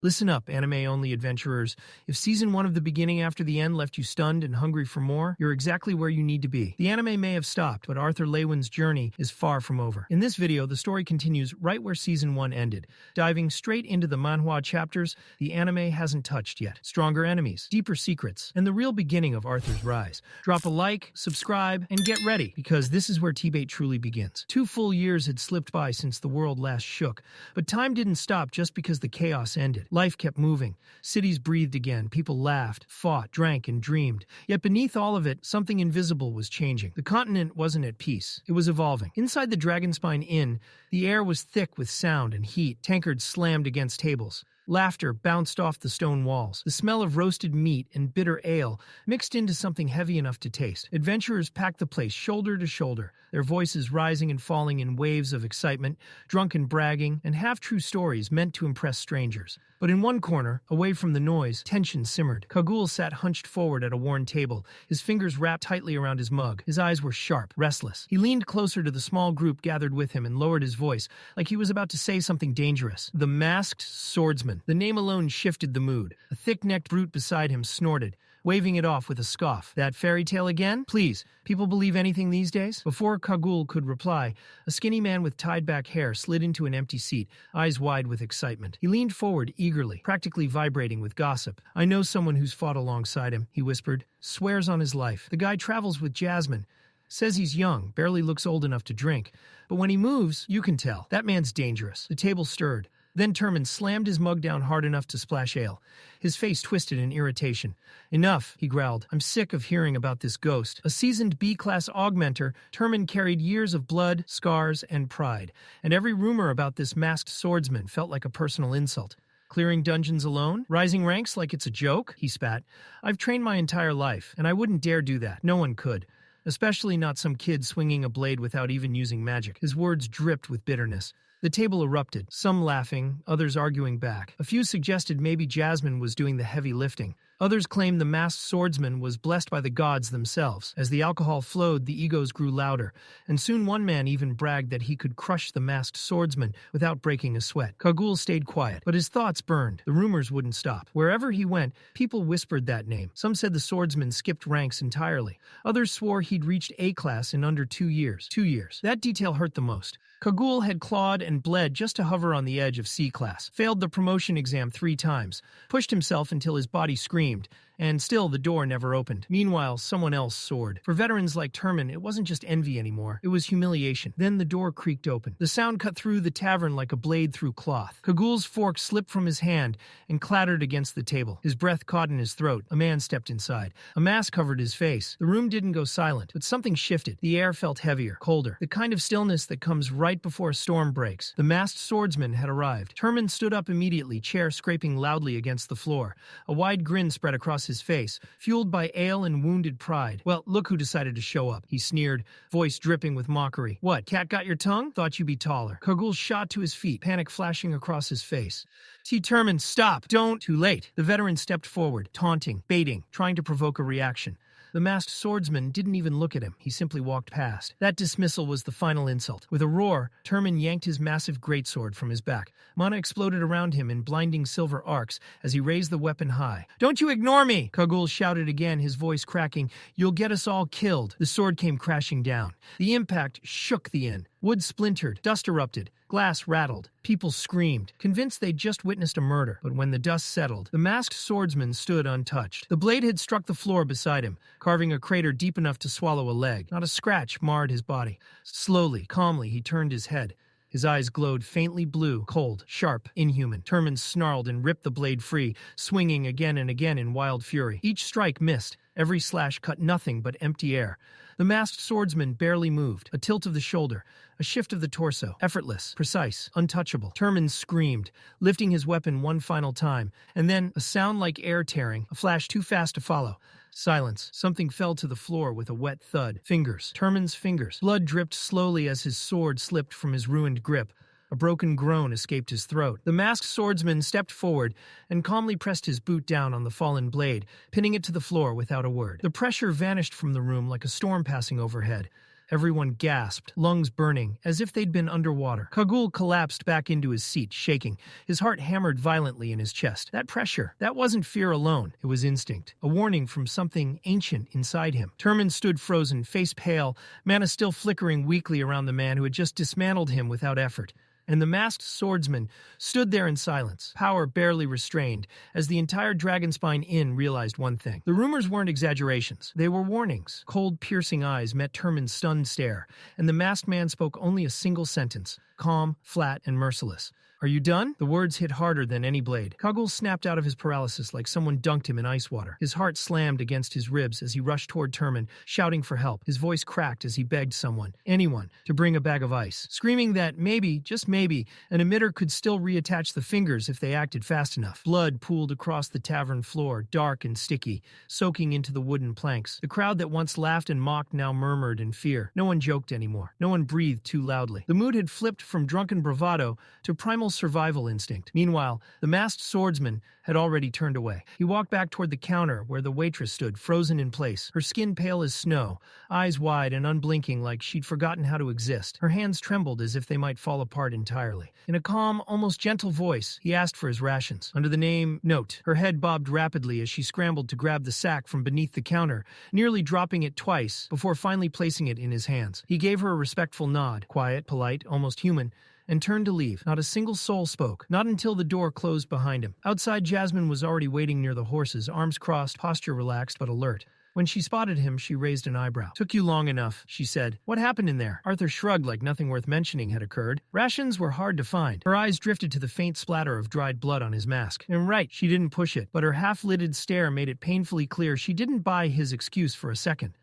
Listen up, anime-only adventurers. If Season 1 of The Beginning After the End left you stunned and hungry for more, you're exactly where you need to be. The anime may have stopped, but Arthur Leywin's journey is far from over. In this video, the story continues right where Season 1 ended. Diving straight into the Manhwa chapters the anime hasn't touched yet. Stronger enemies, deeper secrets, and the real beginning of Arthur's rise. Drop a like, subscribe, and get ready, because this is where TBATE truly begins. 2 full years had slipped by since the world last shook, but time didn't stop just because the chaos ended. Life kept moving. Cities breathed again. People laughed, fought, drank, and dreamed. Yet beneath all of it, something invisible was changing. The continent wasn't at peace. It was evolving. Inside the Dragonspine Inn, the air was thick with sound and heat. Tankards slammed against tables. Laughter bounced off the stone walls. The smell of roasted meat and bitter ale mixed into something heavy enough to taste. Adventurers packed the place shoulder to shoulder, their voices rising and falling in waves of excitement, drunken bragging, and half-true stories meant to impress strangers. But in one corner, away from the noise, tension simmered. Kagul sat hunched forward at a worn table, his fingers wrapped tightly around his mug. His eyes were sharp, restless. He leaned closer to the small group gathered with him and lowered his voice, like he was about to say something dangerous. The Masked Swordsman. The name alone shifted the mood. A thick-necked brute beside him snorted, waving it off with a scoff. That fairy tale again? Please, people believe anything these days? Before Kagul could reply, a skinny man with tied-back hair slid into an empty seat, eyes wide with excitement. He leaned forward eagerly, practically vibrating with gossip. I know someone who's fought alongside him, he whispered. Swears on his life. The guy travels with Jasmine. Says he's young, barely looks old enough to drink. But when he moves, you can tell. That man's dangerous. The table stirred. Then Turman slammed his mug down hard enough to splash ale. His face twisted in irritation. Enough, he growled. I'm sick of hearing about this ghost. A seasoned B-class augmenter, Turman carried years of blood, scars, and pride. And every rumor about this masked swordsman felt like a personal insult. Clearing dungeons alone? Rising ranks like it's a joke? He spat. I've trained my entire life, and I wouldn't dare do that. No one could. Especially not some kid swinging a blade without even using magic. His words dripped with bitterness. The table erupted, some laughing, others arguing back. A few suggested maybe Jasmine was doing the heavy lifting. Others claimed the masked swordsman was blessed by the gods themselves. As the alcohol flowed, the egos grew louder, and soon one man even bragged that he could crush the masked swordsman without breaking a sweat. Kagul stayed quiet, but his thoughts burned. The rumors wouldn't stop. Wherever he went, people whispered that name. Some said the swordsman skipped ranks entirely. Others swore he'd reached A-class in under 2 years. 2 years. That detail hurt the most. Kagul had clawed and bled just to hover on the edge of C-class, failed the promotion exam 3 times, pushed himself until his body screamed, and still the door never opened. Meanwhile, someone else soared. For veterans like Turman, it wasn't just envy anymore. It was humiliation. Then the door creaked open. The sound cut through the tavern like a blade through cloth. Kagul's fork slipped from his hand and clattered against the table. His breath caught in his throat. A man stepped inside. A mask covered his face. The room didn't go silent, but something shifted. The air felt heavier, colder. The kind of stillness that comes right before a storm breaks. The masked swordsman had arrived. Turman stood up immediately, chair scraping loudly against the floor. A wide grin spread across his face, fueled by ale and wounded pride. Well, look who decided to show up, he sneered, voice dripping with mockery. What, cat got your tongue? Thought you'd be taller. Kagul shot to his feet, panic flashing across his face. Turman, stop! Don't! Too late. The veteran stepped forward, taunting, baiting, trying to provoke a reaction. The masked swordsman didn't even look at him. He simply walked past. That dismissal was the final insult. With a roar, Turman yanked his massive greatsword from his back. Mana exploded around him in blinding silver arcs as he raised the weapon high. Don't you ignore me! Kagul shouted again, his voice cracking. You'll get us all killed. The sword came crashing down. The impact shook the inn. Wood splintered, dust erupted, glass rattled. People screamed, convinced they'd just witnessed a murder. But when the dust settled, the masked swordsman stood untouched. The blade had struck the floor beside him, carving a crater deep enough to swallow a leg. Not a scratch marred his body. Slowly, calmly, he turned his head. His eyes glowed faintly blue, cold, sharp, inhuman. Turman snarled and ripped the blade free, swinging again and again in wild fury. Each strike missed. Every slash cut nothing but empty air. The masked swordsman barely moved. A tilt of the shoulder, a shift of the torso. Effortless, precise, untouchable. Turman screamed, lifting his weapon one final time. And then, a sound like air tearing, a flash too fast to follow. Silence. Something fell to the floor with a wet thud. Fingers. Turman's fingers. Blood dripped slowly as his sword slipped from his ruined grip. A broken groan escaped his throat. The masked swordsman stepped forward and calmly pressed his boot down on the fallen blade, pinning it to the floor without a word. The pressure vanished from the room like a storm passing overhead. Everyone gasped, lungs burning, as if they'd been underwater. Kagul collapsed back into his seat, shaking. His heart hammered violently in his chest. That pressure, that wasn't fear alone. It was instinct, a warning from something ancient inside him. Turman stood frozen, face pale, mana still flickering weakly around the man who had just dismantled him without effort. And the masked swordsman stood there in silence, power barely restrained, as the entire Dragonspine Inn realized one thing. The rumors weren't exaggerations. They were warnings. Cold, piercing eyes met Turman's stunned stare, and the masked man spoke only a single sentence, calm, flat, and merciless. "Are you done?" The words hit harder than any blade. Kagul snapped out of his paralysis like someone dunked him in ice water. His heart slammed against his ribs as he rushed toward Turman, shouting for help. His voice cracked as he begged someone, anyone, to bring a bag of ice, screaming that maybe, just maybe, an emitter could still reattach the fingers if they acted fast enough. Blood pooled across the tavern floor, dark and sticky, soaking into the wooden planks. The crowd that once laughed and mocked now murmured in fear. No one joked anymore. No one breathed too loudly. The mood had flipped from drunken bravado to primal survival instinct. Meanwhile, the masked swordsman had already turned away. He walked back toward the counter where the waitress stood, frozen in place, her skin pale as snow, eyes wide and unblinking like she'd forgotten how to exist. Her hands trembled as if they might fall apart entirely. In a calm, almost gentle voice, he asked for his rations. Under the name Note, her head bobbed rapidly as she scrambled to grab the sack from beneath the counter, nearly dropping it twice before finally placing it in his hands. He gave her a respectful nod, quiet, polite, almost human, and turned to leave. Not a single soul spoke, not until the door closed behind him. Outside, Jasmine was already waiting near the horses, arms crossed, posture relaxed but alert. When she spotted him, she raised an eyebrow. "Took you long enough," she said. "What happened in there?" Arthur shrugged like nothing worth mentioning had occurred. Rations were hard to find. Her eyes drifted to the faint splatter of dried blood on his mask. And right, she didn't push it, but her half-lidded stare made it painfully clear she didn't buy his excuse for a second.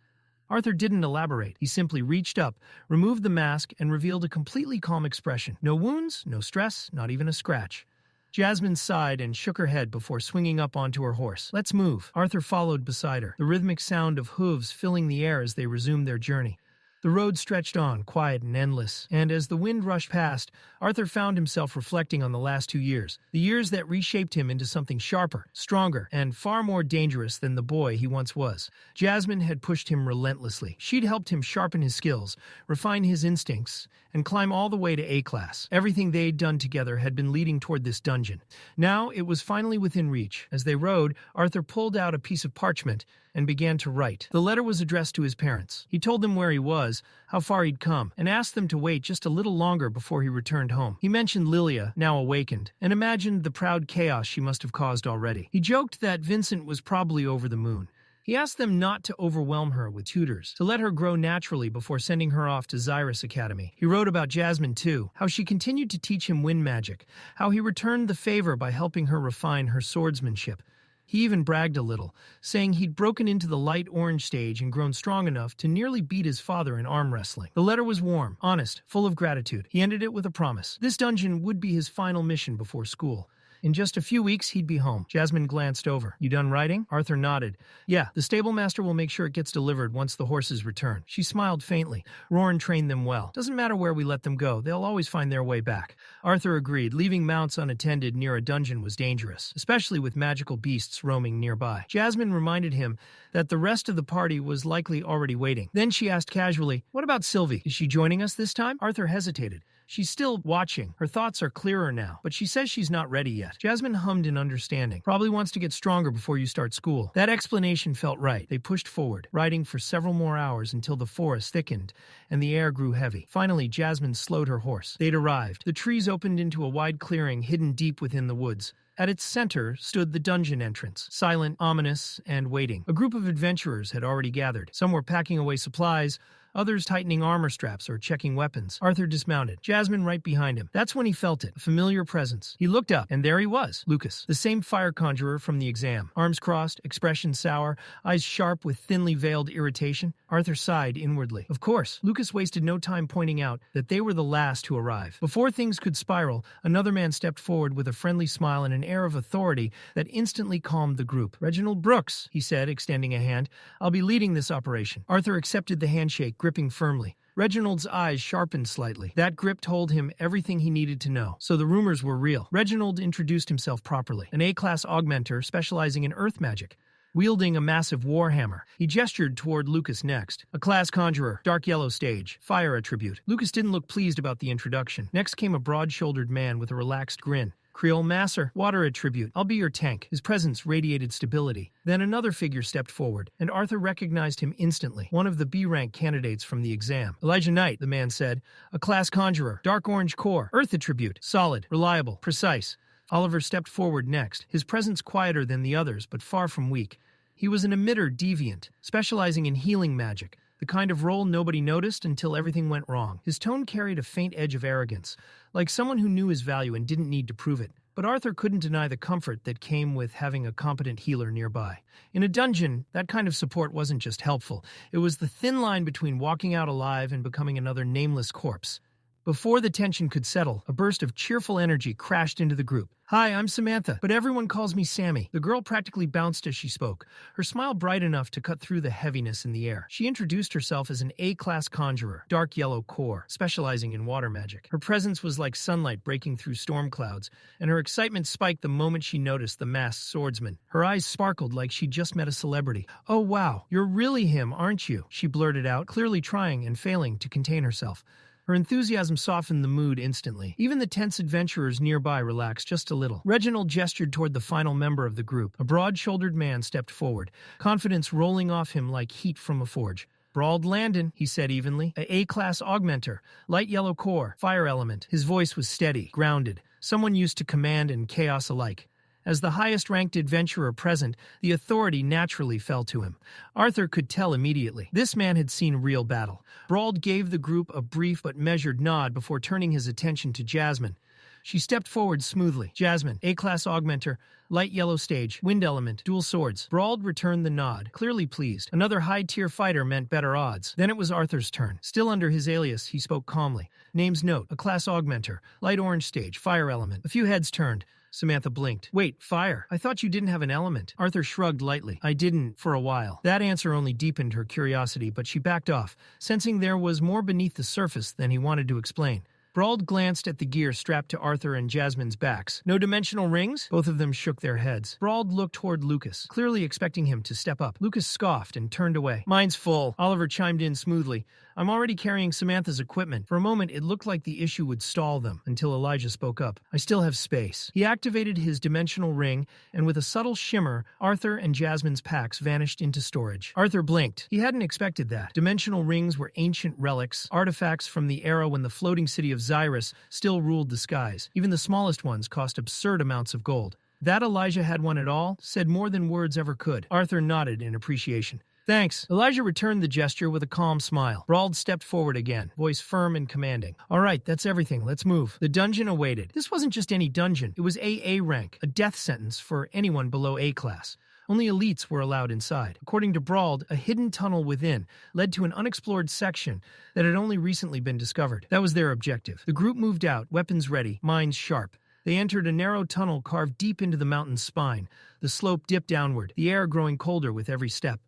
Arthur didn't elaborate. He simply reached up, removed the mask, and revealed a completely calm expression. No wounds, no stress, not even a scratch. Jasmine sighed and shook her head before swinging up onto her horse. "Let's move." Arthur followed beside her, the rhythmic sound of hooves filling the air as they resumed their journey. The road stretched on, quiet and endless, and as the wind rushed past, Arthur found himself reflecting on the last 2 years, the years that reshaped him into something sharper, stronger, and far more dangerous than the boy he once was. Jasmine had pushed him relentlessly. She'd helped him sharpen his skills, refine his instincts, and climb all the way to A-class. Everything they'd done together had been leading toward this dungeon. Now it was finally within reach. As they rode, Arthur pulled out a piece of parchment and began to write. The letter was addressed to his parents. He told them where he was, how far he'd come, and asked them to wait just a little longer before he returned home. He mentioned Lilia, now awakened, and imagined the proud chaos she must have caused already. He joked that Vincent was probably over the moon. He asked them not to overwhelm her with tutors, to let her grow naturally before sending her off to Xyrus Academy. He wrote about Jasmine, too, how she continued to teach him wind magic, how he returned the favor by helping her refine her swordsmanship. He even bragged a little, saying he'd broken into the light orange stage and grown strong enough to nearly beat his father in arm wrestling. The letter was warm, honest, full of gratitude. He ended it with a promise. This dungeon would be his final mission before school. In just a few weeks, he'd be home. Jasmine glanced over. "You done writing?" Arthur nodded. "Yeah, the stable master will make sure it gets delivered once the horses return." She smiled faintly. "Roran trained them well. Doesn't matter where we let them go, they'll always find their way back." Arthur agreed. Leaving mounts unattended near a dungeon was dangerous, especially with magical beasts roaming nearby. Jasmine reminded him that the rest of the party was likely already waiting. Then she asked casually, "What about Sylvie? Is she joining us this time?" Arthur hesitated. "She's still watching. Her thoughts are clearer now, but she says she's not ready yet." Jasmine hummed in understanding. "Probably wants to get stronger before you start school." That explanation felt right. They pushed forward, riding for several more hours until the forest thickened and the air grew heavy. Finally, Jasmine slowed her horse. They'd arrived. The trees opened into a wide clearing hidden deep within the woods. At its center stood the dungeon entrance, silent, ominous, and waiting. A group of adventurers had already gathered. Some were packing away supplies, others tightening armor straps or checking weapons. Arthur dismounted, Jasmine right behind him. That's when he felt it, a familiar presence. He looked up, and there he was, Lucas, the same fire conjurer from the exam. Arms crossed, expression sour, eyes sharp with thinly veiled irritation. Arthur sighed inwardly. Of course, Lucas wasted no time pointing out that they were the last to arrive. Before things could spiral, another man stepped forward with a friendly smile and an air of authority that instantly calmed the group. "Reginald Brooks," he said, extending a hand. "I'll be leading this operation." Arthur accepted the handshake, gripping firmly. Reginald's eyes sharpened slightly. That grip told him everything he needed to know. So the rumors were real. Reginald introduced himself properly. An A-class augmenter specializing in earth magic. wielding a massive warhammer. He gestured toward Lucas next. A class conjurer, dark yellow stage, fire attribute. Lucas didn't look pleased about the introduction. Next came a broad-shouldered man with a relaxed grin. Creole Masser, water attribute. I'll be your tank. His presence radiated stability. Then another figure stepped forward, and Arthur recognized him instantly, one of the B-rank candidates from the exam. Elijah Knight, the man said. A class conjurer, dark orange core, earth attribute, solid, reliable, precise. Oliver stepped forward next, his presence quieter than the others, but far from weak. He was an emitter deviant, specializing in healing magic, the kind of role nobody noticed until everything went wrong. His tone carried a faint edge of arrogance, like someone who knew his value and didn't need to prove it. But Arthur couldn't deny the comfort that came with having a competent healer nearby. In a dungeon, that kind of support wasn't just helpful. It was the thin line between walking out alive and becoming another nameless corpse. Before the tension could settle, a burst of cheerful energy crashed into the group. Hi, I'm Samantha, but everyone calls me Sammy. The girl practically bounced as she spoke, her smile bright enough to cut through the heaviness in the air. She introduced herself as an A-class conjurer, dark yellow core, specializing in water magic. Her presence was like sunlight breaking through storm clouds, and her excitement spiked the moment she noticed the masked swordsman. Her eyes sparkled like she'd just met a celebrity. Oh wow, you're really him, aren't you? She blurted out, clearly trying and failing to contain herself. Her enthusiasm softened the mood instantly. Even the tense adventurers nearby relaxed just a little. Reginald gestured toward the final member of the group. A broad-shouldered man stepped forward, confidence rolling off him like heat from a forge. Brawled Landon, he said evenly. A A-class augmenter, light yellow core, fire element. His voice was steady, grounded, someone used to command and chaos alike. As the highest-ranked adventurer present, the authority naturally fell to him. Arthur could tell immediately. This man had seen real battle. Brauld gave the group a brief but measured nod before turning his attention to Jasmine. She stepped forward smoothly. Jasmine, A-class augmenter, light yellow stage, wind element, dual swords. Brauld returned the nod, clearly pleased. Another high-tier fighter meant better odds. Then it was Arthur's turn. Still under his alias, he spoke calmly. Name's note, a class augmenter, light orange stage, fire element. A few heads turned. Samantha blinked. Wait, fire? I thought you didn't have an element. Arthur shrugged lightly. I didn't, for a while. That answer only deepened her curiosity, but she backed off, sensing there was more beneath the surface than he wanted to explain. Brauld glanced at the gear strapped to Arthur and Jasmine's backs. No dimensional rings? Both of them shook their heads. Brauld looked toward Lucas, clearly expecting him to step up. Lucas scoffed and turned away. Mine's full. Oliver chimed in smoothly. I'm already carrying Samantha's equipment. For a moment, it looked like the issue would stall them, until Elijah spoke up. I still have space. He activated his dimensional ring, and with a subtle shimmer, Arthur and Jasmine's packs vanished into storage. Arthur blinked. He hadn't expected that. Dimensional rings were ancient relics, artifacts from the era when the floating city of Xyrus still ruled the skies. Even the smallest ones cost absurd amounts of gold. That Elijah had one at all said more than words ever could. Arthur nodded in appreciation. Thanks. Elijah returned the gesture with a calm smile. Brauld stepped forward again, voice firm and commanding. All right, that's everything. Let's move. The dungeon awaited. This wasn't just any dungeon. It was AA rank, a death sentence for anyone below A class. Only elites were allowed inside. According to Brauld, a hidden tunnel within led to an unexplored section that had only recently been discovered. That was their objective. The group moved out, weapons ready, minds sharp. They entered a narrow tunnel carved deep into the mountain's spine. The slope dipped downward, the air growing colder with every step.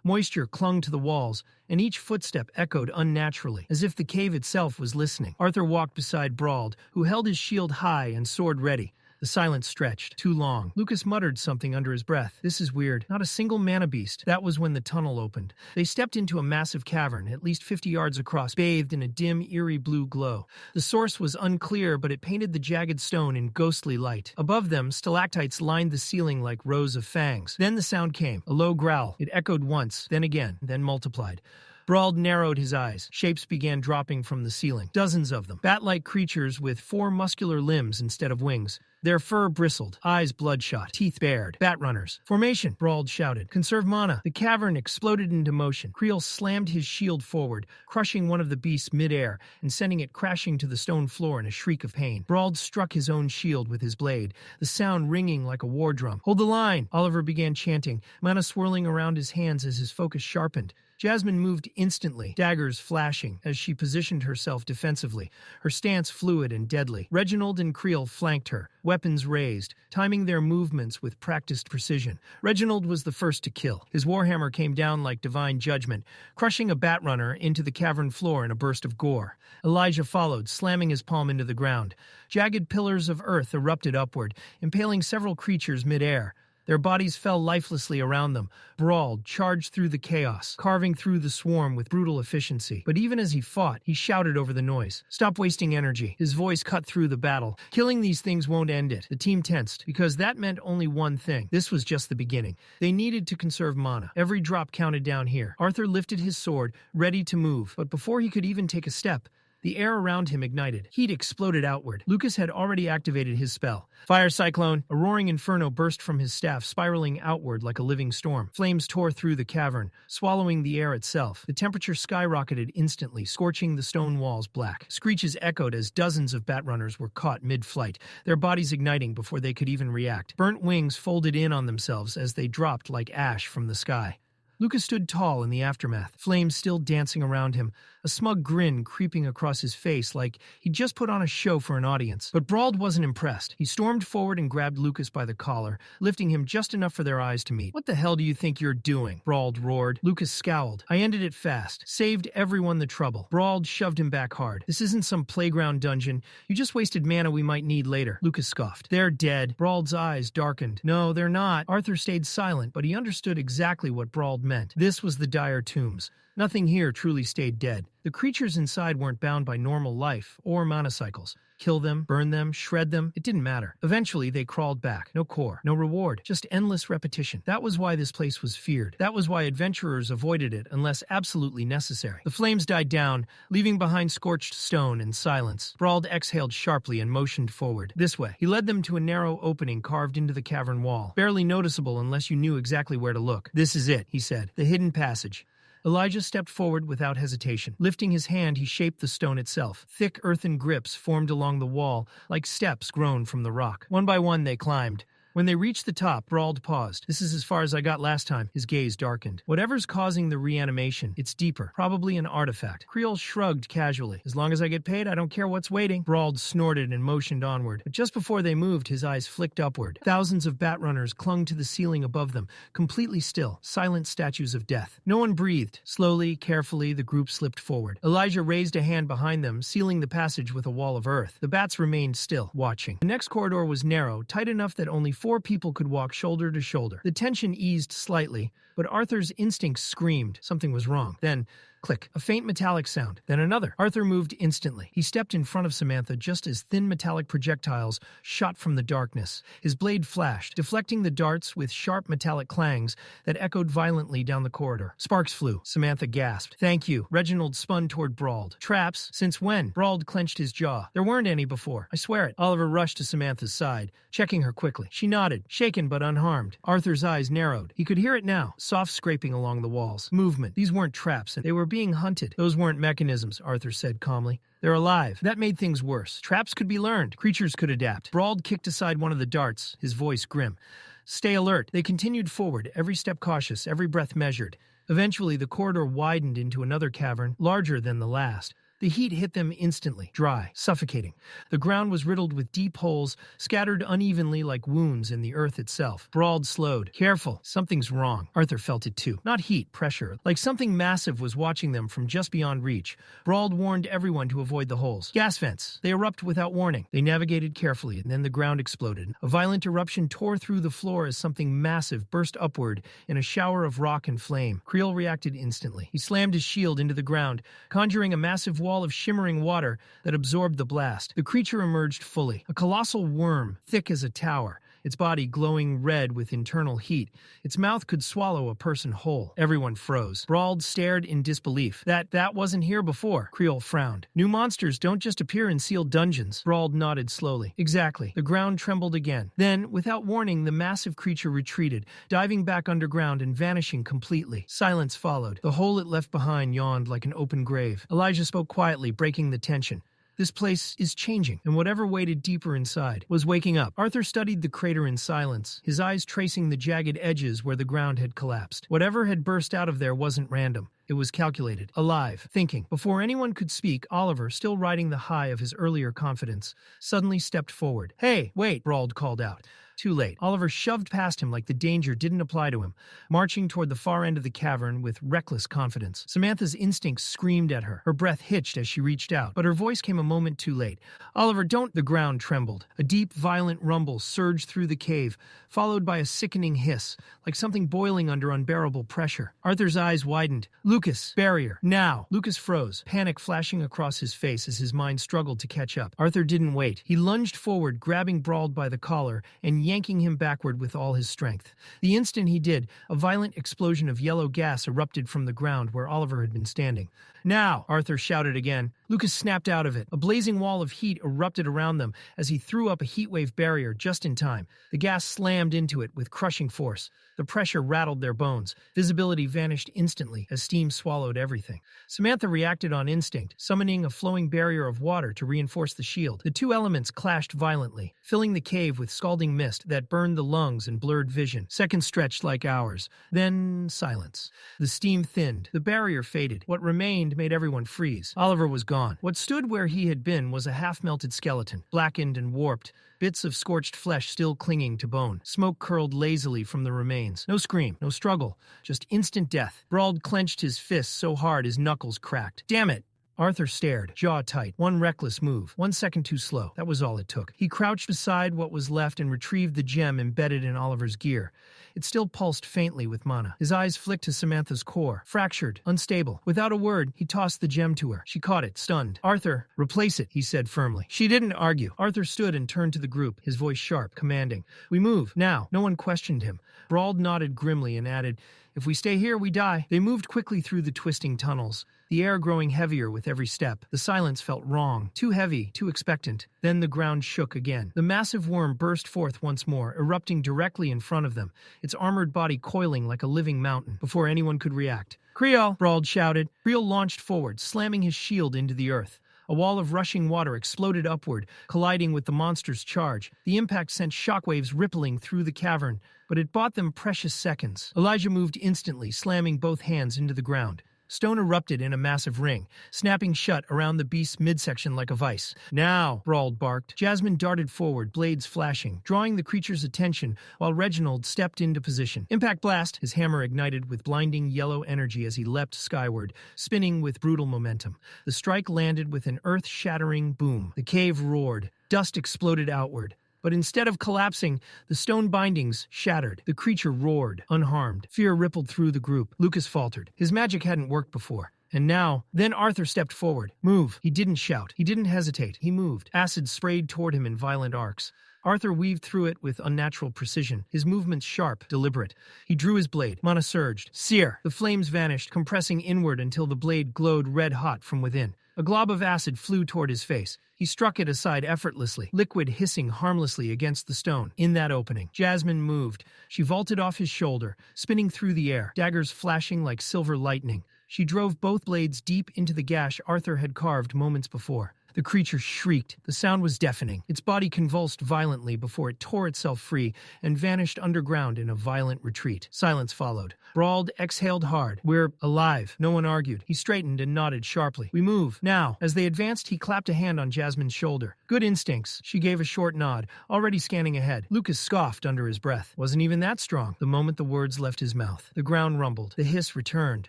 Moisture clung to the walls, and each footstep echoed unnaturally, as if the cave itself was listening. Arthur walked beside Brauld, who held his shield high and sword ready. The silence stretched, too long. Lucas muttered something under his breath. This is weird. Not a single mana beast. That was when the tunnel opened. They stepped into a massive cavern, at least 50 yards across, bathed in a dim, eerie blue glow. The source was unclear, but it painted the jagged stone in ghostly light. Above them, stalactites lined the ceiling like rows of fangs. Then the sound came, a low growl. It echoed once, then again, then multiplied. Brauld narrowed his eyes. Shapes began dropping from the ceiling. Dozens of them. Bat-like creatures with 4 muscular limbs instead of wings. Their fur bristled, eyes bloodshot, teeth bared. Bat runners. Formation, Brauld shouted. Conserve mana. The cavern exploded into motion. Creel slammed his shield forward, crushing one of the beasts mid-air and sending it crashing to the stone floor in a shriek of pain. Brauld struck his own shield with his blade, the sound ringing like a war drum. Hold the line! Oliver began chanting, mana swirling around his hands as his focus sharpened. Jasmine moved instantly, daggers flashing, as she positioned herself defensively, her stance fluid and deadly. Reginald and Creel flanked her, weapons raised, timing their movements with practiced precision. Reginald was the first to kill. His warhammer came down like divine judgment, crushing a bat runner into the cavern floor in a burst of gore. Elijah followed, slamming his palm into the ground. Jagged pillars of earth erupted upward, impaling several creatures mid-air. Their bodies fell lifelessly around them. Brauld charged through the chaos, carving through the swarm with brutal efficiency. But even as he fought, he shouted over the noise. "Stop wasting energy." His voice cut through the battle. "Killing these things won't end it." The team tensed, because that meant only one thing. This was just the beginning. They needed to conserve mana. Every drop counted down here. Arthur lifted his sword, ready to move. But before he could even take a step, the air around him ignited. Heat exploded outward. Lucas had already activated his spell. Fire Cyclone! A roaring inferno burst from his staff, spiraling outward like a living storm. Flames tore through the cavern, swallowing the air itself. The temperature skyrocketed instantly, scorching the stone walls black. Screeches echoed as dozens of Batrunners were caught mid-flight, their bodies igniting before they could even react. Burnt wings folded in on themselves as they dropped like ash from the sky. Lucas stood tall in the aftermath, flames still dancing around him, a smug grin creeping across his face like he'd just put on a show for an audience. But Brauld wasn't impressed. He stormed forward and grabbed Lucas by the collar, lifting him just enough for their eyes to meet. "What the hell do you think you're doing?" Brauld roared. Lucas scowled. "I ended it fast. Saved everyone the trouble." Brauld shoved him back hard. "This isn't some playground dungeon. You just wasted mana we might need later." Lucas scoffed. "They're dead." Brauld's eyes darkened. "No, they're not." Arthur stayed silent, but he understood exactly what Brauld meant. This was the dire tombs. Nothing here truly stayed dead. The creatures inside weren't bound by normal life or mana cycles. Kill them, burn them, shred them, it didn't matter. Eventually, they crawled back. No core, no reward, just endless repetition. That was why this place was feared. That was why adventurers avoided it unless absolutely necessary. The flames died down, leaving behind scorched stone and silence. Brauld exhaled sharply and motioned forward. This way. He led them to a narrow opening carved into the cavern wall, barely noticeable unless you knew exactly where to look. "This is it," he said. "The hidden passage." Elijah stepped forward without hesitation. Lifting his hand, he shaped the stone itself. Thick earthen grips formed along the wall, like steps grown from the rock. One by one, they climbed. When they reached the top, Brauld paused. "This is as far as I got last time." His gaze darkened. "Whatever's causing the reanimation, it's deeper. Probably an artifact." Creel shrugged casually. "As long as I get paid, I don't care what's waiting." Brauld snorted and motioned onward. But just before they moved, his eyes flicked upward. Thousands of Batrunners clung to the ceiling above them, completely still, silent statues of death. No one breathed. Slowly, carefully, the group slipped forward. Elijah raised a hand behind them, sealing the passage with a wall of earth. The bats remained still, watching. The next corridor was narrow, tight enough that only 4 people could walk shoulder to shoulder. The tension eased slightly, but Arthur's instincts screamed something was wrong. Then, click, a faint metallic sound, then another. Arthur moved instantly. He stepped in front of Samantha just as thin metallic projectiles shot from the darkness. His blade flashed, deflecting the darts with sharp metallic clangs that echoed violently down the corridor. Sparks flew. Samantha gasped. "Thank you." Reginald spun toward Brauld. "Traps? Since when?" Brauld clenched his jaw. "There weren't any before. I swear it." Oliver rushed to Samantha's side, checking her quickly. She nodded, shaken but unharmed. Arthur's eyes narrowed. He could hear it now, soft scraping along the walls. Movement. These weren't traps, and they were being hunted. "Those weren't mechanisms," Arthur said calmly. "They're alive." That made things worse. Traps could be learned. Creatures could adapt. Brauld kicked aside one of the darts, his voice grim. "Stay alert." They continued forward, every step cautious, every breath measured. Eventually, the corridor widened into another cavern, larger than the last. The heat hit them instantly, dry, suffocating. The ground was riddled with deep holes, scattered unevenly like wounds in the earth itself. Brauld slowed. "Careful, something's wrong." Arthur felt it too. Not heat, pressure. Like something massive was watching them from just beyond reach. Brauld warned everyone to avoid the holes. Gas vents. They erupt without warning. They navigated carefully, and then the ground exploded. A violent eruption tore through the floor as something massive burst upward in a shower of rock and flame. Creel reacted instantly. He slammed his shield into the ground, conjuring a massive wall of shimmering water that absorbed the blast. The creature emerged fully, a colossal worm, thick as a tower, its body glowing red with internal heat. Its mouth could swallow a person whole. Everyone froze. Brauld stared in disbelief. That wasn't here before." Creel frowned. "New monsters don't just appear in sealed dungeons." Brauld nodded slowly. "Exactly." The ground trembled again. Then, without warning, the massive creature retreated, diving back underground and vanishing completely. Silence followed. The hole it left behind yawned like an open grave. Elijah spoke quietly, breaking the tension. "This place is changing, and whatever waited deeper inside was waking up." Arthur studied the crater in silence, his eyes tracing the jagged edges where the ground had collapsed. Whatever had burst out of there wasn't random. It was calculated, alive, thinking. Before anyone could speak, Oliver, still riding the high of his earlier confidence, suddenly stepped forward. "Hey, wait," Brauld called out. Too late. Oliver shoved past him like the danger didn't apply to him, marching toward the far end of the cavern with reckless confidence. Samantha's instincts screamed at her. Her breath hitched as she reached out, but her voice came a moment too late. "Oliver, don't—" The ground trembled. A deep, violent rumble surged through the cave, followed by a sickening hiss, like something boiling under unbearable pressure. Arthur's eyes widened. "Lucas! Barrier! Now!" Lucas froze, panic flashing across his face as his mind struggled to catch up. Arthur didn't wait. He lunged forward, grabbing Brauld by the collar and yanking him backward with all his strength. The instant he did, a violent explosion of yellow gas erupted from the ground where Oliver had been standing. "Now!" Arthur shouted again. Lucas snapped out of it. A blazing wall of heat erupted around them as he threw up a heatwave barrier just in time. The gas slammed into it with crushing force. The pressure rattled their bones. Visibility vanished instantly as steam swallowed everything. Samantha reacted on instinct, summoning a flowing barrier of water to reinforce the shield. The two elements clashed violently, filling the cave with scalding mist that burned the lungs and blurred vision. Seconds stretched like hours. Then silence. The steam thinned. The barrier faded. What remained made everyone freeze. Oliver was gone. What stood where he had been was a half-melted skeleton, blackened and warped, bits of scorched flesh still clinging to bone. Smoke curled lazily from the remains. No scream, no struggle, just instant death. Brauld clenched his fists so hard his knuckles cracked. "Damn it!" Arthur stared, jaw tight. One reckless move, 1 second too slow. That was all it took. He crouched beside what was left and retrieved the gem embedded in Oliver's gear. It still pulsed faintly with mana. His eyes flicked to Samantha's core, fractured, unstable. Without a word, he tossed the gem to her. She caught it, stunned. "Arthur, replace it," he said firmly. She didn't argue. Arthur stood and turned to the group, his voice sharp, commanding. "We move, now." No one questioned him. Brauld nodded grimly and added, "If we stay here, we die." They moved quickly through the twisting tunnels, the air growing heavier with every step. The silence felt wrong, too heavy, too expectant. Then the ground shook again. The massive worm burst forth once more, erupting directly in front of them, its armored body coiling like a living mountain. Before anyone could react, "Creole!" Brauld shouted. Creole launched forward, slamming his shield into the earth. A wall of rushing water exploded upward, colliding with the monster's charge. The impact sent shockwaves rippling through the cavern, but it bought them precious seconds. Elijah moved instantly, slamming both hands into the ground. Stone erupted in a massive ring, snapping shut around the beast's midsection like a vice. "Now!" Brauld barked. Jasmine darted forward, blades flashing, drawing the creature's attention, while Reginald stepped into position. Impact blast! His hammer ignited with blinding yellow energy as he leapt skyward, spinning with brutal momentum. The strike landed with an earth-shattering boom. The cave roared. Dust exploded outward. But instead of collapsing, the stone bindings shattered. The creature roared, unharmed. Fear rippled through the group. Lucas faltered. His magic hadn't worked before. And now, then Arthur stepped forward. "Move." He didn't shout. He didn't hesitate. He moved. Acid sprayed toward him in violent arcs. Arthur weaved through it with unnatural precision, his movements sharp, deliberate. He drew his blade. Mana surged. Sear! The flames vanished, compressing inward until the blade glowed red-hot from within. A glob of acid flew toward his face. He struck it aside effortlessly, liquid hissing harmlessly against the stone. In that opening, Jasmine moved. She vaulted off his shoulder, spinning through the air, daggers flashing like silver lightning. She drove both blades deep into the gash Arthur had carved moments before. The creature shrieked. The sound was deafening. Its body convulsed violently before it tore itself free and vanished underground in a violent retreat. Silence followed. Brauld exhaled hard. "We're alive." No one argued. He straightened and nodded sharply. "We move. Now." As they advanced, he clapped a hand on Jasmine's shoulder. "Good instincts." She gave a short nod, already scanning ahead. Lucas scoffed under his breath. Wasn't even that strong. The moment the words left his mouth, the ground rumbled. The hiss returned.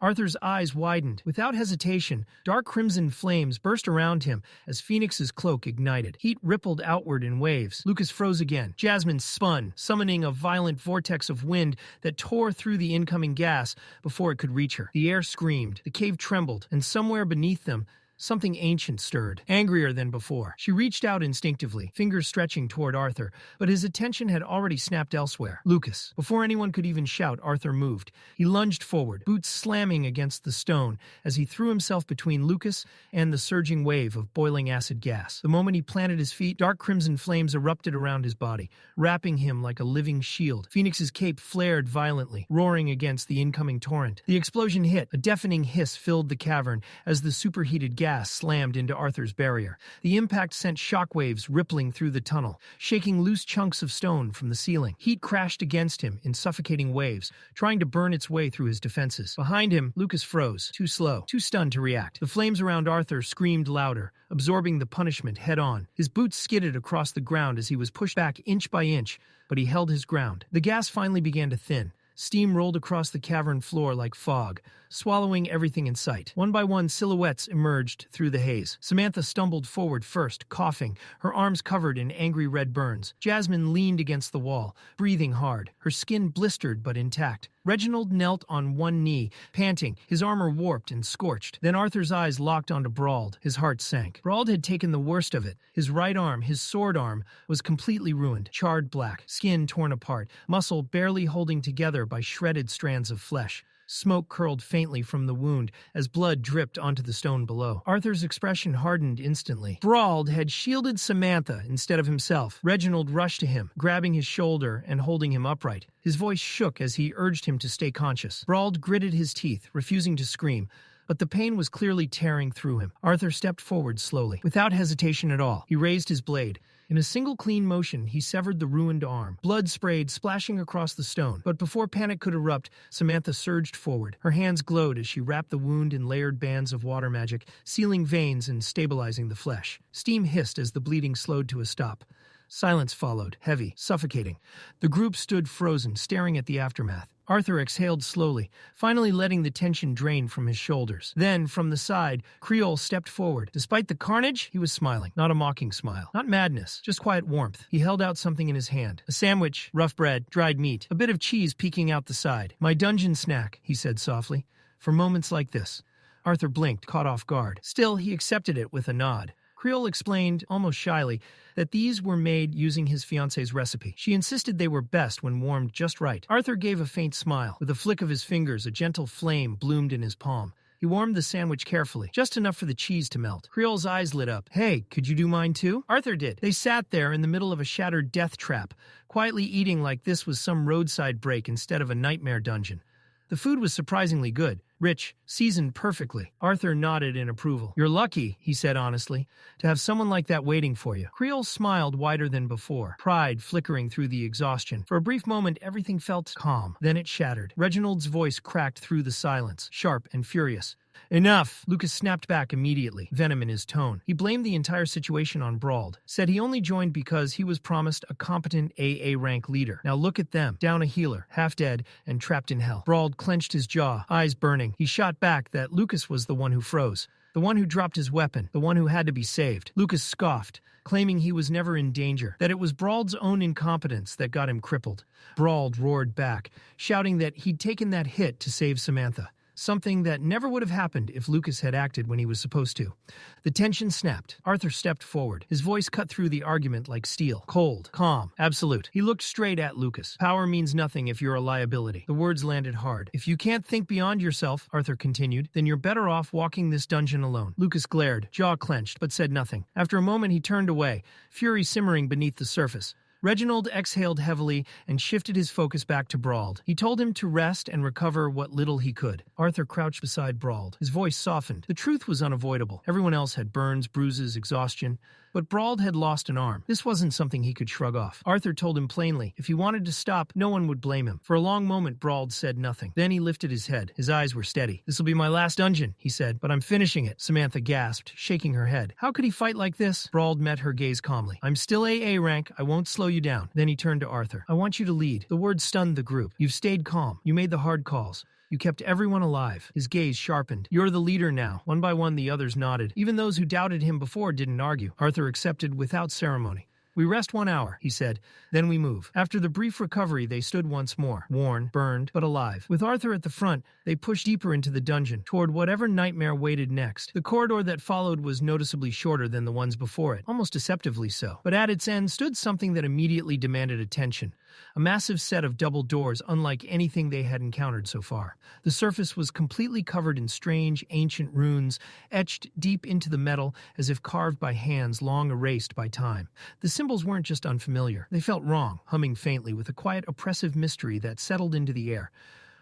Arthur's eyes widened. Without hesitation, dark crimson flames burst around him as Phoenix's cloak ignited. Heat rippled outward in waves. Lucas froze again. Jasmine spun, summoning a violent vortex of wind that tore through the incoming gas before it could reach her. The air screamed. The cave trembled, and somewhere beneath them, something ancient stirred, angrier than before. She reached out instinctively, fingers stretching toward Arthur, but his attention had already snapped elsewhere. Lucas. Before anyone could even shout, Arthur moved. He lunged forward, boots slamming against the stone as he threw himself between Lucas and the surging wave of boiling acid gas. The moment he planted his feet, dark crimson flames erupted around his body, wrapping him like a living shield. Phoenix's cape flared violently, roaring against the incoming torrent. The explosion hit. A deafening hiss filled the cavern as the superheated gas gas slammed into Arthur's barrier. The impact sent shockwaves rippling through the tunnel, shaking loose chunks of stone from the ceiling. Heat crashed against him in suffocating waves, trying to burn its way through his defenses. Behind him, Lucas froze, too slow, too stunned to react. The flames around Arthur screamed louder, absorbing the punishment head-on. His boots skidded across the ground as he was pushed back inch by inch, but he held his ground. The gas finally began to thin. Steam rolled across the cavern floor like fog, swallowing everything in sight. One by one, silhouettes emerged through the haze. Samantha stumbled forward first, coughing, her arms covered in angry red burns. Jasmine leaned against the wall, breathing hard, her skin blistered but intact. Reginald knelt on one knee, panting, his armor warped and scorched. Then Arthur's eyes locked onto Brauld. His heart sank. Brauld had taken the worst of it. His right arm, his sword arm, was completely ruined, charred black, skin torn apart, muscle barely holding together by shredded strands of flesh. Smoke curled faintly from the wound as blood dripped onto the stone below. Arthur's expression hardened instantly. Brauld had shielded Samantha instead of himself. Reginald rushed to him, grabbing his shoulder and holding him upright. His voice shook as he urged him to stay conscious. Brauld gritted his teeth, refusing to scream, but the pain was clearly tearing through him. Arthur stepped forward slowly. Without hesitation at all, he raised his blade. In a single clean motion, he severed the ruined arm. Blood sprayed, splashing across the stone. But before panic could erupt, Samantha surged forward. Her hands glowed as she wrapped the wound in layered bands of water magic, sealing veins and stabilizing the flesh. Steam hissed as the bleeding slowed to a stop. Silence followed, heavy, suffocating. The group stood frozen, staring at the aftermath. Arthur exhaled slowly, finally letting the tension drain from his shoulders. Then, from the side, Creole stepped forward. Despite the carnage, he was smiling. Not a mocking smile. Not madness, just quiet warmth. He held out something in his hand. A sandwich, rough bread, dried meat, a bit of cheese peeking out the side. "My dungeon snack," he said softly. "For moments like this." Arthur blinked, caught off guard. Still, he accepted it with a nod. Creole explained, almost shyly, that these were made using his fiancée's recipe. She insisted they were best when warmed just right. Arthur gave a faint smile. With a flick of his fingers, a gentle flame bloomed in his palm. He warmed the sandwich carefully, just enough for the cheese to melt. Creole's eyes lit up. "Hey, could you do mine too?" Arthur did. They sat there in the middle of a shattered death trap, quietly eating like this was some roadside break instead of a nightmare dungeon. The food was surprisingly good, rich, seasoned perfectly. Arthur nodded in approval. "You're lucky," he said honestly, "to have someone like that waiting for you." Creole smiled wider than before, pride flickering through the exhaustion. For a brief moment, everything felt calm. Then it shattered. Reginald's voice cracked through the silence, sharp and furious. "Enough!" Lucas snapped back immediately, venom in his tone. He blamed the entire situation on Brauld, said he only joined because he was promised a competent AA rank leader. Now look at them, down a healer, half dead, and trapped in hell. Brauld clenched his jaw, eyes burning. He shot back that Lucas was the one who froze, the one who dropped his weapon, the one who had to be saved. Lucas scoffed, claiming he was never in danger, that it was Brauld's own incompetence that got him crippled. Brauld roared back, shouting that he'd taken that hit to save Samantha. Something that never would have happened if Lucas had acted when he was supposed to. The tension snapped. Arthur stepped forward. His voice cut through the argument like steel. Cold, calm, absolute. He looked straight at Lucas. "Power means nothing if you're a liability." The words landed hard. "If you can't think beyond yourself," Arthur continued, "then you're better off walking this dungeon alone." Lucas glared, jaw clenched, but said nothing. After a moment he turned away, fury simmering beneath the surface. Reginald exhaled heavily and shifted his focus back to Brauld. He told him to rest and recover what little he could. Arthur crouched beside Brauld. His voice softened. The truth was unavoidable. Everyone else had burns, bruises, exhaustion. But Brauld had lost an arm. This wasn't something he could shrug off. Arthur told him plainly, if he wanted to stop, no one would blame him. For a long moment, Brauld said nothing. Then he lifted his head. His eyes were steady. "This'll be my last dungeon," he said, "but I'm finishing it." Samantha gasped, shaking her head. "How could he fight like this?" Brauld met her gaze calmly. "I'm still AA rank. I won't slow you down." Then he turned to Arthur. "I want you to lead." The words stunned the group. "You've stayed calm. You made the hard calls. You kept everyone alive." His gaze sharpened. "You're the leader now." One by one, the others nodded. Even those who doubted him before didn't argue. Arthur accepted without ceremony. "We rest 1 hour," he said. "Then we move." After the brief recovery, they stood once more, worn, burned, but alive. With Arthur at the front, they pushed deeper into the dungeon, toward whatever nightmare waited next. The corridor that followed was noticeably shorter than the ones before it, almost deceptively so. But at its end stood something that immediately demanded attention. A massive set of double doors unlike anything they had encountered so far. The surface was completely covered in strange, ancient runes, etched deep into the metal as if carved by hands long erased by time. The symbols weren't just unfamiliar. They felt wrong, humming faintly with a quiet, oppressive mystery that settled into the air.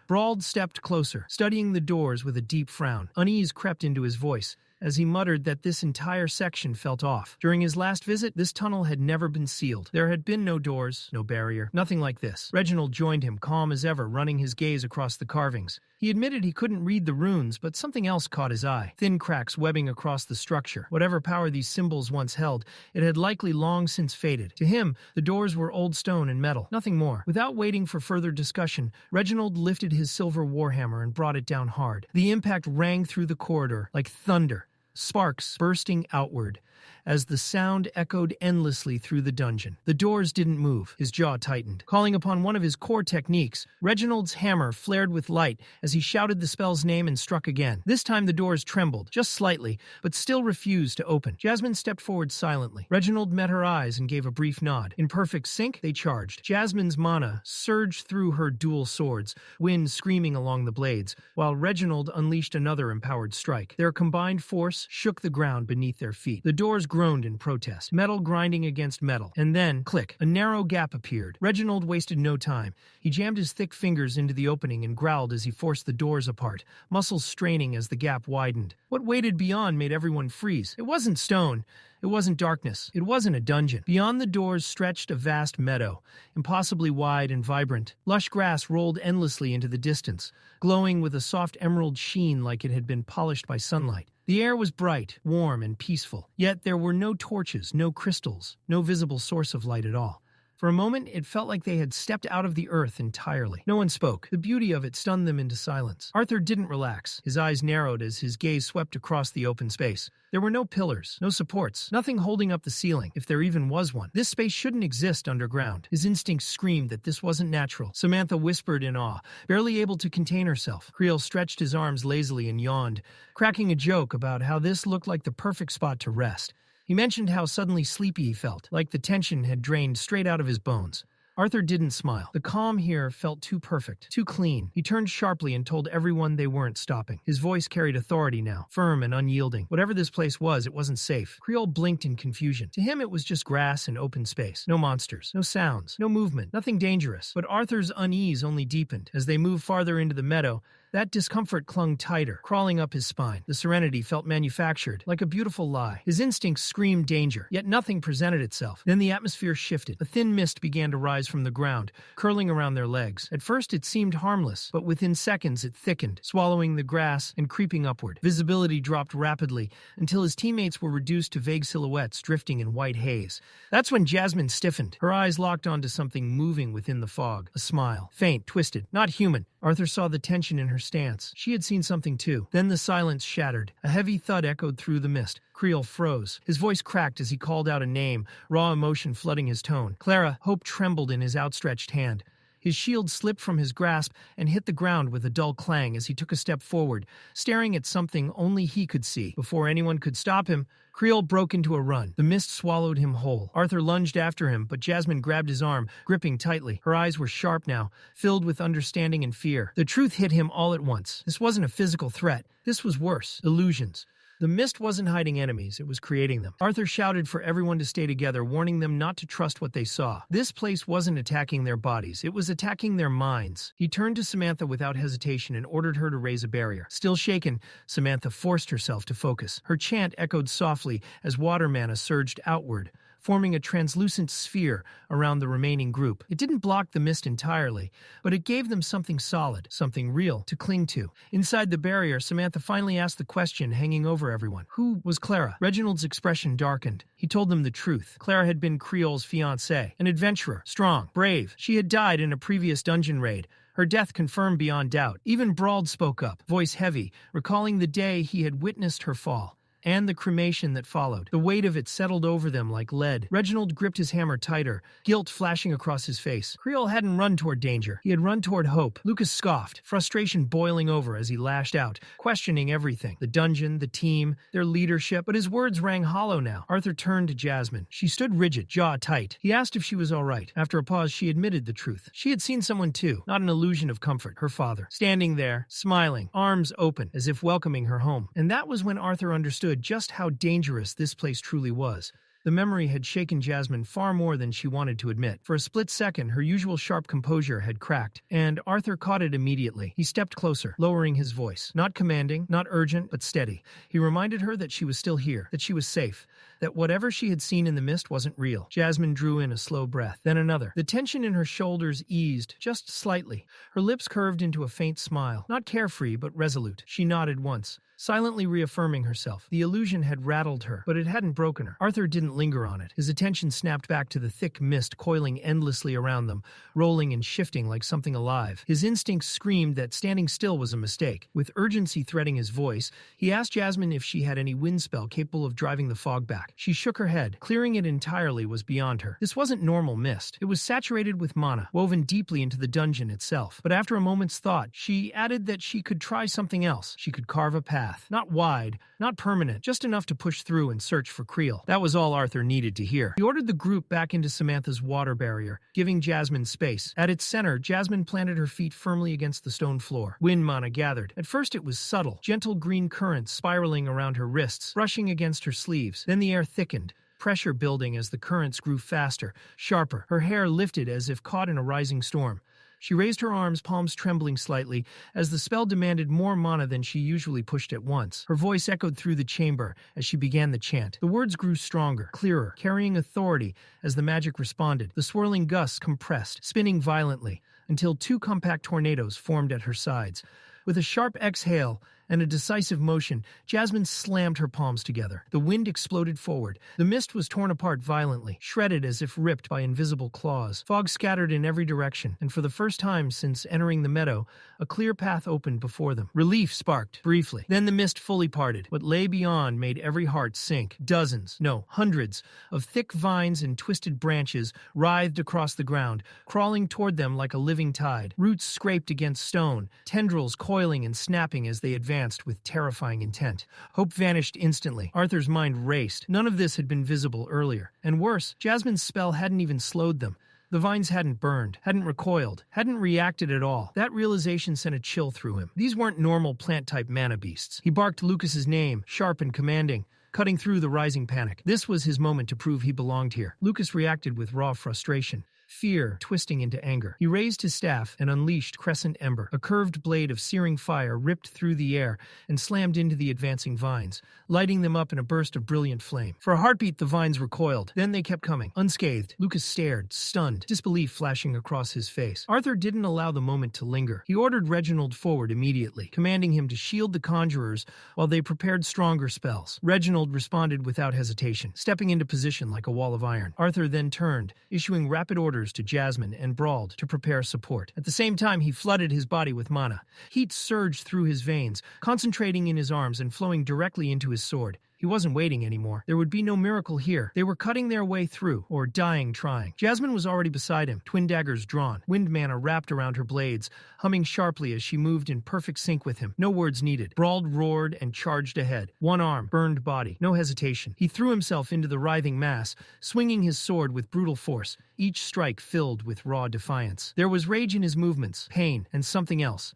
Brauld stepped closer, studying the doors with a deep frown. Unease crept into his voice. as he muttered that this entire section felt off. During his last visit, this tunnel had never been sealed. There had been no doors, no barrier, nothing like this. Reginald joined him, calm as ever, running his gaze across the carvings. He admitted he couldn't read the runes, but something else caught his eye. Thin cracks webbing across the structure. Whatever power these symbols once held, it had likely long since faded. To him, the doors were old stone and metal, nothing more. Without waiting for further discussion, Reginald lifted his silver warhammer and brought it down hard. The impact rang through the corridor like thunder, sparks bursting outward, as the sound echoed endlessly through the dungeon. The doors didn't move. His jaw tightened. Calling upon one of his core techniques, Reginald's hammer flared with light as he shouted the spell's name and struck again. This time the doors trembled, just slightly, but still refused to open. Jasmine stepped forward silently. Reginald met her eyes and gave a brief nod. In perfect sync, they charged. Jasmine's mana surged through her dual swords, wind screaming along the blades, while Reginald unleashed another empowered strike. Their combined force shook the ground beneath their feet. The doors groaned in protest, metal grinding against metal. And then, click, a narrow gap appeared. Reginald wasted no time. He jammed his thick fingers into the opening and growled as he forced the doors apart, muscles straining as the gap widened. What waited beyond made everyone freeze. It wasn't stone. It wasn't darkness. It wasn't a dungeon. Beyond the doors stretched a vast meadow, impossibly wide and vibrant. Lush grass rolled endlessly into the distance, glowing with a soft emerald sheen like it had been polished by sunlight. The air was bright, warm, and peaceful, yet there were no torches, no crystals, no visible source of light at all. For a moment, it felt like they had stepped out of the earth entirely. No one spoke. The beauty of it stunned them into silence. Arthur didn't relax. His eyes narrowed as his gaze swept across the open space. There were no pillars, no supports, nothing holding up the ceiling, if there even was one. This space shouldn't exist underground. His instincts screamed that this wasn't natural. Samantha whispered in awe, barely able to contain herself. Creel stretched his arms lazily and yawned, cracking a joke about how this looked like the perfect spot to rest. He mentioned how suddenly sleepy he felt, like the tension had drained straight out of his bones. Arthur didn't smile. The calm here felt too perfect, too clean. He turned sharply and told everyone they weren't stopping. His voice carried authority now, firm and unyielding. Whatever this place was, it wasn't safe. Creole blinked in confusion. To him, it was just grass and open space. No monsters, no sounds, no movement, nothing dangerous. But Arthur's unease only deepened. As they moved farther into the meadow, that discomfort clung tighter, crawling up his spine. The serenity felt manufactured, like a beautiful lie. His instincts screamed danger, yet nothing presented itself. Then the atmosphere shifted. A thin mist began to rise from the ground, curling around their legs. At first it seemed harmless, but within seconds it thickened, swallowing the grass and creeping upward. Visibility dropped rapidly, until his teammates were reduced to vague silhouettes drifting in white haze. That's when Jasmine stiffened. Her eyes locked onto something moving within the fog. A smile. Faint, twisted, not human. Arthur saw the tension in her stance. She had seen something too. Then the silence shattered. A heavy thud echoed through the mist. Creel froze. His voice cracked as he called out a name, raw emotion flooding his tone. Clara. Hope trembled in his outstretched hand. His shield slipped from his grasp and hit the ground with a dull clang as he took a step forward, staring at something only he could see. Before anyone could stop him, Creel broke into a run. The mist swallowed him whole. Arthur lunged after him, but Jasmine grabbed his arm, gripping tightly. Her eyes were sharp now, filled with understanding and fear. The truth hit him all at once. This wasn't a physical threat. This was worse. Illusions. The mist wasn't hiding enemies, it was creating them. Arthur shouted for everyone to stay together, warning them not to trust what they saw. This place wasn't attacking their bodies, it was attacking their minds. He turned to Samantha without hesitation and ordered her to raise a barrier. Still shaken, Samantha forced herself to focus. Her chant echoed softly as water mana surged outward, forming a translucent sphere around the remaining group. It didn't block the mist entirely, but it gave them something solid, something real, to cling to. Inside the barrier, Samantha finally asked the question hanging over everyone. Who was Clara? Reginald's expression darkened. He told them the truth. Clara had been Creole's fiancée, an adventurer, strong, brave. She had died in a previous dungeon raid, her death confirmed beyond doubt. Even Brauld spoke up, voice heavy, recalling the day he had witnessed her fall. And the cremation that followed. The weight of it settled over them like lead. Reginald gripped his hammer tighter, guilt flashing across his face. Creel hadn't run toward danger. He had run toward hope. Lucas scoffed, frustration boiling over as he lashed out, questioning everything. The dungeon, the team, their leadership. But his words rang hollow now. Arthur turned to Jasmine. She stood rigid, jaw tight. He asked if she was all right. After a pause, she admitted the truth. She had seen someone too, not an illusion of comfort, her father. Standing there, smiling, arms open, as if welcoming her home. And that was when Arthur understood just how dangerous this place truly was. The memory had shaken Jasmine far more than she wanted to admit. For a split second, her usual sharp composure had cracked, and Arthur caught it immediately. He stepped closer, lowering his voice. Not commanding, not urgent, but steady. He reminded her that she was still here, that she was safe, that whatever she had seen in the mist wasn't real. Jasmine drew in a slow breath, then another. The tension in her shoulders eased, just slightly. Her lips curved into a faint smile, not carefree, but resolute. She nodded once, silently reaffirming herself. The illusion had rattled her, but it hadn't broken her. Arthur didn't linger on it. His attention snapped back to the thick mist coiling endlessly around them, rolling and shifting like something alive. His instincts screamed that standing still was a mistake. With urgency threading his voice, he asked Jasmine if she had any wind spell capable of driving the fog back. She shook her head. Clearing it entirely was beyond her. This wasn't normal mist. It was saturated with mana, woven deeply into the dungeon itself. But after a moment's thought, she added that she could try something else. She could carve a path. Not wide, not permanent, just enough to push through and search for Creel. That was all Arthur needed to hear. He ordered the group back into Samantha's water barrier, giving Jasmine space. At its center, Jasmine planted her feet firmly against the stone floor. Wind mana gathered. At first it was subtle, gentle green currents spiraling around her wrists, brushing against her sleeves. Then the air thickened, pressure building as the currents grew faster, sharper. Her hair lifted as if caught in a rising storm. She raised her arms, palms trembling slightly, as the spell demanded more mana than she usually pushed at once. Her voice echoed through the chamber as she began the chant. The words grew stronger, clearer, carrying authority as the magic responded. The swirling gusts compressed, spinning violently, until two compact tornadoes formed at her sides. With a sharp exhale and a decisive motion, Jasmine slammed her palms together. The wind exploded forward. The mist was torn apart violently, shredded as if ripped by invisible claws. Fog scattered in every direction, and for the first time since entering the meadow, a clear path opened before them. Relief sparked, briefly. Then the mist fully parted. What lay beyond made every heart sink. Dozens, no, hundreds, of thick vines and twisted branches writhed across the ground, crawling toward them like a living tide. Roots scraped against stone, tendrils coiling and snapping as they advanced with terrifying intent. Hope vanished instantly. Arthur's mind raced. None of this had been visible earlier. And worse, Jasmine's spell hadn't even slowed them. The vines hadn't burned, hadn't recoiled, hadn't reacted at all. That realization sent a chill through him. These weren't normal plant-type mana beasts. He barked Lucas's name, sharp and commanding, cutting through the rising panic. This was his moment to prove he belonged here. Lucas reacted with raw frustration, fear twisting into anger. He raised his staff and unleashed Crescent Ember. A curved blade of searing fire ripped through the air and slammed into the advancing vines, lighting them up in a burst of brilliant flame. For a heartbeat, the vines recoiled. Then they kept coming, unscathed. Lucas stared, stunned, disbelief flashing across his face. Arthur didn't allow the moment to linger. He ordered Reginald forward immediately, commanding him to shield the conjurers while they prepared stronger spells. Reginald responded without hesitation, stepping into position like a wall of iron. Arthur then turned, issuing rapid orders to Jasmine and Brauld to prepare support. At the same time, he flooded his body with mana. Heat surged through his veins, concentrating in his arms and flowing directly into his sword. He wasn't waiting anymore. There would be no miracle here. They were cutting their way through, or dying trying. Jasmine was already beside him, twin daggers drawn, wind mana wrapped around her blades, humming sharply as she moved in perfect sync with him. No words needed. Brauld roared and charged ahead. One arm, burned body. No hesitation. He threw himself into the writhing mass, swinging his sword with brutal force, each strike filled with raw defiance. There was rage in his movements, pain, and something else.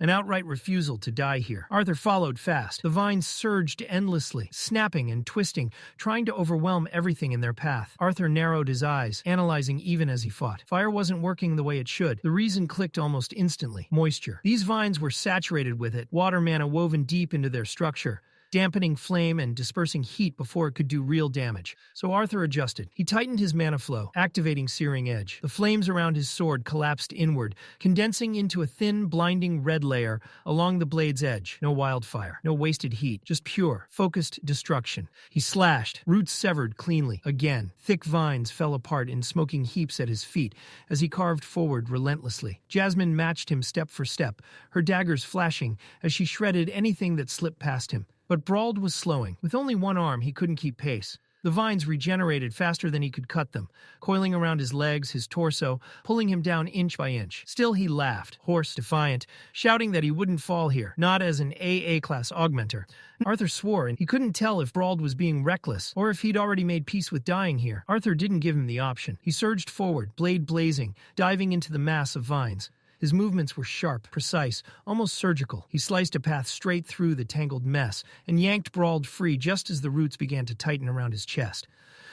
An outright refusal to die here. Arthur followed fast. The vines surged endlessly, snapping and twisting, trying to overwhelm everything in their path. Arthur narrowed his eyes, analyzing even as he fought. Fire wasn't working the way it should. The reason clicked almost instantly. Moisture. These vines were saturated with it, water mana woven deep into their structure, dampening flame and dispersing heat before it could do real damage. So Arthur adjusted. He tightened his mana flow, activating Searing Edge. The flames around his sword collapsed inward, condensing into a thin, blinding red layer along the blade's edge. No wildfire, no wasted heat, just pure, focused destruction. He slashed, roots severed cleanly. Again, thick vines fell apart in smoking heaps at his feet as he carved forward relentlessly. Jasmine matched him step for step, her daggers flashing as she shredded anything that slipped past him. But Brauld was slowing. With only one arm, he couldn't keep pace. The vines regenerated faster than he could cut them, coiling around his legs, his torso, pulling him down inch by inch. Still he laughed, hoarse, defiant, shouting that he wouldn't fall here, not as an AA-class augmenter. Arthur swore, and he couldn't tell if Brauld was being reckless, or if he'd already made peace with dying here. Arthur didn't give him the option. He surged forward, blade blazing, diving into the mass of vines. His movements were sharp, precise, almost surgical. He sliced a path straight through the tangled mess and yanked Brawled free just as the roots began to tighten around his chest.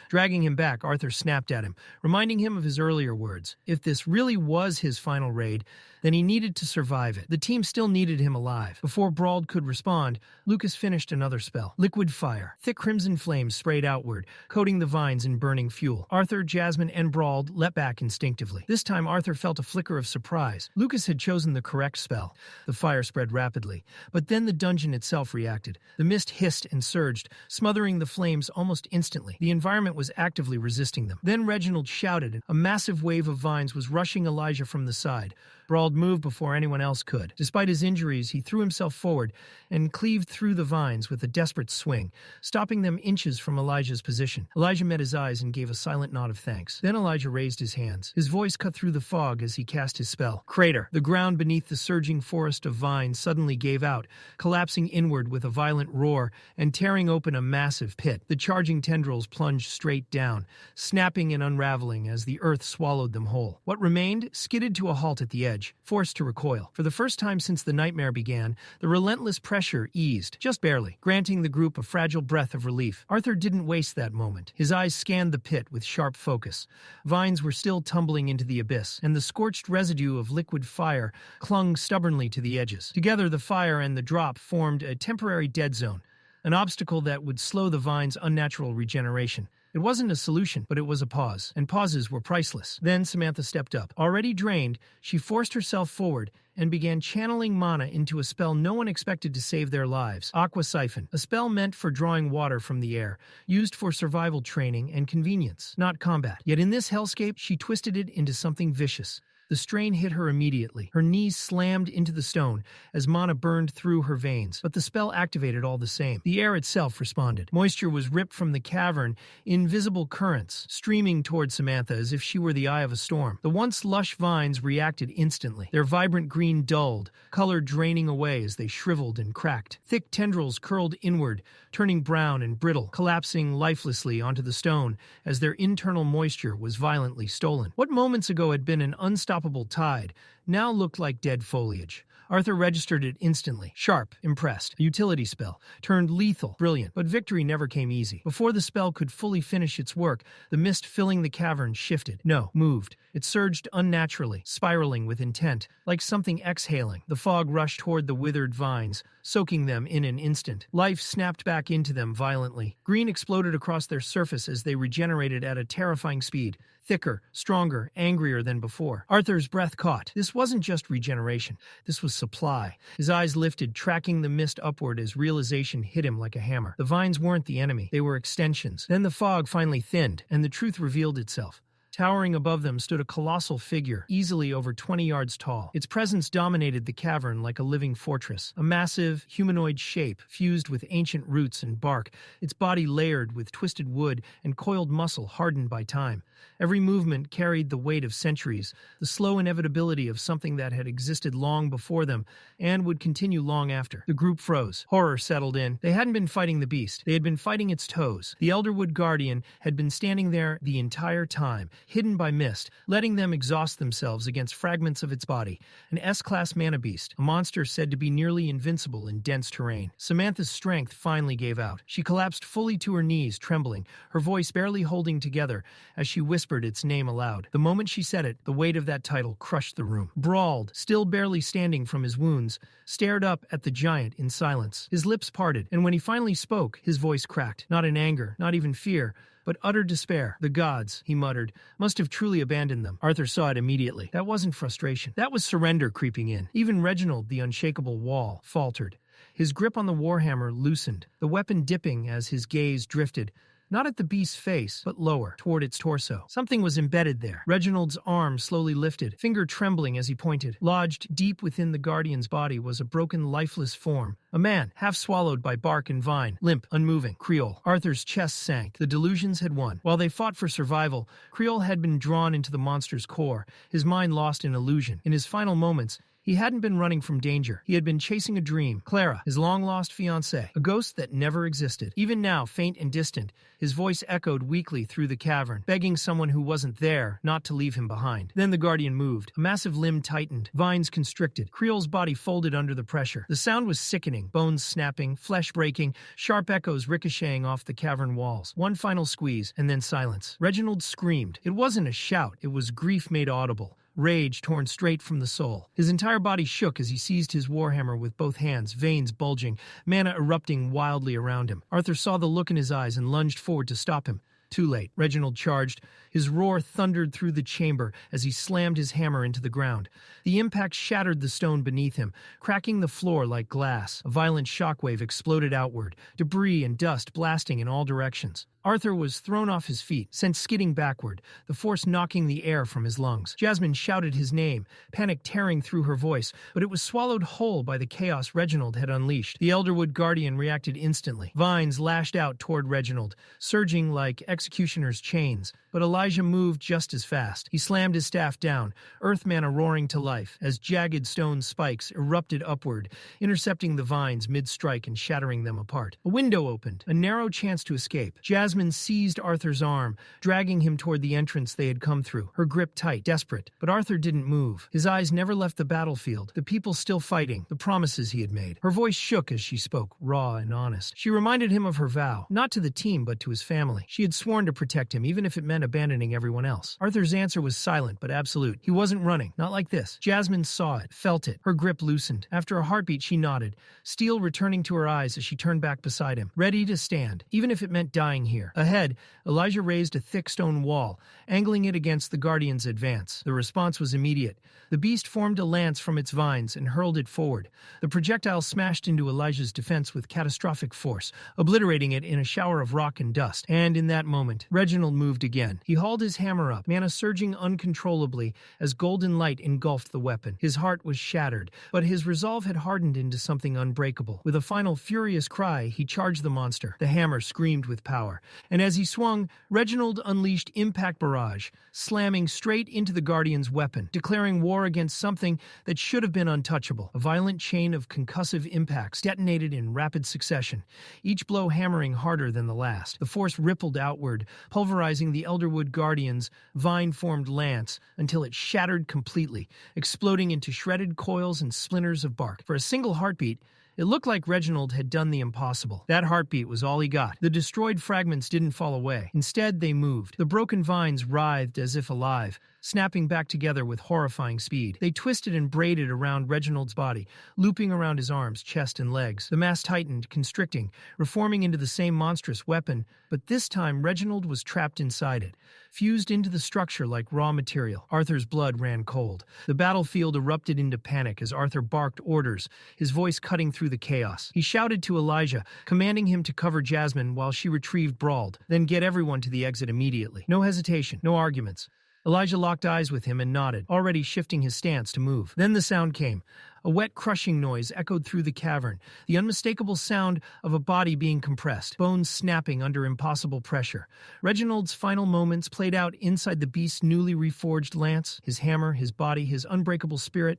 Dragging him back, Arthur snapped at him, reminding him of his earlier words. If this really was his final raid, then he needed to survive it. The team still needed him alive. Before Brawled could respond, Lucas finished another spell. Liquid fire. Thick crimson flames sprayed outward, coating the vines in burning fuel. Arthur, Jasmine, and Brawled leapt back instinctively. This time Arthur felt a flicker of surprise. Lucas had chosen the correct spell. The fire spread rapidly, but then the dungeon itself reacted. The mist hissed and surged, smothering the flames almost instantly. The environment was actively resisting them. Then Reginald shouted. A massive wave of vines was rushing Elijah from the side. Brawled moved before anyone else could. Despite his injuries, he threw himself forward and cleaved through the vines with a desperate swing, stopping them inches from Elijah's position. Elijah met his eyes and gave a silent nod of thanks. Then Elijah raised his hands. His voice cut through the fog as he cast his spell. Crater. The ground beneath the surging forest of vines suddenly gave out, collapsing inward with a violent roar and tearing open a massive pit. The charging tendrils plunged straight down, snapping and unraveling as the earth swallowed them whole. What remained skidded to a halt at the edge, forced to recoil. For the first time since the nightmare began, the relentless pressure eased, just barely, granting the group a fragile breath of relief. Arthur didn't waste that moment. His eyes scanned the pit with sharp focus. Vines were still tumbling into the abyss, and the scorched residue of liquid fire clung stubbornly to the edges. Together, the fire and the drop formed a temporary dead zone, an obstacle that would slow the vine's unnatural regeneration. It wasn't a solution, but it was a pause, and pauses were priceless. Then Samantha stepped up. Already drained, she forced herself forward and began channeling mana into a spell no one expected to save their lives. Aqua Siphon, a spell meant for drawing water from the air, used for survival training and convenience, not combat. Yet in this hellscape, she twisted it into something vicious. The strain hit her immediately. Her knees slammed into the stone as mana burned through her veins, but the spell activated all the same. The air itself responded. Moisture was ripped from the cavern in visible currents, streaming toward Samantha as if she were the eye of a storm. The once lush vines reacted instantly. Their vibrant green dulled, color draining away as they shriveled and cracked. Thick tendrils curled inward, turning brown and brittle, collapsing lifelessly onto the stone as their internal moisture was violently stolen. What moments ago had been an unstoppable tide now looked like dead foliage. Arthur registered it instantly. Sharp, impressed. A utility spell. Turned lethal. Brilliant. But victory never came easy. Before the spell could fully finish its work, the mist filling the cavern shifted. No, moved. It surged unnaturally, spiraling with intent, like something exhaling. The fog rushed toward the withered vines, soaking them in an instant. Life snapped back into them violently. Green exploded across their surface as they regenerated at a terrifying speed. Thicker, stronger, angrier than before. Arthur's breath caught. This wasn't just regeneration. This was supply. His eyes lifted, tracking the mist upward as realization hit him like a hammer. The vines weren't the enemy. They were extensions. Then the fog finally thinned, and the truth revealed itself. Towering above them stood a colossal figure, easily over 20 yards tall. Its presence dominated the cavern like a living fortress. A massive, humanoid shape, fused with ancient roots and bark, its body layered with twisted wood and coiled muscle hardened by time. Every movement carried the weight of centuries, the slow inevitability of something that had existed long before them and would continue long after. The group froze. Horror settled in. They hadn't been fighting the beast. They had been fighting its toes. The Elderwood Guardian had been standing there the entire time, hidden by mist, letting them exhaust themselves against fragments of its body. An S-class mana beast, a monster said to be nearly invincible in dense terrain. Samantha's strength finally gave out. She collapsed fully to her knees, trembling, her voice barely holding together as she whispered its name aloud. The moment she said it, the weight of that title crushed the room. Brawled, still barely standing from his wounds, stared up at the giant in silence. His lips parted, and when he finally spoke, his voice cracked. Not in anger, not even fear, but utter despair. The gods, he muttered, must have truly abandoned them. Arthur saw it immediately. That wasn't frustration. That was surrender creeping in. Even Reginald, the unshakable wall, faltered. His grip on the warhammer loosened, the weapon dipping as his gaze drifted, not at the beast's face, but lower, toward its torso. Something was embedded there. Reginald's arm slowly lifted, finger trembling as he pointed. Lodged deep within the guardian's body was a broken, lifeless form. A man, half swallowed by bark and vine, limp, unmoving. Creole. Arthur's chest sank. The delusions had won. While they fought for survival, Creole had been drawn into the monster's core, his mind lost in illusion. In his final moments, He hadn't been running from danger. He had been chasing a dream. Clara, his long-lost fiancée, a ghost that never existed. Even now, faint and distant, his voice echoed weakly through the cavern, begging someone who wasn't there not to leave him behind. Then the guardian moved. A massive limb tightened, vines constricted. Creel's body folded under the pressure. The sound was sickening, bones snapping, flesh breaking, sharp echoes ricocheting off the cavern walls. One final squeeze, and then silence. Reginald screamed. It wasn't a shout, it was grief made audible. Rage torn straight from the soul. His entire body shook as he seized his warhammer with both hands, veins bulging, mana erupting wildly around him. Arthur saw the look in his eyes and lunged forward to stop him. Too late. Reginald charged. His roar thundered through the chamber as he slammed his hammer into the ground. The impact shattered the stone beneath him, cracking the floor like glass. A violent shockwave exploded outward, debris and dust blasting in all directions. Arthur was thrown off his feet, sent skidding backward, the force knocking the air from his lungs. Jasmine shouted his name, panic tearing through her voice, but it was swallowed whole by the chaos Reginald had unleashed. The Elderwood Guardian reacted instantly. Vines lashed out toward Reginald, surging like executioner's chains. But Elijah moved just as fast. He slammed his staff down, earth mana roaring to life, as jagged stone spikes erupted upward, intercepting the vines mid-strike and shattering them apart. A window opened, a narrow chance to escape. Jasmine seized Arthur's arm, dragging him toward the entrance they had come through, her grip tight, desperate. But Arthur didn't move. His eyes never left the battlefield, the people still fighting, the promises he had made. Her voice shook as she spoke, raw and honest. She reminded him of her vow, not to the team but to his family. She had sworn to protect him, even if it meant abandoning everyone else. Arthur's answer was silent but absolute. He wasn't running, not like this. Jasmine saw it, felt it. Her grip loosened. After a heartbeat, she nodded, steel returning to her eyes as she turned back beside him, ready to stand, even if it meant dying here. Ahead, Elijah raised a thick stone wall, angling it against the Guardian's advance. The response was immediate. The beast formed a lance from its vines and hurled it forward. The projectile smashed into Elijah's defense with catastrophic force, obliterating it in a shower of rock and dust. And in that moment, Reginald moved again. He hauled his hammer up, mana surging uncontrollably as golden light engulfed the weapon. His heart was shattered, but his resolve had hardened into something unbreakable. With a final furious cry, he charged the monster. The hammer screamed with power, and as he swung, Reginald unleashed Impact Barrage, slamming straight into the Guardian's weapon, declaring war against something that should have been untouchable. A violent chain of concussive impacts detonated in rapid succession, each blow hammering harder than the last. The force rippled outward, pulverizing the Elderwood Guardian's vine-formed lance until it shattered completely, exploding into shredded coils and splinters of bark. For a single heartbeat, it looked like Reginald had done the impossible. That heartbeat was all he got. The destroyed fragments didn't fall away. Instead, they moved. The broken vines writhed as if alive, snapping back together with horrifying speed. They twisted and braided around Reginald's body, looping around his arms, chest, and legs. The mass tightened, constricting, reforming into the same monstrous weapon, but this time Reginald was trapped inside it, fused into the structure like raw material. Arthur's blood ran cold. The battlefield erupted into panic as Arthur barked orders, his voice cutting through the chaos. He shouted to Elijah, commanding him to cover Jasmine while she retrieved Brawled, then get everyone to the exit immediately. No hesitation, no arguments. Elijah locked eyes with him and nodded, already shifting his stance to move. Then the sound came. A wet crushing noise echoed through the cavern, the unmistakable sound of a body being compressed, bones snapping under impossible pressure. Reginald's final moments played out inside the beast's newly reforged lance, his hammer, his body, his unbreakable spirit.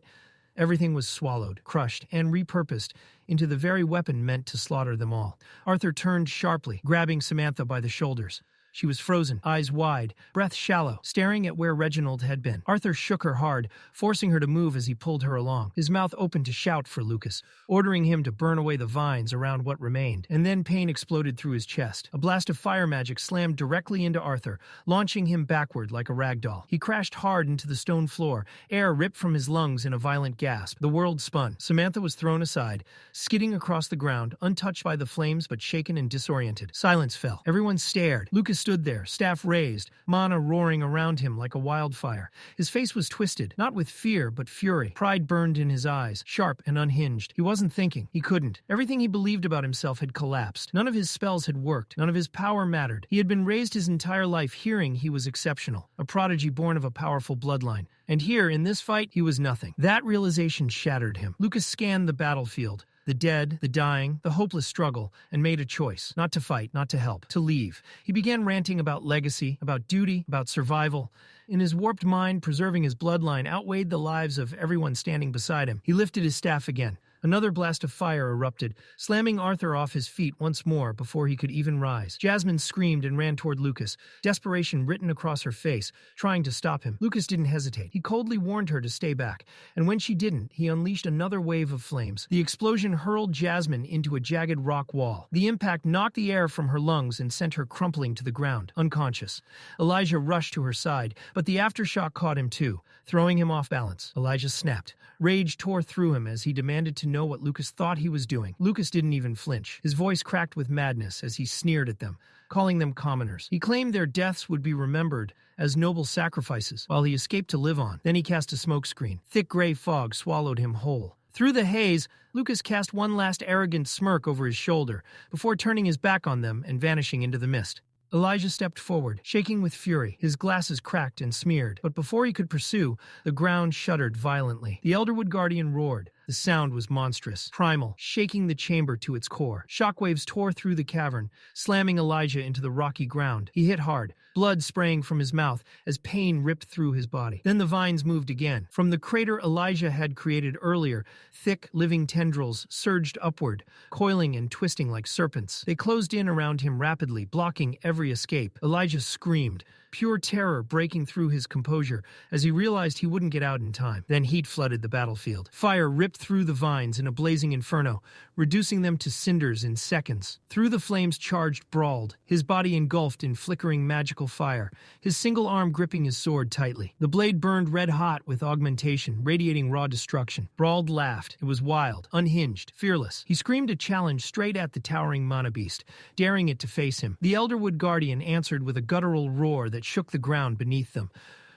Everything was swallowed, crushed, and repurposed into the very weapon meant to slaughter them all. Arthur turned sharply, grabbing Samantha by the shoulders. She was frozen, eyes wide, breath shallow, staring at where Reginald had been. Arthur shook her hard, forcing her to move as he pulled her along, his mouth open to shout for Lucas, ordering him to burn away the vines around what remained. And then pain exploded through his chest. A blast of fire magic slammed directly into Arthur, launching him backward like a rag doll. He crashed hard into the stone floor, air ripped from his lungs in a violent gasp. The world spun. Samantha was thrown aside, skidding across the ground, untouched by the flames but shaken and disoriented. Silence fell. Everyone stared. Lucas stood there, staff raised, mana roaring around him like a wildfire. His face was twisted, not with fear, but fury. Pride burned in his eyes, sharp and unhinged. He wasn't thinking. He couldn't. Everything he believed about himself had collapsed. None of his spells had worked. None of his power mattered. He had been raised his entire life hearing he was exceptional, a prodigy born of a powerful bloodline. And here, in this fight, he was nothing. That realization shattered him. Lucas scanned the battlefield, the dead, the dying, the hopeless struggle, and made a choice. Not to fight, not to help, to leave. He began ranting about legacy, about duty, about survival, In his warped mind, preserving his bloodline outweighed the lives of everyone standing beside him. He lifted his staff again. Another blast of fire erupted, slamming Arthur off his feet once more before he could even rise. Jasmine screamed and ran toward Lucas, desperation written across her face, trying to stop him. Lucas didn't hesitate. He coldly warned her to stay back, and when she didn't, he unleashed another wave of flames. The explosion hurled Jasmine into a jagged rock wall. The impact knocked the air from her lungs and sent her crumpling to the ground, unconscious. Elijah rushed to her side, but the aftershock caught him too, throwing him off balance. Elijah snapped. Rage tore through him as he demanded to know what Lucas thought he was doing. Lucas didn't even flinch. His voice cracked with madness as he sneered at them, calling them commoners. He claimed their deaths would be remembered as noble sacrifices, while he escaped to live on. Then he cast a smokescreen. Thick gray fog swallowed him whole. Through the haze, Lucas cast one last arrogant smirk over his shoulder, before turning his back on them and vanishing into the mist. Elijah stepped forward, shaking with fury. His glasses cracked and smeared, but before he could pursue, the ground shuddered violently. The Elderwood Guardian roared. The sound was monstrous, primal, shaking the chamber to its core. Shockwaves tore through the cavern, slamming Elijah into the rocky ground. He hit hard, blood spraying from his mouth as pain ripped through his body. Then the vines moved again. From the crater Elijah had created earlier, thick, living tendrils surged upward, coiling and twisting like serpents. They closed in around him rapidly, blocking every escape. Elijah screamed, pure terror breaking through his composure as he realized he wouldn't get out in time. Then heat flooded the battlefield. Fire ripped through the vines in a blazing inferno, reducing them to cinders in seconds. Through the flames charged Brawled, his body engulfed in flickering magical fire, his single arm gripping his sword tightly. The blade burned red-hot with augmentation, radiating raw destruction. Brawled laughed. It was wild, unhinged, fearless. He screamed a challenge straight at the towering mana beast, daring it to face him. The Elderwood Guardian answered with a guttural roar that shook the ground beneath them.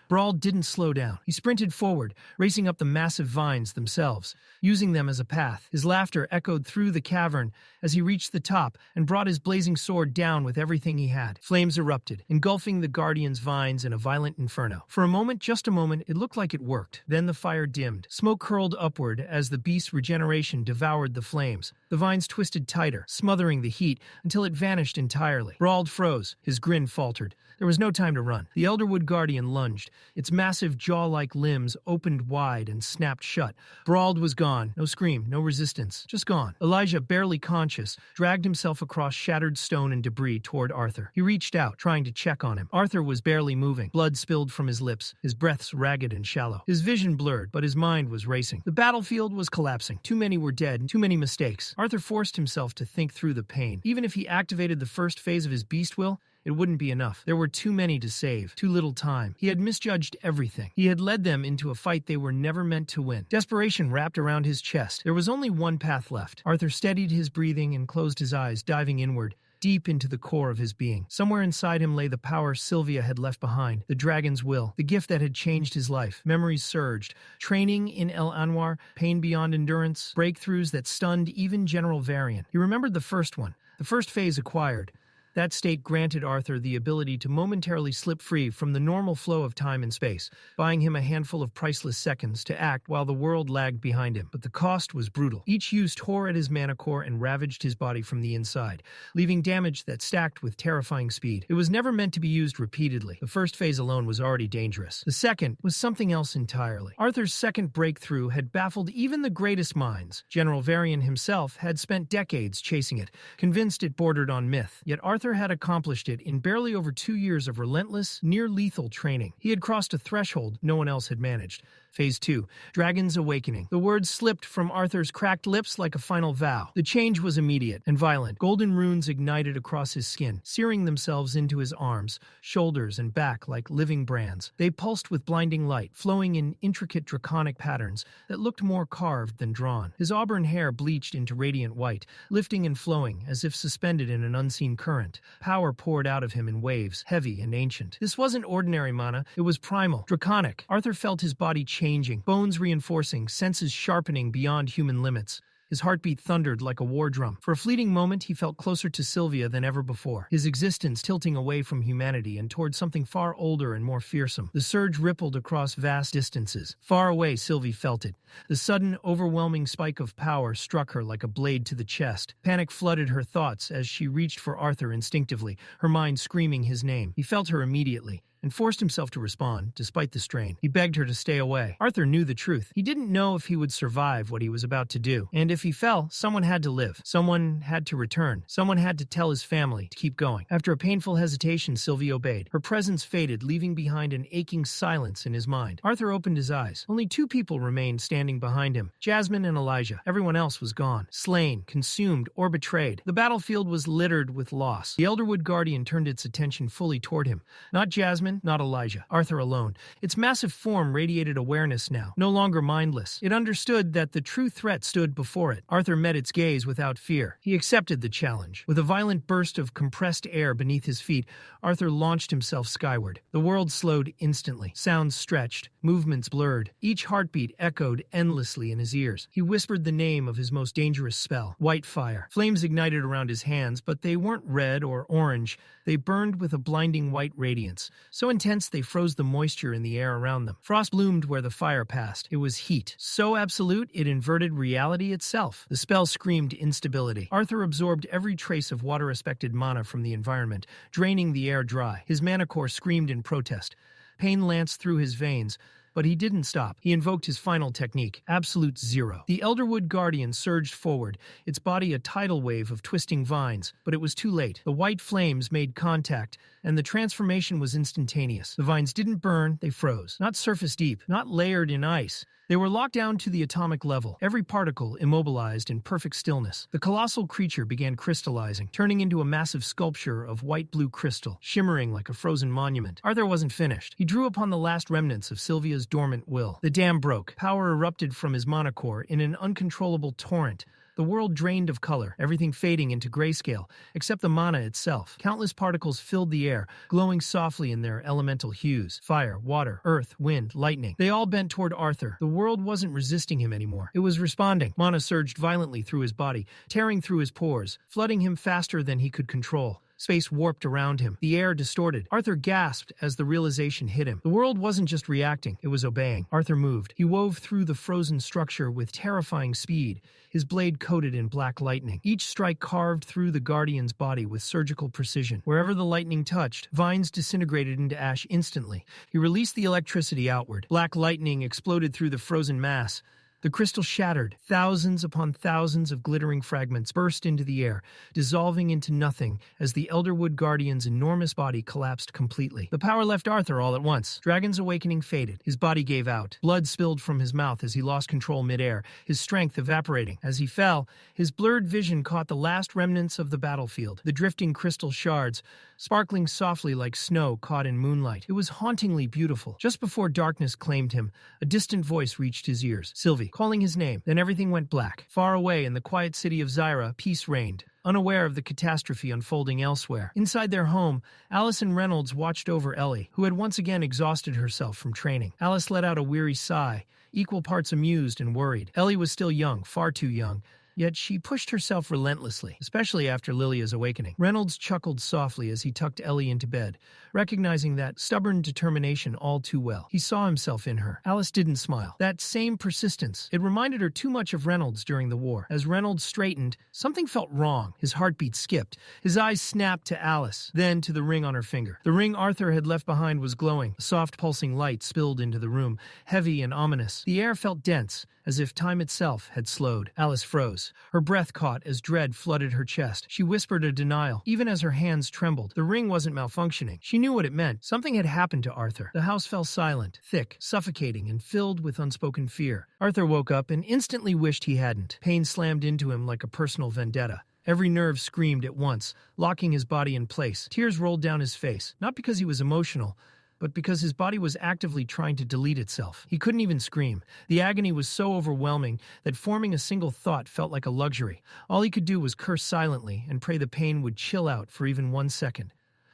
Brawl didn't slow down. He sprinted forward, racing up the massive vines themselves, using them as a path. His laughter echoed through the cavern as he reached the top and brought his blazing sword down with everything he had. Flames erupted, engulfing the Guardian's vines in a violent inferno. For a moment, just a moment, it looked like it worked. Then the fire dimmed. Smoke curled upward as the beast's regeneration devoured the flames. The vines twisted tighter, smothering the heat until it vanished entirely. Brawl froze. His grin faltered. There was no time to run. The Elderwood Guardian lunged. Its massive jaw-like limbs opened wide and snapped shut. Brawl was gone. No scream, no resistance. Just gone. Elijah, barely conscious, dragged himself across shattered stone and debris toward Arthur. He reached out, trying to check on him. Arthur was barely moving. Blood spilled from his lips, his breaths ragged and shallow. His vision blurred, but his mind was racing. The battlefield was collapsing. Too many were dead, too many mistakes. Arthur forced himself to think through the pain. Even if he activated the first phase of his beast will, it wouldn't be enough. There were too many to save, too little time. He had misjudged everything. He had led them into a fight they were never meant to win. Desperation wrapped around his chest. There was only one path left. Arthur steadied his breathing and closed his eyes, diving inward, deep into the core of his being. Somewhere inside him lay the power Sylvia had left behind, the dragon's will, the gift that had changed his life. Memories surged. Training in El Anwar, pain beyond endurance, breakthroughs that stunned even General Varian. He remembered the first one, the first phase acquired. That state granted Arthur the ability to momentarily slip free from the normal flow of time and space, buying him a handful of priceless seconds to act while the world lagged behind him. But the cost was brutal. Each use tore at his mana core and ravaged his body from the inside, leaving damage that stacked with terrifying speed. It was never meant to be used repeatedly. The first phase alone was already dangerous. The second was something else entirely. Arthur's second breakthrough had baffled even the greatest minds. General Varian himself had spent decades chasing it, convinced it bordered on myth. Yet Arthur had accomplished it in barely over 2 years of relentless, near-lethal training. He had crossed a threshold no one else had managed. Phase 2, Dragon's Awakening. The words slipped from Arthur's cracked lips like a final vow. The change was immediate and violent. Golden runes ignited across his skin, searing themselves into his arms, shoulders, and back like living brands. They pulsed with blinding light, flowing in intricate draconic patterns that looked more carved than drawn. His auburn hair bleached into radiant white, lifting and flowing as if suspended in an unseen current. Power poured out of him in waves, heavy and ancient. This wasn't ordinary mana, it was primal, draconic. Arthur felt his body changing, bones reinforcing, senses sharpening beyond human limits. His heartbeat thundered like a war drum. For a fleeting moment, he felt closer to Sylvia than ever before, his existence tilting away from humanity and toward something far older and more fearsome. The surge rippled across vast distances. Far away, Sylvie felt it. The sudden, overwhelming spike of power struck her like a blade to the chest. Panic flooded her thoughts as she reached for Arthur instinctively, her mind screaming his name. He felt her immediately. and forced himself to respond, despite the strain. He begged her to stay away. Arthur knew the truth. He didn't know if he would survive what he was about to do. And if he fell, someone had to live. Someone had to return. Someone had to tell his family to keep going. After a painful hesitation, Sylvie obeyed. Her presence faded, leaving behind an aching silence in his mind. Arthur opened his eyes. Only two people remained standing behind him, Jasmine and Elijah. Everyone else was gone, slain, consumed, or betrayed. The battlefield was littered with loss. The Elderwood Guardian turned its attention fully toward him. Not Jasmine, not Elijah. Arthur alone. Its massive form radiated awareness now, no longer mindless. It understood that the true threat stood before it. Arthur met its gaze without fear. He accepted the challenge. With a violent burst of compressed air beneath his feet, Arthur launched himself skyward. The world slowed instantly. Sounds stretched, movements blurred. Each heartbeat echoed endlessly in his ears. He whispered the name of his most dangerous spell, White Fire. Flames ignited around his hands, but they weren't red or orange. They burned with a blinding white radiance, so intense they froze the moisture in the air around them. Frost bloomed where the fire passed. It was heat, so absolute it inverted reality itself. The spell screamed instability. Arthur absorbed every trace of water-respected mana from the environment, draining the air dry. His mana core screamed in protest. Pain lanced through his veins, but he didn't stop. He invoked his final technique, Absolute Zero. The Elderwood Guardian surged forward, its body a tidal wave of twisting vines, but it was too late. The white flames made contact, and the transformation was instantaneous. The vines didn't burn, they froze. Not surface deep, not layered in ice. They were locked down to the atomic level, every particle immobilized in perfect stillness. The colossal creature began crystallizing, turning into a massive sculpture of white-blue crystal, shimmering like a frozen monument. Arthur wasn't finished. He drew upon the last remnants of Sylvia's dormant will. The dam broke. Power erupted from his mana core in an uncontrollable torrent. The world drained of color, everything fading into grayscale, except the mana itself. Countless particles filled the air, glowing softly in their elemental hues. Fire, water, earth, wind, lightning. They all bent toward Arthur. The world wasn't resisting him anymore. It was responding. Mana surged violently through his body, tearing through his pores, flooding him faster than he could control. Space warped around him. The air distorted. Arthur gasped as the realization hit him. The world wasn't just reacting, it was obeying. Arthur moved. He wove through the frozen structure with terrifying speed, his blade coated in black lightning. Each strike carved through the Guardian's body with surgical precision. Wherever the lightning touched, vines disintegrated into ash instantly. He released the electricity outward. Black lightning exploded through the frozen mass. The crystal shattered. Thousands upon thousands of glittering fragments burst into the air, dissolving into nothing as the Elderwood Guardian's enormous body collapsed completely. The power left Arthur all at once. Dragon's awakening faded. His body gave out. Blood spilled from his mouth as he lost control midair, his strength evaporating. As he fell, his blurred vision caught the last remnants of the battlefield, the drifting crystal shards, sparkling softly like snow caught in moonlight. It was hauntingly beautiful. Just before darkness claimed him, a distant voice reached his ears. Sylvie, calling his name. Then everything went black. Far away in the quiet city of Zyra, peace reigned, unaware of the catastrophe unfolding elsewhere. Inside their home, Allison Reynolds watched over Ellie, who had once again exhausted herself from training. Alice let out a weary sigh, equal parts amused and worried. Ellie was still young, far too young. Yet she pushed herself relentlessly, especially after Lilia's awakening. Reynolds chuckled softly as he tucked Ellie into bed, recognizing that stubborn determination all too well. He saw himself in her. Alice didn't smile. That same persistence. It reminded her too much of Reynolds during the war. As Reynolds straightened, something felt wrong. His heartbeat skipped. His eyes snapped to Alice, then to the ring on her finger. The ring Arthur had left behind was glowing. A soft pulsing light spilled into the room, heavy and ominous. The air felt dense, as if time itself had slowed. Alice froze. Her breath caught as dread flooded her chest. She whispered a denial, even as her hands trembled. The ring wasn't malfunctioning. She knew what it meant. Something had happened to Arthur. The house fell silent, thick, suffocating, and filled with unspoken fear. Arthur woke up and instantly wished he hadn't. Pain slammed into him like a personal vendetta. Every nerve screamed at once, locking his body in place. Tears rolled down his face, not because he was emotional, but because his body was actively trying to delete itself. He couldn't even scream. The agony was so overwhelming that forming a single thought felt like a luxury. All he could do was curse silently and pray the pain would chill out for even 1 second.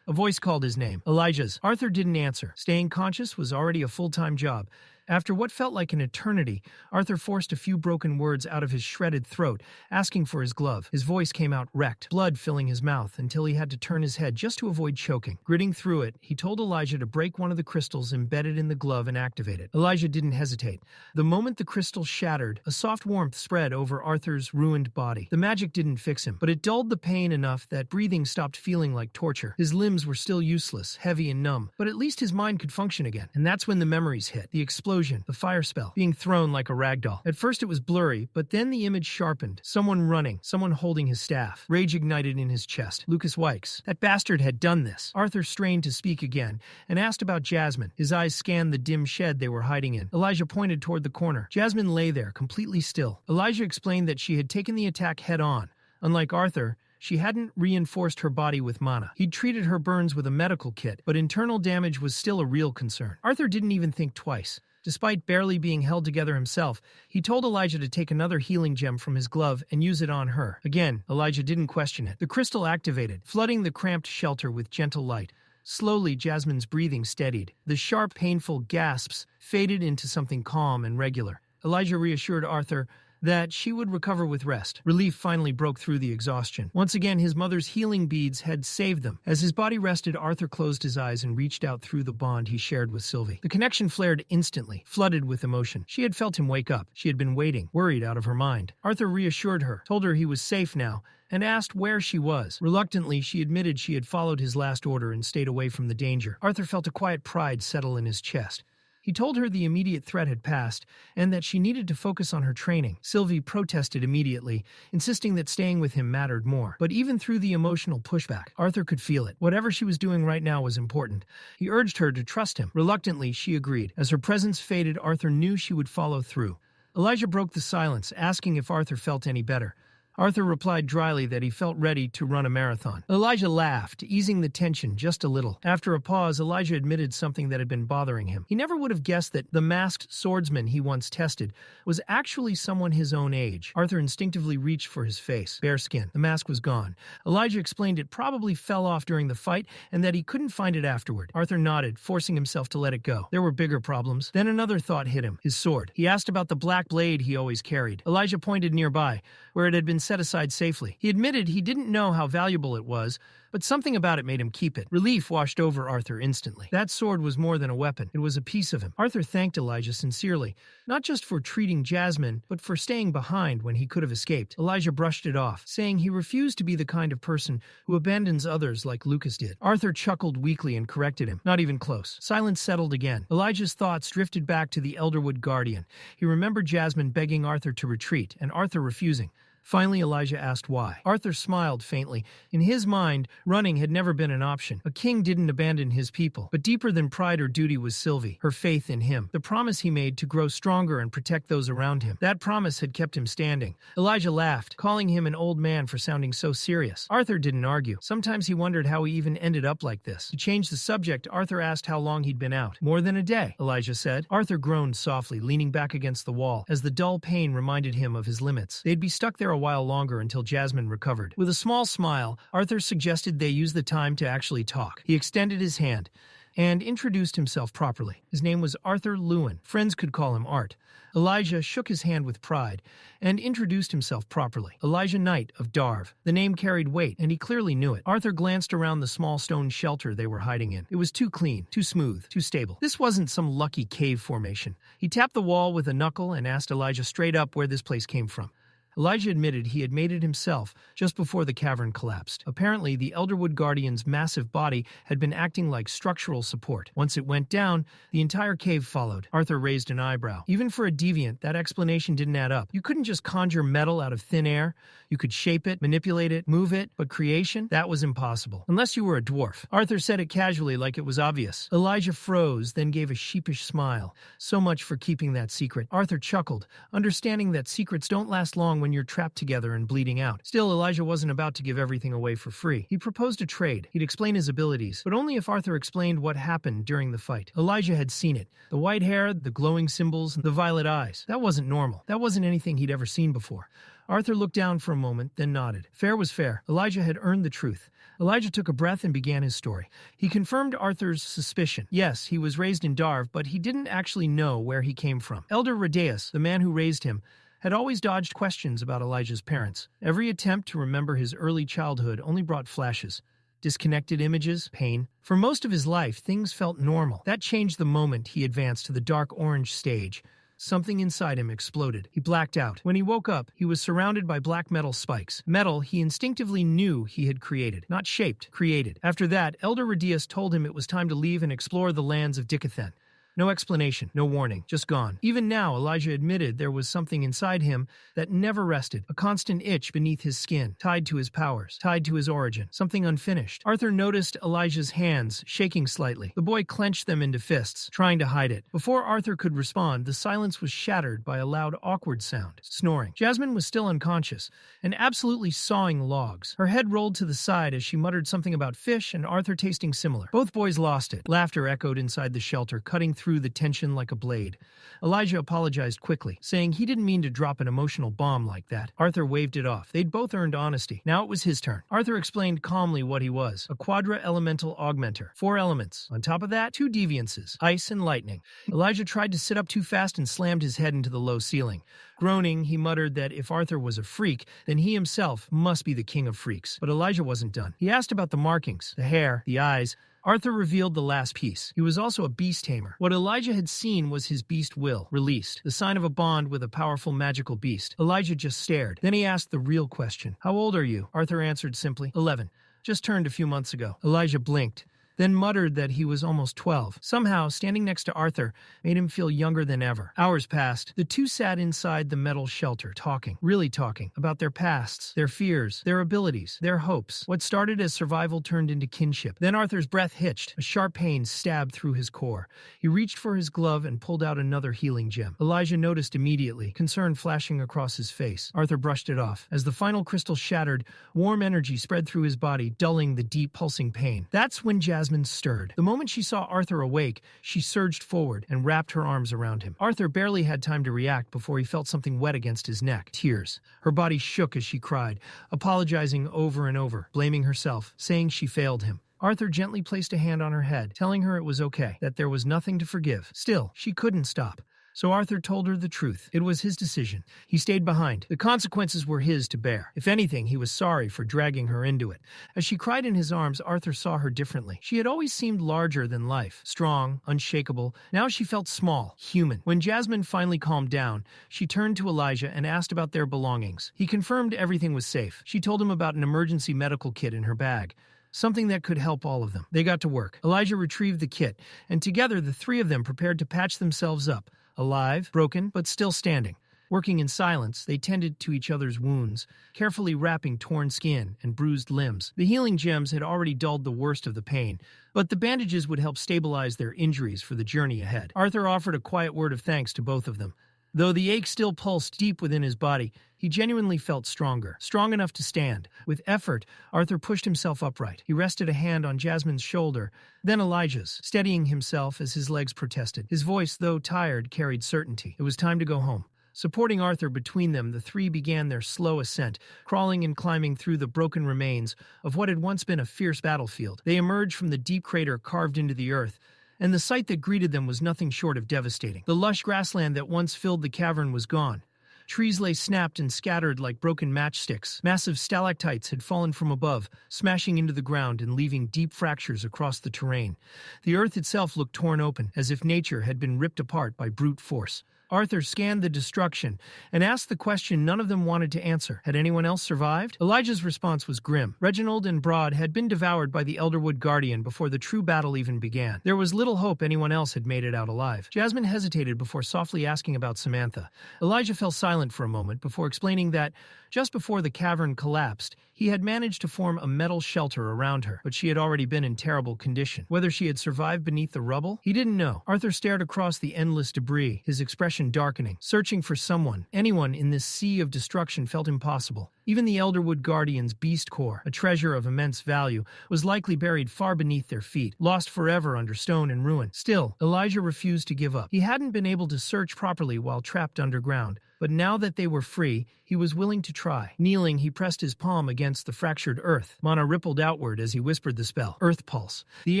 A voice called his name. Elijah's. Arthur didn't answer. Staying conscious was already a full-time job. After what felt like an eternity, Arthur forced a few broken words out of his shredded throat, asking for his glove. His voice came out wrecked, blood filling his mouth until he had to turn his head just to avoid choking. Gritting through it, he told Elijah to break one of the crystals embedded in the glove and activate it. Elijah didn't hesitate. The moment the crystal shattered, a soft warmth spread over Arthur's ruined body. The magic didn't fix him, but it dulled the pain enough that breathing stopped feeling like torture. His limbs were still useless, heavy and numb, but at least his mind could function again. And that's when the memories hit. The explosion, the fire spell, being thrown like a ragdoll. At first it was blurry, but then the image sharpened. Someone running, someone holding his staff. Rage ignited in his chest. Lucas Wykes. That bastard had done this. Arthur strained to speak again and asked about Jasmine. His eyes scanned the dim shed they were hiding in. Elijah pointed toward the corner. Jasmine lay there, completely still. Elijah explained that she had taken the attack head-on. Unlike Arthur, she hadn't reinforced her body with mana. He'd treated her burns with a medical kit, but internal damage was still a real concern. Arthur didn't even think twice. Despite barely being held together himself, he told Elijah to take another healing gem from his glove and use it on her. Again, Elijah didn't question it. The crystal activated, flooding the cramped shelter with gentle light. Slowly, Jasmine's breathing steadied. The sharp, painful gasps faded into something calm and regular. Elijah reassured Arthur that she would recover with rest. Relief finally broke through the exhaustion. Once again, his mother's healing beads had saved them. As his body rested, Arthur closed his eyes and reached out through the bond he shared with Sylvie. The connection flared instantly, flooded with emotion. She had felt him wake up. She had been waiting, worried out of her mind. Arthur reassured her, told her he was safe now, and asked where she was. Reluctantly, she admitted she had followed his last order and stayed away from the danger. Arthur felt a quiet pride settle in his chest. He told her the immediate threat had passed and that she needed to focus on her training. Sylvie protested immediately, insisting that staying with him mattered more. But even through the emotional pushback, Arthur could feel it. Whatever she was doing right now was important. He urged her to trust him. Reluctantly, she agreed. As her presence faded, Arthur knew she would follow through. Elijah broke the silence, asking if Arthur felt any better. Arthur replied dryly that he felt ready to run a marathon. Elijah laughed, easing the tension just a little. After a pause, Elijah admitted something that had been bothering him. He never would have guessed that the masked swordsman he once tested was actually someone his own age. Arthur instinctively reached for his face. Bare skin. The mask was gone. Elijah explained it probably fell off during the fight and that he couldn't find it afterward. Arthur nodded, forcing himself to let it go. There were bigger problems. Then another thought hit him. His sword. He asked about the black blade he always carried. Elijah pointed nearby, where it had been set aside safely. He admitted he didn't know how valuable it was, but something about it made him keep it. Relief washed over Arthur instantly. That sword was more than a weapon. It was a piece of him. Arthur thanked Elijah sincerely, not just for treating Jasmine, but for staying behind when he could have escaped. Elijah brushed it off, saying he refused to be the kind of person who abandons others like Lucas did. Arthur chuckled weakly and corrected him. Not even close. Silence settled again. Elijah's thoughts drifted back to the Elderwood Guardian. He remembered Jasmine begging Arthur to retreat, and Arthur refusing. Finally, Elijah asked why. Arthur smiled faintly. In his mind, running had never been an option. A king didn't abandon his people. But deeper than pride or duty was Sylvie, her faith in him. The promise he made to grow stronger and protect those around him. That promise had kept him standing. Elijah laughed, calling him an old man for sounding so serious. Arthur didn't argue. Sometimes he wondered how he even ended up like this. To change the subject, Arthur asked how long he'd been out. More than a day, Elijah said. Arthur groaned softly, leaning back against the wall, as the dull pain reminded him of his limits. They'd be stuck there a while longer until Jasmine recovered. With a small smile, Arthur suggested they use the time to actually talk. He extended his hand and introduced himself properly. His name was Arthur Leywin. Friends could call him Art. Elijah shook his hand with pride and introduced himself properly. Elijah Knight of Darv. The name carried weight, and he clearly knew it. Arthur glanced around the small stone shelter they were hiding in. It was too clean, too smooth, too stable. This wasn't some lucky cave formation. He tapped the wall with a knuckle and asked Elijah straight up where this place came from. Elijah admitted he had made it himself just before the cavern collapsed. Apparently, the Elderwood Guardian's massive body had been acting like structural support. Once it went down, the entire cave followed. Arthur raised an eyebrow. Even for a deviant, that explanation didn't add up. You couldn't just conjure metal out of thin air. You could shape it, manipulate it, move it, but creation? That was impossible. Unless you were a dwarf. Arthur said it casually like it was obvious. Elijah froze, then gave a sheepish smile. So much for keeping that secret. Arthur chuckled, understanding that secrets don't last long when you're trapped together and bleeding out. Still, Elijah wasn't about to give everything away for free. He proposed a trade. He'd explain his abilities, but only if Arthur explained what happened during the fight. Elijah had seen it. The white hair, the glowing symbols, the violet eyes. That wasn't normal. That wasn't anything he'd ever seen before. Arthur looked down for a moment, then nodded. Fair was fair. Elijah had earned the truth. Elijah took a breath and began his story. He confirmed Arthur's suspicion. Yes, he was raised in Darv, but he didn't actually know where he came from. Elder Radeus, the man who raised him, had always dodged questions about Elijah's parents. Every attempt to remember his early childhood only brought flashes. Disconnected images, pain. For most of his life, things felt normal. That changed the moment he advanced to the dark orange stage. Something inside him exploded. He blacked out. When he woke up, he was surrounded by black metal spikes. Metal he instinctively knew he had created. Not shaped, created. After that, Elder Radeus told him it was time to leave and explore the lands of Dikathen. No explanation, no warning, just gone. Even now, Elijah admitted there was something inside him that never rested, a constant itch beneath his skin, tied to his powers, tied to his origin, something unfinished. Arthur noticed Elijah's hands shaking slightly. The boy clenched them into fists, trying to hide it. Before Arthur could respond, the silence was shattered by a loud, awkward sound, snoring. Jasmine was still unconscious and absolutely sawing logs. Her head rolled to the side as she muttered something about fish and Arthur tasting similar. Both boys lost it. Laughter echoed inside the shelter, cutting through the tension like a blade. Elijah apologized quickly, saying he didn't mean to drop an emotional bomb like that. Arthur waved it off. They'd both earned honesty. Now it was his turn. Arthur explained calmly what he was. A quadra-elemental augmenter. 4 elements. On top of that, 2 deviances. Ice and lightning. Elijah tried to sit up too fast and slammed his head into the low ceiling. Groaning, he muttered that if Arthur was a freak, then he himself must be the king of freaks. But Elijah wasn't done. He asked about the markings, the hair, the eyes. Arthur revealed the last piece. He was also a beast tamer. What Elijah had seen was his beast will, released, the sign of a bond with a powerful magical beast. Elijah just stared. Then he asked the real question. How old are you? Arthur answered simply, 11. Just turned a few months ago. Elijah blinked, then muttered that he was almost 12. Somehow, standing next to Arthur made him feel younger than ever. Hours passed. The two sat inside the metal shelter, talking, really talking, about their pasts, their fears, their abilities, their hopes. What started as survival turned into kinship. Then Arthur's breath hitched. A sharp pain stabbed through his core. He reached for his glove and pulled out another healing gem. Elijah noticed immediately, concern flashing across his face. Arthur brushed it off. As the final crystal shattered, warm energy spread through his body, dulling the deep pulsing pain. That's when Jasmine stirred. The moment she saw Arthur awake, she surged forward and wrapped her arms around him. Arthur barely had time to react before he felt something wet against his neck. Tears. Her body shook as she cried, apologizing over and over, blaming herself, saying she failed him. Arthur gently placed a hand on her head, telling her it was okay, that there was nothing to forgive. Still, she couldn't stop. So Arthur told her the truth. It was his decision. He stayed behind. The consequences were his to bear. If anything, he was sorry for dragging her into it. As she cried in his arms, Arthur saw her differently. She had always seemed larger than life, strong, unshakable. Now she felt small, human. When Jasmine finally calmed down, she turned to Elijah and asked about their belongings. He confirmed everything was safe. She told him about an emergency medical kit in her bag. Something that could help all of them. They got to work. Elijah retrieved the kit, and together the three of them prepared to patch themselves up. Alive, broken, but still standing. Working in silence, they tended to each other's wounds, carefully wrapping torn skin and bruised limbs. The healing gems had already dulled the worst of the pain, but the bandages would help stabilize their injuries for the journey ahead. Arthur offered a quiet word of thanks to both of them. Though the ache still pulsed deep within his body, he genuinely felt stronger, strong enough to stand. With effort, Arthur pushed himself upright. He rested a hand on Jasmine's shoulder, then Elijah's, steadying himself as his legs protested. His voice, though tired, carried certainty. It was time to go home. Supporting Arthur between them, the three began their slow ascent, crawling and climbing through the broken remains of what had once been a fierce battlefield. They emerged from the deep crater carved into the earth, and the sight that greeted them was nothing short of devastating. The lush grassland that once filled the cavern was gone. Trees lay snapped and scattered like broken matchsticks. Massive stalactites had fallen from above, smashing into the ground and leaving deep fractures across the terrain. The earth itself looked torn open, as if nature had been ripped apart by brute force. Arthur scanned the destruction and asked the question none of them wanted to answer. Had anyone else survived? Elijah's response was grim. Reginald and Broad had been devoured by the Elderwood Guardian before the true battle even began. There was little hope anyone else had made it out alive. Jasmine hesitated before softly asking about Samantha. Elijah fell silent for a moment before explaining that, just before the cavern collapsed, he had managed to form a metal shelter around her, but she had already been in terrible condition. Whether she had survived beneath the rubble? He didn't know. Arthur stared across the endless debris, his expression darkening. Searching for someone, anyone in this sea of destruction felt impossible. Even the Elderwood Guardian's beast core, a treasure of immense value, was likely buried far beneath their feet, lost forever under stone and ruin. Still, Elijah refused to give up. He hadn't been able to search properly while trapped underground, But now that they were free, he was willing to try. Kneeling, he pressed his palm against the fractured earth. Mana rippled outward as he whispered the spell. Earth pulse. The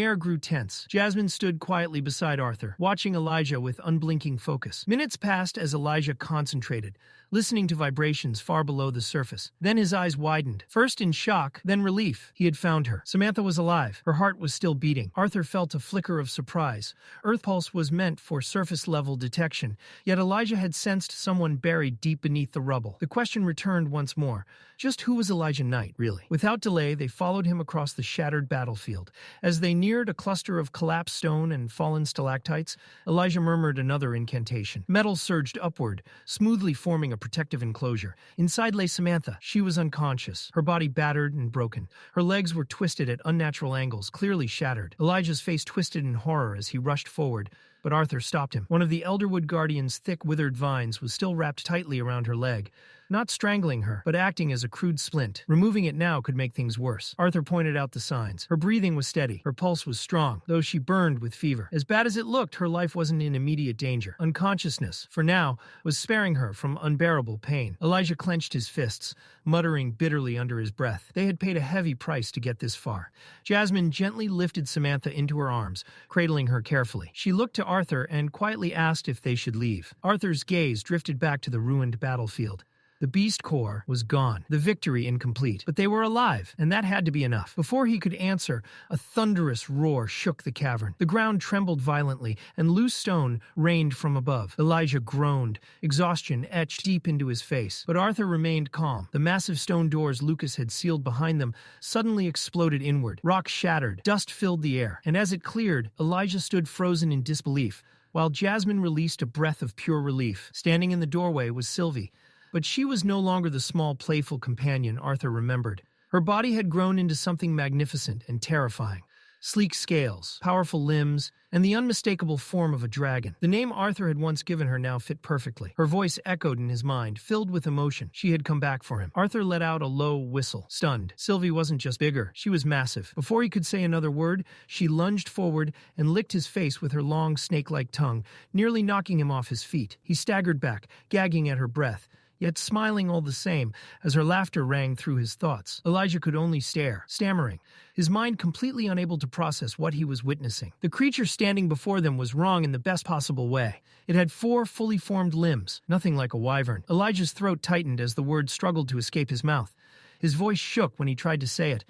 air grew tense. Jasmine stood quietly beside Arthur, watching Elijah with unblinking focus. Minutes passed as Elijah concentrated, listening to vibrations far below the surface. Then his eyes widened, first in shock, then relief. He had found her. Samantha was alive. Her heart was still beating. Arthur felt a flicker of surprise. Earth pulse was meant for surface-level detection, yet Elijah had sensed someone buried deep beneath the rubble. The question returned once more. Just who was Elijah Knight, really? Without delay, they followed him across the shattered battlefield. As they neared a cluster of collapsed stone and fallen stalactites, Elijah murmured another incantation. Metal surged upward, smoothly forming a protective enclosure. Inside lay Samantha. She was unconscious, her body battered and broken. Her legs were twisted at unnatural angles, clearly shattered. Elijah's face twisted in horror as he rushed forward, but Arthur stopped him. One of the Elderwood Guardian's thick, withered vines was still wrapped tightly around her leg, not strangling her, but acting as a crude splint. Removing it now could make things worse. Arthur pointed out the signs. Her breathing was steady. Her pulse was strong, though she burned with fever. As bad as it looked, her life wasn't in immediate danger. Unconsciousness, for now, was sparing her from unbearable pain. Elijah clenched his fists, muttering bitterly under his breath. They had paid a heavy price to get this far. Jasmine gently lifted Samantha into her arms, cradling her carefully. She looked to Arthur and quietly asked if they should leave. Arthur's gaze drifted back to the ruined battlefield. The Beast Corps was gone, the victory incomplete, but they were alive, and that had to be enough. Before he could answer, a thunderous roar shook the cavern. The ground trembled violently, and loose stone rained from above. Elijah groaned, exhaustion etched deep into his face. But Arthur remained calm. The massive stone doors Lucas had sealed behind them suddenly exploded inward. Rock shattered, dust filled the air, and as it cleared, Elijah stood frozen in disbelief, while Jasmine released a breath of pure relief. Standing in the doorway was Sylvie. But she was no longer the small, playful companion Arthur remembered. Her body had grown into something magnificent and terrifying. Sleek scales, powerful limbs, and the unmistakable form of a dragon. The name Arthur had once given her now fit perfectly. Her voice echoed in his mind, filled with emotion. She had come back for him. Arthur let out a low whistle, stunned. Sylvie wasn't just bigger, she was massive. Before he could say another word, she lunged forward and licked his face with her long, snake-like tongue, nearly knocking him off his feet. He staggered back, gagging at her breath, yet smiling all the same as her laughter rang through his thoughts. Elijah could only stare, stammering, his mind completely unable to process what he was witnessing. The creature standing before them was wrong in the best possible way. It had 4 fully formed limbs, nothing like a wyvern. Elijah's throat tightened as the word struggled to escape his mouth. His voice shook when he tried to say it,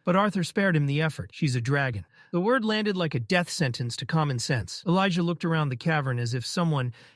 but Arthur spared him the effort. She's a dragon. The word landed like a death sentence to common sense. Elijah looked around the cavern as if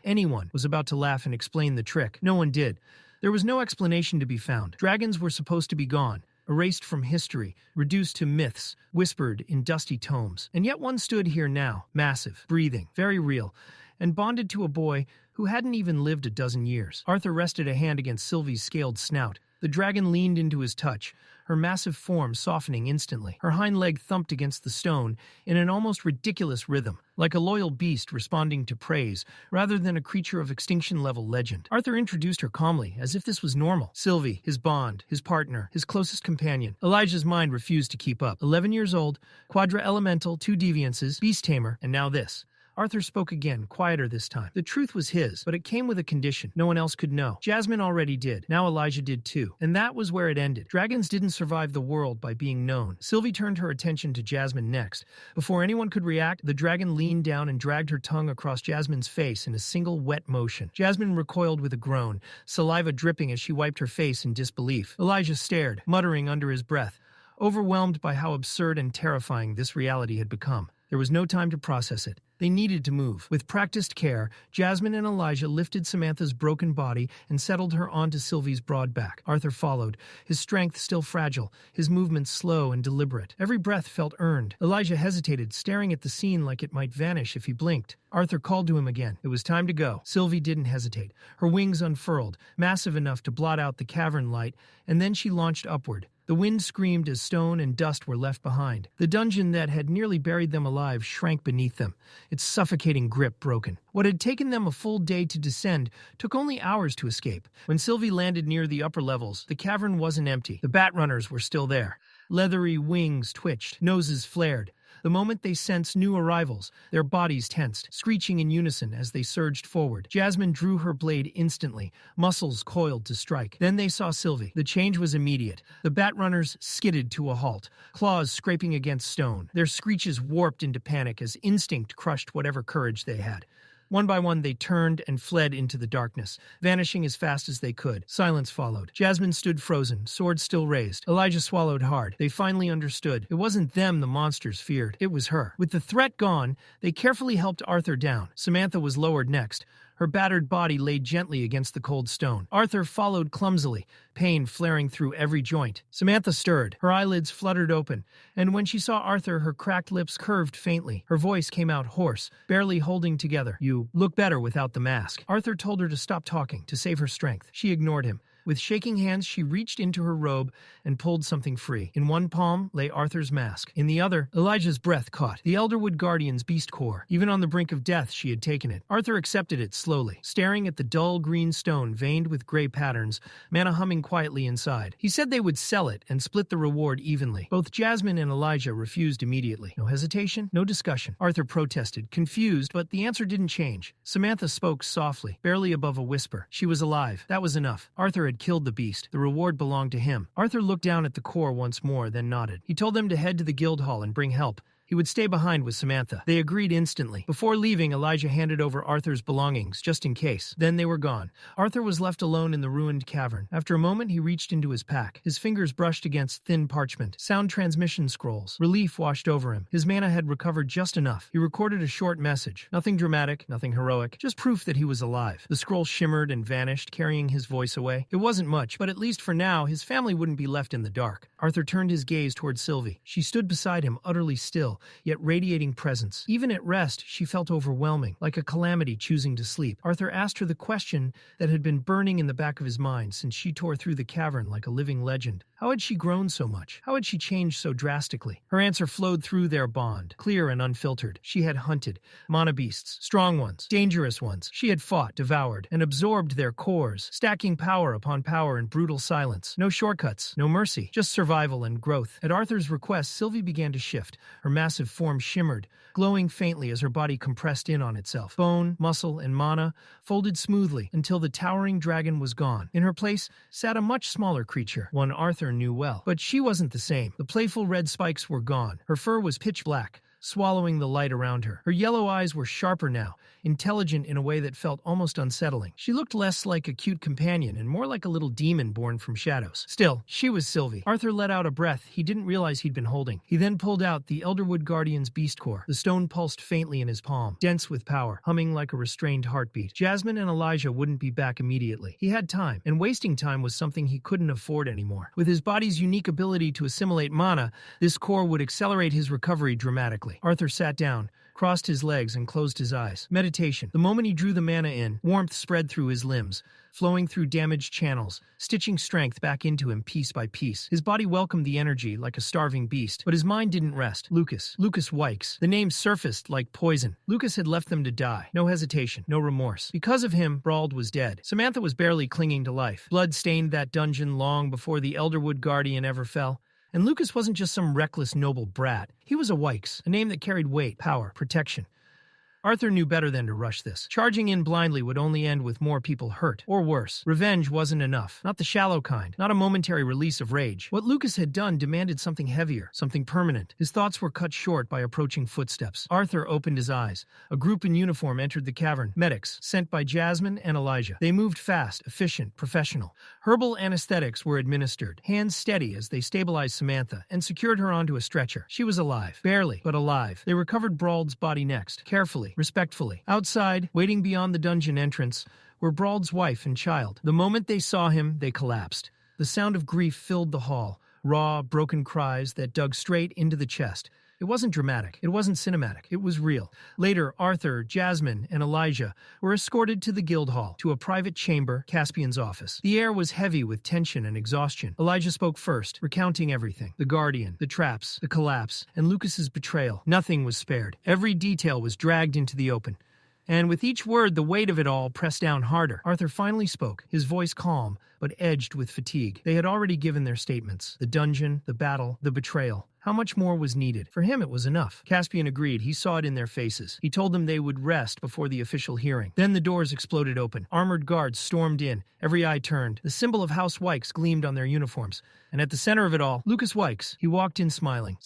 anyone, was about to laugh and explain the trick. No one did. There was no explanation to be found. Dragons were supposed to be gone, erased from history, reduced to myths, whispered in dusty tomes. And yet one stood here now, massive, breathing, very real, and bonded to a boy who hadn't even lived a dozen years. Arthur rested a hand against Sylvie's scaled snout. The dragon leaned into his touch, her massive form softening instantly. Her hind leg thumped against the stone in an almost ridiculous rhythm, like a loyal beast responding to praise rather than a creature of extinction-level legend. Arthur introduced her calmly, as if this was normal. Sylvie, his bond, his partner, his closest companion. Elijah's mind refused to keep up. 11 years old, quadra-elemental, 2 deviances, beast tamer, and now this. Arthur spoke again, quieter this time. The truth was his, but it came with a condition. No one else could know. Jasmine already did. Now Elijah did too. And that was where it ended. Dragons didn't survive the world by being known. Sylvie turned her attention to Jasmine next. Before anyone could react, the dragon leaned down and dragged her tongue across Jasmine's face in a single wet motion. Jasmine recoiled with a groan, saliva dripping as she wiped her face in disbelief. Elijah stared, muttering under his breath, overwhelmed by how absurd and terrifying this reality had become. There was no time to process it. They needed to move. With practiced care, Jasmine and Elijah lifted Samantha's broken body and settled her onto Sylvie's broad back. Arthur followed, his strength still fragile, his movements slow and deliberate. Every breath felt earned. Elijah hesitated, staring at the scene like it might vanish if he blinked. Arthur called to him again. It was time to go. Sylvie didn't hesitate. Her wings unfurled, massive enough to blot out the cavern light, and then she launched upward. The wind screamed as stone and dust were left behind. The dungeon that had nearly buried them alive shrank beneath them, its suffocating grip broken. What had taken them a full day to descend took only hours to escape. When Sylvie landed near the upper levels, the cavern wasn't empty. The bat runners were still there. Leathery wings twitched, noses flared. The moment they sensed new arrivals, their bodies tensed, screeching in unison as they surged forward. Jasmine drew her blade instantly, muscles coiled to strike. Then they saw Sylvie. The change was immediate. The bat runners skidded to a halt, claws scraping against stone. Their screeches warped into panic as instinct crushed whatever courage they had. One by one, they turned and fled into the darkness, vanishing as fast as they could. Silence followed. Jasmine stood frozen, sword still raised. Elijah swallowed hard. They finally understood. It wasn't them the monsters feared. It was her. With the threat gone, they carefully helped Arthur down. Samantha was lowered next. Her battered body laid gently against the cold stone. Arthur followed clumsily, pain flaring through every joint. Samantha stirred. Her eyelids fluttered open, and when she saw Arthur, her cracked lips curved faintly. Her voice came out hoarse, barely holding together. "You look better without the mask." Arthur told her to stop talking, to save her strength. She ignored him. With shaking hands, she reached into her robe and pulled something free. In one palm lay Arthur's mask. In the other, Elijah's breath caught. The Elderwood Guardian's beast core. Even on the brink of death, she had taken it. Arthur accepted it slowly, staring at the dull green stone veined with gray patterns, mana humming quietly inside. He said they would sell it and split the reward evenly. Both Jasmine and Elijah refused immediately. No hesitation, no discussion. Arthur protested, confused, but the answer didn't change. Samantha spoke softly, barely above a whisper. She was alive. That was enough. Arthur had killed the beast. The reward belonged to him. Arthur looked down at the core once more, then nodded. He told them to head to the guild hall and bring help. He would stay behind with Samantha. They agreed instantly. Before leaving, Elijah handed over Arthur's belongings, just in case. Then they were gone. Arthur was left alone in the ruined cavern. After a moment, he reached into his pack. His fingers brushed against thin parchment. Sound transmission scrolls. Relief washed over him. His mana had recovered just enough. He recorded a short message. Nothing dramatic, nothing heroic. Just proof that he was alive. The scroll shimmered and vanished, carrying his voice away. It wasn't much, but at least for now, his family wouldn't be left in the dark. Arthur turned his gaze toward Sylvie. She stood beside him, utterly still, yet radiating presence. Even at rest, she felt overwhelming, like a calamity choosing to sleep. Arthur asked her the question that had been burning in the back of his mind since she tore through the cavern like a living legend. How had she grown so much? How had she changed so drastically? Her answer flowed through their bond, clear and unfiltered. She had hunted mana beasts, strong ones, dangerous ones. She had fought, devoured, and absorbed their cores, stacking power upon power in brutal silence. No shortcuts, no mercy, just survival and growth. At Arthur's request, Sylvie began to shift. Her massive form shimmered, glowing faintly as her body compressed in on itself. Bone, muscle, and mana folded smoothly until the towering dragon was gone. In her place sat a much smaller creature, one Arthur knew well. But she wasn't the same. The playful red spikes were gone. Her fur was pitch black, swallowing the light around her. Her yellow eyes were sharper now, intelligent in a way that felt almost unsettling. She looked less like a cute companion and more like a little demon born from shadows. Still, she was Sylvie. Arthur let out a breath he didn't realize he'd been holding. He then pulled out the Elderwood Guardian's beast core. The stone pulsed faintly in his palm, dense with power, humming like a restrained heartbeat. Jasmine and Elijah wouldn't be back immediately. He had time, and wasting time was something he couldn't afford anymore. With his body's unique ability to assimilate mana, this core would accelerate his recovery dramatically. Arthur sat down, crossed his legs, and closed his eyes. Meditation. The moment he drew the mana in, warmth spread through his limbs, flowing through damaged channels, stitching strength back into him piece by piece. His body welcomed the energy like a starving beast, but his mind didn't rest. Lucas Wykes. The name surfaced like poison. Lucas had left them to die. No hesitation, no remorse. Because of him, Brauld was dead. Samantha was barely clinging to life. Blood stained that dungeon long before the Elderwood Guardian ever fell. And Lucas wasn't just some reckless noble brat. He was a Wykes, a name that carried weight, power, protection. Arthur knew better than to rush this. Charging in blindly would only end with more people hurt, or worse. Revenge wasn't enough. Not the shallow kind, not a momentary release of rage. What Lucas had done demanded something heavier, something permanent. His thoughts were cut short by approaching footsteps. Arthur opened his eyes. A group in uniform entered the cavern. Medics, sent by Jasmine and Elijah. They moved fast, efficient, professional. Herbal anesthetics were administered, hands steady as they stabilized Samantha and secured her onto a stretcher. She was alive. Barely, but alive. They recovered Brauld's body next, carefully, respectfully. Outside, waiting beyond the dungeon entrance, were Brauld's wife and child. The moment they saw him, they collapsed. The sound of grief filled the hall, raw, broken cries that dug straight into the chest. It wasn't dramatic. It wasn't cinematic. It was real. Later, Arthur, Jasmine, and Elijah were escorted to the guild hall, to a private chamber, Caspian's office. The air was heavy with tension and exhaustion. Elijah spoke first, recounting everything. The Guardian, the traps, the collapse, and Lucas's betrayal. Nothing was spared. Every detail was dragged into the open. And with each word, the weight of it all pressed down harder. Arthur finally spoke, his voice calm, but edged with fatigue. They had already given their statements. The dungeon, the battle, the betrayal. How much more was needed? For him, it was enough. Caspian agreed. He saw it in their faces. He told them they would rest before the official hearing. Then the doors exploded open. Armored guards stormed in. Every eye turned. The symbol of House Wykes gleamed on their uniforms. And at the center of it all, Lucas Wykes. He walked in smiling.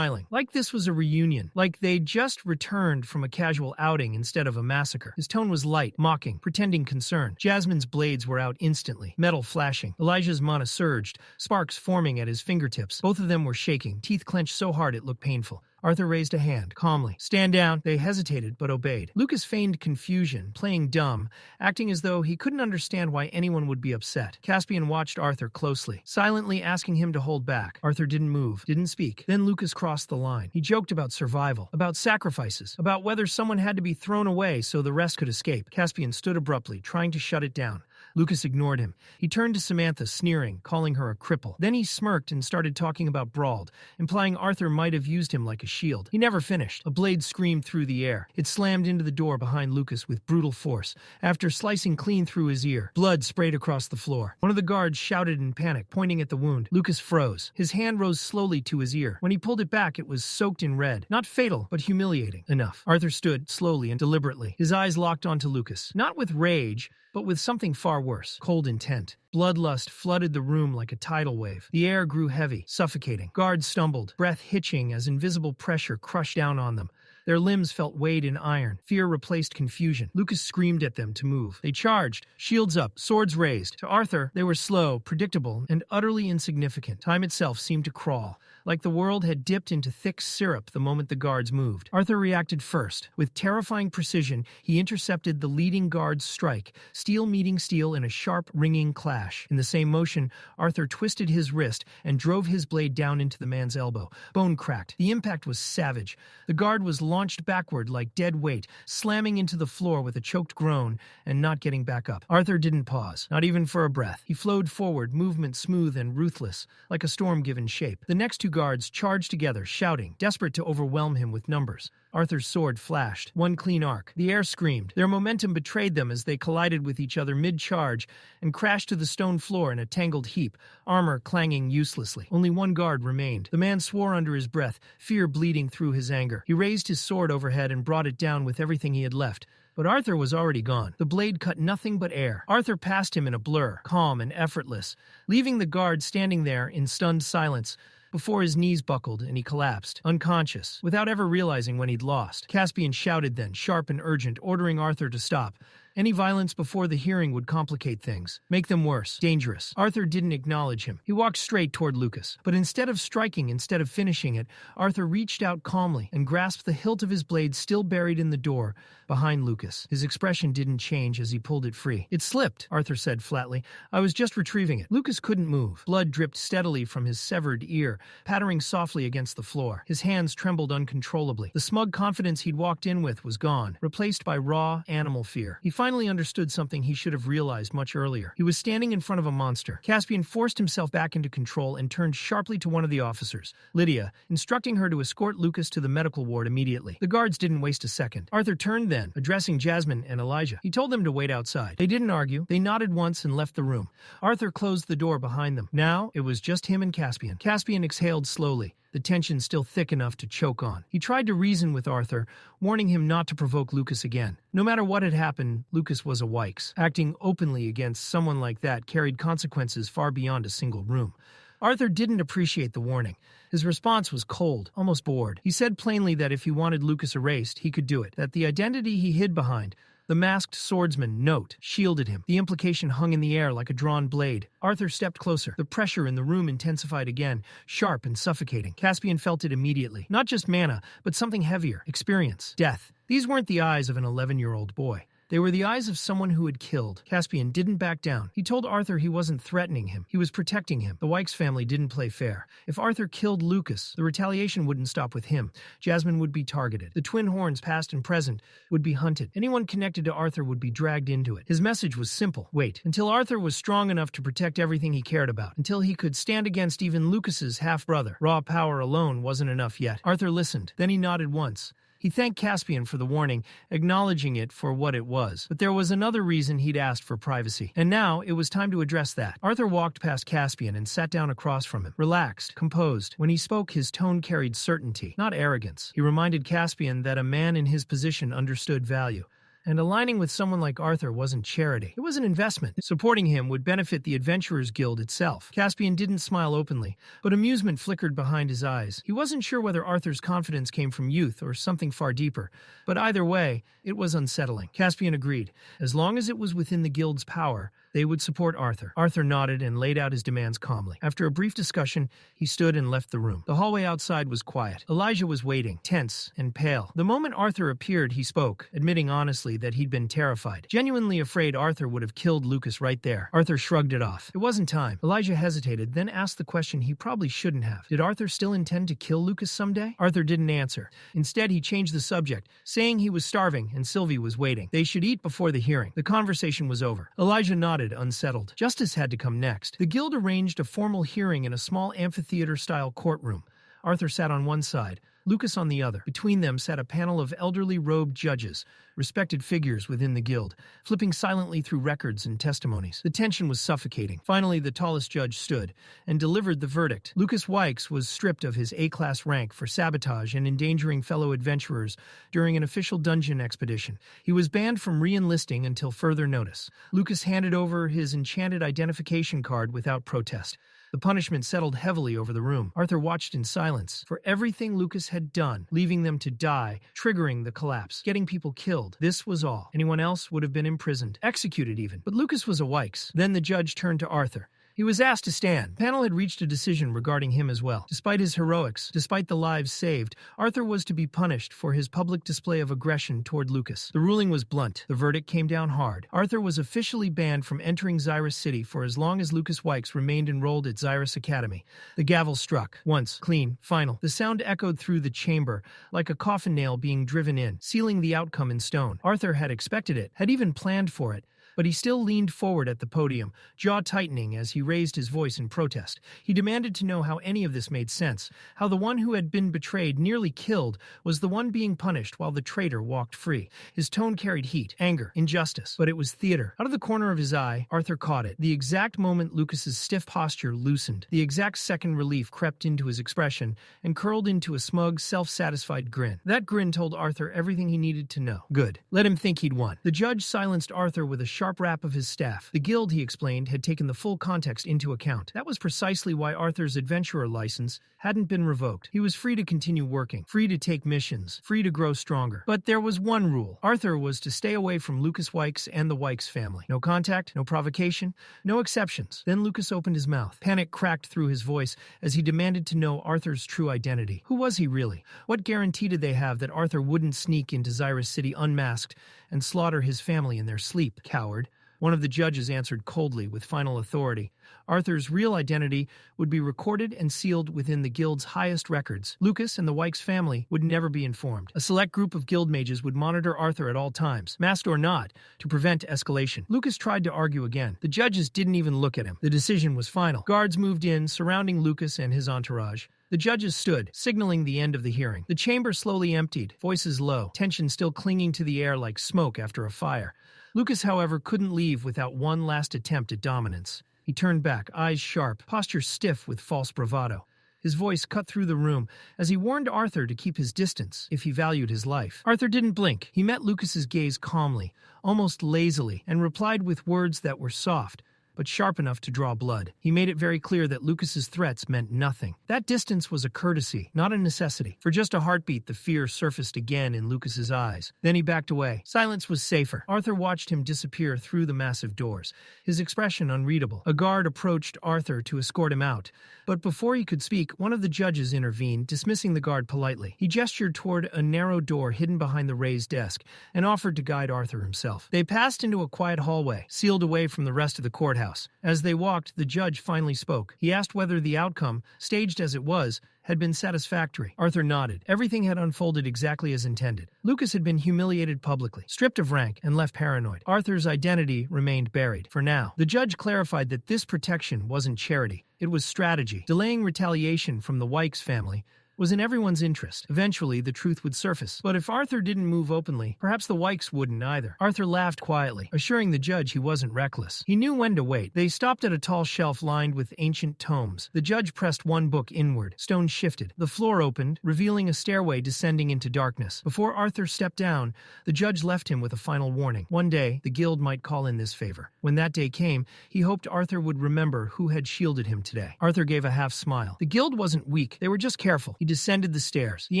Like this was a reunion. Like they'd just returned from a casual outing instead of a massacre. His tone was light, mocking, pretending concern. Jasmine's blades were out instantly, metal flashing. Elijah's mana surged, sparks forming at his fingertips. Both of them were shaking, teeth clenched so hard it looked painful. Arthur raised a hand, calmly. Stand down. They hesitated, but obeyed. Lucas feigned confusion, playing dumb, acting as though he couldn't understand why anyone would be upset. Caspian watched Arthur closely, silently asking him to hold back. Arthur didn't move, didn't speak. Then Lucas crossed the line. He joked about survival, about sacrifices, about whether someone had to be thrown away so the rest could escape. Caspian stood abruptly, trying to shut it down. Lucas ignored him. He turned to Samantha, sneering, calling her a cripple. Then he smirked and started talking about Brauld, implying Arthur might have used him like a shield. He never finished. A blade screamed through the air. It slammed into the door behind Lucas with brutal force. After slicing clean through his ear, blood sprayed across the floor. One of the guards shouted in panic, pointing at the wound. Lucas froze. His hand rose slowly to his ear. When he pulled it back, it was soaked in red. Not fatal, but humiliating enough. Arthur stood, slowly and deliberately. His eyes locked onto Lucas. Not with rage, but with something far worse, cold intent. Bloodlust flooded the room like a tidal wave. The air grew heavy, suffocating. Guards stumbled, breath hitching as invisible pressure crushed down on them. Their limbs felt weighed in iron. Fear replaced confusion. Lucas screamed at them to move. They charged, shields up, swords raised. To Arthur, they were slow, predictable, and utterly insignificant. Time itself seemed to crawl, like the world had dipped into thick syrup the moment the guards moved. Arthur reacted first. With terrifying precision, he intercepted the leading guard's strike, steel meeting steel in a sharp, ringing clash. In the same motion, Arthur twisted his wrist and drove his blade down into the man's elbow. Bone cracked. The impact was savage. The guard was launched backward like dead weight, slamming into the floor with a choked groan and not getting back up. Arthur didn't pause, not even for a breath. He flowed forward, movement smooth and ruthless, like a storm given shape. The next two guards charged together, shouting, desperate to overwhelm him with numbers. Arthur's sword flashed, one clean arc. The air screamed. Their momentum betrayed them as they collided with each other mid-charge and crashed to the stone floor in a tangled heap, armor clanging uselessly. Only one guard remained. The man swore under his breath, fear bleeding through his anger. He raised his sword overhead and brought it down with everything he had left. But Arthur was already gone. The blade cut nothing but air. Arthur passed him in a blur, calm and effortless, leaving the guard standing there in stunned silence before his knees buckled and he collapsed, unconscious, without ever realizing when he'd lost. Caspian shouted then, sharp and urgent, ordering Arthur to stop. Any violence before the hearing would complicate things, make them worse, dangerous. Arthur didn't acknowledge him. He walked straight toward Lucas. But instead of finishing it, Arthur reached out calmly and grasped the hilt of his blade still buried in the door behind Lucas. His expression didn't change as he pulled it free. It slipped, Arthur said flatly. I was just retrieving it. Lucas couldn't move. Blood dripped steadily from his severed ear, pattering softly against the floor. His hands trembled uncontrollably. The smug confidence he'd walked in with was gone, replaced by raw, animal fear. He finally understood something he should have realized much earlier. He was standing in front of a monster. Caspian forced himself back into control and turned sharply to one of the officers, Lydia, instructing her to escort Lucas to the medical ward immediately. The guards didn't waste a second. Arthur turned then, addressing Jasmine and Elijah. He told them to wait outside. They didn't argue. They nodded once and left the room. Arthur closed the door behind them. Now, it was just him and Caspian. Caspian exhaled slowly, the tension still thick enough to choke on. He tried to reason with Arthur, warning him not to provoke Lucas again. No matter what had happened, Lucas was a Wykes. Acting openly against someone like that carried consequences far beyond a single room. Arthur didn't appreciate the warning. His response was cold, almost bored. He said plainly that if he wanted Lucas erased, he could do it, that the identity he hid behind, the masked swordsman, note, shielded him. The implication hung in the air like a drawn blade. Arthur stepped closer. The pressure in the room intensified again, sharp and suffocating. Caspian felt it immediately. Not just mana, but something heavier, experience, death. These weren't the eyes of an 11-year-old boy. They were the eyes of someone who had killed. Caspian didn't back down. He told Arthur he wasn't threatening him. He was protecting him. The Wykes family didn't play fair. If Arthur killed Lucas, the retaliation wouldn't stop with him. Jasmine would be targeted. The twin horns, past and present, would be hunted. Anyone connected to Arthur would be dragged into it. His message was simple. Wait, until Arthur was strong enough to protect everything he cared about. Until he could stand against even Lucas's half-brother. Raw power alone wasn't enough yet. Arthur listened. Then he nodded once. He thanked Caspian for the warning, acknowledging it for what it was. But there was another reason he'd asked for privacy. And now, it was time to address that. Arthur walked past Caspian and sat down across from him. Relaxed, composed. When he spoke, his tone carried certainty, not arrogance. He reminded Caspian that a man in his position understood value. And aligning with someone like Arthur wasn't charity. It was an investment. Supporting him would benefit the Adventurers Guild itself. Caspian didn't smile openly, but amusement flickered behind his eyes. He wasn't sure whether Arthur's confidence came from youth or something far deeper, but either way, it was unsettling. Caspian agreed. As long as it was within the Guild's power, they would support Arthur. Arthur nodded and laid out his demands calmly. After a brief discussion, he stood and left the room. The hallway outside was quiet. Elijah was waiting, tense and pale. The moment Arthur appeared, he spoke, admitting honestly that he'd been terrified. Genuinely afraid Arthur would have killed Lucas right there. Arthur shrugged it off. It wasn't time. Elijah hesitated, then asked the question he probably shouldn't have. Did Arthur still intend to kill Lucas someday? Arthur didn't answer. Instead, he changed the subject, saying he was starving and Sylvie was waiting. They should eat before the hearing. The conversation was over. Elijah nodded, unsettled. Justice had to come next. The Guild arranged a formal hearing in a small amphitheater-style courtroom. Arthur sat on one side, Lucas on the other. Between them sat a panel of elderly robed judges, respected figures within the Guild, flipping silently through records and testimonies. The tension was suffocating. Finally, the tallest judge stood and delivered the verdict. Lucas Wykes was stripped of his A-class rank for sabotage and endangering fellow adventurers during an official dungeon expedition. He was banned from re-enlisting until further notice. Lucas handed over his enchanted identification card without protest. The punishment settled heavily over the room. Arthur watched in silence. For everything Lucas had done, leaving them to die, triggering the collapse, getting people killed, this was all. Anyone else would have been imprisoned, executed even. But Lucas was a Wykes. Then the judge turned to Arthur. He was asked to stand. The panel had reached a decision regarding him as well. Despite his heroics, despite the lives saved, Arthur was to be punished for his public display of aggression toward Lucas. The ruling was blunt. The verdict came down hard. Arthur was officially banned from entering Xyrus City for as long as Lucas Wykes remained enrolled at Xyrus Academy. The gavel struck. Once, clean, final. The sound echoed through the chamber, like a coffin nail being driven in, sealing the outcome in stone. Arthur had expected it, had even planned for it. But he still leaned forward at the podium, jaw tightening as he raised his voice in protest. He demanded to know how any of this made sense, how the one who had been betrayed, nearly killed, was the one being punished while the traitor walked free. His tone carried heat, anger, injustice, but it was theater. Out of the corner of his eye, Arthur caught it. The exact moment Lucas's stiff posture loosened, the exact second relief crept into his expression and curled into a smug, self-satisfied grin. That grin told Arthur everything he needed to know. Good. Let him think he'd won. The judge silenced Arthur with a sharp rap of his staff. The Guild, he explained, had taken the full context into account. That was precisely why Arthur's adventurer license hadn't been revoked. He was free to continue working, free to take missions, free to grow stronger. But there was one rule. Arthur was to stay away from Lucas Wykes and the Wykes family. No contact, no provocation, no exceptions. Then Lucas opened his mouth. Panic cracked through his voice as he demanded to know Arthur's true identity. Who was he really? What guarantee did they have that Arthur wouldn't sneak into Xyrus City unmasked and slaughter his family in their sleep? Coward. One of the judges answered coldly with final authority. Arthur's real identity would be recorded and sealed within the Guild's highest records. Lucas and the Wykes family would never be informed. A select group of Guild mages would monitor Arthur at all times, masked or not, to prevent escalation. Lucas tried to argue again. The judges didn't even look at him. The decision was final. Guards moved in, surrounding Lucas and his entourage. The judges stood, signaling the end of the hearing. The chamber slowly emptied, voices low, tension still clinging to the air like smoke after a fire. Lucas, however, couldn't leave without one last attempt at dominance. He turned back, eyes sharp, posture stiff with false bravado. His voice cut through the room as he warned Arthur to keep his distance if he valued his life. Arthur didn't blink. He met Lucas's gaze calmly, almost lazily, and replied with words that were soft, but sharp enough to draw blood. He made it very clear that Lucas's threats meant nothing. That distance was a courtesy, not a necessity. For just a heartbeat, the fear surfaced again in Lucas's eyes. Then he backed away. Silence was safer. Arthur watched him disappear through the massive doors, his expression unreadable. A guard approached Arthur to escort him out, but before he could speak, one of the judges intervened, dismissing the guard politely. He gestured toward a narrow door hidden behind the raised desk and offered to guide Arthur himself. They passed into a quiet hallway, sealed away from the rest of the courthouse. As they walked, the judge finally spoke. He asked whether the outcome, staged as it was, had been satisfactory. Arthur nodded. Everything had unfolded exactly as intended. Lucas had been humiliated publicly, stripped of rank, and left paranoid. Arthur's identity remained buried, for now. The judge clarified that this protection wasn't charity. It was strategy, delaying retaliation from the Wykes family was in everyone's interest. Eventually, the truth would surface. But if Arthur didn't move openly, perhaps the Wykes wouldn't either. Arthur laughed quietly, assuring the judge he wasn't reckless. He knew when to wait. They stopped at a tall shelf lined with ancient tomes. The judge pressed one book inward. Stones shifted. The floor opened, revealing a stairway descending into darkness. Before Arthur stepped down, the judge left him with a final warning. One day, the guild might call in this favor. When that day came, he hoped Arthur would remember who had shielded him today. Arthur gave a half smile. The guild wasn't weak. They were just careful. He descended the stairs. The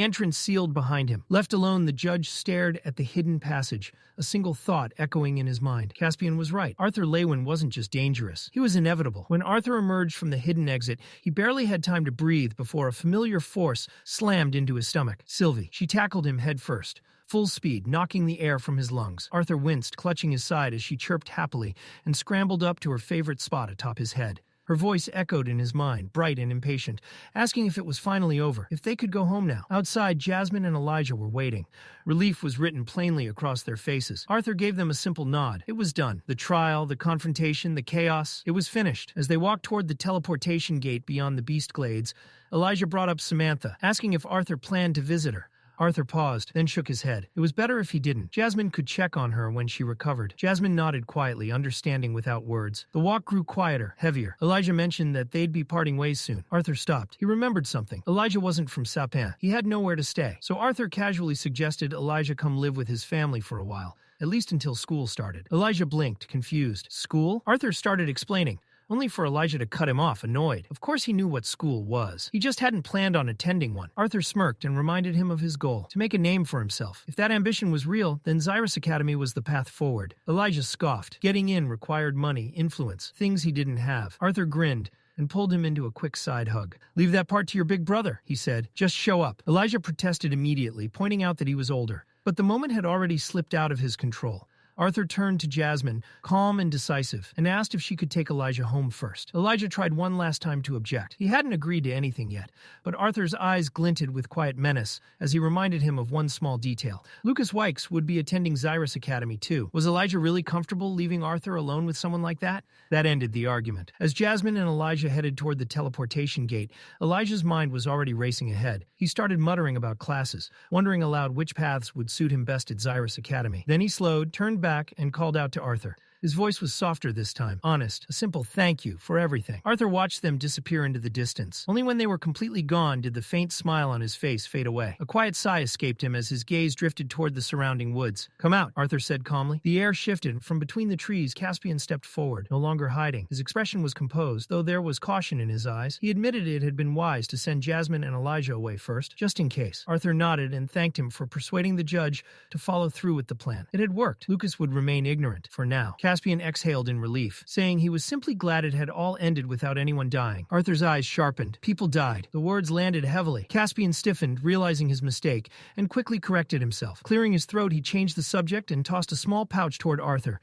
entrance sealed behind him. Left alone, the judge stared at the hidden passage, a single thought echoing in his mind. Caspian was right. Arthur Leywin wasn't just dangerous. He was inevitable. When Arthur emerged from the hidden exit, he barely had time to breathe before a familiar force slammed into his stomach. Sylvie. She tackled him head first. Full speed, knocking the air from his lungs. Arthur winced, clutching his side as she chirped happily and scrambled up to her favorite spot atop his head. Her voice echoed in his mind, bright and impatient, asking if it was finally over, if they could go home now. Outside, Jasmine and Elijah were waiting. Relief was written plainly across their faces. Arthur gave them a simple nod. It was done. The trial, the confrontation, the chaos, it was finished. As they walked toward the teleportation gate beyond the beast glades, Elijah brought up Samantha, asking if Arthur planned to visit her. Arthur paused, then shook his head. It was better if he didn't. Jasmine could check on her when she recovered. Jasmine nodded quietly, understanding without words. The walk grew quieter, heavier. Elijah mentioned that they'd be parting ways soon. Arthur stopped. He remembered something. Elijah wasn't from Sapin. He had nowhere to stay. So Arthur casually suggested Elijah come live with his family for a while, at least until school started. Elijah blinked, confused. School? Arthur started explaining, only for Elijah to cut him off, annoyed. Of course he knew what school was. He just hadn't planned on attending one. Arthur smirked and reminded him of his goal, to make a name for himself. If that ambition was real, then Xyrus Academy was the path forward. Elijah scoffed. Getting in required money, influence, things he didn't have. Arthur grinned and pulled him into a quick side hug. "Leave that part to your big brother," he said. "Just show up." Elijah protested immediately, pointing out that he was older. But the moment had already slipped out of his control. Arthur turned to Jasmine, calm and decisive, and asked if she could take Elijah home first. Elijah tried one last time to object. He hadn't agreed to anything yet, but Arthur's eyes glinted with quiet menace as he reminded him of one small detail. Lucas Wykes would be attending Xyrus Academy too. Was Elijah really comfortable leaving Arthur alone with someone like that? That ended the argument. As Jasmine and Elijah headed toward the teleportation gate, Elijah's mind was already racing ahead. He started muttering about classes, wondering aloud which paths would suit him best at Xyrus Academy. Then he slowed, turned back, and called out to Arthur. His voice was softer this time, honest, a simple thank you for everything. Arthur watched them disappear into the distance. Only when they were completely gone did the faint smile on his face fade away. A quiet sigh escaped him as his gaze drifted toward the surrounding woods. "Come out," Arthur said calmly. The air shifted. From between the trees, Caspian stepped forward, no longer hiding. His expression was composed, though there was caution in his eyes. He admitted it had been wise to send Jasmine and Elijah away first, just in case. Arthur nodded and thanked him for persuading the judge to follow through with the plan. It had worked. Lucas would remain ignorant, for now. Caspian exhaled in relief, saying he was simply glad it had all ended without anyone dying. Arthur's eyes sharpened. People died. The words landed heavily. Caspian stiffened, realizing his mistake, and quickly corrected himself. Clearing his throat, he changed the subject and tossed a small pouch toward Arthur.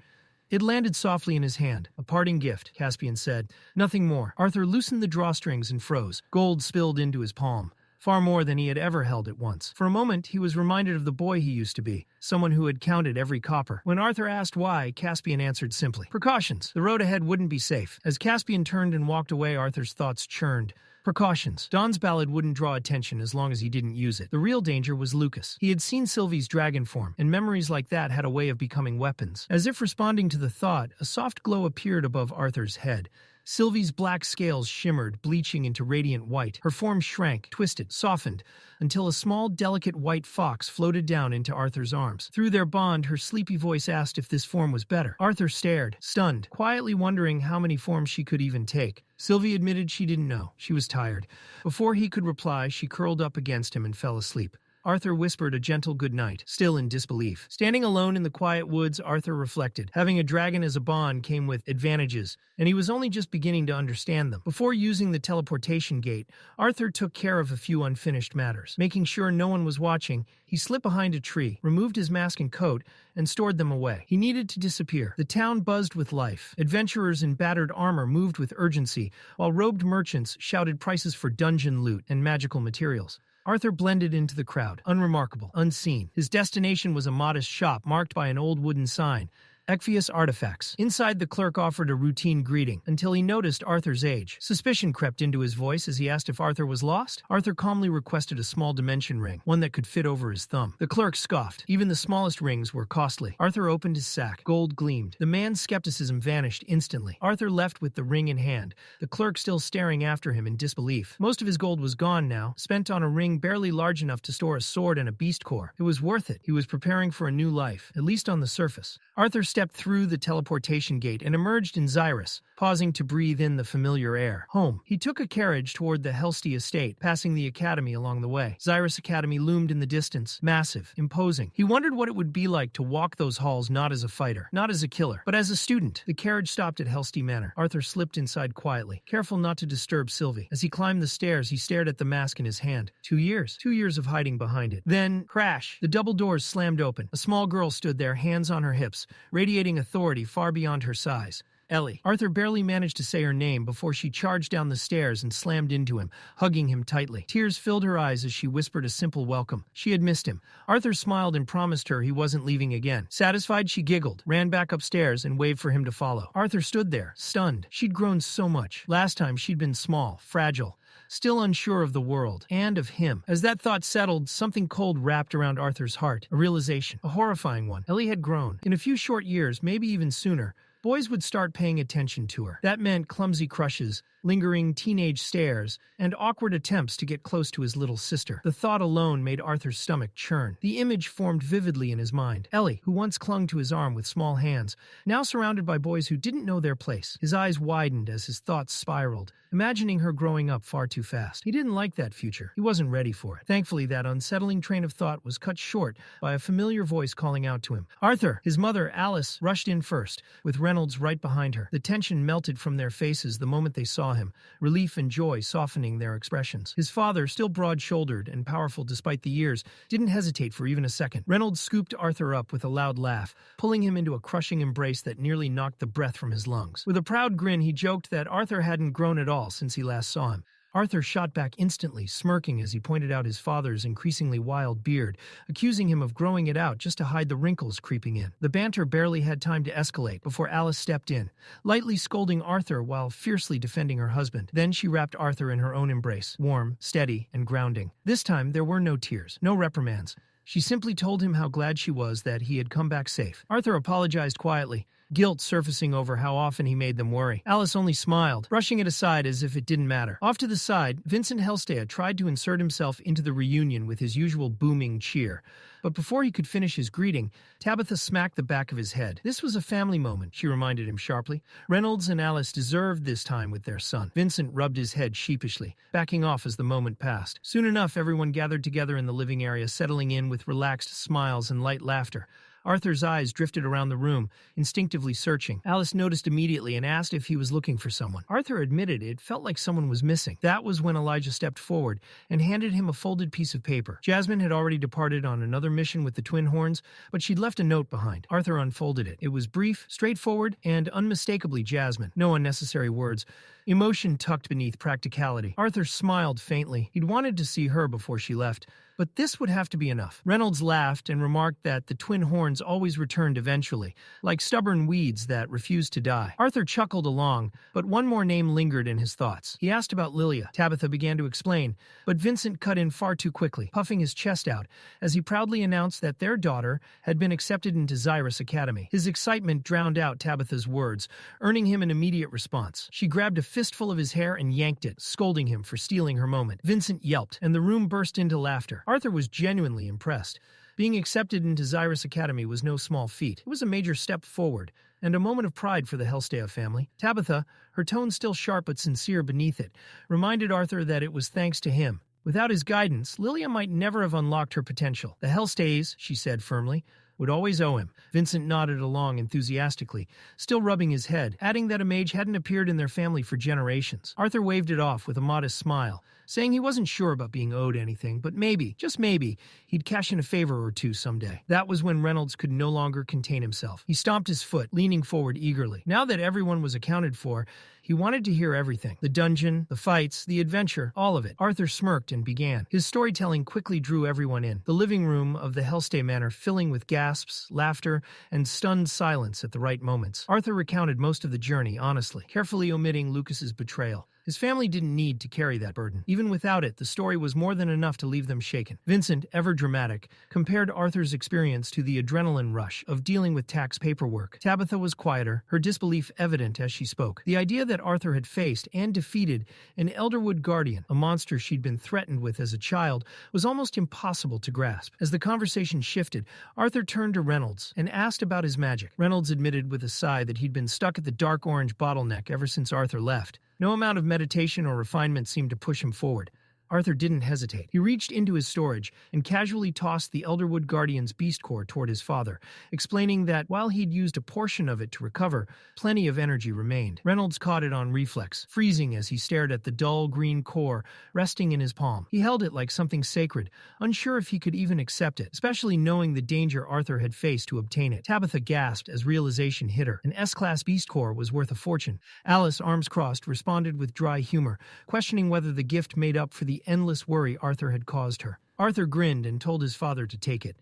It landed softly in his hand. "A parting gift," Caspian said. Nothing more. Arthur loosened the drawstrings and froze. Gold spilled into his palm. Far more than he had ever held at once. For a moment, he was reminded of the boy he used to be, someone who had counted every copper. When Arthur asked why, Caspian answered simply, "Precautions. The road ahead wouldn't be safe." As Caspian turned and walked away, Arthur's thoughts churned. Precautions. Don's ballad wouldn't draw attention as long as he didn't use it. The real danger was Lucas. He had seen Sylvie's dragon form, and memories like that had a way of becoming weapons. As if responding to the thought, a soft glow appeared above Arthur's head. Sylvie's black scales shimmered, bleaching into radiant white. Her form shrank, twisted, softened, until a small, delicate white fox floated down into Arthur's arms. Through their bond, her sleepy voice asked if this form was better. Arthur stared, stunned, quietly wondering how many forms she could even take. Sylvie admitted she didn't know. She was tired. Before he could reply, she curled up against him and fell asleep. Arthur whispered a gentle goodnight, still in disbelief. Standing alone in the quiet woods, Arthur reflected. Having a dragon as a bond came with advantages, and he was only just beginning to understand them. Before using the teleportation gate, Arthur took care of a few unfinished matters. Making sure no one was watching, he slipped behind a tree, removed his mask and coat, and stored them away. He needed to disappear. The town buzzed with life. Adventurers in battered armor moved with urgency, while robed merchants shouted prices for dungeon loot and magical materials. Arthur blended into the crowd, unremarkable, unseen. His destination was a modest shop marked by an old wooden sign, Ekvius artifacts. Inside, the clerk offered a routine greeting until he noticed Arthur's age. Suspicion crept into his voice as he asked if Arthur was lost. Arthur calmly requested a small dimension ring, one that could fit over his thumb. The clerk scoffed. Even the smallest rings were costly. Arthur opened his sack. Gold gleamed. The man's skepticism vanished instantly. Arthur left with the ring in hand, the clerk still staring after him in disbelief. Most of his gold was gone now, spent on a ring barely large enough to store a sword and a beast core. It was worth it. He was preparing for a new life, at least on the surface. Arthur stepped through the teleportation gate and emerged in Xyrus, pausing to breathe in the familiar air. Home. He took a carriage toward the Helsty estate, passing the academy along the way. Xyrus Academy loomed in the distance, massive, imposing. He wondered what it would be like to walk those halls not as a fighter, not as a killer, but as a student. The carriage stopped at Helsty Manor. Arthur slipped inside quietly, careful not to disturb Sylvie. As he climbed the stairs, he stared at the mask in his hand. 2 years. 2 years of hiding behind it. Then, crash! The double doors slammed open. A small girl stood there, hands on her hips, radiating authority far beyond her size. Ellie. Arthur barely managed to say her name before she charged down the stairs and slammed into him, hugging him tightly. Tears filled her eyes as she whispered a simple welcome. She had missed him. Arthur smiled and promised her he wasn't leaving again. Satisfied, she giggled, ran back upstairs, and waved for him to follow. Arthur stood there, stunned. She'd grown so much. Last time, she'd been small, fragile, still unsure of the world, and of him. As that thought settled, something cold wrapped around Arthur's heart. A realization, a horrifying one. Ellie had grown. In a few short years, maybe even sooner, boys would start paying attention to her. That meant clumsy crushes, lingering teenage stares, and awkward attempts to get close to his little sister. The thought alone made Arthur's stomach churn. The image formed vividly in his mind. Ellie, who once clung to his arm with small hands, now surrounded by boys who didn't know their place. His eyes widened as his thoughts spiraled, imagining her growing up far too fast. He didn't like that future. He wasn't ready for it. Thankfully, that unsettling train of thought was cut short by a familiar voice calling out to him. Arthur! His mother, Alice, rushed in first, with Reynolds right behind her. The tension melted from their faces the moment they saw him, relief and joy softening their expressions. His father, still broad-shouldered and powerful despite the years, didn't hesitate for even a second. Reynolds scooped Arthur up with a loud laugh, pulling him into a crushing embrace that nearly knocked the breath from his lungs. With a proud grin, he joked that Arthur hadn't grown at all since he last saw him. Arthur shot back instantly, smirking as he pointed out his father's increasingly wild beard, accusing him of growing it out just to hide the wrinkles creeping in. The banter barely had time to escalate before Alice stepped in, lightly scolding Arthur while fiercely defending her husband. Then she wrapped Arthur in her own embrace, warm, steady, and grounding. This time, there were no tears, no reprimands. She simply told him how glad she was that he had come back safe. Arthur apologized quietly, guilt surfacing over how often he made them worry. Alice only smiled, brushing it aside as if it didn't matter. Off to the side, Vincent Helstea tried to insert himself into the reunion with his usual booming cheer. But before he could finish his greeting, Tabitha smacked the back of his head. This was a family moment, she reminded him sharply. Reynolds and Alice deserved this time with their son. Vincent rubbed his head sheepishly, backing off as the moment passed. Soon enough, everyone gathered together in the living area, settling in with relaxed smiles and light laughter. Arthur's eyes drifted around the room, instinctively searching. Alice noticed immediately and asked if he was looking for someone. Arthur admitted it felt like someone was missing. That was when Elijah stepped forward and handed him a folded piece of paper. Jasmine had already departed on another mission with the Twin Horns, but she'd left a note behind. Arthur unfolded it. It was brief, straightforward, and unmistakably Jasmine. No unnecessary words. Emotion tucked beneath practicality. Arthur smiled faintly. He'd wanted to see her before she left, but this would have to be enough. Reynolds laughed and remarked that the Twin Horns always returned eventually, like stubborn weeds that refused to die. Arthur chuckled along, but one more name lingered in his thoughts. He asked about Lilia. Tabitha began to explain, but Vincent cut in far too quickly, puffing his chest out, as he proudly announced that their daughter had been accepted into Xyrus Academy. His excitement drowned out Tabitha's words, earning him an immediate response. She grabbed a fistful of his hair and yanked it, scolding him for stealing her moment. Vincent yelped, and the room burst into laughter. Arthur was genuinely impressed. Being accepted into Xyrus Academy was no small feat. It was a major step forward, and a moment of pride for the Helstea family. Tabitha, her tone still sharp but sincere beneath it, reminded Arthur that it was thanks to him. Without his guidance, Lilia might never have unlocked her potential. The Helsteas, she said firmly, would always owe him. Vincent nodded along enthusiastically, still rubbing his head, adding that a mage hadn't appeared in their family for generations. Arthur waved it off with a modest smile, saying he wasn't sure about being owed anything, but maybe, just maybe, he'd cash in a favor or two someday. That was when Reynolds could no longer contain himself. He stomped his foot, leaning forward eagerly. Now that everyone was accounted for, he wanted to hear everything. The dungeon, the fights, the adventure, all of it. Arthur smirked and began. His storytelling quickly drew everyone in, the living room of the Helstea Manor filling with gasping gasps, laughter, and stunned silence at the right moments. Arthur recounted most of the journey honestly, carefully omitting Lucas's betrayal. His family didn't need to carry that burden. Even without it, the story was more than enough to leave them shaken. Vincent, ever dramatic, compared Arthur's experience to the adrenaline rush of dealing with tax paperwork. Tabitha was quieter, her disbelief evident as she spoke. The idea that Arthur had faced and defeated an Elderwood guardian, a monster she'd been threatened with as a child, was almost impossible to grasp. As the conversation shifted, Arthur turned to Reynolds and asked about his magic. Reynolds admitted with a sigh that he'd been stuck at the dark orange bottleneck ever since Arthur left. No amount of meditation or refinement seemed to push him forward. Arthur didn't hesitate. He reached into his storage and casually tossed the Elderwood Guardian's beast core toward his father, explaining that while he'd used a portion of it to recover, plenty of energy remained. Reynolds caught it on reflex, freezing as he stared at the dull green core resting in his palm. He held it like something sacred, unsure if he could even accept it, especially knowing the danger Arthur had faced to obtain it. Tabitha gasped as realization hit her. An S-class beast core was worth a fortune. Alice, arms crossed, responded with dry humor, questioning whether the gift made up for the endless worry Arthur had caused her. Arthur grinned and told his father to take it.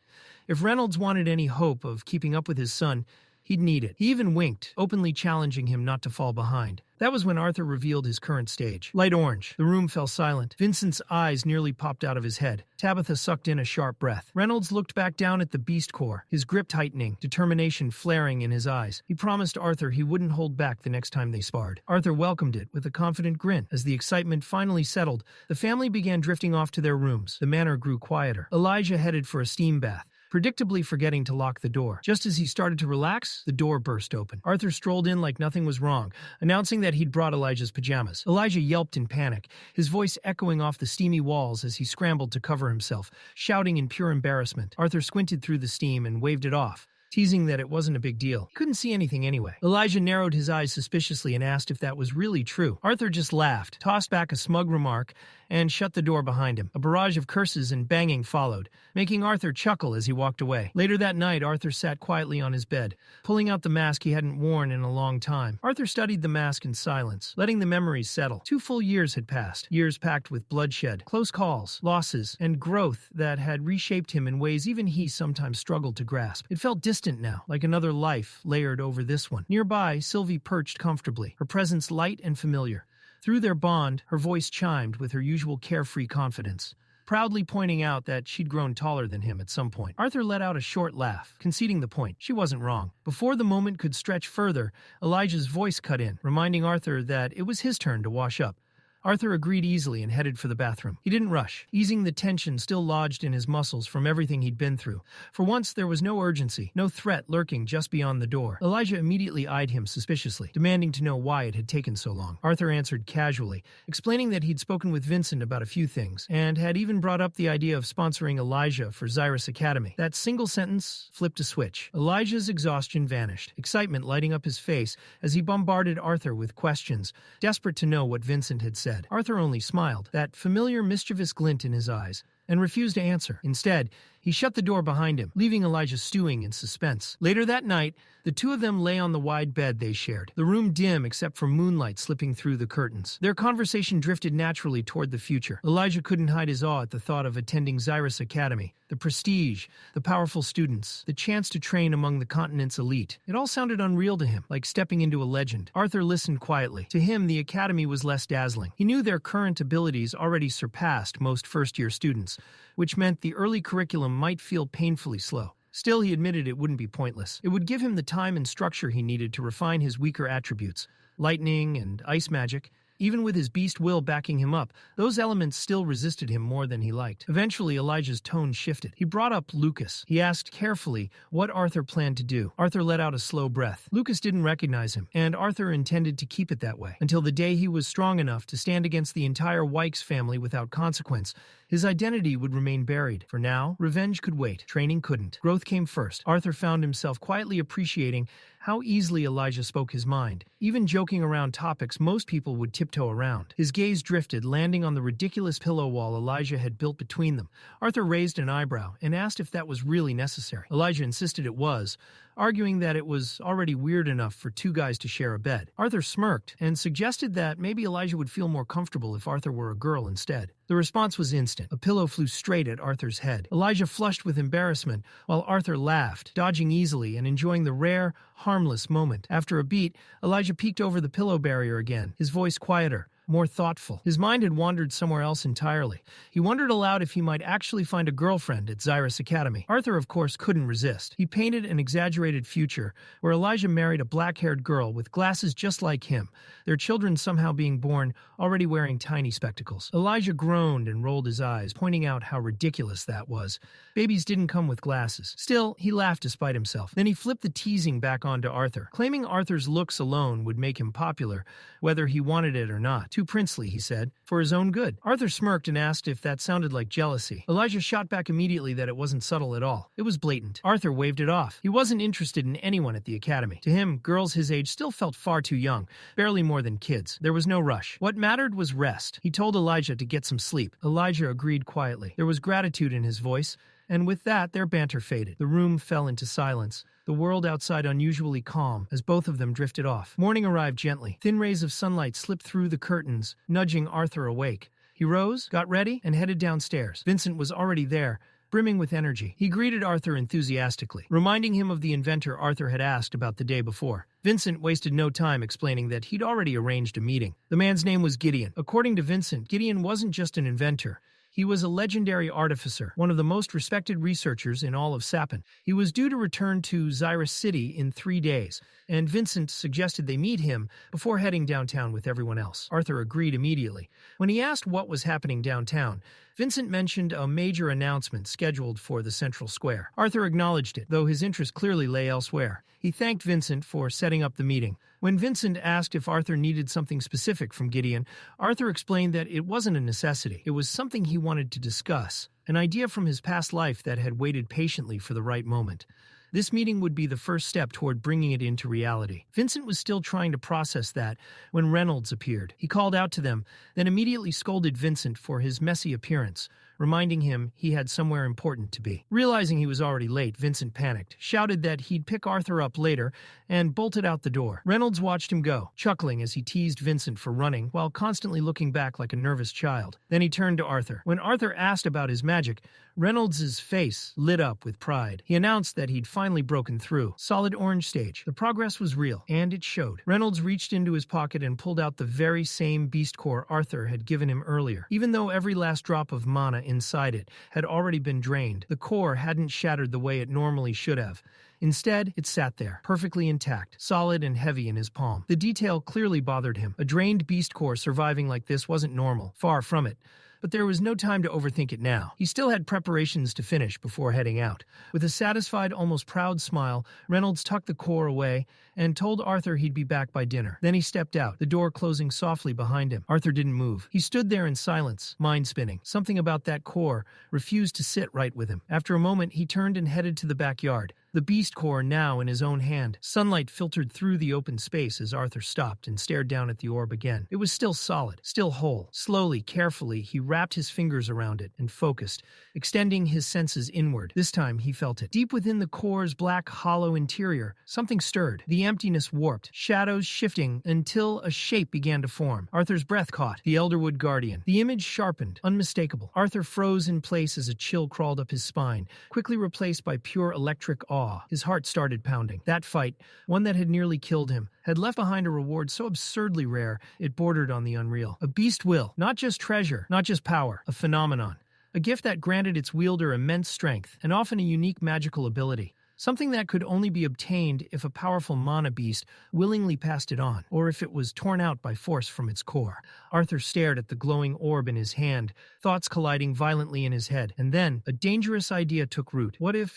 If Reynolds wanted any hope of keeping up with his son, he'd need it. He even winked, openly challenging him not to fall behind. That was when Arthur revealed his current stage. Light orange. The room fell silent. Vincent's eyes nearly popped out of his head. Tabitha sucked in a sharp breath. Reynolds looked back down at the beast core, his grip tightening, determination flaring in his eyes. He promised Arthur he wouldn't hold back the next time they sparred. Arthur welcomed it with a confident grin. As the excitement finally settled, the family began drifting off to their rooms. The manor grew quieter. Elijah headed for a steam bath, predictably forgetting to lock the door. Just as he started to relax, the door burst open. Arthur strolled in like nothing was wrong, announcing that he'd brought Elijah's pajamas. Elijah yelped in panic, his voice echoing off the steamy walls as he scrambled to cover himself, shouting in pure embarrassment. Arthur squinted through the steam and waved it off, teasing that it wasn't a big deal. He couldn't see anything anyway. Elijah narrowed his eyes suspiciously and asked if that was really true. Arthur just laughed, tossed back a smug remark, and shut the door behind him. A barrage of curses and banging followed, making Arthur chuckle as he walked away. Later that night, Arthur sat quietly on his bed, pulling out the mask he hadn't worn in a long time. Arthur studied the mask in silence, letting the memories settle. 2 full years had passed, years packed with bloodshed, close calls, losses, and growth that had reshaped him in ways even he sometimes struggled to grasp. It felt distant now, like another life layered over this one. Nearby, Sylvie perched comfortably, her presence light and familiar. Through their bond, her voice chimed with her usual carefree confidence, proudly pointing out that she'd grown taller than him at some point. Arthur let out a short laugh, conceding the point. She wasn't wrong. Before the moment could stretch further, Elijah's voice cut in, reminding Arthur that it was his turn to wash up. Arthur agreed easily and headed for the bathroom. He didn't rush, easing the tension still lodged in his muscles from everything he'd been through. For once, there was no urgency, no threat lurking just beyond the door. Elijah immediately eyed him suspiciously, demanding to know why it had taken so long. Arthur answered casually, explaining that he'd spoken with Vincent about a few things, and had even brought up the idea of sponsoring Elijah for Xyrus Academy. That single sentence flipped a switch. Elijah's exhaustion vanished, excitement lighting up his face as he bombarded Arthur with questions, desperate to know what Vincent had said. Arthur only smiled, that familiar mischievous glint in his eyes, and refused to answer. Instead, he shut the door behind him, leaving Elijah stewing in suspense. Later that night, the two of them lay on the wide bed they shared, the room dim except for moonlight slipping through the curtains. Their conversation drifted naturally toward the future. Elijah couldn't hide his awe at the thought of attending Xyrus Academy, the prestige, the powerful students, the chance to train among the continent's elite. It all sounded unreal to him, like stepping into a legend. Arthur listened quietly. To him, the academy was less dazzling. He knew their current abilities already surpassed most first-year students, which meant the early curriculum might feel painfully slow. Still, he admitted it wouldn't be pointless. It would give him the time and structure he needed to refine his weaker attributes, lightning and ice magic. Even with his beast will backing him up, those elements still resisted him more than he liked. Eventually, Elijah's tone shifted. He brought up Lucas. He asked carefully what Arthur planned to do. Arthur let out a slow breath. Lucas didn't recognize him, and Arthur intended to keep it that way, until the day he was strong enough to stand against the entire Wykes family without consequence. His identity would remain buried. For now, revenge could wait. Training couldn't. Growth came first. Arthur found himself quietly appreciating how easily Elijah spoke his mind, even joking around topics most people would tiptoe around. His gaze drifted, landing on the ridiculous pillow wall Elijah had built between them. Arthur raised an eyebrow and asked if that was really necessary. Elijah insisted it was, arguing that it was already weird enough for two guys to share a bed. Arthur smirked and suggested that maybe Elijah would feel more comfortable if Arthur were a girl instead. The response was instant. A pillow flew straight at Arthur's head. Elijah flushed with embarrassment, while Arthur laughed, dodging easily and enjoying the rare, harmless moment. After a beat, Elijah peeked over the pillow barrier again, his voice quieter, more thoughtful. His mind had wandered somewhere else entirely. He wondered aloud if he might actually find a girlfriend at Xyrus Academy. Arthur, of course, couldn't resist. He painted an exaggerated future where Elijah married a black-haired girl with glasses just like him, their children somehow being born already wearing tiny spectacles. Elijah groaned and rolled his eyes, pointing out how ridiculous that was. Babies didn't come with glasses. Still, he laughed despite himself. Then he flipped the teasing back onto Arthur, claiming Arthur's looks alone would make him popular, whether he wanted it or not. Too princely, he said, for his own good. Arthur smirked and asked if that sounded like jealousy. Elijah shot back immediately that it wasn't subtle at all. It was blatant. Arthur waved it off. He wasn't interested in anyone at the academy. To him, girls his age still felt far too young, barely more than kids. There was no rush. What mattered was rest. He told Elijah to get some sleep. Elijah agreed quietly. There was gratitude in his voice, and with that, their banter faded. The room fell into silence, the world outside unusually calm as both of them drifted off. Morning arrived gently. Thin rays of sunlight slipped through the curtains, nudging Arthur awake. He rose, got ready, and headed downstairs. Vincent was already there, brimming with energy. He greeted Arthur enthusiastically, reminding him of the inventor Arthur had asked about the day before. Vincent wasted no time explaining that he'd already arranged a meeting. The man's name was Gideon. According to Vincent, Gideon wasn't just an inventor. He was a legendary artificer, one of the most respected researchers in all of Sapin. He was due to return to Xyrus City in 3 days, and Vincent suggested they meet him before heading downtown with everyone else. Arthur agreed immediately. When he asked what was happening downtown, Vincent mentioned a major announcement scheduled for the central square. Arthur acknowledged it, though his interest clearly lay elsewhere. He thanked Vincent for setting up the meeting. When Vincent asked if Arthur needed something specific from Gideon, Arthur explained that it wasn't a necessity. It was something he wanted to discuss, an idea from his past life that had waited patiently for the right moment. This meeting would be the first step toward bringing it into reality. Vincent was still trying to process that when Reynolds appeared. He called out to them, then immediately scolded Vincent for his messy appearance, reminding him he had somewhere important to be. Realizing he was already late, Vincent panicked, shouted that he'd pick Arthur up later, and bolted out the door. Reynolds watched him go, chuckling as he teased Vincent for running, while constantly looking back like a nervous child. Then he turned to Arthur. When Arthur asked about his magic, Reynolds' face lit up with pride. He announced that he'd finally broken through. Solid orange stage. The progress was real, and it showed. Reynolds reached into his pocket and pulled out the very same beast core Arthur had given him earlier. Even though every last drop of mana inside it had already been drained, the core hadn't shattered the way it normally should have. Instead, it sat there, perfectly intact, solid and heavy in his palm. The detail clearly bothered him. A drained beast core surviving like this wasn't normal. Far from it. But there was no time to overthink it now. He still had preparations to finish before heading out. With a satisfied, almost proud smile, Reynolds tucked the core away and told Arthur he'd be back by dinner. Then he stepped out, the door closing softly behind him. Arthur didn't move. He stood there in silence, mind spinning. Something about that core refused to sit right with him. After a moment, he turned and headed to the backyard. The beast core now in his own hand. Sunlight filtered through the open space as Arthur stopped and stared down at the orb again. It was still solid, still whole. Slowly, carefully, he wrapped his fingers around it and focused, extending his senses inward. This time, he felt it. Deep within the core's black, hollow interior, something stirred. The emptiness warped, shadows shifting until a shape began to form. Arthur's breath caught. The Elderwood Guardian. The image sharpened, unmistakable. Arthur froze in place as a chill crawled up his spine, quickly replaced by pure electric awe. His heart started pounding. That fight, one that had nearly killed him, had left behind a reward so absurdly rare it bordered on the unreal. A beast will, not just treasure, not just power, a phenomenon. A gift that granted its wielder immense strength and often a unique magical ability. Something that could only be obtained if a powerful mana beast willingly passed it on, or if it was torn out by force from its core. Arthur stared at the glowing orb in his hand, thoughts colliding violently in his head. And then, a dangerous idea took root. What if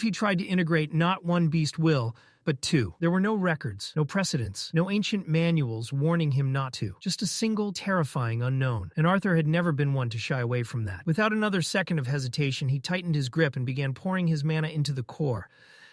he tried to integrate not one beast will, but two? There were no records, no precedents, no ancient manuals warning him not to. Just a single, terrifying unknown. And Arthur had never been one to shy away from that. Without another second of hesitation, he tightened his grip and began pouring his mana into the core.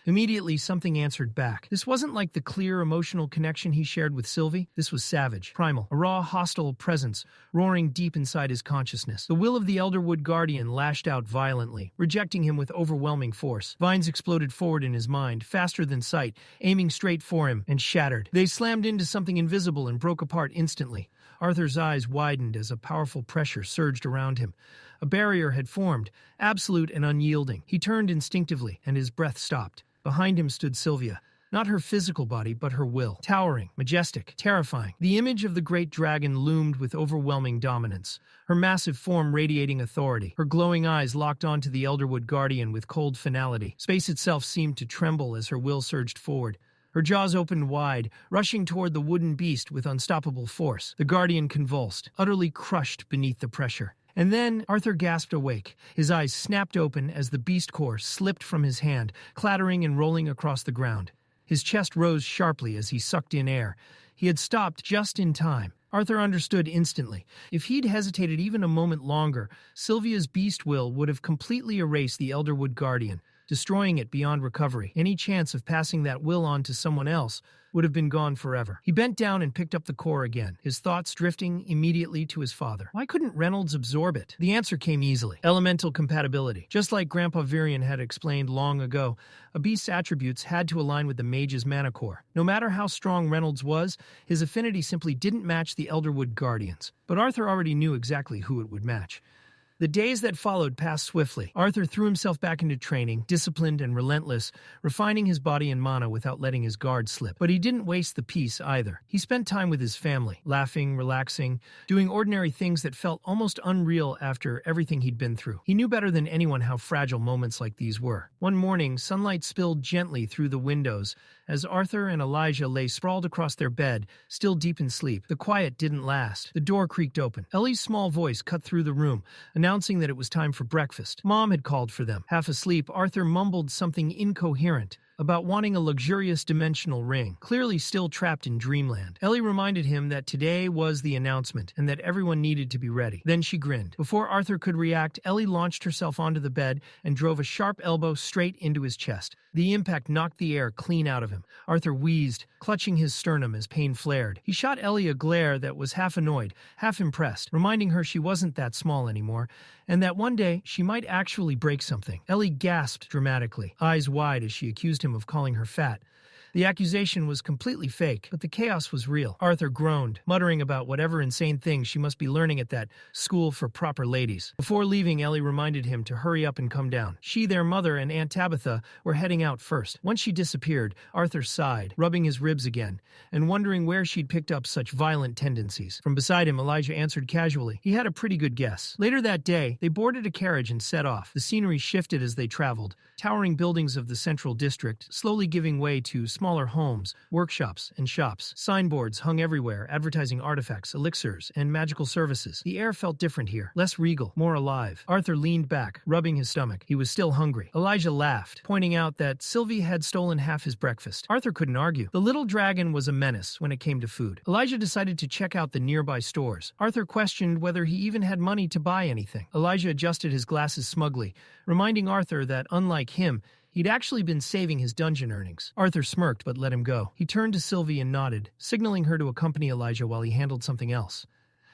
Immediately, something answered back. This wasn't like the clear emotional connection he shared with Sylvie. This was savage, primal, a raw, hostile presence roaring deep inside his consciousness. The will of the Elderwood Guardian lashed out violently, rejecting him with overwhelming force. Vines exploded forward in his mind, faster than sight, aiming straight for him, and shattered. They slammed into something invisible and broke apart instantly. Arthur's eyes widened as a powerful pressure surged around him. A barrier had formed, absolute and unyielding. He turned instinctively, and his breath stopped. Behind him stood Sylvia. Not her physical body, but her will. Towering, majestic, terrifying. The image of the great dragon loomed with overwhelming dominance, her massive form radiating authority. Her glowing eyes locked onto the Elderwood Guardian with cold finality. Space itself seemed to tremble as her will surged forward. Her jaws opened wide, rushing toward the wooden beast with unstoppable force. The Guardian convulsed, utterly crushed beneath the pressure. And then Arthur gasped awake. His eyes snapped open as the beast core slipped from his hand, clattering and rolling across the ground. His chest rose sharply as he sucked in air. He had stopped just in time. Arthur understood instantly. If he'd hesitated even a moment longer, Sylvia's beast will would have completely erased the Elderwood Guardian, destroying it beyond recovery. Any chance of passing that will on to someone else would have been gone forever. He bent down and picked up the core again, his thoughts drifting immediately to his father. Why couldn't Reynolds absorb it? The answer came easily. Elemental compatibility. Just like Grandpa Virion had explained long ago, a beast's attributes had to align with the mage's mana core. No matter how strong Reynolds was, his affinity simply didn't match the Elderwood Guardians. But Arthur already knew exactly who it would match. The days that followed passed swiftly. Arthur threw himself back into training, disciplined and relentless, refining his body and mana without letting his guard slip. But he didn't waste the peace either. He spent time with his family, laughing, relaxing, doing ordinary things that felt almost unreal after everything he'd been through. He knew better than anyone how fragile moments like these were. One morning, sunlight spilled gently through the windows as Arthur and Elijah lay sprawled across their bed, still deep in sleep. The quiet didn't last. The door creaked open. Ellie's small voice cut through the room, announcing that it was time for breakfast. Mom had called for them. Half asleep, Arthur mumbled something incoherent about wanting a luxurious dimensional ring, clearly still trapped in dreamland. Ellie reminded him that today was the announcement and that everyone needed to be ready. Then she grinned. Before Arthur could react, Ellie launched herself onto the bed and drove a sharp elbow straight into his chest. The impact knocked the air clean out of him. Arthur wheezed, clutching his sternum as pain flared. He shot Ellie a glare that was half annoyed, half impressed, reminding her she wasn't that small anymore, and that one day she might actually break something. Ellie gasped dramatically, eyes wide as she accused him of calling her fat. The accusation was completely fake, but the chaos was real. Arthur groaned, muttering about whatever insane things she must be learning at that school for proper ladies. Before leaving, Ellie reminded him to hurry up and come down. She, their mother, and Aunt Tabitha were heading out first. Once she disappeared, Arthur sighed, rubbing his ribs again, and wondering where she'd picked up such violent tendencies. From beside him, Elijah answered casually. He had a pretty good guess. Later that day, they boarded a carriage and set off. The scenery shifted as they traveled, towering buildings of the central district slowly giving way to smaller homes, workshops, and shops. Signboards hung everywhere, advertising artifacts, elixirs, and magical services. The air felt different here, less regal, more alive. Arthur leaned back, rubbing his stomach. He was still hungry. Elijah laughed, pointing out that Sylvie had stolen half his breakfast. Arthur couldn't argue. The little dragon was a menace when it came to food. Elijah decided to check out the nearby stores. Arthur questioned whether he even had money to buy anything. Elijah adjusted his glasses smugly, reminding Arthur that, unlike him, he'd actually been saving his dungeon earnings. Arthur smirked but let him go. He turned to Sylvie and nodded, signaling her to accompany Elijah while he handled something else.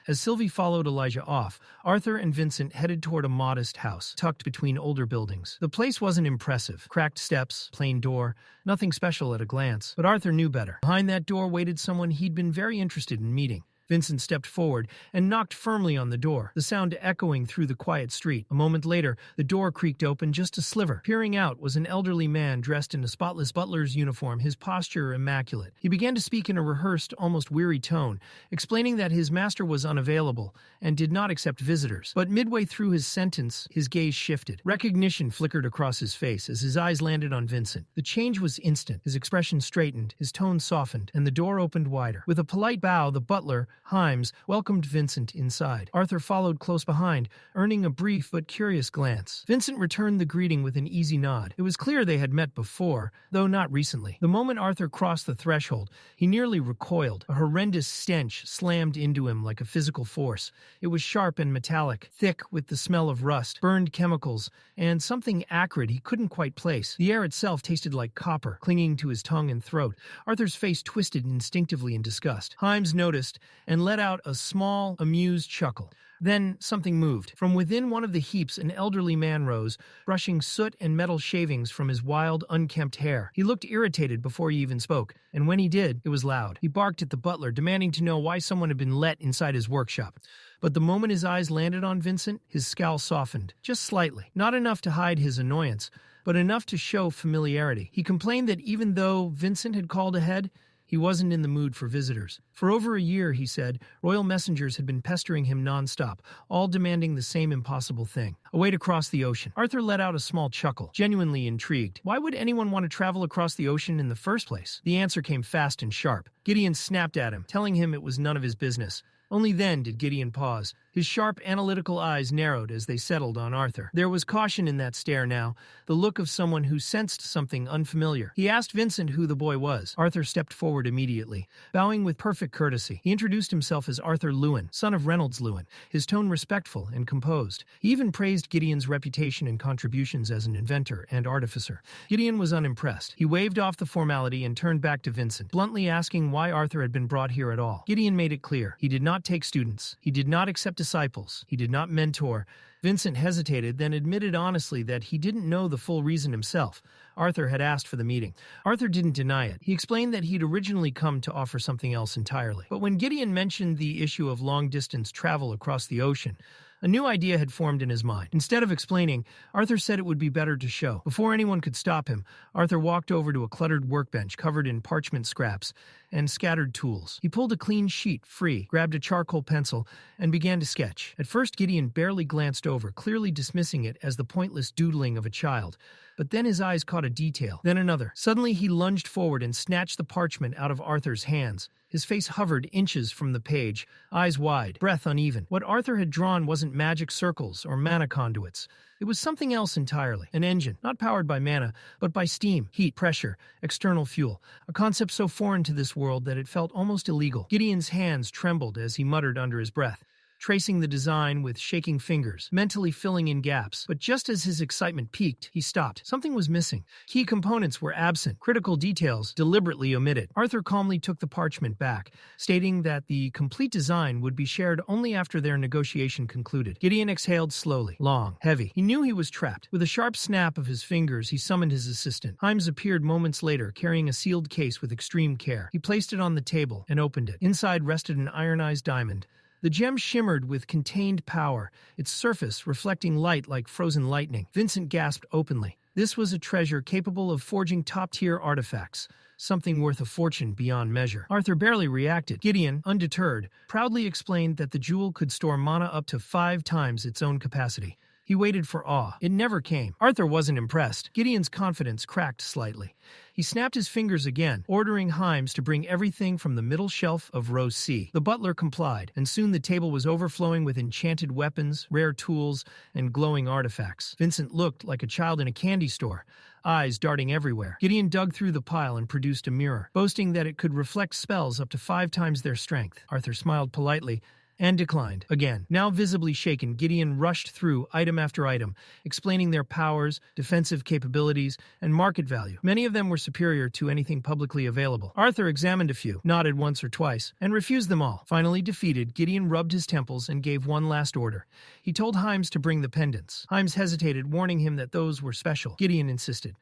As Sylvie followed Elijah off, Arthur and Vincent headed toward a modest house, tucked between older buildings. The place wasn't impressive. Cracked steps, plain door, nothing special at a glance. But Arthur knew better. Behind that door waited someone he'd been very interested in meeting. Vincent stepped forward and knocked firmly on the door, the sound echoing through the quiet street. A moment later, the door creaked open just a sliver. Peering out was an elderly man dressed in a spotless butler's uniform, his posture immaculate. He began to speak in a rehearsed, almost weary tone, explaining that his master was unavailable and did not accept visitors. But midway through his sentence, his gaze shifted. Recognition flickered across his face as his eyes landed on Vincent. The change was instant. His expression straightened, his tone softened, and the door opened wider. With a polite bow, the butler Himes welcomed Vincent inside. Arthur followed close behind, earning a brief but curious glance. Vincent returned the greeting with an easy nod. It was clear they had met before, though not recently. The moment Arthur crossed the threshold, he nearly recoiled. A horrendous stench slammed into him like a physical force. It was sharp and metallic, thick with the smell of rust, burned chemicals, and something acrid he couldn't quite place. The air itself tasted like copper, clinging to his tongue and throat. Arthur's face twisted instinctively in disgust. Himes noticed and let out a small, amused chuckle. Then something moved. From within one of the heaps, an elderly man rose, brushing soot and metal shavings from his wild, unkempt hair. He looked irritated before he even spoke, and when he did, it was loud. He barked at the butler, demanding to know why someone had been let inside his workshop. But the moment his eyes landed on Vincent, his scowl softened, just slightly. Not enough to hide his annoyance, but enough to show familiarity. He complained that even though Vincent had called ahead, he wasn't in the mood for visitors. For over a year, he said, royal messengers had been pestering him nonstop, all demanding the same impossible thing: a way to cross the ocean. Arthur let out a small chuckle, genuinely intrigued. Why would anyone want to travel across the ocean in the first place? The answer came fast and sharp. Gideon snapped at him, telling him it was none of his business. Only then did Gideon pause. His sharp, analytical eyes narrowed as they settled on Arthur. There was caution in that stare now, the look of someone who sensed something unfamiliar. He asked Vincent who the boy was. Arthur stepped forward immediately, bowing with perfect courtesy. He introduced himself as Arthur Leywin, son of Reynolds Leywin, his tone respectful and composed. He even praised Gideon's reputation and contributions as an inventor and artificer. Gideon was unimpressed. He waved off the formality and turned back to Vincent, bluntly asking why Arthur had been brought here at all. Gideon made it clear. He did not take students. He did not accept disciples. He did not mentor. Vincent hesitated, then admitted honestly that he didn't know the full reason himself. Arthur had asked for the meeting. Arthur didn't deny it. He explained that he'd originally come to offer something else entirely. But when Gideon mentioned the issue of long-distance travel across the ocean, a new idea had formed in his mind. Instead of explaining, Arthur said it would be better to show. Before anyone could stop him, Arthur walked over to a cluttered workbench covered in parchment scraps and scattered tools. He pulled a clean sheet free, grabbed a charcoal pencil, and began to sketch. At first, Gideon barely glanced over, clearly dismissing it as the pointless doodling of a child. But then his eyes caught a detail, then another. Suddenly, he lunged forward and snatched the parchment out of Arthur's hands. His face hovered inches from the page, eyes wide, breath uneven. What Arthur had drawn wasn't magic circles or mana conduits. It was something else entirely. An engine, not powered by mana, but by steam, heat, pressure, external fuel. A concept so foreign to this world that it felt almost illegal. Gideon's hands trembled as he muttered under his breath, tracing the design with shaking fingers, mentally filling in gaps. But just as his excitement peaked, he stopped. Something was missing. Key components were absent, critical details deliberately omitted. Arthur calmly took the parchment back, stating that the complete design would be shared only after their negotiation concluded. Gideon exhaled slowly, long, heavy. He knew he was trapped. With a sharp snap of his fingers, he summoned his assistant. Himes appeared moments later, carrying a sealed case with extreme care. He placed it on the table and opened it. Inside rested an ironized diamond. The gem shimmered with contained power, its surface reflecting light like frozen lightning. Vincent gasped openly. This was a treasure capable of forging top-tier artifacts, something worth a fortune beyond measure. Arthur barely reacted. Gideon, undeterred, proudly explained that the jewel could store mana up to 5 times its own capacity. He waited for awe. It never came. Arthur wasn't impressed. Gideon's confidence cracked slightly. He snapped his fingers again, ordering Himes to bring everything from the middle shelf of row C. The butler complied, and soon the table was overflowing with enchanted weapons, rare tools, and glowing artifacts. Vincent looked like a child in a candy store, eyes darting everywhere. Gideon dug through the pile and produced a mirror, boasting that it could reflect spells up to 5 times their strength. Arthur smiled politely and declined. Again, now visibly shaken, Gideon rushed through item after item, explaining their powers, defensive capabilities, and market value. Many of them were superior to anything publicly available. Arthur examined a few, nodded once or twice, and refused them all. Finally defeated, Gideon rubbed his temples and gave one last order. He told Himes to bring the pendants. Himes hesitated, warning him that those were special. Gideon insisted.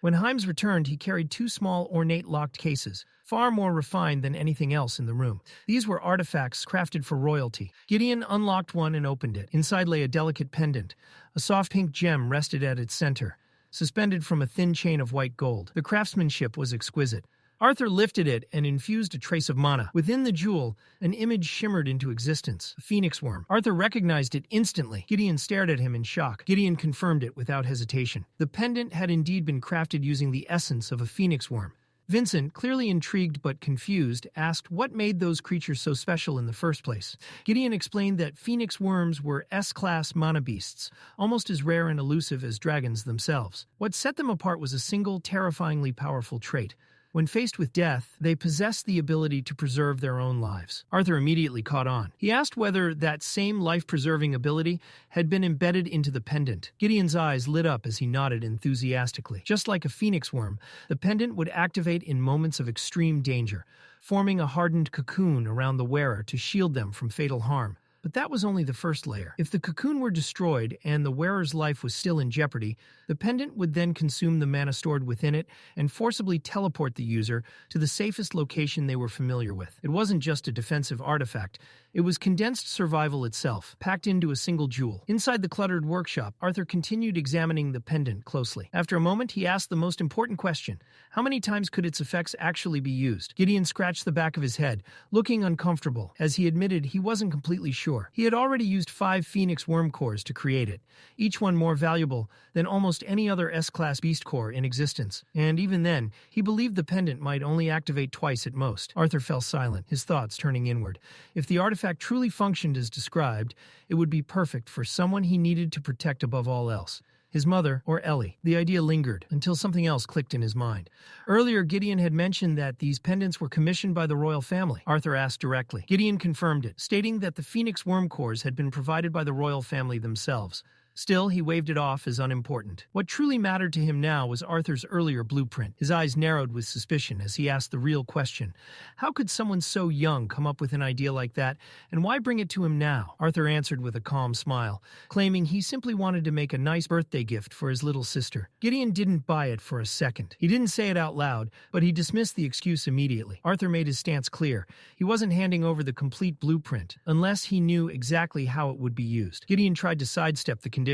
When Himes returned, he carried 2 small, ornate locked cases, far more refined than anything else in the room. These were artifacts crafted for royalty. Gideon unlocked one and opened it. Inside lay a delicate pendant. A soft pink gem rested at its center, suspended from a thin chain of white gold. The craftsmanship was exquisite. Arthur lifted it and infused a trace of mana. Within the jewel, an image shimmered into existence, a phoenix worm. Arthur recognized it instantly. Gideon stared at him in shock. Gideon confirmed it without hesitation. The pendant had indeed been crafted using the essence of a phoenix worm. Vincent, clearly intrigued but confused, asked what made those creatures so special in the first place. Gideon explained that phoenix worms were S-class mana beasts, almost as rare and elusive as dragons themselves. What set them apart was a single, terrifyingly powerful trait. When faced with death, they possessed the ability to preserve their own lives. Arthur immediately caught on. He asked whether that same life-preserving ability had been embedded into the pendant. Gideon's eyes lit up as he nodded enthusiastically. Just like a phoenix worm, the pendant would activate in moments of extreme danger, forming a hardened cocoon around the wearer to shield them from fatal harm. But that was only the first layer. If the cocoon were destroyed and the wearer's life was still in jeopardy, the pendant would then consume the mana stored within it and forcibly teleport the user to the safest location they were familiar with. It wasn't just a defensive artifact. It was condensed survival itself, packed into a single jewel. Inside the cluttered workshop, Arthur continued examining the pendant closely. After a moment, he asked the most important question. How many times could its effects actually be used? Gideon scratched the back of his head, looking uncomfortable, as he admitted he wasn't completely sure. He had already used 5 phoenix worm cores to create it, each one more valuable than almost any other S-class beast core in existence. And even then, he believed the pendant might only activate twice at most. Arthur fell silent, his thoughts turning inward. If the artifact truly functioned as described, it would be perfect for someone he needed to protect above all else. His mother, or Ellie. The idea lingered, until something else clicked in his mind. Earlier, Gideon had mentioned that these pendants were commissioned by the royal family. Arthur asked directly. Gideon confirmed it, stating that the phoenix worm cores had been provided by the royal family themselves. Still, he waved it off as unimportant. What truly mattered to him now was Arthur's earlier blueprint. His eyes narrowed with suspicion as he asked the real question. How could someone so young come up with an idea like that, and why bring it to him now? Arthur answered with a calm smile, claiming he simply wanted to make a nice birthday gift for his little sister. Gideon didn't buy it for a second. He didn't say it out loud, but he dismissed the excuse immediately. Arthur made his stance clear. He wasn't handing over the complete blueprint, unless he knew exactly how it would be used. Gideon tried to sidestep the condition,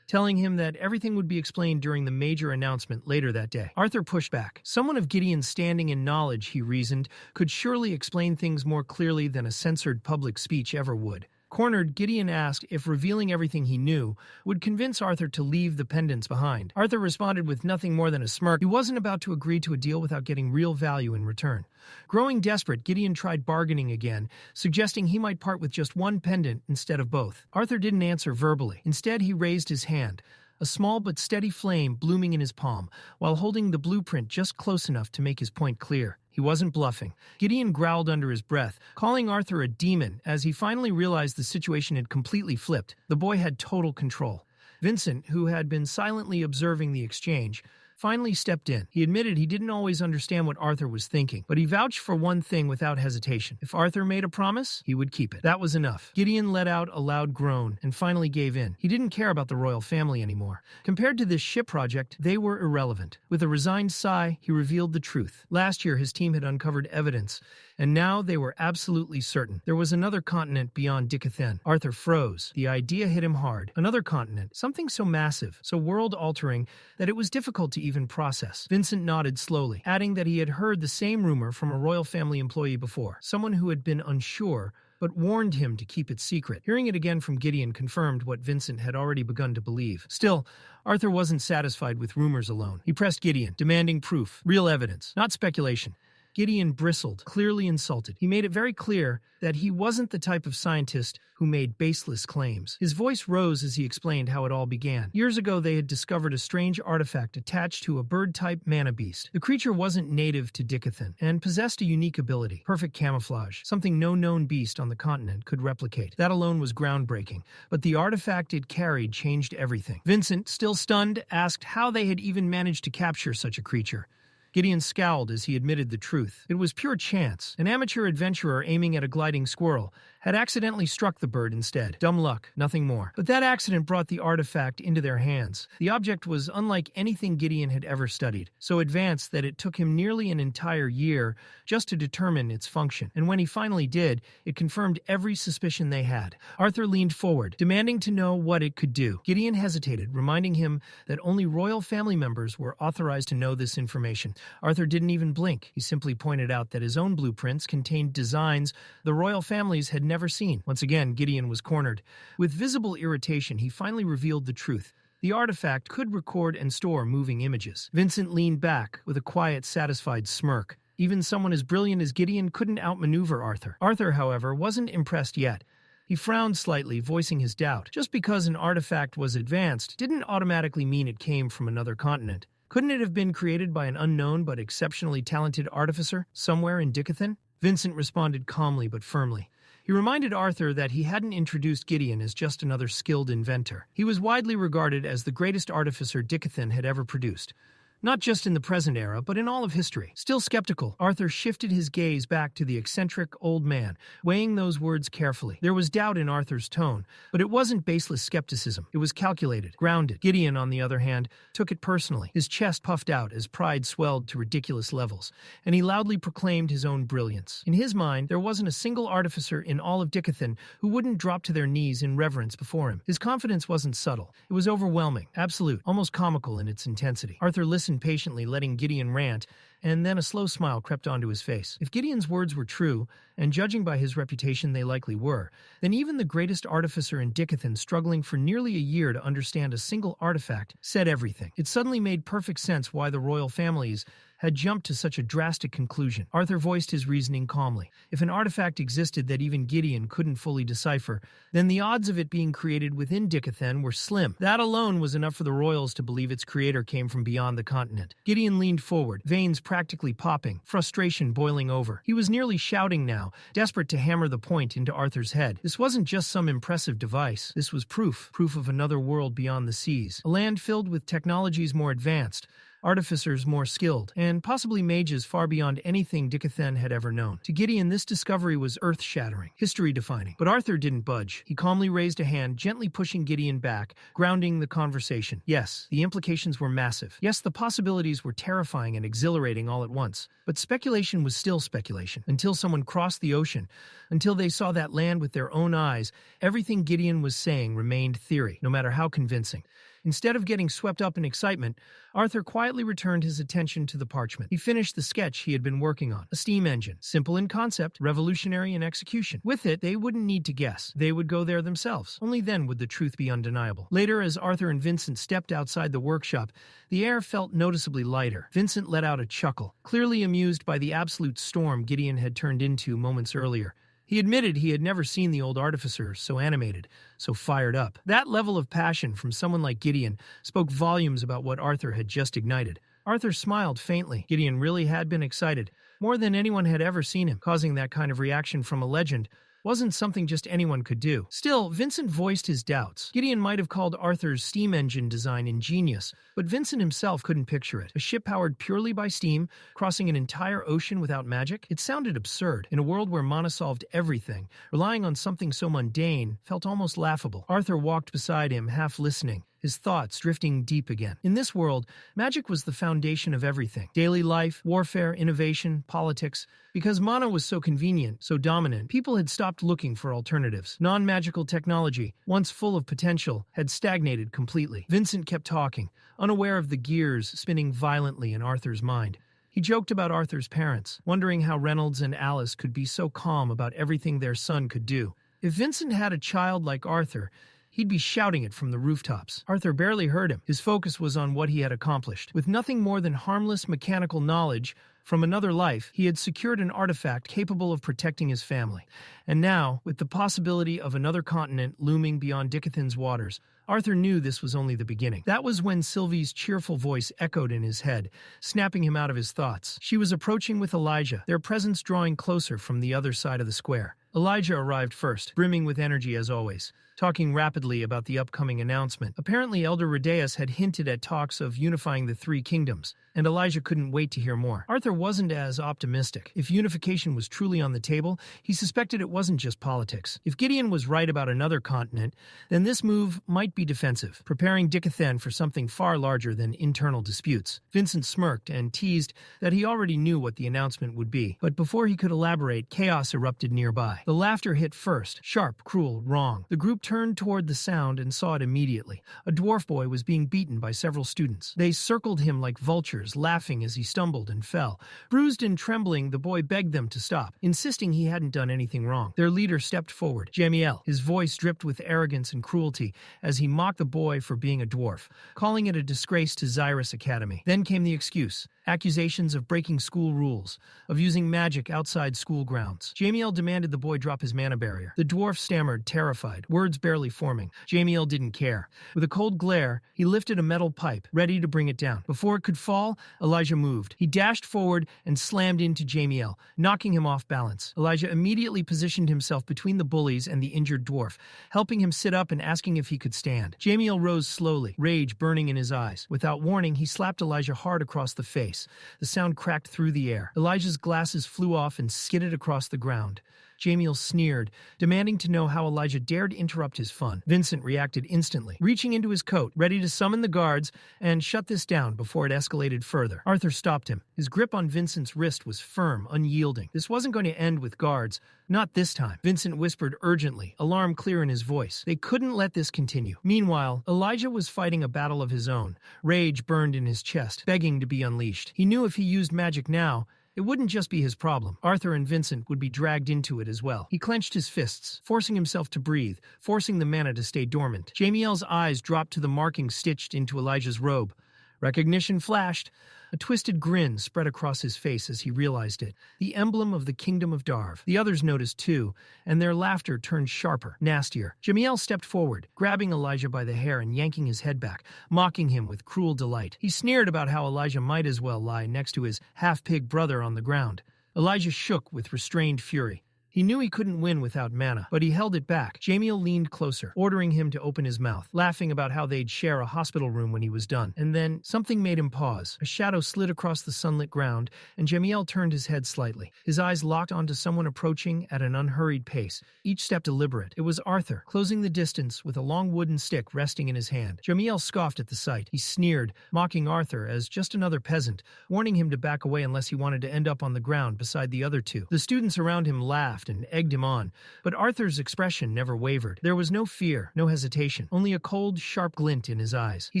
telling him that everything would be explained during the major announcement later that day. Arthur pushed back. Someone of Gideon's standing and knowledge, he reasoned, could surely explain things more clearly than a censored public speech ever would. Cornered, Gideon asked if revealing everything he knew would convince Arthur to leave the pendants behind. Arthur responded with nothing more than a smirk. He wasn't about to agree to a deal without getting real value in return. Growing desperate, Gideon tried bargaining again, suggesting he might part with just one pendant instead of both. Arthur didn't answer verbally. Instead, he raised his hand, a small but steady flame blooming in his palm, while holding the blueprint just close enough to make his point clear. He wasn't bluffing. Gideon growled under his breath, calling Arthur a demon as he finally realized the situation had completely flipped. The boy had total control. Vincent, who had been silently observing the exchange, finally stepped in. He admitted he didn't always understand what Arthur was thinking, but he vouched for one thing without hesitation. If Arthur made a promise, he would keep it. That was enough. Gideon let out a loud groan and finally gave in. He didn't care about the royal family anymore. Compared to this ship project, they were irrelevant. With a resigned sigh, he revealed the truth. Last year, his team had uncovered evidence, and now they were absolutely certain. There was another continent beyond Dicathen. Arthur froze. The idea hit him hard. Another continent. Something so massive, so world-altering, that it was difficult to even process. Vincent nodded slowly, adding that he had heard the same rumor from a royal family employee before. Someone who had been unsure, but warned him to keep it secret. Hearing it again from Gideon confirmed what Vincent had already begun to believe. Still, Arthur wasn't satisfied with rumors alone. He pressed Gideon, demanding proof, real evidence, not speculation. Gideon bristled, clearly insulted. He made it very clear that he wasn't the type of scientist who made baseless claims. His voice rose as he explained how it all began. Years ago, they had discovered a strange artifact attached to a bird-type mana beast. The creature wasn't native to Dicathen and possessed a unique ability, perfect camouflage, something no known beast on the continent could replicate. That alone was groundbreaking, but the artifact it carried changed everything. Vincent, still stunned, asked how they had even managed to capture such a creature. Gideon scowled as he admitted the truth. It was pure chance. An amateur adventurer aiming at a gliding squirrel had accidentally struck the bird instead. Dumb luck, nothing more. But that accident brought the artifact into their hands. The object was unlike anything Gideon had ever studied, so advanced that it took him nearly an entire year just to determine its function. And when he finally did, it confirmed every suspicion they had. Arthur leaned forward, demanding to know what it could do. Gideon hesitated, reminding him that only royal family members were authorized to know this information. Arthur didn't even blink. He simply pointed out that his own blueprints contained designs the royal families had never seen. Once again, Gideon was cornered. With visible irritation, he finally revealed the truth. The artifact could record and store moving images. Vincent leaned back with a quiet, satisfied smirk. Even someone as brilliant as Gideon couldn't outmaneuver Arthur. Arthur, however, wasn't impressed yet. He frowned slightly, voicing his doubt. Just because an artifact was advanced didn't automatically mean it came from another continent. Couldn't it have been created by an unknown but exceptionally talented artificer somewhere in Dicathan? Vincent responded calmly but firmly. He reminded Arthur that he hadn't introduced Gideon as just another skilled inventor. He was widely regarded as the greatest artificer Dicathan had ever produced. Not just in the present era, but in all of history. Still skeptical, Arthur shifted his gaze back to the eccentric old man, weighing those words carefully. There was doubt in Arthur's tone, but it wasn't baseless skepticism. It was calculated, grounded. Gideon, on the other hand, took it personally. His chest puffed out as pride swelled to ridiculous levels, and he loudly proclaimed his own brilliance. In his mind, there wasn't a single artificer in all of Dicathan who wouldn't drop to their knees in reverence before him. His confidence wasn't subtle. It was overwhelming, absolute, almost comical in its intensity. Arthur listened patiently, letting Gideon rant, and then a slow smile crept onto his face. If Gideon's words were true, and judging by his reputation they likely were, then even the greatest artificer in Dicathan, struggling for nearly a year to understand a single artifact, said everything. It suddenly made perfect sense why the royal families had jumped to such a drastic conclusion. Arthur voiced his reasoning calmly. If an artifact existed that even Gideon couldn't fully decipher, then the odds of it being created within Dicathan were slim. That alone was enough for the royals to believe its creator came from beyond the continent. Gideon leaned forward, veins practically popping, frustration boiling over. He was nearly shouting now, desperate to hammer the point into Arthur's head. This wasn't just some impressive device. This was proof of another world beyond the seas. A land filled with technologies more advanced, artificers more skilled, and possibly mages far beyond anything Dicathan had ever known. To Gideon, this discovery was earth-shattering, history-defining. But Arthur didn't budge. He calmly raised a hand, gently pushing Gideon back, grounding the conversation. Yes, the implications were massive. Yes, the possibilities were terrifying and exhilarating all at once. But speculation was still speculation. Until someone crossed the ocean, until they saw that land with their own eyes, everything Gideon was saying remained theory, no matter how convincing. Instead of getting swept up in excitement, Arthur quietly returned his attention to the parchment. He finished the sketch he had been working on. A steam engine. Simple in concept, revolutionary in execution. With it, they wouldn't need to guess. They would go there themselves. Only then would the truth be undeniable. Later, as Arthur and Vincent stepped outside the workshop, the air felt noticeably lighter. Vincent let out a chuckle, clearly amused by the absolute storm Gideon had turned into moments earlier. He admitted he had never seen the old artificer so animated, so fired up. That level of passion from someone like Gideon spoke volumes about what Arthur had just ignited. Arthur smiled faintly. Gideon really had been excited, more than anyone had ever seen him. Causing that kind of reaction from a legend wasn't something just anyone could do. Still, Vincent voiced his doubts. Gideon might have called Arthur's steam engine design ingenious, but Vincent himself couldn't picture it. A ship powered purely by steam, crossing an entire ocean without magic? It sounded absurd. In a world where mana solved everything, relying on something so mundane felt almost laughable. Arthur walked beside him, half listening, his thoughts drifting deep again. In this world, magic was the foundation of everything. Daily life, warfare, innovation, politics. Because mana was so convenient, so dominant, people had stopped looking for alternatives. Non-magical technology, once full of potential, had stagnated completely. Vincent kept talking, unaware of the gears spinning violently in Arthur's mind. He joked about Arthur's parents, wondering how Reynolds and Alice could be so calm about everything their son could do. If Vincent had a child like Arthur, he'd be shouting it from the rooftops. Arthur barely heard him. His focus was on what he had accomplished. With nothing more than harmless mechanical knowledge from another life, he had secured an artifact capable of protecting his family. And now, with the possibility of another continent looming beyond Dicathan's waters, Arthur knew this was only the beginning. That was when Sylvie's cheerful voice echoed in his head, snapping him out of his thoughts. She was approaching with Elijah, their presence drawing closer from the other side of the square. Elijah arrived first, brimming with energy as always, talking rapidly about the upcoming announcement. Apparently, Elder Rhaeus had hinted at talks of unifying the three kingdoms, and Elijah couldn't wait to hear more. Arthur wasn't as optimistic. If unification was truly on the table, he suspected it wasn't just politics. If Gideon was right about another continent, then this move might be defensive, preparing Dicathan for something far larger than internal disputes. Vincent smirked and teased that he already knew what the announcement would be, but before he could elaborate, chaos erupted nearby. The laughter hit first, sharp, cruel, wrong. The group turned toward the sound and saw it immediately. A dwarf boy was being beaten by several students. They circled him like vultures, laughing as he stumbled and fell. Bruised and trembling, the boy begged them to stop, insisting he hadn't done anything wrong. Their leader stepped forward, Jamiel. His voice dripped with arrogance and cruelty as he mocked the boy for being a dwarf, calling it a disgrace to Xyrus Academy. Then came the excuse. Accusations of breaking school rules, of using magic outside school grounds. Jamiel demanded the boy drop his mana barrier. The dwarf stammered, terrified, words barely forming. Jamiel didn't care. With a cold glare, he lifted a metal pipe, ready to bring it down. Before it could fall, Elijah moved. He dashed forward and slammed into Jamiel, knocking him off balance. Elijah immediately positioned himself between the bullies and the injured dwarf, helping him sit up and asking if he could stand. Jamiel rose slowly, rage burning in his eyes. Without warning, he slapped Elijah hard across the face. The sound cracked through the air. Elijah's glasses flew off and skidded across the ground. Jamiel sneered, demanding to know how Elijah dared interrupt his fun. Vincent reacted instantly, reaching into his coat, ready to summon the guards and shut this down before it escalated further. Arthur stopped him. His grip on Vincent's wrist was firm, unyielding. This wasn't going to end with guards. Not this time. Vincent whispered urgently, alarm clear in his voice. They couldn't let this continue. Meanwhile, Elijah was fighting a battle of his own. Rage burned in his chest, begging to be unleashed. He knew if he used magic now, it wouldn't just be his problem. Arthur and Vincent would be dragged into it as well. He clenched his fists, forcing himself to breathe, forcing the mana to stay dormant. Jamiel's eyes dropped to the markings stitched into Elijah's robe. Recognition flashed. A twisted grin spread across his face as he realized it. The emblem of the Kingdom of Darv. The others noticed too, and their laughter turned sharper, nastier. Jamiel stepped forward, grabbing Elijah by the hair and yanking his head back, mocking him with cruel delight. He sneered about how Elijah might as well lie next to his half-pig brother on the ground. Elijah shook with restrained fury. He knew he couldn't win without mana, but he held it back. Jamiel leaned closer, ordering him to open his mouth, laughing about how they'd share a hospital room when he was done. And then something made him pause. A shadow slid across the sunlit ground, and Jamiel turned his head slightly. His eyes locked onto someone approaching at an unhurried pace, each step deliberate. It was Arthur, closing the distance with a long wooden stick resting in his hand. Jamiel scoffed at the sight. He sneered, mocking Arthur as just another peasant, warning him to back away unless he wanted to end up on the ground beside the other two. The students around him laughed and egged him on, but Arthur's expression never wavered. There was no fear, no hesitation, only a cold, sharp glint in his eyes. He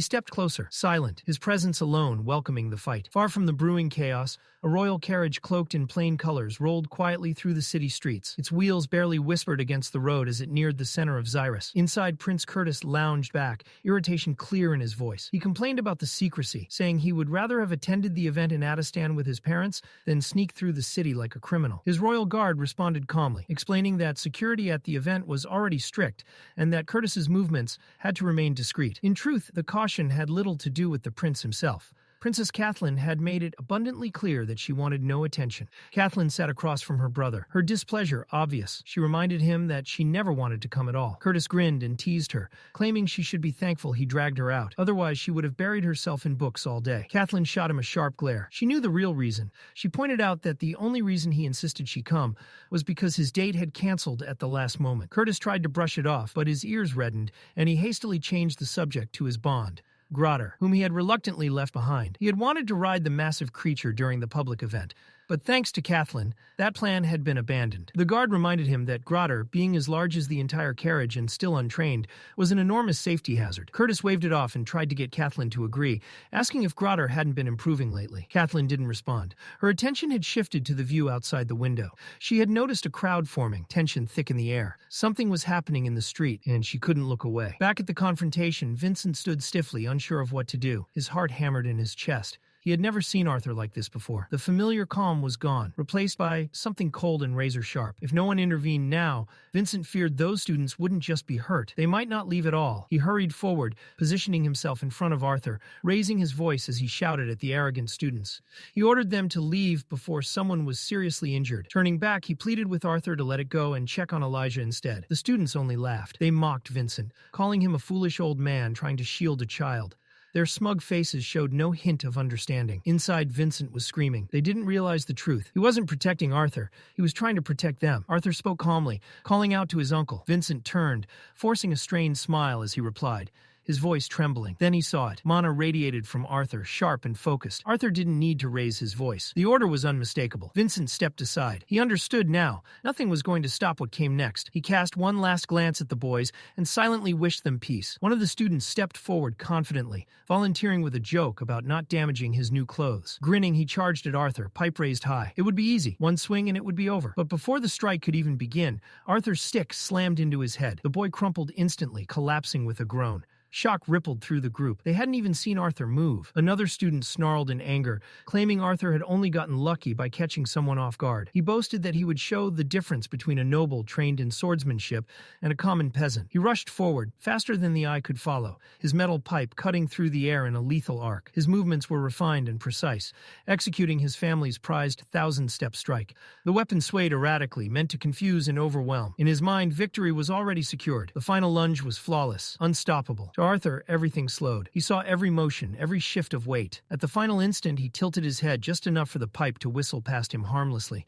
stepped closer, silent, his presence alone welcoming the fight. Far from the brewing chaos, a royal carriage cloaked in plain colors rolled quietly through the city streets. Its wheels barely whispered against the road as it neared the center of Xyrus. Inside, Prince Curtis lounged back, irritation clear in his voice. He complained about the secrecy, saying he would rather have attended the event in Addistan with his parents than sneak through the city like a criminal. His royal guard responded calmly, explaining that security at the event was already strict and that Curtis's movements had to remain discreet. In truth, the caution had little to do with the prince himself. Princess Kathleen had made it abundantly clear that she wanted no attention. Kathleen sat across from her brother, her displeasure obvious. She reminded him that she never wanted to come at all. Curtis grinned and teased her, claiming she should be thankful he dragged her out. Otherwise, she would have buried herself in books all day. Kathleen shot him a sharp glare. She knew the real reason. She pointed out that the only reason he insisted she come was because his date had canceled at the last moment. Curtis tried to brush it off, but his ears reddened, and he hastily changed the subject to his bond, Grotter, whom he had reluctantly left behind. He had wanted to ride the massive creature during the public event, but thanks to Kathleen, that plan had been abandoned. The guard reminded him that Grotter, being as large as the entire carriage and still untrained, was an enormous safety hazard. Curtis waved it off and tried to get Kathleen to agree, asking if Grotter hadn't been improving lately. Kathleen didn't respond. Her attention had shifted to the view outside the window. She had noticed a crowd forming, tension thick in the air. Something was happening in the street, and she couldn't look away. Back at the confrontation, Vincent stood stiffly, unsure of what to do. His heart hammered in his chest. He had never seen Arthur like this before. The familiar calm was gone, replaced by something cold and razor-sharp. If no one intervened now, Vincent feared those students wouldn't just be hurt. They might not leave at all. He hurried forward, positioning himself in front of Arthur, raising his voice as he shouted at the arrogant students. He ordered them to leave before someone was seriously injured. Turning back, he pleaded with Arthur to let it go and check on Elijah instead. The students only laughed. They mocked Vincent, calling him a foolish old man trying to shield a child. Their smug faces showed no hint of understanding. Inside, Vincent was screaming. They didn't realize the truth. He wasn't protecting Arthur. He was trying to protect them. Arthur spoke calmly, calling out to his uncle. Vincent turned, forcing a strained smile as he replied. his voice trembling. Then he saw it. Mana radiated from Arthur, sharp and focused. Arthur didn't need to raise his voice. The order was unmistakable. Vincent stepped aside. He understood now. Nothing was going to stop what came next. He cast one last glance at the boys and silently wished them peace. One of the students stepped forward confidently, volunteering with a joke about not damaging his new clothes. Grinning, he charged at Arthur, pipe raised high. It would be easy. One swing and it would be over. But before the strike could even begin, Arthur's stick slammed into his head. The boy crumpled instantly, collapsing with a groan. Shock rippled through the group. They hadn't even seen Arthur move. Another student snarled in anger, claiming Arthur had only gotten lucky by catching someone off guard. He boasted that he would show the difference between a noble trained in swordsmanship and a common peasant. He rushed forward, faster than the eye could follow, his metal pipe cutting through the air in a lethal arc. His movements were refined and precise, executing his family's prized thousand-step strike. The weapon swayed erratically, meant to confuse and overwhelm. In his mind, victory was already secured. The final lunge was flawless, unstoppable. To Arthur, everything slowed. He saw every motion, every shift of weight. At the final instant, he tilted his head just enough for the pipe to whistle past him harmlessly.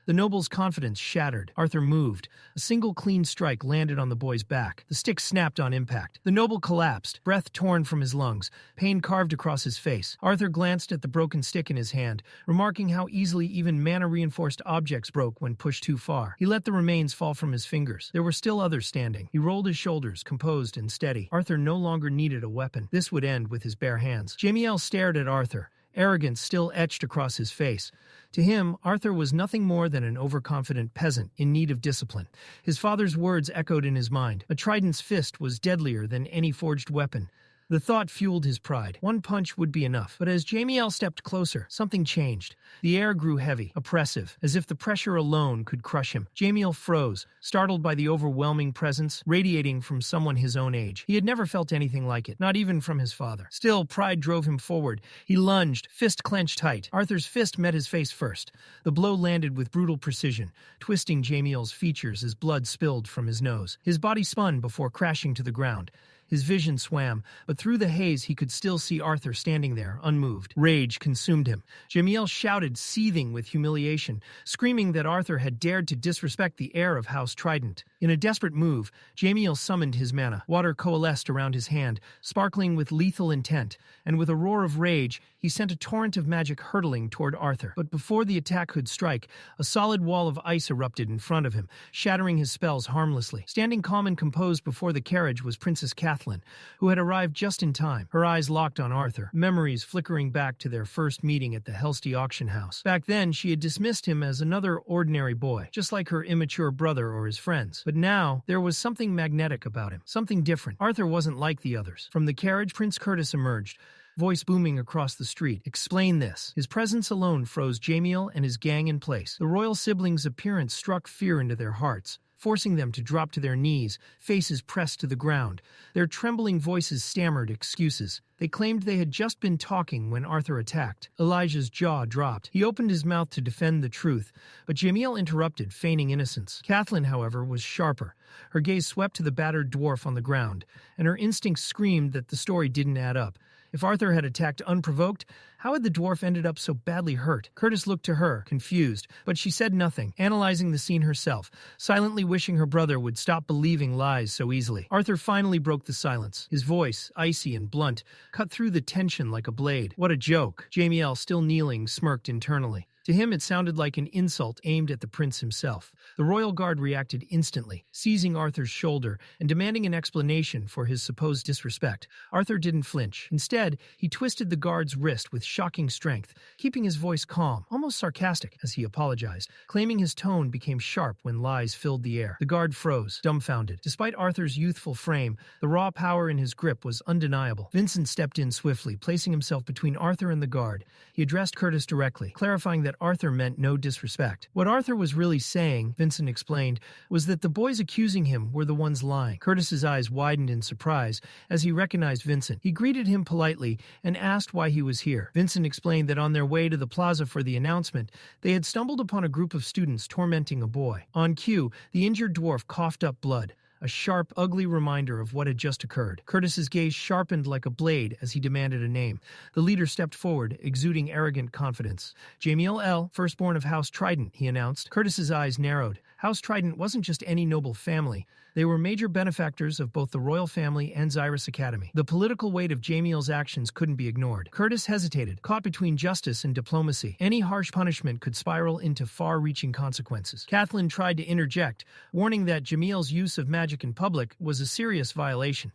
The noble's confidence shattered. Arthur moved. A single clean strike landed on the boy's back. The stick snapped on impact. The noble collapsed, breath torn from his lungs, pain carved across his face. Arthur glanced at the broken stick in his hand, remarking how easily even mana-reinforced objects broke when pushed too far. He let the remains fall from his fingers. There were still others standing. He rolled his shoulders, composed and steady. Arthur no longer needed a weapon. This would end with his bare hands. Jamiel stared at Arthur, arrogance still etched across his face. To him, Arthur was nothing more than an overconfident peasant in need of discipline. His father's words echoed in his mind. A trident's fist was deadlier than any forged weapon. The thought fueled his pride. One punch would be enough. But as Jamiel stepped closer, something changed. The air grew heavy, oppressive, as if the pressure alone could crush him. Jamiel froze, startled by the overwhelming presence radiating from someone his own age. He had never felt anything like it, not even from his father. Still, pride drove him forward. He lunged, fist clenched tight. Arthur's fist met his face first. The blow landed with brutal precision, twisting Jamiel's features as blood spilled from his nose. His body spun before crashing to the ground. His vision swam, but through the haze he could still see Arthur standing there, unmoved. Rage consumed him. Jamiel shouted, seething with humiliation, screaming that Arthur had dared to disrespect the heir of House Trident. In a desperate move, Jamiel summoned his mana. Water coalesced around his hand, sparkling with lethal intent, and with a roar of rage, he sent a torrent of magic hurtling toward Arthur. But before the attack could strike, a solid wall of ice erupted in front of him, shattering his spells harmlessly. Standing calm and composed before the carriage was Princess Catherine, who had arrived just in time. Her eyes locked on Arthur, memories flickering back to their first meeting at the Helsty auction house. Back then, she had dismissed him as another ordinary boy, just like her immature brother or his friends. But now, there was something magnetic about him, something different. Arthur wasn't like the others. From the carriage, Prince Curtis emerged, voice booming across the street. Explain this. His presence alone froze Jamiel and his gang in place. The royal siblings' appearance struck fear into their hearts, forcing them to drop to their knees, faces pressed to the ground. Their trembling voices stammered excuses. They claimed they had just been talking when Arthur attacked. Elijah's jaw dropped. He opened his mouth to defend the truth, but Jamiel interrupted, feigning innocence. Kathleen, however, was sharper. Her gaze swept to the battered dwarf on the ground, and her instincts screamed that the story didn't add up. If Arthur had attacked unprovoked, how had the dwarf ended up so badly hurt? Curtis looked to her, confused, but she said nothing, analyzing the scene herself, silently wishing her brother would stop believing lies so easily. Arthur finally broke the silence. His voice, icy and blunt, cut through the tension like a blade. What a joke. Jamiel, still kneeling, smirked internally. To him, it sounded like an insult aimed at the prince himself. The royal guard reacted instantly, seizing Arthur's shoulder and demanding an explanation for his supposed disrespect. Arthur didn't flinch. Instead, he twisted the guard's wrist with shocking strength, keeping his voice calm, almost sarcastic, as he apologized, claiming his tone became sharp when lies filled the air. The guard froze, dumbfounded. Despite Arthur's youthful frame, the raw power in his grip was undeniable. Vincent stepped in swiftly, placing himself between Arthur and the guard. He addressed Curtis directly, clarifying that Arthur meant no disrespect. What Arthur was really saying, Vincent explained, was that the boys accusing him were the ones lying. Curtis's eyes widened in surprise as he recognized Vincent. He greeted him politely and asked why he was here. Vincent explained that on their way to the plaza for the announcement, they had stumbled upon a group of students tormenting a boy. On cue, the injured dwarf coughed up blood, a sharp, ugly reminder of what had just occurred. Curtis's gaze sharpened like a blade as he demanded a name. The leader stepped forward, exuding arrogant confidence. Jamiel L., firstborn of House Trident, he announced. Curtis's eyes narrowed. House Trident wasn't just any noble family. They were major benefactors of both the royal family and Xyrus Academy. The political weight of Jamiel's actions couldn't be ignored. Curtis hesitated, caught between justice and diplomacy. Any harsh punishment could spiral into far-reaching consequences. Kathleen tried to interject, warning that Jamiel's use of magic in public was a serious violation.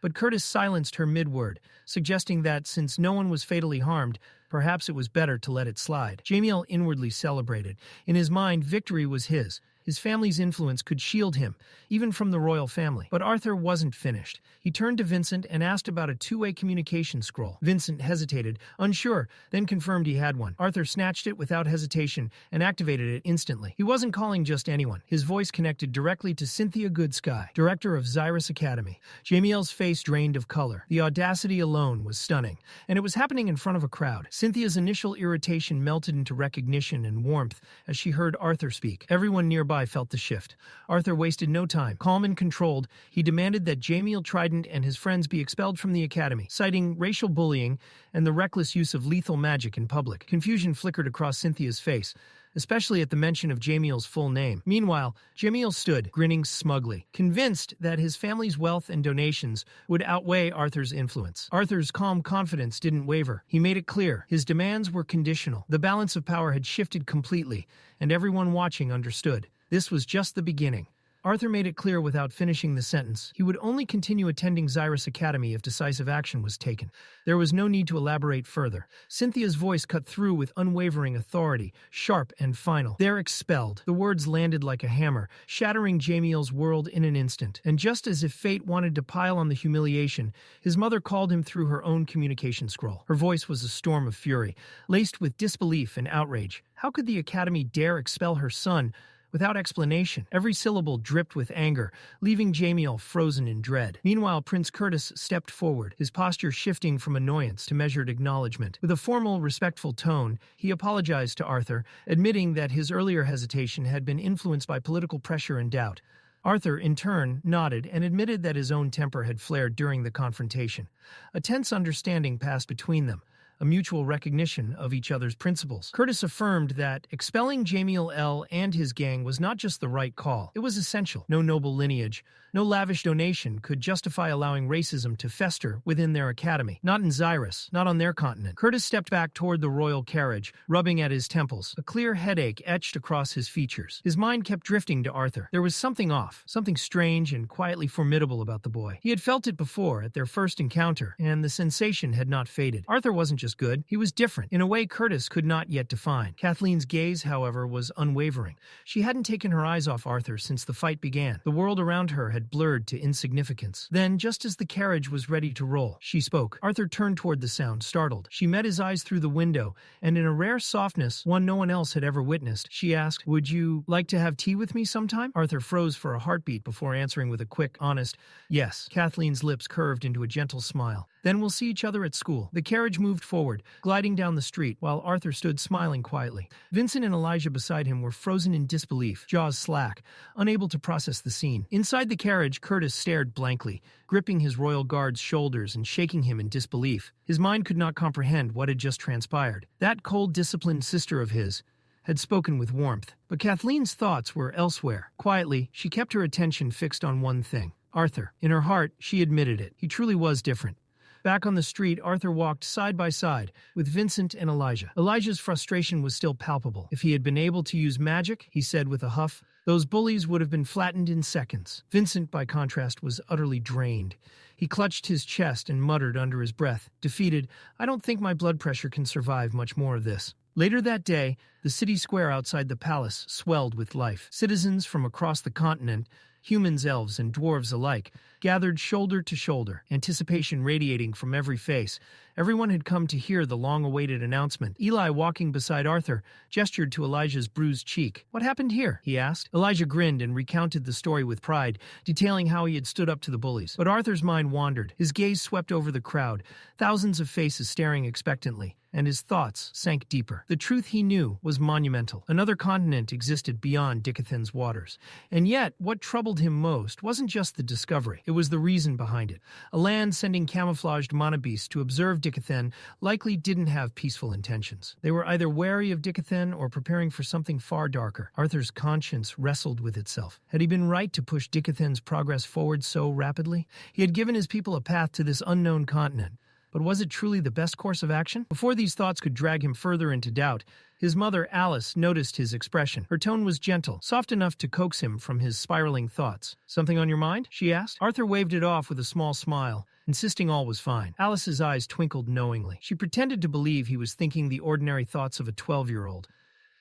But Curtis silenced her mid-word, suggesting that since no one was fatally harmed, perhaps it was better to let it slide. Jamiel inwardly celebrated. In his mind, victory was his. His family's influence could shield him, even from the royal family. But Arthur wasn't finished. He turned to Vincent and asked about a two-way communication scroll. Vincent hesitated, unsure, then confirmed he had one. Arthur snatched it without hesitation and activated it instantly. He wasn't calling just anyone. His voice connected directly to Cynthia Goodsky, director of Xyrus Academy. Jamiel's face drained of color. The audacity alone was stunning, and it was happening in front of a crowd. Cynthia's initial irritation melted into recognition and warmth as she heard Arthur speak. Everyone nearby felt the shift. Arthur wasted no time. Calm and controlled, he demanded that Jamiel Trident and his friends be expelled from the academy, citing racial bullying and the reckless use of lethal magic in public. Confusion flickered across Cynthia's face, especially at the mention of Jamiel's full name. Meanwhile, Jamiel stood, grinning smugly, convinced that his family's wealth and donations would outweigh Arthur's influence. Arthur's calm confidence didn't waver. He made it clear. His demands were conditional. The balance of power had shifted completely, and everyone watching understood. This was just the beginning. Arthur made it clear without finishing the sentence. He would only continue attending Xyrus Academy if decisive action was taken. There was no need to elaborate further. Cynthia's voice cut through with unwavering authority, sharp and final. "They're expelled." The words landed like a hammer, shattering Jamiel's world in an instant. And just as if fate wanted to pile on the humiliation, his mother called him through her own communication scroll. Her voice was a storm of fury, laced with disbelief and outrage. How could the Academy dare expel her son without explanation? Every syllable dripped with anger, leaving Jamiel frozen in dread. Meanwhile, Prince Curtis stepped forward, his posture shifting from annoyance to measured acknowledgement. With a formal, respectful tone, he apologized to Arthur, admitting that his earlier hesitation had been influenced by political pressure and doubt. Arthur, in turn, nodded and admitted that his own temper had flared during the confrontation. A tense understanding passed between them, a mutual recognition of each other's principles. Curtis affirmed that expelling Jamiel L. and his gang was not just the right call, it was essential. No noble lineage, no lavish donation could justify allowing racism to fester within their academy. Not in Xyrus, not on their continent. Curtis stepped back toward the royal carriage, rubbing at his temples. A clear headache etched across his features. His mind kept drifting to Arthur. There was something off, something strange and quietly formidable about the boy. He had felt it before at their first encounter, and the sensation had not faded. Arthur wasn't just good, he was different, in a way Curtis could not yet define. Kathleen's gaze, however, was unwavering. She hadn't taken her eyes off Arthur since the fight began. The world around her had blurred to insignificance. Then, just as the carriage was ready to roll, she spoke. Arthur turned toward the sound, startled. She met his eyes through the window, and in a rare softness, one no one else had ever witnessed, she asked, "Would you like to have tea with me sometime?" Arthur froze for a heartbeat before answering with a quick, honest, "Yes." Kathleen's lips curved into a gentle smile. "Then we'll see each other at school." The carriage moved forward, gliding down the street, while Arthur stood smiling quietly. Vincent and Elijah beside him were frozen in disbelief, jaws slack, unable to process the scene. Inside the carriage, Curtis stared blankly, gripping his royal guard's shoulders and shaking him in disbelief. His mind could not comprehend what had just transpired. That cold, disciplined sister of his had spoken with warmth. But Kathleen's thoughts were elsewhere. Quietly, she kept her attention fixed on one thing: Arthur. In her heart, she admitted it. He truly was different. Back on the street, Arthur walked side by side with Vincent and Elijah. Elijah's frustration was still palpable. If he had been able to use magic, he said with a huff, those bullies would have been flattened in seconds. Vincent, by contrast, was utterly drained. He clutched his chest and muttered under his breath, defeated, "I don't think my blood pressure can survive much more of this." Later that day, the city square outside the palace swelled with life. Citizens from across the continent, humans, elves, and dwarves alike, gathered shoulder to shoulder, anticipation radiating from every face. Everyone had come to hear the long-awaited announcement. Eli, walking beside Arthur, gestured to Elijah's bruised cheek. "What happened here?" he asked. Elijah grinned and recounted the story with pride, detailing how he had stood up to the bullies. But Arthur's mind wandered. His gaze swept over the crowd, thousands of faces staring expectantly. and his thoughts sank deeper. The truth he knew was monumental. Another continent existed beyond Dicathen's waters. And yet, what troubled him most wasn't just the discovery, it was the reason behind it. A land sending camouflaged monobeasts to observe Dicathen likely didn't have peaceful intentions. They were either wary of Dicathen or preparing for something far darker. Arthur's conscience wrestled with itself. Had he been right to push Dicathen's progress forward so rapidly? He had given his people a path to this unknown continent. But was it truly the best course of action? Before these thoughts could drag him further into doubt, his mother, Alice, noticed his expression. Her tone was gentle, soft enough to coax him from his spiraling thoughts. "Something on your mind?" she asked. Arthur waved it off with a small smile, insisting all was fine. Alice's eyes twinkled knowingly. She pretended to believe he was thinking the ordinary thoughts of a 12-year-old.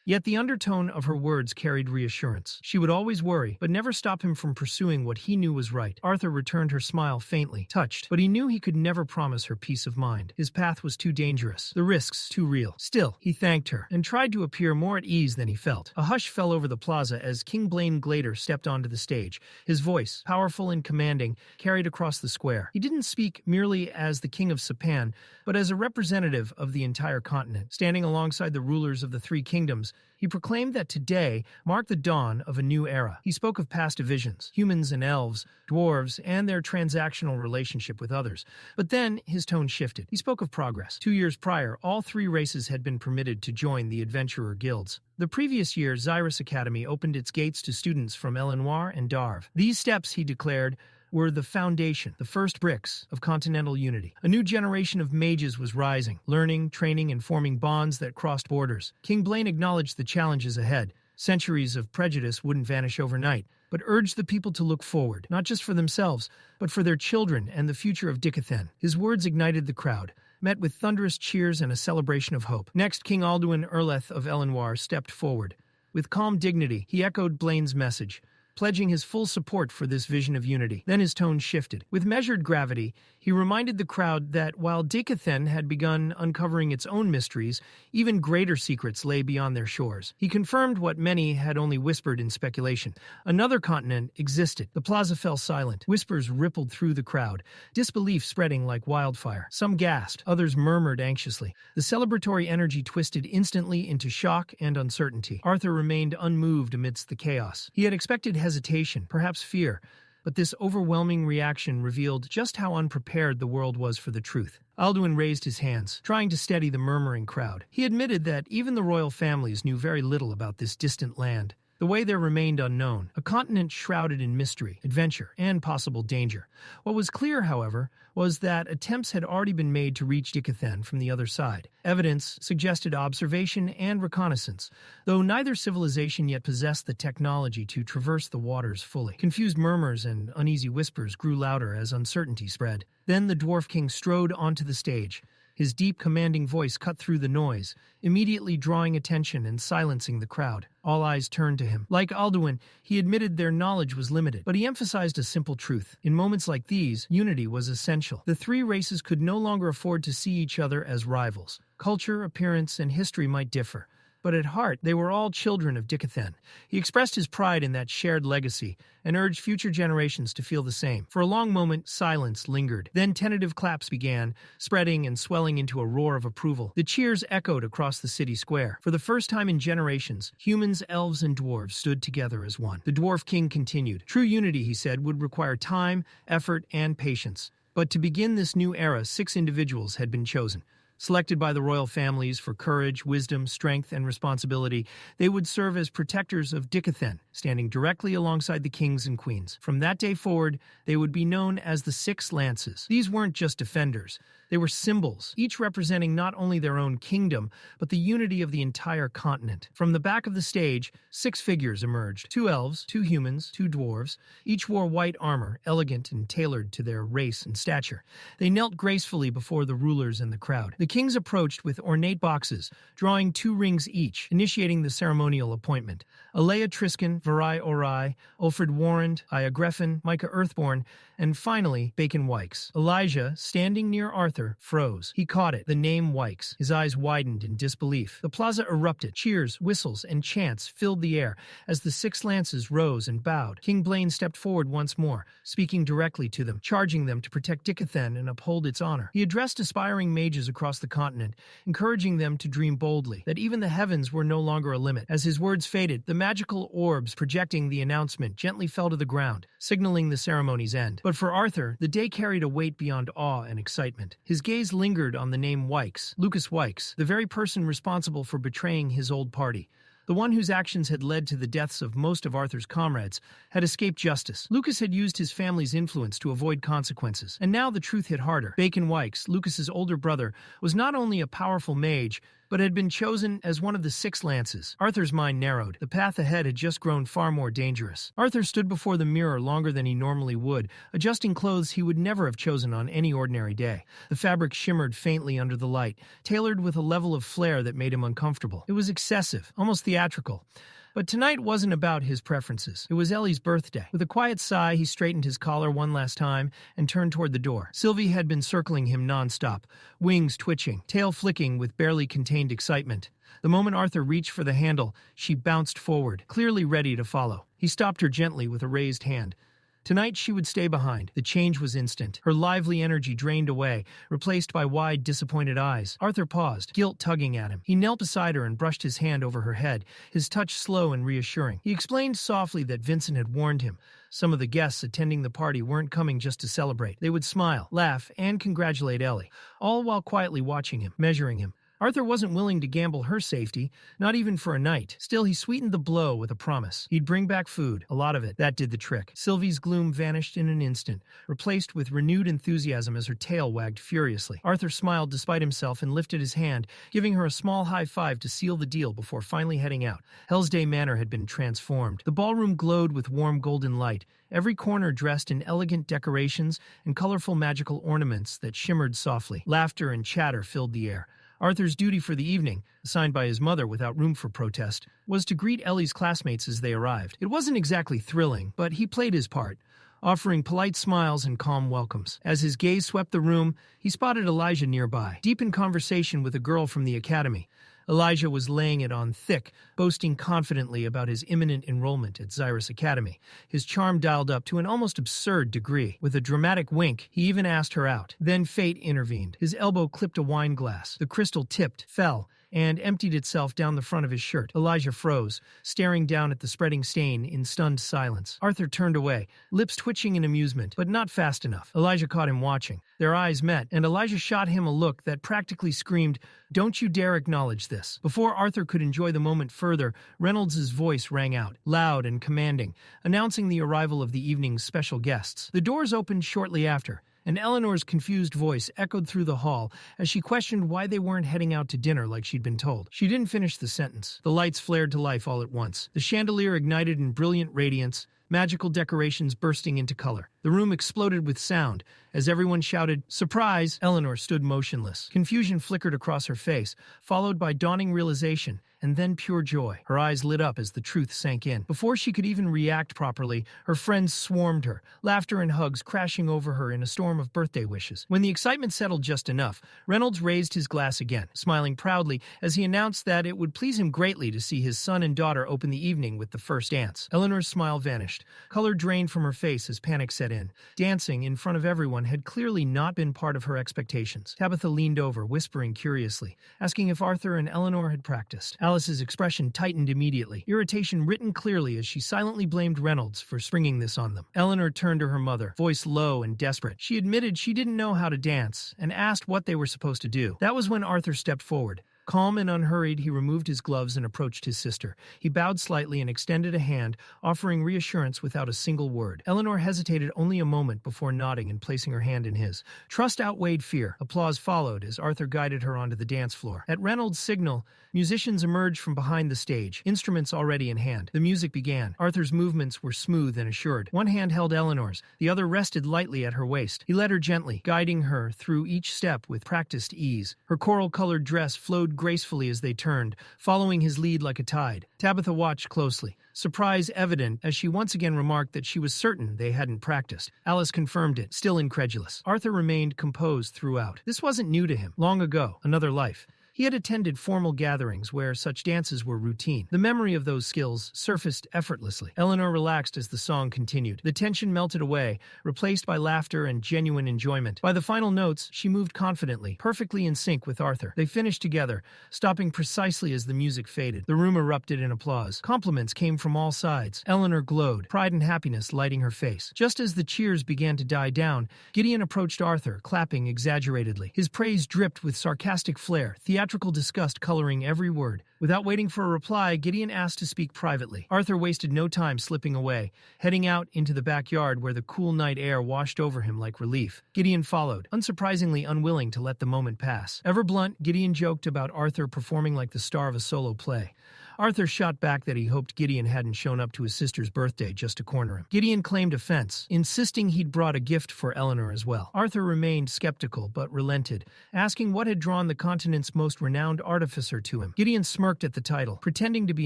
Yet the undertone of her words carried reassurance. She would always worry, but never stop him from pursuing what he knew was right. Arthur returned her smile faintly, touched, but he knew he could never promise her peace of mind. His path was too dangerous, the risks too real. Still, he thanked her, and tried to appear more at ease than he felt. A hush fell over the plaza as King Blaine Glader stepped onto the stage. His voice, powerful and commanding, carried across the square. He didn't speak merely as the King of Sapan, but as a representative of the entire continent. Standing alongside the rulers of the three kingdoms, he proclaimed that today marked the dawn of a new era. He spoke of past divisions, humans and elves, dwarves, and their transactional relationship with others. But then his tone shifted. He spoke of progress. 2 years prior, all three races had been permitted to join the adventurer guilds. The previous year, Xyrus Academy opened its gates to students from Elenoir and Darv. These steps, he declared, were the foundation, the first bricks of continental unity. A new generation of mages was rising, learning, training, and forming bonds that crossed borders. King Blaine acknowledged the challenges ahead. Centuries of prejudice wouldn't vanish overnight, but urged the people to look forward, not just for themselves, but for their children and the future of Dicathen. His words ignited the crowd, met with thunderous cheers and a celebration of hope. Next, King Alduin Eralith of Elenoir stepped forward. With calm dignity, he echoed Blaine's message, pledging his full support for this vision of unity. Then his tone shifted. With measured gravity, he reminded the crowd that while Dicathen had begun uncovering its own mysteries, even greater secrets lay beyond their shores. He confirmed what many had only whispered in speculation. Another continent existed. The plaza fell silent. Whispers rippled through the crowd, disbelief spreading like wildfire. Some gasped, others murmured anxiously. The celebratory energy twisted instantly into shock and uncertainty. Arthur remained unmoved amidst the chaos. He had expected hesitation, perhaps fear, but this overwhelming reaction revealed just how unprepared the world was for the truth. Alduin raised his hands, trying to steady the murmuring crowd. He admitted that even the royal families knew very little about this distant land. The way there remained unknown, a continent shrouded in mystery, adventure, and possible danger. What was clear, however, was that attempts had already been made to reach Dicathen from the other side. Evidence suggested observation and reconnaissance, though neither civilization yet possessed the technology to traverse the waters fully. Confused murmurs and uneasy whispers grew louder as uncertainty spread. Then the Dwarf King strode onto the stage. His deep, commanding voice cut through the noise, immediately drawing attention and silencing the crowd. All eyes turned to him. Like Alduin, he admitted their knowledge was limited, but he emphasized a simple truth. In moments like these, unity was essential. The three races could no longer afford to see each other as rivals. Culture, appearance, and history might differ, but at heart, they were all children of Dicathen. He expressed his pride in that shared legacy and urged future generations to feel the same. For a long moment, silence lingered. Then tentative claps began, spreading and swelling into a roar of approval. The cheers echoed across the city square. For the first time in generations, humans, elves, and dwarves stood together as one. The Dwarf King continued. True unity, he said, would require time, effort, and patience. But to begin this new era, 6 individuals had been chosen. Selected by the royal families for courage, wisdom, strength, and responsibility, they would serve as protectors of Dicathen, standing directly alongside the kings and queens. From that day forward, they would be known as the 6 Lances. These weren't just defenders. They were symbols, each representing not only their own kingdom, but the unity of the entire continent. From the back of the stage, 6 figures emerged. 2 elves, 2 humans, 2 dwarves. Each wore white armor, elegant and tailored to their race and stature. They knelt gracefully before the rulers and the crowd. The kings approached with ornate boxes, drawing 2 rings each, initiating the ceremonial appointment. Alea Triskin, Varai Orai, Ulfred Warrant, Aya Greffin, Micah Earthborn, and finally, Bacon Wykes. Elijah, standing near Arthur, froze. He caught it, the name Wykes. His eyes widened in disbelief. The plaza erupted. Cheers, whistles, and chants filled the air as the 6 lances rose and bowed. King Blaine stepped forward once more, speaking directly to them, charging them to protect Dicathen and uphold its honor. He addressed aspiring mages across across the continent, encouraging them to dream boldly, that even the heavens were no longer a limit. As his words faded, the magical orbs projecting the announcement gently fell to the ground, signaling the ceremony's end. But for Arthur, the day carried a weight beyond awe and excitement. His gaze lingered on the name Wykes, Lucas Wykes, the very person responsible for betraying his old party. The one whose actions had led to the deaths of most of Arthur's comrades had escaped justice. Lucas had used his family's influence to avoid consequences, and now the truth hit harder. Bacon Wykes, Lucas's older brother, was not only a powerful mage, but had been chosen as one of the 6 lances. Arthur's mind narrowed. The path ahead had just grown far more dangerous. Arthur stood before the mirror longer than he normally would, adjusting clothes he would never have chosen on any ordinary day. The fabric shimmered faintly under the light, tailored with a level of flair that made him uncomfortable. It was excessive, almost theatrical. But tonight wasn't about his preferences. It was Ellie's birthday. With a quiet sigh, he straightened his collar one last time and turned toward the door. Sylvie had been circling him nonstop, wings twitching, tail flicking with barely contained excitement. The moment Arthur reached for the handle, she bounced forward, clearly ready to follow. He stopped her gently with a raised hand. Tonight she would stay behind. The change was instant. Her lively energy drained away, replaced by wide, disappointed eyes. Arthur paused, guilt tugging at him. He knelt beside her and brushed his hand over her head, his touch slow and reassuring. He explained softly that Vincent had warned him. Some of the guests attending the party weren't coming just to celebrate. They would smile, laugh, and congratulate Ellie, all while quietly watching him, measuring him. Arthur wasn't willing to gamble her safety, not even for a night. Still, he sweetened the blow with a promise. He'd bring back food, a lot of it. That did the trick. Sylvie's gloom vanished in an instant, replaced with renewed enthusiasm as her tail wagged furiously. Arthur smiled despite himself and lifted his hand, giving her a small high five to seal the deal before finally heading out. Hellsday Manor had been transformed. The ballroom glowed with warm golden light, every corner dressed in elegant decorations and colorful magical ornaments that shimmered softly. Laughter and chatter filled the air. Arthur's duty for the evening, assigned by his mother without room for protest, was to greet Ellie's classmates as they arrived. It wasn't exactly thrilling, but he played his part, offering polite smiles and calm welcomes. As his gaze swept the room, he spotted Elijah nearby, deep in conversation with a girl from the academy. Elijah was laying it on thick, boasting confidently about his imminent enrollment at Xyrus Academy, his charm dialed up to an almost absurd degree. With a dramatic wink, he even asked her out. Then fate intervened. His elbow clipped a wine glass. The crystal tipped, fell, and emptied itself down the front of his shirt. Elijah froze, staring down at the spreading stain in stunned silence. Arthur turned away, lips twitching in amusement, but not fast enough. Elijah caught him watching. Their eyes met, and Elijah shot him a look that practically screamed, "Don't you dare acknowledge this." Before Arthur could enjoy the moment further, Reynolds's voice rang out, loud and commanding, announcing the arrival of the evening's special guests. The doors opened shortly after, and Eleanor's confused voice echoed through the hall as she questioned why they weren't heading out to dinner like she'd been told. She didn't finish the sentence. The lights flared to life all at once. The chandelier ignited in brilliant radiance, magical decorations bursting into color. The room exploded with sound. As everyone shouted, "Surprise!" Eleanor stood motionless. Confusion flickered across her face, followed by dawning realization, and then pure joy. Her eyes lit up as the truth sank in. Before she could even react properly, her friends swarmed her, laughter and hugs crashing over her in a storm of birthday wishes. When the excitement settled just enough, Reynolds raised his glass again, smiling proudly as he announced that it would please him greatly to see his son and daughter open the evening with the first dance. Eleanor's smile vanished. Color drained from her face as panic set in. Dancing in front of everyone had clearly not been part of her expectations. Tabitha leaned over, whispering curiously, asking if Arthur and Eleanor had practiced. Alice's expression tightened immediately, irritation written clearly as she silently blamed Reynolds for springing this on them. Eleanor turned to her mother, voice low and desperate. She admitted she didn't know how to dance and asked what they were supposed to do. That was when Arthur stepped forward. Calm and unhurried, he removed his gloves and approached his sister. He bowed slightly and extended a hand, offering reassurance without a single word. Eleanor hesitated only a moment before nodding and placing her hand in his. Trust outweighed fear. Applause followed as Arthur guided her onto the dance floor. At Reynolds' signal, musicians emerged from behind the stage, instruments already in hand. The music began. Arthur's movements were smooth and assured. One hand held Eleanor's, the other rested lightly at her waist. He led her gently, guiding her through each step with practiced ease. Her coral-colored dress flowed gracefully as they turned, following his lead like a tide. Tabitha watched closely, surprise evident as she once again remarked that she was certain they hadn't practiced. Alice confirmed it, still incredulous. Arthur remained composed throughout. This wasn't new to him. Long ago, another life. He had attended formal gatherings where such dances were routine. The memory of those skills surfaced effortlessly. Eleanor relaxed as the song continued. The tension melted away, replaced by laughter and genuine enjoyment. By the final notes, she moved confidently, perfectly in sync with Arthur. They finished together, stopping precisely as the music faded. The room erupted in applause. Compliments came from all sides. Eleanor glowed, pride and happiness lighting her face. Just as the cheers began to die down, Gideon approached Arthur, clapping exaggeratedly. His praise dripped with sarcastic flair, theatrical disgust coloring every word. Without waiting for a reply, Gideon asked to speak privately. Arthur wasted no time slipping away, heading out into the backyard where the cool night air washed over him like relief. Gideon followed, unsurprisingly unwilling to let the moment pass. Ever blunt, Gideon joked about Arthur performing like the star of a solo play. Arthur shot back that he hoped Gideon hadn't shown up to his sister's birthday just to corner him. Gideon claimed offense, insisting he'd brought a gift for Eleanor as well. Arthur remained skeptical but relented, asking what had drawn the continent's most renowned artificer to him. Gideon smirked at the title, pretending to be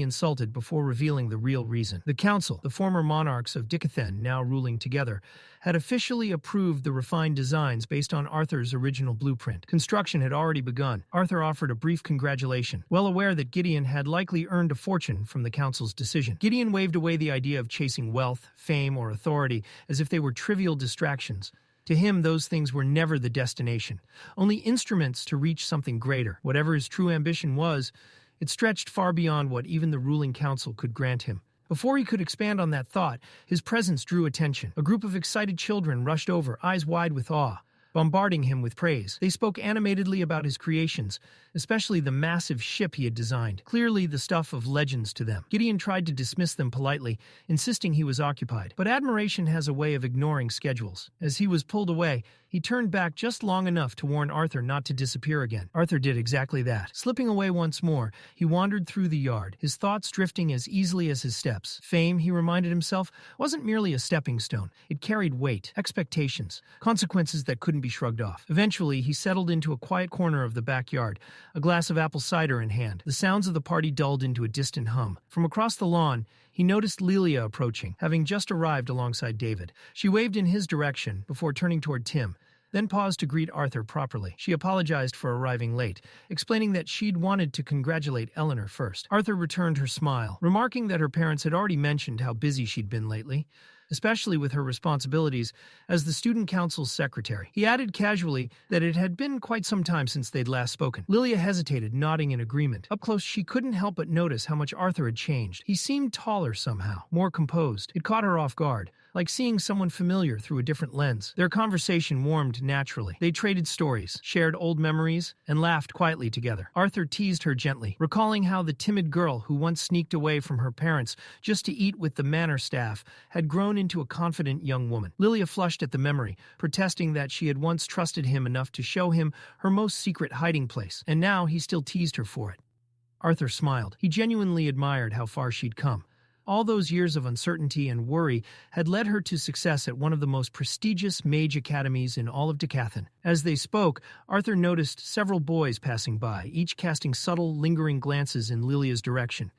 insulted before revealing the real reason. The council, the former monarchs of Disciplinary, now ruling together, had officially approved the refined designs based on Arthur's original blueprint. Construction had already begun. Arthur offered a brief congratulation, well aware that Gideon had likely earned a fortune from the council's decision. Gideon waved away the idea of chasing wealth, fame, or authority as if they were trivial distractions. To him, those things were never the destination, only instruments to reach something greater. Whatever his true ambition was, it stretched far beyond what even the ruling council could grant him. Before he could expand on that thought, his presence drew attention. A group of excited children rushed over, eyes wide with awe, bombarding him with praise. They spoke animatedly about his creations, especially the massive ship he had designed, clearly the stuff of legends to them. Gideon tried to dismiss them politely, insisting he was occupied. But admiration has a way of ignoring schedules. As he was pulled away, he turned back just long enough to warn Arthur not to disappear again. Arthur did exactly that. Slipping away once more, he wandered through the yard, his thoughts drifting as easily as his steps. Fame, he reminded himself, wasn't merely a stepping stone. It carried weight, expectations, consequences that couldn't be shrugged off. Eventually, he settled into a quiet corner of the backyard, a glass of apple cider in hand. The sounds of the party dulled into a distant hum. From across the lawn, he noticed Lelia approaching, having just arrived alongside David. She waved in his direction before turning toward Tim, then paused to greet Arthur properly. She apologized for arriving late, explaining that she'd wanted to congratulate Eleanor first. Arthur returned her smile, remarking that her parents had already mentioned how busy she'd been lately, especially with her responsibilities as the student council's secretary. He added casually that it had been quite some time since they'd last spoken. Lilia hesitated, nodding in agreement. Up close, she couldn't help but notice how much Arthur had changed. He seemed taller somehow, more composed. It caught her off guard, like seeing someone familiar through a different lens. Their conversation warmed naturally. They traded stories, shared old memories, and laughed quietly together. Arthur teased her gently, recalling how the timid girl who once sneaked away from her parents just to eat with the manor staff had grown into a confident young woman. Lilia flushed at the memory, protesting that she had once trusted him enough to show him her most secret hiding place, and now he still teased her for it. Arthur smiled. He genuinely admired how far she'd come. All those years of uncertainty and worry had led her to success at one of the most prestigious mage academies in all of Decathlon. As they spoke, Arthur noticed several boys passing by, each casting subtle, lingering glances in Lilia's direction.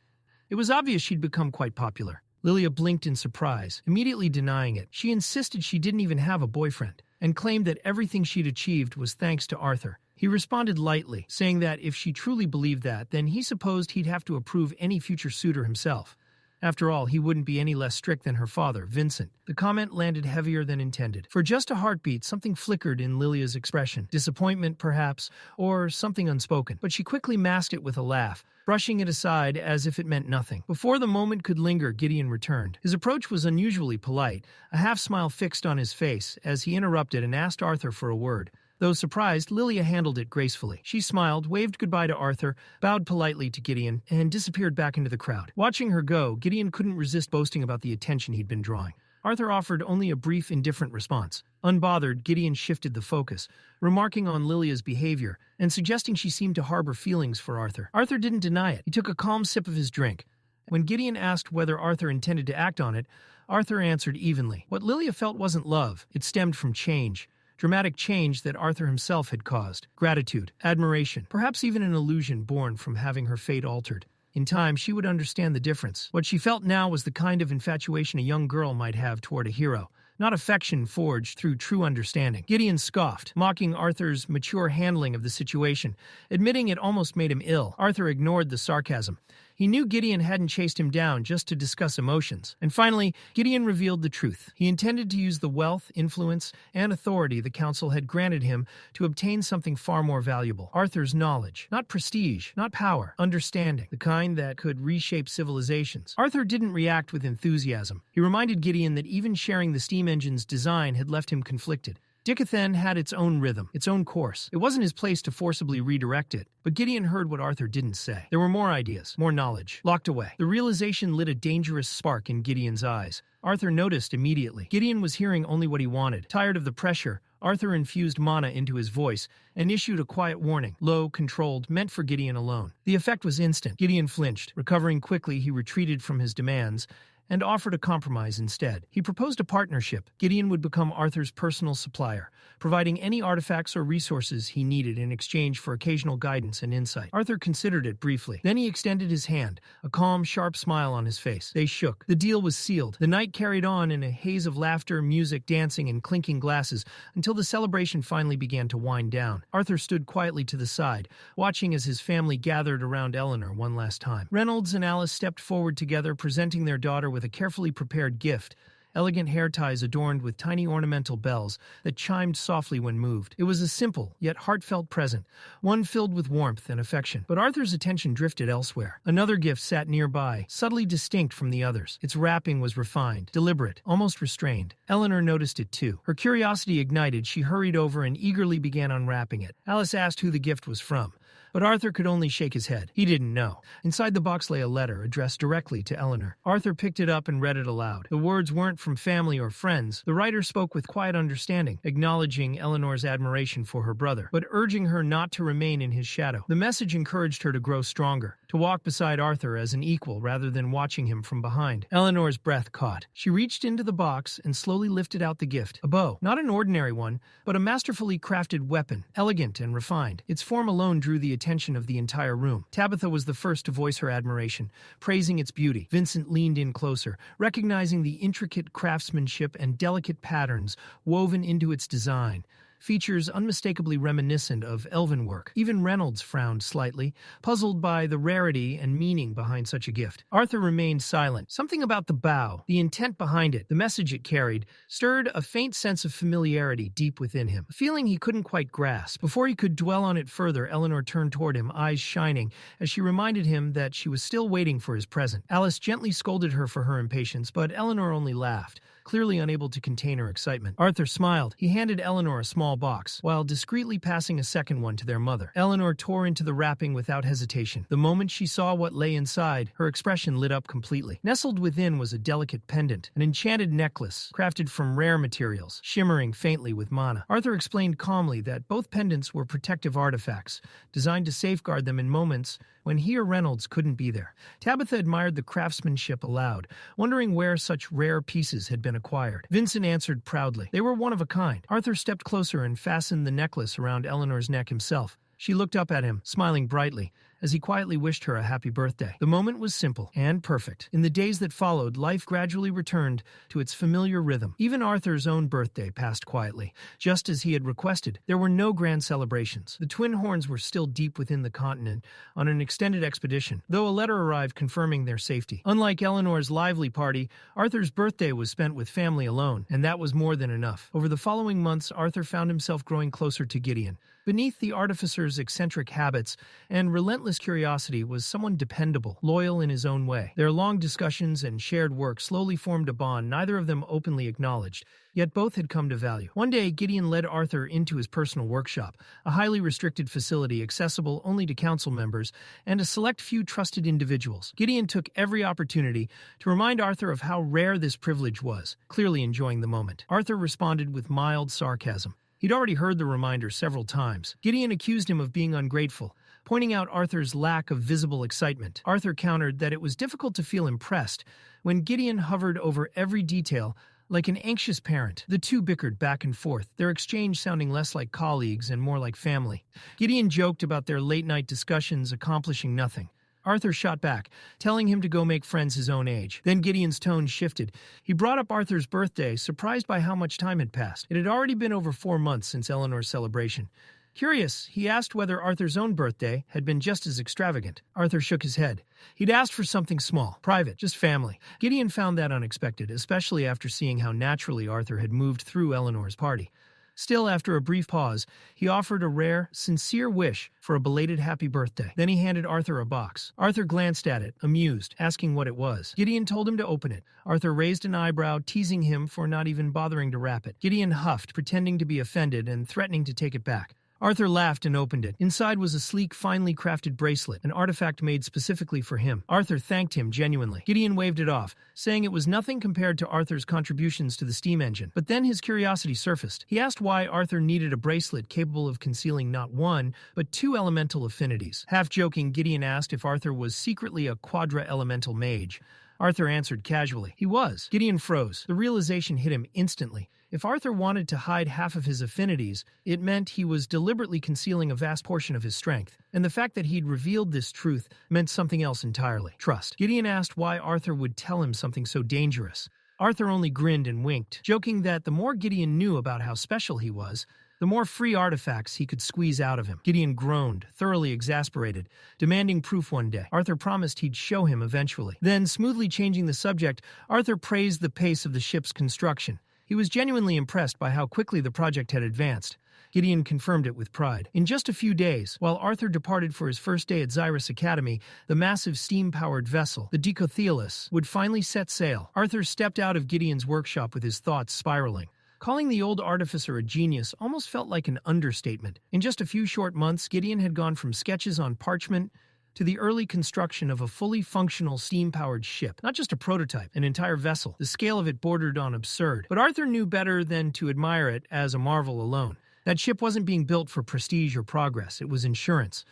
It was obvious she'd become quite popular. Lilia blinked in surprise, immediately denying it. She insisted she didn't even have a boyfriend, and claimed that everything she'd achieved was thanks to Arthur. He responded lightly, saying that if she truly believed that, then he supposed he'd have to approve any future suitor himself. After all, he wouldn't be any less strict than her father, Vincent. The comment landed heavier than intended. For just a heartbeat, something flickered in Lilia's expression. Disappointment, perhaps, or something unspoken. But she quickly masked it with a laugh, brushing it aside as if it meant nothing. Before the moment could linger, Gideon returned. His approach was unusually polite, a half-smile fixed on his face as he interrupted and asked Arthur for a word. Though surprised, Lilia handled it gracefully. She smiled, waved goodbye to Arthur, bowed politely to Gideon, and disappeared back into the crowd. Watching her go, Gideon couldn't resist boasting about the attention he'd been drawing. Arthur offered only a brief, indifferent response. Unbothered, Gideon shifted the focus, remarking on Lilia's behavior and suggesting she seemed to harbor feelings for Arthur. Arthur didn't deny it. He took a calm sip of his drink. When Gideon asked whether Arthur intended to act on it, Arthur answered evenly. What Lilia felt wasn't love. It stemmed from change. Dramatic change that Arthur himself had caused. Gratitude, admiration, perhaps even an illusion born from having her fate altered. In time, she would understand the difference. What she felt now was the kind of infatuation a young girl might have toward a hero, not affection forged through true understanding. Gideon scoffed, mocking Arthur's mature handling of the situation, admitting it almost made him ill. Arthur ignored the sarcasm. He knew Gideon hadn't chased him down just to discuss emotions. And finally, Gideon revealed the truth. He intended to use the wealth, influence, and authority the council had granted him to obtain something far more valuable. Arthur's knowledge. Not prestige, not power, understanding, the kind that could reshape civilizations. Arthur didn't react with enthusiasm. He reminded Gideon that even sharing the steam engine's design had left him conflicted. Dicathen had its own rhythm, its own course. It wasn't his place to forcibly redirect it. But Gideon heard what Arthur didn't say. There were more ideas, more knowledge, locked away. The realization lit a dangerous spark in Gideon's eyes. Arthur noticed immediately. Gideon was hearing only what he wanted. Tired of the pressure, Arthur infused mana into his voice and issued a quiet warning, low, controlled, meant for Gideon alone. The effect was instant. Gideon flinched. Recovering quickly, he retreated from his demands and offered a compromise instead. He proposed a partnership. Gideon would become Arthur's personal supplier, providing any artifacts or resources he needed in exchange for occasional guidance and insight. Arthur considered it briefly. Then he extended his hand, a calm, sharp smile on his face. They shook. The deal was sealed. The night carried on in a haze of laughter, music, dancing, and clinking glasses until the celebration finally began to wind down. Arthur stood quietly to the side, watching as his family gathered around Eleanor one last time. Reynolds and Alice stepped forward together, presenting their daughter with a carefully prepared gift, elegant hair ties adorned with tiny ornamental bells that chimed softly when moved. It was a simple, yet heartfelt present, one filled with warmth and affection. But Arthur's attention drifted elsewhere. Another gift sat nearby, subtly distinct from the others. Its wrapping was refined, deliberate, almost restrained. Eleanor noticed it too. Her curiosity ignited, she hurried over and eagerly began unwrapping it. Alice asked who the gift was from, but Arthur could only shake his head. He didn't know. Inside the box lay a letter addressed directly to Eleanor. Arthur picked it up and read it aloud. The words weren't from family or friends. The writer spoke with quiet understanding, acknowledging Eleanor's admiration for her brother, but urging her not to remain in his shadow. The message encouraged her to grow stronger, to walk beside Arthur as an equal rather than watching him from behind. Eleanor's breath caught. She reached into the box and slowly lifted out the gift. A bow. Not an ordinary one, but a masterfully crafted weapon, elegant and refined. Its form alone drew the attention of the entire room. Tabitha was the first to voice her admiration, praising its beauty. Vincent leaned in closer, recognizing the intricate craftsmanship and delicate patterns woven into its design, features unmistakably reminiscent of elven work. Even Reynolds frowned slightly, puzzled by the rarity and meaning behind such a gift. Arthur remained silent. Something about the bow, the intent behind it, the message it carried, stirred a faint sense of familiarity deep within him, a feeling he couldn't quite grasp. Before he could dwell on it further, Eleanor turned toward him, eyes shining, as she reminded him that she was still waiting for his present. Alice gently scolded her for her impatience, but Eleanor only laughed, clearly unable to contain her excitement. Arthur smiled. He handed Eleanor a small box, while discreetly passing a second one to their mother. Eleanor tore into the wrapping without hesitation. The moment she saw what lay inside, her expression lit up completely. Nestled within was a delicate pendant, an enchanted necklace, crafted from rare materials, shimmering faintly with mana. Arthur explained calmly that both pendants were protective artifacts, designed to safeguard them in moments when he or Reynolds couldn't be there. Tabitha admired the craftsmanship aloud, wondering where such rare pieces had been acquired. Vincent answered proudly. They were one of a kind. Arthur stepped closer and fastened the necklace around Eleanor's neck himself. She looked up at him, smiling brightly, as he quietly wished her a happy birthday. The moment was simple and perfect. In the days that followed, life gradually returned to its familiar rhythm. Even Arthur's own birthday passed quietly, just as he had requested. There were no grand celebrations. The twin horns were still deep within the continent on an extended expedition, though a letter arrived confirming their safety. Unlike Eleanor's lively party, Arthur's birthday was spent with family alone, and that was more than enough. Over the following months, Arthur found himself growing closer to Gideon. Beneath the artificer's eccentric habits and relentless curiosity was someone dependable, loyal in his own way. Their long discussions and shared work slowly formed a bond neither of them openly acknowledged, yet both had come to value. One day, Gideon led Arthur into his personal workshop, a highly restricted facility accessible only to council members and a select few trusted individuals. Gideon took every opportunity to remind Arthur of how rare this privilege was, clearly enjoying the moment. Arthur responded with mild sarcasm. He'd already heard the reminder several times. Gideon accused him of being ungrateful, pointing out Arthur's lack of visible excitement. Arthur countered that it was difficult to feel impressed when Gideon hovered over every detail like an anxious parent. The two bickered back and forth, their exchange sounding less like colleagues and more like family. Gideon joked about their late-night discussions accomplishing nothing, Arthur shot back, telling him to go make friends his own age. Then Gideon's tone shifted. He brought up Arthur's birthday, surprised by how much time had passed. It had already been over 4 months since Eleanor's celebration. Curious, he asked whether Arthur's own birthday had been just as extravagant. Arthur shook his head. He'd asked for something small, private, just family. Gideon found that unexpected, especially after seeing how naturally Arthur had moved through Eleanor's party. Still, after a brief pause, he offered a rare, sincere wish for a belated happy birthday. Then he handed Arthur a box. Arthur glanced at it, amused, asking what it was. Gideon told him to open it. Arthur raised an eyebrow, teasing him for not even bothering to wrap it. Gideon huffed, pretending to be offended and threatening to take it back. Arthur laughed and opened it. Inside was a sleek, finely crafted bracelet, an artifact made specifically for him. Arthur thanked him genuinely. Gideon waved it off, saying it was nothing compared to Arthur's contributions to the steam engine. But then his curiosity surfaced. He asked why Arthur needed a bracelet capable of concealing not one, but 2 elemental affinities. Half-joking, Gideon asked if Arthur was secretly a quadra-elemental mage. Arthur answered casually. He was. Gideon froze. The realization hit him instantly. If Arthur wanted to hide half of his affinities, it meant he was deliberately concealing a vast portion of his strength. And the fact that he'd revealed this truth meant something else entirely. Trust. Gideon asked why Arthur would tell him something so dangerous. Arthur only grinned and winked, joking that the more Gideon knew about how special he was, the more free artifacts he could squeeze out of him. Gideon groaned, thoroughly exasperated, demanding proof one day. Arthur promised he'd show him eventually. Then, smoothly changing the subject, Arthur praised the pace of the ship's construction. He was genuinely impressed by how quickly the project had advanced. Gideon confirmed it with pride. In just a few days, while Arthur departed for his first day at Xyrus Academy, the massive steam-powered vessel, the Decothelis, would finally set sail. Arthur stepped out of Gideon's workshop with his thoughts spiraling. Calling the old artificer a genius almost felt like an understatement. In just a few short months, Gideon had gone from sketches on parchment to the early construction of a fully functional steam-powered ship. Not just a prototype, an entire vessel. The scale of it bordered on absurd. But Arthur knew better than to admire it as a marvel alone. That ship wasn't being built for prestige or progress. It was insurance.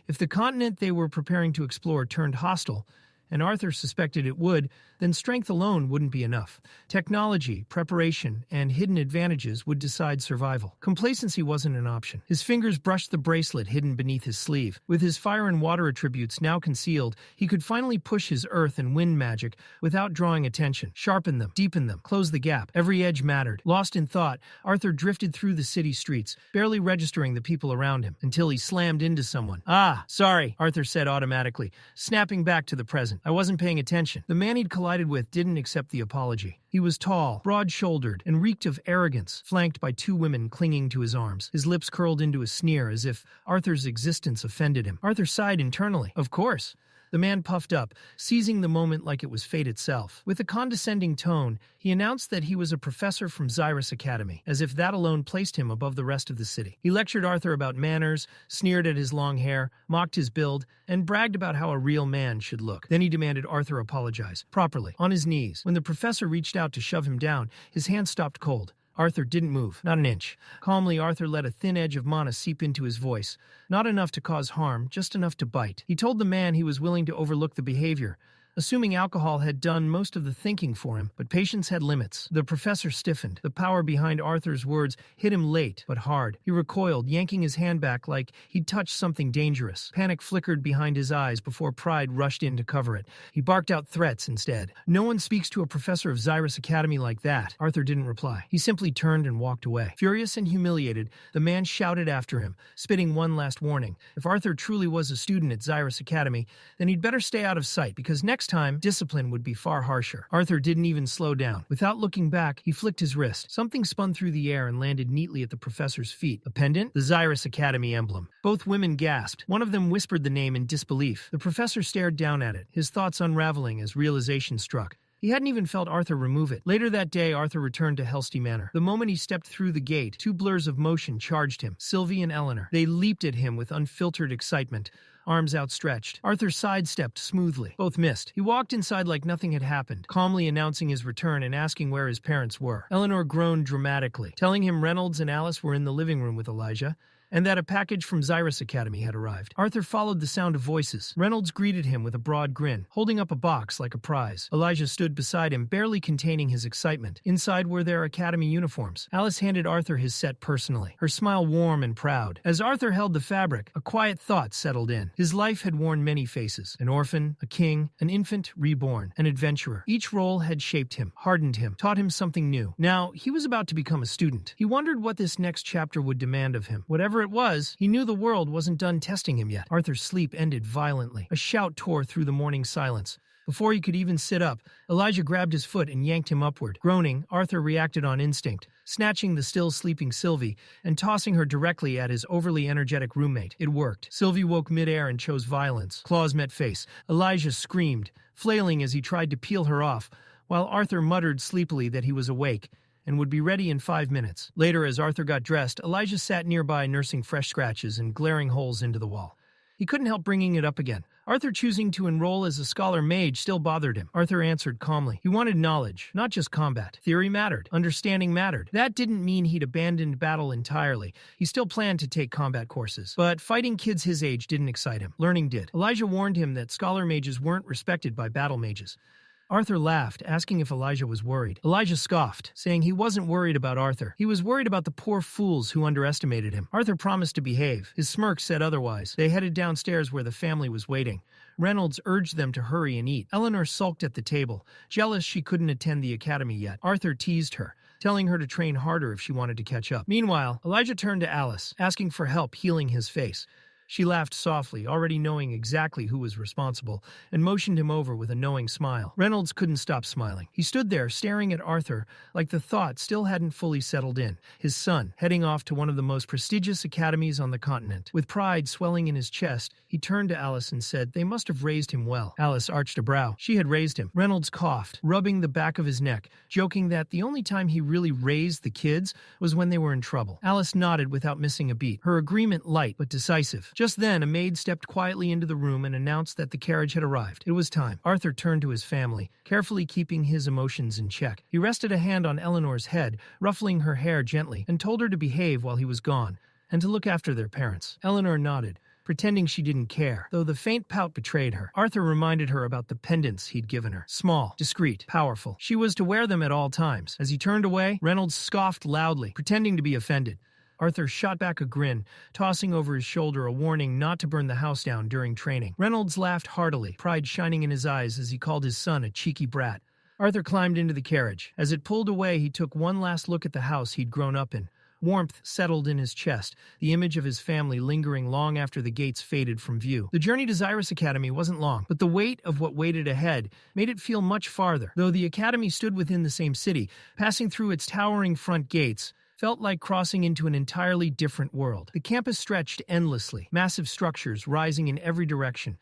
If the continent they were preparing to explore turned hostile, and Arthur suspected it would, then strength alone wouldn't be enough. Technology, preparation, and hidden advantages would decide survival. Complacency wasn't an option. His fingers brushed the bracelet hidden beneath his sleeve. With his fire and water attributes now concealed, he could finally push his earth and wind magic without drawing attention. Sharpen them, deepen them, close the gap. Every edge mattered. Lost in thought, Arthur drifted through the city streets, barely registering the people around him, until he slammed into someone. "Ah, sorry," Arthur said automatically, snapping back to the present. "I wasn't paying attention." The man he'd collided with didn't accept the apology. He was tall, broad-shouldered, and reeked of arrogance, flanked by 2 women clinging to his arms. His lips curled into a sneer as if Arthur's existence offended him. Arthur sighed internally. Of course. The man puffed up, seizing the moment like it was fate itself. With a condescending tone, he announced that he was a professor from Xyrus Academy, as if that alone placed him above the rest of the city. He lectured Arthur about manners, sneered at his long hair, mocked his build, and bragged about how a real man should look. Then he demanded Arthur apologize, properly, on his knees. When the professor reached out to shove him down, his hand stopped cold. Arthur didn't move, not an inch. Calmly, Arthur let a thin edge of mana seep into his voice. Not enough to cause harm, just enough to bite. He told the man he was willing to overlook the behavior, assuming alcohol had done most of the thinking for him, but patience had limits. The professor stiffened. The power behind Arthur's words hit him late, but hard. He recoiled, yanking his hand back like he'd touched something dangerous. Panic flickered behind his eyes before pride rushed in to cover it. He barked out threats instead. "No one speaks to a professor of Xyrus Academy like that." Arthur didn't reply. He simply turned and walked away. Furious and humiliated, the man shouted after him, spitting one last warning. If Arthur truly was a student at Xyrus Academy, then he'd better stay out of sight, because next time, discipline would be far harsher. Arthur didn't even slow down. Without looking back, he flicked his wrist. Something spun through the air and landed neatly at the professor's feet. A pendant? The Xyrus Academy emblem. Both women gasped. One of them whispered the name in disbelief. The professor stared down at it, his thoughts unraveling as realization struck. He hadn't even felt Arthur remove it. Later that day, Arthur returned to Helsty Manor. The moment he stepped through the gate, 2 blurs of motion charged him. Sylvie and Eleanor. They leaped at him with unfiltered excitement, arms outstretched. Arthur sidestepped smoothly. Both missed. He walked inside like nothing had happened, calmly announcing his return and asking where his parents were. Eleanor groaned dramatically, telling him Reynolds and Alice were in the living room with Elijah, and that a package from Xyrus Academy had arrived. Arthur followed the sound of voices. Reynolds greeted him with a broad grin, holding up a box like a prize. Elijah stood beside him, barely containing his excitement. Inside were their academy uniforms. Alice handed Arthur his set personally, her smile warm and proud. As Arthur held the fabric, a quiet thought settled in. His life had worn many faces: an orphan, a king, an infant reborn, an adventurer. Each role had shaped him, hardened him, taught him something new. Now, he was about to become a student. He wondered what this next chapter would demand of him. Whatever it was, he knew the world wasn't done testing him yet. Arthur's sleep ended violently. A shout tore through the morning silence. Before he could even sit up, Elijah grabbed his foot and yanked him upward. Groaning, Arthur reacted on instinct, snatching the still sleeping Sylvie and tossing her directly at his overly energetic roommate. It worked. Sylvie woke midair and chose violence. Claws met face. Elijah screamed, flailing as he tried to peel her off, while Arthur muttered sleepily that he was awake and would be ready in 5 minutes. Later, as Arthur got dressed, Elijah sat nearby nursing fresh scratches and glaring holes into the wall. He couldn't help bringing it up again. Arthur choosing to enroll as a scholar mage still bothered him. Arthur answered calmly. He wanted knowledge, not just combat. Theory mattered. Understanding mattered. That didn't mean he'd abandoned battle entirely. He still planned to take combat courses. But fighting kids his age didn't excite him. Learning did. Elijah warned him that scholar mages weren't respected by battle mages. Arthur laughed, asking if Elijah was worried. Elijah scoffed, saying he wasn't worried about Arthur. He was worried about the poor fools who underestimated him. Arthur promised to behave. His smirk said otherwise. They headed downstairs where the family was waiting. Reynolds urged them to hurry and eat. Eleanor sulked at the table, jealous she couldn't attend the academy yet. Arthur teased her, telling her to train harder if she wanted to catch up. Meanwhile, Elijah turned to Alice, asking for help healing his face. She laughed softly, already knowing exactly who was responsible, and motioned him over with a knowing smile. Reynolds couldn't stop smiling. He stood there, staring at Arthur, like the thought still hadn't fully settled in. His son, heading off to one of the most prestigious academies on the continent. With pride swelling in his chest, he turned to Alice and said, "They must have raised him well." Alice arched a brow. She had raised him. Reynolds coughed, rubbing the back of his neck, joking that the only time he really raised the kids was when they were in trouble. Alice nodded without missing a beat, her agreement light but decisive. Just then, a maid stepped quietly into the room and announced that the carriage had arrived. It was time. Arthur turned to his family, carefully keeping his emotions in check. He rested a hand on Eleanor's head, ruffling her hair gently, and told her to behave while he was gone, and to look after their parents. Eleanor nodded, pretending she didn't care, though the faint pout betrayed her. Arthur reminded her about the pendants he'd given her. Small, discreet, powerful. She was to wear them at all times. As he turned away, Reynolds scoffed loudly, pretending to be offended. Arthur shot back a grin, tossing over his shoulder a warning not to burn the house down during training. Reynolds laughed heartily, pride shining in his eyes as he called his son a cheeky brat. Arthur climbed into the carriage. As it pulled away, he took one last look at the house he'd grown up in. Warmth settled in his chest, the image of his family lingering long after the gates faded from view. The journey to Xyrus Academy wasn't long, but the weight of what waited ahead made it feel much farther. Though the academy stood within the same city, passing through its towering front gates felt like crossing into an entirely different world. The campus stretched endlessly, massive structures rising in every direction.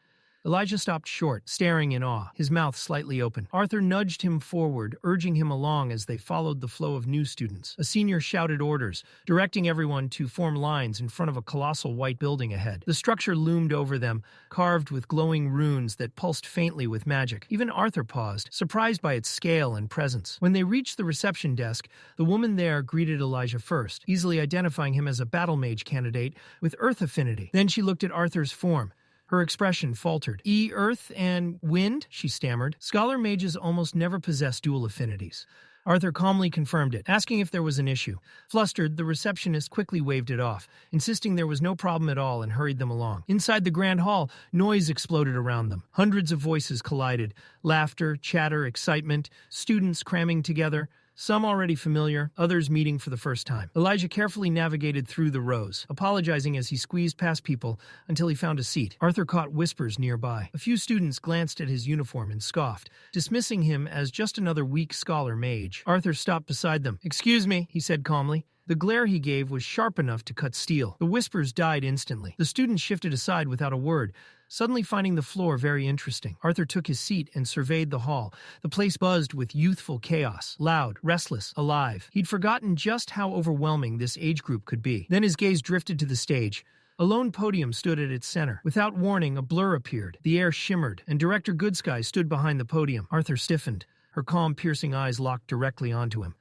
Elijah stopped short, staring in awe, his mouth slightly open. Arthur nudged him forward, urging him along as they followed the flow of new students. A senior shouted orders, directing everyone to form lines in front of a colossal white building ahead. The structure loomed over them, carved with glowing runes that pulsed faintly with magic. Even Arthur paused, surprised by its scale and presence. When they reached the reception desk, the woman there greeted Elijah first, easily identifying him as a battle mage candidate with earth affinity. Then she looked at Arthur's form. Her expression faltered. Earth and wind, she stammered. Scholar mages almost never possess dual affinities. Arthur calmly confirmed it, asking if there was an issue. Flustered, the receptionist quickly waved it off, insisting there was no problem at all and hurried them along. Inside the grand hall, noise exploded around them. Hundreds of voices collided. Laughter, chatter, excitement, students cramming together. Some already familiar, others meeting for the first time. Elijah carefully navigated through the rows, apologizing as he squeezed past people until he found a seat. Arthur caught whispers nearby. A few students glanced at his uniform and scoffed, dismissing him as just another weak scholar mage. Arthur stopped beside them. "Excuse me," he said calmly. The glare he gave was sharp enough to cut steel. The whispers died instantly. The students shifted aside without a word, suddenly finding the floor very interesting. Arthur took his seat and surveyed the hall. The place buzzed with youthful chaos, loud, restless, alive. He'd forgotten just how overwhelming this age group could be. Then his gaze drifted to the stage. A lone podium stood at its center. Without warning, a blur appeared. The air shimmered, and Director Goodsky stood behind the podium. Arthur stiffened. Her calm, piercing eyes locked directly onto him.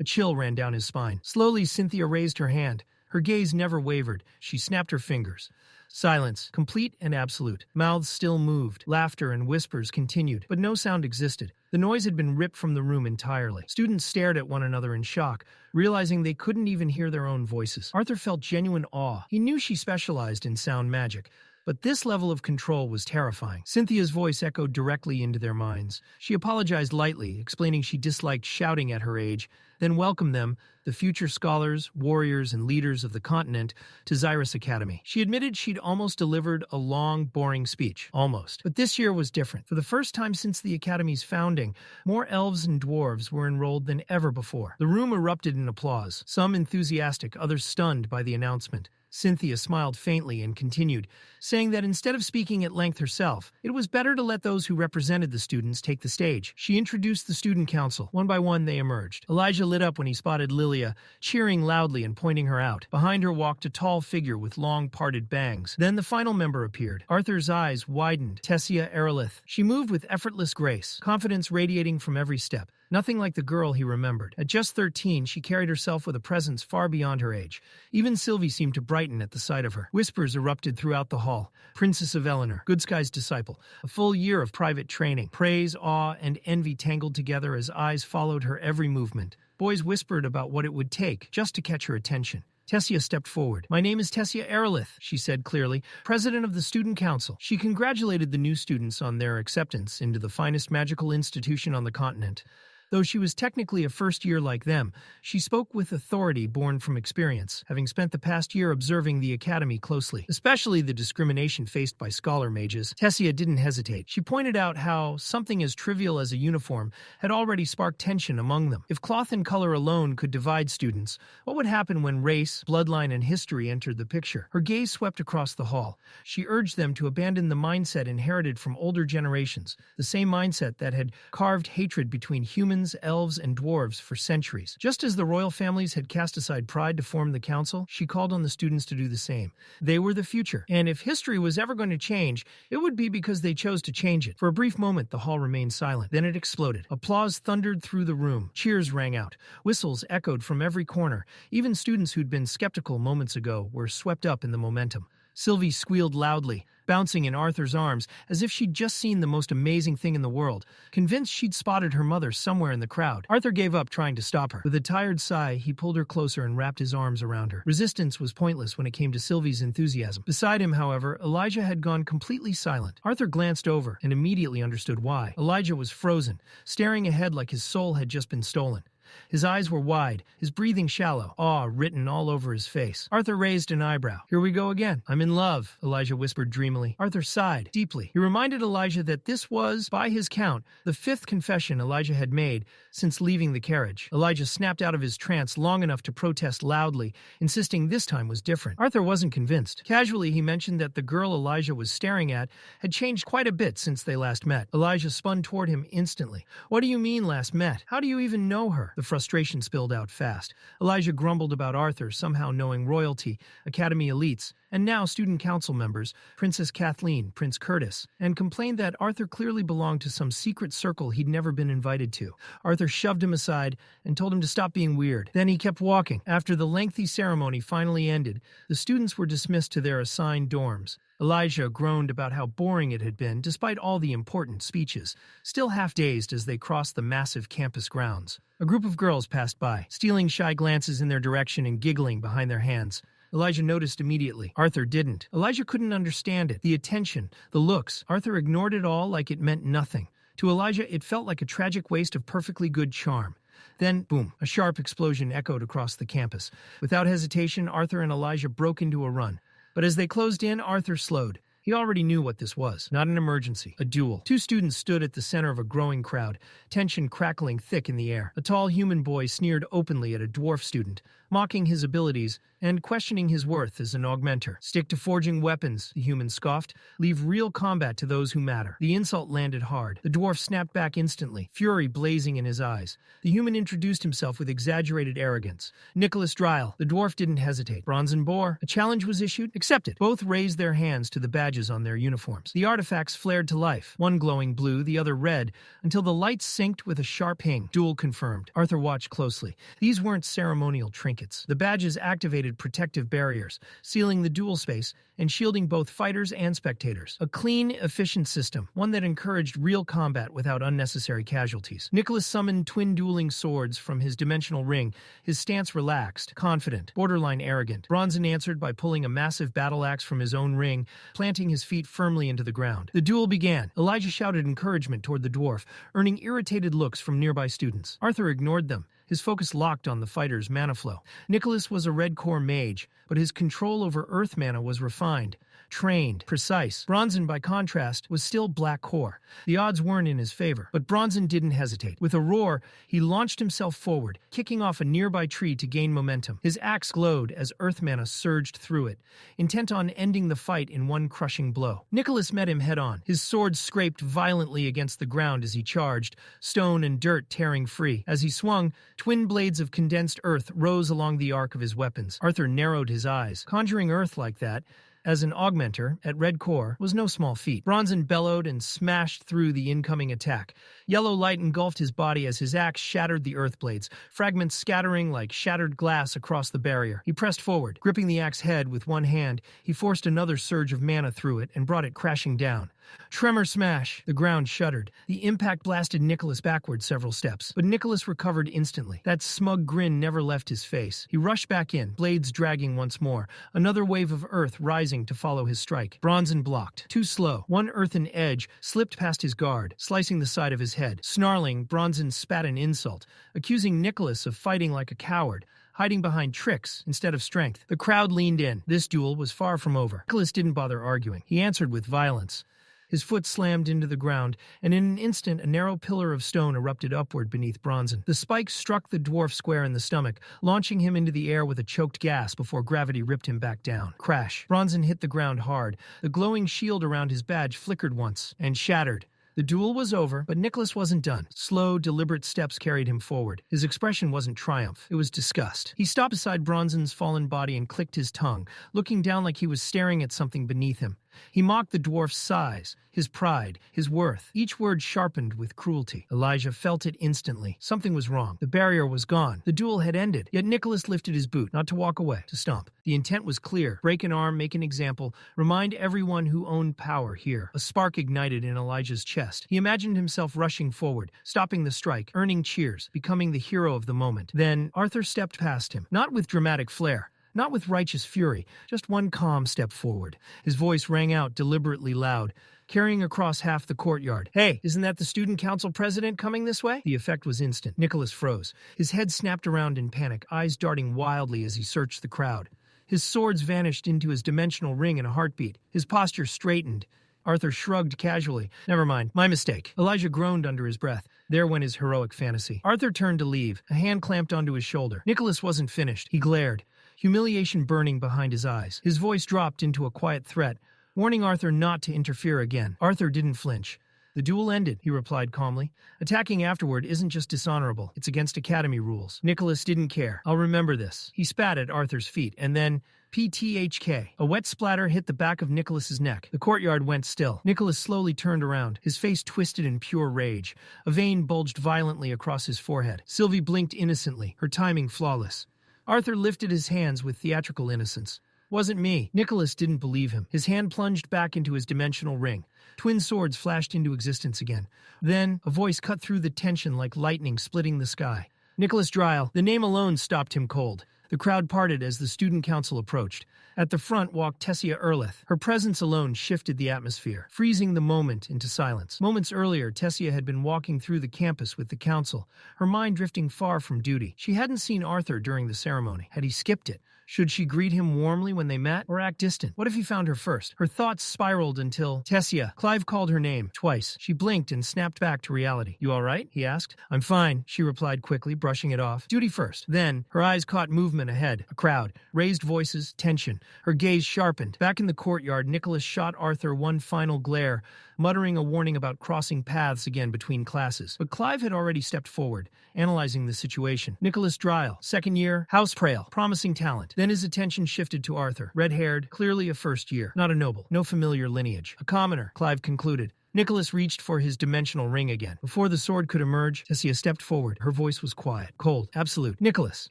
A chill ran down his spine. Slowly, Cynthia raised her hand. Her gaze never wavered. She snapped her fingers. Silence, complete and absolute. Mouths still moved. Laughter and whispers continued, but no sound existed. The noise had been ripped from the room entirely. Students stared at one another in shock, realizing they couldn't even hear their own voices. Arthur felt genuine awe. He knew she specialized in sound magic, but this level of control was terrifying. Cynthia's voice echoed directly into their minds. She apologized lightly, explaining she disliked shouting at her age, then welcomed them, the future scholars, warriors, and leaders of the continent, to Xyrus Academy. She admitted she'd almost delivered a long, boring speech. Almost. But this year was different. For the first time since the Academy's founding, more elves and dwarves were enrolled than ever before. The room erupted in applause, some enthusiastic, others stunned by the announcement. Cynthia smiled faintly and continued, saying that instead of speaking at length herself, it was better to let those who represented the students take the stage. She introduced the student council. One by one, they emerged. Elijah lit up when he spotted Lilia, cheering loudly and pointing her out. Behind her walked a tall figure with long, parted bangs. Then the final member appeared. Arthur's eyes widened. Tessia Eralith. She moved with effortless grace, confidence radiating from every step. Nothing like the girl he remembered. At just 13, she carried herself with a presence far beyond her age. Even Sylvie seemed to brighten at the sight of her. Whispers erupted throughout the hall. Princess of Eleanor, Good Sky's disciple. A full year of private training. Praise, awe, and envy tangled together as eyes followed her every movement. Boys whispered about what it would take just to catch her attention. Tessia stepped forward. "My name is Tessia Eralith," she said clearly, president of the Student Council. She congratulated the new students on their acceptance into the finest magical institution on the continent. Though she was technically a first year like them, she spoke with authority born from experience, having spent the past year observing the academy closely, especially the discrimination faced by scholar mages. Tessia didn't hesitate. She pointed out how something as trivial as a uniform had already sparked tension among them. If cloth and color alone could divide students, what would happen when race, bloodline, and history entered the picture? Her gaze swept across the hall. She urged them to abandon the mindset inherited from older generations, the same mindset that had carved hatred between humans, elves, and dwarves for centuries. Just as the royal families had cast aside pride to form the council, she called on the students to do the same. They were the future, and if history was ever going to change, it would be because they chose to change it. For a brief moment, the hall remained silent. Then it exploded. Applause thundered through the room. Cheers rang out. Whistles echoed from every corner. Even students who'd been skeptical moments ago were swept up in the momentum. Sylvie squealed loudly, bouncing in Arthur's arms as if she'd just seen the most amazing thing in the world, convinced she'd spotted her mother somewhere in the crowd. Arthur gave up trying to stop her. With a tired sigh, he pulled her closer and wrapped his arms around her. Resistance was pointless when it came to Sylvie's enthusiasm. Beside him, however, Elijah had gone completely silent. Arthur glanced over and immediately understood why. Elijah was frozen, staring ahead like his soul had just been stolen. His eyes were wide, his breathing shallow, awe written all over his face. Arthur raised an eyebrow. "Here we go again. I'm in love," Elijah whispered dreamily. Arthur sighed deeply. He reminded Elijah that this was, by his count, the 5th confession Elijah had made since leaving the carriage. Elijah snapped out of his trance long enough to protest loudly, insisting this time was different. Arthur wasn't convinced. Casually, he mentioned that the girl Elijah was staring at had changed quite a bit since they last met. Elijah spun toward him instantly. "What do you mean last met? How do you even know her?" The frustration spilled out fast. Elijah grumbled about Arthur somehow knowing royalty, academy elites, and now student council members, Princess Kathleen, Prince Curtis, and complained that Arthur clearly belonged to some secret circle he'd never been invited to. Arthur shoved him aside and told him to stop being weird. Then he kept walking. After the lengthy ceremony finally ended, the students were dismissed to their assigned dorms. Elijah groaned about how boring it had been, despite all the important speeches, still half dazed as they crossed the massive campus grounds. A group of girls passed by, stealing shy glances in their direction and giggling behind their hands. Elijah noticed immediately. Arthur didn't. Elijah couldn't understand it. The attention, the looks. Arthur ignored it all like it meant nothing. To Elijah, it felt like a tragic waste of perfectly good charm. Then, boom, a sharp explosion echoed across the campus. Without hesitation, Arthur and Elijah broke into a run. But as they closed in, Arthur slowed. He already knew what this was. Not an emergency. A duel. Two students stood at the center of a growing crowd, tension crackling thick in the air. A tall human boy sneered openly at a dwarf student, mocking his abilities and questioning his worth as an augmenter. "Stick to forging weapons," the human scoffed. "Leave real combat to those who matter." The insult landed hard. The dwarf snapped back instantly, fury blazing in his eyes. The human introduced himself with exaggerated arrogance. "Nicholas Dryle." The dwarf didn't hesitate. "Bronzen Boar." A challenge was issued. Accepted. Both raised their hands to the badges on their uniforms. The artifacts flared to life, one glowing blue, the other red, until the lights synced with a sharp ping. Duel confirmed. Arthur watched closely. These weren't ceremonial trinkets. blankets. The badges activated protective barriers, sealing the duel space and shielding both fighters and spectators. A clean, efficient system, one that encouraged real combat without unnecessary casualties. Nicholas summoned twin dueling swords from his dimensional ring, his stance relaxed, confident, borderline arrogant. Bronson answered by pulling a massive battle axe from his own ring, planting his feet firmly into the ground. The duel began. Elijah shouted encouragement toward the dwarf, earning irritated looks from nearby students. Arthur ignored them, his focus locked on the fighter's mana flow. Nicholas was a red core mage, but his control over earth mana was refined, trained, precise. Bronson, by contrast, was still black core. The odds weren't in his favor, but Bronson didn't hesitate. With a roar, he launched himself forward, kicking off a nearby tree to gain momentum. His axe glowed as earth mana surged through it, intent on ending the fight in one crushing blow. Nicholas met him head-on. His sword scraped violently against the ground as he charged, stone and dirt tearing free. As he swung, twin blades of condensed earth rose along the arc of his weapons. Arthur narrowed his eyes. Conjuring earth like that, as an augmenter at red core, was no small feat. Bronson bellowed and smashed through the incoming attack. Yellow light engulfed his body as his axe shattered the earth blades, fragments scattering like shattered glass across the barrier. He pressed forward. Gripping the axe head with one hand, he forced another surge of mana through it and brought it crashing down. Tremor smash. The ground shuddered. The impact blasted Nicholas backward several steps, but Nicholas recovered instantly. That smug grin never left his face. He rushed back in, blades dragging once more, another wave of earth rising to follow his strike. Bronson blocked. Too slow. One earthen edge slipped past his guard, slicing the side of his head. Snarling, Bronson spat an insult, accusing Nicholas of fighting like a coward, hiding behind tricks instead of strength. The crowd leaned in. This duel was far from over. Nicholas didn't bother arguing. He answered with violence. His foot slammed into the ground, and in an instant a narrow pillar of stone erupted upward beneath Bronson. The spike struck the dwarf square in the stomach, launching him into the air with a choked gasp before gravity ripped him back down. Crash. Bronson hit the ground hard. The glowing shield around his badge flickered once, and shattered. The duel was over, but Nicholas wasn't done. Slow, deliberate steps carried him forward. His expression wasn't triumph. It was disgust. He stopped beside Bronson's fallen body and clicked his tongue, looking down like he was staring at something beneath him. He mocked the dwarf's size, his pride, his worth. Each word sharpened with cruelty. Elijah felt it instantly. Something was wrong. The barrier was gone. The duel had ended. Yet Nicholas lifted his boot, not to walk away, to stomp. The intent was clear. Break an arm, make an example, remind everyone who owned power here. A spark ignited in Elijah's chest. He imagined himself rushing forward, stopping the strike, earning cheers, becoming the hero of the moment. Then Arthur stepped past him, not with dramatic flair, not with righteous fury, just one calm step forward. His voice rang out deliberately loud, carrying across half the courtyard. "Hey, isn't that the student council president coming this way?" The effect was instant. Nicholas froze. His head snapped around in panic, eyes darting wildly as he searched the crowd. His swords vanished into his dimensional ring in a heartbeat. His posture straightened. Arthur shrugged casually. "Never mind, my mistake." Elijah groaned under his breath. There went his heroic fantasy. Arthur turned to leave, a hand clamped onto his shoulder. Nicholas wasn't finished. He glared, humiliation burning behind his eyes. His voice dropped into a quiet threat, warning Arthur not to interfere again. Arthur didn't flinch. "The duel ended," he replied calmly. "Attacking afterward isn't just dishonorable, it's against Academy rules." Nicholas didn't care. "I'll remember this." He spat at Arthur's feet, and then, PTHK. A wet splatter hit the back of Nicholas's neck. The courtyard went still. Nicholas slowly turned around, his face twisted in pure rage. A vein bulged violently across his forehead. Sylvie blinked innocently, her timing flawless. Arthur lifted his hands with theatrical innocence. "Wasn't me." Nicholas didn't believe him. His hand plunged back into his dimensional ring. Twin swords flashed into existence again. Then, a voice cut through the tension like lightning splitting the sky. "Nicholas Dryle." The name alone stopped him cold. The crowd parted as the student council approached. At the front walked Tessia Eralith. Her presence alone shifted the atmosphere, freezing the moment into silence. Moments earlier, Tessia had been walking through the campus with the council, her mind drifting far from duty. She hadn't seen Arthur during the ceremony. Had he skipped it? Should she greet him warmly when they met, or act distant? What if he found her first? Her thoughts spiraled until... Tessia. Clive called her name, twice. She blinked and snapped back to reality. "You all right?" he asked. "I'm fine," she replied quickly, brushing it off. "Duty first." Then, her eyes caught movement ahead. A crowd. Raised voices. Tension. Her gaze sharpened. Back in the courtyard, Nicholas shot Arthur one final glare, muttering a warning about crossing paths again between classes. But Clive had already stepped forward, analyzing the situation. Nicholas Dryle, second year, house prail, promising talent. Then his attention shifted to Arthur, red-haired, clearly a first year, not a noble, no familiar lineage. A commoner, Clive concluded, Nicholas reached for his dimensional ring again. Before the sword could emerge, Tessia stepped forward. Her voice was quiet, cold, absolute. Nicholas.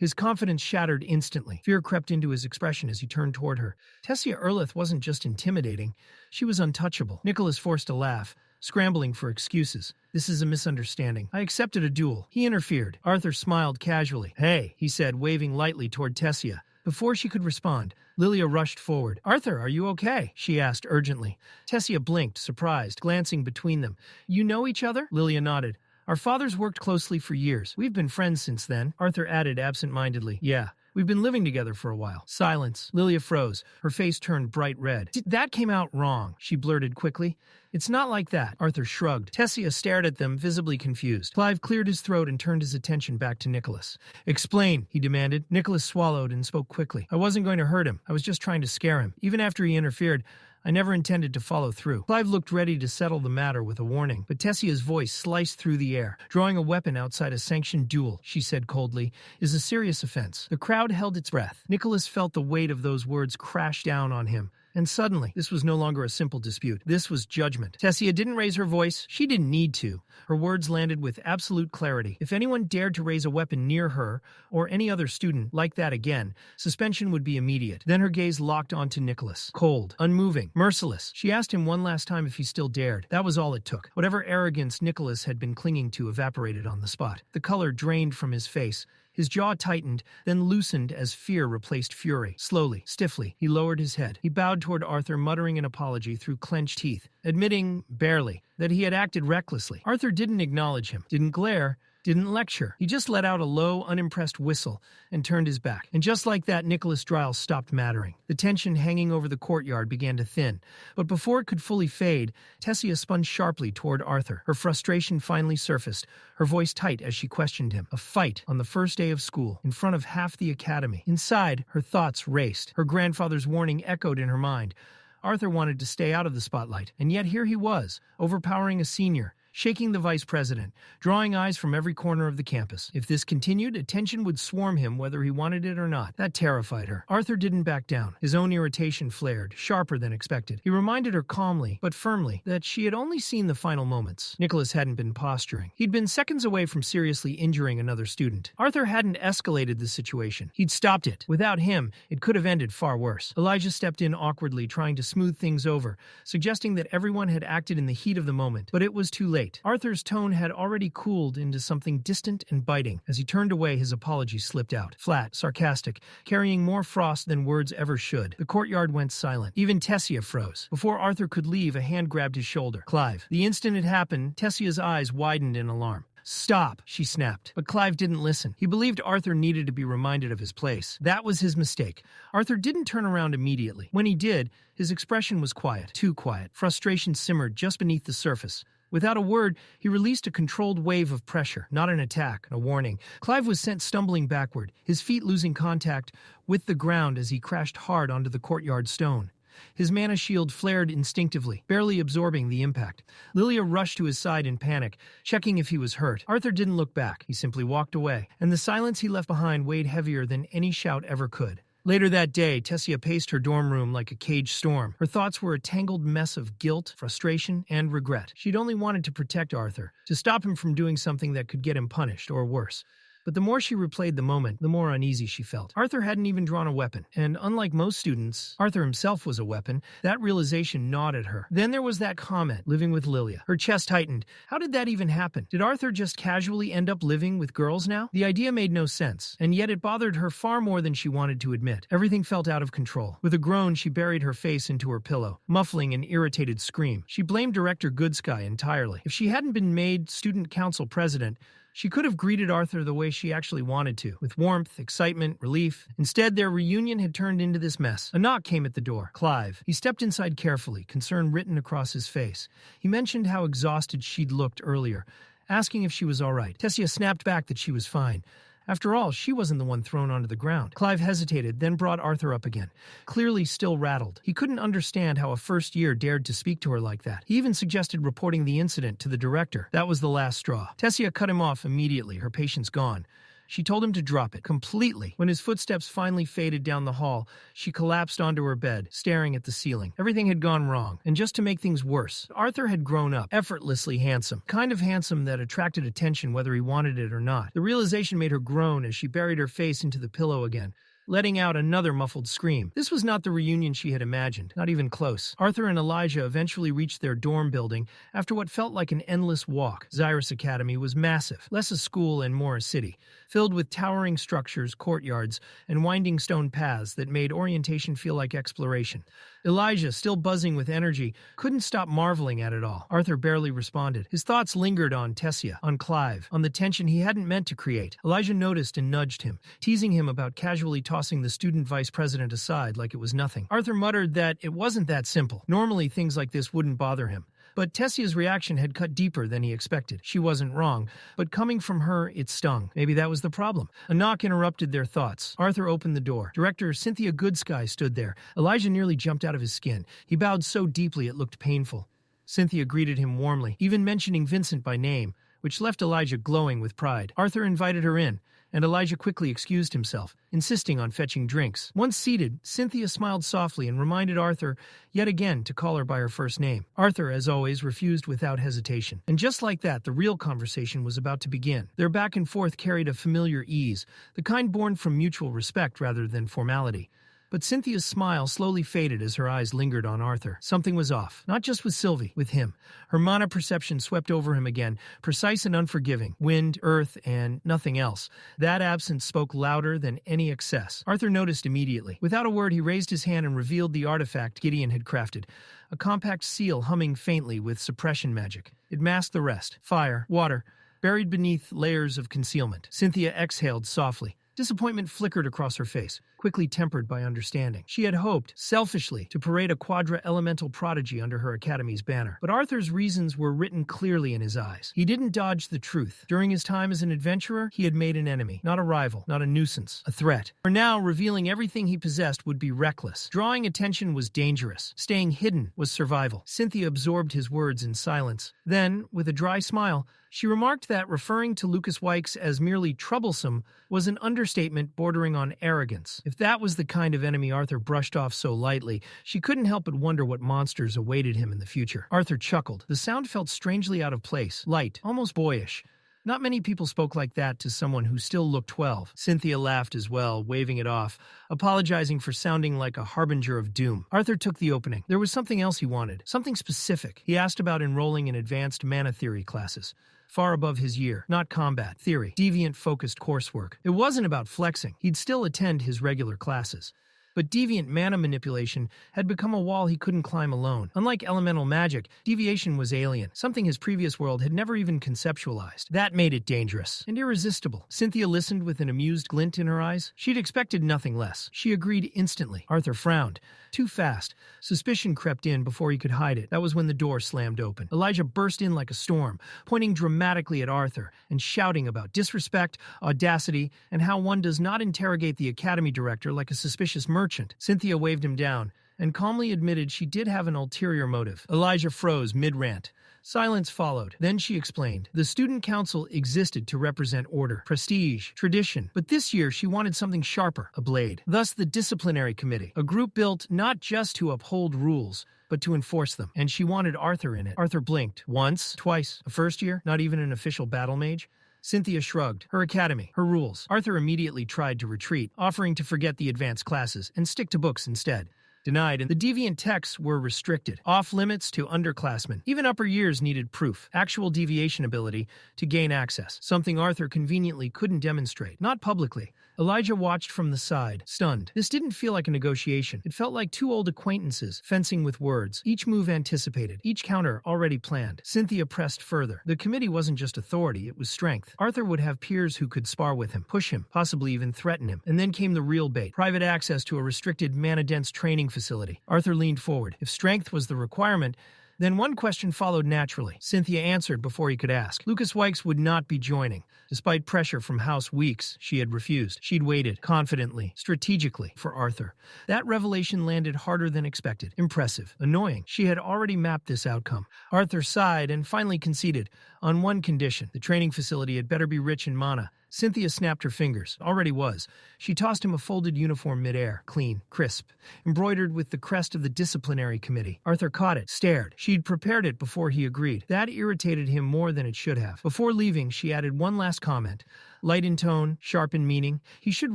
His confidence shattered instantly. Fear crept into his expression as he turned toward her. Tessia Eralith wasn't just intimidating. She was untouchable. Nicholas forced a laugh, scrambling for excuses. This is a misunderstanding. I accepted a duel. He interfered. Arthur smiled casually. Hey, he said, waving lightly toward Tessia. Before she could respond, Lilia rushed forward. Arthur, are you okay? She asked urgently. Tessia blinked, surprised, glancing between them. You know each other? Lilia nodded. Our fathers worked closely for years. We've been friends since then, Arthur added absent-mindedly. Yeah. We've been living together for a while. Silence. Lilia froze. Her face turned bright red. That came out wrong, she blurted quickly. It's not like that, Arthur shrugged. Tessia stared at them, visibly confused. Clive cleared his throat and turned his attention back to Nicholas. Explain, he demanded. Nicholas swallowed and spoke quickly. I wasn't going to hurt him. I was just trying to scare him. Even after he interfered, I never intended to follow through. Clive looked ready to settle the matter with a warning, but Tessia's voice sliced through the air. Drawing a weapon outside a sanctioned duel, she said coldly, is a serious offense. The crowd held its breath. Nicholas felt the weight of those words crash down on him. And suddenly, this was no longer a simple dispute. This was judgment. Tessia didn't raise her voice. She didn't need to. Her words landed with absolute clarity. If anyone dared to raise a weapon near her, or any other student like that again, suspension would be immediate. Then her gaze locked onto Nicholas. Cold, unmoving, merciless. She asked him one last time if he still dared. That was all it took. Whatever arrogance Nicholas had been clinging to evaporated on the spot. The color drained from his face. His jaw tightened, then loosened as fear replaced fury. Slowly, stiffly, he lowered his head. He bowed toward Arthur, muttering an apology through clenched teeth, admitting, barely, that he had acted recklessly. Arthur didn't acknowledge him, didn't glare, didn't lecture. He just let out a low, unimpressed whistle and turned his back. And just like that, Nicholas Dryle stopped mattering. The tension hanging over the courtyard began to thin. But before it could fully fade, Tessia spun sharply toward Arthur. Her frustration finally surfaced, her voice tight as she questioned him. A fight on the first day of school, in front of half the academy. Inside, her thoughts raced. Her grandfather's warning echoed in her mind. Arthur wanted to stay out of the spotlight, and yet here he was, overpowering a senior, shaking the vice president, drawing eyes from every corner of the campus. If this continued, attention would swarm him whether he wanted it or not. That terrified her. Arthur didn't back down. His own irritation flared, sharper than expected. He reminded her calmly, but firmly, that she had only seen the final moments. Nicholas hadn't been posturing. He'd been seconds away from seriously injuring another student. Arthur hadn't escalated the situation. He'd stopped it. Without him, it could have ended far worse. Elijah stepped in awkwardly, trying to smooth things over, suggesting that everyone had acted in the heat of the moment. But it was too late. Arthur's tone had already cooled into something distant and biting. As he turned away, his apology slipped out. Flat, sarcastic, carrying more frost than words ever should. The courtyard went silent. Even Tessia froze. Before Arthur could leave, a hand grabbed his shoulder. Clive. The instant it happened, Tessia's eyes widened in alarm. Stop, she snapped. But Clive didn't listen. He believed Arthur needed to be reminded of his place. That was his mistake. Arthur didn't turn around immediately. When he did, his expression was quiet. Too quiet. Frustration simmered just beneath the surface. Without a word, he released a controlled wave of pressure, not an attack, a warning. Clive was sent stumbling backward, his feet losing contact with the ground as he crashed hard onto the courtyard stone. His mana shield flared instinctively, barely absorbing the impact. Lilia rushed to his side in panic, checking if he was hurt. Arthur didn't look back. He simply walked away, and the silence he left behind weighed heavier than any shout ever could. Later that day, Tessia paced her dorm room like a caged storm. Her thoughts were a tangled mess of guilt, frustration, and regret. She'd only wanted to protect Arthur, to stop him from doing something that could get him punished, or worse. But the more she replayed the moment, the more uneasy she felt. Arthur hadn't even drawn a weapon, and unlike most students, Arthur himself was a weapon. That realization gnawed at her. Then there was that comment, living with Lilia. Her chest tightened. How did that even happen? Did Arthur just casually end up living with girls now? The idea made no sense, and yet it bothered her far more than she wanted to admit. Everything felt out of control. With a groan, she buried her face into her pillow, muffling an irritated scream. She blamed Director Goodsky entirely. If she hadn't been made student council president, she could have greeted Arthur the way she actually wanted to, with warmth, excitement, relief. Instead, their reunion had turned into this mess. A knock came at the door. Clive. He stepped inside carefully, concern written across his face. He mentioned how exhausted she'd looked earlier, asking if she was all right. Tessia snapped back that she was fine. After all, she wasn't the one thrown onto the ground. Clive hesitated, then brought Arthur up again, clearly still rattled. He couldn't understand how a first year dared to speak to her like that. He even suggested reporting the incident to the director. That was the last straw. Tessia cut him off immediately, her patience gone. She told him to drop it completely. When his footsteps finally faded down the hall, she collapsed onto her bed, staring at the ceiling. Everything had gone wrong, and just to make things worse, Arthur had grown up, effortlessly handsome. Kind of handsome that attracted attention whether he wanted it or not. The realization made her groan as she buried her face into the pillow again, letting out another muffled scream. This was not the reunion she had imagined, not even close. Arthur and Elijah eventually reached their dorm building after what felt like an endless walk. Xyrus Academy was massive, less a school and more a city, filled with towering structures, courtyards, and winding stone paths that made orientation feel like exploration. Elijah, still buzzing with energy, couldn't stop marveling at it all. Arthur barely responded. His thoughts lingered on Tessia, on Clive, on the tension he hadn't meant to create. Elijah noticed and nudged him, teasing him about casually tossing the student vice president aside like it was nothing. Arthur muttered that it wasn't that simple. Normally, things like this wouldn't bother him. But Tessia's reaction had cut deeper than he expected. She wasn't wrong, but coming from her, it stung. Maybe that was the problem. A knock interrupted their thoughts. Arthur opened the door. Director Cynthia Goodsky stood there. Elijah nearly jumped out of his skin. He bowed so deeply it looked painful. Cynthia greeted him warmly, even mentioning Vincent by name, which left Elijah glowing with pride. Arthur invited her in, and Elijah quickly excused himself, insisting on fetching drinks. Once seated, Cynthia smiled softly and reminded Arthur yet again to call her by her first name. Arthur, as always, refused without hesitation. And just like that, the real conversation was about to begin. Their back and forth carried a familiar ease, the kind born from mutual respect rather than formality. But Cynthia's smile slowly faded as her eyes lingered on Arthur. Something was off. Not just with Sylvie, with him. Her mana perception swept over him again, precise and unforgiving. Wind, earth, and nothing else. That absence spoke louder than any excess. Arthur noticed immediately. Without a word, he raised his hand and revealed the artifact Gideon had crafted. A compact seal humming faintly with suppression magic. It masked the rest. Fire, water, buried beneath layers of concealment. Cynthia exhaled softly. Disappointment flickered across her face, quickly tempered by understanding. She had hoped, selfishly, to parade a quadra-elemental prodigy under her academy's banner. But Arthur's reasons were written clearly in his eyes. He didn't dodge the truth. During his time as an adventurer, he had made an enemy. Not a rival, not a nuisance, a threat. For now, revealing everything he possessed would be reckless. Drawing attention was dangerous. Staying hidden was survival. Cynthia absorbed his words in silence. Then, with a dry smile, she remarked that referring to Lucas Wykes as merely troublesome was an understatement bordering on arrogance. If that was the kind of enemy Arthur brushed off so lightly, she couldn't help but wonder what monsters awaited him in the future. Arthur chuckled. The sound felt strangely out of place, light, almost boyish. Not many people spoke like that to someone who still looked 12. Cynthia laughed as well, waving it off, apologizing for sounding like a harbinger of doom. Arthur took the opening. There was something else he wanted, something specific. He asked about enrolling in advanced mana theory classes. Far above his year, not combat, theory, deviant-focused coursework. It wasn't about flexing. He'd still attend his regular classes. But deviant mana manipulation had become a wall he couldn't climb alone. Unlike elemental magic, deviation was alien, something his previous world had never even conceptualized. That made it dangerous and irresistible. Cynthia listened with an amused glint in her eyes. She'd expected nothing less. She agreed instantly. Arthur frowned. Too fast. Suspicion crept in before he could hide it. That was when the door slammed open. Elijah burst in like a storm, pointing dramatically at Arthur and shouting about disrespect, audacity, and how one does not interrogate the academy director like a suspicious merchant. Cynthia waved him down and calmly admitted she did have an ulterior motive. Elijah froze mid-rant. Silence followed. Then she explained. The student council existed to represent order, prestige, tradition. But this year she wanted something sharper, a blade. Thus the Disciplinary Committee, a group built not just to uphold rules, but to enforce them. And she wanted Arthur in it. Arthur blinked. Once, twice. A first year, not even an official battle mage. Cynthia shrugged. Her academy, her rules. Arthur immediately tried to retreat, offering to forget the advanced classes and stick to books instead. Denied, and the deviant texts were restricted, off-limits to underclassmen. Even upper years needed proof, actual deviation ability, to gain access, something Arthur conveniently couldn't demonstrate, not publicly. Elijah watched from the side, stunned. This didn't feel like a negotiation. It felt like two old acquaintances, fencing with words, each move anticipated, each counter already planned. Cynthia pressed further. The committee wasn't just authority, it was strength. Arthur would have peers who could spar with him, push him, possibly even threaten him. And then came the real bait, private access to a restricted mana-dense training facility. Arthur leaned forward. If strength was the requirement, then one question followed naturally. Cynthia answered before he could ask. Lucas Wykes would not be joining. Despite pressure from House Wykes, she had refused. She'd waited, confidently, strategically, for Arthur. That revelation landed harder than expected. Impressive. Annoying. She had already mapped this outcome. Arthur sighed and finally conceded. On one condition, the training facility had better be rich in mana. Cynthia snapped her fingers. Already was. She tossed him a folded uniform midair, clean, crisp, embroidered with the crest of the Disciplinary Committee. Arthur caught it, stared. She'd prepared it before he agreed. That irritated him more than it should have. Before leaving, she added one last comment. Light in tone, sharp in meaning, he should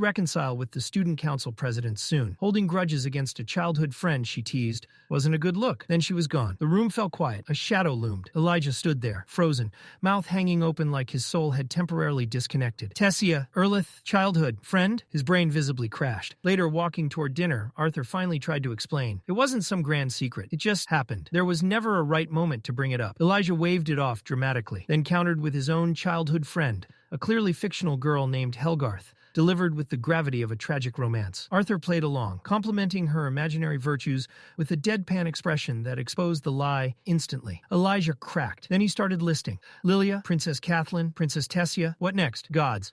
reconcile with the student council president soon. Holding grudges against a childhood friend, she teased, wasn't a good look. Then she was gone. The room fell quiet. A shadow loomed. Elijah stood there, frozen, mouth hanging open like his soul had temporarily disconnected. Tessia Eralith, childhood friend? His brain visibly crashed. Later, walking toward dinner, Arthur finally tried to explain. It wasn't some grand secret. It just happened. There was never a right moment to bring it up. Elijah waved it off dramatically, then countered with his own childhood friend, a clearly fictional girl named Helgarth, delivered with the gravity of a tragic romance. Arthur played along, complimenting her imaginary virtues with a deadpan expression that exposed the lie instantly. Elijah cracked. Then he started listing. Lilia, Princess Kathleen, Princess Tessia. What next? Gods.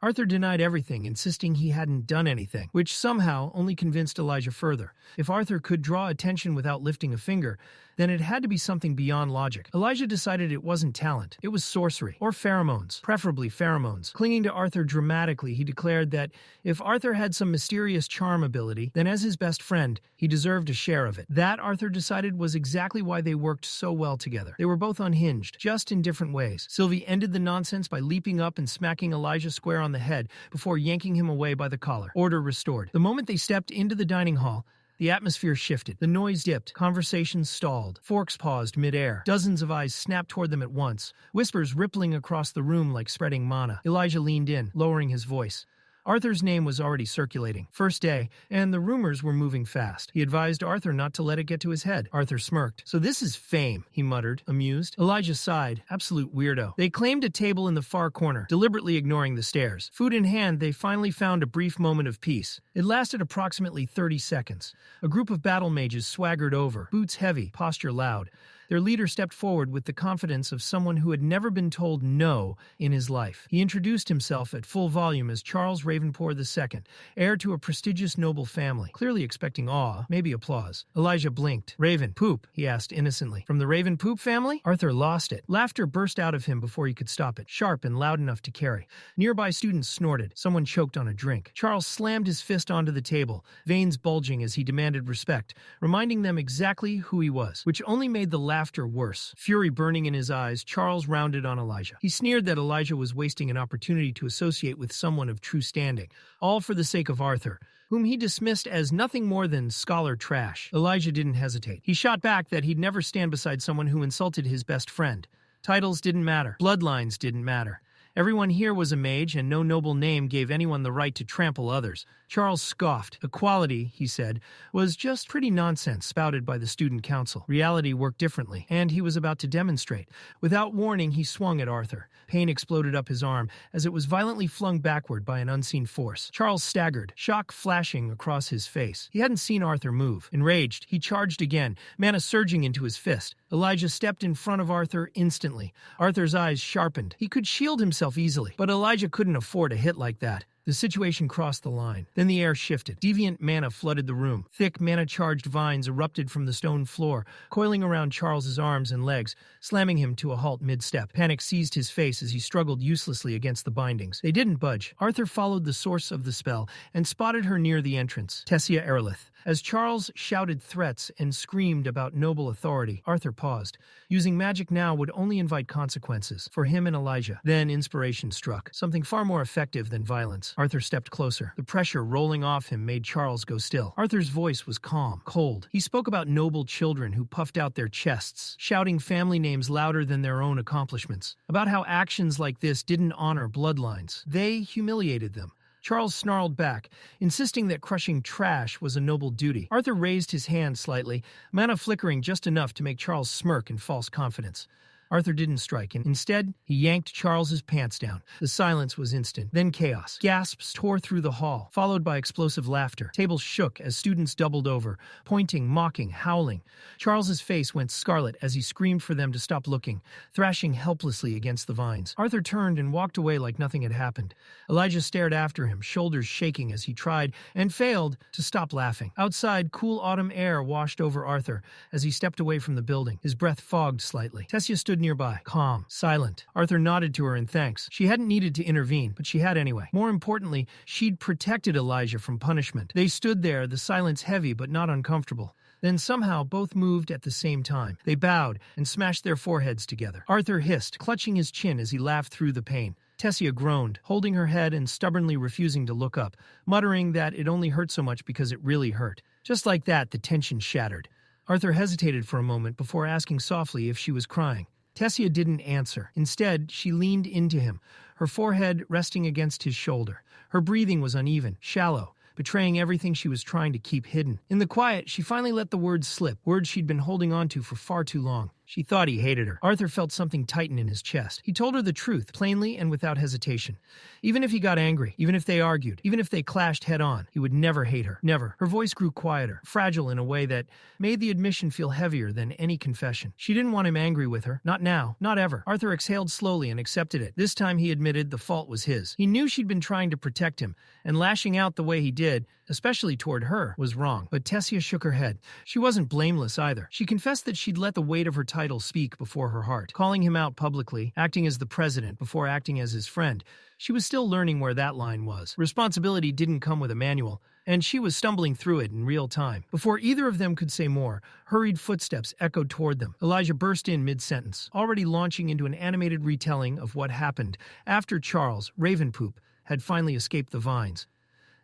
Arthur denied everything, insisting he hadn't done anything, which somehow only convinced Elijah further. If Arthur could draw attention without lifting a finger, then it had to be something beyond logic. Elijah decided it wasn't talent. It was sorcery, or pheromones, preferably pheromones. Clinging to Arthur dramatically, he declared that if Arthur had some mysterious charm ability, then as his best friend, he deserved a share of it. That, Arthur decided, was exactly why they worked so well together. They were both unhinged, just in different ways. Sylvie ended the nonsense by leaping up and smacking Elijah square on the head before yanking him away by the collar. Order restored. The moment they stepped into the dining hall, the atmosphere shifted. The noise dipped. Conversations stalled. Forks paused midair. Dozens of eyes snapped toward them at once, whispers rippling across the room like spreading mana. Elijah leaned in, lowering his voice. Arthur's name was already circulating. First day, and the rumors were moving fast. He advised Arthur not to let it get to his head. Arthur smirked. So this is fame, he muttered, amused. Elijah sighed. Absolute weirdo. They claimed a table in the far corner, deliberately ignoring the stairs. Food in hand, they finally found a brief moment of peace. It lasted approximately 30 seconds. A group of battle mages swaggered over, boots heavy, posture loud. Their leader stepped forward with the confidence of someone who had never been told no in his life. He introduced himself at full volume as Charles Ravenpour II, heir to a prestigious noble family, clearly expecting awe, maybe applause. Elijah blinked. Raven, Poop, he asked innocently. From the Raven Poop family? Arthur lost it. Laughter burst out of him before he could stop it, sharp and loud enough to carry. Nearby students snorted. Someone choked on a drink. Charles slammed his fist onto the table, veins bulging as he demanded respect, reminding them exactly who he was, which only made the laughter worse. Fury burning in his eyes, Charles rounded on Elijah. He sneered that Elijah was wasting an opportunity to associate with someone of true standing, all for the sake of Arthur, whom he dismissed as nothing more than scholar trash. Elijah didn't hesitate. He shot back that he'd never stand beside someone who insulted his best friend. Titles didn't matter. Bloodlines didn't matter. Everyone here was a mage, and no noble name gave anyone the right to trample others. Charles scoffed. Equality, he said, was just pretty nonsense spouted by the student council. Reality worked differently, and he was about to demonstrate. Without warning, he swung at Arthur. Pain exploded up his arm as it was violently flung backward by an unseen force. Charles staggered, shock flashing across his face. He hadn't seen Arthur move. Enraged, he charged again, mana surging into his fist. Elijah stepped in front of Arthur instantly. Arthur's eyes sharpened. He could shield himself easily, but Elijah couldn't afford a hit like that. The situation crossed the line. Then the air shifted. Deviant mana flooded the room. Thick, mana-charged vines erupted from the stone floor, coiling around Charles's arms and legs, slamming him to a halt mid-step. Panic seized his face as he struggled uselessly against the bindings. They didn't budge. Arthur followed the source of the spell and spotted her near the entrance, Tessia Eralith. As Charles shouted threats and screamed about noble authority, Arthur paused. Using magic now would only invite consequences for him and Elijah. Then inspiration struck, something far more effective than violence. Arthur stepped closer. The pressure rolling off him made Charles go still. Arthur's voice was calm, cold. He spoke about noble children who puffed out their chests, shouting family names louder than their own accomplishments. About how actions like this didn't honor bloodlines. They humiliated them. Charles snarled back, insisting that crushing trash was a noble duty. Arthur raised his hand slightly, mana flickering just enough to make Charles smirk in false confidence. Arthur didn't strike, and instead, he yanked Charles's pants down. The silence was instant. Then chaos. Gasps tore through the hall, followed by explosive laughter. Tables shook as students doubled over, pointing, mocking, howling. Charles's face went scarlet as he screamed for them to stop looking, thrashing helplessly against the vines. Arthur turned and walked away like nothing had happened. Elijah stared after him, shoulders shaking as he tried, and failed, to stop laughing. Outside, cool autumn air washed over Arthur as he stepped away from the building. His breath fogged slightly. Tessia stood nearby, calm, silent. Arthur nodded to her in thanks. She hadn't needed to intervene, but she had anyway. More importantly, she'd protected Elijah from punishment. They stood there, the silence heavy but not uncomfortable. Then somehow both moved at the same time. They bowed and smashed their foreheads together. Arthur hissed, clutching his chin as he laughed through the pain. Tessia groaned, holding her head and stubbornly refusing to look up, muttering that it only hurt so much because it really hurt. Just like that, the tension shattered. Arthur hesitated for a moment before asking softly if she was crying. Tessia didn't answer. Instead, she leaned into him, her forehead resting against his shoulder. Her breathing was uneven, shallow, betraying everything she was trying to keep hidden. In the quiet, she finally let the words slip, words she'd been holding on to for far too long. She thought he hated her. Arthur felt something tighten in his chest. He told her the truth, plainly and without hesitation. Even if he got angry, even if they argued, even if they clashed head-on, he would never hate her. Never. Her voice grew quieter, fragile in a way that made the admission feel heavier than any confession. She didn't want him angry with her. Not now. Not ever. Arthur exhaled slowly and accepted it. This time he admitted the fault was his. He knew she'd been trying to protect him, and lashing out the way he did, especially toward her, was wrong. But Tessia shook her head. She wasn't blameless either. She confessed that she'd let the weight of her title speak before her heart. Calling him out publicly, acting as the president before acting as his friend, she was still learning where that line was. Responsibility didn't come with a manual, and she was stumbling through it in real time. Before either of them could say more, hurried footsteps echoed toward them. Elijah burst in mid-sentence, already launching into an animated retelling of what happened after Charles, Ravenpoop, had finally escaped the vines.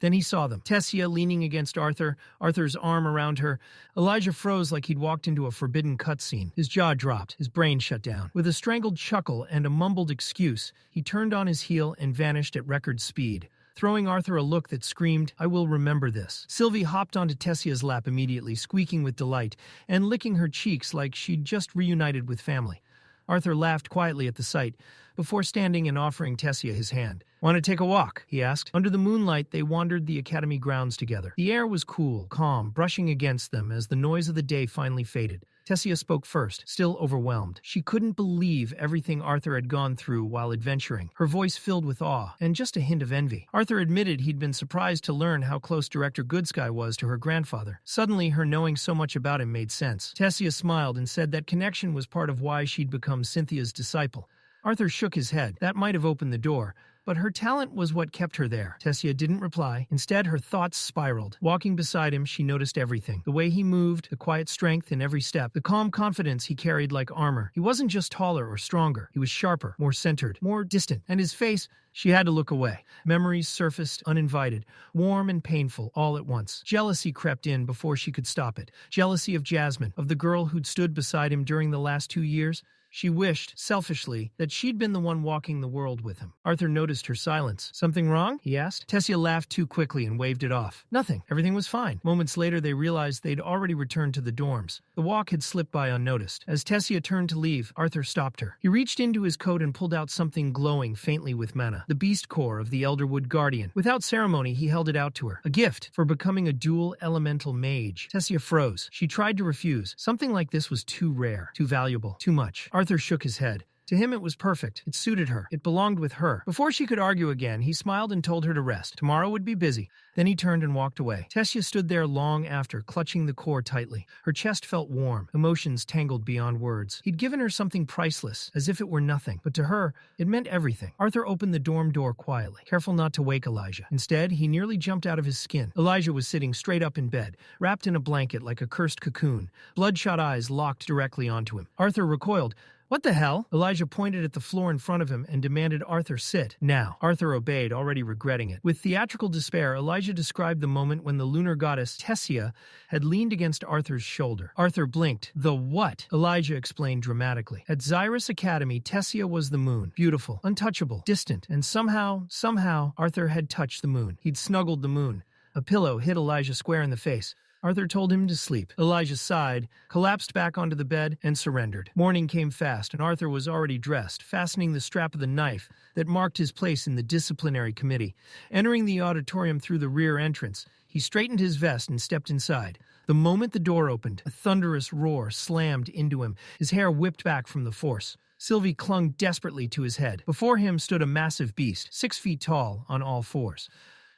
Then he saw them. Tessia leaning against Arthur, Arthur's arm around her. Elijah froze like he'd walked into a forbidden cutscene. His jaw dropped, his brain shut down. With a strangled chuckle and a mumbled excuse, he turned on his heel and vanished at record speed, throwing Arthur a look that screamed, "I will remember this." Sylvie hopped onto Tessia's lap immediately, squeaking with delight, and licking her cheeks like she'd just reunited with family. Arthur laughed quietly at the sight, before standing and offering Tessia his hand. "Want to take a walk?" he asked. Under the moonlight, they wandered the academy grounds together. The air was cool, calm, brushing against them as the noise of the day finally faded. Tessia spoke first, still overwhelmed. She couldn't believe everything Arthur had gone through while adventuring, her voice filled with awe and just a hint of envy. Arthur admitted he'd been surprised to learn how close Director Goodsky was to her grandfather. Suddenly, her knowing so much about him made sense. Tessia smiled and said that connection was part of why she'd become Cynthia's disciple. Arthur shook his head. That might have opened the door, but her talent was what kept her there. Tessia didn't reply. Instead, her thoughts spiraled. Walking beside him, she noticed everything. The way he moved, the quiet strength in every step, the calm confidence he carried like armor. He wasn't just taller or stronger. He was sharper, more centered, more distant. And his face, she had to look away. Memories surfaced uninvited, warm and painful, all at once. Jealousy crept in before she could stop it. Jealousy of Jasmine, of the girl who'd stood beside him during the last 2 years. She wished, selfishly, that she'd been the one walking the world with him. Arthur noticed her silence. "Something wrong?" he asked. Tessia laughed too quickly and waved it off. "Nothing. Everything was fine." Moments later, they realized they'd already returned to the dorms. The walk had slipped by unnoticed. As Tessia turned to leave, Arthur stopped her. He reached into his coat and pulled out something glowing faintly with mana, the beast core of the Elderwood Guardian. Without ceremony, he held it out to her. A gift for becoming a dual elemental mage. Tessia froze. She tried to refuse. Something like this was too rare, too valuable, too much. Arthur shook his head. To him it was perfect. It suited her. It belonged with her. Before she could argue again, he smiled and told her to rest. Tomorrow would be busy. Then he turned and walked away. Tessia stood there long after, clutching the core tightly. Her chest felt warm, emotions tangled beyond words. He'd given her something priceless, as if it were nothing. But to her, it meant everything. Arthur opened the dorm door quietly, careful not to wake Elijah. Instead, he nearly jumped out of his skin. Elijah was sitting straight up in bed, wrapped in a blanket like a cursed cocoon, bloodshot eyes locked directly onto him. Arthur recoiled. "What the hell?" Elijah pointed at the floor in front of him and demanded Arthur sit. Now. Arthur obeyed, already regretting it. With theatrical despair, Elijah described the moment when the lunar goddess Tessia had leaned against Arthur's shoulder. Arthur blinked. "The what?" Elijah explained dramatically. At Xyrus Academy, Tessia was the moon. Beautiful, untouchable, distant, and somehow, Arthur had touched the moon. He'd snuggled the moon. A pillow hit Elijah square in the face. Arthur told him to sleep. Elijah sighed, collapsed back onto the bed, and surrendered. Morning came fast, and Arthur was already dressed, fastening the strap of the knife that marked his place in the Disciplinary Committee. Entering the auditorium through the rear entrance, he straightened his vest and stepped inside. The moment the door opened, a thunderous roar slammed into him. His hair whipped back from the force. Sylvie clung desperately to his head. Before him stood a massive beast, 6 feet tall, on all fours.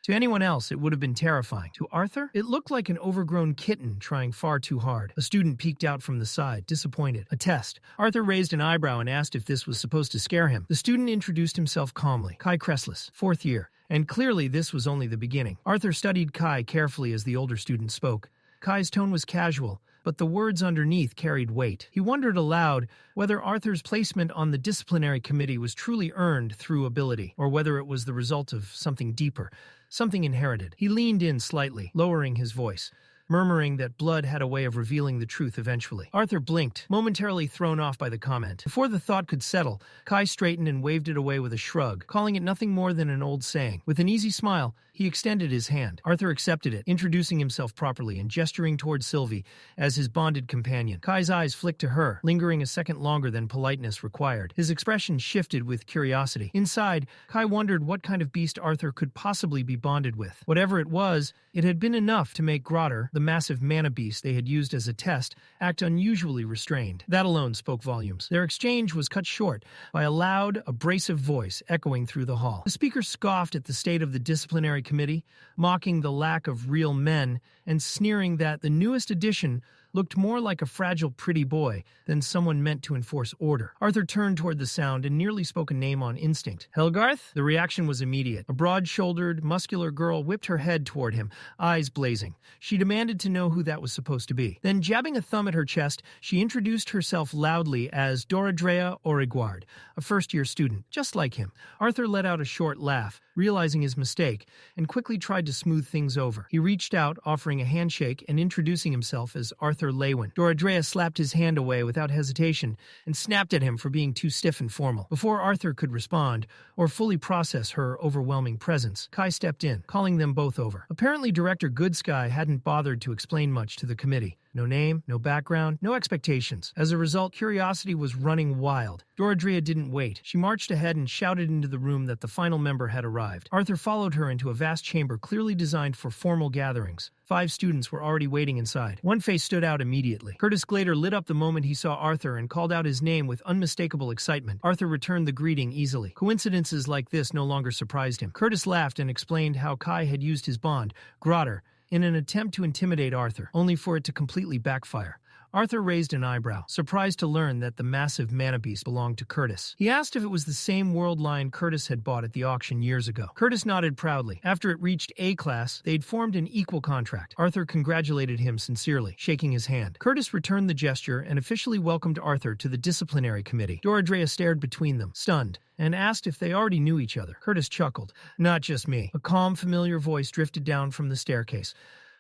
To anyone else, it would have been terrifying. To Arthur, it looked like an overgrown kitten trying far too hard. A student peeked out from the side, disappointed. A test. Arthur raised an eyebrow and asked if this was supposed to scare him. The student introduced himself calmly. Kai Kressless, 4th year. And clearly this was only the beginning. Arthur studied Kai carefully as the older student spoke. Kai's tone was casual, but the words underneath carried weight. He wondered aloud whether Arthur's placement on the disciplinary committee was truly earned through ability, or whether it was the result of something deeper, something inherited. He leaned in slightly, lowering his voice, murmuring that blood had a way of revealing the truth eventually. Arthur blinked, momentarily thrown off by the comment. Before the thought could settle, Kai straightened and waved it away with a shrug, calling it nothing more than an old saying. With an easy smile, he extended his hand. Arthur accepted it, introducing himself properly and gesturing toward Sylvie as his bonded companion. Kai's eyes flicked to her, lingering a second longer than politeness required. His expression shifted with curiosity. Inside, Kai wondered what kind of beast Arthur could possibly be bonded with. Whatever it was, it had been enough to make Grotter, the massive mana beast they had used as a test, act unusually restrained. That alone spoke volumes. Their exchange was cut short by a loud, abrasive voice echoing through the hall. The speaker scoffed at the state of the disciplinary committee, mocking the lack of real men and sneering that the newest addition looked more like a fragile pretty boy than someone meant to enforce order. Arthur turned toward the sound and nearly spoke a name on instinct. Helgarth? The reaction was immediate. A broad-shouldered, muscular girl whipped her head toward him, eyes blazing. She demanded to know who that was supposed to be. Then, jabbing a thumb at her chest, she introduced herself loudly as Doradrea Origuard, a first-year student, just like him. Arthur let out a short laugh, realizing his mistake, and quickly tried to smooth things over. He reached out, offering a handshake and introducing himself as Arthur Leywin. Doradrea slapped his hand away without hesitation and snapped at him for being too stiff and formal. Before Arthur could respond or fully process her overwhelming presence, Kai stepped in, calling them both over. Apparently, Director Goodsky hadn't bothered to explain much to the committee. No name, no background, no expectations. As a result, curiosity was running wild. Doradrea didn't wait. She marched ahead and shouted into the room that the final member had arrived. Arthur followed her into a vast chamber clearly designed for formal gatherings. 5 students were already waiting inside. One face stood out immediately. Curtis Glader lit up the moment he saw Arthur and called out his name with unmistakable excitement. Arthur returned the greeting easily. Coincidences like this no longer surprised him. Curtis laughed and explained how Kai had used his bond, Grotter, in an attempt to intimidate Arthur, only for it to completely backfire. Arthur raised an eyebrow, surprised to learn that the massive mana beast belonged to Curtis. He asked if it was the same world line Curtis had bought at the auction years ago. Curtis nodded proudly. After it reached A class, they'd formed an equal contract. Arthur congratulated him sincerely, shaking his hand. Curtis returned the gesture and officially welcomed Arthur to the disciplinary committee. Doradrea stared between them, stunned, and asked if they already knew each other. Curtis chuckled. Not just me. A calm, familiar voice drifted down from the staircase.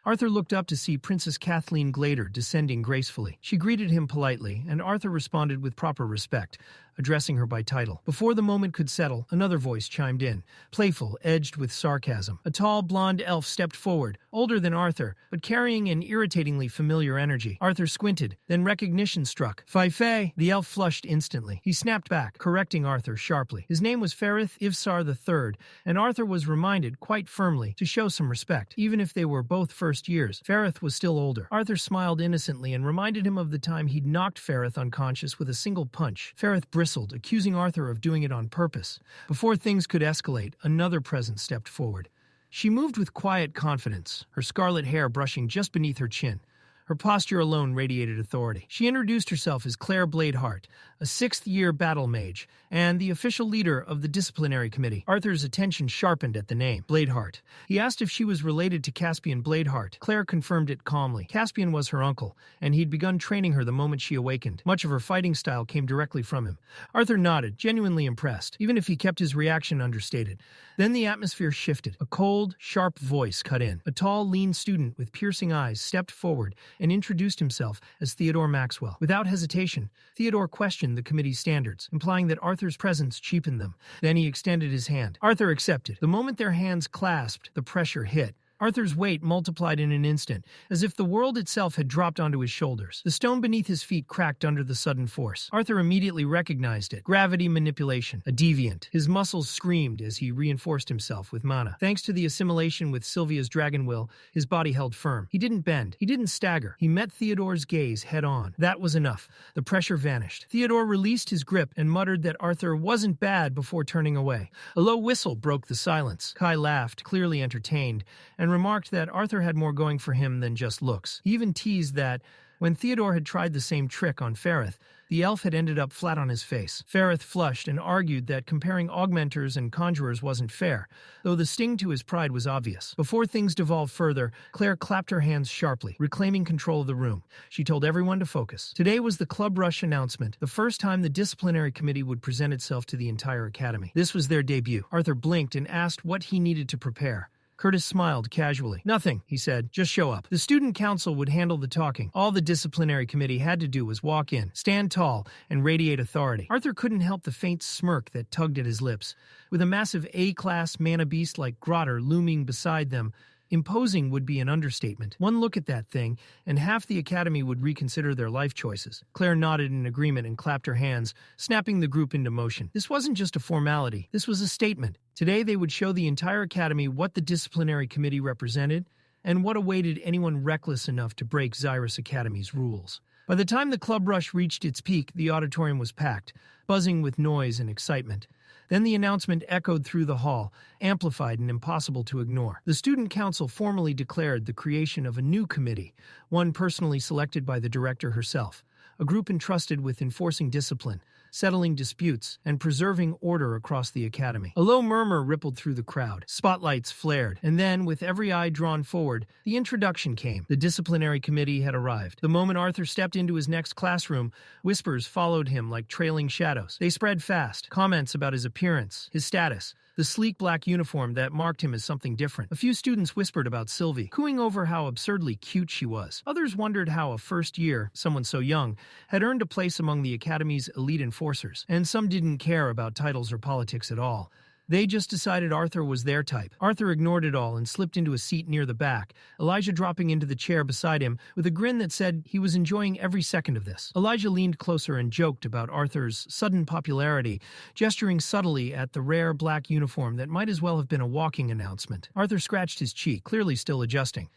Arthur looked up to see Princess Kathleen Glader descending gracefully. She greeted him politely, and Arthur responded with proper respect, addressing her by title. Before the moment could settle, another voice chimed in, playful, edged with sarcasm. A tall, blonde elf stepped forward, older than Arthur, but carrying an irritatingly familiar energy. Arthur squinted, then recognition struck. Fei. The elf flushed instantly. He snapped back, correcting Arthur sharply. His name was Ferrith Ivsar III, and Arthur was reminded, quite firmly, to show some respect. Even if they were both first years, Ferrith was still older. Arthur smiled innocently and reminded him of the time he'd knocked Ferrith unconscious with a single punch. Ferrith bristled, accusing Arthur of doing it on purpose. Before things could escalate, another presence stepped forward. She moved with quiet confidence, her scarlet hair brushing just beneath her chin. Her posture alone radiated authority. She introduced herself as Claire Bladeheart, a 6th-year battle mage, and the official leader of the disciplinary committee. Arthur's attention sharpened at the name, Bladeheart. He asked if she was related to Caspian Bladeheart. Claire confirmed it calmly. Caspian was her uncle, and he'd begun training her the moment she awakened. Much of her fighting style came directly from him. Arthur nodded, genuinely impressed, even if he kept his reaction understated. Then the atmosphere shifted. A cold, sharp voice cut in. A tall, lean student with piercing eyes stepped forward and introduced himself as Theodore Maxwell. Without hesitation, Theodore questioned the committee's standards, implying that Arthur's presence cheapened them. Then he extended his hand. Arthur accepted. The moment their hands clasped, the pressure hit. Arthur's weight multiplied in an instant, as if the world itself had dropped onto his shoulders. The stone beneath his feet cracked under the sudden force. Arthur immediately recognized it. Gravity manipulation. A deviant. His muscles screamed as he reinforced himself with mana. Thanks to the assimilation with Sylvia's dragon will, his body held firm. He didn't bend. He didn't stagger. He met Theodore's gaze head on. That was enough. The pressure vanished. Theodore released his grip and muttered that Arthur wasn't bad before turning away. A low whistle broke the silence. Kai laughed, clearly entertained, and remarked that Arthur had more going for him than just looks. He even teased that when Theodore had tried the same trick on Ferrith, the elf had ended up flat on his face. Ferrith flushed and argued that comparing augmenters and conjurers wasn't fair, though the sting to his pride was obvious. Before things devolved further, Claire clapped her hands sharply, reclaiming control of the room. She told everyone to focus. Today was the Club Rush announcement, the first time the Disciplinary Committee would present itself to the entire academy. This was their debut. Arthur blinked and asked what he needed to prepare. Curtis smiled casually. "Nothing," he said. "Just show up." The student council would handle the talking. All the disciplinary committee had to do was walk in, stand tall, and radiate authority. Arthur couldn't help the faint smirk that tugged at his lips. With a massive A-class mana beast like Grotter looming beside them, imposing would be an understatement. One look at that thing, and half the academy would reconsider their life choices. Claire nodded in agreement and clapped her hands, snapping the group into motion. This wasn't just a formality. This was a statement. Today they would show the entire academy what the disciplinary committee represented and what awaited anyone reckless enough to break Xyrus Academy's rules. By the time the club rush reached its peak, the auditorium was packed, buzzing with noise and excitement. Then the announcement echoed through the hall, amplified and impossible to ignore. The student council formally declared the creation of a new committee, one personally selected by the director herself, a group entrusted with enforcing discipline, settling disputes, and preserving order across the academy. A low murmur rippled through the crowd. Spotlights flared, and then, with every eye drawn forward, the introduction came. The disciplinary committee had arrived. The moment Arthur stepped into his next classroom, whispers followed him like trailing shadows. They spread fast. Comments about his appearance, his status, the sleek black uniform that marked him as something different. A few students whispered about Sylvie, cooing over how absurdly cute she was. Others wondered how a first year, someone so young, had earned a place among the academy's elite enforcers. And some didn't care about titles or politics at all. They just decided Arthur was their type. Arthur ignored it all and slipped into a seat near the back, Elijah dropping into the chair beside him with a grin that said he was enjoying every second of this. Elijah leaned closer and joked about Arthur's sudden popularity, gesturing subtly at the rare black uniform that might as well have been a walking announcement. Arthur scratched his cheek, clearly still adjusting.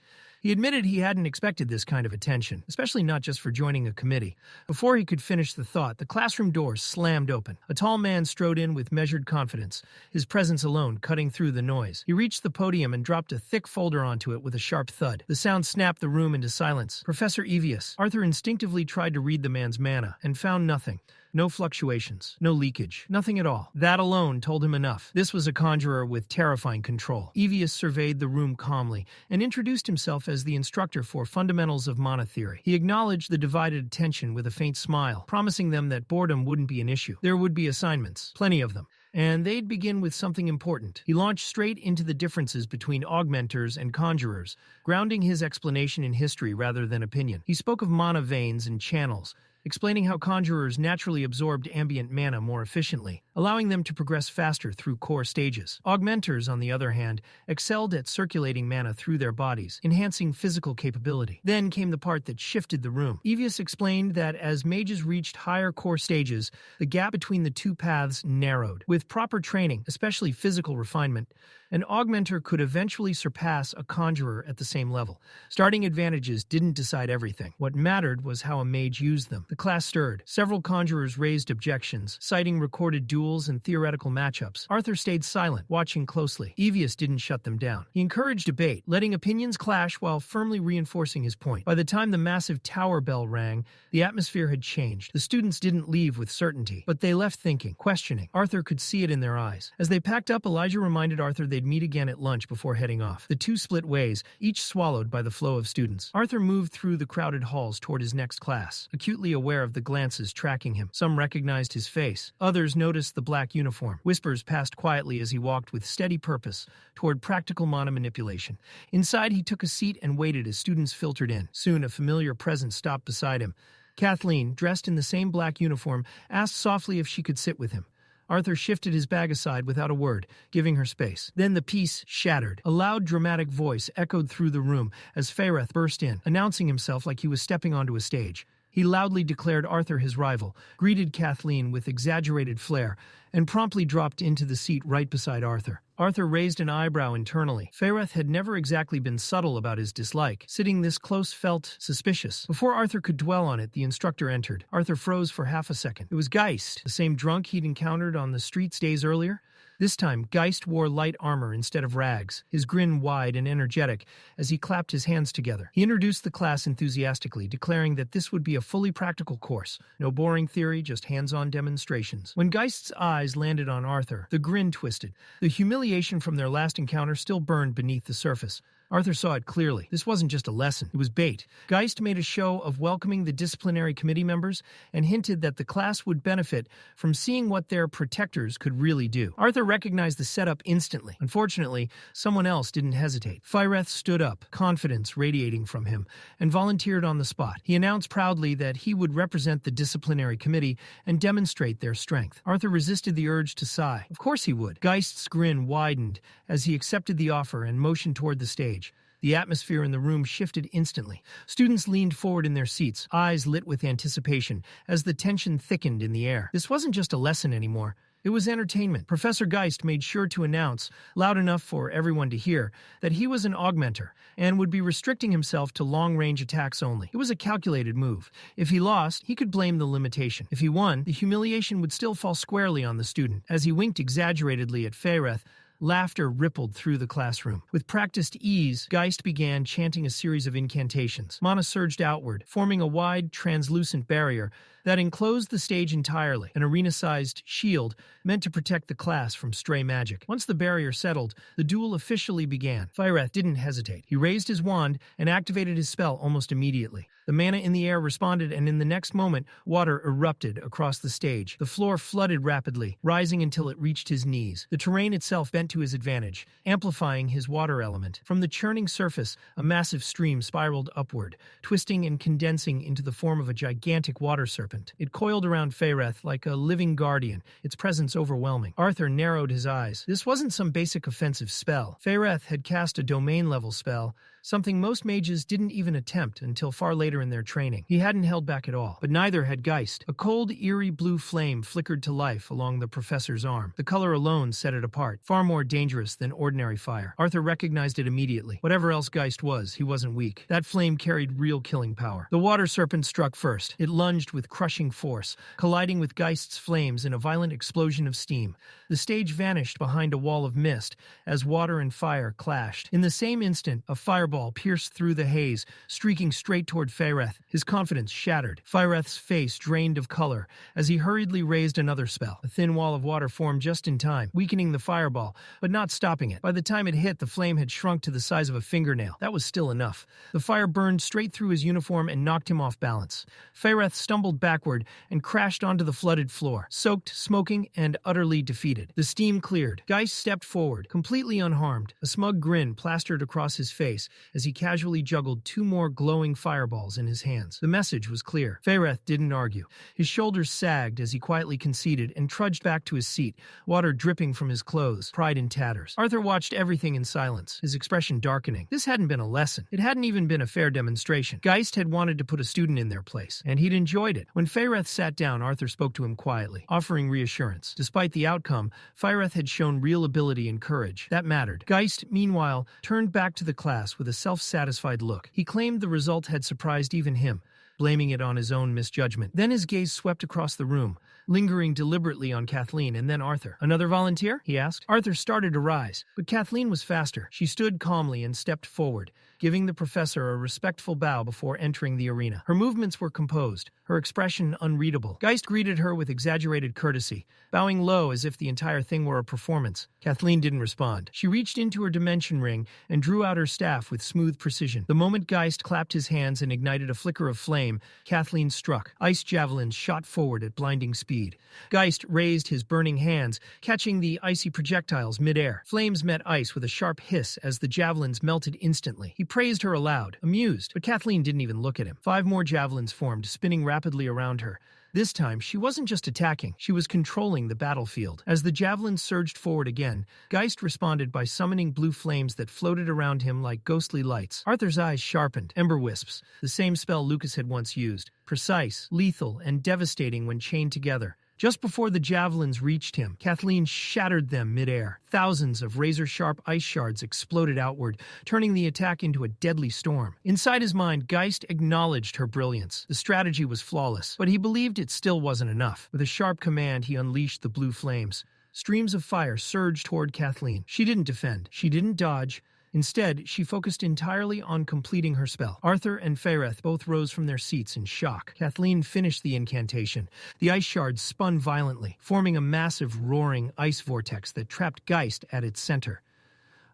He admitted he hadn't expected this kind of attention, especially not just for joining a committee. Before he could finish the thought, the classroom doors slammed open. A tall man strode in with measured confidence, his presence alone cutting through the noise. He reached the podium and dropped a thick folder onto it with a sharp thud. The sound snapped the room into silence. Professor Evius. Arthur instinctively tried to read the man's mana, and found nothing. No fluctuations, no leakage, nothing at all. That alone told him enough. This was a conjurer with terrifying control. Evius surveyed the room calmly and introduced himself as the instructor for Fundamentals of Mana Theory. He acknowledged the divided attention with a faint smile, promising them that boredom wouldn't be an issue. There would be assignments, plenty of them, and they'd begin with something important. He launched straight into the differences between augmenters and conjurers, grounding his explanation in history rather than opinion. He spoke of mana veins and channels, explaining how conjurers naturally absorbed ambient mana more efficiently, allowing them to progress faster through core stages. Augmenters, on the other hand, excelled at circulating mana through their bodies, enhancing physical capability. Then came the part that shifted the room. Evius explained that as mages reached higher core stages, the gap between the two paths narrowed. With proper training, especially physical refinement, an augmenter could eventually surpass a conjurer at the same level. Starting advantages didn't decide everything. What mattered was how a mage used them. The class stirred. Several conjurers raised objections, citing recorded duels and theoretical matchups. Arthur stayed silent, watching closely. Evius didn't shut them down. He encouraged debate, letting opinions clash while firmly reinforcing his point. By the time the massive tower bell rang, the atmosphere had changed. The students didn't leave with certainty, but they left thinking, questioning. Arthur could see it in their eyes. As they packed up, Elijah reminded Arthur they'd meet again at lunch before heading off. The two split ways, each swallowed by the flow of students. Arthur moved through the crowded halls toward his next class, acutely aware of the glances tracking him. Some recognized his face. Others noticed the black uniform. Whispers passed quietly as he walked with steady purpose toward practical mana manipulation. Inside, he took a seat and waited as students filtered in. Soon, a familiar presence stopped beside him. Kathleen, dressed in the same black uniform, asked softly if she could sit with him. Arthur shifted his bag aside without a word, giving her space. Then the peace shattered. A loud, dramatic voice echoed through the room as Faireth burst in, announcing himself like he was stepping onto a stage. He loudly declared Arthur his rival, greeted Kathleen with exaggerated flair, and promptly dropped into the seat right beside Arthur. Arthur raised an eyebrow internally. Faireth had never exactly been subtle about his dislike. Sitting this close felt suspicious. Before Arthur could dwell on it, the instructor entered. Arthur froze for half a second. It was Geist, the same drunk he'd encountered on the streets days earlier. This time, Geist wore light armor instead of rags, his grin wide and energetic as he clapped his hands together. He introduced the class enthusiastically, declaring that this would be a fully practical course. No boring theory, just hands-on demonstrations. When Geist's eyes landed on Arthur, the grin twisted. The humiliation from their last encounter still burned beneath the surface. Arthur saw it clearly. This wasn't just a lesson, it was bait. Geist made a show of welcoming the Disciplinary Committee members and hinted that the class would benefit from seeing what their protectors could really do. Arthur recognized the setup instantly. Unfortunately, someone else didn't hesitate. Faireth stood up, confidence radiating from him, and volunteered on the spot. He announced proudly that he would represent the Disciplinary Committee and demonstrate their strength. Arthur resisted the urge to sigh. Of course he would. Geist's grin widened as he accepted the offer and motioned toward the stage. The atmosphere in the room shifted instantly. Students leaned forward in their seats, eyes lit with anticipation, as the tension thickened in the air. This wasn't just a lesson anymore. It was entertainment. Professor Geist made sure to announce, loud enough for everyone to hear, that he was an augmenter and would be restricting himself to long-range attacks only. It was a calculated move. If he lost, he could blame the limitation. If he won, the humiliation would still fall squarely on the student. As he winked exaggeratedly at Faireth, laughter rippled through the classroom. With practiced ease, Geist began chanting a series of incantations. Mana surged outward, forming a wide, translucent barrier that enclosed the stage entirely, an arena-sized shield meant to protect the class from stray magic. Once the barrier settled, the duel officially began. Faireth didn't hesitate. He raised his wand and activated his spell almost immediately. The mana in the air responded, and in the next moment, water erupted across the stage. The floor flooded rapidly, rising until it reached his knees. The terrain itself bent to his advantage, amplifying his water element. From the churning surface, a massive stream spiraled upward, twisting and condensing into the form of a gigantic water serpent. It coiled around Faireth like a living guardian, its presence overwhelming. Arthur narrowed his eyes. This wasn't some basic offensive spell. Faireth had cast a domain-level spell, something most mages didn't even attempt until far later in their training. He hadn't held back at all, but neither had Geist. A cold, eerie blue flame flickered to life along the professor's arm. The color alone set it apart, far more dangerous than ordinary fire. Arthur recognized it immediately. Whatever else Geist was, he wasn't weak. That flame carried real killing power. The water serpent struck first. It lunged with crushing force, colliding with Geist's flames in a violent explosion of steam. The stage vanished behind a wall of mist as water and fire clashed. In the same instant, a fireball pierced through the haze, streaking straight toward Faireth. His confidence shattered. Faireth's face drained of color as he hurriedly raised another spell. A thin wall of water formed just in time, weakening the fireball, but not stopping it. By the time it hit, the flame had shrunk to the size of a fingernail. That was still enough. The fire burned straight through his uniform and knocked him off balance. Faireth stumbled backward and crashed onto the flooded floor, soaked, smoking, and utterly defeated. The steam cleared. Geist stepped forward, completely unharmed. A smug grin plastered across his face as he casually juggled two more glowing fireballs in his hands. The message was clear. Faireth didn't argue. His shoulders sagged as he quietly conceded and trudged back to his seat, water dripping from his clothes, pride in tatters. Arthur watched everything in silence, his expression darkening. This hadn't been a lesson. It hadn't even been a fair demonstration. Geist had wanted to put a student in their place, and he'd enjoyed it. When Faireth sat down, Arthur spoke to him quietly, offering reassurance. Despite the outcome, Faireth had shown real ability and courage. That mattered. Geist, meanwhile, turned back to the class with a self-satisfied look. He claimed the result had surprised even him, blaming it on his own misjudgment. Then his gaze swept across the room, lingering deliberately on Kathleen and then Arthur. "Another volunteer?" he asked. Arthur started to rise, but Kathleen was faster. She stood calmly and stepped forward, giving the professor a respectful bow before entering the arena. Her movements were composed, her expression unreadable. Geist greeted her with exaggerated courtesy, bowing low as if the entire thing were a performance. Kathleen didn't respond. She reached into her dimension ring and drew out her staff with smooth precision. The moment Geist clapped his hands and ignited a flicker of flame, Kathleen struck. Ice javelins shot forward at blinding speed. Geist raised his burning hands, catching the icy projectiles midair. Flames met ice with a sharp hiss as the javelins melted instantly. He praised her aloud, amused, but Kathleen didn't even look at him. 5 more javelins formed, spinning rapidly around her. This time, she wasn't just attacking, she was controlling the battlefield. As the javelin surged forward again, Geist responded by summoning blue flames that floated around him like ghostly lights. Arthur's eyes sharpened. Ember wisps, the same spell Lucas had once used. Precise, lethal, and devastating when chained together. Just before the javelins reached him, Kathleen shattered them midair. Thousands of razor-sharp ice shards exploded outward, turning the attack into a deadly storm. Inside his mind, Geist acknowledged her brilliance. The strategy was flawless, but he believed it still wasn't enough. With a sharp command, he unleashed the blue flames. Streams of fire surged toward Kathleen. She didn't defend. She didn't dodge. Instead, she focused entirely on completing her spell. Arthur and Faereth both rose from their seats in shock. Kathleen finished the incantation. The ice shards spun violently, forming a massive, roaring ice vortex that trapped Geist at its center.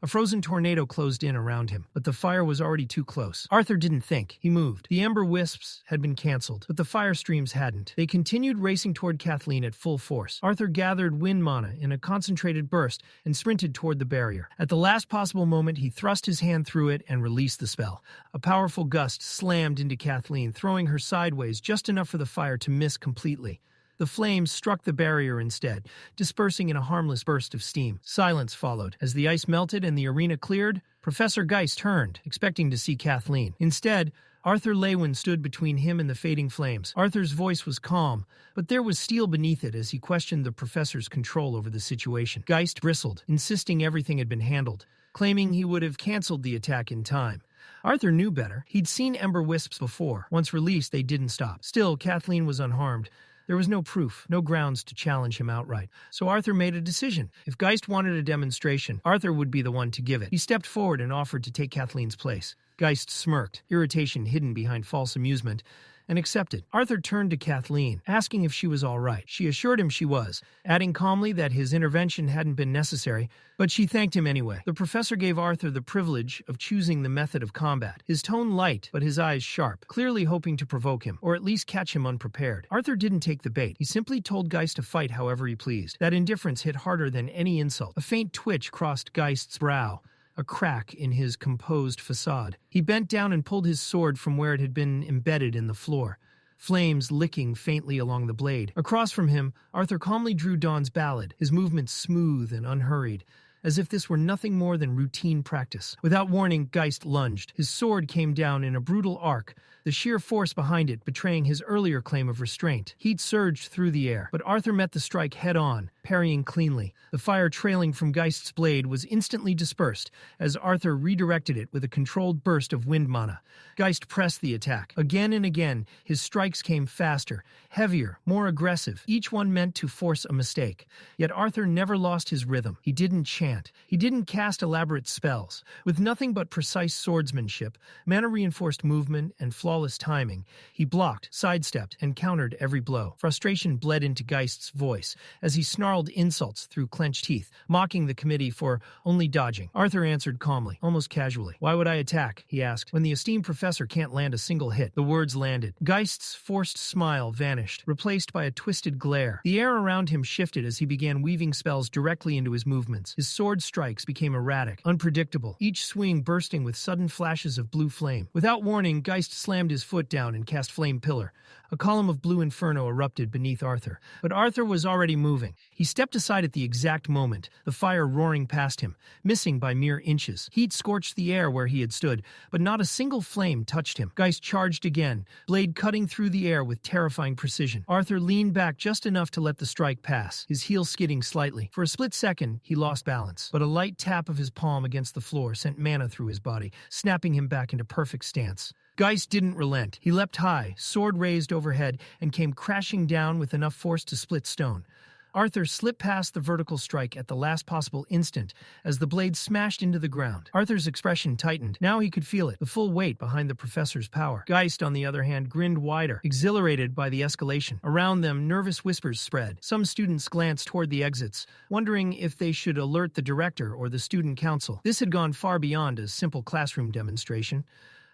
A frozen tornado closed in around him, but the fire was already too close. Arthur didn't think. He moved. The ember wisps had been canceled, but the fire streams hadn't. They continued racing toward Kathleen at full force. Arthur gathered wind mana in a concentrated burst and sprinted toward the barrier. At the last possible moment, he thrust his hand through it and released the spell. A powerful gust slammed into Kathleen, throwing her sideways just enough for the fire to miss completely. The flames struck the barrier instead, dispersing in a harmless burst of steam. Silence followed. As the ice melted and the arena cleared, Professor Geist turned, expecting to see Kathleen. Instead, Arthur Leywin stood between him and the fading flames. Arthur's voice was calm, but there was steel beneath it as he questioned the professor's control over the situation. Geist bristled, insisting everything had been handled, claiming he would have canceled the attack in time. Arthur knew better. He'd seen ember wisps before. Once released, they didn't stop. Still, Kathleen was unharmed. There was no proof, no grounds to challenge him outright. So Arthur made a decision. If Geist wanted a demonstration, Arthur would be the one to give it. He stepped forward and offered to take Kathleen's place. Geist smirked, irritation hidden behind false amusement, and accepted. Arthur turned to Kathleen, asking if she was all right. She assured him she was, adding calmly that his intervention hadn't been necessary, but she thanked him anyway. The professor gave Arthur the privilege of choosing the method of combat. His tone light, but his eyes sharp, clearly hoping to provoke him, or at least catch him unprepared. Arthur didn't take the bait. He simply told Geist to fight however he pleased. That indifference hit harder than any insult. A faint twitch crossed Geist's brow, a crack in his composed facade. He bent down and pulled his sword from where it had been embedded in the floor, flames licking faintly along the blade. Across from him, Arthur calmly drew Dawn's ballad, his movements smooth and unhurried, as if this were nothing more than routine practice. Without warning, Geist lunged. His sword came down in a brutal arc, the sheer force behind it betraying his earlier claim of restraint. Heat surged through the air, but Arthur met the strike head-on, parrying cleanly. The fire trailing from Geist's blade was instantly dispersed as Arthur redirected it with a controlled burst of wind mana. Geist pressed the attack. Again and again, his strikes came faster, heavier, more aggressive, each one meant to force a mistake. Yet Arthur never lost his rhythm. He didn't chant. He didn't cast elaborate spells. With nothing but precise swordsmanship, mana-reinforced movement, and flawless timing, he blocked, sidestepped, and countered every blow. Frustration bled into Geist's voice as he snarled insults through clenched teeth, mocking the committee for only dodging. Arthur answered calmly, almost casually. "Why would I attack?" he asked. "When the esteemed professor can't land a single hit." The words landed. Geist's forced smile vanished, replaced by a twisted glare. The air around him shifted as he began weaving spells directly into his movements. His sword strikes became erratic, unpredictable, each swing bursting with sudden flashes of blue flame. Without warning, Geist slammed his foot down and cast Flame Pillar. A column of blue inferno erupted beneath Arthur. But Arthur was already moving. He stepped aside at the exact moment, the fire roaring past him, missing by mere inches. Heat scorched the air where he had stood, but not a single flame touched him. Geist charged again, blade cutting through the air with terrifying precision. Arthur leaned back just enough to let the strike pass, his heel skidding slightly. For a split second, he lost balance, but a light tap of his palm against the floor sent mana through his body, snapping him back into perfect stance. Geist didn't relent. He leapt high, sword raised overhead, and came crashing down with enough force to split stone. Arthur slipped past the vertical strike at the last possible instant as the blade smashed into the ground. Arthur's expression tightened. Now he could feel it, the full weight behind the professor's power. Geist, on the other hand, grinned wider, exhilarated by the escalation. Around them, nervous whispers spread. Some students glanced toward the exits, wondering if they should alert the director or the student council. This had gone far beyond a simple classroom demonstration.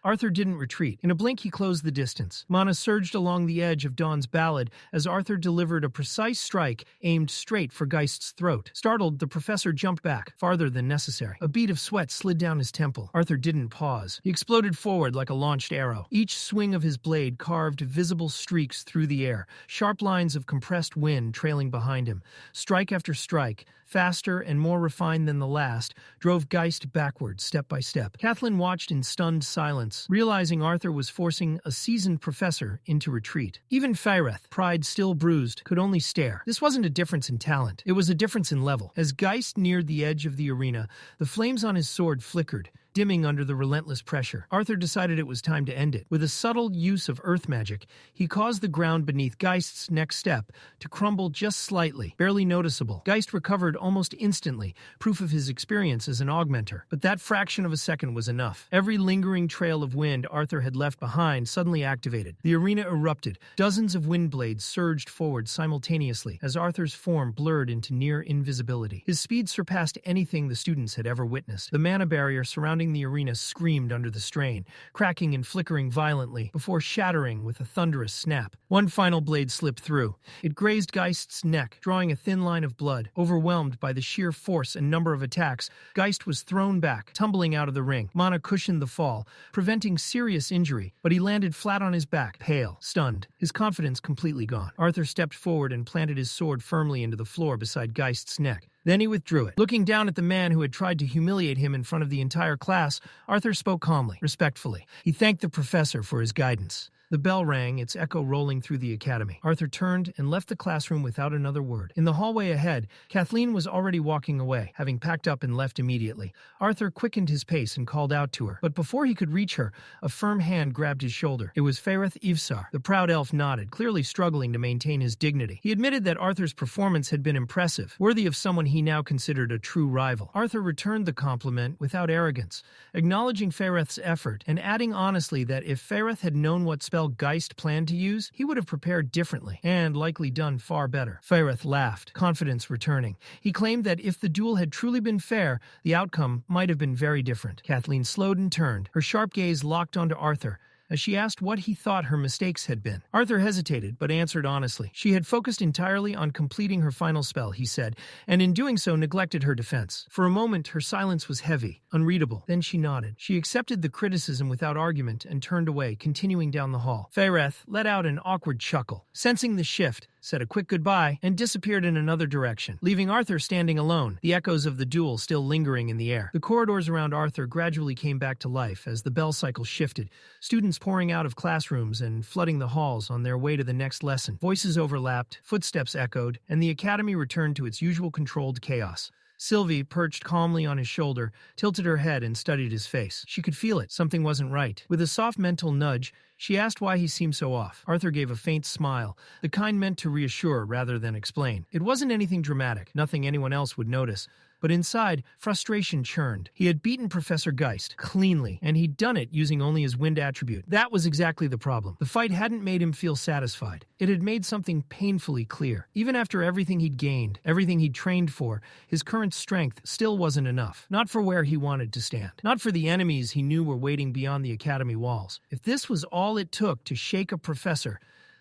Arthur didn't retreat. In a blink, he closed the distance. Mana surged along the edge of Dawn's ballad as Arthur delivered a precise strike aimed straight for Geist's throat. Startled, the professor jumped back, farther than necessary. A bead of sweat slid down his temple. Arthur didn't pause. He exploded forward like a launched arrow. Each swing of his blade carved visible streaks through the air, sharp lines of compressed wind trailing behind him. Strike after strike, faster and more refined than the last, drove Geist backward, step by step. Kathleen watched in stunned silence, realizing Arthur was forcing a seasoned professor into retreat. Even Feyreth, pride still bruised, could only stare. This wasn't a difference in talent. It was a difference in level. As Geist neared the edge of the arena, the flames on his sword flickered, dimming under the relentless pressure. Arthur decided it was time to end it. With a subtle use of earth magic, he caused the ground beneath Geist's next step to crumble just slightly, barely noticeable. Geist recovered almost instantly, proof of his experience as an augmenter. But that fraction of a second was enough. Every lingering trail of wind Arthur had left behind suddenly activated. The arena erupted. Dozens of wind blades surged forward simultaneously as Arthur's form blurred into near invisibility. His speed surpassed anything the students had ever witnessed. The mana barrier surrounding the arena screamed under the strain, cracking and flickering violently before shattering with a thunderous snap. One final blade slipped through. It grazed Geist's neck, drawing a thin line of blood. Overwhelmed by the sheer force and number of attacks, Geist was thrown back, tumbling out of the ring. Mana cushioned the fall, preventing serious injury, but he landed flat on his back, pale, stunned, his confidence completely gone. Arthur stepped forward and planted his sword firmly into the floor beside Geist's neck. Then he withdrew it. Looking down at the man who had tried to humiliate him in front of the entire class, Arthur spoke calmly, respectfully. He thanked the professor for his guidance. The bell rang, its echo rolling through the academy. Arthur turned and left the classroom without another word. In the hallway ahead, Kathleen was already walking away, having packed up and left immediately. Arthur quickened his pace and called out to her. But before he could reach her, a firm hand grabbed his shoulder. It was Feyreth Ivsar. The proud elf nodded, clearly struggling to maintain his dignity. He admitted that Arthur's performance had been impressive, worthy of someone he now considered a true rival. Arthur returned the compliment without arrogance, acknowledging Feyreth's effort and adding honestly that if Feyreth had known what spell Geist planned to use, he would have prepared differently, and likely done far better. Feyreth laughed, confidence returning. He claimed that if the duel had truly been fair, the outcome might have been very different. Kathleen slowed and turned, her sharp gaze locked onto Arthur, as she asked what he thought her mistakes had been. Arthur hesitated, but answered honestly. She had focused entirely on completing her final spell, he said, and in doing so neglected her defense. For a moment, her silence was heavy, unreadable. Then she nodded. She accepted the criticism without argument and turned away, continuing down the hall. Feyreth let out an awkward chuckle. Sensing the shift, said a quick goodbye, and disappeared in another direction, leaving Arthur standing alone, the echoes of the duel still lingering in the air. The corridors around Arthur gradually came back to life as the bell cycle shifted, students pouring out of classrooms and flooding the halls on their way to the next lesson. Voices overlapped, footsteps echoed, and the academy returned to its usual controlled chaos. Sylvie, perched calmly on his shoulder, tilted her head and studied his face. She could feel it. Something wasn't right. With a soft mental nudge, she asked why he seemed so off. Arthur gave a faint smile, the kind meant to reassure rather than explain. It wasn't anything dramatic, nothing anyone else would notice. But inside, frustration churned. He had beaten Professor Geist cleanly, and he'd done it using only his wind attribute. That was exactly the problem. The fight hadn't made him feel satisfied. It had made something painfully clear. Even after everything he'd gained, everything he'd trained for, his current strength still wasn't enough. Not for where he wanted to stand. Not for the enemies he knew were waiting beyond the academy walls. If this was all it took to shake a professor,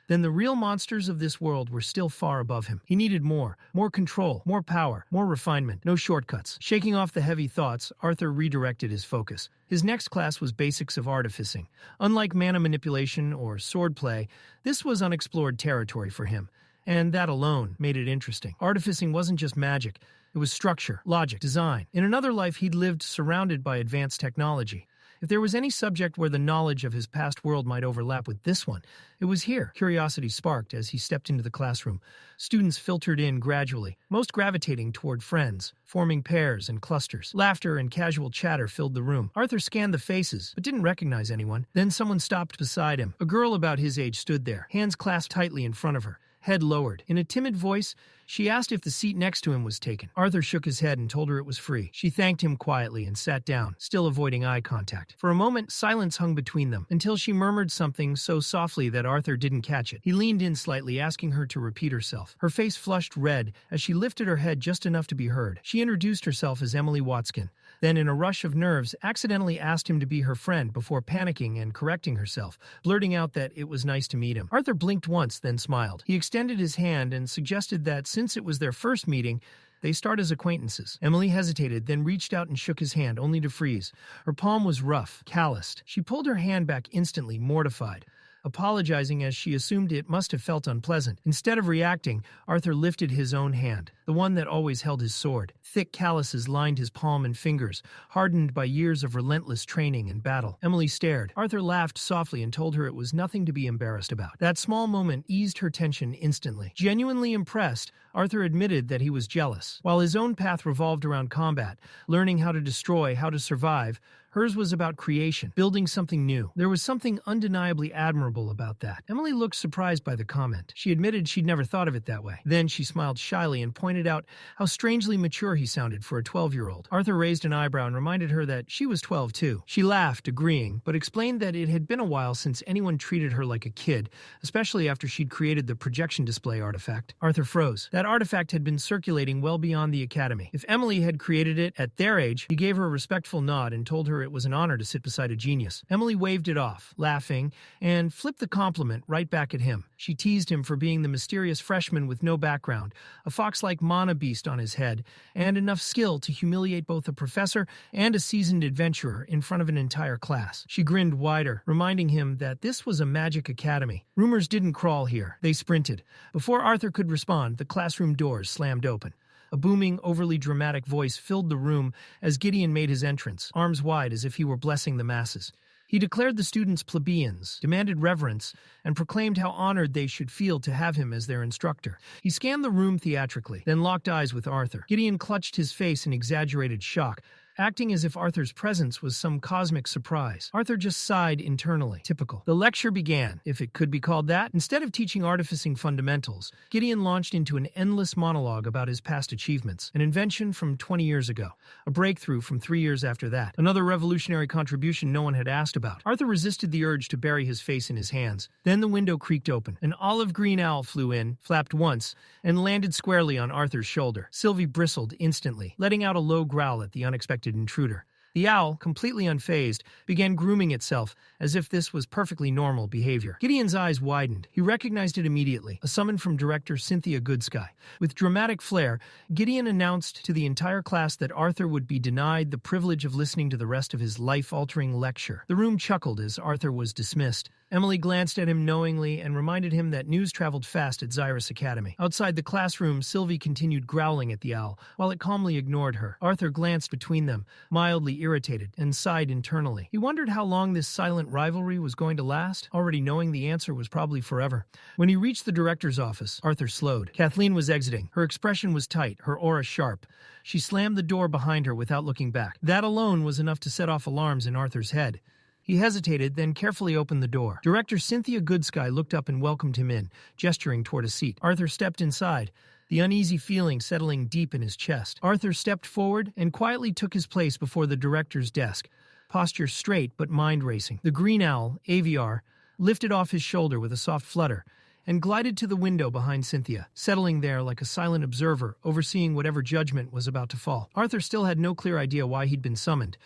then the real monsters of this world were still far above him. He needed more control, more power, more refinement, no shortcuts. Shaking off the heavy thoughts, Arthur redirected his focus. His next class was Basics of Artificing. Unlike mana manipulation or swordplay, this was unexplored territory for him, and that alone made it interesting. Artificing wasn't just magic, it was structure, logic, design. In another life, he'd lived surrounded by advanced technology. If there was any subject where the knowledge of his past world might overlap with this one, it was here. Curiosity sparked as he stepped into the classroom. Students filtered in gradually, most gravitating toward friends, forming pairs and clusters. Laughter and casual chatter filled the room. Arthur scanned the faces, but didn't recognize anyone. Then someone stopped beside him. A girl about his age stood there, hands clasped tightly in front of her, head lowered. In a timid voice, she asked if the seat next to him was taken. Arthur shook his head and told her it was free. She thanked him quietly and sat down, still avoiding eye contact. For a moment, silence hung between them, until she murmured something so softly that Arthur didn't catch it. He leaned in slightly, asking her to repeat herself. Her face flushed red as she lifted her head just enough to be heard. She introduced herself as Emily Watskin, then in a rush of nerves accidentally asked him to be her friend before panicking and correcting herself, blurting out that it was nice to meet him. Arthur blinked once, then smiled. He extended his hand and suggested that since it was their first meeting, they start as acquaintances. Emily hesitated, then reached out and shook his hand, only to freeze. Her palm was rough, calloused. She pulled her hand back instantly, mortified, apologizing as she assumed it must have felt unpleasant. Instead of reacting, Arthur lifted his own hand, the one that always held his sword. Thick calluses lined his palm and fingers, hardened by years of relentless training and battle. Emily stared. Arthur laughed softly and told her it was nothing to be embarrassed about. That small moment eased her tension instantly. Genuinely impressed, Arthur admitted that he was jealous. While his own path revolved around combat, learning how to destroy, how to survive, hers was about creation, building something new. There was something undeniably admirable about that. Emily looked surprised by the comment. She admitted she'd never thought of it that way. Then she smiled shyly and pointed out how strangely mature he sounded for a 12-year-old. Arthur raised an eyebrow and reminded her that she was 12 too. She laughed, agreeing, but explained that it had been a while since anyone treated her like a kid, especially after she'd created the projection display artifact. Arthur froze. That artifact had been circulating well beyond the academy. If Emily had created it at their age, he gave her a respectful nod and told her it was an honor to sit beside a genius. Emily waved it off, laughing, and flipped the compliment right back at him. She teased him for being the mysterious freshman with no background, a fox-like mana beast on his head, and enough skill to humiliate both a professor and a seasoned adventurer in front of an entire class. She grinned wider, reminding him that this was a magic academy. Rumors didn't crawl here. They sprinted. Before Arthur could respond, the classroom doors slammed open. A booming, overly dramatic voice filled the room as Gideon made his entrance, arms wide as if he were blessing the masses. He declared the students plebeians, demanded reverence, and proclaimed how honored they should feel to have him as their instructor. He scanned the room theatrically, then locked eyes with Arthur. Gideon clutched his face in exaggerated shock, acting as if Arthur's presence was some cosmic surprise. Arthur just sighed internally. Typical. The lecture began, if it could be called that. Instead of teaching artificing fundamentals, Gideon launched into an endless monologue about his past achievements, an invention from 20 years ago, a breakthrough from 3 years after that, another revolutionary contribution no one had asked about. Arthur resisted the urge to bury his face in his hands. Then the window creaked open. An olive-green owl flew in, flapped once, and landed squarely on Arthur's shoulder. Sylvie bristled instantly, letting out a low growl at the unexpected intruder. The owl, completely unfazed, began grooming itself as if this was perfectly normal behavior. Gideon's eyes widened. He recognized it immediately, a summon from director Cynthia Goodsky. With dramatic flair, Gideon announced to the entire class that Arthur would be denied the privilege of listening to the rest of his life-altering lecture. The room chuckled as Arthur was dismissed. Emily glanced at him knowingly and reminded him that news traveled fast at Xyrus Academy. Outside the classroom, Sylvie continued growling at the owl, while it calmly ignored her. Arthur glanced between them, mildly irritated, and sighed internally. He wondered how long this silent rivalry was going to last, already knowing the answer was probably forever. When he reached the director's office, Arthur slowed. Kathleen was exiting. Her expression was tight, her aura sharp. She slammed the door behind her without looking back. That alone was enough to set off alarms in Arthur's head. He hesitated, then carefully opened the door. Director Cynthia Goodsky looked up and welcomed him in, gesturing toward a seat. Arthur stepped inside, the uneasy feeling settling deep in his chest. Arthur stepped forward and quietly took his place before the director's desk, posture straight but mind racing. The green owl, Aviar, lifted off his shoulder with a soft flutter and glided to the window behind Cynthia, settling there like a silent observer, overseeing whatever judgment was about to fall. Arthur still had no clear idea why he'd been summoned.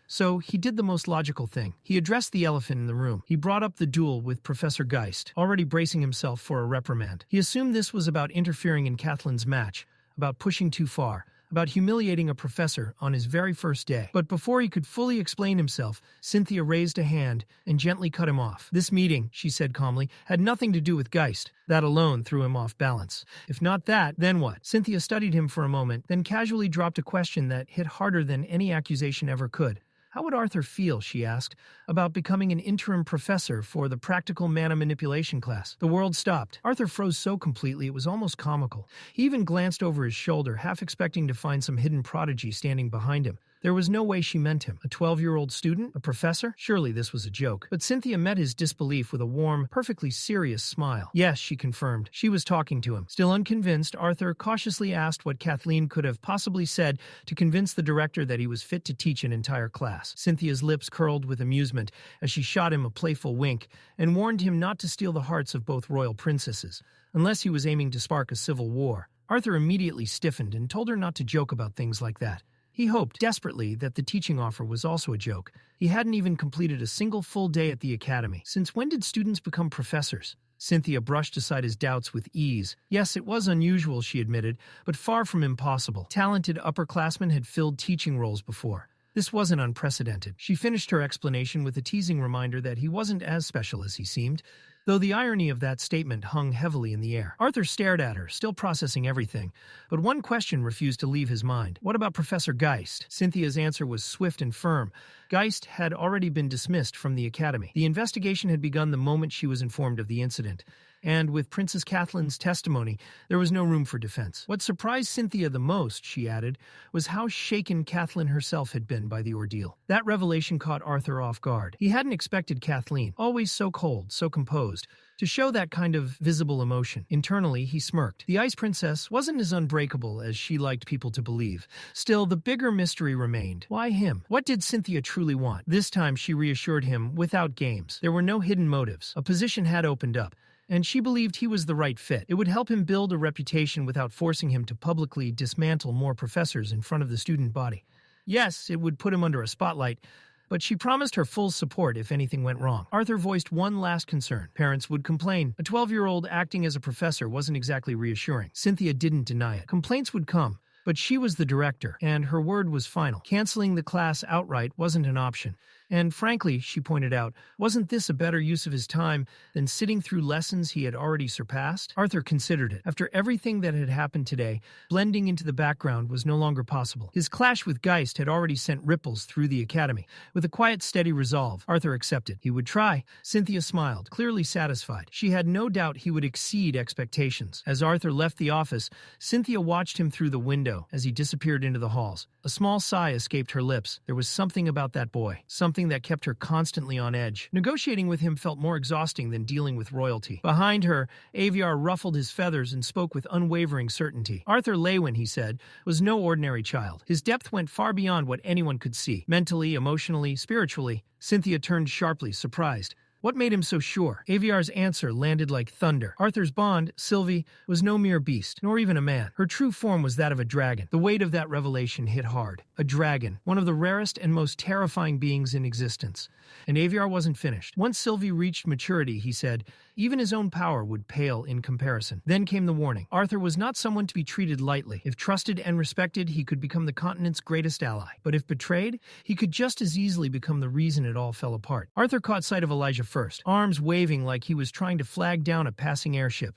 So he did the most logical thing. He addressed the elephant in the room. He brought up the duel with Professor Geist, already bracing himself for a reprimand. He assumed this was about interfering in Kathleen's match, about pushing too far, about humiliating a professor on his very first day. But before he could fully explain himself, Cynthia raised a hand and gently cut him off. This meeting, she said calmly, had nothing to do with Geist. That alone threw him off balance. If not that, then what? Cynthia studied him for a moment, then casually dropped a question that hit harder than any accusation ever could. How would Arthur feel, she asked, about becoming an interim professor for the practical mana manipulation class? The world stopped. Arthur froze so completely it was almost comical. He even glanced over his shoulder, half expecting to find some hidden prodigy standing behind him. There was no way she meant him. A 12-year-old student? A professor? Surely this was a joke. But Cynthia met his disbelief with a warm, perfectly serious smile. Yes, she confirmed. She was talking to him. Still unconvinced, Arthur cautiously asked what Kathleen could have possibly said to convince the director that he was fit to teach an entire class. Cynthia's lips curled with amusement as she shot him a playful wink and warned him not to steal the hearts of both royal princesses, unless he was aiming to spark a civil war. Arthur immediately stiffened and told her not to joke about things like that. He hoped desperately that the teaching offer was also a joke. He hadn't even completed a single full day at the academy. Since when did students become professors? Cynthia brushed aside his doubts with ease. Yes, it was unusual, she admitted, but far from impossible. Talented upperclassmen had filled teaching roles before. This wasn't unprecedented. She finished her explanation with a teasing reminder that he wasn't as special as he seemed, though the irony of that statement hung heavily in the air. Arthur stared at her, still processing everything, but one question refused to leave his mind. What about Professor Geist? Cynthia's answer was swift and firm. Geist had already been dismissed from the academy. The investigation had begun the moment she was informed of the incident, and with Princess Kathleen's testimony, there was no room for defense. What surprised Cynthia the most, she added, was how shaken Kathleen herself had been by the ordeal. That revelation caught Arthur off guard. He hadn't expected Kathleen, always so cold, so composed, to show that kind of visible emotion. Internally, he smirked. The Ice Princess wasn't as unbreakable as she liked people to believe. Still, the bigger mystery remained. Why him? What did Cynthia truly want? This time, she reassured him, without games. There were no hidden motives. A position had opened up, and she believed he was the right fit. It would help him build a reputation without forcing him to publicly dismantle more professors in front of the student body. Yes, it would put him under a spotlight, but she promised her full support if anything went wrong. Arthur voiced one last concern. Parents would complain. A 12-year-old acting as a professor wasn't exactly reassuring. Cynthia didn't deny it. Complaints would come, but she was the director, and her word was final. Canceling the class outright wasn't an option. And frankly, she pointed out, wasn't this a better use of his time than sitting through lessons he had already surpassed? Arthur considered it. After everything that had happened today, blending into the background was no longer possible. His clash with Geist had already sent ripples through the academy. With a quiet, steady resolve, Arthur accepted. He would try. Cynthia smiled, clearly satisfied. She had no doubt he would exceed expectations. As Arthur left the office, Cynthia watched him through the window as he disappeared into the halls. A small sigh escaped her lips. There was something about that boy, something that kept her constantly on edge. Negotiating with him felt more exhausting than dealing with royalty. Behind her, Aviar ruffled his feathers and spoke with unwavering certainty. Arthur Leywin, he said, was no ordinary child. His depth went far beyond what anyone could see. Mentally, emotionally, spiritually. Cynthia turned sharply, surprised. What made him so sure? Aviar's answer landed like thunder. Arthur's bond, Sylvie, was no mere beast, nor even a man. Her true form was that of a dragon. The weight of that revelation hit hard. A dragon, one of the rarest and most terrifying beings in existence. And Aviar wasn't finished. Once Sylvie reached maturity, he said, even his own power would pale in comparison. Then came the warning. Arthur was not someone to be treated lightly. If trusted and respected, he could become the continent's greatest ally. But if betrayed, he could just as easily become the reason it all fell apart. Arthur caught sight of Elijah first, arms waving like he was trying to flag down a passing airship.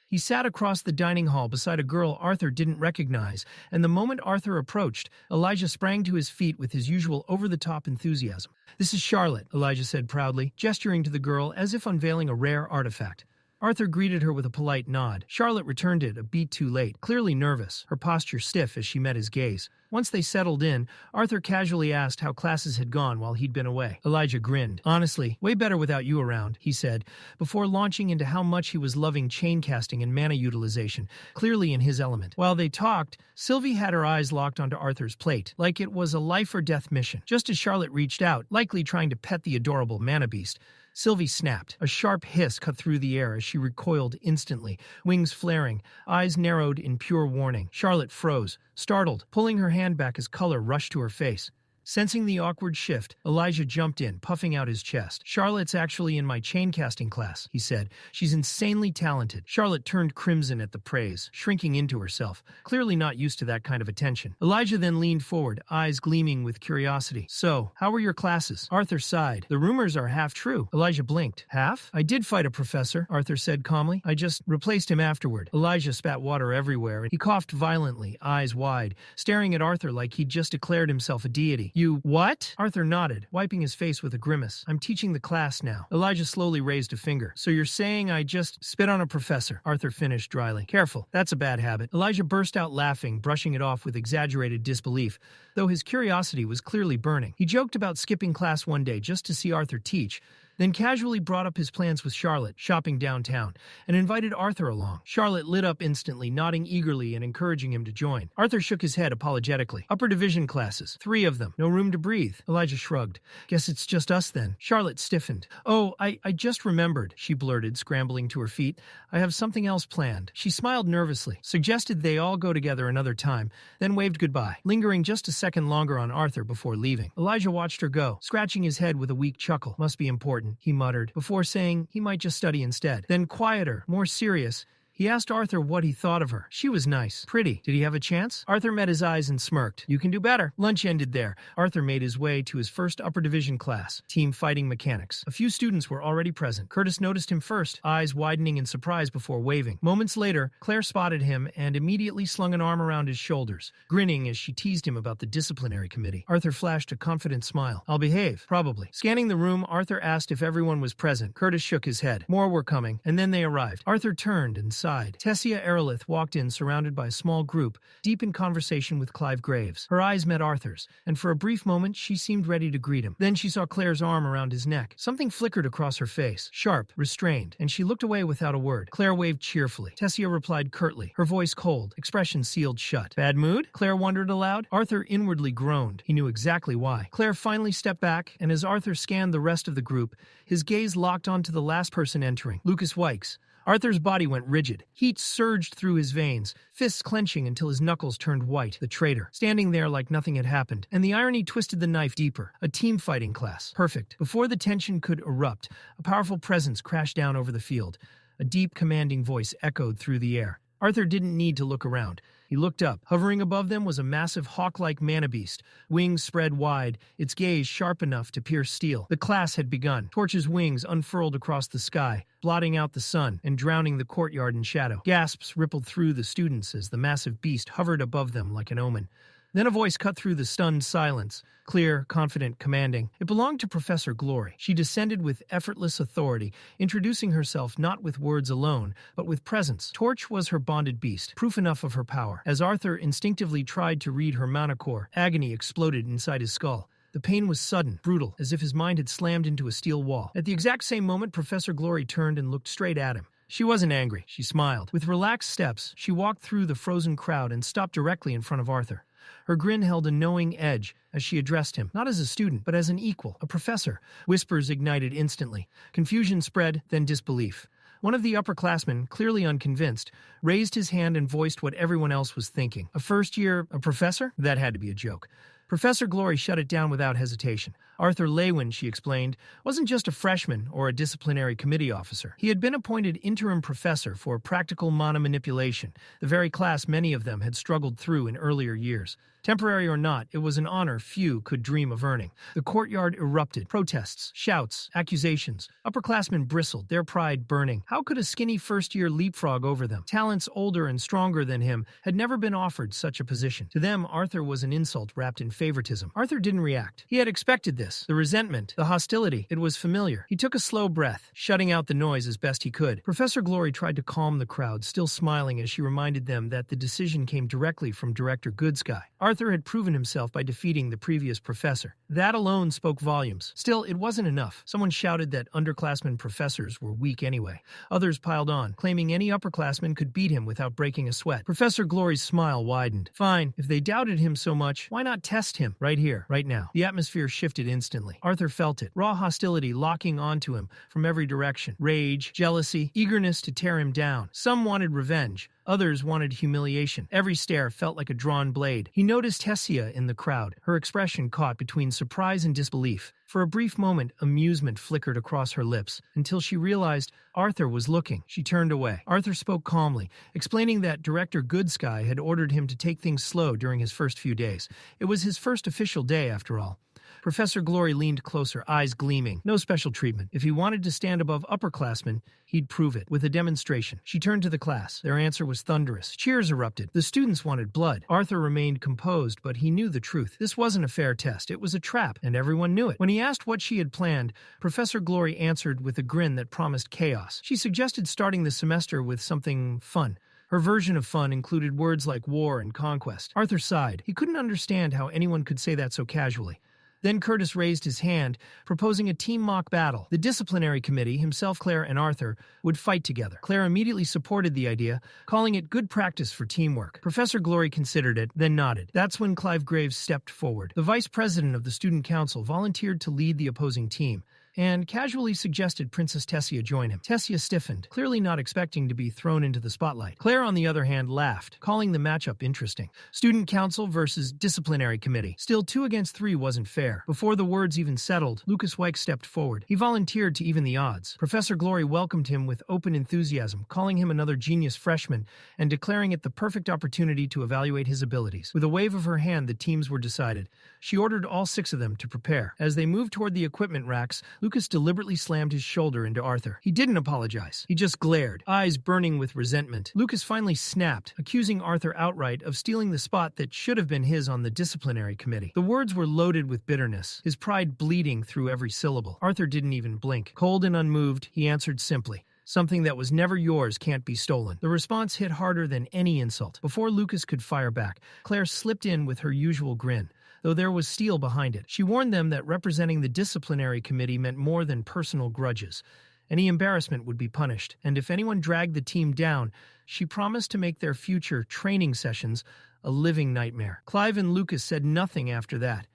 He sat across the dining hall beside a girl Arthur didn't recognize, and the moment Arthur approached, Elijah sprang to his feet with his usual over-the-top enthusiasm. "This is Charlotte," Elijah said proudly, gesturing to the girl as if unveiling a rare artifact. Arthur greeted her with a polite nod. Charlotte returned it a beat too late, clearly nervous, her posture stiff as she met his gaze. Once they settled in, Arthur casually asked how classes had gone while he'd been away. Elijah grinned. "Honestly, way better without you around," he said, before launching into how much he was loving chain casting and mana utilization, clearly in his element. While they talked, Sylvie had her eyes locked onto Arthur's plate, like it was a life-or-death mission. Just as Charlotte reached out, likely trying to pet the adorable mana beast, Sylvie snapped. A sharp hiss cut through the air as she recoiled instantly, wings flaring, eyes narrowed in pure warning. Charlotte froze, startled, pulling her hand back as color rushed to her face. Sensing the awkward shift, Elijah jumped in, puffing out his chest. "Charlotte's actually in my chain casting class," he said. "She's insanely talented." Charlotte turned crimson at the praise, shrinking into herself, clearly not used to that kind of attention. Elijah then leaned forward, eyes gleaming with curiosity. "So, how were your classes?" Arthur sighed. "The rumors are half true." Elijah blinked. "Half? I did fight a professor," Arthur said calmly. "I just replaced him afterward." Elijah spat water everywhere, and he coughed violently, eyes wide, staring at Arthur like he'd just declared himself a deity. "You what?" Arthur nodded, wiping his face with a grimace. "I'm teaching the class now." Elijah slowly raised a finger. "So you're saying I just spit on a professor?" Arthur finished dryly. "Careful, that's a bad habit." Elijah burst out laughing, brushing it off with exaggerated disbelief, though his curiosity was clearly burning. He joked about skipping class one day just to see Arthur teach, then casually brought up his plans with Charlotte, shopping downtown, and invited Arthur along. Charlotte lit up instantly, nodding eagerly and encouraging him to join. Arthur shook his head apologetically. Upper division classes, 3 of them, no room to breathe. Elijah shrugged. Guess it's just us then. Charlotte stiffened. Oh, I just remembered, she blurted, scrambling to her feet. I have something else planned. She smiled nervously, suggested they all go together another time, then waved goodbye, lingering just a second longer on Arthur before leaving. Elijah watched her go, scratching his head with a weak chuckle. Must be important, he muttered, before saying he might just study instead. Then quieter, more serious, he asked Arthur what he thought of her. She was nice. Pretty. Did he have a chance? Arthur met his eyes and smirked. You can do better. Lunch ended there. Arthur made his way to his first upper division class, Team Fighting Mechanics. A few students were already present. Curtis noticed him first, eyes widening in surprise before waving. Moments later, Claire spotted him and immediately slung an arm around his shoulders, grinning as she teased him about the Disciplinary Committee. Arthur flashed a confident smile. I'll behave. Probably. Scanning the room, Arthur asked if everyone was present. Curtis shook his head. More were coming, and then they arrived. Arthur turned and sighed. Tessia Eralith walked in surrounded by a small group, deep in conversation with Clive Graves. Her eyes met Arthur's, and for a brief moment she seemed ready to greet him. Then she saw Claire's arm around his neck. Something flickered across her face, sharp, restrained, and she looked away without a word. Claire waved cheerfully. Tessia replied curtly, her voice cold, expression sealed shut. Bad mood? Claire wondered aloud. Arthur inwardly groaned. He knew exactly why. Claire finally stepped back, and as Arthur scanned the rest of the group, his gaze locked onto the last person entering, Lucas Wykes. Arthur's body went rigid. Heat surged through his veins, fists clenching until his knuckles turned white. The traitor, standing there like nothing had happened. And the irony twisted the knife deeper. A team fighting class. Perfect. Before the tension could erupt, a powerful presence crashed down over the field. A deep, commanding voice echoed through the air. Arthur didn't need to look around. He looked up. Hovering above them was a massive hawk-like mana-beast, wings spread wide, its gaze sharp enough to pierce steel. The class had begun. Torch's wings unfurled across the sky, blotting out the sun and drowning the courtyard in shadow. Gasps rippled through the students as the massive beast hovered above them like an omen. Then a voice cut through the stunned silence, clear, confident, commanding. It belonged to Professor Glory. She descended with effortless authority, introducing herself not with words alone, but with presence. Torch was her bonded beast, proof enough of her power. As Arthur instinctively tried to read her mana core, agony exploded inside his skull. The pain was sudden, brutal, as if his mind had slammed into a steel wall. At the exact same moment, Professor Glory turned and looked straight at him. She wasn't angry. She smiled. With relaxed steps, she walked through the frozen crowd and stopped directly in front of Arthur. Her grin held a knowing edge as she addressed him, not as a student, but as an equal, a professor. Whispers ignited instantly. Confusion spread, then disbelief. One of the upperclassmen, clearly unconvinced, raised his hand and voiced what everyone else was thinking. A first-year professor? That had to be a joke. Professor Glory shut it down without hesitation. Arthur Leywin, she explained, wasn't just a freshman or a disciplinary committee officer. He had been appointed interim professor for practical mana manipulation, the very class many of them had struggled through in earlier years. Temporary or not, it was an honor few could dream of earning. The courtyard erupted. Protests, shouts, accusations. Upperclassmen bristled, their pride burning. How could a skinny first-year leapfrog over them? Talents older and stronger than him had never been offered such a position. To them, Arthur was an insult wrapped in favoritism. Arthur didn't react. He had expected this. The resentment, the hostility. It was familiar. He took a slow breath, shutting out the noise as best he could. Professor Glory tried to calm the crowd, still smiling as she reminded them that the decision came directly from Director Goodsky. Arthur had proven himself by defeating the previous professor. That alone spoke volumes. Still, it wasn't enough. Someone shouted that underclassmen professors were weak anyway. Others piled on, claiming any upperclassman could beat him without breaking a sweat. Professor Glory's smile widened. Fine, if they doubted him so much, why not test him right here, right now? The atmosphere shifted instantly. Arthur felt it. Raw hostility locking onto him from every direction. Rage, jealousy, eagerness to tear him down. Some wanted revenge. Others wanted humiliation. Every stare felt like a drawn blade. He noticed Tessia in the crowd, her expression caught between surprise and disbelief. For a brief moment, amusement flickered across her lips, until she realized Arthur was looking. She turned away. Arthur spoke calmly, explaining that Director Goodsky had ordered him to take things slow during his first few days. It was his first official day, after all. Professor Glory leaned closer, eyes gleaming. No special treatment. If he wanted to stand above upperclassmen, he'd prove it, with a demonstration. She turned to the class. Their answer was thunderous. Cheers erupted. The students wanted blood. Arthur remained composed, but he knew the truth. This wasn't a fair test. It was a trap, and everyone knew it. When he asked what she had planned, Professor Glory answered with a grin that promised chaos. She suggested starting the semester with something fun. Her version of fun included words like war and conquest. Arthur sighed. He couldn't understand how anyone could say that so casually. Then Curtis raised his hand, proposing a team mock battle. The Disciplinary Committee, himself, Claire, and Arthur, would fight together. Claire immediately supported the idea, calling it good practice for teamwork. Professor Glory considered it, then nodded. That's when Clive Graves stepped forward. The vice president of the student council volunteered to lead the opposing team, and casually suggested Princess Tessia join him. Tessia stiffened, clearly not expecting to be thrown into the spotlight. Claire, on the other hand, laughed, calling the matchup interesting. Student Council versus Disciplinary Committee. Still, 2 against 3 wasn't fair. Before the words even settled, Lucas Wykes stepped forward. He volunteered to even the odds. Professor Glory welcomed him with open enthusiasm, calling him another genius freshman and declaring it the perfect opportunity to evaluate his abilities. With a wave of her hand, the teams were decided. She ordered all 6 of them to prepare. As they moved toward the equipment racks, Lucas deliberately slammed his shoulder into Arthur. He didn't apologize. He just glared, eyes burning with resentment. Lucas finally snapped, accusing Arthur outright of stealing the spot that should have been his on the Disciplinary Committee. The words were loaded with bitterness, his pride bleeding through every syllable. Arthur didn't even blink. Cold and unmoved, he answered simply, "Something that was never yours can't be stolen." The response hit harder than any insult. Before Lucas could fire back, Claire slipped in with her usual grin, though there was steel behind it. She warned them that representing the Disciplinary Committee meant more than personal grudges. Any embarrassment would be punished, and if anyone dragged the team down, she promised to make their future training sessions a living nightmare. Clive and Lucas said nothing after that.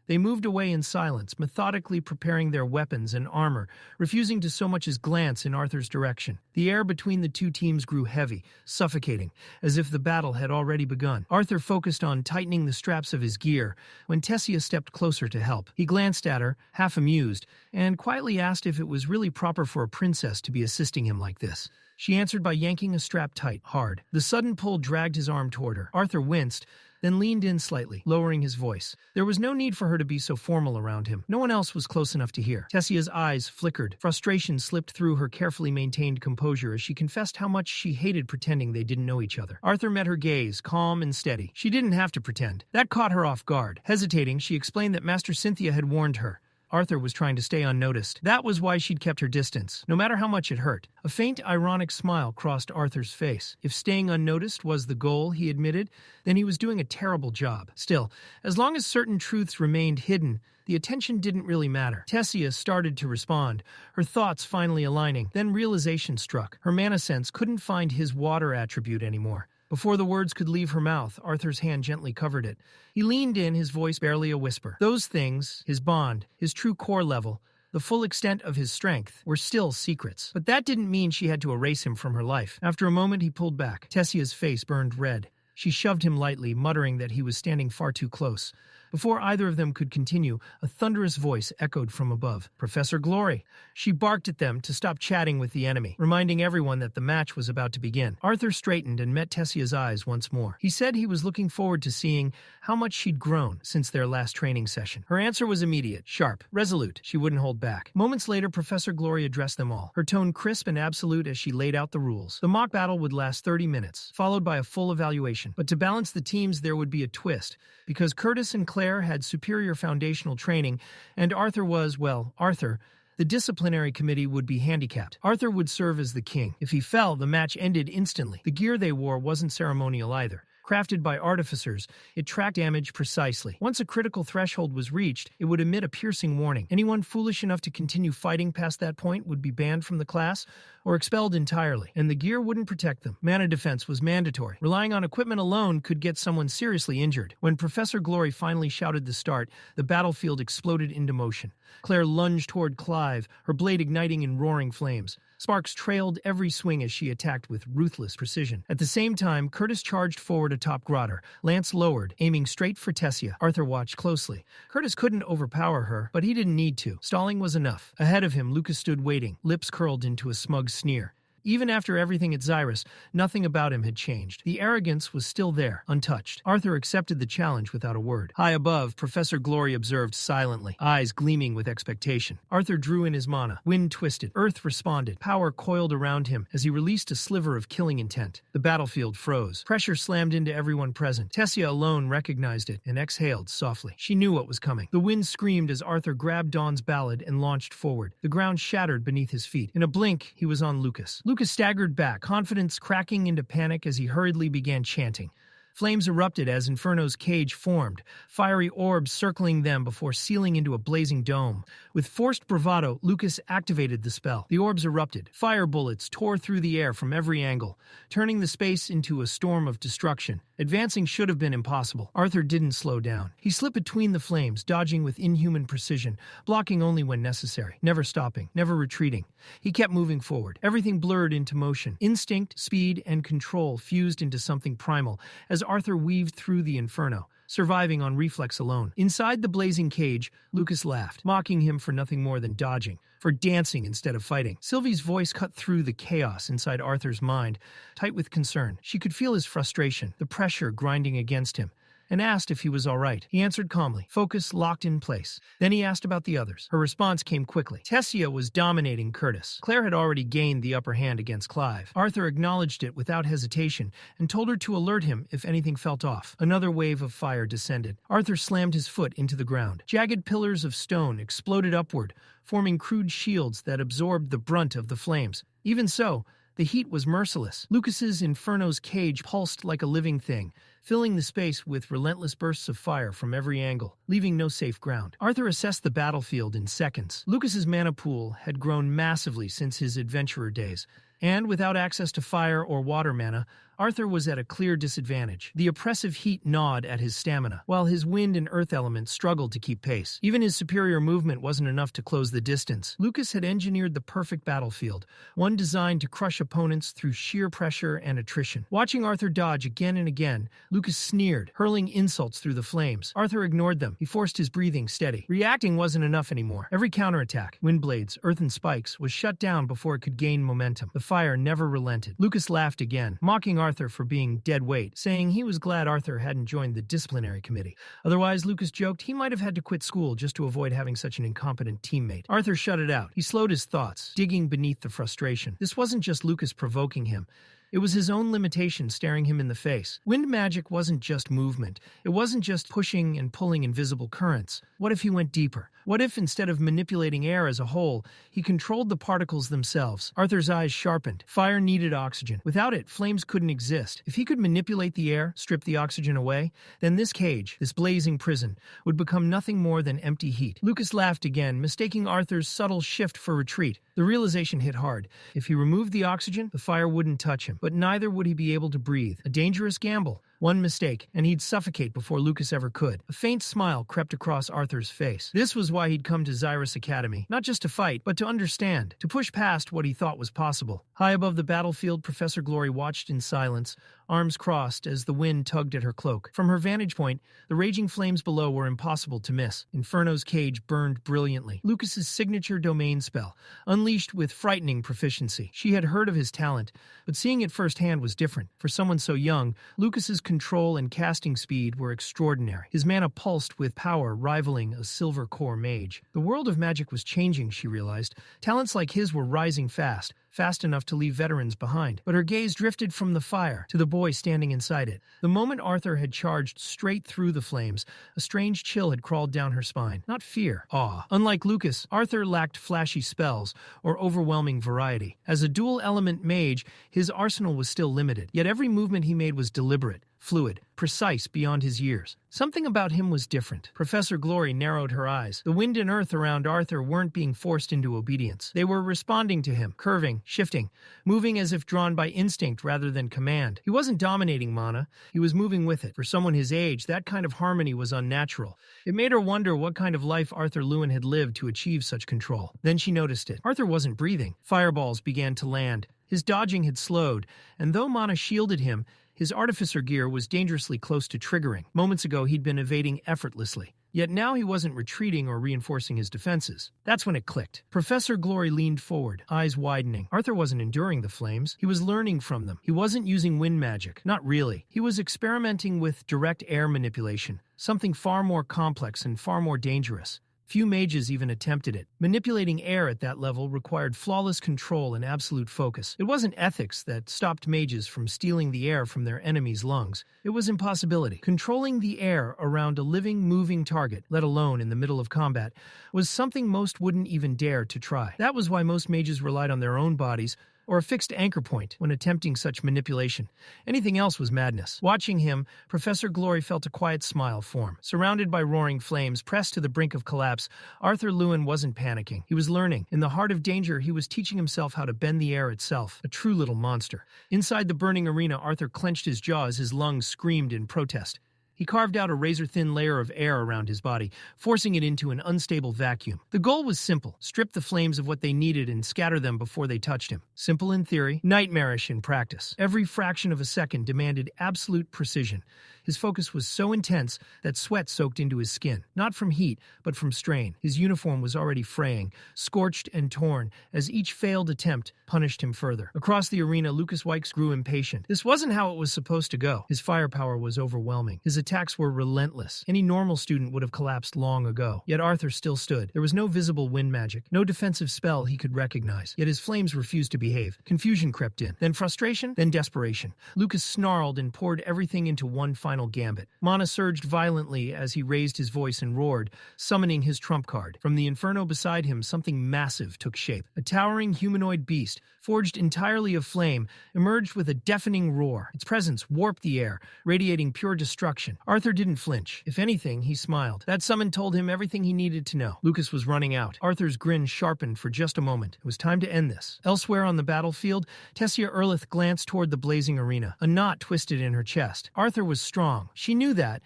They moved away in silence, methodically preparing their weapons and armor, refusing to so much as glance in Arthur's direction. The air between the 2 teams grew heavy, suffocating, as if the battle had already begun. Arthur focused on tightening the straps of his gear when Tessia stepped closer to help. He glanced at her, half amused, and quietly asked if it was really proper for a princess to be assisting him like this. She answered by yanking a strap tight, hard. The sudden pull dragged his arm toward her. Arthur winced, then leaned in slightly, lowering his voice. There was no need for her to be so formal around him. No one else was close enough to hear. Tessia's eyes flickered. Frustration slipped through her carefully maintained composure as she confessed how much she hated pretending they didn't know each other. Arthur met her gaze, calm and steady. She didn't have to pretend. That caught her off guard. Hesitating, she explained that Master Cynthia had warned her. Arthur was trying to stay unnoticed. That was why she'd kept her distance, no matter how much it hurt. A faint, ironic smile crossed Arthur's face. If staying unnoticed was the goal, he admitted, then he was doing a terrible job. Still, as long as certain truths remained hidden, the attention didn't really matter. Tessia started to respond, her thoughts finally aligning. Then realization struck. Her mana sense couldn't find his water attribute anymore. Before the words could leave her mouth, Arthur's hand gently covered it. He leaned in, his voice barely a whisper. Those things, his bond, his true core level, the full extent of his strength, were still secrets. But that didn't mean she had to erase him from her life. After a moment, he pulled back. Tessia's face burned red. She shoved him lightly, muttering that he was standing far too close. Before either of them could continue, a thunderous voice echoed from above. "Professor Glory!" She barked at them to stop chatting with the enemy, reminding everyone that the match was about to begin. Arthur straightened and met Tessia's eyes once more. He said he was looking forward to seeing how much she'd grown since their last training session. Her answer was immediate, sharp, resolute. She wouldn't hold back. Moments later, Professor Glory addressed them all, her tone crisp and absolute as she laid out the rules. The mock battle would last 30 minutes, followed by a full evaluation. But to balance the teams, there would be a twist, because Curtis and Claire had superior foundational training, and Arthur was, well, Arthur. The Disciplinary Committee would be handicapped. Arthur would serve as the king. If he fell, the match ended instantly. The gear they wore wasn't ceremonial either. Crafted by artificers, it tracked damage precisely. Once a critical threshold was reached, it would emit a piercing warning. Anyone foolish enough to continue fighting past that point would be banned from the class or expelled entirely, and the gear wouldn't protect them. Mana defense was mandatory. Relying on equipment alone could get someone seriously injured. When Professor Glory finally shouted the start, the battlefield exploded into motion. Claire lunged toward Clive, her blade igniting in roaring flames. Sparks trailed every swing as she attacked with ruthless precision. At the same time, Curtis charged forward atop Grotter, lance lowered, aiming straight for Tessia. Arthur watched closely. Curtis couldn't overpower her, but he didn't need to. Stalling was enough. Ahead of him, Lucas stood waiting, lips curled into a smug sneer. Even after everything at Xyrus, nothing about him had changed. The arrogance was still there, untouched. Arthur accepted the challenge without a word. High above, Professor Glory observed silently, eyes gleaming with expectation. Arthur drew in his mana. Wind twisted. Earth responded. Power coiled around him as he released a sliver of killing intent. The battlefield froze. Pressure slammed into everyone present. Tessia alone recognized it and exhaled softly. She knew what was coming. The wind screamed as Arthur grabbed Dawn's ballad and launched forward. The ground shattered beneath his feet. In a blink, he was on Lucas. Lucas staggered back, confidence cracking into panic as he hurriedly began chanting. Flames erupted as Inferno's cage formed, fiery orbs circling them before sealing into a blazing dome. With forced bravado, Lucas activated the spell. The orbs erupted. Fire bullets tore through the air from every angle, turning the space into a storm of destruction. Advancing should have been impossible. Arthur didn't slow down. He slipped between the flames, dodging with inhuman precision, blocking only when necessary, never stopping, never retreating. He kept moving forward. Everything blurred into motion. Instinct, speed, and control fused into something primal as Arthur weaved through the inferno, surviving on reflex alone. Inside the blazing cage, Lucas laughed, mocking him for nothing more than dodging, for dancing instead of fighting. Sylvie's voice cut through the chaos inside Arthur's mind, tight with concern. She could feel his frustration, the pressure grinding against him, and asked if he was all right. He answered calmly, focus locked in place. Then he asked about the others. Her response came quickly. Tessia was dominating Curtis. Claire had already gained the upper hand against Clive. Arthur acknowledged it without hesitation and told her to alert him if anything felt off. Another wave of fire descended. Arthur slammed his foot into the ground. Jagged pillars of stone exploded upward, forming crude shields that absorbed the brunt of the flames. Even so, the heat was merciless. Lucas's Inferno's cage pulsed like a living thing, filling the space with relentless bursts of fire from every angle, leaving no safe ground. Arthur assessed the battlefield in seconds. Lucas's mana pool had grown massively since his adventurer days, and without access to fire or water mana, Arthur was at a clear disadvantage. The oppressive heat gnawed at his stamina, while his wind and earth elements struggled to keep pace. Even his superior movement wasn't enough to close the distance. Lucas had engineered the perfect battlefield, one designed to crush opponents through sheer pressure and attrition. Watching Arthur dodge again and again, Lucas sneered, hurling insults through the flames. Arthur ignored them. He forced his breathing steady. Reacting wasn't enough anymore. Every counterattack, wind blades, earthen spikes, was shut down before it could gain momentum. The fire never relented. Lucas laughed again, mocking Arthur for being dead weight, saying he was glad Arthur hadn't joined the Disciplinary Committee. Otherwise, Lucas joked, he might have had to quit school just to avoid having such an incompetent teammate. Arthur shut it out. He slowed his thoughts, digging beneath the frustration. This wasn't just Lucas provoking him. It was his own limitation staring him in the face. Wind magic wasn't just movement. It wasn't just pushing and pulling invisible currents. What if he went deeper? What if, instead of manipulating air as a whole, he controlled the particles themselves? Arthur's eyes sharpened. Fire needed oxygen. Without it, flames couldn't exist. If he could manipulate the air, strip the oxygen away, then this cage, this blazing prison, would become nothing more than empty heat. Lucas laughed again, mistaking Arthur's subtle shift for retreat. The realization hit hard. If he removed the oxygen, the fire wouldn't touch him, but neither would he be able to breathe. A dangerous gamble. One mistake, and he'd suffocate before Lucas ever could. A faint smile crept across Arthur's face. This was why he'd come to Xyrus Academy, not just to fight, but to understand, to push past what he thought was possible. High above the battlefield, Professor Glory watched in silence, arms crossed as the wind tugged at her cloak. From her vantage point, the raging flames below were impossible to miss. Inferno's cage burned brilliantly. Lucas's signature domain spell, unleashed with frightening proficiency. She had heard of his talent, but seeing it firsthand was different. For someone so young, Lucas's control and casting speed were extraordinary. His mana pulsed with power rivaling a silver core mage. The world of magic was changing, she realized. Talents like his were rising fast enough to leave veterans behind. But her gaze drifted from the fire to the boy standing inside it. The moment Arthur had charged straight through the flames, a strange chill had crawled down her spine. Not fear, awe. Unlike Lucas, Arthur lacked flashy spells or overwhelming variety. As a dual-element mage, his arsenal was still limited, yet every movement he made was deliberate, fluid, precise beyond his years. Something about him was different. Professor Glory narrowed her eyes. The wind and earth around Arthur weren't being forced into obedience. They were responding to him, curving, shifting, moving as if drawn by instinct rather than command. He wasn't dominating mana. He was moving with it. For someone his age, that kind of harmony was unnatural. It made her wonder what kind of life Arthur Leywin had lived to achieve such control. Then she noticed it. Arthur wasn't breathing. Fireballs began to land. His dodging had slowed, and though mana shielded him, his artificer gear was dangerously close to triggering. Moments ago, he'd been evading effortlessly. Yet now he wasn't retreating or reinforcing his defenses. That's when it clicked. Professor Glory leaned forward, eyes widening. Arthur wasn't enduring the flames. He was learning from them. He wasn't using wind magic. Not really. He was experimenting with direct air manipulation, something far more complex and far more dangerous. Few mages even attempted it. Manipulating air at that level required flawless control and absolute focus. It wasn't ethics that stopped mages from stealing the air from their enemies' lungs. It was impossibility. Controlling the air around a living, moving target, let alone in the middle of combat, was something most wouldn't even dare to try. That was why most mages relied on their own bodies, or a fixed anchor point when attempting such manipulation. Anything else was madness. Watching him, Professor Glory felt a quiet smile form. Surrounded by roaring flames, pressed to the brink of collapse, Arthur Leywin wasn't panicking. He was learning. In the heart of danger, he was teaching himself how to bend the air itself. A true little monster. Inside the burning arena, Arthur clenched his jaw as his lungs screamed in protest. He carved out a razor-thin layer of air around his body, forcing it into an unstable vacuum. The goal was simple: strip the flames of what they needed and scatter them before they touched him. Simple in theory, nightmarish in practice. Every fraction of a second demanded absolute precision. His focus was so intense that sweat soaked into his skin, not from heat, but from strain. His uniform was already fraying, scorched and torn, as each failed attempt punished him further. Across the arena, Wykes grew impatient. This wasn't how it was supposed to go. His firepower was overwhelming. His attacks were relentless. Any normal student would have collapsed long ago. Yet Arthur still stood. There was no visible wind magic, no defensive spell he could recognize. Yet his flames refused to behave. Confusion crept in. Then frustration, then desperation. Lucas snarled and poured everything into one final gambit. Mana surged violently as he raised his voice and roared, summoning his trump card. From the inferno beside him, something massive took shape. A towering humanoid beast, forged entirely of flame, emerged with a deafening roar. Its presence warped the air, radiating pure destruction. Arthur didn't flinch. If anything, he smiled. That summon told him everything he needed to know. Lucas was running out. Arthur's grin sharpened for just a moment. It was time to end this. Elsewhere on the battlefield, Tessia Eralith glanced toward the blazing arena. A knot twisted in her chest. Arthur was strong. She knew that.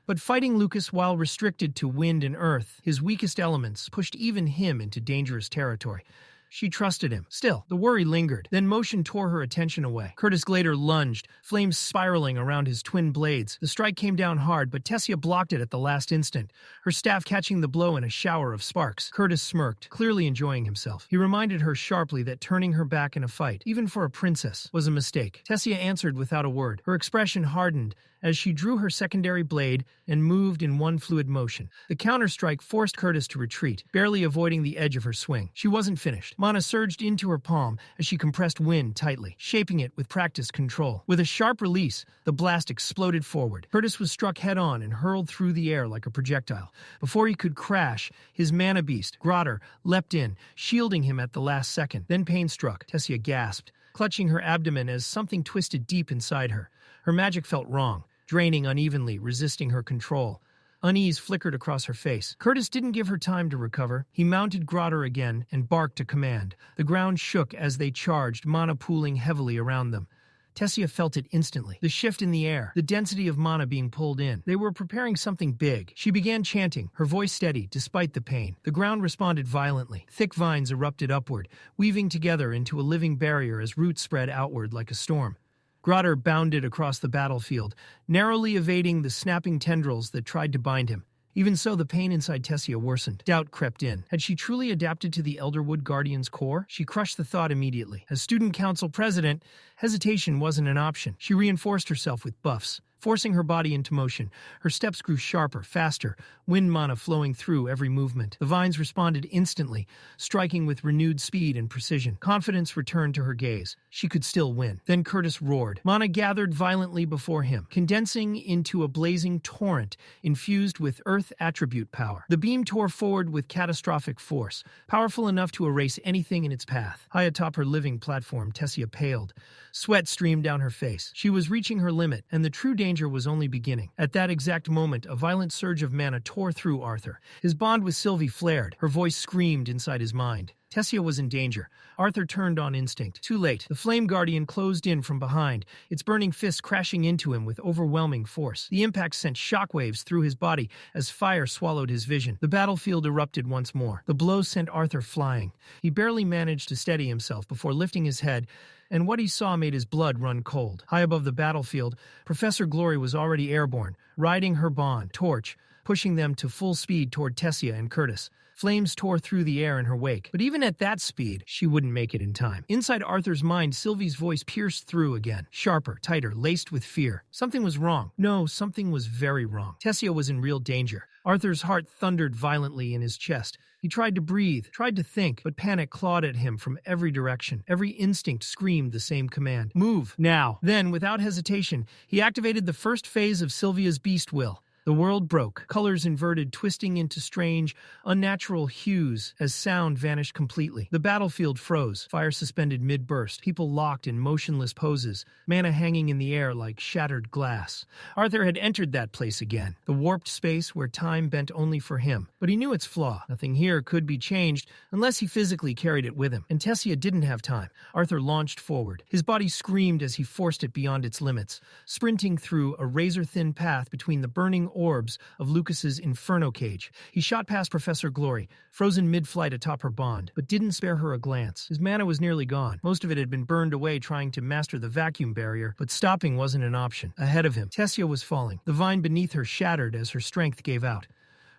But fighting Lucas while restricted to wind and earth, his weakest elements, pushed even him into dangerous territory. She trusted him. Still, the worry lingered. Then motion tore her attention away. Curtis Glader lunged, flames spiraling around his twin blades. The strike came down hard, but Tessia blocked it at the last instant, her staff catching the blow in a shower of sparks. Curtis smirked, clearly enjoying himself. He reminded her sharply that turning her back in a fight, even for a princess, was a mistake. Tessia answered without a word. Her expression hardened as she drew her secondary blade and moved in one fluid motion. The counterstrike forced Curtis to retreat, barely avoiding the edge of her swing. She wasn't finished. Mana surged into her palm as she compressed wind tightly, shaping it with practiced control. With a sharp release, the blast exploded forward. Curtis was struck head-on and hurled through the air like a projectile. Before he could crash, his mana beast, Grotter, leapt in, shielding him at the last second. Then pain struck. Tessia gasped, clutching her abdomen as something twisted deep inside her. Her magic felt wrong, draining unevenly, resisting her control. Unease flickered across her face. Curtis didn't give her time to recover. He mounted Grotter again and barked a command. The ground shook as they charged, mana pooling heavily around them. Tessia felt it instantly. The shift in the air, the density of mana being pulled in. They were preparing something big. She began chanting, her voice steady despite the pain. The ground responded violently. Thick vines erupted upward, weaving together into a living barrier as roots spread outward like a storm. Grotter bounded across the battlefield, narrowly evading the snapping tendrils that tried to bind him. Even so, the pain inside Tessia worsened. Doubt crept in. Had she truly adapted to the Elderwood Guardian's core? She crushed the thought immediately. As student council president, hesitation wasn't an option. She reinforced herself with buffs, forcing her body into motion. Her steps grew sharper, faster, wind mana flowing through every movement. The vines responded instantly, striking with renewed speed and precision. Confidence returned to her gaze. She could still win. Then Curtis roared. Mana gathered violently before him, condensing into a blazing torrent infused with earth attribute power. The beam tore forward with catastrophic force, powerful enough to erase anything in its path. High atop her living platform, Tessia paled. Sweat streamed down her face. She was reaching her limit, and the true danger was only beginning. At that exact moment, a violent surge of mana tore through Arthur. His bond with Sylvie flared. Her voice screamed inside his mind. Tessia was in danger. Arthur turned on instinct. Too late. The Flame Guardian closed in from behind, its burning fist crashing into him with overwhelming force. The impact sent shockwaves through his body as fire swallowed his vision. The battlefield erupted once more. The blow sent Arthur flying. He barely managed to steady himself before lifting his head, and what he saw made his blood run cold. High above the battlefield, Professor Glory was already airborne, riding her bond, Torch, pushing them to full speed toward Tessia and Curtis. Flames tore through the air in her wake, but even at that speed, she wouldn't make it in time. Inside Arthur's mind, Sylvie's voice pierced through again, sharper, tighter, laced with fear. Something was wrong. No, something was very wrong. Tessia was in real danger. Arthur's heart thundered violently in his chest. He tried to breathe, tried to think, but panic clawed at him from every direction. Every instinct screamed the same command. Move, now. Then, without hesitation, he activated the first phase of Sylvia's beast will. The world broke, colors inverted, twisting into strange, unnatural hues as sound vanished completely. The battlefield froze, fire suspended mid-burst, people locked in motionless poses, mana hanging in the air like shattered glass. Arthur had entered that place again, the warped space where time bent only for him. But he knew its flaw. Nothing here could be changed unless he physically carried it with him. And Tessia didn't have time. Arthur launched forward. His body screamed as he forced it beyond its limits, sprinting through a razor-thin path between the burning orbs of Lucas's inferno cage. He shot past Professor Glory, frozen mid-flight atop her bond, but didn't spare her a glance. His mana was nearly gone. Most of it had been burned away trying to master the vacuum barrier, but stopping wasn't an option. Ahead of him, Tessia was falling. The vine beneath her shattered as her strength gave out.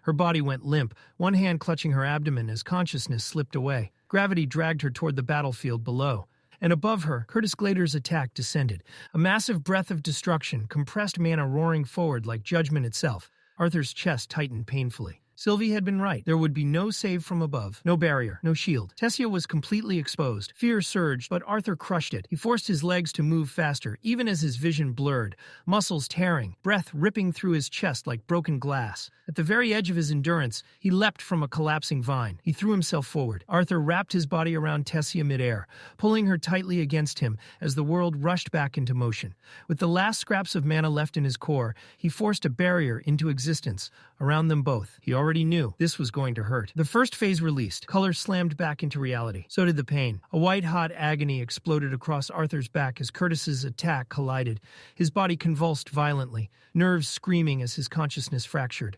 Her body went limp, one hand clutching her abdomen as consciousness slipped away. Gravity dragged her toward the battlefield below. And above her, Curtis Glader's attack descended. A massive breath of destruction, compressed mana roaring forward like judgment itself. Arthur's chest tightened painfully. Sylvie had been right. There would be no save from above, no barrier, no shield. Tessia was completely exposed. Fear surged, but Arthur crushed it. He forced his legs to move faster, even as his vision blurred, muscles tearing, breath ripping through his chest like broken glass. At the very edge of his endurance, he leapt from a collapsing vine. He threw himself forward. Arthur wrapped his body around Tessia midair, pulling her tightly against him as the world rushed back into motion. With the last scraps of mana left in his core, he forced a barrier into existence around them both. He already knew this was going to hurt. The first phase released. Color slammed back into reality. So did the pain. A white-hot agony exploded across Arthur's back as Curtis's attack collided. His body convulsed violently, nerves screaming as his consciousness fractured.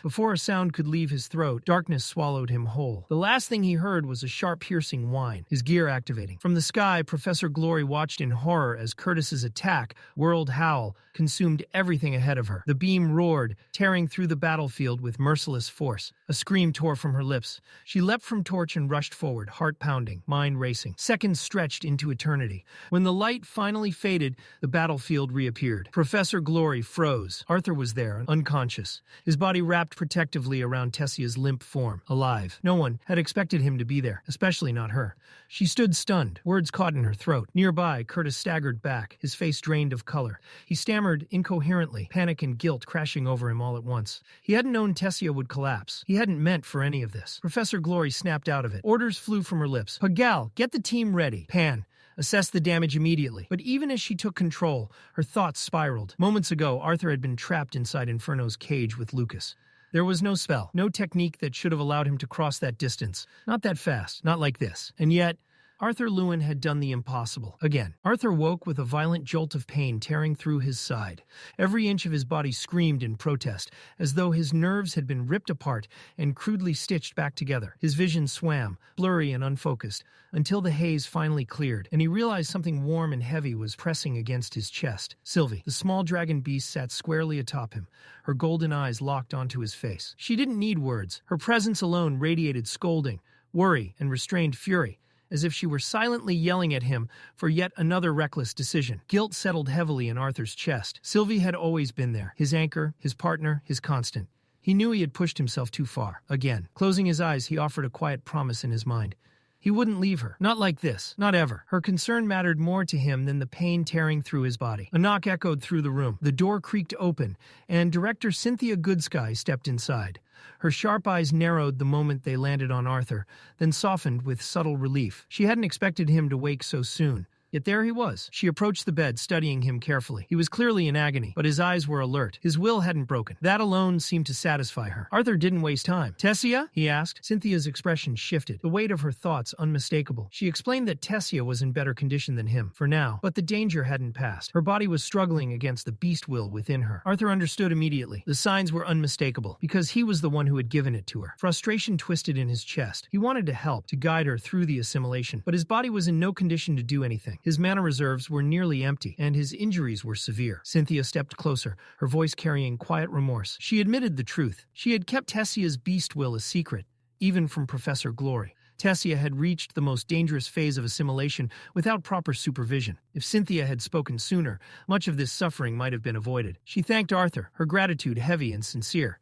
Before a sound could leave his throat, darkness swallowed him whole. The last thing he heard was a sharp, piercing whine, his gear activating. From the sky, Professor Glory watched in horror as Curtis's attack, World Howl, consumed everything ahead of her. The beam roared, tearing through the battlefield with merciless force. A scream tore from her lips. She leapt from torch and rushed forward, heart pounding, mind racing. Seconds stretched into eternity. When the light finally faded, the battlefield reappeared. Professor Glory froze. Arthur was there, unconscious, his body wrapped protectively around Tessia's limp form, alive. No one had expected him to be there, especially not her. She stood stunned, words caught in her throat. Nearby, Curtis staggered back, his face drained of color. He stammered incoherently, panic and guilt crashing over him all at once. He hadn't known Tessia would collapse. He hadn't meant for any of this. Professor Glory snapped out of it. Orders flew from her lips. Pagal, get the team ready. Pan, assess the damage immediately. But even as she took control, her thoughts spiraled. Moments ago, Arthur had been trapped inside Inferno's cage with Lucas. There was no spell, no technique that should have allowed him to cross that distance. Not that fast, not like this. And yet, Arthur Leywin had done the impossible. Again, Arthur woke with a violent jolt of pain tearing through his side. Every inch of his body screamed in protest, as though his nerves had been ripped apart and crudely stitched back together. His vision swam, blurry and unfocused, until the haze finally cleared, and he realized something warm and heavy was pressing against his chest. Sylvie, the small dragon beast, sat squarely atop him, her golden eyes locked onto his face. She didn't need words. Her presence alone radiated scolding, worry, and restrained fury, as if she were silently yelling at him for yet another reckless decision. Guilt settled heavily in Arthur's chest. Sylvie had always been there, his anchor, his partner, his constant. He knew he had pushed himself too far. Again, closing his eyes, he offered a quiet promise in his mind. He wouldn't leave her. Not like this. Not ever. Her concern mattered more to him than the pain tearing through his body. A knock echoed through the room. The door creaked open, and Director Cynthia Goodsky stepped inside. Her sharp eyes narrowed the moment they landed on Arthur, then softened with subtle relief. She hadn't expected him to wake so soon. Yet there he was. She approached the bed, studying him carefully. He was clearly in agony, but his eyes were alert. His will hadn't broken. That alone seemed to satisfy her. Arthur didn't waste time. "Tessia?" he asked. Cynthia's expression shifted, the weight of her thoughts unmistakable. She explained that Tessia was in better condition than him, for now, but the danger hadn't passed. Her body was struggling against the beast will within her. Arthur understood immediately. The signs were unmistakable, because he was the one who had given it to her. Frustration twisted in his chest. He wanted to help, to guide her through the assimilation, but his body was in no condition to do anything. His mana reserves were nearly empty, and his injuries were severe. Cynthia stepped closer, her voice carrying quiet remorse. She admitted the truth. She had kept Tessia's beast will a secret, even from Professor Glory. Tessia had reached the most dangerous phase of assimilation without proper supervision. If Cynthia had spoken sooner, much of this suffering might have been avoided. She thanked Arthur, her gratitude heavy and sincere.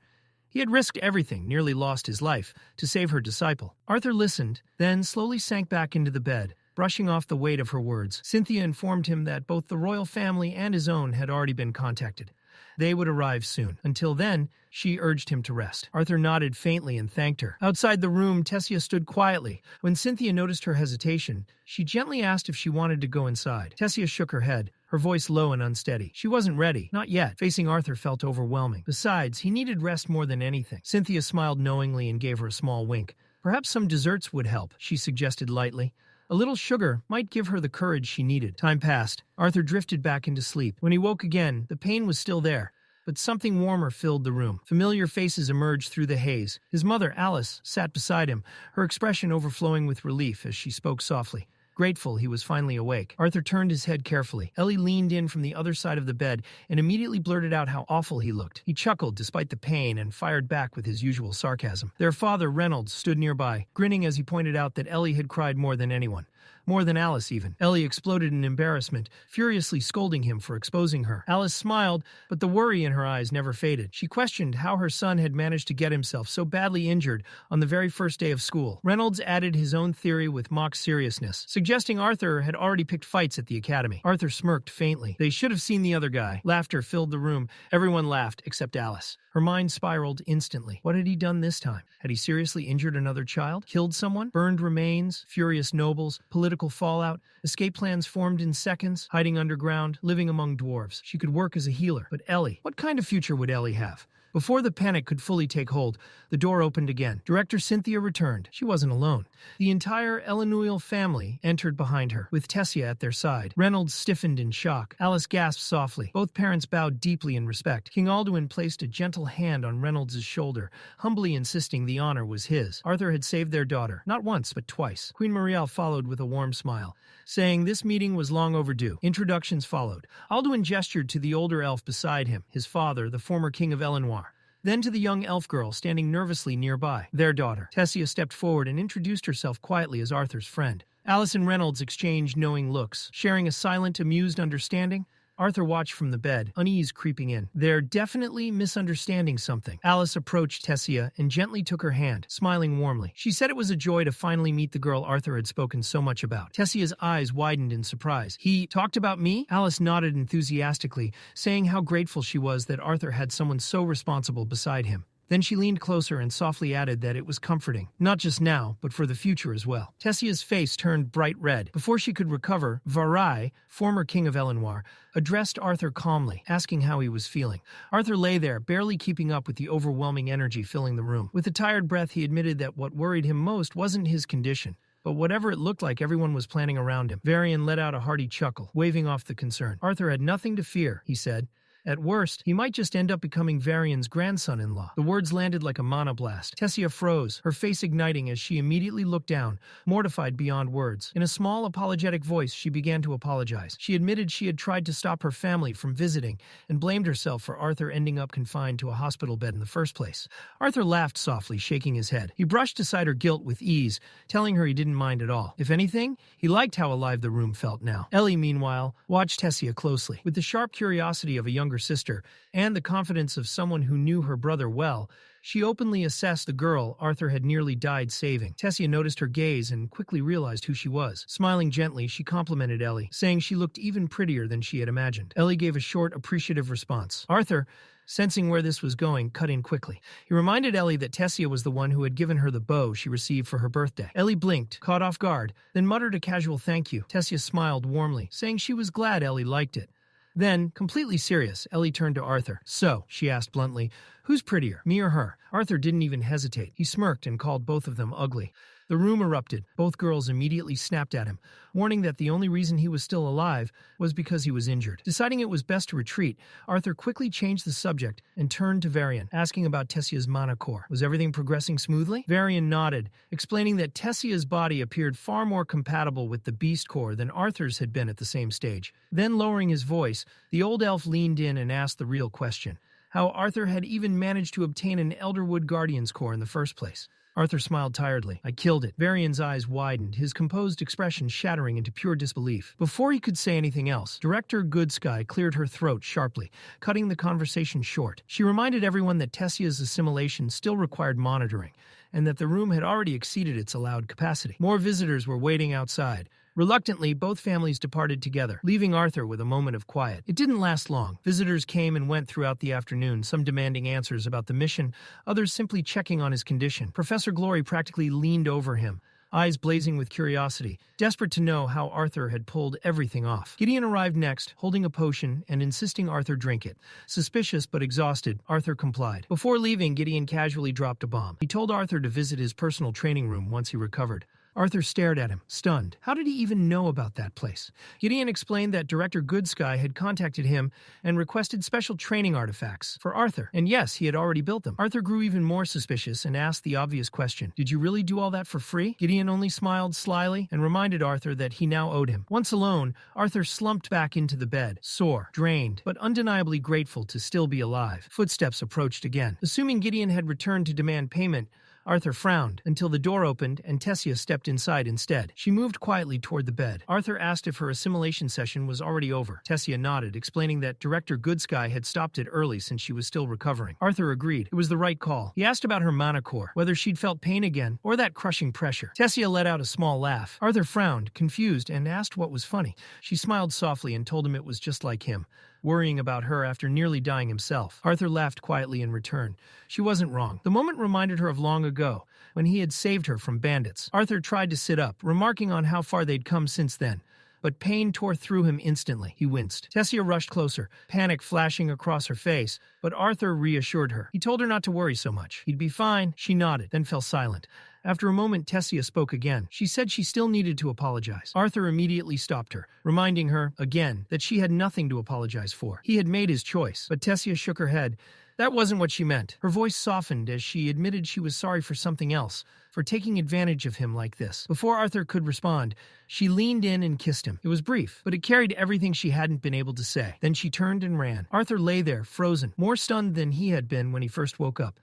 He had risked everything, nearly lost his life, to save her disciple. Arthur listened, then slowly sank back into the bed, brushing off the weight of her words. Cynthia informed him that both the royal family and his own had already been contacted. They would arrive soon. Until then, she urged him to rest. Arthur nodded faintly and thanked her. Outside the room, Tessia stood quietly. When Cynthia noticed her hesitation, she gently asked if she wanted to go inside. Tessia shook her head, her voice low and unsteady. She wasn't ready. Not yet. Facing Arthur felt overwhelming. Besides, he needed rest more than anything. Cynthia smiled knowingly and gave her a small wink. Perhaps some desserts would help, she suggested lightly. A little sugar might give her the courage she needed. Time passed. Arthur drifted back into sleep. When he woke again, the pain was still there, but something warmer filled the room. Familiar faces emerged through the haze. His mother, Alice, sat beside him, her expression overflowing with relief as she spoke softly. Grateful he was finally awake. Arthur turned his head carefully. Ellie leaned in from the other side of the bed and immediately blurted out how awful he looked. He chuckled despite the pain and fired back with his usual sarcasm. Their father, Reynolds, stood nearby, grinning as he pointed out that Ellie had cried more than anyone. More than Alice, even. Ellie exploded in embarrassment, furiously scolding him for exposing her. Alice smiled, but the worry in her eyes never faded. She questioned how her son had managed to get himself so badly injured on the very first day of school. Reynolds added his own theory with mock seriousness, suggesting Arthur had already picked fights at the academy. Arthur smirked faintly. They should have seen the other guy. Laughter filled the room. Everyone laughed, except Alice. Her mind spiraled instantly. What had he done this time? Had he seriously injured another child? Killed someone? Burned remains? Furious nobles? Political fallout? Escape plans formed in seconds? Hiding underground? Living among dwarves? She could work as a healer. But Ellie? What kind of future would Ellie have? Before the panic could fully take hold, the door opened again. Director Cynthia returned. She wasn't alone. The entire Elenoil family entered behind her, with Tessia at their side. Reynolds stiffened in shock. Alice gasped softly. Both parents bowed deeply in respect. King Alduin placed a gentle hand on Reynolds' shoulder, humbly insisting the honor was his. Arthur had saved their daughter, not once, but twice. Queen Marielle followed with a warm smile, saying this meeting was long overdue. Introductions followed. Alduin gestured to the older elf beside him, his father, the former king of Elenoir. Then to the young elf girl standing nervously nearby, their daughter. Tessia stepped forward and introduced herself quietly as Arthur's friend. Alice and Reynolds exchanged knowing looks, sharing a silent, amused understanding. Arthur watched from the bed, unease creeping in. They're definitely misunderstanding something. Alice approached Tessia and gently took her hand, smiling warmly. She said it was a joy to finally meet the girl Arthur had spoken so much about. Tessia's eyes widened in surprise. He talked about me? Alice nodded enthusiastically, saying how grateful she was that Arthur had someone so responsible beside him. Then she leaned closer and softly added that it was comforting, not just now, but for the future as well. Tessia's face turned bright red. Before she could recover, Varai, former king of Elenoir, addressed Arthur calmly, asking how he was feeling. Arthur lay there, barely keeping up with the overwhelming energy filling the room. With a tired breath, he admitted that what worried him most wasn't his condition, but whatever it looked like, everyone was planning around him. Varian let out a hearty chuckle, waving off the concern. Arthur had nothing to fear, he said. At worst, he might just end up becoming Varian's grandson-in-law. The words landed like a mana blast. Tessia froze, her face igniting as she immediately looked down, mortified beyond words. In a small, apologetic voice, she began to apologize. She admitted she had tried to stop her family from visiting and blamed herself for Arthur ending up confined to a hospital bed in the first place. Arthur laughed softly, shaking his head. He brushed aside her guilt with ease, telling her he didn't mind at all. If anything, he liked how alive the room felt now. Ellie, meanwhile, watched Tessia closely. With the sharp curiosity of a younger sister and the confidence of someone who knew her brother well, she openly assessed the girl Arthur had nearly died saving. Tessia noticed her gaze and quickly realized who she was. Smiling gently, she complimented Ellie, saying she looked even prettier than she had imagined. Ellie gave a short, appreciative response. Arthur, sensing where this was going, cut in quickly. He reminded Ellie that Tessia was the one who had given her the bow she received for her birthday. Ellie blinked, caught off guard, then muttered a casual thank you. Tessia smiled warmly, saying she was glad Ellie liked it. Then, completely serious, Ellie turned to Arthur. So, she asked bluntly, who's prettier, me or her? Arthur didn't even hesitate. He smirked and called both of them ugly. The room erupted. Both girls immediately snapped at him, warning that the only reason he was still alive was because he was injured. Deciding it was best to retreat, Arthur quickly changed the subject and turned to Varian, asking about Tessia's mana core. Was everything progressing smoothly? Varian nodded, explaining that Tessia's body appeared far more compatible with the beast core than Arthur's had been at the same stage. Then, lowering his voice, the old elf leaned in and asked the real question: how Arthur had even managed to obtain an Elderwood Guardian's core in the first place. Arthur smiled tiredly. I killed it. Varian's eyes widened, his composed expression shattering into pure disbelief. Before he could say anything else, Director Goodsky cleared her throat sharply, cutting the conversation short. She reminded everyone that Tessia's assimilation still required monitoring, and that the room had already exceeded its allowed capacity. More visitors were waiting outside, Reluctantly, both families departed together, leaving Arthur with a moment of quiet. It didn't last long. Visitors came and went throughout the afternoon, some demanding answers about the mission, others simply checking on his condition. Professor Glory practically leaned over him, eyes blazing with curiosity, desperate to know how Arthur had pulled everything off. Gideon arrived next, holding a potion and insisting Arthur drink it. Suspicious but exhausted, Arthur complied. Before leaving, Gideon casually dropped a bomb. He told Arthur to visit his personal training room once he recovered. Arthur stared at him, stunned. How did he even know about that place? Gideon explained that Director Goodsky had contacted him and requested special training artifacts for Arthur. And yes, he had already built them. Arthur grew even more suspicious and asked the obvious question. Did you really do all that for free? Gideon only smiled slyly and reminded Arthur that he now owed him. Once alone, Arthur slumped back into the bed, sore, drained, but undeniably grateful to still be alive. Footsteps approached again. Assuming Gideon had returned to demand payment, Arthur frowned until the door opened and Tessia stepped inside instead. She moved quietly toward the bed. Arthur asked if her assimilation session was already over. Tessia nodded, explaining that Director Goodsky had stopped it early since she was still recovering. Arthur agreed. It was the right call. He asked about her mana core, whether she'd felt pain again or that crushing pressure. Tessia let out a small laugh. Arthur frowned, confused, and asked what was funny. She smiled softly and told him it was just like him, worrying about her after nearly dying himself. Arthur laughed quietly in return. She wasn't wrong. The moment reminded her of long ago, when he had saved her from bandits. Arthur tried to sit up, remarking on how far they'd come since then. But pain tore through him instantly. He winced. Tessia rushed closer, panic flashing across her face, but Arthur reassured her. He told her not to worry so much. He'd be fine. She nodded, then fell silent. After a moment, Tessia spoke again. She said she still needed to apologize. Arthur immediately stopped her, reminding her, again, that she had nothing to apologize for. He had made his choice, but Tessia shook her head. That wasn't what she meant. Her voice softened as she admitted she was sorry for something else, for taking advantage of him like this. Before Arthur could respond, she leaned in and kissed him. It was brief, but it carried everything she hadn't been able to say. Then she turned and ran. Arthur lay there, frozen, more stunned than he had been when he first woke up.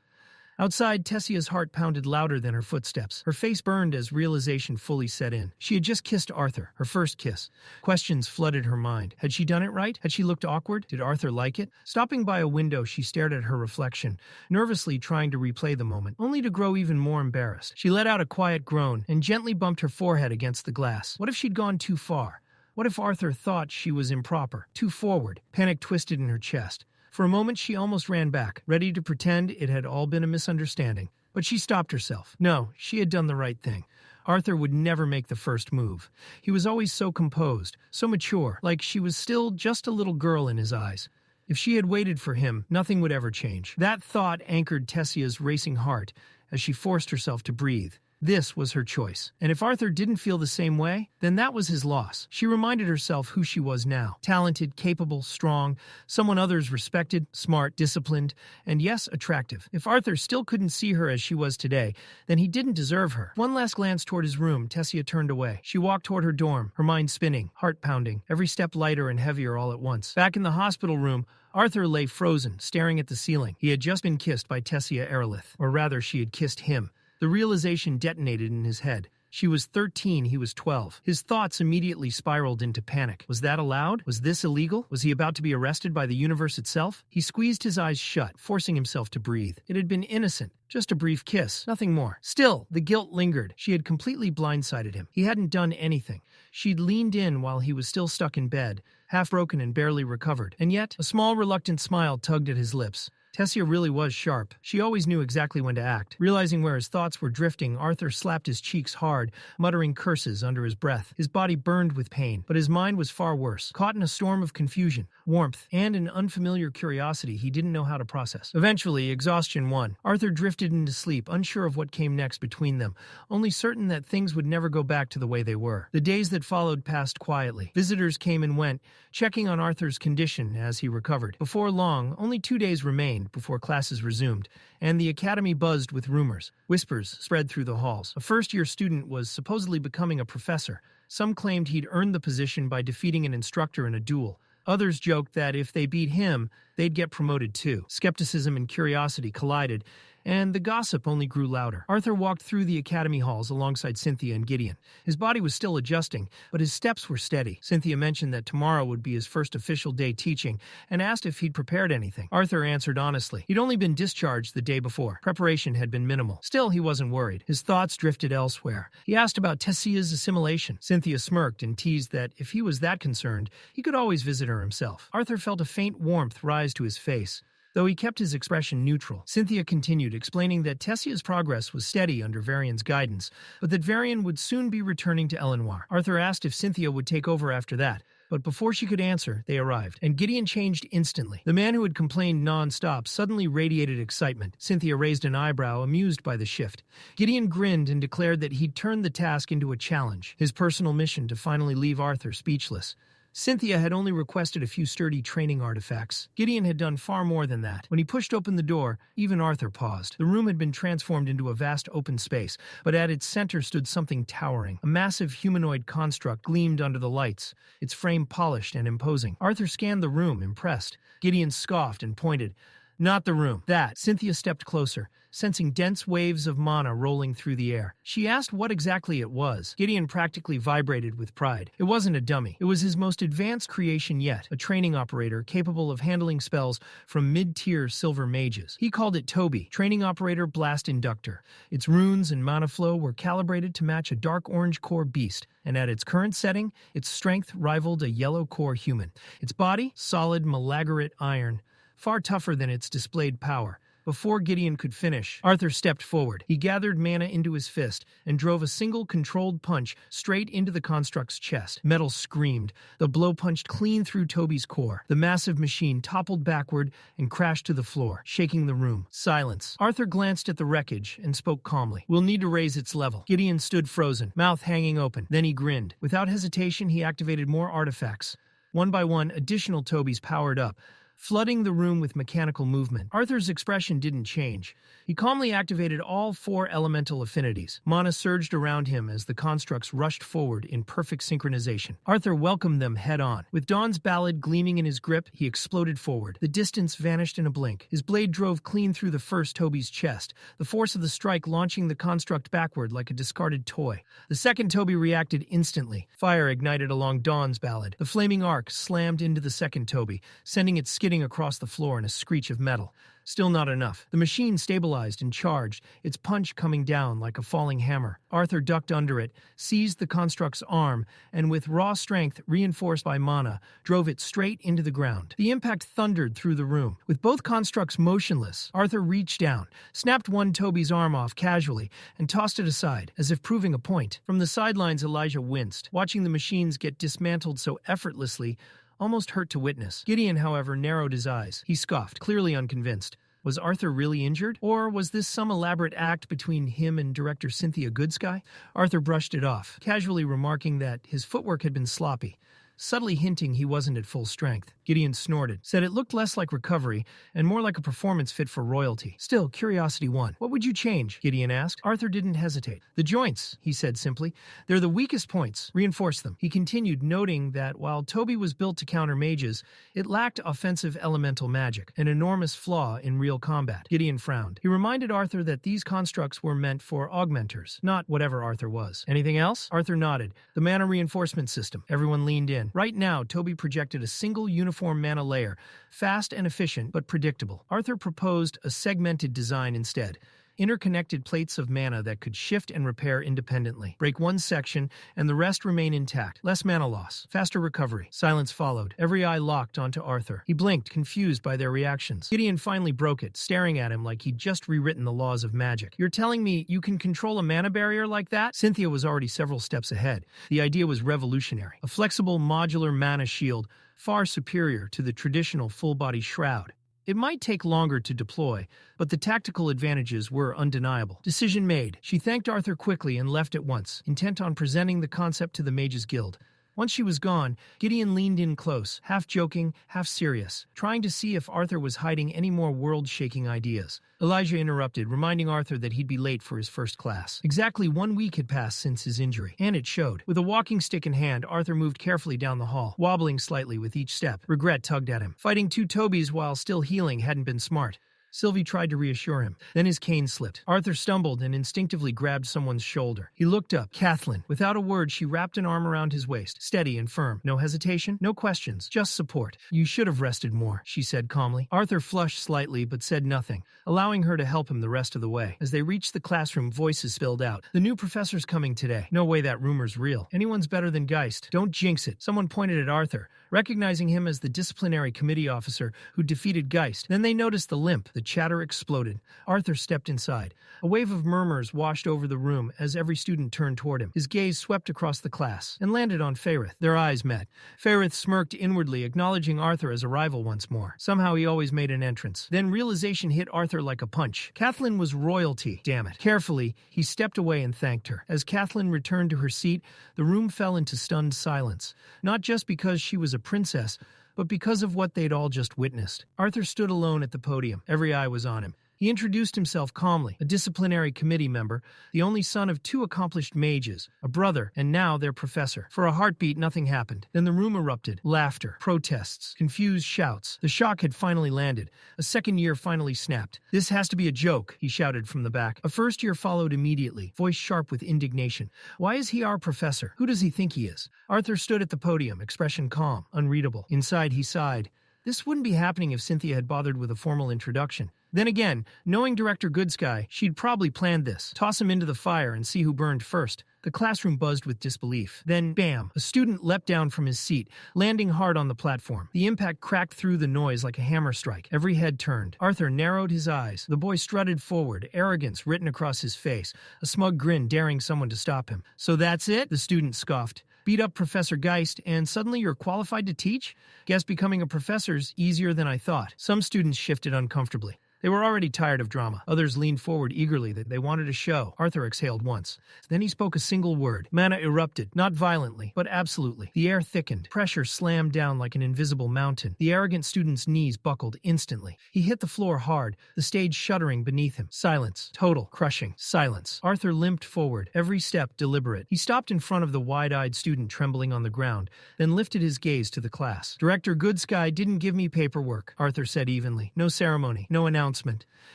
Outside, Tessia's heart pounded louder than her footsteps. Her face burned as realization fully set in. She had just kissed Arthur, her first kiss. Questions flooded her mind. Had she done it right? Had she looked awkward? Did Arthur like it? Stopping by a window, she stared at her reflection, nervously trying to replay the moment, only to grow even more embarrassed. She let out a quiet groan and gently bumped her forehead against the glass. What if she'd gone too far? What if Arthur thought she was improper, too forward? Panic twisted in her chest. For a moment, she almost ran back, ready to pretend it had all been a misunderstanding. But she stopped herself. No, she had done the right thing. Arthur would never make the first move. He was always so composed, so mature, like she was still just a little girl in his eyes. If she had waited for him, nothing would ever change. That thought anchored Tessia's racing heart as she forced herself to breathe. This was her choice. And if Arthur didn't feel the same way, then that was his loss. She reminded herself who she was now. Talented, capable, strong, someone others respected, smart, disciplined, and yes, attractive. If Arthur still couldn't see her as she was today, then he didn't deserve her. One last glance toward his room, Tessia turned away. She walked toward her dorm, her mind spinning, heart pounding, every step lighter and heavier all at once. Back in the hospital room, Arthur lay frozen, staring at the ceiling. He had just been kissed by Tessia Eralith, or rather, she had kissed him. The realization detonated in his head. She was 13, he was 12. His thoughts immediately spiraled into panic. Was that allowed? Was this illegal? Was he about to be arrested by the universe itself? He squeezed his eyes shut, forcing himself to breathe. It had been innocent. Just a brief kiss, nothing more. Still, the guilt lingered. She had completely blindsided him. He hadn't done anything. She'd leaned in while he was still stuck in bed, half broken and barely recovered. And yet, a small, reluctant smile tugged at his lips. Tessia really was sharp. She always knew exactly when to act. Realizing where his thoughts were drifting, Arthur slapped his cheeks hard, muttering curses under his breath. His body burned with pain, but his mind was far worse, caught in a storm of confusion, warmth, and an unfamiliar curiosity he didn't know how to process. Eventually, exhaustion won. Arthur drifted into sleep, unsure of what came next between them, only certain that things would never go back to the way they were. The days that followed passed quietly. Visitors came and went, checking on Arthur's condition as he recovered. Before long, only 2 days remained before classes resumed, and the academy buzzed with rumors. Whispers spread through the halls. A first-year student was supposedly becoming a professor. Some claimed he'd earned the position by defeating an instructor in a duel. Others joked that if they beat him, they'd get promoted too. Skepticism and curiosity collided, and the gossip only grew louder. Arthur walked through the academy halls alongside Cynthia and Gideon. His body was still adjusting, but his steps were steady. Cynthia mentioned that tomorrow would be his first official day teaching and asked if he'd prepared anything. Arthur answered honestly. He'd only been discharged the day before. Preparation had been minimal. Still, he wasn't worried. His thoughts drifted elsewhere. He asked about Tessia's assimilation. Cynthia smirked and teased that if he was that concerned, he could always visit her himself. Arthur felt a faint warmth rise to his face, though he kept his expression neutral. Cynthia continued, explaining that Tessia's progress was steady under Varian's guidance, but that Varian would soon be returning to Elenoir. Arthur asked if Cynthia would take over after that, but before she could answer, they arrived, and Gideon changed instantly. The man who had complained non-stop suddenly radiated excitement. Cynthia raised an eyebrow, amused by the shift. Gideon grinned and declared that he'd turned the task into a challenge, his personal mission to finally leave Arthur speechless. Cynthia had only requested a few sturdy training artifacts. Gideon had done far more than that. When he pushed open the door, even Arthur paused. The room had been transformed into a vast open space, but at its center stood something towering. A massive humanoid construct gleamed under the lights, its frame polished and imposing. Arthur scanned the room, impressed. Gideon scoffed and pointed. Not the room. That. Cynthia stepped closer, sensing dense waves of mana rolling through the air. She asked what exactly it was. Gideon practically vibrated with pride. It wasn't a dummy. It was his most advanced creation yet, a training operator capable of handling spells from mid-tier silver mages. He called it Toby, Training Operator Blast Inductor. Its runes and mana flow were calibrated to match a dark orange core beast, and at its current setting, its strength rivaled a yellow core human. Its body, solid malagorite iron, far tougher than its displayed power. Before Gideon could finish, Arthur stepped forward. He gathered mana into his fist and drove a single controlled punch straight into the construct's chest. Metal screamed. The blow punched clean through Toby's core. The massive machine toppled backward and crashed to the floor, shaking the room. Silence. Arthur glanced at the wreckage and spoke calmly. "We'll need to raise its level." Gideon stood frozen, mouth hanging open. Then he grinned. Without hesitation, he activated more artifacts. One by one, additional Tobys powered up, flooding the room with mechanical movement. Arthur's expression didn't change. He calmly activated all 4 elemental affinities. Mana surged around him as the constructs rushed forward in perfect synchronization. Arthur welcomed them head-on. With Dawn's ballad gleaming in his grip, he exploded forward. The distance vanished in a blink. His blade drove clean through the first Toby's chest, the force of the strike launching the construct backward like a discarded toy. The second Toby reacted instantly. Fire ignited along Dawn's ballad. The flaming arc slammed into the second Toby, sending it skidding across the floor in a screech of metal. Still not enough. The machine stabilized and charged, its punch coming down like a falling hammer. Arthur ducked under it, seized the construct's arm, and with raw strength, reinforced by mana, drove it straight into the ground. The impact thundered through the room. With both constructs motionless, Arthur reached down, snapped one Toby's arm off casually, and tossed it aside, as if proving a point. From the sidelines, Elijah winced, watching the machines get dismantled so effortlessly, almost hurt to witness. Gideon, however, narrowed his eyes. He scoffed, clearly unconvinced. Was Arthur really injured? Or was this some elaborate act between him and director Cynthia Goodsky? Arthur brushed it off, casually remarking that his footwork had been sloppy, subtly hinting he wasn't at full strength. Gideon snorted, said it looked less like recovery and more like a performance fit for royalty. Still, curiosity won. "What would you change?" Gideon asked. Arthur didn't hesitate. "The joints," he said simply. "They're the weakest points. Reinforce them." He continued, noting that while Toby was built to counter mages, it lacked offensive elemental magic, an enormous flaw in real combat. Gideon frowned. He reminded Arthur that these constructs were meant for augmenters, not whatever Arthur was. "Anything else?" Arthur nodded. "The mana reinforcement system." Everyone leaned in. Right now, Toby projected a single uniform mana layer, fast and efficient but predictable. Arthur proposed a segmented design instead. Interconnected plates of mana that could shift and repair independently. Break one section, and the rest remain intact. Less mana loss. Faster recovery. Silence followed. Every eye locked onto Arthur. He blinked, confused by their reactions. Gideon finally broke it, staring at him like he'd just rewritten the laws of magic. "You're telling me you can control a mana barrier like that?" Cynthia was already several steps ahead. The idea was revolutionary. A flexible, modular mana shield, far superior to the traditional full-body shroud. It might take longer to deploy, but the tactical advantages were undeniable. Decision made. She thanked Arthur quickly and left at once, intent on presenting the concept to the Mages Guild. Once she was gone, Gideon leaned in close, half joking, half serious, trying to see if Arthur was hiding any more world-shaking ideas. Elijah interrupted, reminding Arthur that he'd be late for his first class. Exactly 1 week had passed since his injury, and it showed. With a walking stick in hand, Arthur moved carefully down the hall, wobbling slightly with each step. Regret tugged at him. Fighting 2 Tobys while still healing hadn't been smart. Sylvie tried to reassure him. Then his cane slipped. Arthur stumbled and instinctively grabbed someone's shoulder. He looked up. Kathleen. Without a word, she wrapped an arm around his waist, steady and firm. No hesitation, no questions, just support. You should have rested more, she said calmly. Arthur flushed slightly but said nothing, allowing her to help him the rest of the way. As they reached the classroom, voices spilled out. The new professor's coming today. No way that rumor's real. Anyone's better than Geist. Don't jinx it. Someone pointed at Arthur, recognizing him as the Disciplinary Committee officer who defeated Geist. Then they noticed the limp. The chatter exploded. Arthur stepped inside. A wave of murmurs washed over the room as every student turned toward him. His gaze swept across the class and landed on Fairith. Their eyes met. Fairith smirked inwardly, acknowledging Arthur as a rival once more. Somehow he always made an entrance. Then realization hit Arthur like a punch. Kathleen was royalty. Damn it. Carefully, he stepped away and thanked her. As Kathleen returned to her seat, the room fell into stunned silence. Not just because she was a princess, but because of what they'd all just witnessed. Arthur stood alone at the podium. Every eye was on him. He introduced himself calmly, a disciplinary committee member, the only son of two accomplished mages, a brother, and now their professor. For a heartbeat, nothing happened. Then the room erupted. Laughter, protests, confused shouts. The shock had finally landed. A second year finally snapped. This has to be a joke, he shouted from the back. A first year followed immediately, voice sharp with indignation. Why is he our professor? Who does he think he is? Arthur stood at the podium, expression calm, unreadable. Inside, he sighed. This wouldn't be happening if Cynthia had bothered with a formal introduction. Then again, knowing Director Goodsky, she'd probably planned this. Toss him into the fire and see who burned first. The classroom buzzed with disbelief. Then, bam, a student leapt down from his seat, landing hard on the platform. The impact cracked through the noise like a hammer strike. Every head turned. Arthur narrowed his eyes. The boy strutted forward, arrogance written across his face, a smug grin daring someone to stop him. So that's it? The student scoffed. Beat up Professor Geist, and suddenly you're qualified to teach? Guess becoming a professor's easier than I thought. Some students shifted uncomfortably. They were already tired of drama. Others leaned forward eagerly that they wanted a show. Arthur exhaled once. Then he spoke a single word. Mana erupted, not violently, but absolutely. The air thickened. Pressure slammed down like an invisible mountain. The arrogant student's knees buckled instantly. He hit the floor hard, the stage shuddering beneath him. Silence. Total, crushing silence. Arthur limped forward, every step deliberate. He stopped in front of the wide-eyed student trembling on the ground, then lifted his gaze to the class. Director Goodsky didn't give me paperwork, Arthur said evenly. No ceremony, no announcement.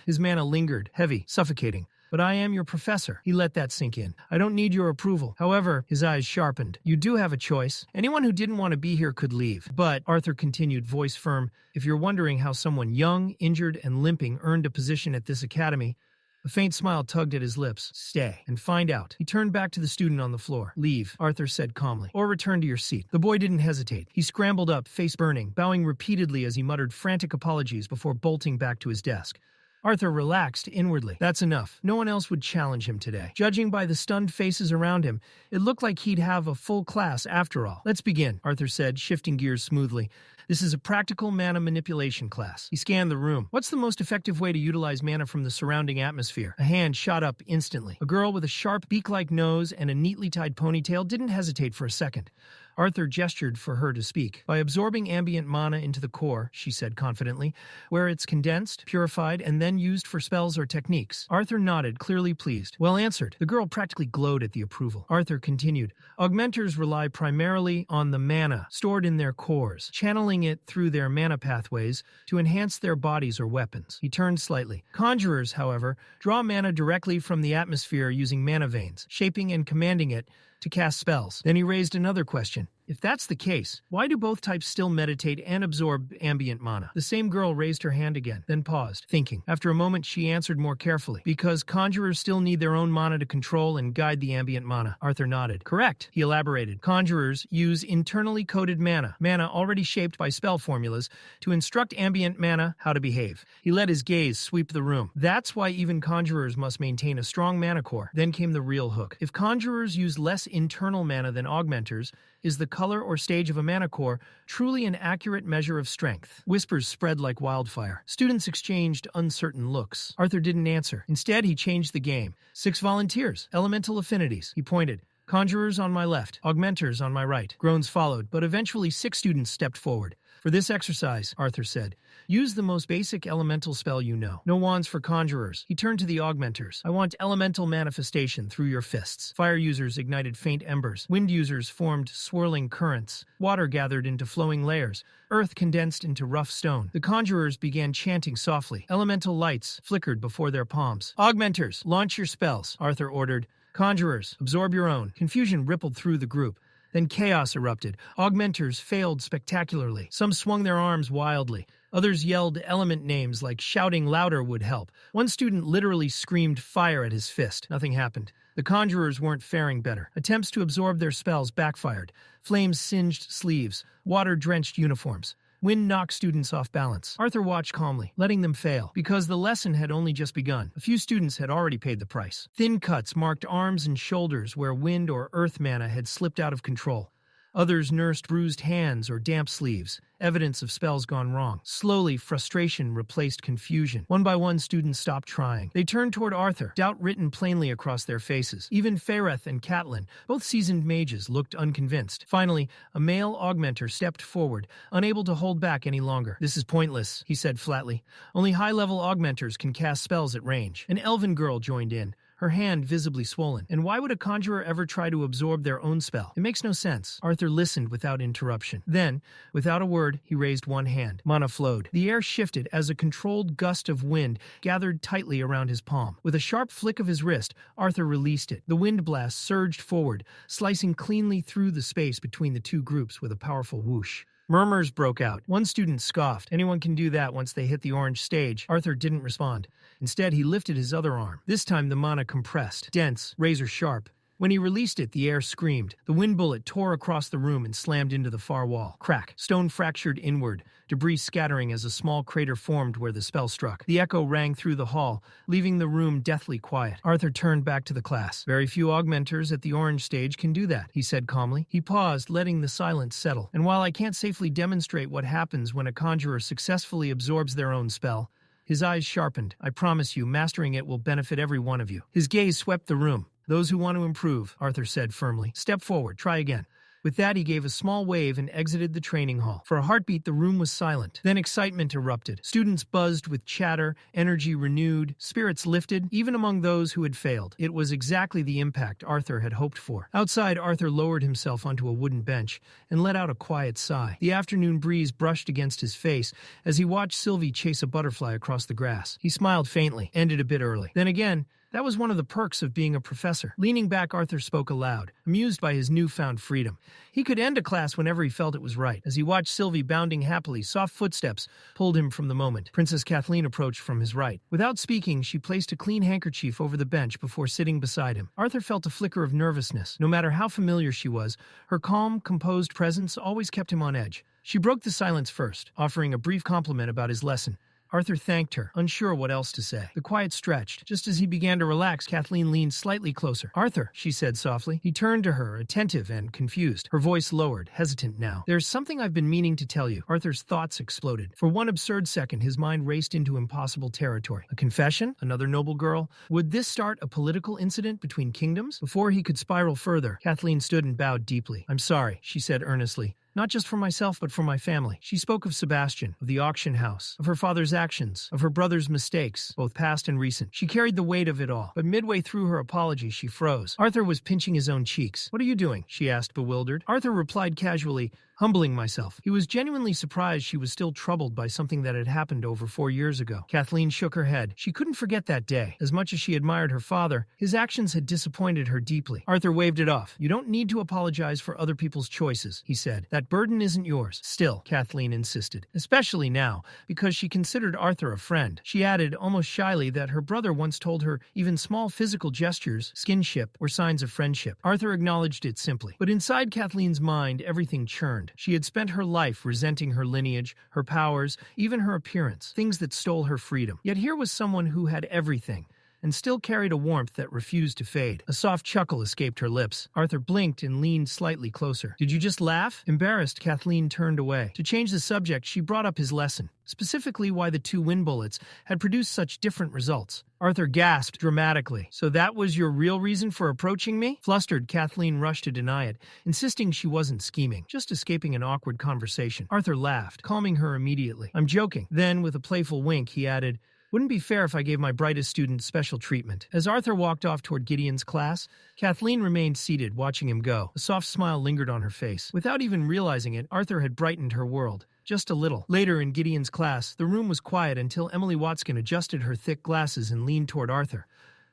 His mana lingered, heavy, suffocating. But I am your professor. He let that sink in. I don't need your approval. However, his eyes sharpened. You do have a choice. Anyone who didn't want to be here could leave. But, Arthur continued, voice firm, if you're wondering how someone young, injured, and limping earned a position at this academy, a faint smile tugged at his lips. Stay and find out. He turned back to the student on the floor. Leave, Arthur said calmly, or return to your seat. The boy didn't hesitate. He scrambled up, face burning, bowing repeatedly as he muttered frantic apologies before bolting back to his desk. Arthur relaxed inwardly. That's enough. No one else would challenge him today. Judging by the stunned faces around him, it looked like he'd have a full class after all. Let's begin, Arthur said, shifting gears smoothly. This is a practical mana manipulation class. He scanned the room. What's the most effective way to utilize mana from the surrounding atmosphere? A hand shot up instantly. A girl with a sharp beak-like nose and a neatly tied ponytail didn't hesitate for a second. Arthur gestured for her to speak. By absorbing ambient mana into the core, she said confidently, where it's condensed, purified, and then used for spells or techniques. Arthur nodded, clearly pleased. Well answered. The girl practically glowed at the approval. Arthur continued. Augmenters rely primarily on the mana stored in their cores, channeling it through their mana pathways to enhance their bodies or weapons. He turned slightly. Conjurers, however, draw mana directly from the atmosphere using mana veins, shaping and commanding it to cast spells. Then he raised another question. If that's the case, why do both types still meditate and absorb ambient mana? The same girl raised her hand again, then paused, thinking. After a moment, she answered more carefully. Because conjurers still need their own mana to control and guide the ambient mana. Arthur nodded. Correct, he elaborated. Conjurers use internally coded mana already shaped by spell formulas, to instruct ambient mana how to behave. He let his gaze sweep the room. That's why even conjurers must maintain a strong mana core. Then came the real hook. If conjurers use less internal mana than augmenters, is the color or stage of a mana core truly an accurate measure of strength? Whispers spread like wildfire. Students exchanged uncertain looks. Arthur didn't answer. Instead, he changed the game. 6 volunteers, elemental affinities. He pointed. Conjurers on my left, augmenters on my right. Groans followed, but eventually 6 students stepped forward. For this exercise, Arthur said, Use the most basic elemental spell you know. No wands for conjurers. He turned to the augmenters. I want elemental manifestation through your fists. Fire users ignited faint embers. Wind users formed swirling currents. Water gathered into flowing layers. Earth condensed into rough stone. The conjurers began chanting softly. Elemental lights flickered before their palms. Augmenters, launch your spells, Arthur ordered. Conjurers, absorb your own. Confusion rippled through the group. Then chaos erupted. Augmenters failed spectacularly. Some swung their arms wildly. Others yelled element names like shouting louder would help. One student literally screamed fire at his fist. Nothing happened. The conjurers weren't faring better. Attempts to absorb their spells backfired. Flames singed sleeves. Water drenched uniforms. Wind knocked students off balance. Arthur watched calmly, letting them fail, because the lesson had only just begun. A few students had already paid the price. Thin cuts marked arms and shoulders where wind or earth mana had slipped out of control. Others nursed bruised hands or damp sleeves, evidence of spells gone wrong. Slowly, frustration replaced confusion. One by one, students stopped trying. They turned toward Arthur, doubt written plainly across their faces. Even Faereth and Catelyn, both seasoned mages, looked unconvinced. Finally, a male augmenter stepped forward, unable to hold back any longer. "This is pointless," he said flatly. "Only high-level augmenters can cast spells at range." An elven girl joined in, her hand visibly swollen. "And why would a conjurer ever try to absorb their own spell? It makes no sense." Arthur listened without interruption. Then, without a word, he raised one hand. Mana flowed. The air shifted as a controlled gust of wind gathered tightly around his palm. With a sharp flick of his wrist, Arthur released it. The wind blast surged forward, slicing cleanly through the space between the two groups with a powerful whoosh. Murmurs broke out. One student scoffed. "Anyone can do that once they hit the orange stage." Arthur didn't respond. Instead, he lifted his other arm. This time the mana compressed, dense, razor sharp. When he released it, the air screamed. The wind bullet tore across the room and slammed into the far wall. Crack. Stone fractured inward, debris scattering as a small crater formed where the spell struck. The echo rang through the hall, leaving the room deathly quiet. Arthur turned back to the class. "Very few augmenters at the orange stage can do that," he said calmly. He paused, letting the silence settle. "And while I can't safely demonstrate what happens when a conjurer successfully absorbs their own spell," his eyes sharpened, "I promise you, mastering it will benefit every one of you." His gaze swept the room. "Those who want to improve," Arthur said firmly. "Step forward, try again." With that, he gave a small wave and exited the training hall. For a heartbeat, the room was silent. Then excitement erupted. Students buzzed with chatter, energy renewed, spirits lifted, even among those who had failed. It was exactly the impact Arthur had hoped for. Outside, Arthur lowered himself onto a wooden bench and let out a quiet sigh. The afternoon breeze brushed against his face as he watched Sylvie chase a butterfly across the grass. He smiled faintly, ended a bit early. Then again, that was one of the perks of being a professor. Leaning back, Arthur spoke aloud, amused by his newfound freedom. He could end a class whenever he felt it was right. As he watched Sylvie bounding happily, soft footsteps pulled him from the moment. Princess Kathleen approached from his right. Without speaking, she placed a clean handkerchief over the bench before sitting beside him. Arthur felt a flicker of nervousness. No matter how familiar she was, her calm, composed presence always kept him on edge. She broke the silence first, offering a brief compliment about his lesson. Arthur thanked her, unsure what else to say. The quiet stretched. Just as he began to relax, Kathleen leaned slightly closer. "Arthur," she said softly. He turned to her, attentive and confused. Her voice lowered, hesitant now. "There's something I've been meaning to tell you." Arthur's thoughts exploded. For one absurd second, his mind raced into impossible territory. A confession? Another noble girl? Would this start a political incident between kingdoms? Before he could spiral further, Kathleen stood and bowed deeply. "I'm sorry," she said earnestly. "Not just for myself, but for my family." She spoke of Sebastian, of the auction house, of her father's actions, of her brother's mistakes, both past and recent. She carried the weight of it all, but midway through her apology, she froze. Arthur was pinching his own cheeks. "What are you doing?" she asked, bewildered. Arthur replied casually, "Humbling myself." He was genuinely surprised she was still troubled by something that had happened over 4 years ago. Kathleen shook her head. She couldn't forget that day. As much as she admired her father, his actions had disappointed her deeply. Arthur waved it off. "You don't need to apologize for other people's choices," he said. "That burden isn't yours." "Still," Kathleen insisted, especially now, because she considered Arthur a friend. She added, almost shyly, that her brother once told her even small physical gestures, skinship, were signs of friendship. Arthur acknowledged it simply. But inside Kathleen's mind, everything churned. She had spent her life resenting her lineage, her powers, even her appearance, things that stole her freedom. Yet here was someone who had everything. and still carried a warmth that refused to fade. A soft chuckle escaped her lips. Arthur blinked and leaned slightly closer. "Did you just laugh?" Embarrassed, Kathleen turned away. To change the subject, she brought up his lesson, specifically why the 2 wind bullets had produced such different results. Arthur gasped dramatically. "So that was your real reason for approaching me?" Flustered, Kathleen rushed to deny it, insisting she wasn't scheming, just escaping an awkward conversation. Arthur laughed, calming her immediately. "I'm joking." Then, with a playful wink, he added, "Wouldn't be fair if I gave my brightest student special treatment." As Arthur walked off toward Gideon's class, Kathleen remained seated, watching him go. A soft smile lingered on her face. Without even realizing it, Arthur had brightened her world. Just a little. Later in Gideon's class, the room was quiet until Emily Watson adjusted her thick glasses and leaned toward Arthur.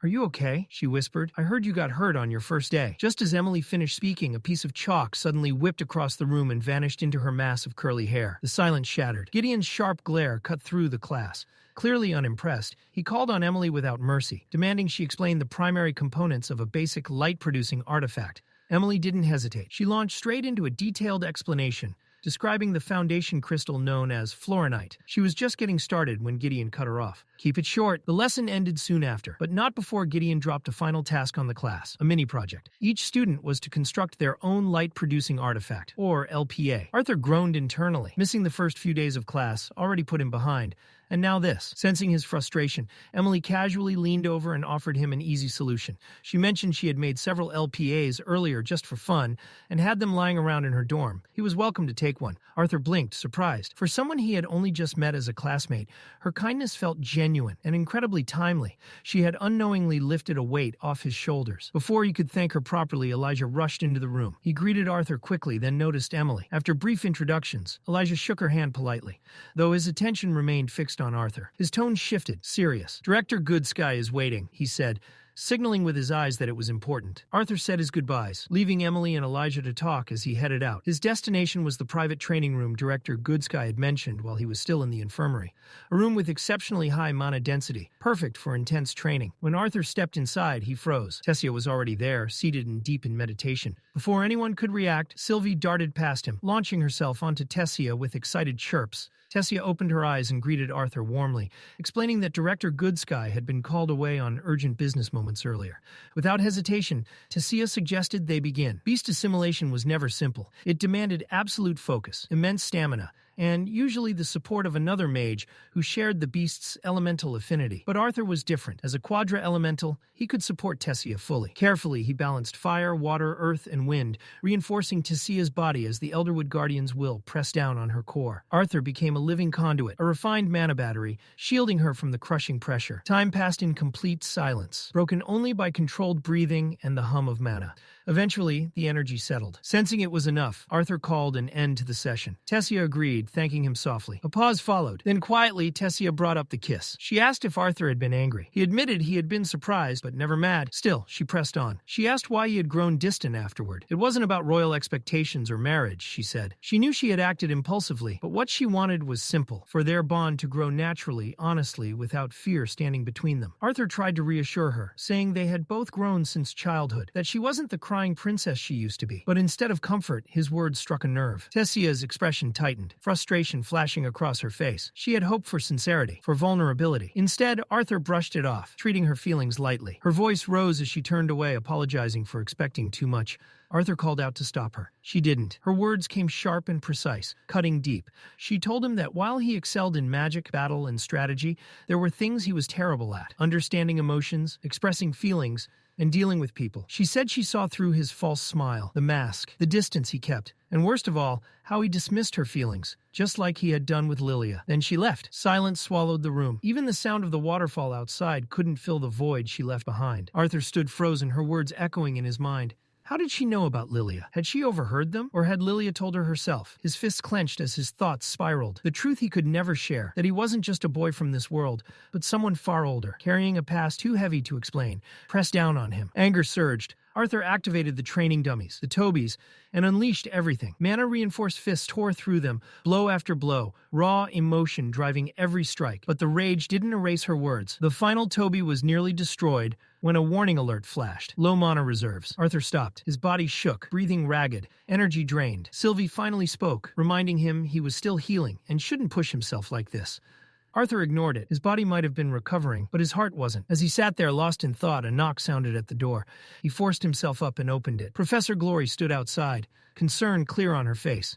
"Are you okay?" she whispered. "I heard you got hurt on your first day." Just as Emily finished speaking, a piece of chalk suddenly whipped across the room and vanished into her mass of curly hair. The silence shattered. Gideon's sharp glare cut through the class. Clearly unimpressed, he called on Emily without mercy, demanding she explain the primary components of a basic light-producing artifact. Emily didn't hesitate. She launched straight into a detailed explanation, describing the foundation crystal known as fluorinite. She was just getting started when Gideon cut her off. Keep it short. The lesson ended soon after, but not before Gideon dropped a final task on the class, a mini-project. Each student was to construct their own light-producing artifact, or LPA. Arthur groaned internally. Missing the first few days of class already put him behind. And now this. Sensing his frustration, Emily casually leaned over and offered him an easy solution. She mentioned she had made several LPAs earlier just for fun and had them lying around in her dorm. He was welcome to take one. Arthur blinked, surprised. For someone he had only just met as a classmate, her kindness felt genuine and incredibly timely. She had unknowingly lifted a weight off his shoulders. Before he could thank her properly, Elijah rushed into the room. He greeted Arthur quickly, then noticed Emily. After brief introductions, Elijah shook her hand politely, though his attention remained fixed on Arthur. His tone shifted, serious. "Director Goodsky is waiting," he said, signaling with his eyes that it was important. Arthur said his goodbyes, leaving Emily and Elijah to talk as he headed out. His destination was the private training room Director Goodsky had mentioned while he was still in the infirmary, a room with exceptionally high mana density, perfect for intense training. When Arthur stepped inside, he froze. Tessia was already there, seated and deep in meditation. Before anyone could react, Sylvie darted past him, launching herself onto Tessia with excited chirps. Tessia opened her eyes and greeted Arthur warmly, explaining that Director Goodsky had been called away on urgent business moments earlier. Without hesitation, Tessia suggested they begin. Beast assimilation was never simple. It demanded absolute focus, immense stamina, and usually the support of another mage who shared the beast's elemental affinity. But Arthur was different. As a quadra-elemental, he could support Tessia fully. Carefully, he balanced fire, water, earth, and wind, reinforcing Tessia's body as the Elderwood Guardian's will pressed down on her core. Arthur became a living conduit, a refined mana battery, shielding her from the crushing pressure. Time passed in complete silence, broken only by controlled breathing and the hum of mana. Eventually, the energy settled. Sensing it was enough, Arthur called an end to the session. Tessia agreed, thanking him softly. A pause followed. Then quietly, Tessia brought up the kiss. She asked if Arthur had been angry. He admitted he had been surprised, but never mad. Still, she pressed on. She asked why he had grown distant afterward. It wasn't about royal expectations or marriage, she said. She knew she had acted impulsively, but what she wanted was simple, for their bond to grow naturally, honestly, without fear standing between them. Arthur tried to reassure her, saying they had both grown since childhood, that she wasn't the crying princess she used to be. But instead of comfort, his words struck a nerve. Tessia's expression tightened, frustration flashing across her face. She had hoped for sincerity, for vulnerability. Instead, Arthur brushed it off, treating her feelings lightly. Her voice rose as she turned away, apologizing for expecting too much. Arthur called out to stop her. She didn't. Her words came sharp and precise, cutting deep. She told him that while he excelled in magic, battle, and strategy, there were things he was terrible at: understanding emotions, expressing feelings, and dealing with people. She said she saw through his false smile, the mask, the distance he kept, and worst of all, how he dismissed her feelings, just like he had done with Lilia. Then she left. Silence swallowed the room. Even the sound of the waterfall outside couldn't fill the void she left behind. Arthur stood frozen, her words echoing in his mind. How did she know about Lilia? Had she overheard them? Or had Lilia told her herself? His fists clenched as his thoughts spiraled. The truth he could never share, that he wasn't just a boy from this world, but someone far older, carrying a past too heavy to explain, pressed down on him. Anger surged. Arthur activated the training dummies, the Tobies, and unleashed everything. Mana-reinforced fists tore through them, blow after blow, raw emotion driving every strike. But the rage didn't erase her words. The final Toby was nearly destroyed when a warning alert flashed. Low mana reserves. Arthur stopped. His body shook, breathing ragged, energy drained. Sylvie finally spoke, reminding him he was still healing and shouldn't push himself like this. Arthur ignored it. His body might have been recovering, but his heart wasn't. As he sat there lost in thought, a knock sounded at the door. He forced himself up and opened it. Professor Glory stood outside, concern clear on her face.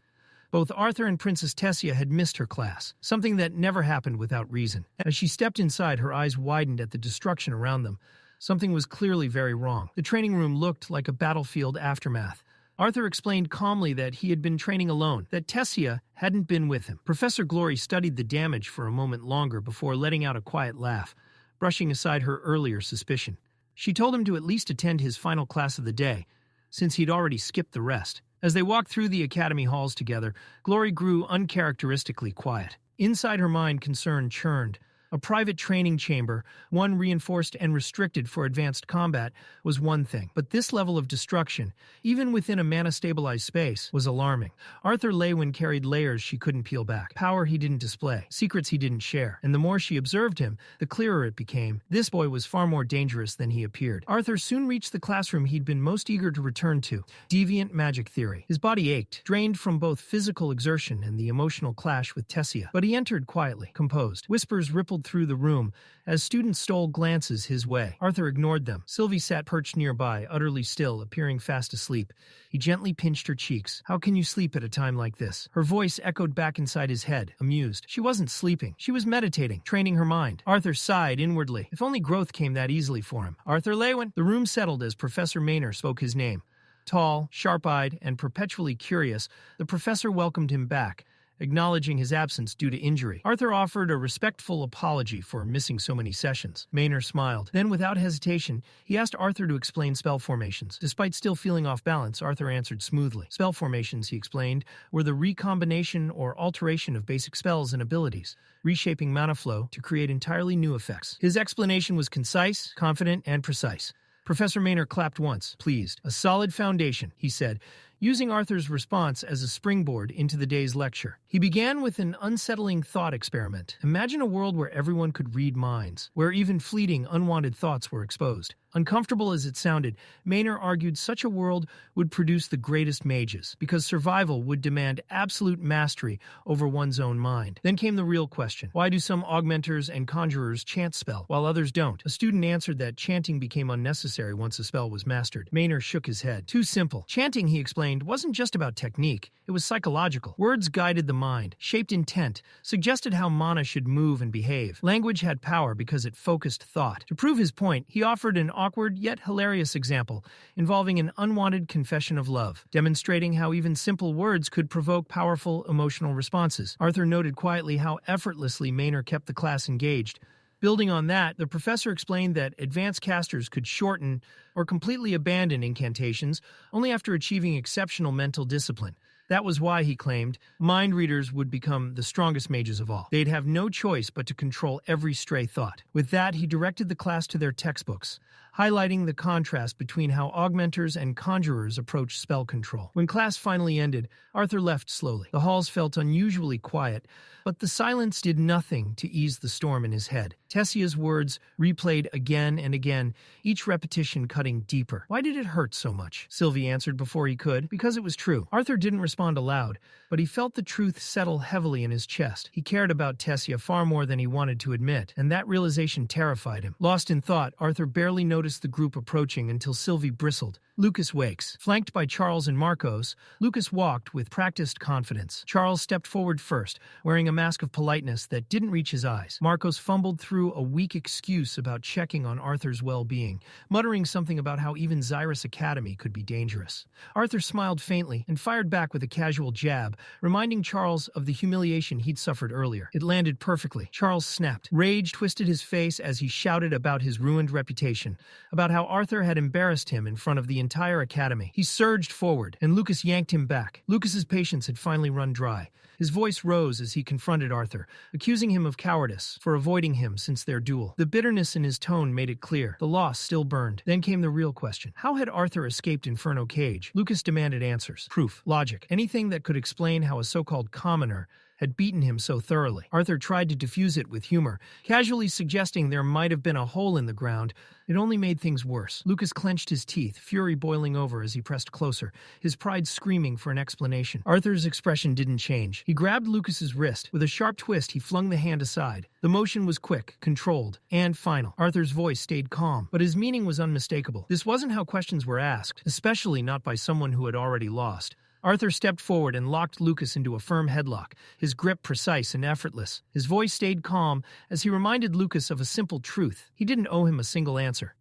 Both Arthur and Princess Tessia had missed her class, something that never happened without reason. As she stepped inside, her eyes widened at the destruction around them. Something was clearly very wrong. The training room looked like a battlefield aftermath. Arthur explained calmly that he had been training alone, that Tessia hadn't been with him. Professor Glory studied the damage for a moment longer before letting out a quiet laugh, brushing aside her earlier suspicion. She told him to at least attend his final class of the day, since he'd already skipped the rest. As they walked through the academy halls together, Glory grew uncharacteristically quiet. Inside her mind, concern churned. A private training chamber, one reinforced and restricted for advanced combat, was one thing. But this level of destruction, even within a mana-stabilized space, was alarming. Arthur Leywin carried layers she couldn't peel back, power he didn't display, secrets he didn't share. And the more she observed him, the clearer it became. This boy was far more dangerous than he appeared. Arthur soon reached the classroom he'd been most eager to return to, deviant magic theory. His body ached, drained from both physical exertion and the emotional clash with Tessia. But he entered quietly, composed. Whispers rippled through the room as students stole glances his way. Arthur ignored them. Sylvie sat perched nearby, utterly still, appearing fast asleep. He gently pinched her cheeks. "How can you sleep at a time like this?" Her voice echoed back inside his head, amused. She wasn't sleeping. She was meditating, training her mind. Arthur sighed inwardly. If only growth came that easily for him. "Arthur Leywin." The room settled as Professor Maynor spoke his name. Tall, sharp-eyed, and perpetually curious, the professor welcomed him back, acknowledging his absence due to injury. Arthur offered a respectful apology for missing so many sessions. Maynor smiled. Then, without hesitation, he asked Arthur to explain spell formations. Despite still feeling off balance, Arthur answered smoothly. Spell formations, he explained, were the recombination or alteration of basic spells and abilities, reshaping mana flow to create entirely new effects. His explanation was concise, confident, and precise. Professor Maynor clapped once, pleased. "A solid foundation," he said, using Arthur's response as a springboard into the day's lecture. He began with an unsettling thought experiment. Imagine a world where everyone could read minds, where even fleeting, unwanted thoughts were exposed. Uncomfortable as it sounded, Maynor argued such a world would produce the greatest mages, because survival would demand absolute mastery over one's own mind. Then came the real question. Why do some augmenters and conjurers chant spell, while others don't? A student answered that chanting became unnecessary once a spell was mastered. Maynor shook his head. Too simple. Chanting, he explained, wasn't just about technique. It was psychological. Words guided the mind, shaped intent, suggested how mana should move and behave. Language had power because it focused thought. To prove his point, he offered an awkward yet hilarious example involving an unwanted confession of love, demonstrating how even simple words could provoke powerful emotional responses. Arthur noted quietly how effortlessly Maynor kept the class engaged. Building on that, the professor explained that advanced casters could shorten or completely abandon incantations only after achieving exceptional mental discipline. That was why, he claimed, mind readers would become the strongest mages of all. They'd have no choice but to control every stray thought. With that, he directed the class to their textbooks, highlighting the contrast between how augmenters and conjurers approach spell control. When class finally ended, Arthur left slowly. The halls felt unusually quiet, but the silence did nothing to ease the storm in his head. Tessia's words replayed again and again, each repetition cutting deeper. Why did it hurt so much? Sylvie answered before he could. Because it was true. Arthur didn't respond aloud, but he felt the truth settle heavily in his chest. He cared about Tessia far more than he wanted to admit, and that realization terrified him. Lost in thought, Arthur barely noticed the group approaching until Sylvie bristled. Lucas Wykes. Flanked by Charles and Marcos, Lucas walked with practiced confidence. Charles stepped forward first, wearing a mask of politeness that didn't reach his eyes. Marcos fumbled through a weak excuse about checking on Arthur's well-being, muttering something about how even Xyrus Academy could be dangerous. Arthur smiled faintly and fired back with a casual jab, reminding Charles of the humiliation he'd suffered earlier. It landed perfectly. Charles snapped. Rage twisted his face as he shouted about his ruined reputation, about how Arthur had embarrassed him in front of the entire academy. He surged forward, and Lucas yanked him back. Lucas's patience had finally run dry. His voice rose as he confronted Arthur, accusing him of cowardice for avoiding him since their duel. The bitterness in his tone made it clear. The loss still burned. Then came the real question. How had Arthur escaped Inferno Cage? Lucas demanded answers. Proof. Logic. Anything that could explain how a so-called commoner had beaten him so thoroughly. Arthur tried to defuse it with humor, casually suggesting there might have been a hole in the ground. It only made things worse. Lucas clenched his teeth, fury boiling over as he pressed closer, his pride screaming for an explanation. Arthur's expression didn't change. He grabbed Lucas's wrist. With a sharp twist, he flung the hand aside. The motion was quick, controlled, and final. Arthur's voice stayed calm, but his meaning was unmistakable. This wasn't how questions were asked, especially not by someone who had already lost. Arthur stepped forward and locked Lucas into a firm headlock, his grip precise and effortless. His voice stayed calm as he reminded Lucas of a simple truth. He didn't owe him a single answer.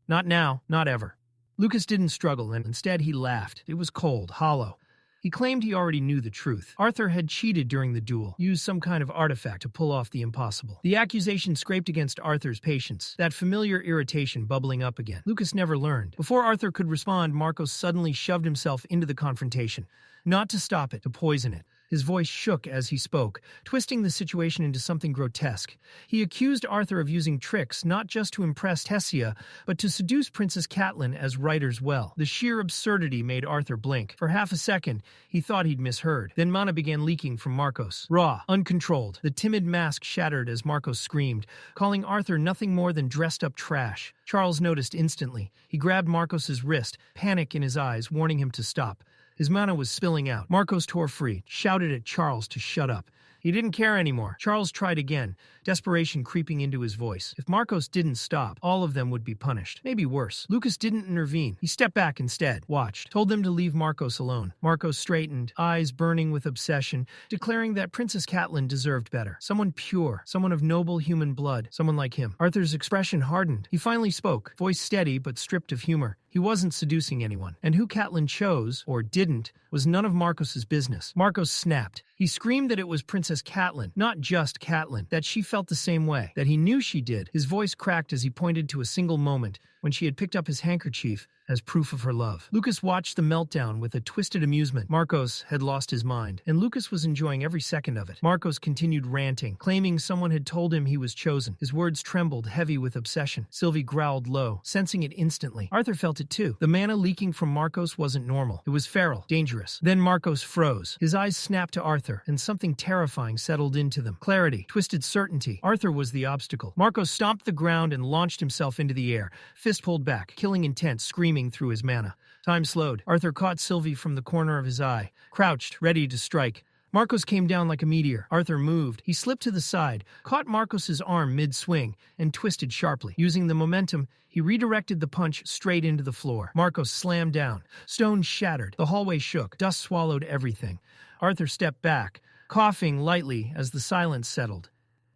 Not now, not ever. Lucas didn't struggle, and instead he laughed. It was cold, hollow. He claimed he already knew the truth. Arthur had cheated during the duel, used some kind of artifact to pull off the impossible. The accusation scraped against Arthur's patience, that familiar irritation bubbling up again. Lucas never learned. Before Arthur could respond, Marcos suddenly shoved himself into the confrontation. Not to stop it, to poison it. His voice shook as he spoke, twisting the situation into something grotesque. He accused Arthur of using tricks not just to impress Tessia, but to seduce Princess Catelyn as writers well. The sheer absurdity made Arthur blink. For half a second, he thought he'd misheard. Then mana began leaking from Marcos. Raw, uncontrolled. The timid mask shattered as Marcos screamed, calling Arthur nothing more than dressed-up trash. Charles noticed instantly. He grabbed Marcos's wrist, panic in his eyes, warning him to stop. His mana was spilling out. Marcos tore free, shouted at Charles to shut up. He didn't care anymore. Charles tried again, desperation creeping into his voice. If Marcos didn't stop, all of them would be punished. Maybe worse. Lucas didn't intervene. He stepped back instead, watched, told them to leave Marcos alone. Marcos straightened, eyes burning with obsession, declaring that Princess Catelyn deserved better. Someone pure, someone of noble human blood, someone like him. Arthur's expression hardened. He finally spoke, voice steady but stripped of humor. He wasn't seducing anyone, and who Catelyn chose, or didn't, was none of Marcos's business. Marcos snapped. He screamed that it was Princess Catelyn, not just Catelyn, that she felt the same way, that he knew she did. His voice cracked as he pointed to a single moment, when she had picked up his handkerchief as proof of her love. Lucas watched the meltdown with a twisted amusement. Marcos had lost his mind, and Lucas was enjoying every second of it. Marcos continued ranting, claiming someone had told him he was chosen. His words trembled, heavy with obsession. Sylvie growled low, sensing it instantly. Arthur felt it too. The mana leaking from Marcos wasn't normal. It was feral, dangerous. Then Marcos froze. His eyes snapped to Arthur, and something terrifying settled into them. Clarity, twisted certainty. Arthur was the obstacle. Marcos stomped the ground and launched himself into the air, fist pulled back, killing intent, screaming through his mana. Time slowed. Arthur caught Sylvie from the corner of his eye, crouched, ready to strike. Marcos came down like a meteor. Arthur moved. He slipped to the side, caught Marcos's arm mid-swing, and twisted sharply. Using the momentum, he redirected the punch straight into the floor. Marcos slammed down. Stone shattered. The hallway shook. Dust swallowed everything. Arthur stepped back, coughing lightly as the silence settled.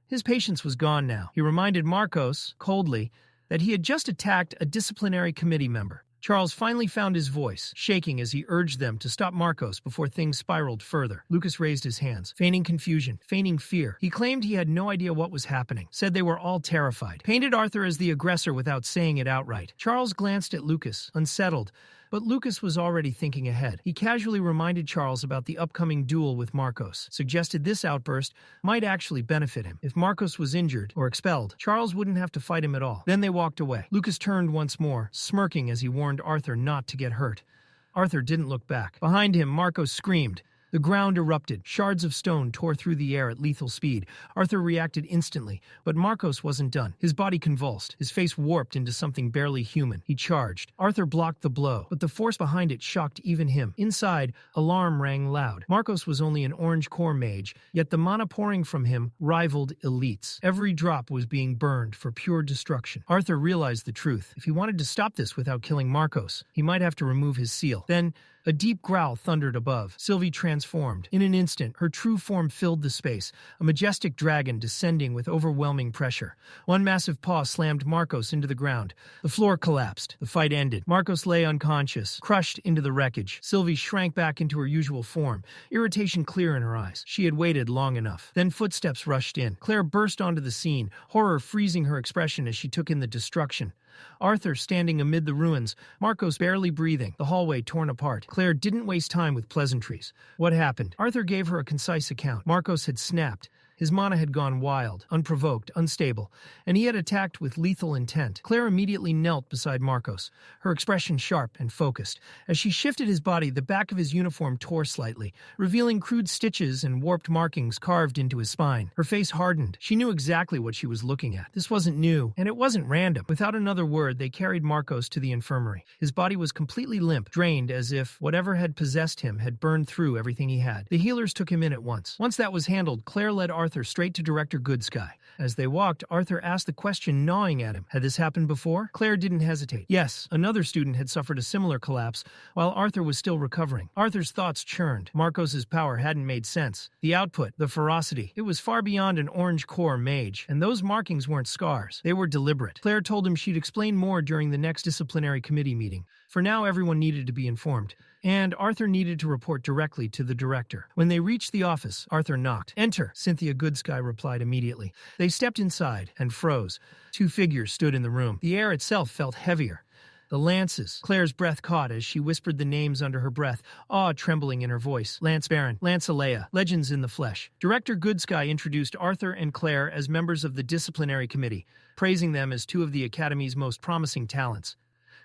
His patience was gone now. He reminded Marcos, coldly, that he had just attacked a disciplinary committee member. Charles finally found his voice, shaking as he urged them to stop Marcos before things spiraled further. Lucas raised his hands, feigning confusion, feigning fear. He claimed he had no idea what was happening, said they were all terrified, painted Arthur as the aggressor without saying it outright. Charles glanced at Lucas, unsettled, but Lucas was already thinking ahead. He casually reminded Charles about the upcoming duel with Marcos, suggested this outburst might actually benefit him. If Marcos was injured or expelled, Charles wouldn't have to fight him at all. Then they walked away. Lucas turned once more, smirking as he warned Arthur not to get hurt. Arthur didn't look back. Behind him, Marcos screamed. The ground erupted. Shards of stone tore through the air at lethal speed. Arthur reacted instantly, but Marcos wasn't done. His body convulsed, his face warped into something barely human. He charged. Arthur blocked the blow, but the force behind it shocked even him. Inside, alarm rang loud. Marcos was only an orange core mage, yet the mana pouring from him rivaled elites. Every drop was being burned for pure destruction. Arthur realized the truth. If he wanted to stop this without killing Marcos, he might have to remove his seal. Then, a deep growl thundered above. Sylvie transformed. In an instant, her true form filled the space, a majestic dragon descending with overwhelming pressure. One massive paw slammed Marcos into the ground. The floor collapsed. The fight ended. Marcos lay unconscious, crushed into the wreckage. Sylvie shrank back into her usual form, irritation clear in her eyes. She had waited long enough. Then footsteps rushed in. Claire burst onto the scene, horror freezing her expression as she took in the destruction. Arthur standing amid the ruins, Marcos barely breathing, the hallway torn apart. Claire didn't waste time with pleasantries. What happened? Arthur gave her a concise account. Marcos had snapped. His mana had gone wild, unprovoked, unstable, and he had attacked with lethal intent. Claire immediately knelt beside Marcos, her expression sharp and focused. As she shifted his body, the back of his uniform tore slightly, revealing crude stitches and warped markings carved into his spine. Her face hardened. She knew exactly what she was looking at. This wasn't new, and it wasn't random. Without another word, they carried Marcos to the infirmary. His body was completely limp, drained as if whatever had possessed him had burned through everything he had. The healers took him in at once. Once that was handled, Claire led Arthur straight to Director Goodsky. As they walked, Arthur asked the question gnawing at him. Had this happened before? Claire didn't hesitate. Yes, another student had suffered a similar collapse while Arthur was still recovering. Arthur's thoughts churned. Marcos's power hadn't made sense. The output, the ferocity, it was far beyond an orange core mage, and those markings weren't scars. They were deliberate. Claire told him she'd explain more during the next disciplinary committee meeting. For now, everyone needed to be informed, and Arthur needed to report directly to the director. When they reached the office, Arthur knocked. "Enter," Cynthia Goodsky replied immediately. They stepped inside and froze. Two figures stood in the room. The air itself felt heavier. The Lances. Claire's breath caught as she whispered the names under her breath, awe trembling in her voice. Lance Baron, Lance Alea, legends in the flesh. Director Goodsky introduced Arthur and Claire as members of the Disciplinary Committee, praising them as two of the Academy's most promising talents.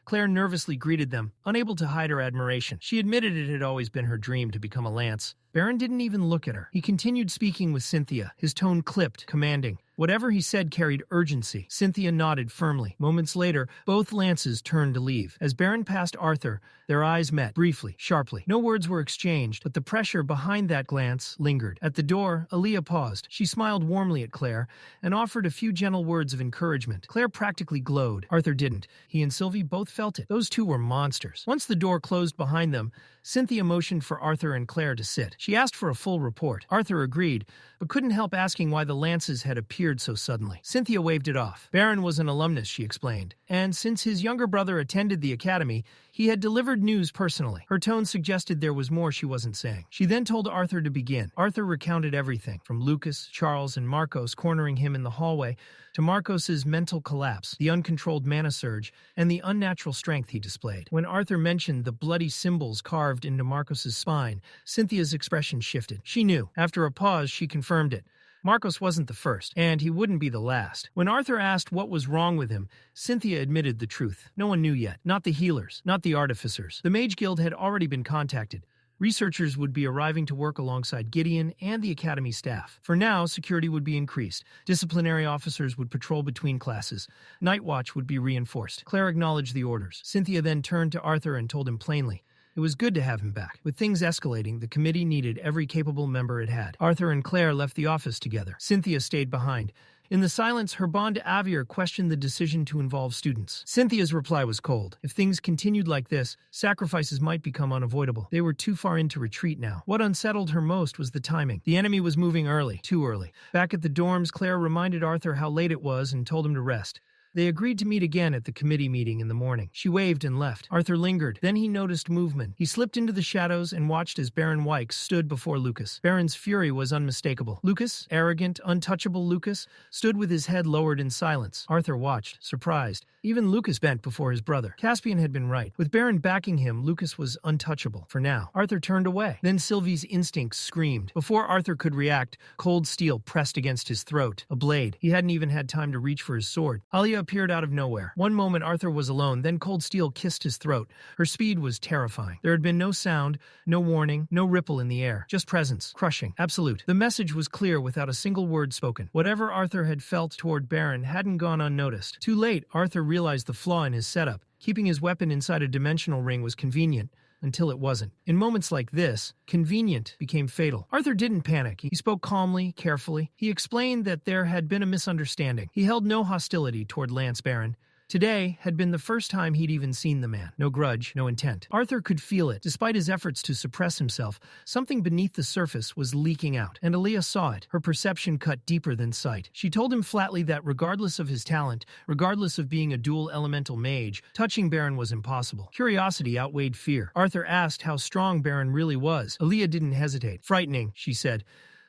Claire nervously greeted them, unable to hide her admiration. She admitted it had always been her dream to become a Lance. Baron didn't even look at her. He continued speaking with Cynthia, his tone clipped, commanding. Whatever he said carried urgency. Cynthia nodded firmly. Moments later, both Lances turned to leave. As Baron passed Arthur, their eyes met, briefly, sharply. No words were exchanged, but the pressure behind that glance lingered. At the door, Alea paused. She smiled warmly at Claire and offered a few gentle words of encouragement. Claire practically glowed. Arthur didn't. He and Sylvie both felt it. Those two were monsters. Once the door closed behind them, Cynthia motioned for Arthur and Claire to sit. She asked for a full report. Arthur agreed, but couldn't help asking why the Lances had appeared so suddenly. Cynthia waved it off. Baron was an alumnus, she explained, and since his younger brother attended the academy, he had delivered news personally. Her tone suggested there was more she wasn't saying. She then told Arthur to begin. Arthur recounted everything, from Lucas, Charles, and Marcos cornering him in the hallway, to Marcos's mental collapse, the uncontrolled mana surge, and the unnatural strength he displayed. When Arthur mentioned the bloody symbols carved into Marcos's spine, Cynthia's expression shifted. She knew. After a pause, she confirmed it. Marcos wasn't the first, and he wouldn't be the last. When Arthur asked what was wrong with him, Cynthia admitted the truth. No one knew yet. Not the healers, not the artificers. The Mage Guild had already been contacted. Researchers would be arriving to work alongside Gideon and the Academy staff. For now, security would be increased. Disciplinary officers would patrol between classes. Night Watch would be reinforced. Claire acknowledged the orders. Cynthia then turned to Arthur and told him plainly, it was good to have him back. With things escalating, the committee needed every capable member it had. Arthur and Claire left the office together. Cynthia stayed behind. In the silence, her bond Avier questioned the decision to involve students. Cynthia's reply was cold. If things continued like this, sacrifices might become unavoidable. They were too far into retreat now. What unsettled her most was the timing. The enemy was moving early, too early. Back at the dorms, Claire reminded Arthur how late it was and told him to rest. They agreed to meet again at the committee meeting in the morning. She waved and left. Arthur lingered. Then he noticed movement. He slipped into the shadows and watched as Baron Wykes stood before Lucas. Baron's fury was unmistakable. Lucas, arrogant, untouchable Lucas, stood with his head lowered in silence. Arthur watched, surprised. Even Lucas bent before his brother. Caspian had been right. With Baron backing him, Lucas was untouchable. For now. Arthur turned away. Then Sylvie's instincts screamed. Before Arthur could react, cold steel pressed against his throat. A blade. He hadn't even had time to reach for his sword. Alia appeared out of nowhere. One moment Arthur was alone, then cold steel kissed his throat. Her speed was terrifying. There had been no sound, no warning, no ripple in the air. Just presence. Crushing. Absolute. The message was clear without a single word spoken. Whatever Arthur had felt toward Baron hadn't gone unnoticed. Too late, Arthur realized the flaw in his setup. Keeping his weapon inside a dimensional ring was convenient, until it wasn't. In moments like this, convenient became fatal. Arthur didn't panic. He spoke calmly, carefully. He explained that there had been a misunderstanding. He held no hostility toward Lance Baron. Today had been the first time he'd even seen the man. No grudge, no intent. Arthur could feel it. Despite his efforts to suppress himself, something beneath the surface was leaking out, and Alea saw it. Her perception cut deeper than sight. She told him flatly that regardless of his talent, regardless of being a dual elemental mage, touching Baron was impossible. Curiosity outweighed fear. Arthur asked how strong Baron really was. Alea didn't hesitate. Frightening, she said.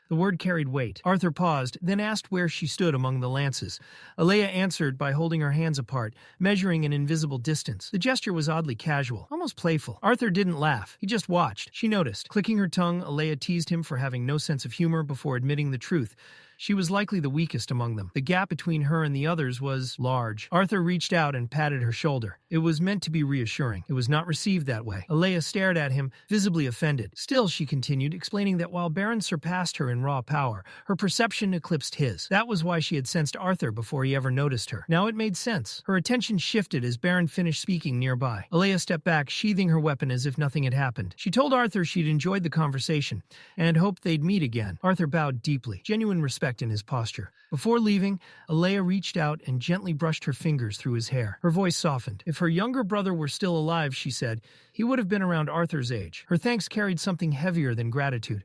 The word carried weight. Arthur paused, then asked where she stood among the lances. Alea answered by holding her hands apart, measuring an invisible distance. The gesture was oddly casual, almost playful. Arthur didn't laugh. He just watched. She noticed. Clicking her tongue, Alea teased him for having no sense of humor before admitting the truth. She was likely the weakest among them. The gap between her and the others was large. Arthur reached out and patted her shoulder. It was meant to be reassuring. It was not received that way. Alea stared at him, visibly offended. Still, she continued, explaining that while Baron surpassed her in raw power, her perception eclipsed his. That was why she had sensed Arthur before he ever noticed her. Now it made sense. Her attention shifted as Baron finished speaking nearby. Alea stepped back, sheathing her weapon as if nothing had happened. She told Arthur she'd enjoyed the conversation and hoped they'd meet again. Arthur bowed deeply, genuine respect in his posture. Before leaving, Alea reached out and gently brushed her fingers through his hair. Her voice softened. If her younger brother were still alive, she said, he would have been around Arthur's age. Her thanks carried something heavier than gratitude.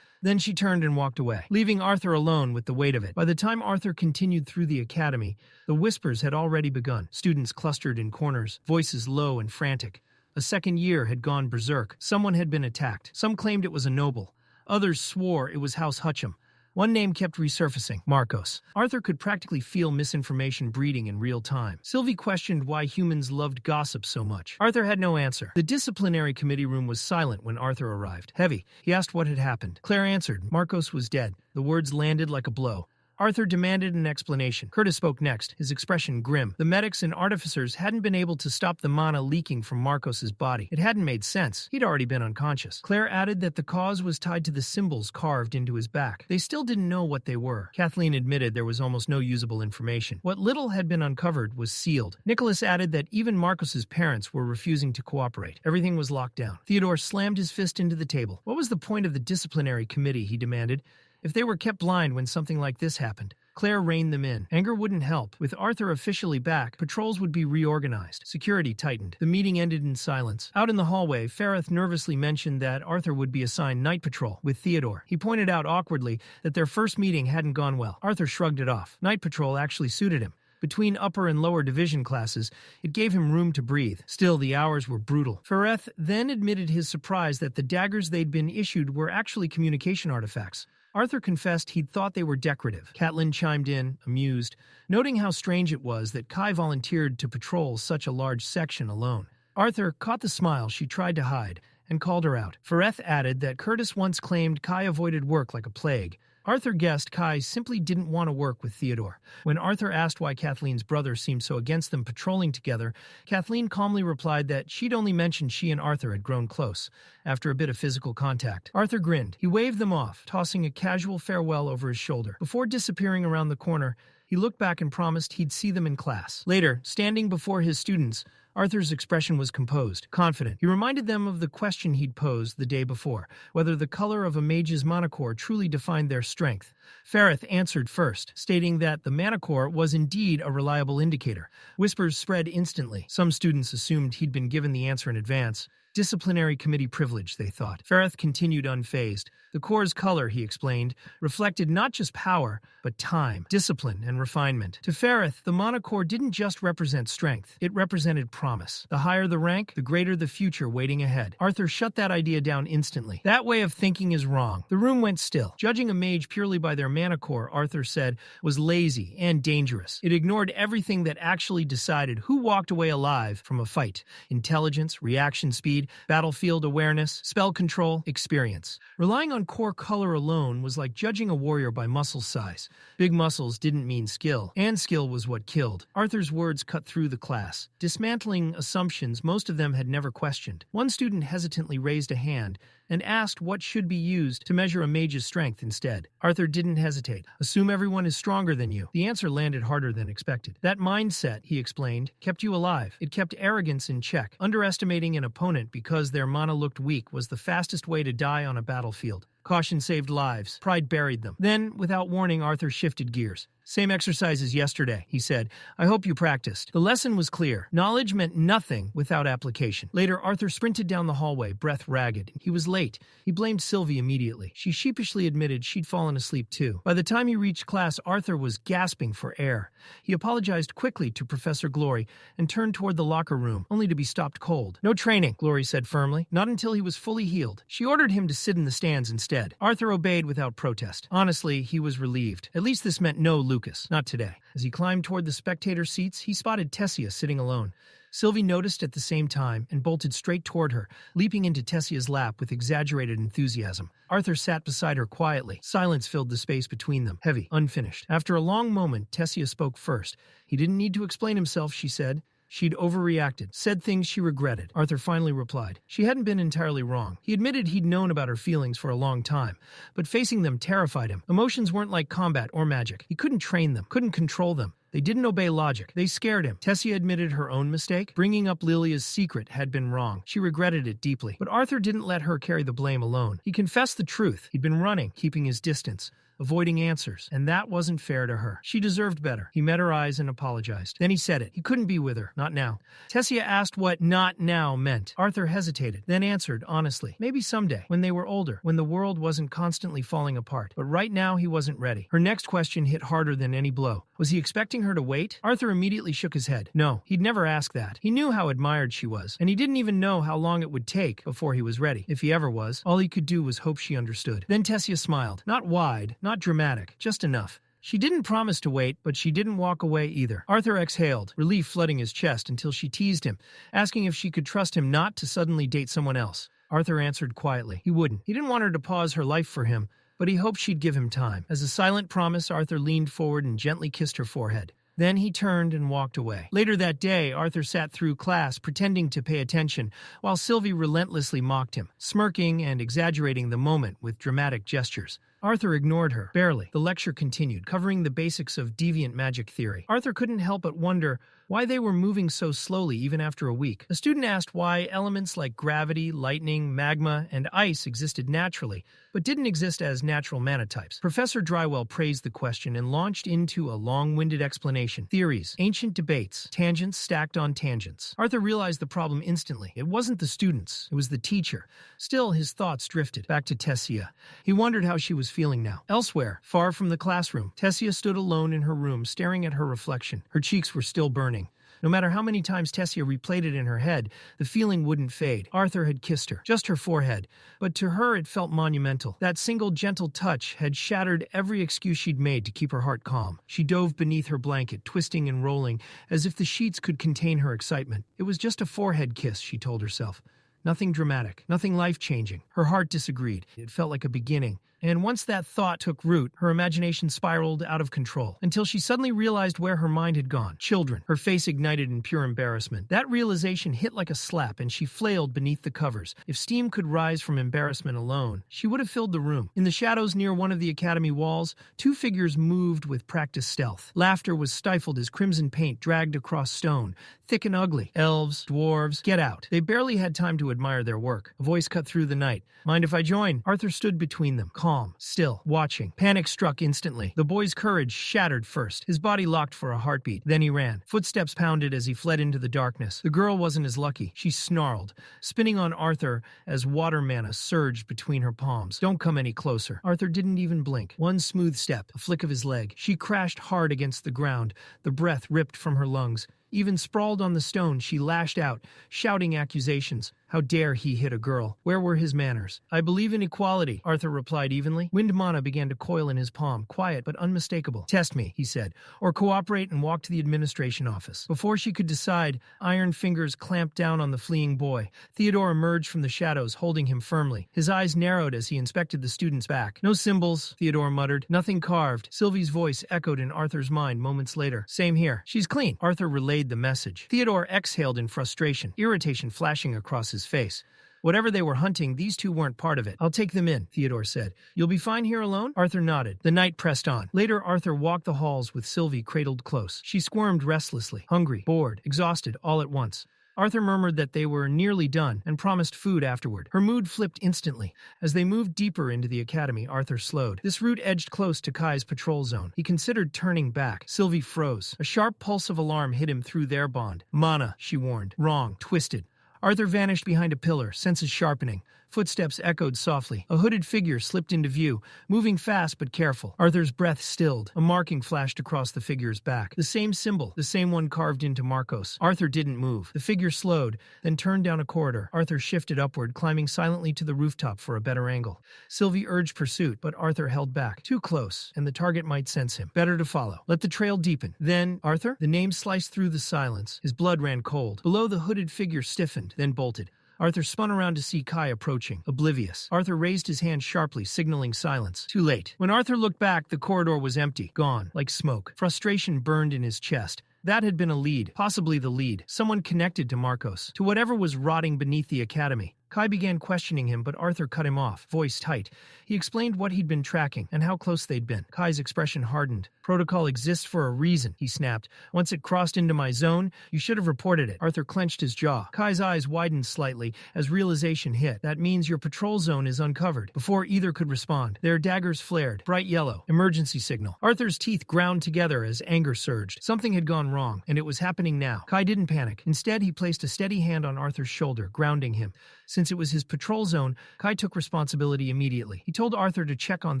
Then she turned and walked away, leaving Arthur alone with the weight of it. By the time Arthur continued through the academy, the whispers had already begun. Students clustered in corners, voices low and frantic. A second year had gone berserk. Someone had been attacked. Some claimed it was a noble. Others swore it was House Hutcham. One name kept resurfacing, Marcos. Arthur could practically feel misinformation breeding in real time. Sylvie questioned why humans loved gossip so much. Arthur had no answer. The disciplinary committee room was silent when Arthur arrived. Heavy. He asked what had happened. Claire answered. Marcos was dead. The words landed like a blow. Arthur demanded an explanation. Curtis spoke next, his expression grim. The medics and artificers hadn't been able to stop the mana leaking from Marcos's body. It hadn't made sense. He'd already been unconscious. Claire added that the cause was tied to the symbols carved into his back. They still didn't know what they were. Kathleen admitted there was almost no usable information. What little had been uncovered was sealed. Nicholas added that even Marcos's parents were refusing to cooperate. Everything was locked down. Theodore slammed his fist into the table. What was the point of the disciplinary committee, he demanded. If they were kept blind when something like this happened, Claire reined them in. Anger wouldn't help. With Arthur officially back, patrols would be reorganized. Security tightened. The meeting ended in silence. Out in the hallway, Fareth nervously mentioned that Arthur would be assigned night patrol with Theodore. He pointed out awkwardly that their first meeting hadn't gone well. Arthur shrugged it off. Night patrol actually suited him. Between upper and lower division classes, it gave him room to breathe. Still, the hours were brutal. Fareth then admitted his surprise that the daggers they'd been issued were actually communication artifacts. Arthur confessed he'd thought they were decorative. Catelyn chimed in, amused, noting how strange it was that Kai volunteered to patrol such a large section alone. Arthur caught the smile she tried to hide and called her out. Fareth added that Curtis once claimed Kai avoided work like a plague. Arthur guessed Kai simply didn't want to work with Theodore. When Arthur asked why Kathleen's brother seemed so against them patrolling together, Kathleen calmly replied that she'd only mentioned she and Arthur had grown close, after a bit of physical contact. Arthur grinned. He waved them off, tossing a casual farewell over his shoulder. Before disappearing around the corner, he looked back and promised he'd see them in class. Later, standing before his students, Arthur's expression was composed, confident. He reminded them of the question he'd posed the day before, whether the color of a mage's manacore truly defined their strength. Fareth answered first, stating that the manacore was indeed a reliable indicator. Whispers spread instantly. Some students assumed he'd been given the answer in advance. Disciplinary committee privilege, they thought. Fareth continued unfazed. The core's color, he explained, reflected not just power, but time, discipline, and refinement. To Fareth, the monocore didn't just represent strength. It represented promise. The higher the rank, the greater the future waiting ahead. Arthur shut that idea down instantly. That way of thinking is wrong. The room went still. Judging a mage purely by their manacore, Arthur said, was lazy and dangerous. It ignored everything that actually decided who walked away alive from a fight. Intelligence, reaction speed, battlefield awareness, spell control, experience. Relying on core color alone was like judging a warrior by muscle size. Big muscles didn't mean skill, and skill was what killed. Arthur's words cut through the class, dismantling assumptions most of them had never questioned. One student hesitantly raised a hand and asked what should be used to measure a mage's strength instead. Arthur didn't hesitate. Assume everyone is stronger than you. The answer landed harder than expected. That mindset, he explained, kept you alive. It kept arrogance in check. Underestimating an opponent because their mana looked weak was the fastest way to die on a battlefield. Caution saved lives. Pride buried them. Then, without warning, Arthur shifted gears. Same exercise as yesterday, he said. I hope you practiced. The lesson was clear. Knowledge meant nothing without application. Later, Arthur sprinted down the hallway, breath ragged. He was late. He blamed Sylvie immediately. She sheepishly admitted she'd fallen asleep too. By the time he reached class, Arthur was gasping for air. He apologized quickly to Professor Glory and turned toward the locker room, only to be stopped cold. No training, Glory said firmly. Not until he was fully healed. She ordered him to sit in the stands instead. Arthur obeyed without protest. Honestly, he was relieved. At least this meant no Lucas. Not today. As he climbed toward the spectator seats, he spotted Tessia sitting alone. Sylvie noticed at the same time and bolted straight toward her, leaping into Tessia's lap with exaggerated enthusiasm. Arthur sat beside her quietly. Silence filled the space between them, heavy, unfinished. After a long moment, Tessia spoke first. He didn't need to explain himself, she said. She'd overreacted, said things she regretted. Arthur finally replied. She hadn't been entirely wrong. He admitted he'd known about her feelings for a long time, but facing them terrified him. Emotions weren't like combat or magic. He couldn't train them, couldn't control them. They didn't obey logic. They scared him. Tessia admitted her own mistake. Bringing up Lilia's secret had been wrong. She regretted it deeply. But Arthur didn't let her carry the blame alone. He confessed the truth. He'd been running, keeping his distance, avoiding answers, and that wasn't fair to her. She deserved better. He met her eyes and apologized. Then he said it. He couldn't be with her. Not now. Tessia asked what "not now" meant. Arthur hesitated, then answered honestly. Maybe someday, when they were older, when the world wasn't constantly falling apart. But right now, he wasn't ready. Her next question hit harder than any blow. Was he expecting her to wait? Arthur immediately shook his head. No, he'd never ask that. He knew how admired she was, and he didn't even know how long it would take before he was ready. If he ever was, all he could do was hope she understood. Then Tessia smiled. Not wide, not dramatic, just enough. She didn't promise to wait, but she didn't walk away either. Arthur exhaled, relief flooding his chest until she teased him, asking if she could trust him not to suddenly date someone else. Arthur answered quietly. He wouldn't. He didn't want her to pause her life for him, but he hoped she'd give him time. As a silent promise, Arthur leaned forward and gently kissed her forehead. Then he turned and walked away. Later that day, Arthur sat through class, pretending to pay attention, while Sylvie relentlessly mocked him, smirking and exaggerating the moment with dramatic gestures. Arthur ignored her, barely. The lecture continued, covering the basics of deviant magic theory. Arthur couldn't help but wonder why they were moving so slowly even after a week. A student asked why elements like gravity, lightning, magma, and ice existed naturally, but didn't exist as natural manotypes. Professor Drywell praised the question and launched into a long-winded explanation. Theories, ancient debates, tangents stacked on tangents. Arthur realized the problem instantly. It wasn't the students, it was the teacher. Still, his thoughts drifted back to Tessia. He wondered how she was feeling now. Elsewhere, far from the classroom, Tessia stood alone in her room, staring at her reflection. Her cheeks were still burning. No matter how many times Tessia replayed it in her head, the feeling wouldn't fade. Arthur had kissed her, just her forehead, but to her it felt monumental. That single gentle touch had shattered every excuse she'd made to keep her heart calm. She dove beneath her blanket, twisting and rolling, as if the sheets could contain her excitement. It was just a forehead kiss, she told herself. Nothing dramatic, nothing life-changing. Her heart disagreed. It felt like a beginning. And once that thought took root, her imagination spiraled out of control, until she suddenly realized where her mind had gone. Children. Her face ignited in pure embarrassment. That realization hit like a slap, and she flailed beneath the covers. If steam could rise from embarrassment alone, she would have filled the room. In the shadows near one of the academy walls, two figures moved with practiced stealth. Laughter was stifled as crimson paint dragged across stone, thick and ugly. Elves, dwarves, get out. They barely had time to admire their work. A voice cut through the night. Mind if I join? Arthur stood between them, calm, still, watching. Panic struck instantly. The boy's courage shattered first. His body locked for a heartbeat. Then he ran. Footsteps pounded as he fled into the darkness. The girl wasn't as lucky. She snarled, spinning on Arthur as water mana surged between her palms. Don't come any closer. Arthur didn't even blink. One smooth step, a flick of his leg. She crashed hard against the ground, the breath ripped from her lungs. Even sprawled on the stone, she lashed out, shouting accusations. How dare he hit a girl? Where were his manners? I believe in equality, Arthur replied evenly. Wind mana began to coil in his palm, quiet but unmistakable. Test me, he said, or cooperate and walk to the administration office. Before she could decide, iron fingers clamped down on the fleeing boy. Theodore emerged from the shadows, holding him firmly. His eyes narrowed as he inspected the student's back. No symbols, Theodore muttered. Nothing carved. Sylvie's voice echoed in Arthur's mind moments later. Same here. She's clean. Arthur relayed the message. Theodore exhaled in frustration, irritation flashing across his face. Whatever they were hunting, these two weren't part of it. I'll take them in, Theodore said. You'll be fine here alone? Arthur nodded. The night pressed on. Later, Arthur walked the halls with Sylvie cradled close. She squirmed restlessly, hungry, bored, exhausted, all at once. Arthur murmured that they were nearly done and promised food afterward. Her mood flipped instantly. As they moved deeper into the academy, Arthur slowed. This route edged close to Kai's patrol zone. He considered turning back. Sylvie froze. A sharp pulse of alarm hit him through their bond. Mana, she warned. Wrong. Twisted. Arthur vanished behind a pillar, senses sharpening. Footsteps echoed softly. A hooded figure slipped into view, moving fast but careful. Arthur's breath stilled. A marking flashed across the figure's back. The same symbol, the same one carved into Marcos. Arthur didn't move. The figure slowed, then turned down a corridor. Arthur shifted upward, climbing silently to the rooftop for a better angle. Sylvie urged pursuit, but Arthur held back. Too close, and the target might sense him. Better to follow. Let the trail deepen. Then, Arthur? The name sliced through the silence. His blood ran cold. Below, the hooded figure stiffened, then bolted. Arthur spun around to see Kai approaching, oblivious. Arthur raised his hand sharply, signaling silence. Too late. When Arthur looked back, the corridor was empty, gone, like smoke. Frustration burned in his chest. That had been a lead, possibly the lead, someone connected to Marcos, to whatever was rotting beneath the academy. Kai began questioning him, but Arthur cut him off, voice tight. He explained what he'd been tracking and how close they'd been. Kai's expression hardened. Protocol exists for a reason, he snapped. Once it crossed into my zone, you should have reported it. Arthur clenched his jaw. Kai's eyes widened slightly as realization hit. That means your patrol zone is uncovered. Before either could respond, their daggers flared, bright yellow, emergency signal. Arthur's teeth ground together as anger surged. Something had gone wrong, and it was happening now. Kai didn't panic. Instead, he placed a steady hand on Arthur's shoulder, grounding him. Since it was his patrol zone, Kai took responsibility immediately. He told Arthur to check on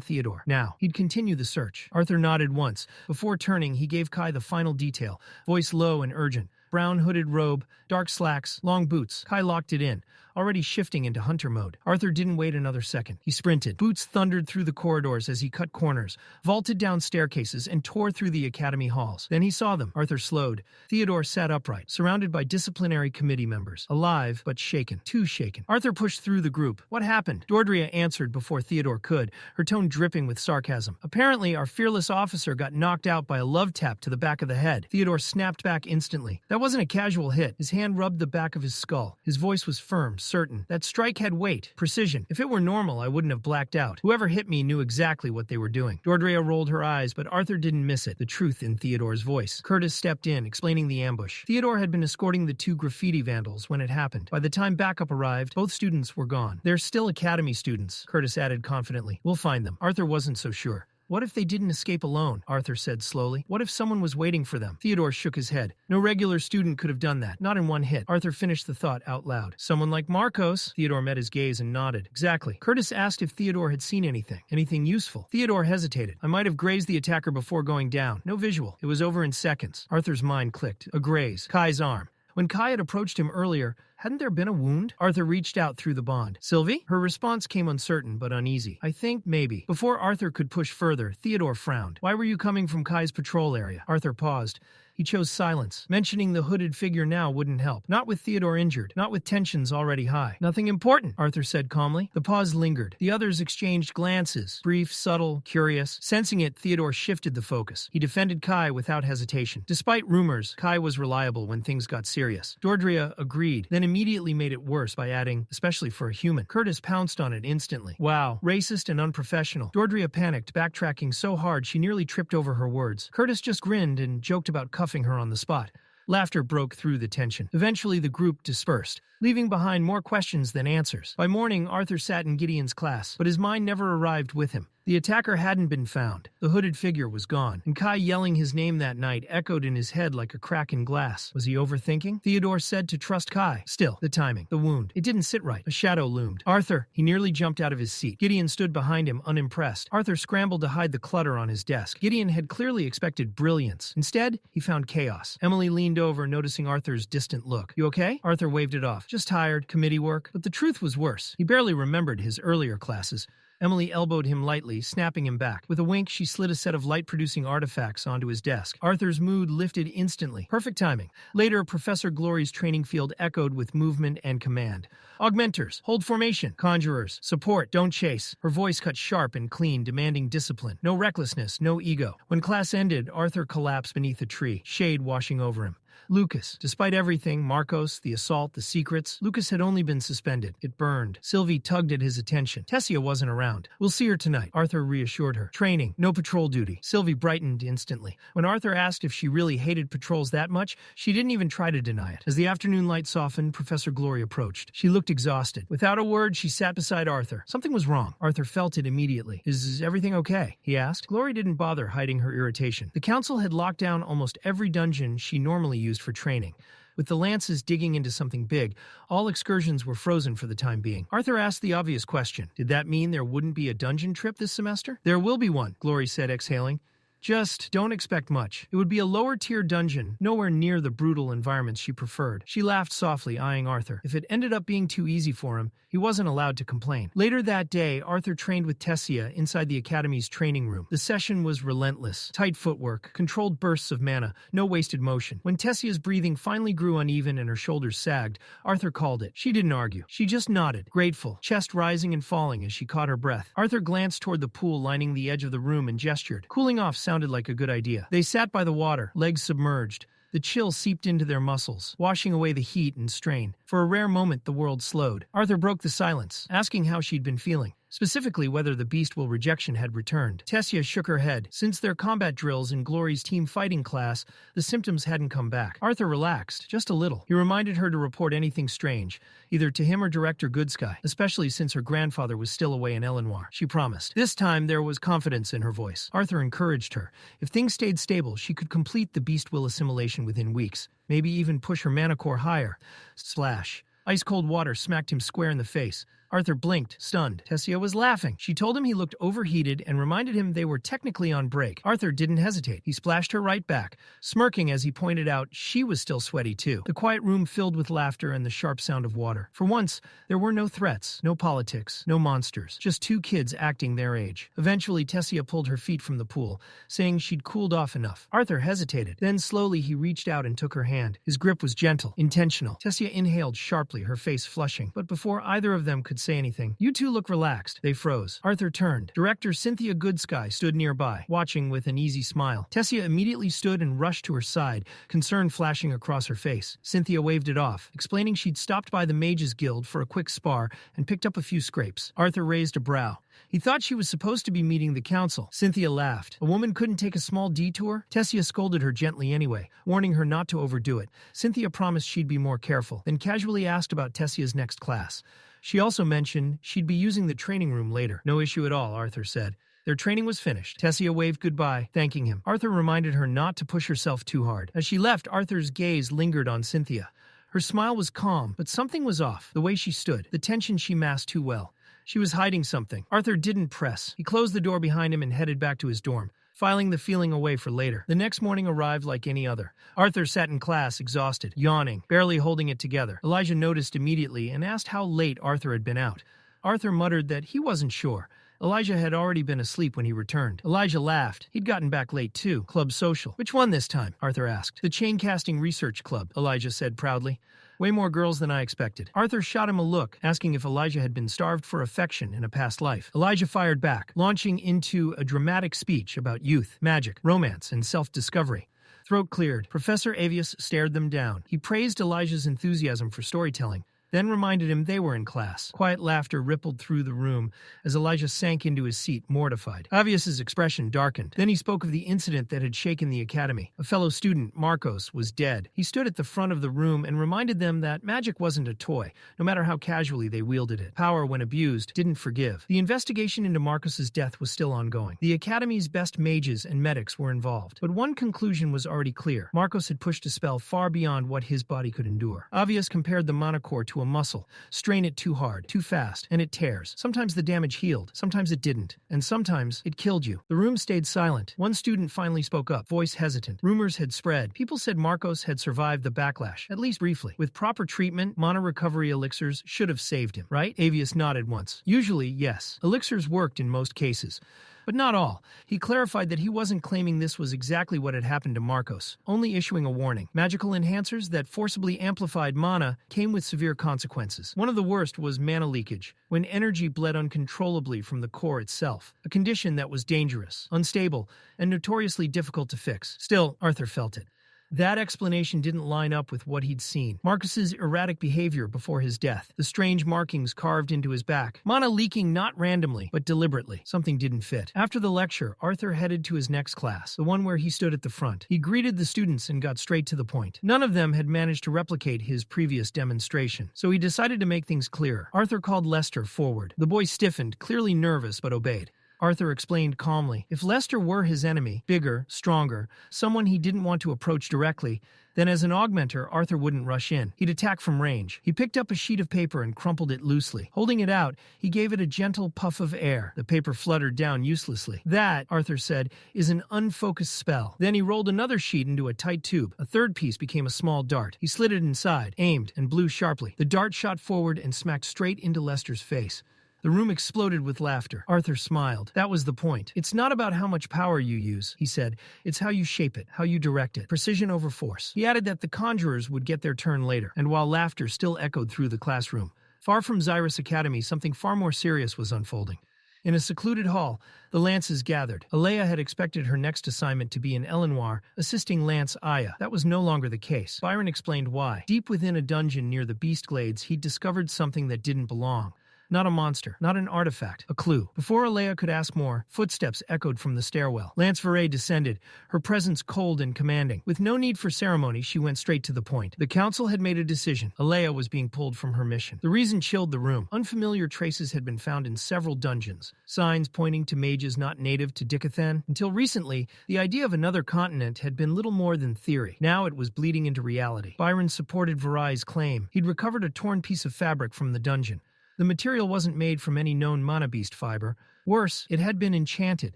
Theodore. Now, he'd continue the search. Arthur nodded once. Before turning, he gave Kai the final detail, voice low and urgent. Brown hooded robe, dark slacks, long boots. Kai locked it in, already shifting into hunter mode. Arthur didn't wait another second. He sprinted. Boots thundered through the corridors as he cut corners, vaulted down staircases, and tore through the academy halls. Then he saw them. Arthur slowed. Theodore sat upright, surrounded by disciplinary committee members. Alive, but shaken. Too shaken. Arthur pushed through the group. What happened? Dordrea answered before Theodore could, her tone dripping with sarcasm. Apparently, our fearless officer got knocked out by a love tap to the back of the head. Theodore snapped back instantly. That wasn't a casual hit. His hand rubbed the back of his skull. His voice was firm, certain. That strike had weight, precision. If it were normal, I wouldn't have blacked out. Whoever hit me knew exactly what they were doing. Dordrea rolled her eyes, but Arthur didn't miss it, the truth in Theodore's voice. Curtis stepped in, explaining the ambush. Theodore had been escorting the two graffiti vandals when it happened. By the time backup arrived, both students were gone. They're still academy students, Curtis added confidently. We'll find them. Arthur wasn't so sure. What if they didn't escape alone? Arthur said slowly. What if someone was waiting for them? Theodore shook his head. No regular student could have done that. Not in one hit. Arthur finished the thought out loud. Someone like Marcos? Theodore met his gaze and nodded. Exactly. Curtis asked if Theodore had seen anything. Anything useful. Theodore hesitated. I might have grazed the attacker before going down. No visual. It was over in seconds. Arthur's mind clicked. A graze. Kai's arm. When Kai had approached him earlier, hadn't there been a wound? Arthur reached out through the bond. Sylvie? Her response came uncertain but uneasy. I think maybe. Before Arthur could push further, Theodore frowned. Why were you coming from Kai's patrol area? Arthur paused. He chose silence. Mentioning the hooded figure now wouldn't help. Not with Theodore injured. Not with tensions already high. Nothing important, Arthur said calmly. The pause lingered. The others exchanged glances. Brief, subtle, curious. Sensing it, Theodore shifted the focus. He defended Kai without hesitation. Despite rumors, Kai was reliable when things got serious. Dordrea agreed, then immediately made it worse by adding, especially for a human. Curtis pounced on it instantly. Wow, racist and unprofessional. Dordrea panicked, backtracking so hard she nearly tripped over her words. Curtis just grinned and joked about cuffing her on the spot. Laughter broke through the tension. Eventually, the group dispersed, leaving behind more questions than answers. By morning, Arthur sat in Gideon's class, but his mind never arrived with him. The attacker hadn't been found. The hooded figure was gone, and Kai yelling his name that night echoed in his head like a crack in glass. Was he overthinking? Theodore said to trust Kai. Still, the timing, the wound. It didn't sit right. A shadow loomed. Arthur! He nearly jumped out of his seat. Gideon stood behind him, unimpressed. Arthur scrambled to hide the clutter on his desk. Gideon had clearly expected brilliance. Instead, he found chaos. Emily leaned over, noticing Arthur's distant look. You okay? Arthur waved it off. Just tired. Committee work. But the truth was worse. He barely remembered his earlier classes. Emily elbowed him lightly, snapping him back. With a wink, she slid a set of light-producing artifacts onto his desk. Arthur's mood lifted instantly. Perfect timing. Later, Professor Glory's training field echoed with movement and command. Augmenters, hold formation. Conjurers, support, don't chase. Her voice cut sharp and clean, demanding discipline. No recklessness, no ego. When class ended, Arthur collapsed beneath a tree, shade washing over him. Lucas. Despite everything, Marcos, the assault, the secrets, Lucas had only been suspended. It burned. Sylvie tugged at his attention. Tessia wasn't around. We'll see her tonight, Arthur reassured her. Training. No patrol duty. Sylvie brightened instantly. When Arthur asked if she really hated patrols that much, she didn't even try to deny it. As the afternoon light softened, Professor Glory approached. She looked exhausted. Without a word, she sat beside Arthur. Something was wrong. Arthur felt it immediately. Is everything okay? He asked. Glory didn't bother hiding her irritation. The council had locked down almost every dungeon she normally used for training. With the lances digging into something big, all excursions were frozen for the time being. Arthur asked the obvious question. Did that mean there wouldn't be a dungeon trip this semester? There will be one, Glory said, exhaling. Just don't expect much. It would be a lower-tier dungeon, nowhere near the brutal environments she preferred. She laughed softly, eyeing Arthur. If it ended up being too easy for him, he wasn't allowed to complain. Later that day, Arthur trained with Tessia inside the Academy's training room. The session was relentless. Tight footwork, controlled bursts of mana, no wasted motion. When Tessia's breathing finally grew uneven and her shoulders sagged, Arthur called it. She didn't argue. She just nodded, grateful, chest rising and falling as she caught her breath. Arthur glanced toward the pool lining the edge of the room and gestured. Cooling off sounded like a good idea. They sat by the water, legs submerged. The chill seeped into their muscles, washing away the heat and strain. For a rare moment, the world slowed. Arthur broke the silence, asking how she'd been feeling. Specifically whether the beast-will rejection had returned. Tessia shook her head. Since their combat drills in Glory's team fighting class, the symptoms hadn't come back. Arthur relaxed, just a little. He reminded her to report anything strange, either to him or Director Goodsky, especially since her grandfather was still away in Elenoir. She promised. This time there was confidence in her voice. Arthur encouraged her. If things stayed stable, she could complete the beast-will assimilation within weeks, maybe even push her mana core higher. Splash. Ice-cold water smacked him square in the face. Arthur blinked, stunned. Tessia was laughing. She told him he looked overheated and reminded him they were technically on break. Arthur didn't hesitate. He splashed her right back, smirking as he pointed out she was still sweaty too. The quiet room filled with laughter and the sharp sound of water. For once, there were no threats, no politics, no monsters, just two kids acting their age. Eventually, Tessia pulled her feet from the pool, saying she'd cooled off enough. Arthur hesitated. Then slowly he reached out and took her hand. His grip was gentle, intentional. Tessia inhaled sharply, her face flushing. But before either of them could say anything, "You two look relaxed." They froze. Arthur turned. Director Cynthia Goodsky stood nearby, watching with an easy smile. Tessia immediately stood and rushed to her side, concern flashing across her face. Cynthia waved it off, explaining she'd stopped by the Mages Guild for a quick spar and picked up a few scrapes. Arthur raised a brow. He thought she was supposed to be meeting the council. Cynthia laughed. A woman couldn't take a small detour? Tessia scolded her gently anyway, warning her not to overdo it. Cynthia promised she'd be more careful, then casually asked about Tessia's next class. She also mentioned she'd be using the training room later. No issue at all, Arthur said. Their training was finished. Tessia waved goodbye, thanking him. Arthur reminded her not to push herself too hard. As she left, Arthur's gaze lingered on Cynthia. Her smile was calm, but something was off. The way she stood, the tension she masked too well. She was hiding something. Arthur didn't press. He closed the door behind him and headed back to his dorm, filing the feeling away for later. The next morning arrived like any other. Arthur sat in class, exhausted, yawning, barely holding it together. Elijah noticed immediately and asked how late Arthur had been out. Arthur muttered that he wasn't sure. Elijah had already been asleep when he returned. Elijah laughed. He'd gotten back late too. Club social. Which one this time? Arthur asked. The Chain-Casting Research Club, Elijah said proudly. Way more girls than I expected. Arthur shot him a look, asking if Elijah had been starved for affection in a past life. Elijah fired back, launching into a dramatic speech about youth, magic, romance, and self-discovery. Throat cleared. Professor Avius stared them down. He praised Elijah's enthusiasm for storytelling, then reminded him they were in class. Quiet laughter rippled through the room as Elijah sank into his seat, mortified. Avius's expression darkened. Then he spoke of the incident that had shaken the academy. A fellow student, Marcos, was dead. He stood at the front of the room and reminded them that magic wasn't a toy, no matter how casually they wielded it. Power, when abused, didn't forgive. The investigation into Marcos's death was still ongoing. The academy's best mages and medics were involved. But one conclusion was already clear. Marcos had pushed a spell far beyond what his body could endure. Avius compared the mana core to a muscle. Strain it too hard, too fast, and it tears. Sometimes the damage healed, sometimes it didn't, and sometimes it killed you. The room stayed silent. One student finally spoke up, voice hesitant. Rumors had spread. People said Marcos had survived the backlash, at least briefly. With proper treatment, mana recovery elixirs should have saved him, right? Avius nodded once. Usually, yes. Elixirs worked in most cases. But not all. He clarified that he wasn't claiming this was exactly what had happened to Marcos, only issuing a warning. Magical enhancers that forcibly amplified mana came with severe consequences. One of the worst was mana leakage, when energy bled uncontrollably from the core itself, a condition that was dangerous, unstable, and notoriously difficult to fix. Still, Arthur felt it. That explanation didn't line up with what he'd seen. Marcus's erratic behavior before his death, the strange markings carved into his back, mana leaking not randomly, but deliberately. Something didn't fit. After the lecture, Arthur headed to his next class, the one where he stood at the front. He greeted the students and got straight to the point. None of them had managed to replicate his previous demonstration, so he decided to make things clearer. Arthur called Lester forward. The boy stiffened, clearly nervous, but obeyed. Arthur explained calmly. If Lester were his enemy, bigger, stronger, someone he didn't want to approach directly, then as an augmenter, Arthur wouldn't rush in. He'd attack from range. He picked up a sheet of paper and crumpled it loosely. Holding it out, he gave it a gentle puff of air. The paper fluttered down uselessly. That, Arthur said, is an unfocused spell. Then he rolled another sheet into a tight tube. A third piece became a small dart. He slid it inside, aimed, and blew sharply. The dart shot forward and smacked straight into Lester's face. The room exploded with laughter. Arthur smiled. That was the point. It's not about how much power you use, he said. It's how you shape it, how you direct it. Precision over force. He added that the conjurers would get their turn later, and while laughter still echoed through the classroom, far from Xyrus Academy, something far more serious was unfolding. In a secluded hall, the Lances gathered. Alea had expected her next assignment to be in Elenoir, assisting Lance Aya. That was no longer the case. Byron explained why. Deep within a dungeon near the Beast Glades, he'd discovered something that didn't belong. Not a monster, not an artifact, a clue. Before Alea could ask more, footsteps echoed from the stairwell. Lance Veray descended, her presence cold and commanding. With no need for ceremony, she went straight to the point. The council had made a decision. Alea was being pulled from her mission. The reason chilled the room. Unfamiliar traces had been found in several dungeons, signs pointing to mages not native to Dicathan. Until recently, the idea of another continent had been little more than theory. Now it was bleeding into reality. Byron supported Veray's claim. He'd recovered a torn piece of fabric from the dungeon. The material wasn't made from any known mana beast fiber. Worse, it had been enchanted.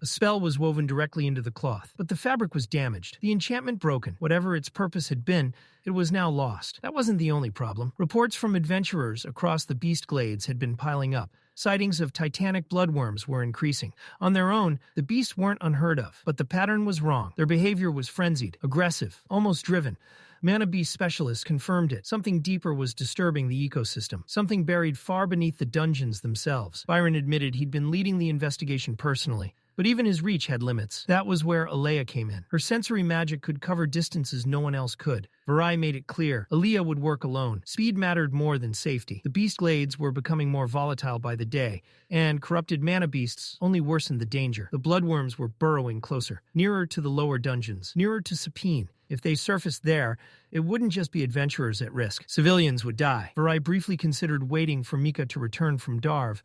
A spell was woven directly into the cloth. But the fabric was damaged, the enchantment broken. Whatever its purpose had been, it was now lost. That wasn't the only problem. Reports from adventurers across the Beast Glades had been piling up. Sightings of titanic bloodworms were increasing. On their own, the beasts weren't unheard of. But the pattern was wrong. Their behavior was frenzied, aggressive, almost driven. Mana Beast specialists confirmed it. Something deeper was disturbing the ecosystem, something buried far beneath the dungeons themselves. Byron admitted he'd been leading the investigation personally, but even his reach had limits. That was where Alea came in. Her sensory magic could cover distances no one else could. Veray made it clear, Alea would work alone. Speed mattered more than safety. The Beast Glades were becoming more volatile by the day, and corrupted mana beasts only worsened the danger. The bloodworms were burrowing closer, nearer to the lower dungeons, nearer to Sapine. If they surfaced there, it wouldn't just be adventurers at risk. Civilians would die. Veray briefly considered waiting for Mika to return from Darv,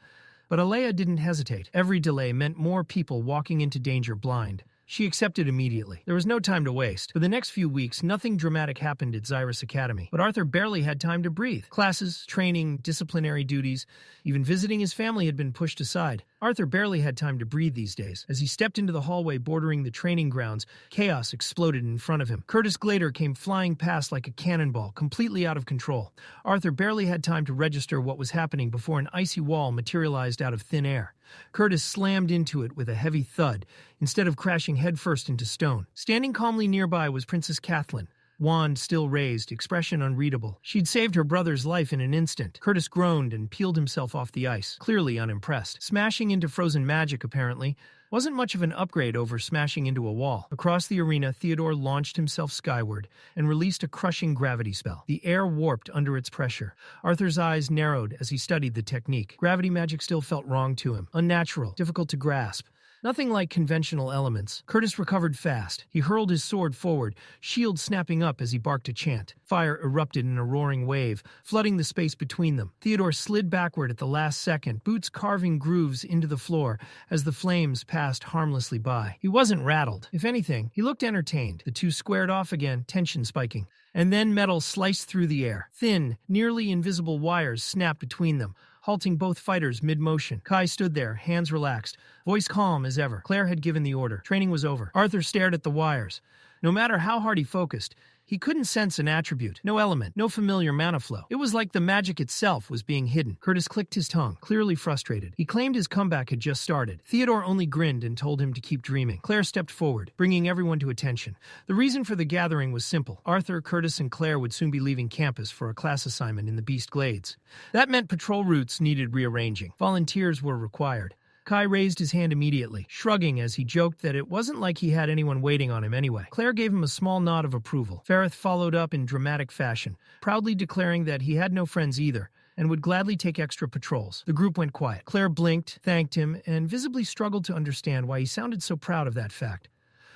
but Alea didn't hesitate. Every delay meant more people walking into danger blind. She accepted immediately. There was no time to waste. For the next few weeks, nothing dramatic happened at Xyrus Academy, but Arthur barely had time to breathe. Classes, training, disciplinary duties, even visiting his family had been pushed aside. Arthur barely had time to breathe these days. As he stepped into the hallway bordering the training grounds, chaos exploded in front of him. Curtis Glader came flying past like a cannonball, completely out of control. Arthur barely had time to register what was happening before an icy wall materialized out of thin air. Curtis slammed into it with a heavy thud, instead of crashing headfirst into stone. Standing calmly nearby was Princess Kathleen. Wand still raised, expression unreadable. She'd saved her brother's life in an instant. Curtis groaned and peeled himself off the ice, clearly unimpressed. Smashing into frozen magic, apparently, wasn't much of an upgrade over smashing into a wall. Across the arena, Theodore launched himself skyward and released a crushing gravity spell. The air warped under its pressure. Arthur's eyes narrowed as he studied the technique. Gravity magic still felt wrong to him, unnatural, difficult to grasp. Nothing like conventional elements. Curtis recovered fast. He hurled his sword forward, shield snapping up as he barked a chant. Fire erupted in a roaring wave, flooding the space between them. Theodore slid backward at the last second, boots carving grooves into the floor as the flames passed harmlessly by. He wasn't rattled. If anything, he looked entertained. The two squared off again, tension spiking. And then metal sliced through the air. Thin, nearly invisible wires snapped between them, halting both fighters mid-motion. Kai stood there, hands relaxed, voice calm as ever. Claire had given the order. Training was over. Arthur stared at the wires. No matter how hard he focused, he couldn't sense an attribute, no element, no familiar mana flow. It was like the magic itself was being hidden. Curtis clicked his tongue, clearly frustrated. He claimed his comeback had just started. Theodore only grinned and told him to keep dreaming. Claire stepped forward, bringing everyone to attention. The reason for the gathering was simple. Arthur, Curtis, and Claire would soon be leaving campus for a class assignment in the Beast Glades. That meant patrol routes needed rearranging. Volunteers were required. Kai raised his hand immediately, shrugging as he joked that it wasn't like he had anyone waiting on him anyway. Claire gave him a small nod of approval. Ferrith followed up in dramatic fashion, proudly declaring that he had no friends either, and would gladly take extra patrols. The group went quiet. Claire blinked, thanked him, and visibly struggled to understand why he sounded so proud of that fact.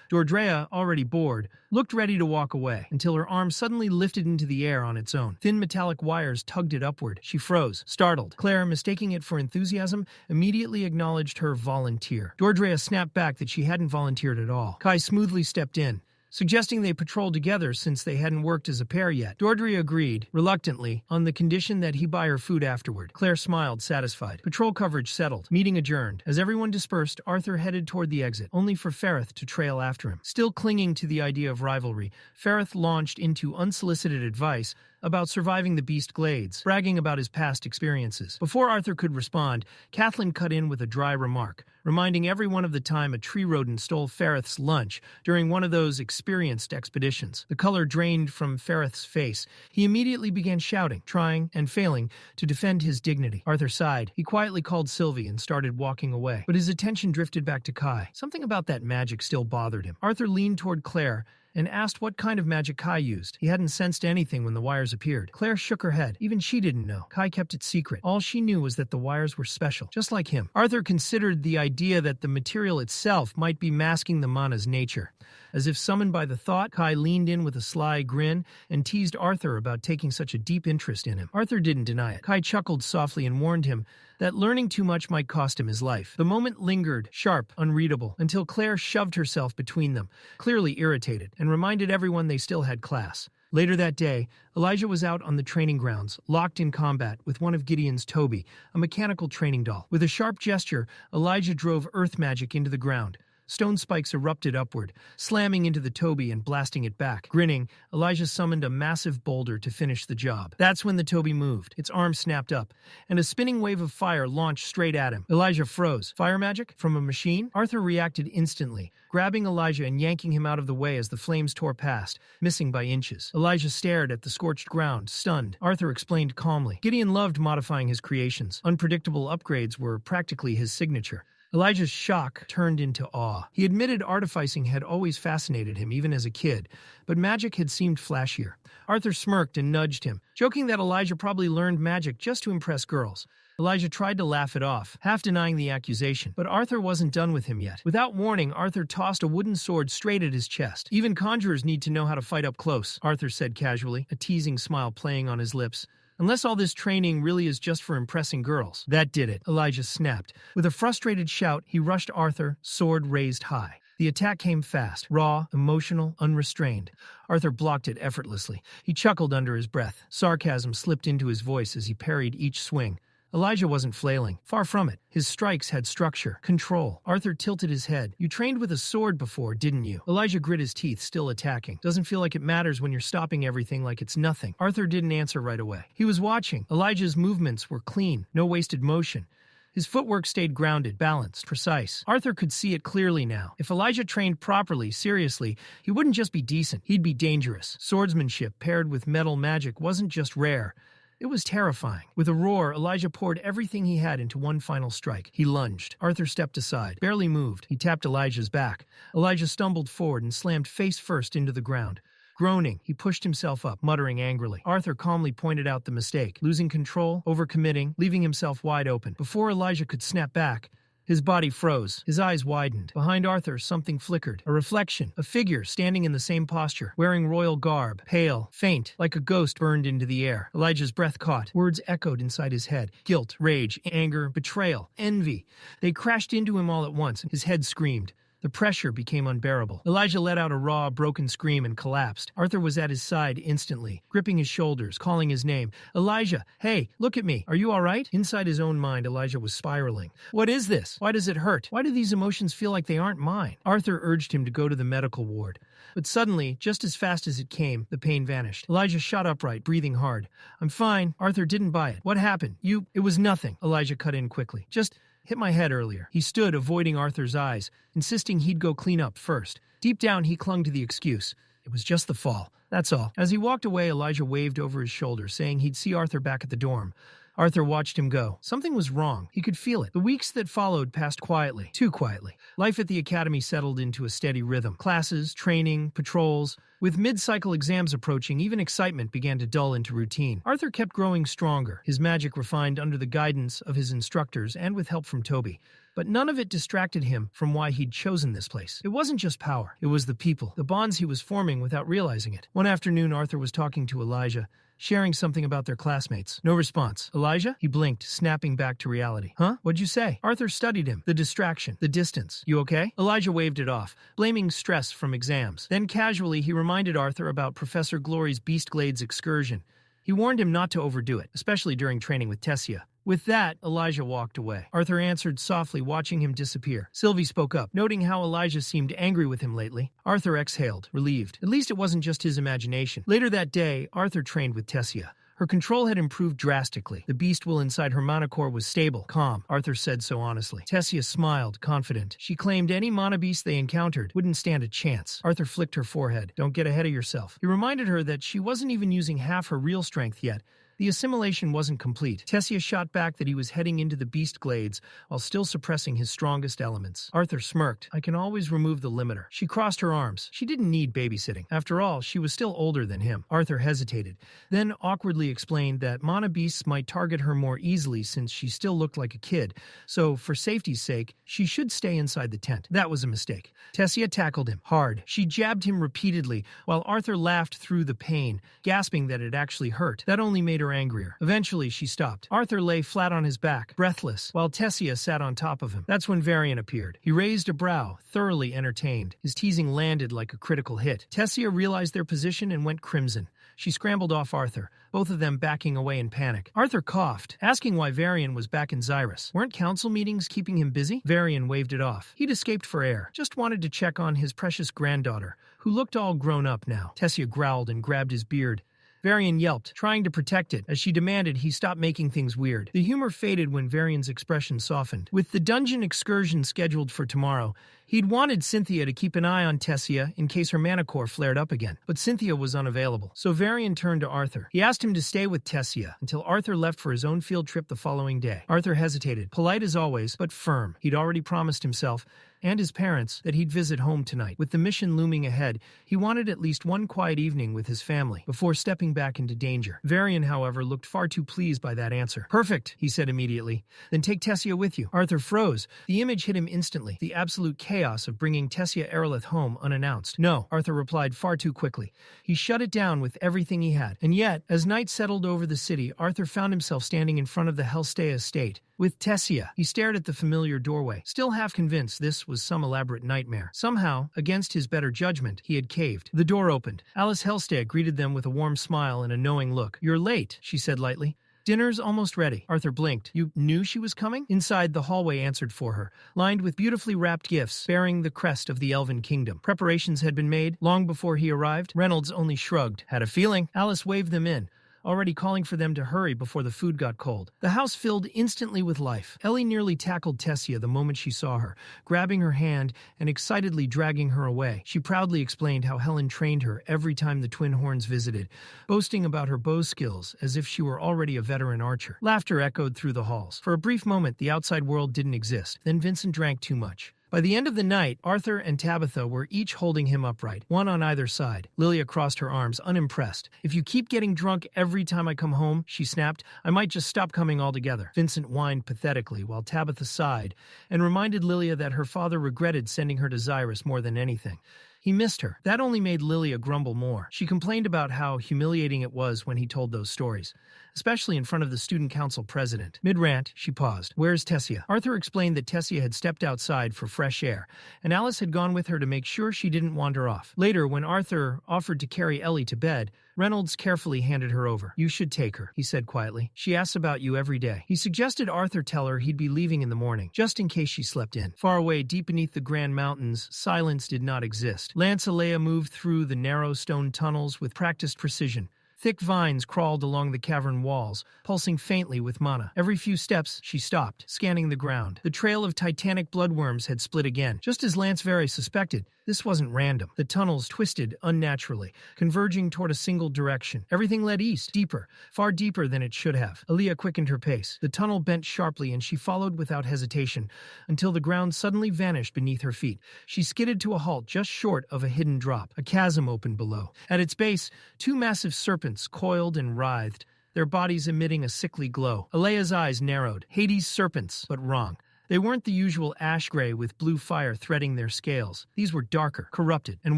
Dordrea, already bored, looked ready to walk away, until her arm suddenly lifted into the air on its own. Thin metallic wires tugged it upward. She froze, startled. Claire, mistaking it for enthusiasm, immediately acknowledged her volunteer. Dordrea snapped back that she hadn't volunteered at all. Kai smoothly stepped in, suggesting they patrol together since they hadn't worked as a pair yet. Dordrea agreed, reluctantly, on the condition that he buy her food afterward. Claire smiled, satisfied. Patrol coverage settled. Meeting adjourned. As everyone dispersed, Arthur headed toward the exit, only for Ferrith to trail after him. Still clinging to the idea of rivalry, Ferrith launched into unsolicited advice about surviving the Beast Glades, bragging about his past experiences. Before Arthur could respond, Kathleen cut in with a dry remark, reminding everyone of the time a tree rodent stole Ferrith's lunch during one of those experienced expeditions. The color drained from Ferrith's face. He immediately began shouting, trying and failing to defend his dignity. Arthur sighed. He quietly called Sylvie and started walking away, but his attention drifted back to Kai. Something about that magic still bothered him. Arthur leaned toward Claire and asked what kind of magic Kai used. He hadn't sensed anything when the wires appeared. Claire shook her head. Even she didn't know. Kai kept it secret. All she knew was that the wires were special, just like him. Arthur considered the idea that the material itself might be masking the mana's nature. As if summoned by the thought, Kai leaned in with a sly grin and teased Arthur about taking such a deep interest in him. Arthur didn't deny it. Kai chuckled softly and warned him that learning too much might cost him his life. The moment lingered, sharp, unreadable, until Claire shoved herself between them, clearly irritated, and reminded everyone they still had class. Later that day, Elijah was out on the training grounds, locked in combat with one of Gideon's Toby, a mechanical training doll. With a sharp gesture, Elijah drove earth magic into the ground. Stone spikes erupted upward, slamming into the Toby and blasting it back. Grinning, Elijah summoned a massive boulder to finish the job. That's when the Toby moved. Its arm snapped up, and a spinning wave of fire launched straight at him. Elijah froze. Fire magic? From a machine? Arthur reacted instantly, grabbing Elijah and yanking him out of the way as the flames tore past, missing by inches. Elijah stared at the scorched ground, stunned. Arthur explained calmly. Gideon loved modifying his creations. Unpredictable upgrades were practically his signature. Elijah's shock turned into awe. He admitted artificing had always fascinated him, even as a kid, but magic had seemed flashier. Arthur smirked and nudged him, joking that Elijah probably learned magic just to impress girls. Elijah tried to laugh it off, half denying the accusation, but Arthur wasn't done with him yet. Without warning, Arthur tossed a wooden sword straight at his chest. Even conjurers need to know how to fight up close, Arthur said casually, a teasing smile playing on his lips. Unless all this training really is just for impressing girls. That did it, Elijah snapped. With a frustrated shout, he rushed Arthur, sword raised high. The attack came fast, raw, emotional, unrestrained. Arthur blocked it effortlessly. He chuckled under his breath. Sarcasm slipped into his voice as he parried each swing. Elijah wasn't flailing. Far from it. His strikes had structure, control. Arthur tilted his head. You trained with a sword before, didn't you? Elijah grit his teeth, still attacking. Doesn't feel like it matters when you're stopping everything like it's nothing. Arthur didn't answer right away. He was watching. Elijah's movements were clean, no wasted motion. His footwork stayed grounded, balanced, precise. Arthur could see it clearly now. If Elijah trained properly, seriously, he wouldn't just be decent. He'd be dangerous. Swordsmanship paired with metal magic wasn't just rare. It was terrifying. With a roar, Elijah poured everything he had into one final strike. He lunged. Arthur stepped aside, barely moved. He tapped Elijah's back. Elijah stumbled forward and slammed face first into the ground. Groaning, he pushed himself up, muttering angrily. Arthur calmly pointed out the mistake, losing control, overcommitting, leaving himself wide open. Before Elijah could snap back, his body froze. His eyes widened. Behind Arthur, something flickered. A reflection. A figure standing in the same posture, wearing royal garb. Pale, faint, like a ghost burned into the air. Elijah's breath caught. Words echoed inside his head. Guilt, rage, anger, betrayal, envy. They crashed into him all at once. His head screamed. The pressure became unbearable. Elijah let out a raw, broken scream and collapsed. Arthur was at his side instantly, gripping his shoulders, calling his name. Elijah, hey, look at me. Are you all right? Inside his own mind, Elijah was spiraling. What is this? Why does it hurt? Why do these emotions feel like they aren't mine? Arthur urged him to go to the medical ward. But suddenly, just as fast as it came, the pain vanished. Elijah shot upright, breathing hard. I'm fine. Arthur didn't buy it. What happened? It was nothing. Elijah cut in quickly. Just hit my head earlier. He stood, avoiding Arthur's eyes, insisting he'd go clean up first. Deep down, he clung to the excuse. It was just the fall. That's all. As he walked away, Elijah waved over his shoulder, saying he'd see Arthur back at the dorm. Arthur watched him go. Something was wrong. He could feel it. The weeks that followed passed quietly. Too quietly. Life at the academy settled into a steady rhythm. Classes, training, patrols. With mid-cycle exams approaching, even excitement began to dull into routine. Arthur kept growing stronger, his magic refined under the guidance of his instructors and with help from Toby. But none of it distracted him from why he'd chosen this place. It wasn't just power. It was the people, the bonds he was forming without realizing it. One afternoon, Arthur was talking to Elijah, sharing something about their classmates. No response. Elijah? He blinked, snapping back to reality. Huh? What'd you say? Arthur studied him. The distraction. The distance. You okay? Elijah waved it off, blaming stress from exams. Then casually, he reminded Arthur about Professor Glory's Beastglades excursion. He warned him not to overdo it, especially during training with Tessia. With that, Elijah walked away. Arthur answered softly, watching him disappear. Sylvie spoke up, noting how Elijah seemed angry with him lately. Arthur exhaled, relieved. At least it wasn't just his imagination. Later that day, Arthur trained with Tessia. Her control had improved drastically. The beast will inside her manacore was stable, calm. Arthur said so honestly. Tessia smiled, confident. She claimed any mana beast they encountered wouldn't stand a chance. Arthur flicked her forehead. Don't get ahead of yourself. He reminded her that she wasn't even using half her real strength yet. The assimilation wasn't complete. Tessia shot back that he was heading into the beast glades while still suppressing his strongest elements. Arthur smirked. I can always remove the limiter. She crossed her arms. She didn't need babysitting. After all, she was still older than him. Arthur hesitated, then awkwardly explained that mana beasts might target her more easily since she still looked like a kid, so for safety's sake, she should stay inside the tent. That was a mistake. Tessia tackled him, hard. She jabbed him repeatedly, while Arthur laughed through the pain, gasping that it actually hurt. That only made her angrier. Eventually, she stopped. Arthur lay flat on his back, breathless, while Tessia sat on top of him. That's when Varian appeared. He raised a brow, thoroughly entertained. His teasing landed like a critical hit. Tessia realized their position and went crimson. She scrambled off Arthur, both of them backing away in panic. Arthur coughed, asking why Varian was back in Xyrus. Weren't council meetings keeping him busy? Varian waved it off. He'd escaped for air, just wanted to check on his precious granddaughter, who looked all grown up now. Tessia growled and grabbed his beard. Varian yelped, trying to protect it, as she demanded he stop making things weird. The humor faded when Varian's expression softened. With the dungeon excursion scheduled for tomorrow, he'd wanted Cynthia to keep an eye on Tessia in case her manacore flared up again, but Cynthia was unavailable. So Varian turned to Arthur. He asked him to stay with Tessia until Arthur left for his own field trip the following day. Arthur hesitated, polite as always, but firm. He'd already promised himself and his parents that he'd visit home tonight. With the mission looming ahead, he wanted at least one quiet evening with his family before stepping back into danger. Varian, however, looked far too pleased by that answer. Perfect, he said immediately. Then take Tessia with you. Arthur froze. The image hit him instantly. The absolute chaos of bringing Tessia Eralith home unannounced. No, Arthur replied far too quickly. He shut it down with everything he had. And yet, as night settled over the city, Arthur found himself standing in front of the Hellstay estate. With Tessia, he stared at the familiar doorway, still half convinced this was some elaborate nightmare. Somehow, against his better judgment, he had caved. The door opened. Alice Hellstay greeted them with a warm smile and a knowing look. You're late, she said lightly. Dinner's almost ready. Arthur blinked. You knew she was coming? Inside, the hallway answered for her, lined with beautifully wrapped gifts bearing the crest of the Elven Kingdom. Preparations had been made long before he arrived. Reynolds only shrugged. Had a feeling. Alice waved them in, already calling for them to hurry before the food got cold. The house filled instantly with life. Ellie nearly tackled Tessia the moment she saw her, grabbing her hand and excitedly dragging her away. She proudly explained how Helen trained her every time the Twin Horns visited, boasting about her bow skills as if she were already a veteran archer. Laughter echoed through the halls. For a brief moment, the outside world didn't exist. Then Vincent drank too much. By the end of the night, Arthur and Tabitha were each holding him upright, one on either side. Lilia crossed her arms, unimpressed. If you keep getting drunk every time I come home, she snapped, I might just stop coming altogether. Vincent whined pathetically, while Tabitha sighed, and reminded Lilia that her father regretted sending her to Xyrus more than anything. He missed her. That only made Lilia grumble more. She complained about how humiliating it was when he told those stories, especially in front of the student council president. Mid-rant, she paused. Where's Tessia? Arthur explained that Tessia had stepped outside for fresh air, and Alice had gone with her to make sure she didn't wander off. Later, when Arthur offered to carry Ellie to bed, Reynolds carefully handed her over. You should take her, he said quietly. She asks about you every day. He suggested Arthur tell her he'd be leaving in the morning, just in case she slept in. Far away, deep beneath the Grand Mountains, silence did not exist. Lance Alea moved through the narrow stone tunnels with practiced precision, Thick vines crawled along the cavern walls, pulsing faintly with mana. Every few steps, she stopped, scanning the ground. The trail of titanic bloodworms had split again. Just as Lance Very suspected, this wasn't random. The tunnels twisted unnaturally, converging toward a single direction. Everything led east, deeper, far deeper than it should have. Aaliyah quickened her pace. The tunnel bent sharply, and she followed without hesitation, until the ground suddenly vanished beneath her feet. She skidded to a halt just short of a hidden drop. A chasm opened below. At its base, two massive serpents coiled and writhed, their bodies emitting a sickly glow. Alea's eyes narrowed. Hades' serpents, but wrong. They weren't the usual ash gray with blue fire threading their scales. These were darker, corrupted, and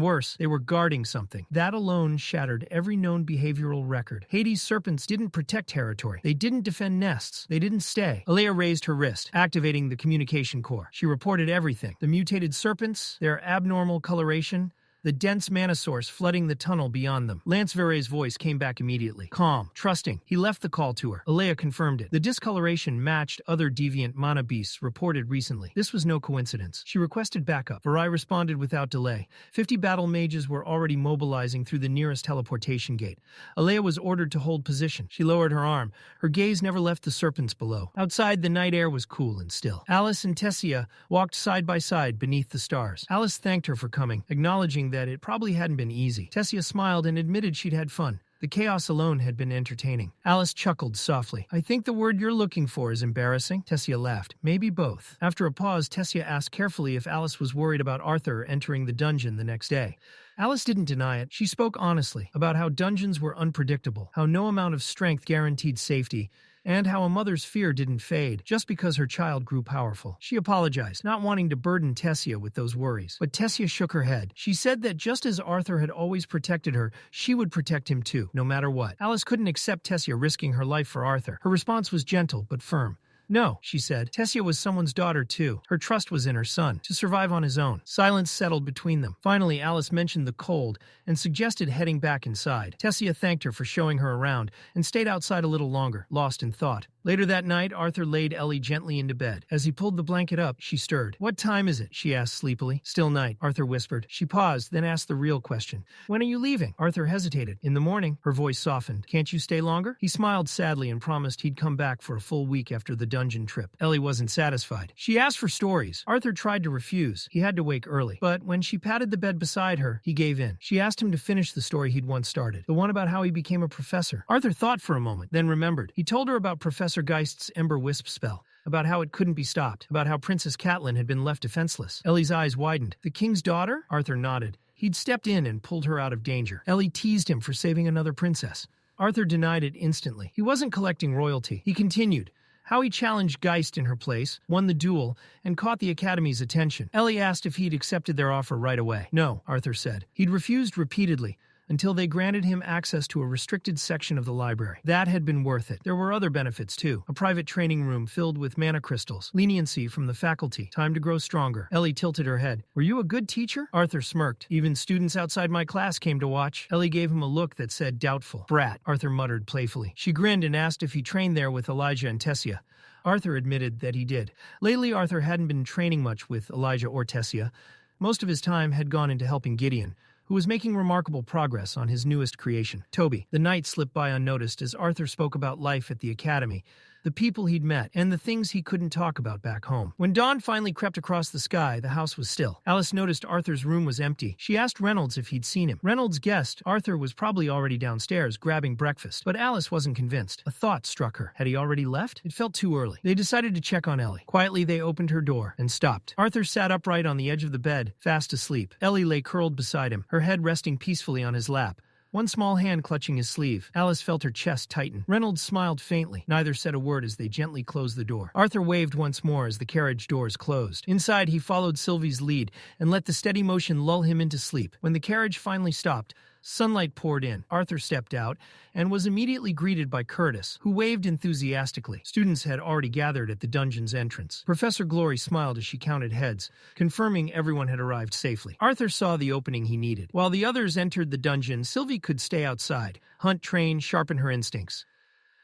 worse, they were guarding something. That alone shattered every known behavioral record. Hades' serpents didn't protect territory. They didn't defend nests. They didn't stay. Alea raised her wrist, activating the communication core. She reported everything. The mutated serpents, their abnormal coloration, the dense mana source flooding the tunnel beyond them. Lance Vere's voice came back immediately. Calm, trusting. He left the call to her. Alea confirmed it. The discoloration matched other deviant mana beasts reported recently. This was no coincidence. She requested backup. Verai responded without delay. 50 battle mages were already mobilizing through the nearest teleportation gate. Alea was ordered to hold position. She lowered her arm. Her gaze never left the serpents below. Outside, the night air was cool and still. Alice and Tessia walked side by side beneath the stars. Alice thanked her for coming, acknowledging that it probably hadn't been easy. Tessia smiled and admitted she'd had fun. The chaos alone had been entertaining. Alice chuckled softly. I think the word you're looking for is embarrassing. Tessia laughed. Maybe both. After a pause, Tessia asked carefully if Alice was worried about Arthur entering the dungeon the next day. Alice didn't deny it. She spoke honestly about how dungeons were unpredictable, how no amount of strength guaranteed safety, and how a mother's fear didn't fade just because her child grew powerful. She apologized, not wanting to burden Tessia with those worries. But Tessia shook her head. She said that just as Arthur had always protected her, she would protect him too, no matter what. Alice couldn't accept Tessia risking her life for Arthur. Her response was gentle but firm. No, she said. Tessia was someone's daughter, too. Her trust was in her son, to survive on his own. Silence settled between them. Finally, Alice mentioned the cold and suggested heading back inside. Tessia thanked her for showing her around and stayed outside a little longer, lost in thought. Later that night, Arthur laid Ellie gently into bed. As he pulled the blanket up, she stirred. What time is it? She asked sleepily. Still night, Arthur whispered. She paused, then asked the real question. When are you leaving? Arthur hesitated. In the morning. Her voice softened. Can't you stay longer? He smiled sadly and promised he'd come back for a full week after the dungeon trip. Ellie wasn't satisfied. She asked for stories. Arthur tried to refuse. He had to wake early. But when she patted the bed beside her, he gave in. She asked him to finish the story he'd once started, the one about how he became a professor. Arthur thought for a moment, then remembered. He told her about Professor Geist's Ember Wisp spell, about how it couldn't be stopped, about how Princess Catelyn had been left defenseless. Ellie's eyes widened. The king's daughter? Arthur nodded. He'd stepped in and pulled her out of danger. Ellie teased him for saving another princess. Arthur denied it instantly. He wasn't collecting royalty. He continued. How he challenged Geist in her place, won the duel, and caught the Academy's attention. Ellie asked if he'd accepted their offer right away. No, Arthur said. He'd refused repeatedly, until they granted him access to a restricted section of the library. That had been worth it. There were other benefits, too. A private training room filled with mana crystals, leniency from the faculty, time to grow stronger. Ellie tilted her head. Were you a good teacher? Arthur smirked. Even students outside my class came to watch. Ellie gave him a look that said doubtful. Brat, Arthur muttered playfully. She grinned and asked if he trained there with Elijah and Tessia. Arthur admitted that he did. Lately, Arthur hadn't been training much with Elijah or Tessia. Most of his time had gone into helping Gideon, who was making remarkable progress on his newest creation, Toby. The night slipped by unnoticed as Arthur spoke about life at the academy, the people he'd met, and the things he couldn't talk about back home. When dawn finally crept across the sky, the house was still. Alice noticed Arthur's room was empty. She asked Reynolds if he'd seen him. Reynolds guessed Arthur was probably already downstairs grabbing breakfast, but Alice wasn't convinced. A thought struck her. Had he already left? It felt too early. They decided to check on Ellie. Quietly, they opened her door and stopped. Arthur sat upright on the edge of the bed, fast asleep. Ellie lay curled beside him, her head resting peacefully on his lap, one small hand clutching his sleeve. Alice felt her chest tighten. Reynolds smiled faintly. Neither said a word as they gently closed the door. Arthur waved once more as the carriage doors closed. Inside, he followed Sylvie's lead and let the steady motion lull him into sleep. When the carriage finally stopped, sunlight poured in. Arthur stepped out and was immediately greeted by Curtis, who waved enthusiastically. Students had already gathered at the dungeon's entrance. Professor Glory smiled as she counted heads, confirming everyone had arrived safely. Arthur saw the opening he needed. While the others entered the dungeon, Sylvie could stay outside, hunt, train, sharpen her instincts.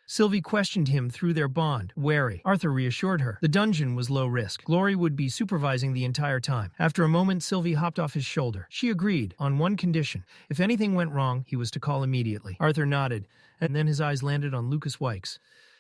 Sylvie questioned him through their bond, wary. Arthur reassured her. The dungeon was low risk. Glory would be supervising the entire time. After a moment, Sylvie hopped off his shoulder. She agreed, on one condition. If anything went wrong, he was to call immediately. Arthur nodded, and then his eyes landed on Lucas Wykes.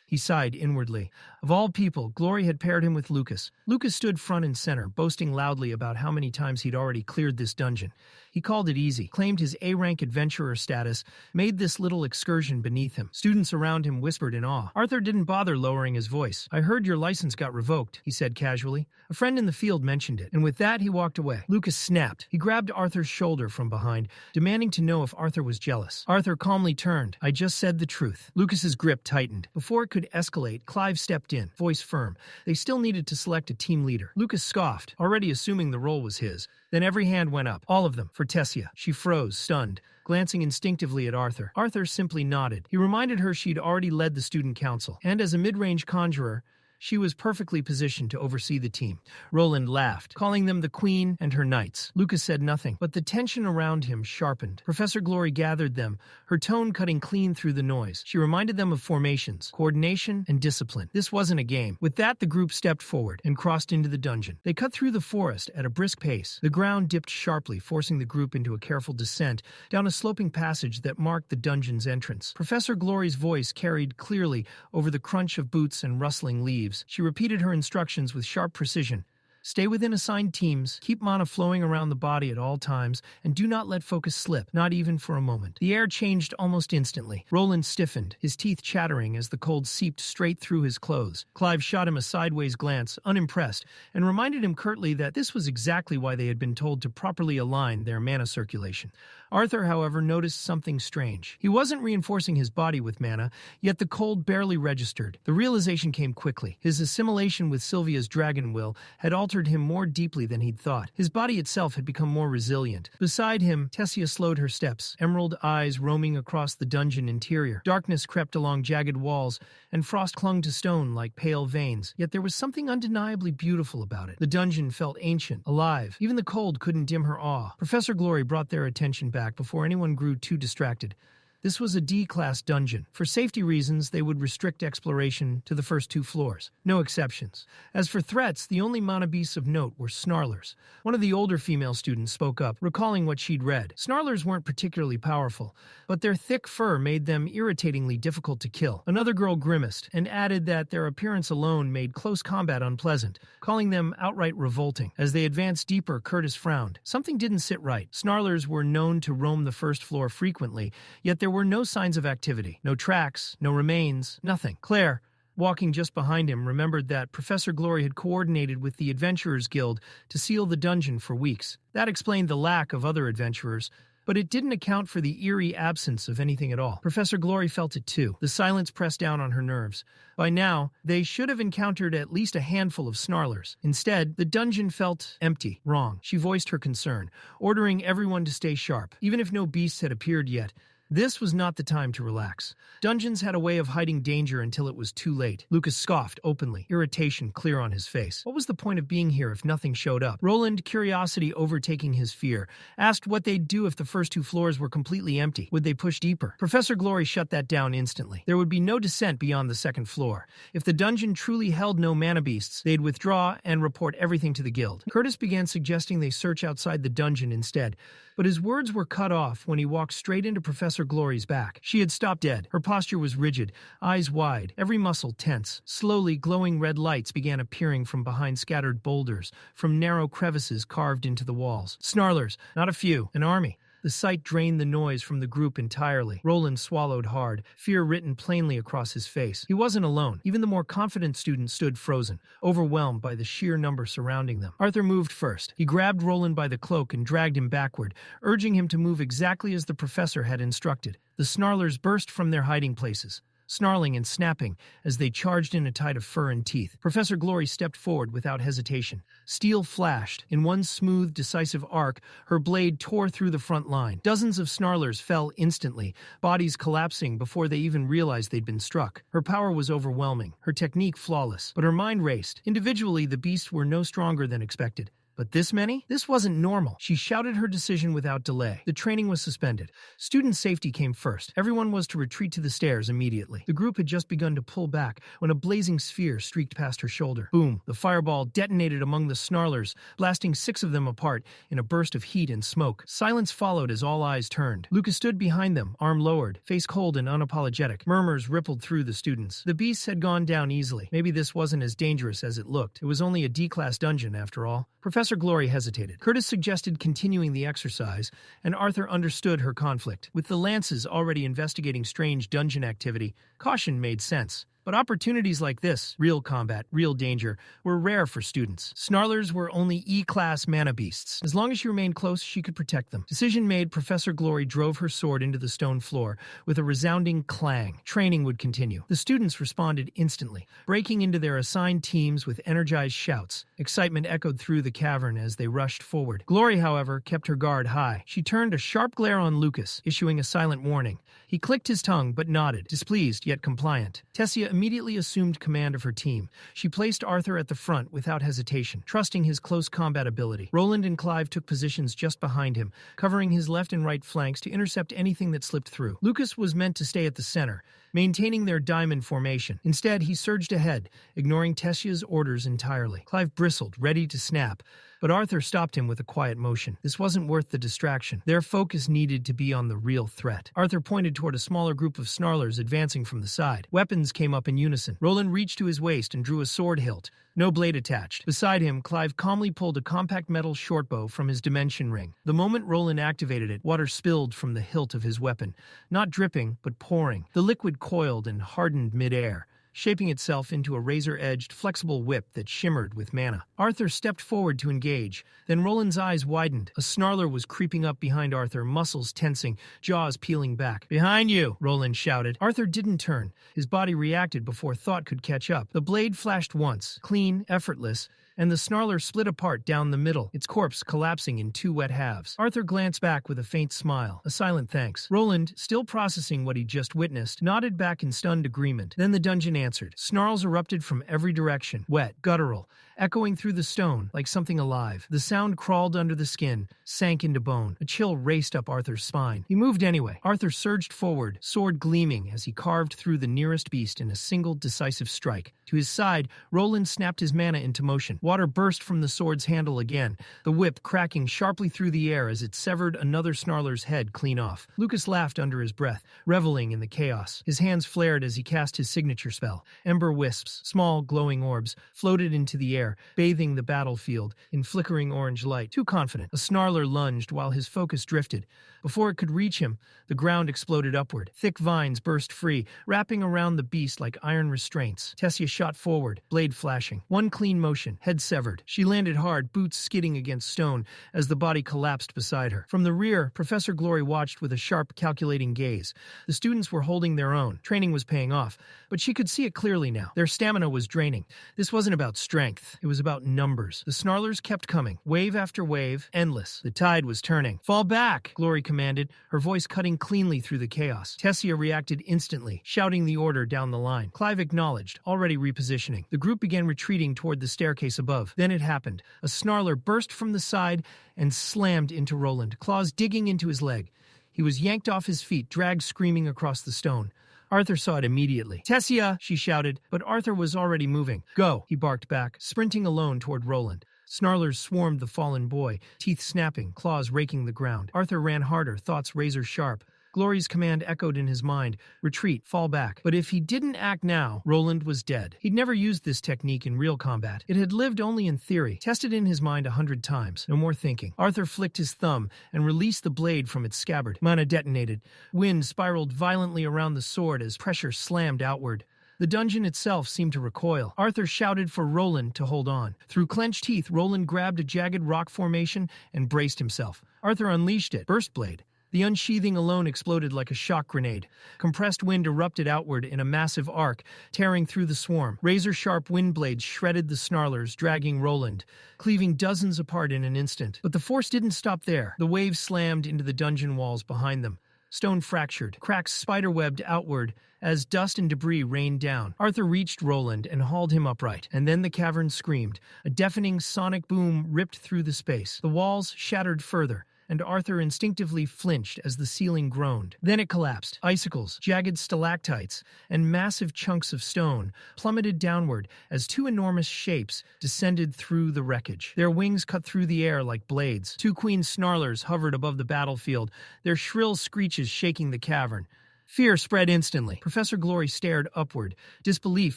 He sighed inwardly. Of all people, Glory had paired him with Lucas. Lucas stood front and center, boasting loudly about how many times he'd already cleared this dungeon. He called it easy, claimed his A-rank adventurer status, made this little excursion beneath him. Students around him whispered in awe. Arthur didn't bother lowering his voice. "I heard your license got revoked," he said casually. A friend in the field mentioned it, and with that he walked away. Lucas snapped. He grabbed Arthur's shoulder from behind, demanding to know if Arthur was jealous. Arthur calmly turned. "I just said the truth." Lucas's grip tightened. Before it could escalate, Clive stepped in, voice firm. They still needed to select a team leader. Lucas scoffed, already assuming the role was his. Then every hand went up, all of them, for Tessia. She froze, stunned, glancing instinctively at Arthur. Arthur simply nodded. He reminded her she'd already led the student council, and as a mid-range conjurer, she was perfectly positioned to oversee the team. Roland laughed, calling them the Queen and her Knights. Lucas said nothing, but the tension around him sharpened. Professor Glory gathered them, her tone cutting clean through the noise. She reminded them of formations, coordination, and discipline. This wasn't a game. With that, the group stepped forward and crossed into the dungeon. They cut through the forest at a brisk pace. The ground dipped sharply, forcing the group into a careful descent down a sloping passage that marked the dungeon's entrance. Professor Glory's voice carried clearly over the crunch of boots and rustling leaves. She repeated her instructions with sharp precision. Stay within assigned teams, keep mana flowing around the body at all times, and do not let focus slip, not even for a moment. The air changed almost instantly. Roland stiffened, his teeth chattering as the cold seeped straight through his clothes. Clive shot him a sideways glance, unimpressed, and reminded him curtly that this was exactly why they had been told to properly align their mana circulation. Arthur, however, noticed something strange. He wasn't reinforcing his body with mana, yet the cold barely registered. The realization came quickly. His assimilation with Sylvia's dragon will had altered him more deeply than he'd thought. His body itself had become more resilient. Beside him, Tessia slowed her steps, emerald eyes roaming across the dungeon interior. Darkness crept along jagged walls, and frost clung to stone like pale veins. Yet there was something undeniably beautiful about it. The dungeon felt ancient, alive. Even the cold couldn't dim her awe. Professor Glory brought their attention back before anyone grew too distracted. This was a D-class dungeon. For safety reasons, they would restrict exploration to the first 2 floors. No exceptions. As for threats, the only mana beasts of note were snarlers. One of the older female students spoke up, recalling what she'd read. Snarlers weren't particularly powerful, but their thick fur made them irritatingly difficult to kill. Another girl grimaced and added that their appearance alone made close combat unpleasant, calling them outright revolting. As they advanced deeper, Curtis frowned. Something didn't sit right. Snarlers were known to roam the first floor frequently, yet there were no signs of activity. No tracks, no remains, nothing. Claire, walking just behind him, remembered that Professor Glory had coordinated with the Adventurers Guild to seal the dungeon for weeks. That explained the lack of other adventurers, but it didn't account for the eerie absence of anything at all. Professor Glory felt it too. The silence pressed down on her nerves. By now, they should have encountered at least a handful of snarlers. Instead, the dungeon felt empty, wrong. She voiced her concern, ordering everyone to stay sharp. Even if no beasts had appeared yet, this was not the time to relax. Dungeons had a way of hiding danger until it was too late. Lucas scoffed openly, irritation clear on his face. What was the point of being here if nothing showed up? Roland, curiosity overtaking his fear, asked what they'd do if the first 2 floors were completely empty. Would they push deeper? Professor Glory shut that down instantly. There would be no descent beyond the 2nd floor. If the dungeon truly held no mana beasts, they'd withdraw and report everything to the guild. Curtis began suggesting they search outside the dungeon instead, but his words were cut off when he walked straight into Professor Glory's back. She had stopped dead. Her posture was rigid, eyes wide, every muscle tense. Slowly, glowing red lights began appearing from behind scattered boulders, from narrow crevices carved into the walls. Snarlers, not a few, an army. The sight drained the noise from the group entirely. Roland swallowed hard, fear written plainly across his face. He wasn't alone. Even the more confident students stood frozen, overwhelmed by the sheer number surrounding them. Arthur moved first. He grabbed Roland by the cloak and dragged him backward, urging him to move exactly as the professor had instructed. The snarlers burst from their hiding places, snarling and snapping as they charged in a tide of fur and teeth. Professor Glory stepped forward without hesitation. Steel flashed. In one smooth, decisive arc, her blade tore through the front line. Dozens of snarlers fell instantly, bodies collapsing before they even realized they'd been struck. Her power was overwhelming, her technique flawless, but her mind raced. Individually, the beasts were no stronger than expected. But this many? This wasn't normal. She shouted her decision without delay. The training was suspended. Student safety came first. Everyone was to retreat to the stairs immediately. The group had just begun to pull back when a blazing sphere streaked past her shoulder. Boom! The fireball detonated among the snarlers, blasting 6 of them apart in a burst of heat and smoke. Silence followed as all eyes turned. Lucas stood behind them, arm lowered, face cold and unapologetic. Murmurs rippled through the students. The beasts had gone down easily. Maybe this wasn't as dangerous as it looked. It was only a D-class dungeon, after all. Professor Glory hesitated. Curtis suggested continuing the exercise, and Arthur understood her conflict. With the Lances already investigating strange dungeon activity, caution made sense. But opportunities like this, real combat, real danger, were rare for students. Snarlers were only E-class mana beasts. As long as she remained close, she could protect them. Decision made, Professor Glory drove her sword into the stone floor with a resounding clang. Training would continue. The students responded instantly, breaking into their assigned teams with energized shouts. Excitement echoed through the cavern as they rushed forward. Glory, however, kept her guard high. She turned a sharp glare on Lucas, issuing a silent warning. He clicked his tongue but nodded, displeased yet compliant. Tessia immediately assumed command of her team. She placed Arthur at the front without hesitation, trusting his close combat ability. Roland and Clive took positions just behind him, covering his left and right flanks to intercept anything that slipped through. Lucas was meant to stay at the center, maintaining their diamond formation. Instead, he surged ahead, ignoring Tessia's orders entirely. Clive bristled, ready to snap, but Arthur stopped him with a quiet motion. This wasn't worth the distraction. Their focus needed to be on the real threat. Arthur pointed toward a smaller group of snarlers advancing from the side. Weapons came up in unison. Roland reached to his waist and drew a sword hilt. No blade attached. Beside him, Clive calmly pulled a compact metal shortbow from his dimension ring. The moment Roland activated it, water spilled from the hilt of his weapon. Not dripping, but pouring. The liquid coiled and hardened mid-air, shaping itself into a razor-edged, flexible whip that shimmered with mana. Arthur stepped forward to engage. Then Roland's eyes widened. A snarler was creeping up behind Arthur, muscles tensing, jaws peeling back. "Behind you!" Roland shouted. Arthur didn't turn. His body reacted before thought could catch up. The blade flashed once, clean, effortless, and the snarler split apart down the middle, its corpse collapsing in 2 wet halves. Arthur glanced back with a faint smile, a silent thanks. Roland, still processing what he'd just witnessed, nodded back in stunned agreement. Then the dungeon answered. Snarls erupted from every direction, wet, guttural, echoing through the stone like something alive. The sound crawled under the skin, sank into bone. A chill raced up Arthur's spine. He moved anyway. Arthur surged forward, sword gleaming as he carved through the nearest beast in a single decisive strike. To his side, Roland snapped his mana into motion. Water burst from the sword's handle again, the whip cracking sharply through the air as it severed another snarler's head clean off. Lucas laughed under his breath, reveling in the chaos. His hands flared as he cast his signature spell. Ember wisps, small glowing orbs, floated into the air, bathing the battlefield in flickering orange light. Too confident, a snarler lunged while his focus drifted. Before it could reach him, the ground exploded upward. Thick vines burst free, wrapping around the beast like iron restraints. Tessia shot forward, blade flashing. One clean motion, head severed. She landed hard, boots skidding against stone as the body collapsed beside her. From the rear, Professor Glory watched with a sharp, calculating gaze. The students were holding their own. Training was paying off, but she could see it clearly now. Their stamina was draining. This wasn't about strength. It was about numbers. The snarlers kept coming, wave after wave, endless. The tide was turning. "Fall back!" Glory commanded, her voice cutting cleanly through the chaos. Tessia reacted instantly, shouting the order down the line. Clive acknowledged, already repositioning. The group began retreating toward the staircase above. Then it happened. A snarler burst from the side and slammed into Roland, claws digging into his leg. He was yanked off his feet, dragged screaming across the stone. Arthur saw it immediately. "Tessia!" she shouted, but Arthur was already moving. "Go!" he barked back, sprinting alone toward Roland. Snarlers swarmed the fallen boy, teeth snapping, claws raking the ground. Arthur ran harder, thoughts razor sharp. Glory's command echoed in his mind, retreat, fall back. But if he didn't act now, Roland was dead. He'd never used this technique in real combat. It had lived only in theory, tested in his mind 100 times. No more thinking. Arthur flicked his thumb and released the blade from its scabbard. Mana detonated. Wind spiraled violently around the sword as pressure slammed outward. The dungeon itself seemed to recoil. Arthur shouted for Roland to hold on. Through clenched teeth, Roland grabbed a jagged rock formation and braced himself. Arthur unleashed it. Burst blade. The unsheathing alone exploded like a shock grenade. Compressed wind erupted outward in a massive arc, tearing through the swarm. Razor-sharp wind blades shredded the snarlers, dragging Roland, cleaving dozens apart in an instant. But the force didn't stop there. The waves slammed into the dungeon walls behind them. Stone fractured, cracks spiderwebbed outward as dust and debris rained down. Arthur reached Roland and hauled him upright, and then the cavern screamed. A deafening sonic boom ripped through the space. The walls shattered further, and Arthur instinctively flinched as the ceiling groaned. Then it collapsed. Icicles, jagged stalactites, and massive chunks of stone plummeted downward as two enormous shapes descended through the wreckage. Their wings cut through the air like blades. Two queen snarlers hovered above the battlefield, their shrill screeches shaking the cavern. Fear spread instantly. Professor Glory stared upward, disbelief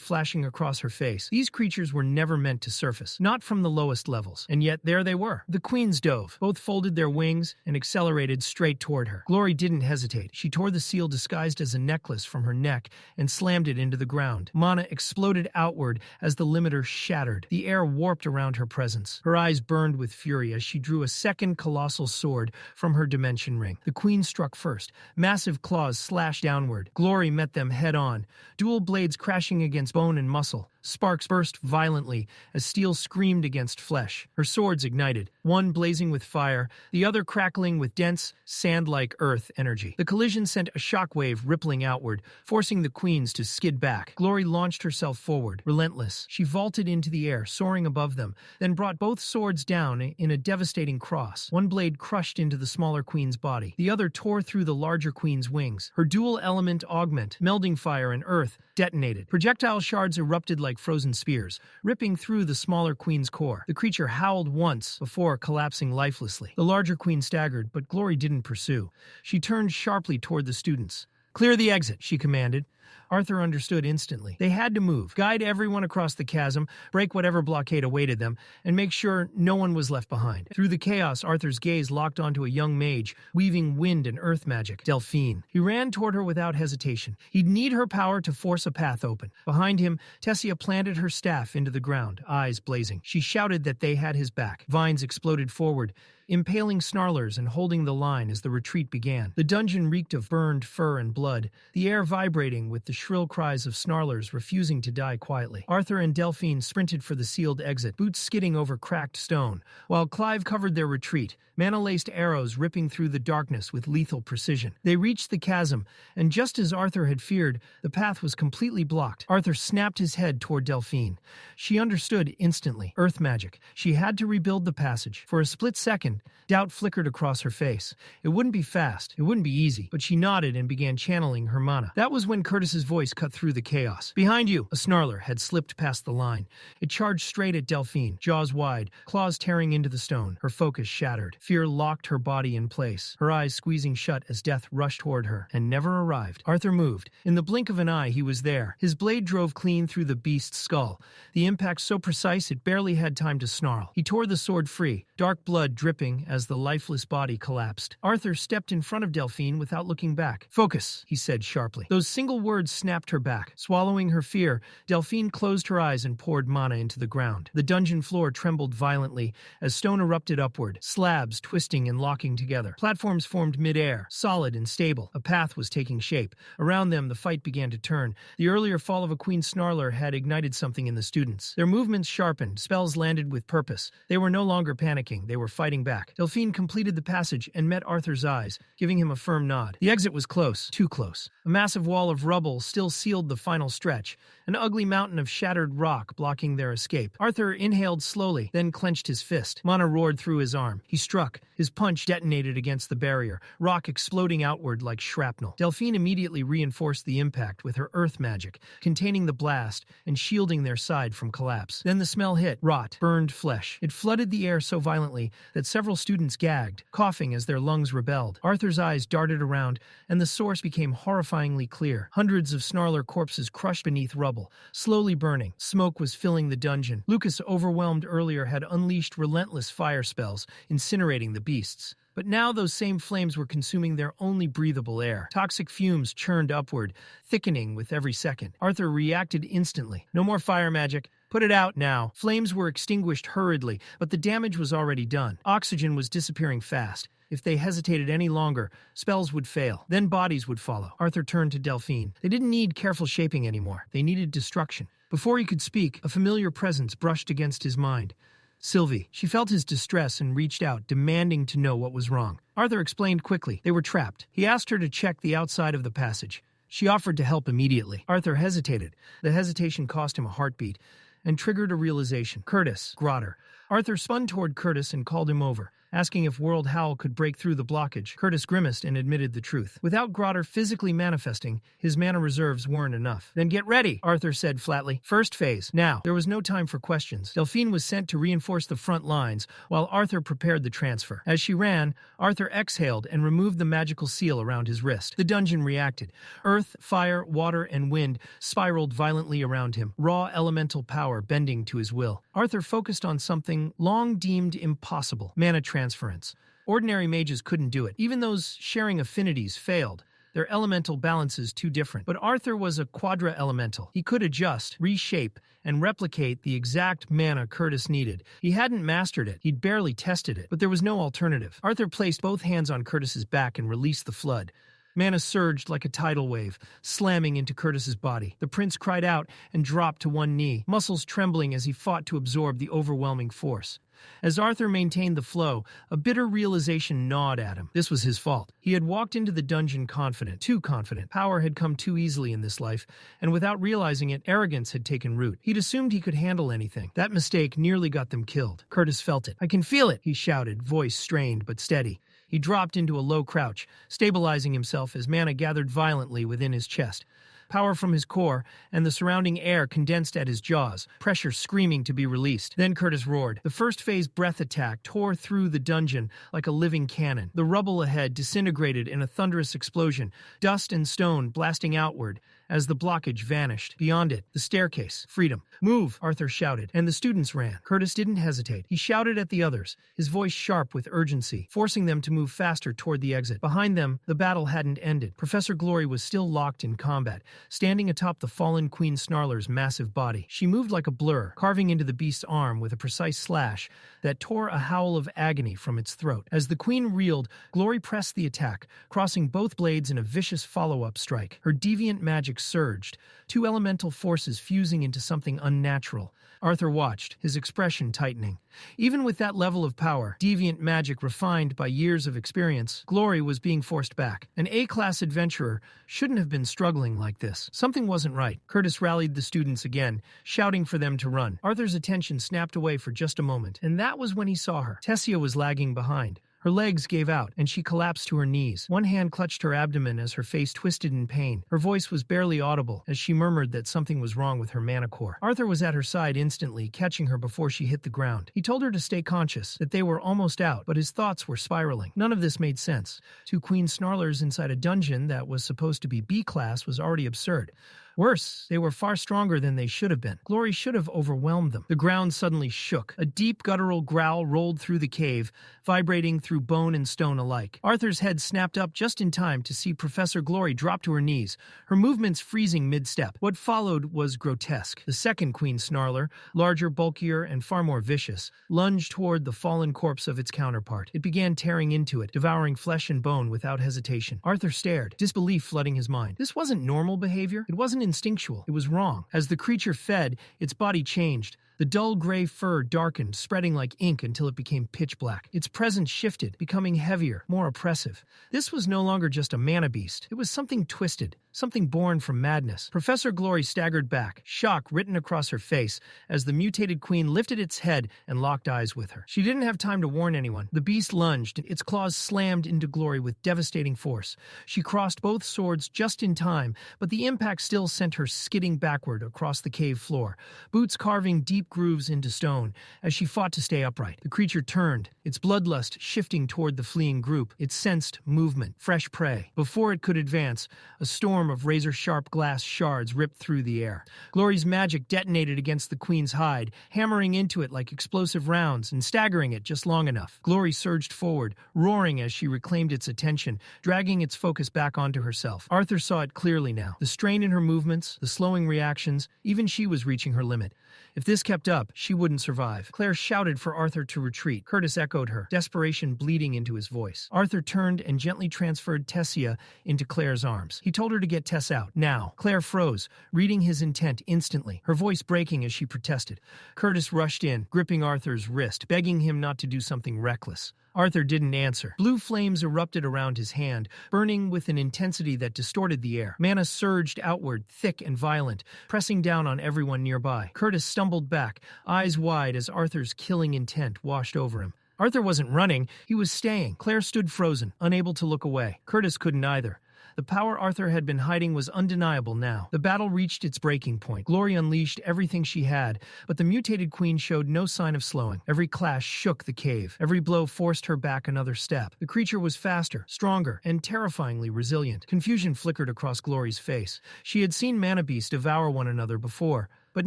flashing across her face. These creatures were never meant to surface, not from the lowest levels. And yet there they were. The queens dove, both folded their wings and accelerated straight toward her. Glory didn't hesitate. She tore the seal disguised as a necklace from her neck and slammed it into the ground. Mana exploded outward as the limiter shattered. The air warped around her presence. Her eyes burned with fury as she drew a second colossal sword from her dimension ring. The queen struck first. Massive claws slashed downward. Glory met them head-on, dual blades crashing against bone and muscle. Sparks burst violently as steel screamed against flesh. Her swords ignited, one blazing with fire, the other crackling with dense, sand-like earth energy. The collision sent a shockwave rippling outward, forcing the queens to skid back. Glory launched herself forward, relentless. She vaulted into the air, soaring above them, then brought both swords down in a devastating cross. One blade crushed into the smaller queen's body. The other tore through the larger queen's wings. Her dual-element augment, melding fire and earth, detonated. Projectile shards erupted like frozen spears, ripping through the smaller queen's core. The creature howled once before collapsing lifelessly. The larger queen staggered, but Glory didn't pursue. She turned sharply toward the students. "Clear the exit," she commanded. Arthur understood instantly. They had to move, guide everyone across the chasm, break whatever blockade awaited them, and make sure no one was left behind. Through the chaos, Arthur's gaze locked onto a young mage, weaving wind and earth magic, Delphine. He ran toward her without hesitation. He'd need her power to force a path open. Behind him, Tessia planted her staff into the ground, eyes blazing. She shouted that they had his back. Vines exploded forward, impaling snarlers and holding the line as the retreat began. The dungeon reeked of burned fur and blood, the air vibrating with the shrill cries of snarlers refusing to die quietly. Arthur and Delphine sprinted for the sealed exit, boots skidding over cracked stone, while Clive covered their retreat, mana-laced arrows ripping through the darkness with lethal precision. They reached the chasm, and just as Arthur had feared, the path was completely blocked. Arthur snapped his head toward Delphine. She understood instantly. Earth magic. She had to rebuild the passage. For a split second, doubt flickered across her face. It wouldn't be fast. It wouldn't be easy. But she nodded and began channeling her mana. That was when Curtis's voice cut through the chaos. "Behind you!" A snarler had slipped past the line. It charged straight at Delphine, jaws wide, claws tearing into the stone. Her focus shattered. Fear locked her body in place, her eyes squeezing shut as death rushed toward her, and never arrived. Arthur moved. In the blink of an eye, he was there. His blade drove clean through the beast's skull, the impact so precise it barely had time to snarl. He tore the sword free, dark blood dripping as the lifeless body collapsed. Arthur stepped in front of Delphine without looking back. "Focus," he said sharply. Those single words snapped her back. Swallowing her fear, Delphine closed her eyes and poured mana into the ground. The dungeon floor trembled violently as stone erupted upward, slabs twisting and locking together. Platforms formed mid-air, solid and stable. A path was taking shape. Around them, the fight began to turn. The earlier fall of a queen snarler had ignited something in the students. Their movements sharpened, spells landed with purpose. They were no longer panicking, they were fighting back. Delphine completed the passage and met Arthur's eyes, giving him a firm nod. The exit was close, too close. A massive wall of rubble still sealed the final stretch, an ugly mountain of shattered rock blocking their escape. Arthur inhaled slowly, then clenched his fist. Mana roared through his arm. He struck. His punch detonated against the barrier, rock exploding outward like shrapnel. Delphine immediately reinforced the impact with her earth magic, containing the blast and shielding their side from collapse. Then the smell hit, rot, burned flesh. It flooded the air so violently that several students gagged, coughing as their lungs rebelled. Arthur's eyes darted around, and the source became horrifyingly clear. Hundreds of snarler corpses crushed beneath rubble, slowly burning. Smoke was filling the dungeon. Lucas, overwhelmed earlier, had unleashed relentless fire spells, incinerating the beasts. But now those same flames were consuming their only breathable air. Toxic fumes churned upward, thickening with every second. Arthur reacted instantly. No more fire magic. Put it out now. Flames were extinguished hurriedly, but the damage was already done. Oxygen was disappearing fast. If they hesitated any longer, spells would fail. Then bodies would follow. Arthur turned to Delphine. They didn't need careful shaping anymore. They needed destruction. Before he could speak, a familiar presence brushed against his mind. Sylvie. She felt his distress and reached out, demanding to know what was wrong. Arthur explained quickly. They were trapped. He asked her to check the outside of the passage. She offered to help immediately. Arthur hesitated. The hesitation cost him a heartbeat and triggered a realization. Curtis, Grotter. Arthur spun toward Curtis and called him over, asking if World Howl could break through the blockage. Curtis grimaced and admitted the truth. Without Grotter physically manifesting, his mana reserves weren't enough. Then get ready, Arthur said flatly. First phase. Now. There was no time for questions. Delphine was sent to reinforce the front lines, while Arthur prepared the transfer. As she ran, Arthur exhaled and removed the magical seal around his wrist. The dungeon reacted. Earth, fire, water, and wind spiraled violently around him, raw elemental power bending to his will. Arthur focused on something long deemed impossible: mana transference. Ordinary mages couldn't do it. Even those sharing affinities failed. Their elemental balances too different. But Arthur was a quadra-elemental. He could adjust, reshape, and replicate the exact mana Curtis needed. He hadn't mastered it. He'd barely tested it. But there was no alternative. Arthur placed both hands on Curtis's back and released the flood. Mana surged like a tidal wave, slamming into Curtis's body. The prince cried out and dropped to one knee, muscles trembling as he fought to absorb the overwhelming force. As Arthur maintained the flow, a bitter realization gnawed at him. This was his fault. He had walked into the dungeon confident, too confident. Power had come too easily in this life, and without realizing it, arrogance had taken root. He'd assumed he could handle anything. That mistake nearly got them killed. Curtis felt it. "I can feel it," he shouted, voice strained but steady. He dropped into a low crouch, stabilizing himself as mana gathered violently within his chest. Power from his core, and the surrounding air condensed at his jaws, pressure screaming to be released. Then Curtis roared. The first phase breath attack tore through the dungeon like a living cannon. The rubble ahead disintegrated in a thunderous explosion, dust and stone blasting outward as the blockage vanished. Beyond it, the staircase. Freedom. "Move," Arthur shouted, and the students ran. Curtis didn't hesitate. He shouted at the others, his voice sharp with urgency, forcing them to move faster toward the exit. Behind them, the battle hadn't ended. Professor Glory was still locked in combat, standing atop the fallen Queen Snarler's massive body. She moved like a blur, carving into the beast's arm with a precise slash that tore a howl of agony from its throat. As the Queen reeled, Glory pressed the attack, crossing both blades in a vicious follow-up strike. Her deviant magic surged, two elemental forces fusing into something unnatural. Arthur watched, his expression tightening. Even with that level of power, deviant magic refined by years of experience, Glory was being forced back. An A-class adventurer shouldn't have been struggling like this. Something wasn't right. Curtis rallied the students again, shouting for them to run. Arthur's attention snapped away for just a moment, and that was when he saw her. Tessia was lagging behind. Her legs gave out, and she collapsed to her knees. One hand clutched her abdomen as her face twisted in pain. Her voice was barely audible as she murmured that something was wrong with her mana core. Arthur was at her side instantly, catching her before she hit the ground. He told her to stay conscious, that they were almost out, but his thoughts were spiraling. None of this made sense. Two Queen Snarlers inside a dungeon that was supposed to be B-class was already absurd. Worse, they were far stronger than they should have been. Glory should have overwhelmed them. The ground suddenly shook. A deep guttural growl rolled through the cave, vibrating through bone and stone alike. Arthur's head snapped up just in time to see Professor Glory drop to her knees, her movements freezing mid-step. What followed was grotesque. The second Queen Snarler, larger, bulkier, and far more vicious, lunged toward the fallen corpse of its counterpart. It began tearing into it, devouring flesh and bone without hesitation. Arthur stared, disbelief flooding his mind. This wasn't normal behavior. It wasn't instinctual. It was wrong. As the creature fed, its body changed. The dull gray fur darkened, spreading like ink until it became pitch black. Its presence shifted, becoming heavier, more oppressive. This was no longer just a mana beast. It was something twisted, something born from madness. Professor Glory staggered back, shock written across her face, as the mutated queen lifted its head and locked eyes with her. She didn't have time to warn anyone. The beast lunged, its claws slammed into Glory with devastating force. She crossed both swords just in time, but the impact still sent her skidding backward across the cave floor, boots carving deep grooves into stone as she fought to stay upright. The creature turned, its bloodlust shifting toward the fleeing group. It sensed movement, fresh prey. Before it could advance, a storm of razor-sharp glass shards ripped through the air. Glory's magic detonated against the queen's hide, hammering into it like explosive rounds and staggering it just long enough. Glory surged forward, roaring as she reclaimed its attention, dragging its focus back onto herself. Arthur saw it clearly now. The strain in her movements, the slowing reactions, even she was reaching her limit. If this kept kept up, she wouldn't survive. Claire shouted for Arthur to retreat. Curtis echoed her, desperation bleeding into his voice. Arthur turned and gently transferred Tessia into Claire's arms. He told her to get Tess out, now. Claire froze, reading his intent instantly, her voice breaking as she protested. Curtis rushed in, gripping Arthur's wrist, begging him not to do something reckless. Arthur didn't answer. Blue flames erupted around his hand, burning with an intensity that distorted the air. Mana surged outward, thick and violent, pressing down on everyone nearby. Curtis stumbled back, eyes wide as Arthur's killing intent washed over him. Arthur wasn't running, he was staying. Claire stood frozen, unable to look away. Curtis couldn't either. The power Arthur had been hiding was undeniable now. The battle reached its breaking point. Glory unleashed everything she had, but the mutated queen showed no sign of slowing. Every clash shook the cave. Every blow forced her back another step. The creature was faster, stronger, and terrifyingly resilient. Confusion flickered across Glory's face. She had seen Mana Beasts devour one another before, but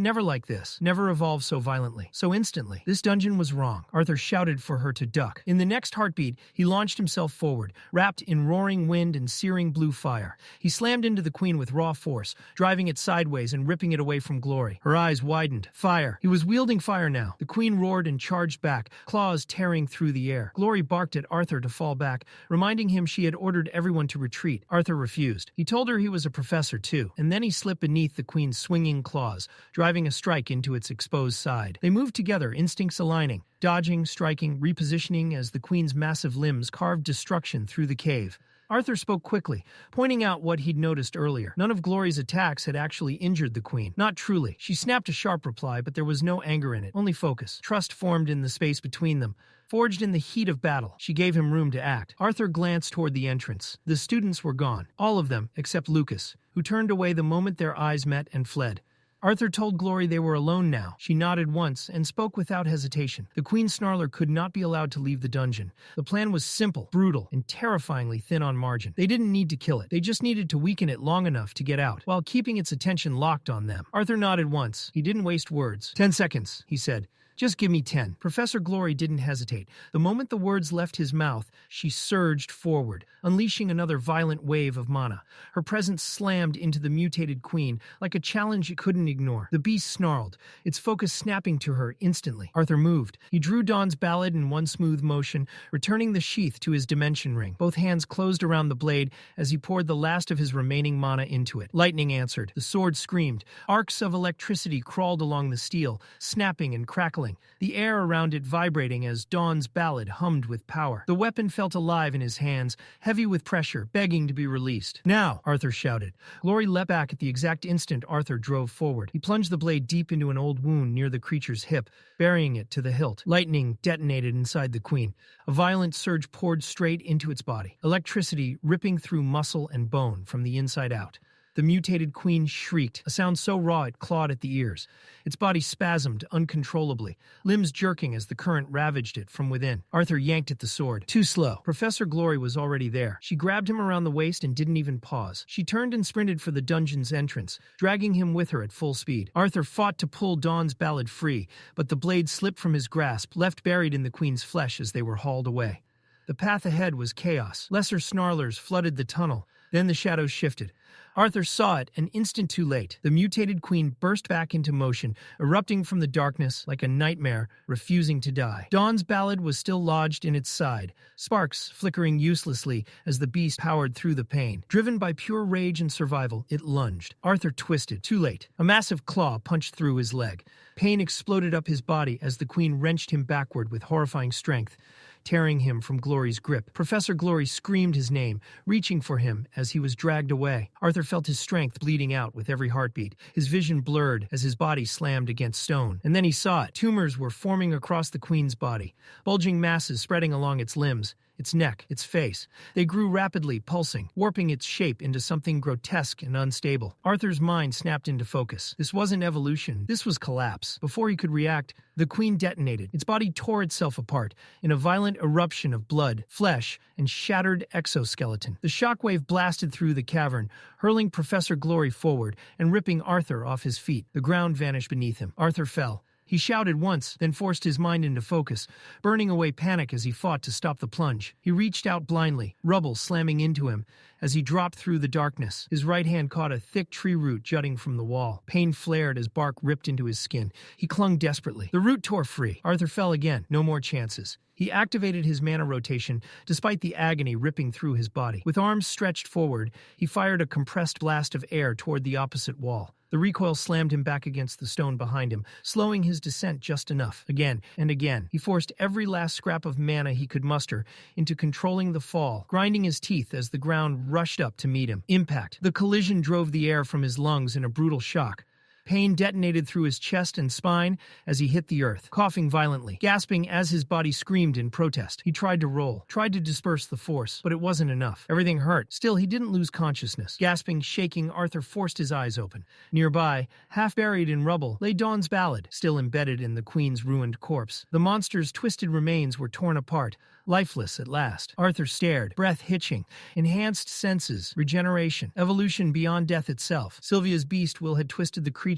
never like this, never evolved so violently, so instantly. This dungeon was wrong. Arthur shouted for her to duck. In the next heartbeat, he launched himself forward, wrapped in roaring wind and searing blue fire. He slammed into the queen with raw force, driving it sideways and ripping it away from Glory. Her eyes widened. Fire. He was wielding fire now. The queen roared and charged back, claws tearing through the air. Glory barked at Arthur to fall back, reminding him she had ordered everyone to retreat. Arthur refused. He told her he was a professor too, and then he slipped beneath the queen's swinging claws, driving a strike into its exposed side. They moved together, instincts aligning, dodging, striking, repositioning as the queen's massive limbs carved destruction through the cave. Arthur spoke quickly, pointing out what he'd noticed earlier. None of Glory's attacks had actually injured the queen. Not truly. She snapped a sharp reply, but there was no anger in it, only focus. Trust formed in the space between them, forged in the heat of battle. She gave him room to act. Arthur glanced toward the entrance. The students were gone. All of them, except Lucas, who turned away the moment their eyes met and fled. Arthur told Glory they were alone now. She nodded once and spoke without hesitation. The Queen Snarler could not be allowed to leave the dungeon. The plan was simple, brutal, and terrifyingly thin on margin. They didn't need to kill it. They just needed to weaken it long enough to get out, while keeping its attention locked on them. Arthur nodded once. He didn't waste words. 10 seconds, he said. Just give me 10. Professor Glory didn't hesitate. The moment the words left his mouth, she surged forward, unleashing another violent wave of mana. Her presence slammed into the mutated queen like a challenge it couldn't ignore. The beast snarled, its focus snapping to her instantly. Arthur moved. He drew Dawn's ballad in one smooth motion, returning the sheath to his dimension ring. Both hands closed around the blade as he poured the last of his remaining mana into it. Lightning answered. The sword screamed. Arcs of electricity crawled along the steel, snapping and crackling, the air around it vibrating as Dawn's ballad hummed with power. The weapon felt alive in his hands, heavy with pressure, begging to be released. Now, Arthur shouted. Glory leapt back at the exact instant Arthur drove forward. He plunged the blade deep into an old wound near the creature's hip, burying it to the hilt. Lightning detonated inside the queen. A violent surge poured straight into its body, electricity ripping through muscle and bone from the inside out. The mutated queen shrieked, a sound so raw it clawed at the ears. Its body spasmed uncontrollably, limbs jerking as the current ravaged it from within. Arthur yanked at the sword. Too slow. Professor Glory was already there. She grabbed him around the waist and didn't even pause. She turned and sprinted for the dungeon's entrance, dragging him with her at full speed. Arthur fought to pull Dawn's ballad free, but the blade slipped from his grasp, left buried in the queen's flesh as they were hauled away. The path ahead was chaos. Lesser snarlers flooded the tunnel. Then the shadows shifted. Arthur saw it an instant too late. The mutated queen burst back into motion, erupting from the darkness like a nightmare, refusing to die. Dawn's ballad was still lodged in its side, sparks flickering uselessly as the beast powered through the pain. Driven by pure rage and survival, it lunged. Arthur twisted. Too late. A massive claw punched through his leg. Pain exploded up his body as the queen wrenched him backward with horrifying strength, tearing him from Glory's grip. Professor Glory screamed his name, reaching for him as he was dragged away. Arthur felt his strength bleeding out with every heartbeat. His vision blurred as his body slammed against stone. And then he saw it. Tumors were forming across the queen's body, bulging masses spreading along its limbs, its neck, its face. They grew rapidly, pulsing, warping its shape into something grotesque and unstable. Arthur's mind snapped into focus. This wasn't evolution. This was collapse. Before he could react, the queen detonated. Its body tore itself apart in a violent eruption of blood, flesh, and shattered exoskeleton. The shockwave blasted through the cavern, hurling Professor Glory forward and ripping Arthur off his feet. The ground vanished beneath him. Arthur fell. He shouted once, then forced his mind into focus, burning away panic as he fought to stop the plunge. He reached out blindly, rubble slamming into him, as he dropped through the darkness. His right hand caught a thick tree root jutting from the wall. Pain flared as bark ripped into his skin. He clung desperately. The root tore free. Arthur fell again. No more chances. He activated his mana rotation, despite the agony ripping through his body. With arms stretched forward, he fired a compressed blast of air toward the opposite wall. The recoil slammed him back against the stone behind him, slowing his descent just enough. Again and again, he forced every last scrap of mana he could muster into controlling the fall, grinding his teeth as the ground rushed up to meet him. Impact. The collision drove the air from his lungs in a brutal shock. Pain detonated through his chest and spine as he hit the earth, coughing violently, gasping as his body screamed in protest. He tried to roll, tried to disperse the force, but it wasn't enough. Everything hurt. Still, he didn't lose consciousness. Gasping, shaking, Arthur forced his eyes open. Nearby, half buried in rubble, lay Dawn's ballad, still embedded in the queen's ruined corpse. The monster's twisted remains were torn apart, lifeless at last. Arthur stared, breath hitching, enhanced senses, regeneration, evolution beyond death itself. Sylvia's beast will had twisted the creature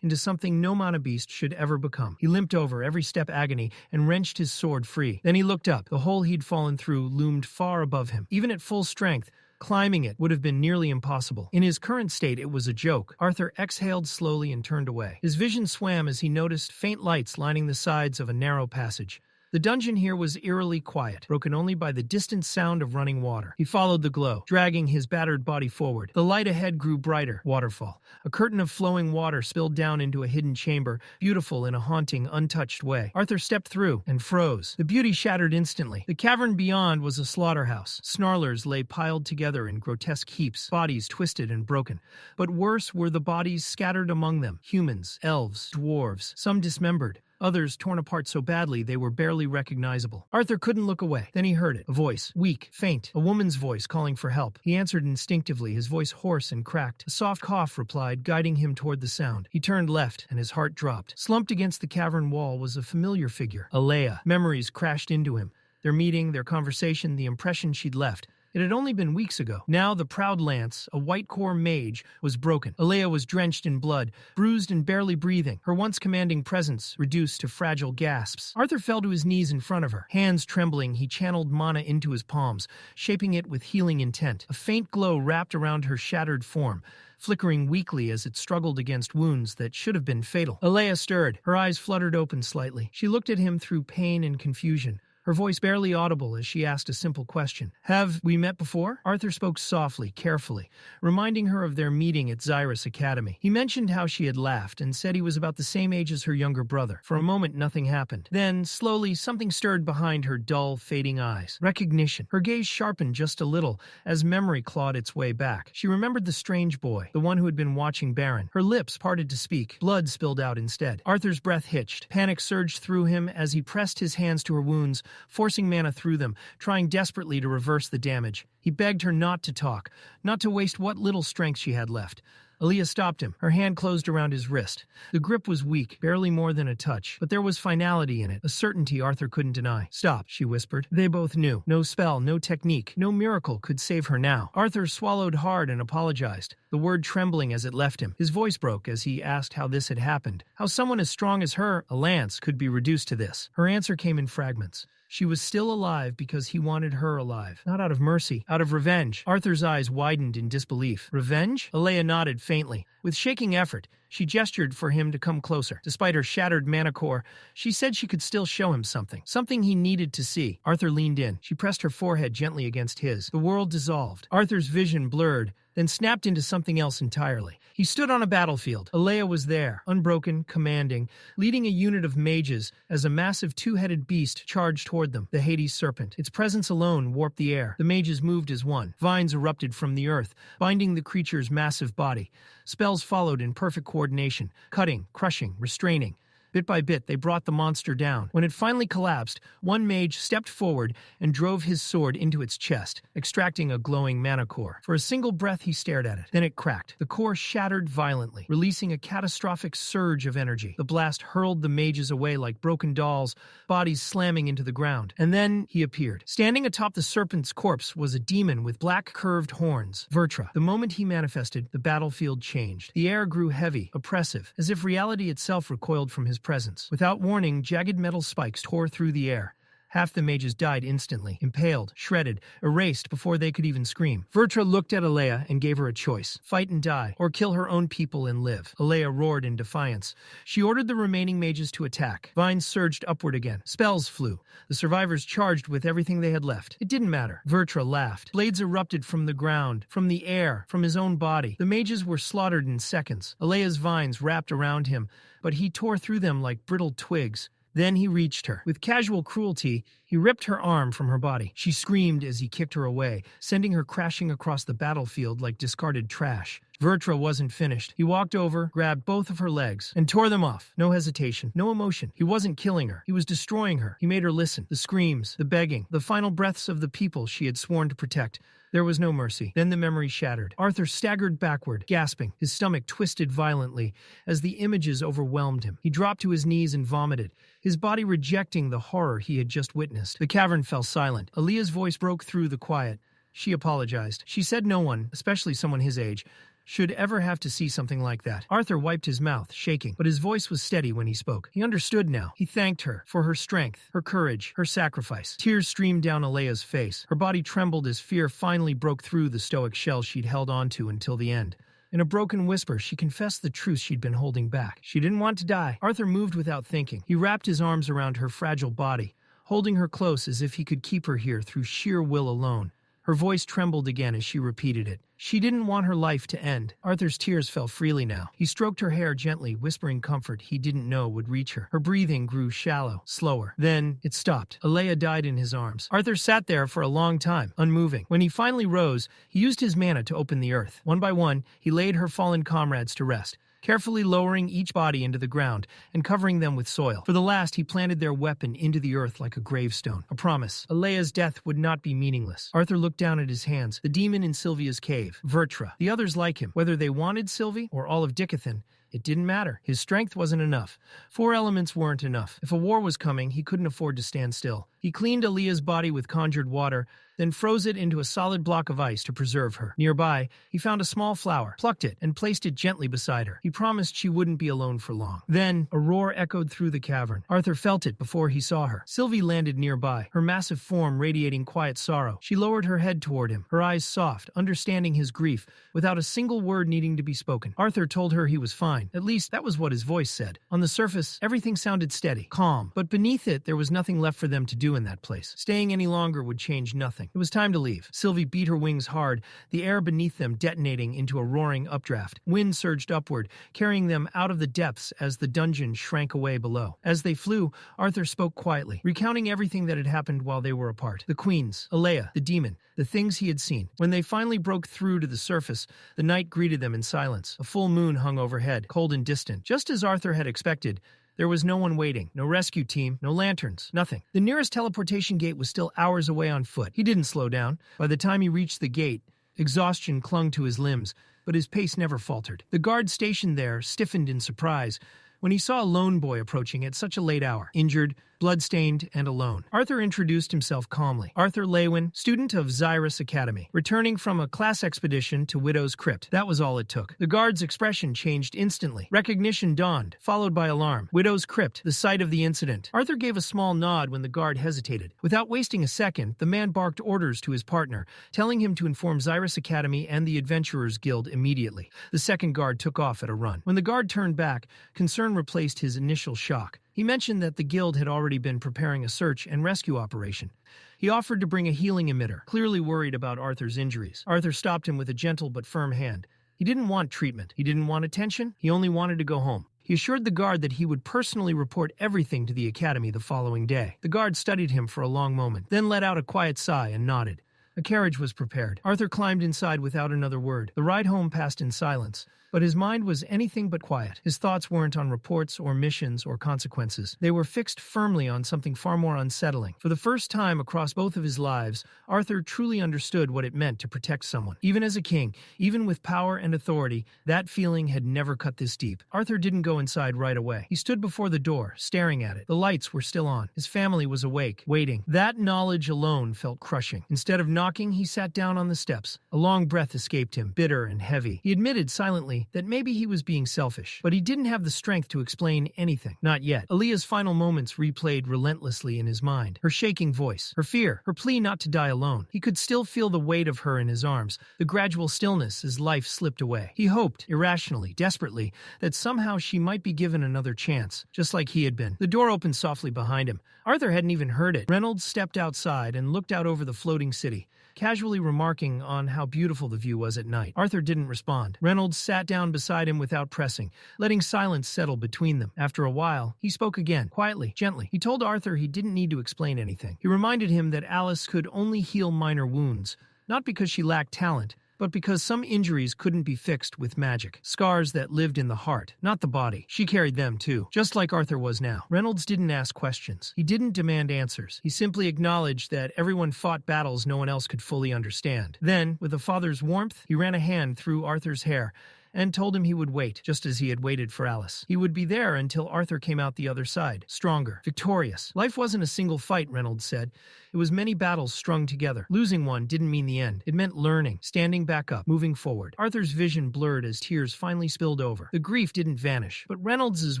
into something no mana beast should ever become. He limped over, every step agony, and wrenched his sword free. Then he looked up. The hole he'd fallen through loomed far above him. Even at full strength, climbing it would have been nearly impossible. In his current state, it was a joke. Arthur exhaled slowly and turned away. His vision swam as he noticed faint lights lining the sides of a narrow passage. The dungeon here was eerily quiet, broken only by the distant sound of running water. He followed the glow, dragging his battered body forward. The light ahead grew brighter. Waterfall. A curtain of flowing water spilled down into a hidden chamber, beautiful in a haunting, untouched way. Arthur stepped through and froze. The beauty shattered instantly. The cavern beyond was a slaughterhouse. Snarlers lay piled together in grotesque heaps, bodies twisted and broken. But worse were the bodies scattered among them. Humans, elves, dwarves, some dismembered. Others torn apart so badly they were barely recognizable. Arthur couldn't look away. Then he heard it. A voice. Weak, faint. A woman's voice calling for help. He answered instinctively, his voice hoarse and cracked. A soft cough replied, guiding him toward the sound. He turned left, and his heart dropped. Slumped against the cavern wall was a familiar figure. Alea. Memories crashed into him. Their meeting, their conversation, the impression she'd left. It had only been weeks ago. Now the proud lance, a white-core mage, was broken. Alea was drenched in blood, bruised and barely breathing, her once commanding presence reduced to fragile gasps. Arthur fell to his knees in front of her. Hands trembling, he channeled mana into his palms, shaping it with healing intent. A faint glow wrapped around her shattered form, flickering weakly as it struggled against wounds that should have been fatal. Alea stirred. Her eyes fluttered open slightly. She looked at him through pain and confusion, her voice barely audible as she asked a simple question. Have we met before? Arthur spoke softly, carefully, reminding her of their meeting at Xyrus Academy. He mentioned how she had laughed and said he was about the same age as her younger brother. For a moment, nothing happened. Then, slowly, something stirred behind her dull, fading eyes. Recognition. Her gaze sharpened just a little as memory clawed its way back. She remembered the strange boy, the one who had been watching Baron. Her lips parted to speak. Blood spilled out instead. Arthur's breath hitched. Panic surged through him as he pressed his hands to her wounds, forcing mana through them, trying desperately to reverse the damage. He begged her not to talk, not to waste what little strength she had left. Alea stopped him. Her hand closed around his wrist. The grip was weak, barely more than a touch, but there was finality in it, a certainty Arthur couldn't deny. Stop, she whispered. They both knew. No spell, no technique, no miracle could save her now. Arthur swallowed hard and apologized, the word trembling as it left him. His voice broke as he asked how this had happened, how someone as strong as her, a lance, could be reduced to this. Her answer came in fragments. She was still alive because he wanted her alive. Not out of mercy, out of revenge. Arthur's eyes widened in disbelief. Revenge? Alea nodded faintly. With shaking effort, she gestured for him to come closer. Despite her shattered mana core, she said she could still show him something. Something he needed to see. Arthur leaned in. She pressed her forehead gently against his. The world dissolved. Arthur's vision blurred, then snapped into something else entirely. He stood on a battlefield. Alea was there, unbroken, commanding, leading a unit of mages as a massive two-headed beast charged toward them, the Hades serpent. Its presence alone warped the air. The mages moved as one. Vines erupted from the earth, binding the creature's massive body. Spells followed in perfect coordination, cutting, crushing, restraining. Bit by bit, they brought the monster down. When it finally collapsed, one mage stepped forward and drove his sword into its chest, extracting a glowing mana core. For a single breath, he stared at it. Then it cracked. The core shattered violently, releasing a catastrophic surge of energy. The blast hurled the mages away like broken dolls, bodies slamming into the ground. And then he appeared. Standing atop the serpent's corpse was a demon with black curved horns, Vertra. The moment he manifested, the battlefield changed. The air grew heavy, oppressive, as if reality itself recoiled from his presence. Without warning, jagged metal spikes tore through the air. Half the mages died instantly, impaled, shredded, erased before they could even scream. Vertra looked at Alea and gave her a choice: fight and die, or kill her own people and live. Alea roared in defiance. She ordered the remaining mages to attack. Vines surged upward again. Spells flew. The survivors charged with everything they had left. It didn't matter. Vertra laughed. Blades erupted from the ground, from the air, from his own body. The mages were slaughtered in seconds. Alea's vines wrapped around him, but he tore through them like brittle twigs. Then he reached her. With casual cruelty, he ripped her arm from her body. She screamed as he kicked her away, sending her crashing across the battlefield like discarded trash. Vertra wasn't finished. He walked over, grabbed both of her legs, and tore them off. No hesitation, no emotion. He wasn't killing her. He was destroying her. He made her listen. The screams, the begging, the final breaths of the people she had sworn to protect. There was no mercy. Then the memory shattered. Arthur staggered backward, gasping. His stomach twisted violently as the images overwhelmed him. He dropped to his knees and vomited, his body rejecting the horror he had just witnessed. The cavern fell silent. Alea's voice broke through the quiet. She apologized. She said no one, especially someone his age, should ever have to see something like that. Arthur wiped his mouth, shaking, but his voice was steady when he spoke. He understood now. He thanked her for her strength, her courage, her sacrifice. Tears streamed down Alea's face. Her body trembled as fear finally broke through the stoic shell she'd held onto until the end. In a broken whisper, she confessed the truth she'd been holding back. She didn't want to die. Arthur moved without thinking. He wrapped his arms around her fragile body, holding her close as if he could keep her here through sheer will alone. Her voice trembled again as she repeated it. She didn't want her life to end. Arthur's tears fell freely now. He stroked her hair gently, whispering comfort he didn't know would reach her. Her breathing grew shallow, slower. Then it stopped. Alea died in his arms. Arthur sat there for a long time, unmoving. When he finally rose, he used his mana to open the earth. One by one, he laid her fallen comrades to rest, carefully lowering each body into the ground and covering them with soil. For the last, he planted their weapon into the earth like a gravestone. A promise. Alea's death would not be meaningless. Arthur looked down at his hands. The demon in Sylvia's cave. Vertra. The others like him. Whether they wanted Sylvie or all of Dicathan, it didn't matter. His strength wasn't enough. 4 elements weren't enough. If a war was coming, he couldn't afford to stand still. He cleaned Alea's body with conjured water, then froze it into a solid block of ice to preserve her. Nearby, he found a small flower, plucked it, and placed it gently beside her. He promised she wouldn't be alone for long. Then, a roar echoed through the cavern. Arthur felt it before he saw her. Sylvie landed nearby, her massive form radiating quiet sorrow. She lowered her head toward him, her eyes soft, understanding his grief, without a single word needing to be spoken. Arthur told her he was fine. At least, that was what his voice said. On the surface, everything sounded steady, calm, but beneath it, there was nothing left for them to do in that place. Staying any longer would change nothing. It was time to leave. Sylvie beat her wings hard, the air beneath them detonating into a roaring updraft. Wind surged upward, carrying them out of the depths as the dungeon shrank away below. As they flew, Arthur spoke quietly, recounting everything that had happened while they were apart. The queens, Alea, the demon, the things he had seen. When they finally broke through to the surface, the night greeted them in silence. A full moon hung overhead, cold and distant. Just as Arthur had expected, there was no one waiting. No rescue team, no lanterns, nothing. The nearest teleportation gate was still hours away on foot. He didn't slow down. By the time he reached the gate, exhaustion clung to his limbs, but his pace never faltered. The guard stationed there stiffened in surprise when he saw a lone boy approaching at such a late hour, injured, blood-stained, and alone. Arthur introduced himself calmly. Arthur Leywin, student of Xyrus Academy, returning from a class expedition to Widow's Crypt. That was all it took. The guard's expression changed instantly. Recognition dawned, followed by alarm. Widow's Crypt, the site of the incident. Arthur gave a small nod when the guard hesitated. Without wasting a second, the man barked orders to his partner, telling him to inform Xyrus Academy and the Adventurers Guild immediately. The second guard took off at a run. When the guard turned back, concern replaced his initial shock. He mentioned that the guild had already been preparing a search and rescue operation. He offered to bring a healing emitter, clearly worried about Arthur's injuries. Arthur stopped him with a gentle but firm hand. He didn't want treatment. He didn't want attention. He only wanted to go home. He assured the guard that he would personally report everything to the academy the following day. The guard studied him for a long moment, then let out a quiet sigh and nodded. A carriage was prepared. Arthur climbed inside without another word. The ride home passed in silence, but his mind was anything but quiet. His thoughts weren't on reports or missions or consequences. They were fixed firmly on something far more unsettling. For the first time across both of his lives, Arthur truly understood what it meant to protect someone. Even as a king, even with power and authority, that feeling had never cut this deep. Arthur didn't go inside right away. He stood before the door, staring at it. The lights were still on. His family was awake, waiting. That knowledge alone felt crushing. Instead of knocking, he sat down on the steps. A long breath escaped him, bitter and heavy. He admitted silently quietly that maybe he was being selfish, but he didn't have the strength to explain anything. Not yet. Aaliyah's final moments replayed relentlessly in his mind. Her shaking voice, her fear, her plea not to die alone. He could still feel the weight of her in his arms, the gradual stillness as life slipped away. He hoped, irrationally, desperately, that somehow she might be given another chance, just like he had been. The door opened softly behind him. Arthur hadn't even heard it. Reynolds stepped outside and looked out over the floating city, casually remarking on how beautiful the view was at night. Arthur didn't respond. Reynolds sat down beside him without pressing, letting silence settle between them. After a while, he spoke again, quietly, gently. He told Arthur he didn't need to explain anything. He reminded him that Alice could only heal minor wounds, not because she lacked talent, but because some injuries couldn't be fixed with magic. Scars that lived in the heart, not the body. She carried them too, just like Arthur was now. Reynolds didn't ask questions. He didn't demand answers. He simply acknowledged that everyone fought battles no one else could fully understand. Then, with a father's warmth, he ran a hand through Arthur's hair and told him he would wait, just as he had waited for Alice. He would be there until Arthur came out the other side, stronger, victorious. Life wasn't a single fight, Reynolds said. It was many battles strung together. Losing one didn't mean the end. It meant learning, standing back up, moving forward. Arthur's vision blurred as tears finally spilled over. The grief didn't vanish, but Reynolds'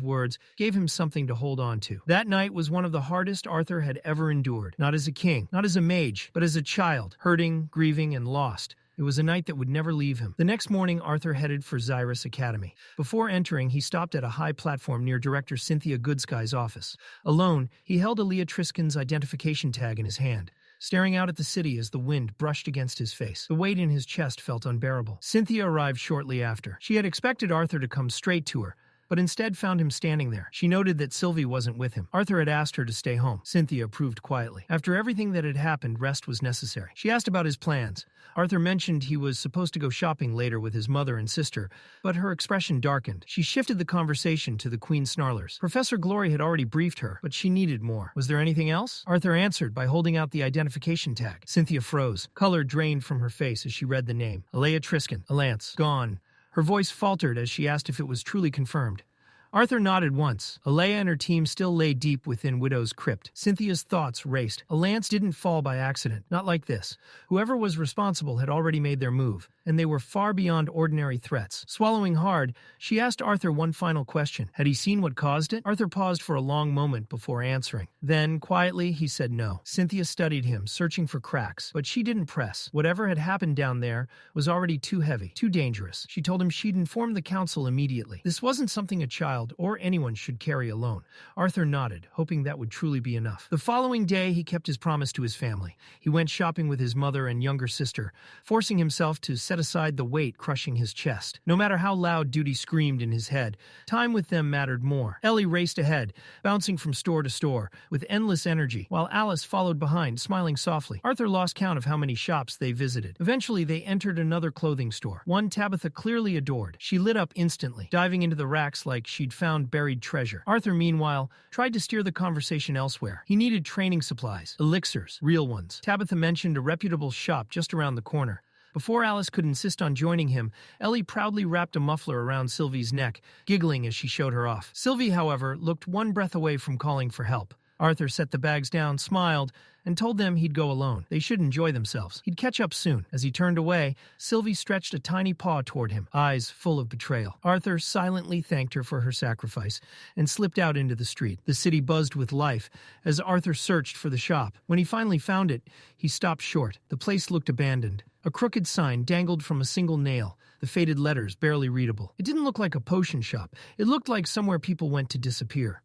words gave him something to hold on to. That night was one of the hardest Arthur had ever endured. Not as a king, not as a mage, but as a child, hurting, grieving, and lost. It was a night that would never leave him. The next morning, Arthur headed for Xyrus Academy. Before entering, he stopped at a high platform near Director Cynthia Goodsky's office. Alone, he held Aaliyah Triskin's identification tag in his hand, staring out at the city as the wind brushed against his face. The weight in his chest felt unbearable. Cynthia arrived shortly after. She had expected Arthur to come straight to her, but instead found him standing there. She noted that Sylvie wasn't with him. Arthur had asked her to stay home. Cynthia approved quietly. After everything that had happened, rest was necessary. She asked about his plans. Arthur mentioned he was supposed to go shopping later with his mother and sister, but her expression darkened. She shifted the conversation to the Queen Snarlers. Professor Glory had already briefed her, but she needed more. Was there anything else? Arthur answered by holding out the identification tag. Cynthia froze. Color drained from her face as she read the name. Aaliyah Triskin. Alance. Gone. Her voice faltered as she asked if it was truly confirmed. Arthur nodded once. Aaliyah and her team still lay deep within Widow's Crypt. Cynthia's thoughts raced. Alance didn't fall by accident. Not like this. Whoever was responsible had already made their move, and they were far beyond ordinary threats. Swallowing hard, she asked Arthur one final question. Had he seen what caused it? Arthur paused for a long moment before answering. Then, quietly, he said no. Cynthia studied him, searching for cracks, but she didn't press. Whatever had happened down there was already too heavy, too dangerous. She told him she'd inform the council immediately. This wasn't something a child or anyone should carry alone. Arthur nodded, hoping that would truly be enough. The following day, he kept his promise to his family. He went shopping with his mother and younger sister, forcing himself to set aside the weight crushing his chest. No matter how loud duty screamed in his head, time with them mattered more. Ellie raced ahead, bouncing from store to store, with endless energy, while Alice followed behind, smiling softly. Arthur lost count of how many shops they visited. Eventually, they entered another clothing store, one Tabitha clearly adored. She lit up instantly, diving into the racks like she'd found buried treasure. Arthur, meanwhile, tried to steer the conversation elsewhere. He needed training supplies, elixirs, real ones. Tabitha mentioned a reputable shop just around the corner. Before Alice could insist on joining him, Ellie proudly wrapped a muffler around Sylvie's neck, giggling as she showed her off. Sylvie, however, looked one breath away from calling for help. Arthur set the bags down, smiled, and told them he'd go alone. They should enjoy themselves. He'd catch up soon. As he turned away, Sylvie stretched a tiny paw toward him, eyes full of betrayal. Arthur silently thanked her for her sacrifice and slipped out into the street. The city buzzed with life as Arthur searched for the shop. When he finally found it, he stopped short. The place looked abandoned. A crooked sign dangled from a single nail, the faded letters barely readable. It didn't look like a potion shop. It looked like somewhere people went to disappear.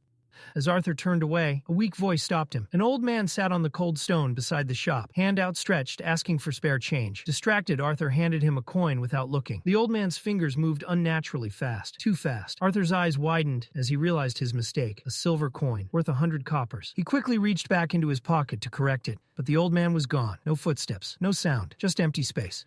As Arthur turned away, a weak voice stopped him. An old man sat on the cold stone beside the shop, hand outstretched, asking for spare change. Distracted, Arthur handed him a coin without looking. The old man's fingers moved unnaturally fast, too fast. Arthur's eyes widened as he realized his mistake, a silver coin, worth 100 coppers. He quickly reached back into his pocket to correct it, but the old man was gone. No footsteps, no sound, just empty space.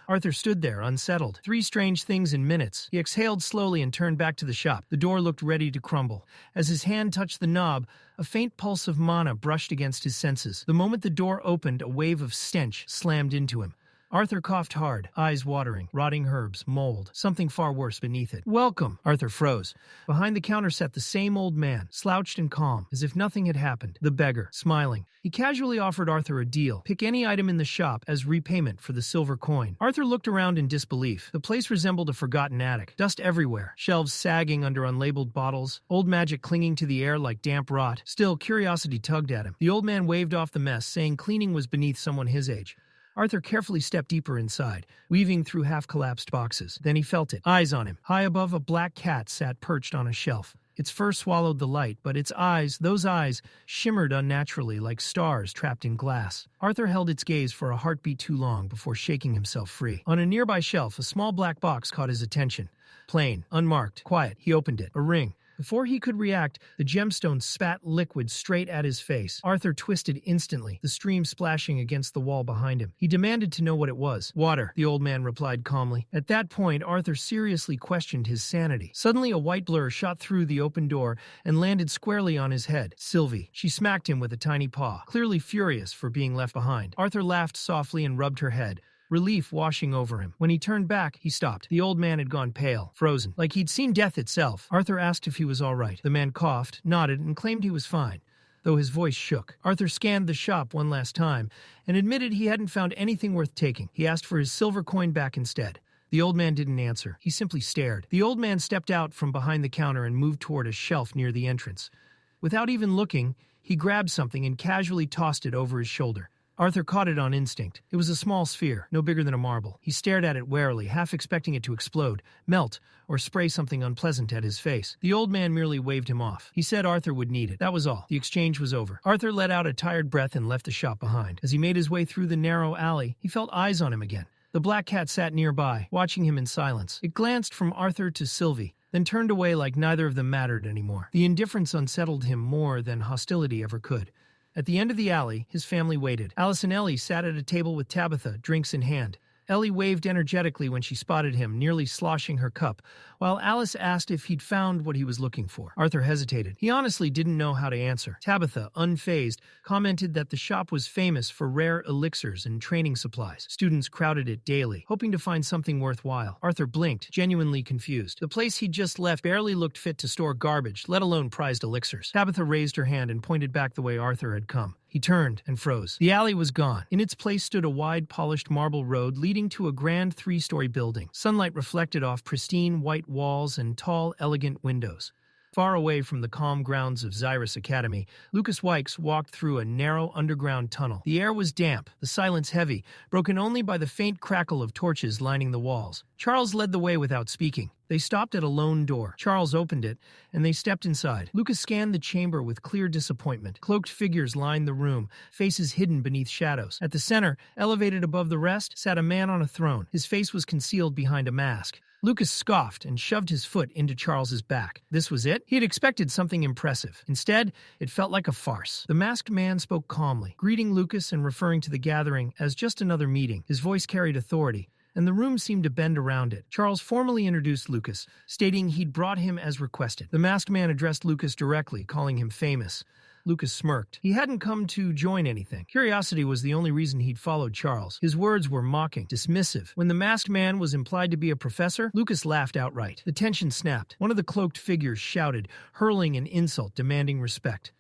Arthur stood there, unsettled. 3 strange things in minutes. He exhaled slowly and turned back to the shop. The door looked ready to crumble. As his hand touched the knob, a faint pulse of mana brushed against his senses. The moment the door opened, a wave of stench slammed into him. Arthur coughed hard, eyes watering, rotting herbs, mold, something far worse beneath it. "Welcome!" Arthur froze. Behind the counter sat the same old man, slouched and calm, as if nothing had happened. The beggar, smiling. He casually offered Arthur a deal. Pick any item in the shop as repayment for the silver coin. Arthur looked around in disbelief. The place resembled a forgotten attic. Dust everywhere, shelves sagging under unlabeled bottles, old magic clinging to the air like damp rot. Still, curiosity tugged at him. The old man waved off the mess, saying cleaning was beneath someone his age. Arthur carefully stepped deeper inside, weaving through half-collapsed boxes. Then he felt it. Eyes on him. High above, a black cat sat perched on a shelf. Its fur swallowed the light, but its eyes, those eyes, shimmered unnaturally like stars trapped in glass. Arthur held its gaze for a heartbeat too long before shaking himself free. On a nearby shelf, a small black box caught his attention. Plain, unmarked, quiet. He opened it. A ring. Before he could react, the gemstone spat liquid straight at his face. Arthur twisted instantly, the stream splashing against the wall behind him. He demanded to know what it was. "Water," the old man replied calmly. At that point, Arthur seriously questioned his sanity. Suddenly, a white blur shot through the open door and landed squarely on his head. Sylvie. She smacked him with a tiny paw, clearly furious for being left behind. Arthur laughed softly and rubbed her head, relief washing over him. When he turned back, he stopped. The old man had gone pale, frozen, like he'd seen death itself. Arthur asked if he was all right. The man coughed, nodded, and claimed he was fine, though his voice shook. Arthur scanned the shop one last time and admitted he hadn't found anything worth taking. He asked for his silver coin back instead. The old man didn't answer. He simply stared. The old man stepped out from behind the counter and moved toward a shelf near the entrance. Without even looking, he grabbed something and casually tossed it over his shoulder. Arthur caught it on instinct. It was a small sphere, no bigger than a marble. He stared at it warily, half expecting it to explode, melt, or spray something unpleasant at his face. The old man merely waved him off. He said Arthur would need it. That was all. The exchange was over. Arthur let out a tired breath and left the shop behind. As he made his way through the narrow alley, he felt eyes on him again. The black cat sat nearby, watching him in silence. It glanced from Arthur to Sylvie, then turned away like neither of them mattered anymore. The indifference unsettled him more than hostility ever could. At the end of the alley, his family waited. Alice and Ellie sat at a table with Tabitha, drinks in hand. Ellie waved energetically when she spotted him, nearly sloshing her cup, while Alice asked if he'd found what he was looking for. Arthur hesitated. He honestly didn't know how to answer. Tabitha, unfazed, commented that the shop was famous for rare elixirs and training supplies. Students crowded it daily, hoping to find something worthwhile. Arthur blinked, genuinely confused. The place he'd just left barely looked fit to store garbage, let alone prized elixirs. Tabitha raised her hand and pointed back the way Arthur had come. He turned and froze. The alley was gone. In its place stood a wide, polished marble road leading to a grand three-story building. Sunlight reflected off pristine white walls and tall, elegant windows. Far away from the calm grounds of Xyrus Academy, Lucas Wykes walked through a narrow underground tunnel. The air was damp, the silence heavy, broken only by the faint crackle of torches lining the walls. Charles led the way without speaking. They stopped at a lone door. Charles opened it, and they stepped inside. Lucas scanned the chamber with clear disappointment. Cloaked figures lined the room, faces hidden beneath shadows. At the center, elevated above the rest, sat a man on a throne. His face was concealed behind a mask. Lucas scoffed and shoved his foot into Charles's back. This was it? He had expected something impressive. Instead, it felt like a farce. The masked man spoke calmly, greeting Lucas and referring to the gathering as just another meeting. His voice carried authority, and the room seemed to bend around it. Charles formally introduced Lucas, stating he'd brought him as requested. The masked man addressed Lucas directly, calling him famous. Lucas smirked. He hadn't come to join anything. Curiosity was the only reason he'd followed Charles. His words were mocking, dismissive. When the masked man was implied to be a professor, Lucas laughed outright. The tension snapped. One of the cloaked figures shouted, hurling an insult, demanding respect.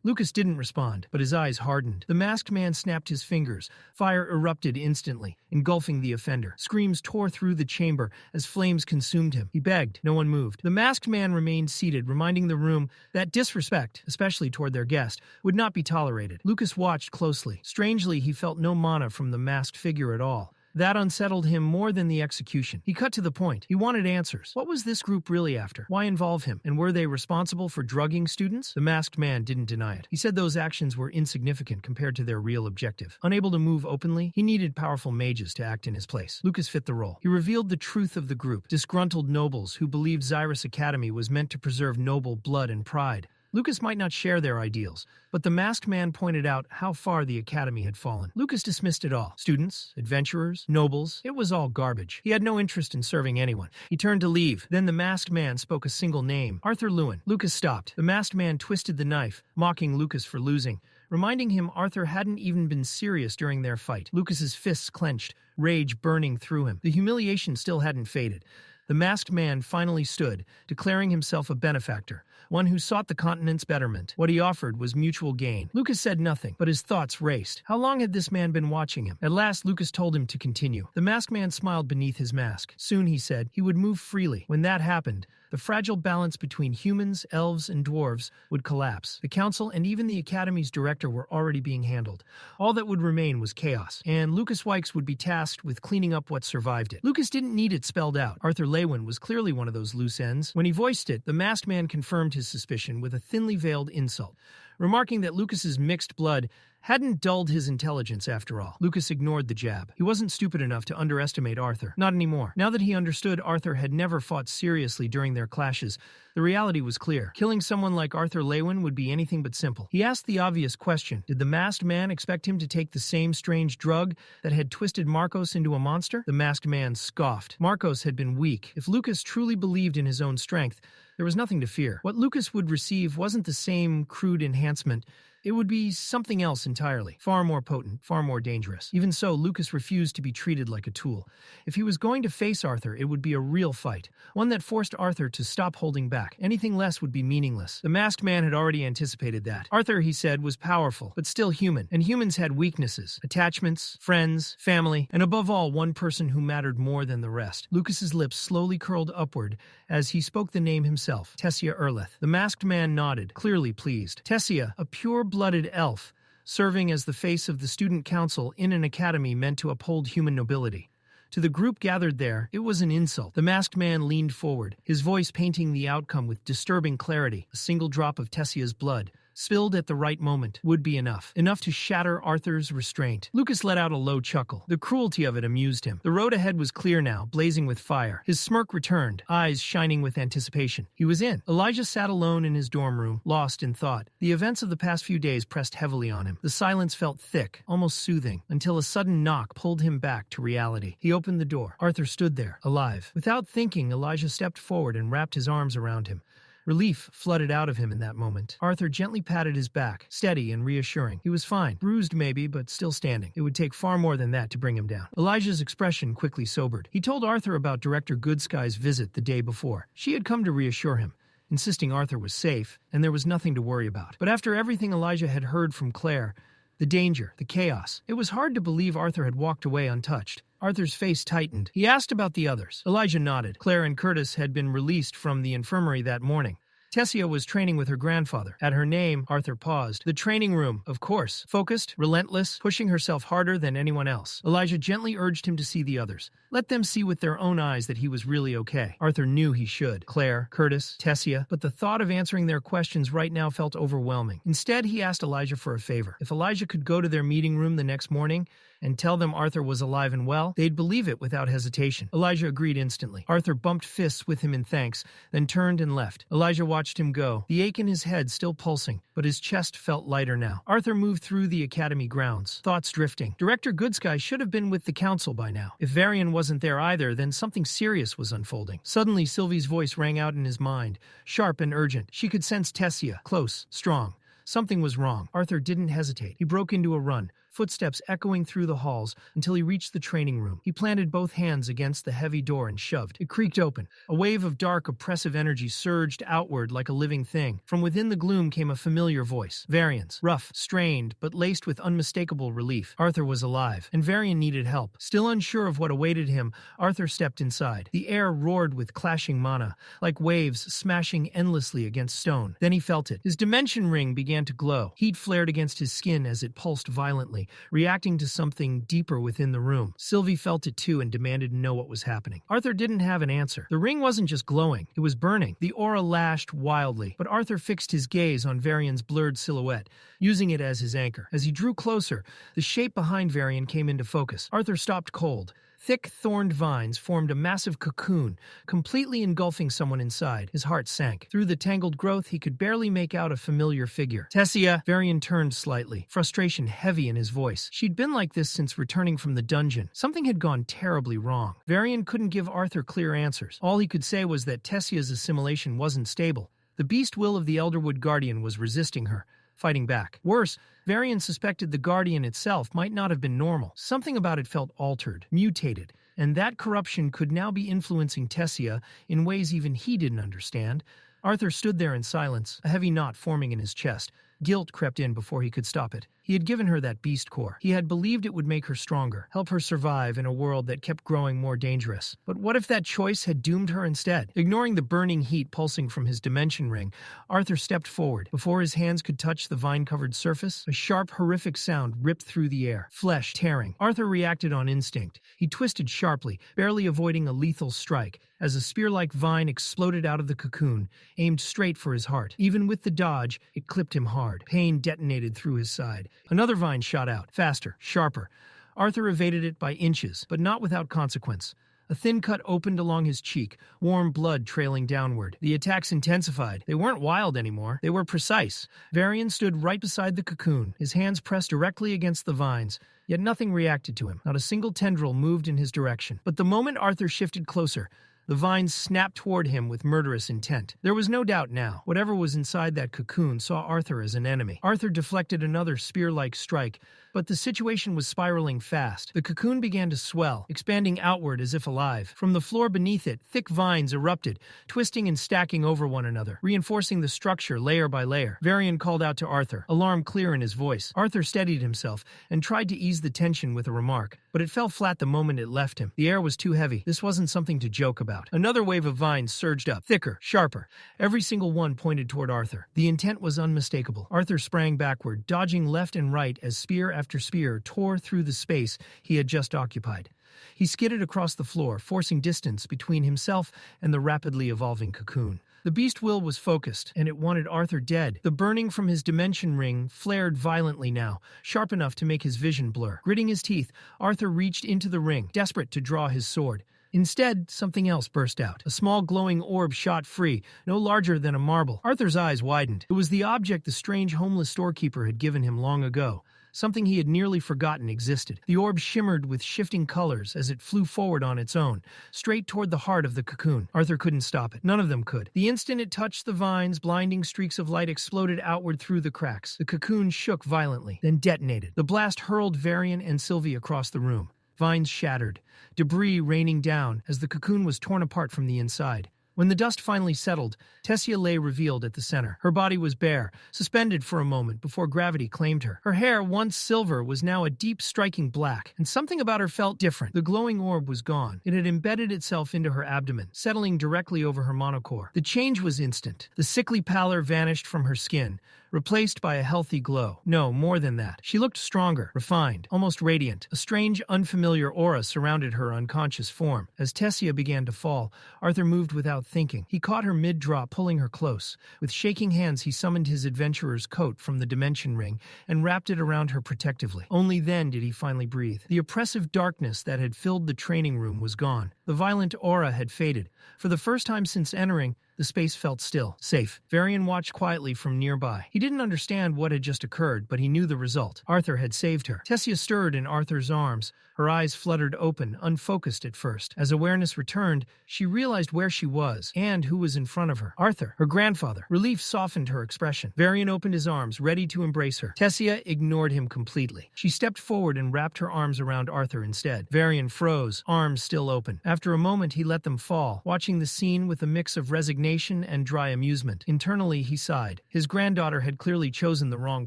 Lucas didn't respond, but his eyes hardened. The masked man snapped his fingers. Fire erupted instantly, engulfing the offender. Screams tore through the chamber as flames consumed him. He begged. No one moved. The masked man remained seated, reminding the room that disrespect, especially toward their guest, would not be tolerated. Lucas watched closely. Strangely, he felt no mana from the masked figure at all. That unsettled him more than the execution. He cut to the point. He wanted answers. What was this group really after? Why involve him? And were they responsible for drugging students? The masked man didn't deny it. He said those actions were insignificant compared to their real objective. Unable to move openly, he needed powerful mages to act in his place. Lucas fit the role. He revealed the truth of the group, disgruntled nobles who believed Xyrus Academy was meant to preserve noble blood and pride. Lucas might not share their ideals, but the masked man pointed out how far the academy had fallen. Lucas dismissed it all. Students, adventurers, nobles, it was all garbage. He had no interest in serving anyone. He turned to leave. Then the masked man spoke a single name, Arthur Leywin. Lucas stopped. The masked man twisted the knife, mocking Lucas for losing, reminding him Arthur hadn't even been serious during their fight. Lucas's fists clenched, rage burning through him. The humiliation still hadn't faded. The masked man finally stood, declaring himself a benefactor, one who sought the continent's betterment. What he offered was mutual gain. Lucas said nothing, but his thoughts raced. How long had this man been watching him? At last, Lucas told him to continue. The masked man smiled beneath his mask. Soon, he said, he would move freely. When that happened, the fragile balance between humans, elves, and dwarves would collapse. The council and even the academy's director were already being handled. All that would remain was chaos, and Lucas Wykes would be tasked with cleaning up what survived it. Lucas didn't need it spelled out. Arthur Leywin was clearly one of those loose ends. When he voiced it, the masked man confirmed his suspicion with a thinly veiled insult, remarking that Lucas's mixed blood hadn't dulled his intelligence after all. Lucas ignored the jab. He wasn't stupid enough to underestimate Arthur. Not anymore. Now that he understood Arthur had never fought seriously during their clashes, the reality was clear. Killing someone like Arthur Leywin would be anything but simple. He asked the obvious question. Did the masked man expect him to take the same strange drug that had twisted Marcos into a monster? The masked man scoffed. Marcos had been weak. If Lucas truly believed in his own strength, there was nothing to fear. What Lucas would receive wasn't the same crude enhancement. It would be something else entirely, far more potent, far more dangerous. Even so, Lucas refused to be treated like a tool. If he was going to face Arthur, it would be a real fight, one that forced Arthur to stop holding back. Anything less would be meaningless. The masked man had already anticipated that. Arthur, he said, was powerful, but still human, and humans had weaknesses, attachments, friends, family, and above all, one person who mattered more than the rest. Lucas's lips slowly curled upward as he spoke the name himself, Tessia Eralith. The masked man nodded, clearly pleased. Tessia, a pure-blooded elf, serving as the face of the student council in an academy meant to uphold human nobility. To the group gathered there, it was an insult. The masked man leaned forward, his voice painting the outcome with disturbing clarity. A single drop of Tessia's blood, spilled at the right moment, would be enough. Enough to shatter Arthur's restraint. Lucas let out a low chuckle. The cruelty of it amused him. The road ahead was clear now, blazing with fire. His smirk returned, eyes shining with anticipation. He was in. Elijah sat alone in his dorm room, lost in thought. The events of the past few days pressed heavily on him. The silence felt thick, almost soothing, until a sudden knock pulled him back to reality. He opened the door. Arthur stood there, alive. Without thinking, Elijah stepped forward and wrapped his arms around him. Relief flooded out of him in that moment. Arthur gently patted his back, steady and reassuring. He was fine. Bruised maybe, but still standing. It would take far more than that to bring him down. Elijah's expression quickly sobered. He told Arthur about Director Goodsky's visit the day before. She had come to reassure him, insisting Arthur was safe, and there was nothing to worry about. But after everything Elijah had heard from Claire, the danger, the chaos, it was hard to believe Arthur had walked away untouched. Arthur's face tightened. He asked about the others. Elijah nodded. Claire and Curtis had been released from the infirmary that morning. Tessia was training with her grandfather. At her name, Arthur paused. The training room, of course. Focused, relentless, pushing herself harder than anyone else. Elijah gently urged him to see the others. Let them see with their own eyes that he was really okay. Arthur knew he should. Claire, Curtis, Tessia, but the thought of answering their questions right now felt overwhelming. Instead, he asked Elijah for a favor. If Elijah could go to their meeting room the next morning and tell them Arthur was alive and well, they'd believe it without hesitation. Elijah agreed instantly. Arthur bumped fists with him in thanks, then turned and left. Elijah watched him go, the ache in his head still pulsing, but his chest felt lighter now. Arthur moved through the academy grounds, thoughts drifting. Director Goodsky should have been with the council by now. If Varian wasn't there either, then something serious was unfolding. Suddenly, Sylvie's voice rang out in his mind, sharp and urgent. She could sense Tessia, close, strong. Something was wrong. Arthur didn't hesitate. He broke into a run, footsteps echoing through the halls until he reached the training room. He planted both hands against the heavy door and shoved. It creaked open. A wave of dark, oppressive energy surged outward like a living thing. From within the gloom came a familiar voice. Varian's. Rough, strained, but laced with unmistakable relief. Arthur was alive, and Varian needed help. Still unsure of what awaited him, Arthur stepped inside. The air roared with clashing mana, like waves smashing endlessly against stone. Then he felt it. His dimension ring began to glow. Heat flared against his skin as it pulsed violently, reacting to something deeper within the room. Sylvie felt it too and demanded to know what was happening. Arthur didn't have an answer. The ring wasn't just glowing, it was burning. The aura lashed wildly, but Arthur fixed his gaze on Varian's blurred silhouette, using it as his anchor. As he drew closer, the shape behind Varian came into focus. Arthur stopped cold. Thick, thorned vines formed a massive cocoon, completely engulfing someone inside. His heart sank. Through the tangled growth, he could barely make out a familiar figure. Tessia! Varian turned slightly, frustration heavy in his voice. She'd been like this since returning from the dungeon. Something had gone terribly wrong. Varian couldn't give Arthur clear answers. All he could say was that Tessia's assimilation wasn't stable. The beast will of the Elderwood Guardian was resisting her. fighting back. Worse, Varian suspected the Guardian itself might not have been normal. Something about it felt altered, mutated, and that corruption could now be influencing Tessia in ways even he didn't understand. Arthur stood there in silence, a heavy knot forming in his chest. Guilt crept in before he could stop it. He had given her that beast core. He had believed it would make her stronger, help her survive in a world that kept growing more dangerous. But what if that choice had doomed her instead? Ignoring the burning heat pulsing from his dimension ring, Arthur stepped forward. Before his hands could touch the vine-covered surface, a sharp, horrific sound ripped through the air, flesh tearing. Arthur reacted on instinct. He twisted sharply, barely avoiding a lethal strike, as a spear-like vine exploded out of the cocoon, aimed straight for his heart. Even with the dodge, it clipped him hard. Pain detonated through his side. Another vine shot out, faster, sharper. Arthur evaded it by inches, but not without consequence. A thin cut opened along his cheek, warm blood trailing downward. The attacks intensified. They weren't wild anymore. They were precise. Varian stood right beside the cocoon, his hands pressed directly against the vines. Yet nothing reacted to him. Not a single tendril moved in his direction. But the moment Arthur shifted closer, the vines snapped toward him with murderous intent. There was no doubt now. Whatever was inside that cocoon saw Arthur as an enemy. Arthur deflected another spear-like strike, but the situation was spiraling fast. The cocoon began to swell, expanding outward as if alive. From the floor beneath it, thick vines erupted, twisting and stacking over one another, reinforcing the structure layer by layer. Varian called out to Arthur, alarm clear in his voice. Arthur steadied himself and tried to ease the tension with a remark, but it fell flat the moment it left him. The air was too heavy. This wasn't something to joke about. Another wave of vines surged up, thicker, sharper. Every single one pointed toward Arthur. The intent was unmistakable. Arthur sprang backward, dodging left and right as spear after spear tore through the space he had just occupied. He skidded across the floor, forcing distance between himself and the rapidly evolving cocoon. The beast will was focused, and it wanted Arthur dead. The burning from his dimension ring flared violently now, sharp enough to make his vision blur. Gritting his teeth, Arthur reached into the ring, desperate to draw his sword. Instead, something else burst out. A small glowing orb shot free, no larger than a marble. Arthur's eyes widened. It was the object the strange homeless storekeeper had given him long ago. Something he had nearly forgotten existed. The orb shimmered with shifting colors as it flew forward on its own, straight toward the heart of the cocoon. Arthur couldn't stop it. None of them could. The instant it touched the vines, blinding streaks of light exploded outward through the cracks. The cocoon shook violently, then detonated. The blast hurled Varian and Sylvie across the room. Vines shattered, debris raining down as the cocoon was torn apart from the inside. When the dust finally settled, Tessia lay revealed at the center. Her body was bare, suspended for a moment before gravity claimed her. Her hair, once silver, was now a deep, striking black, and something about her felt different. The glowing orb was gone. It had embedded itself into her abdomen, settling directly over her monocore. The change was instant. The sickly pallor vanished from her skin, replaced by a healthy glow. No, more than that. She looked stronger, refined, almost radiant. A strange, unfamiliar aura surrounded her unconscious form. As Tessia began to fall, Arthur moved without thinking. He caught her mid-drop, pulling her close. With shaking hands, he summoned his adventurer's coat from the dimension ring and wrapped it around her protectively. Only then did he finally breathe. The oppressive darkness that had filled the training room was gone. The violent aura had faded. For the first time since entering, the space felt still, safe. Varian watched quietly from nearby. He didn't understand what had just occurred, but he knew the result. Arthur had saved her. Tessia stirred in Arthur's arms. Her eyes fluttered open, unfocused at first. As awareness returned, she realized where she was and who was in front of her. Arthur, her grandfather. Relief softened her expression. Varian opened his arms, ready to embrace her. Tessia ignored him completely. She stepped forward and wrapped her arms around Arthur instead. Varian froze, arms still open. After a moment, he let them fall, watching the scene with a mix of resignation and dry amusement. Internally, he sighed. His granddaughter had clearly chosen the wrong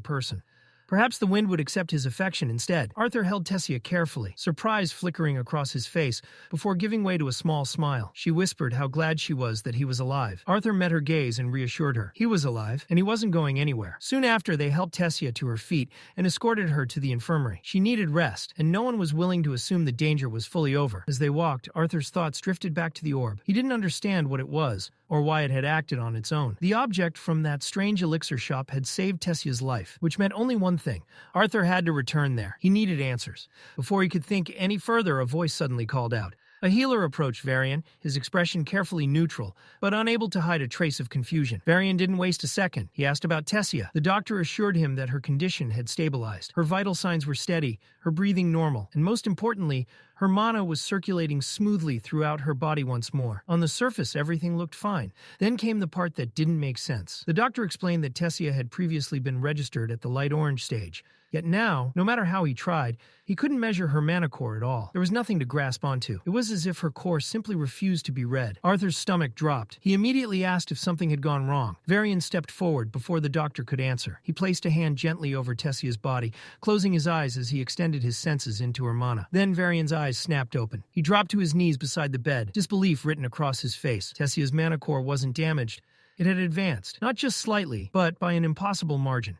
person. Perhaps the wind would accept his affection instead. Arthur held Tessia carefully, surprise flickering across his face, before giving way to a small smile. She whispered how glad she was that he was alive. Arthur met her gaze and reassured her. He was alive, and he wasn't going anywhere. Soon after, they helped Tessia to her feet and escorted her to the infirmary. She needed rest, and no one was willing to assume the danger was fully over. As they walked, Arthur's thoughts drifted back to the orb. He didn't understand what it was, or why it had acted on its own. The object from that strange elixir shop had saved Tessia's life, which meant only one thing. Arthur had to return there. He needed answers. Before he could think any further, a voice suddenly called out, A healer approached Varian, his expression carefully neutral, but unable to hide a trace of confusion. Varian didn't waste a second. He asked about Tessia. The doctor assured him that her condition had stabilized. Her vital signs were steady, her breathing normal, and most importantly, her mana was circulating smoothly throughout her body once more. On the surface, everything looked fine. Then came the part that didn't make sense. The doctor explained that Tessia had previously been registered at the light orange stage. Yet now, no matter how he tried, he couldn't measure her mana core at all. There was nothing to grasp onto. It was as if her core simply refused to be read. Arthur's stomach dropped. He immediately asked if something had gone wrong. Varian stepped forward before the doctor could answer. He placed a hand gently over Tessia's body, closing his eyes as he extended his senses into her mana. Then Varian's eyes snapped open. He dropped to his knees beside the bed, disbelief written across his face. Tessia's mana core wasn't damaged. It had advanced, not just slightly, but by an impossible margin.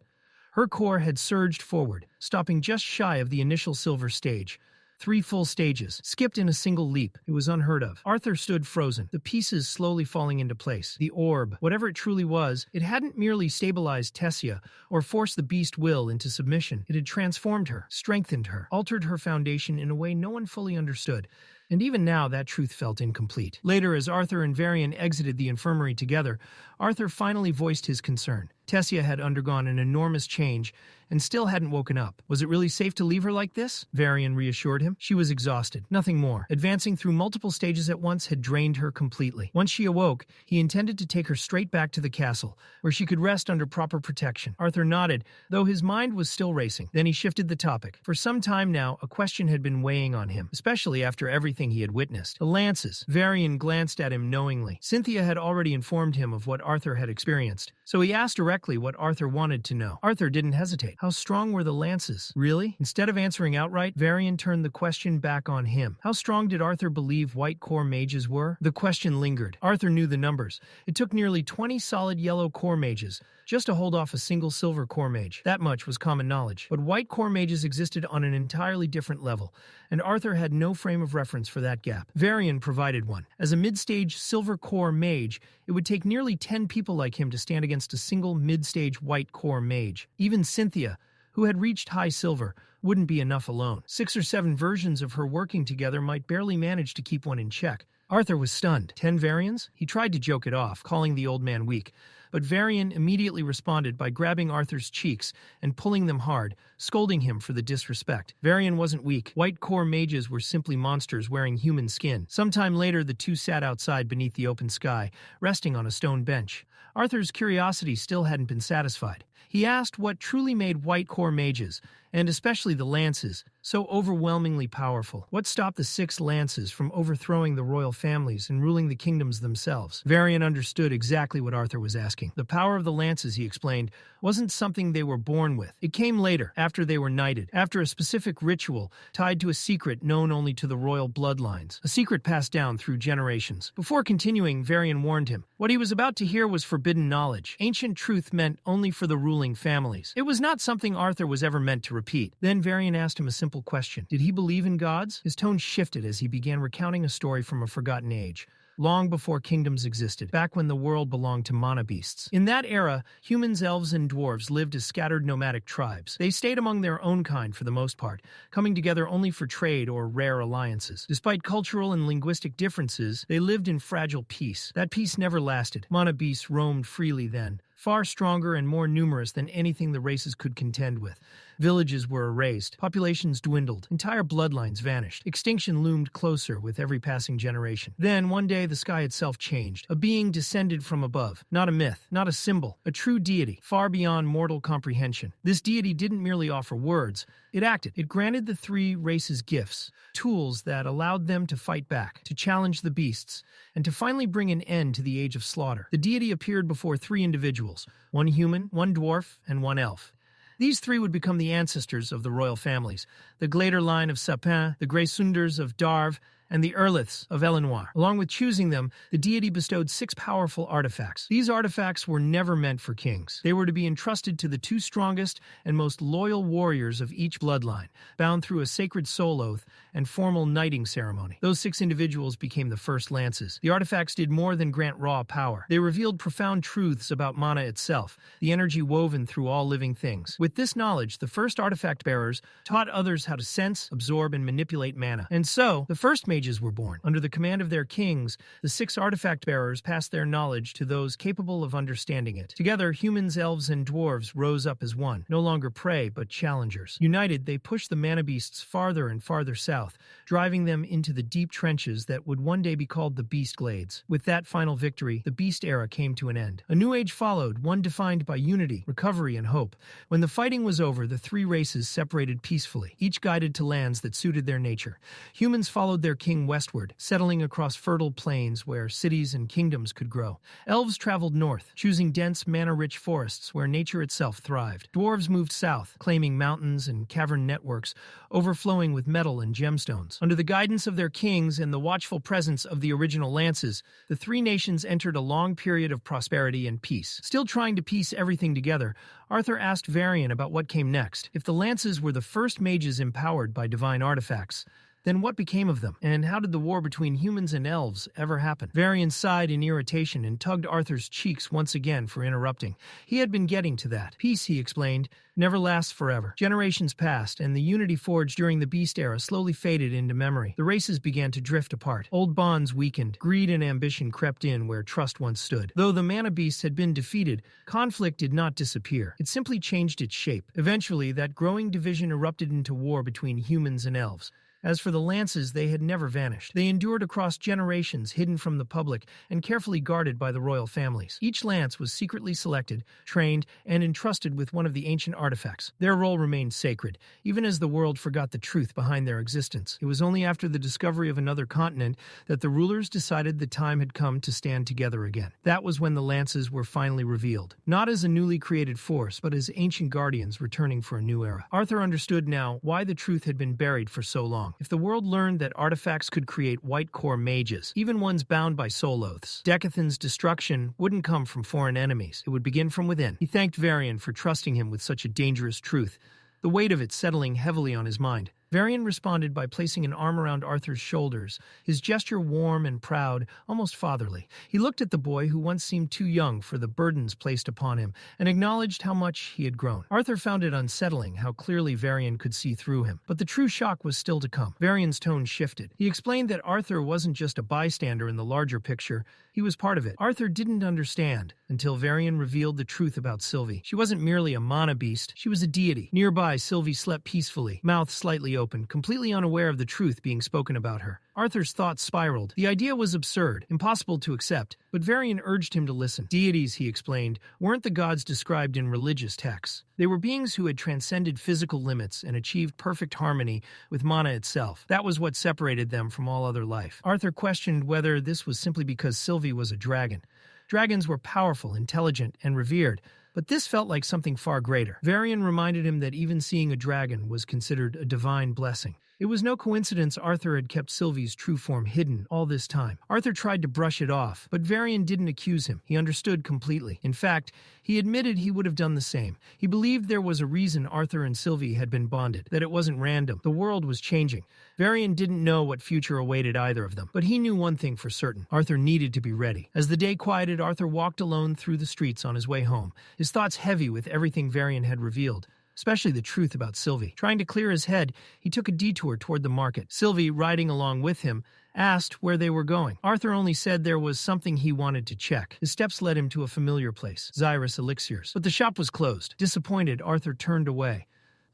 Her core had surged forward, stopping just shy of the initial silver stage. 3 full stages, skipped in a single leap. It was unheard of. Arthur stood frozen, the pieces slowly falling into place. The orb, whatever it truly was, it hadn't merely stabilized Tessia or forced the beast will into submission. It had transformed her, strengthened her, altered her foundation in a way no one fully understood. And even now, that truth felt incomplete. Later, as Arthur and Varian exited the infirmary together, Arthur finally voiced his concern. Tessia had undergone an enormous change and still hadn't woken up. Was it really safe to leave her like this? Varian reassured him. She was exhausted, nothing more. Advancing through multiple stages at once had drained her completely. Once she awoke, he intended to take her straight back to the castle, where she could rest under proper protection. Arthur nodded, though his mind was still racing. Then he shifted the topic. For some time now, a question had been weighing on him, especially after everything he had witnessed. The lances. Varian glanced at him knowingly. Cynthia had already informed him of what Arthur had experienced, so he asked directly what Arthur wanted to know. Arthur didn't hesitate. How strong were the lances? Really? Instead of answering outright, Varian turned the question back on him. How strong did Arthur believe white core mages were? The question lingered. Arthur knew the numbers. It took nearly 20 solid yellow core mages just to hold off a single silver core mage. That much was common knowledge. But white core mages existed on an entirely different level, and Arthur had no frame of reference for that gap. Varian provided one. As a mid-stage silver core mage, it would take nearly 10 people like him to stand against a single mid-stage white core mage. Even Cynthia, who had reached high silver, wouldn't be enough alone. 6 or 7 versions of her working together might barely manage to keep one in check. Arthur was stunned. 10 Varians? He tried to joke it off, calling the old man weak. But Varian immediately responded by grabbing Arthur's cheeks and pulling them hard, scolding him for the disrespect. Varian wasn't weak. White core mages were simply monsters wearing human skin. Sometime later, the two sat outside beneath the open sky, resting on a stone bench. Arthur's curiosity still hadn't been satisfied. He asked what truly made white core mages, and especially the lances, so overwhelmingly powerful. What stopped the 6 lances from overthrowing the royal families and ruling the kingdoms themselves? Varian understood exactly what Arthur was asking. The power of the lances, he explained, wasn't something they were born with. It came later, after they were knighted, after a specific ritual tied to a secret known only to the royal bloodlines, a secret passed down through generations. Before continuing, Varian warned him. What he was about to hear was forbidden knowledge. Ancient truth meant only for the ruling families. It was not something Arthur was ever meant to repeat. Then Varian asked him a simple question. Did he believe in gods? His tone shifted as he began recounting a story from a forgotten age, long before kingdoms existed, back when the world belonged to mana beasts. In that era, humans, elves, and dwarves lived as scattered nomadic tribes. They stayed among their own kind for the most part, coming together only for trade or rare alliances. Despite cultural and linguistic differences, they lived in fragile peace. That peace never lasted. Mana beasts roamed freely then, far stronger and more numerous than anything the races could contend with. Villages were erased, populations dwindled, entire bloodlines vanished. Extinction loomed closer with every passing generation. Then, one day, the sky itself changed. A being descended from above. Not a myth, not a symbol, a true deity, far beyond mortal comprehension. This deity didn't merely offer words, it acted. It granted the 3 races gifts, tools that allowed them to fight back, to challenge the beasts, and to finally bring an end to the age of slaughter. The deity appeared before 3 individuals, 1 human, 1 dwarf, and 1 elf. These 3 would become the ancestors of the royal families, the Glader line of Sapin, the Greysunders of Darv, and the Eraliths of Elenoir. Along with choosing them, the deity bestowed 6 powerful artifacts. These artifacts were never meant for kings. They were to be entrusted to the 2 strongest and most loyal warriors of each bloodline, bound through a sacred soul oath and formal knighting ceremony. Those 6 individuals became the first lances. The artifacts did more than grant raw power. They revealed profound truths about mana itself, the energy woven through all living things. With this knowledge, the first artifact bearers taught others how to sense, absorb, and manipulate mana. And so, the first mage mages were born. Under the command of their kings, the 6 artifact bearers passed their knowledge to those capable of understanding it. Together, humans, elves, and dwarves rose up as one, no longer prey but challengers. United, they pushed the mana beasts farther and farther south, driving them into the deep trenches that would one day be called the Beast Glades. With that final victory, the Beast Era came to an end. A new age followed, one defined by unity, recovery, and hope. When the fighting was over, the 3 races separated peacefully, each guided to lands that suited their nature. Humans followed their king westward, settling across fertile plains where cities and kingdoms could grow. Elves traveled north, choosing dense, mana-rich forests where nature itself thrived. Dwarves moved south, claiming mountains and cavern networks, overflowing with metal and gemstones. Under the guidance of their kings and the watchful presence of the original lances, the 3 nations entered a long period of prosperity and peace. Still trying to piece everything together, Arthur asked Varian about what came next. If the lances were the first mages empowered by divine artifacts, then what became of them? And how did the war between humans and elves ever happen? Varian sighed in irritation and tugged Arthur's cheeks once again for interrupting. He had been getting to that. Peace, he explained, never lasts forever. Generations passed, and the unity forged during the Beast Era slowly faded into memory. The races began to drift apart. Old bonds weakened. Greed and ambition crept in where trust once stood. Though the mana beasts had been defeated, conflict did not disappear. It simply changed its shape. Eventually, that growing division erupted into war between humans and elves. As for the lances, they had never vanished. They endured across generations, hidden from the public, and carefully guarded by the royal families. Each lance was secretly selected, trained, and entrusted with one of the ancient artifacts. Their role remained sacred, even as the world forgot the truth behind their existence. It was only after the discovery of another continent that the rulers decided the time had come to stand together again. That was when the lances were finally revealed, not as a newly created force, but as ancient guardians returning for a new era. Arthur understood now why the truth had been buried for so long. If the world learned that artifacts could create white core mages, even ones bound by soul oaths, Decathan's destruction wouldn't come from foreign enemies. It would begin from within. He thanked Varian for trusting him with such a dangerous truth, the weight of it settling heavily on his mind. Varian responded by placing an arm around Arthur's shoulders, his gesture warm and proud, almost fatherly. He looked at the boy who once seemed too young for the burdens placed upon him, and acknowledged how much he had grown. Arthur found it unsettling how clearly Varian could see through him. But the true shock was still to come. Varian's tone shifted. He explained that Arthur wasn't just a bystander in the larger picture, he was part of it. Arthur didn't understand until Varian revealed the truth about Sylvie. She wasn't merely a mana beast, she was a deity. Nearby, Sylvie slept peacefully, mouth slightly open, completely unaware of the truth being spoken about her. Arthur's thoughts spiraled. The idea was absurd, impossible to accept, but Varian urged him to listen. Deities, he explained, weren't the gods described in religious texts. They were beings who had transcended physical limits and achieved perfect harmony with mana itself. That was what separated them from all other life. Arthur questioned whether this was simply because Sylvie was a dragon. Dragons were powerful, intelligent, and revered, but this felt like something far greater. Varian reminded him that even seeing a dragon was considered a divine blessing. It was no coincidence Arthur had kept Sylvie's true form hidden all this time. Arthur tried to brush it off, but Varian didn't accuse him. He understood completely. In fact, he admitted he would have done the same. He believed there was a reason Arthur and Sylvie had been bonded, that it wasn't random. The world was changing. Varian didn't know what future awaited either of them, but he knew one thing for certain. Arthur needed to be ready. As the day quieted, Arthur walked alone through the streets on his way home, his thoughts heavy with everything Varian had revealed, especially the truth about Sylvie. Trying to clear his head, he took a detour toward the market. Sylvie, riding along with him, asked where they were going. Arthur only said there was something he wanted to check. His steps led him to a familiar place, Xyrus Elixirs. But the shop was closed. Disappointed, Arthur turned away,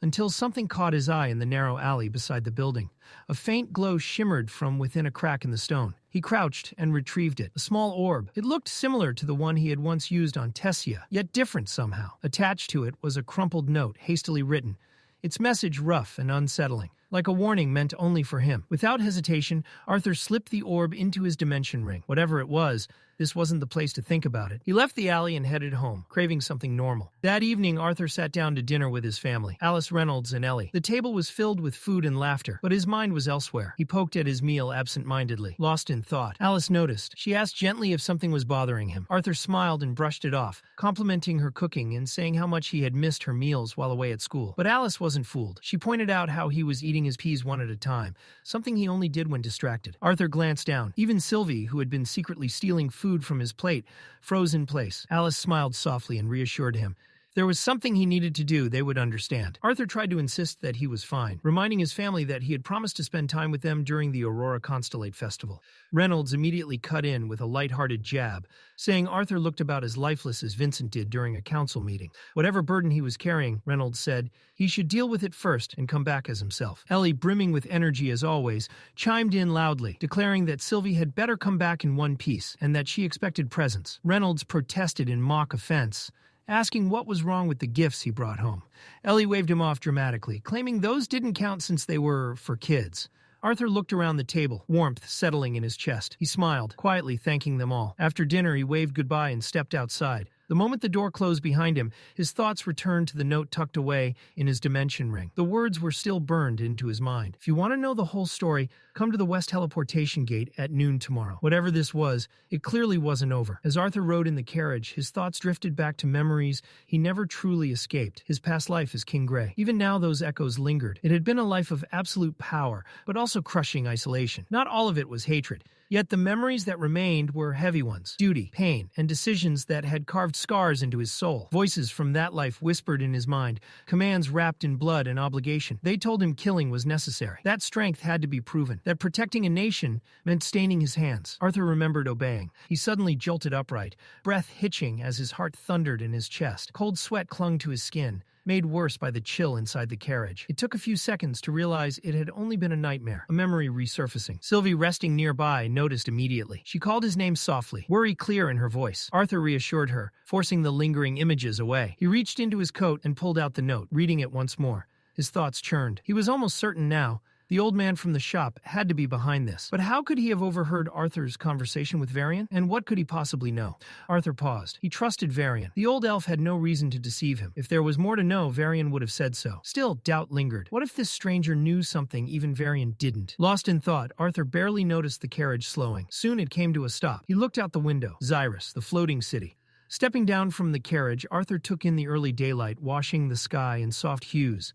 until something caught his eye in the narrow alley beside the building. A faint glow shimmered from within a crack in the stone. He crouched and retrieved it, a small orb. It looked similar to the one he had once used on Tessia, yet different somehow. Attached to it was a crumpled note, hastily written, its message rough and unsettling, like a warning meant only for him. Without hesitation, Arthur slipped the orb into his dimension ring. Whatever it was, this wasn't the place to think about it. He left the alley and headed home, craving something normal. That evening, Arthur sat down to dinner with his family, Alice Reynolds and Ellie. The table was filled with food and laughter, but his mind was elsewhere. He poked at his meal absent-mindedly, lost in thought. Alice noticed. She asked gently if something was bothering him. Arthur smiled and brushed it off, complimenting her cooking and saying how much he had missed her meals while away at school. But Alice wasn't fooled. She pointed out how he was eating his peas one at a time, something he only did when distracted. Arthur glanced down. Even Sylvie, who had been secretly stealing food from his plate, froze in place. Alice smiled softly and reassured him. there was something he needed to do, they would understand. Arthur tried to insist that he was fine, reminding his family that he had promised to spend time with them during the Aurora Constellate Festival. Reynolds immediately cut in with a light-hearted jab, saying Arthur looked about as lifeless as Vincent did during a council meeting. Whatever burden he was carrying, Reynolds said, he should deal with it first and come back as himself. Ellie, brimming with energy as always, chimed in loudly, declaring that Sylvie had better come back in one piece and that she expected presents. Reynolds protested in mock offense, asking what was wrong with the gifts he brought home. Ellie waved him off dramatically, claiming those didn't count since they were for kids. Arthur looked around the table, warmth settling in his chest. He smiled, quietly thanking them all. After dinner, he waved goodbye and stepped outside. The moment the door closed behind him, his thoughts returned to the note tucked away in his dimension ring. The words were still burned into his mind. If you want to know the whole story, come to the West Teleportation Gate at noon tomorrow. Whatever this was, it clearly wasn't over. As Arthur rode in the carriage, his thoughts drifted back to memories he never truly escaped. His past life as King Grey. Even now, those echoes lingered. It had been a life of absolute power, but also crushing isolation. Not all of it was hatred. Yet the memories that remained were heavy ones. Duty, pain, and decisions that had carved scars into his soul. Voices from that life whispered in his mind, commands wrapped in blood and obligation. They told him killing was necessary. That strength had to be proven. That protecting a nation meant staining his hands. Arthur remembered obeying. He suddenly jolted upright, breath hitching as his heart thundered in his chest. Cold sweat clung to his skin, made worse by the chill inside the carriage. It took a few seconds to realize it had only been a nightmare, a memory resurfacing. Sylvie, resting nearby, noticed immediately. She called his name softly, worry clear in her voice. Arthur reassured her, forcing the lingering images away. He reached into his coat and pulled out the note, reading it once more. His thoughts churned. He was almost certain now the old man from the shop had to be behind this. But how could he have overheard Arthur's conversation with Varian? And what could he possibly know? Arthur paused. He trusted Varian. The old elf had no reason to deceive him. If there was more to know, Varian would have said so. Still, doubt lingered. What if this stranger knew something even Varian didn't? Lost in thought, Arthur barely noticed the carriage slowing. Soon it came to a stop. He looked out the window. Xyrus, the floating city. Stepping down from the carriage, Arthur took in the early daylight, washing the sky in soft hues.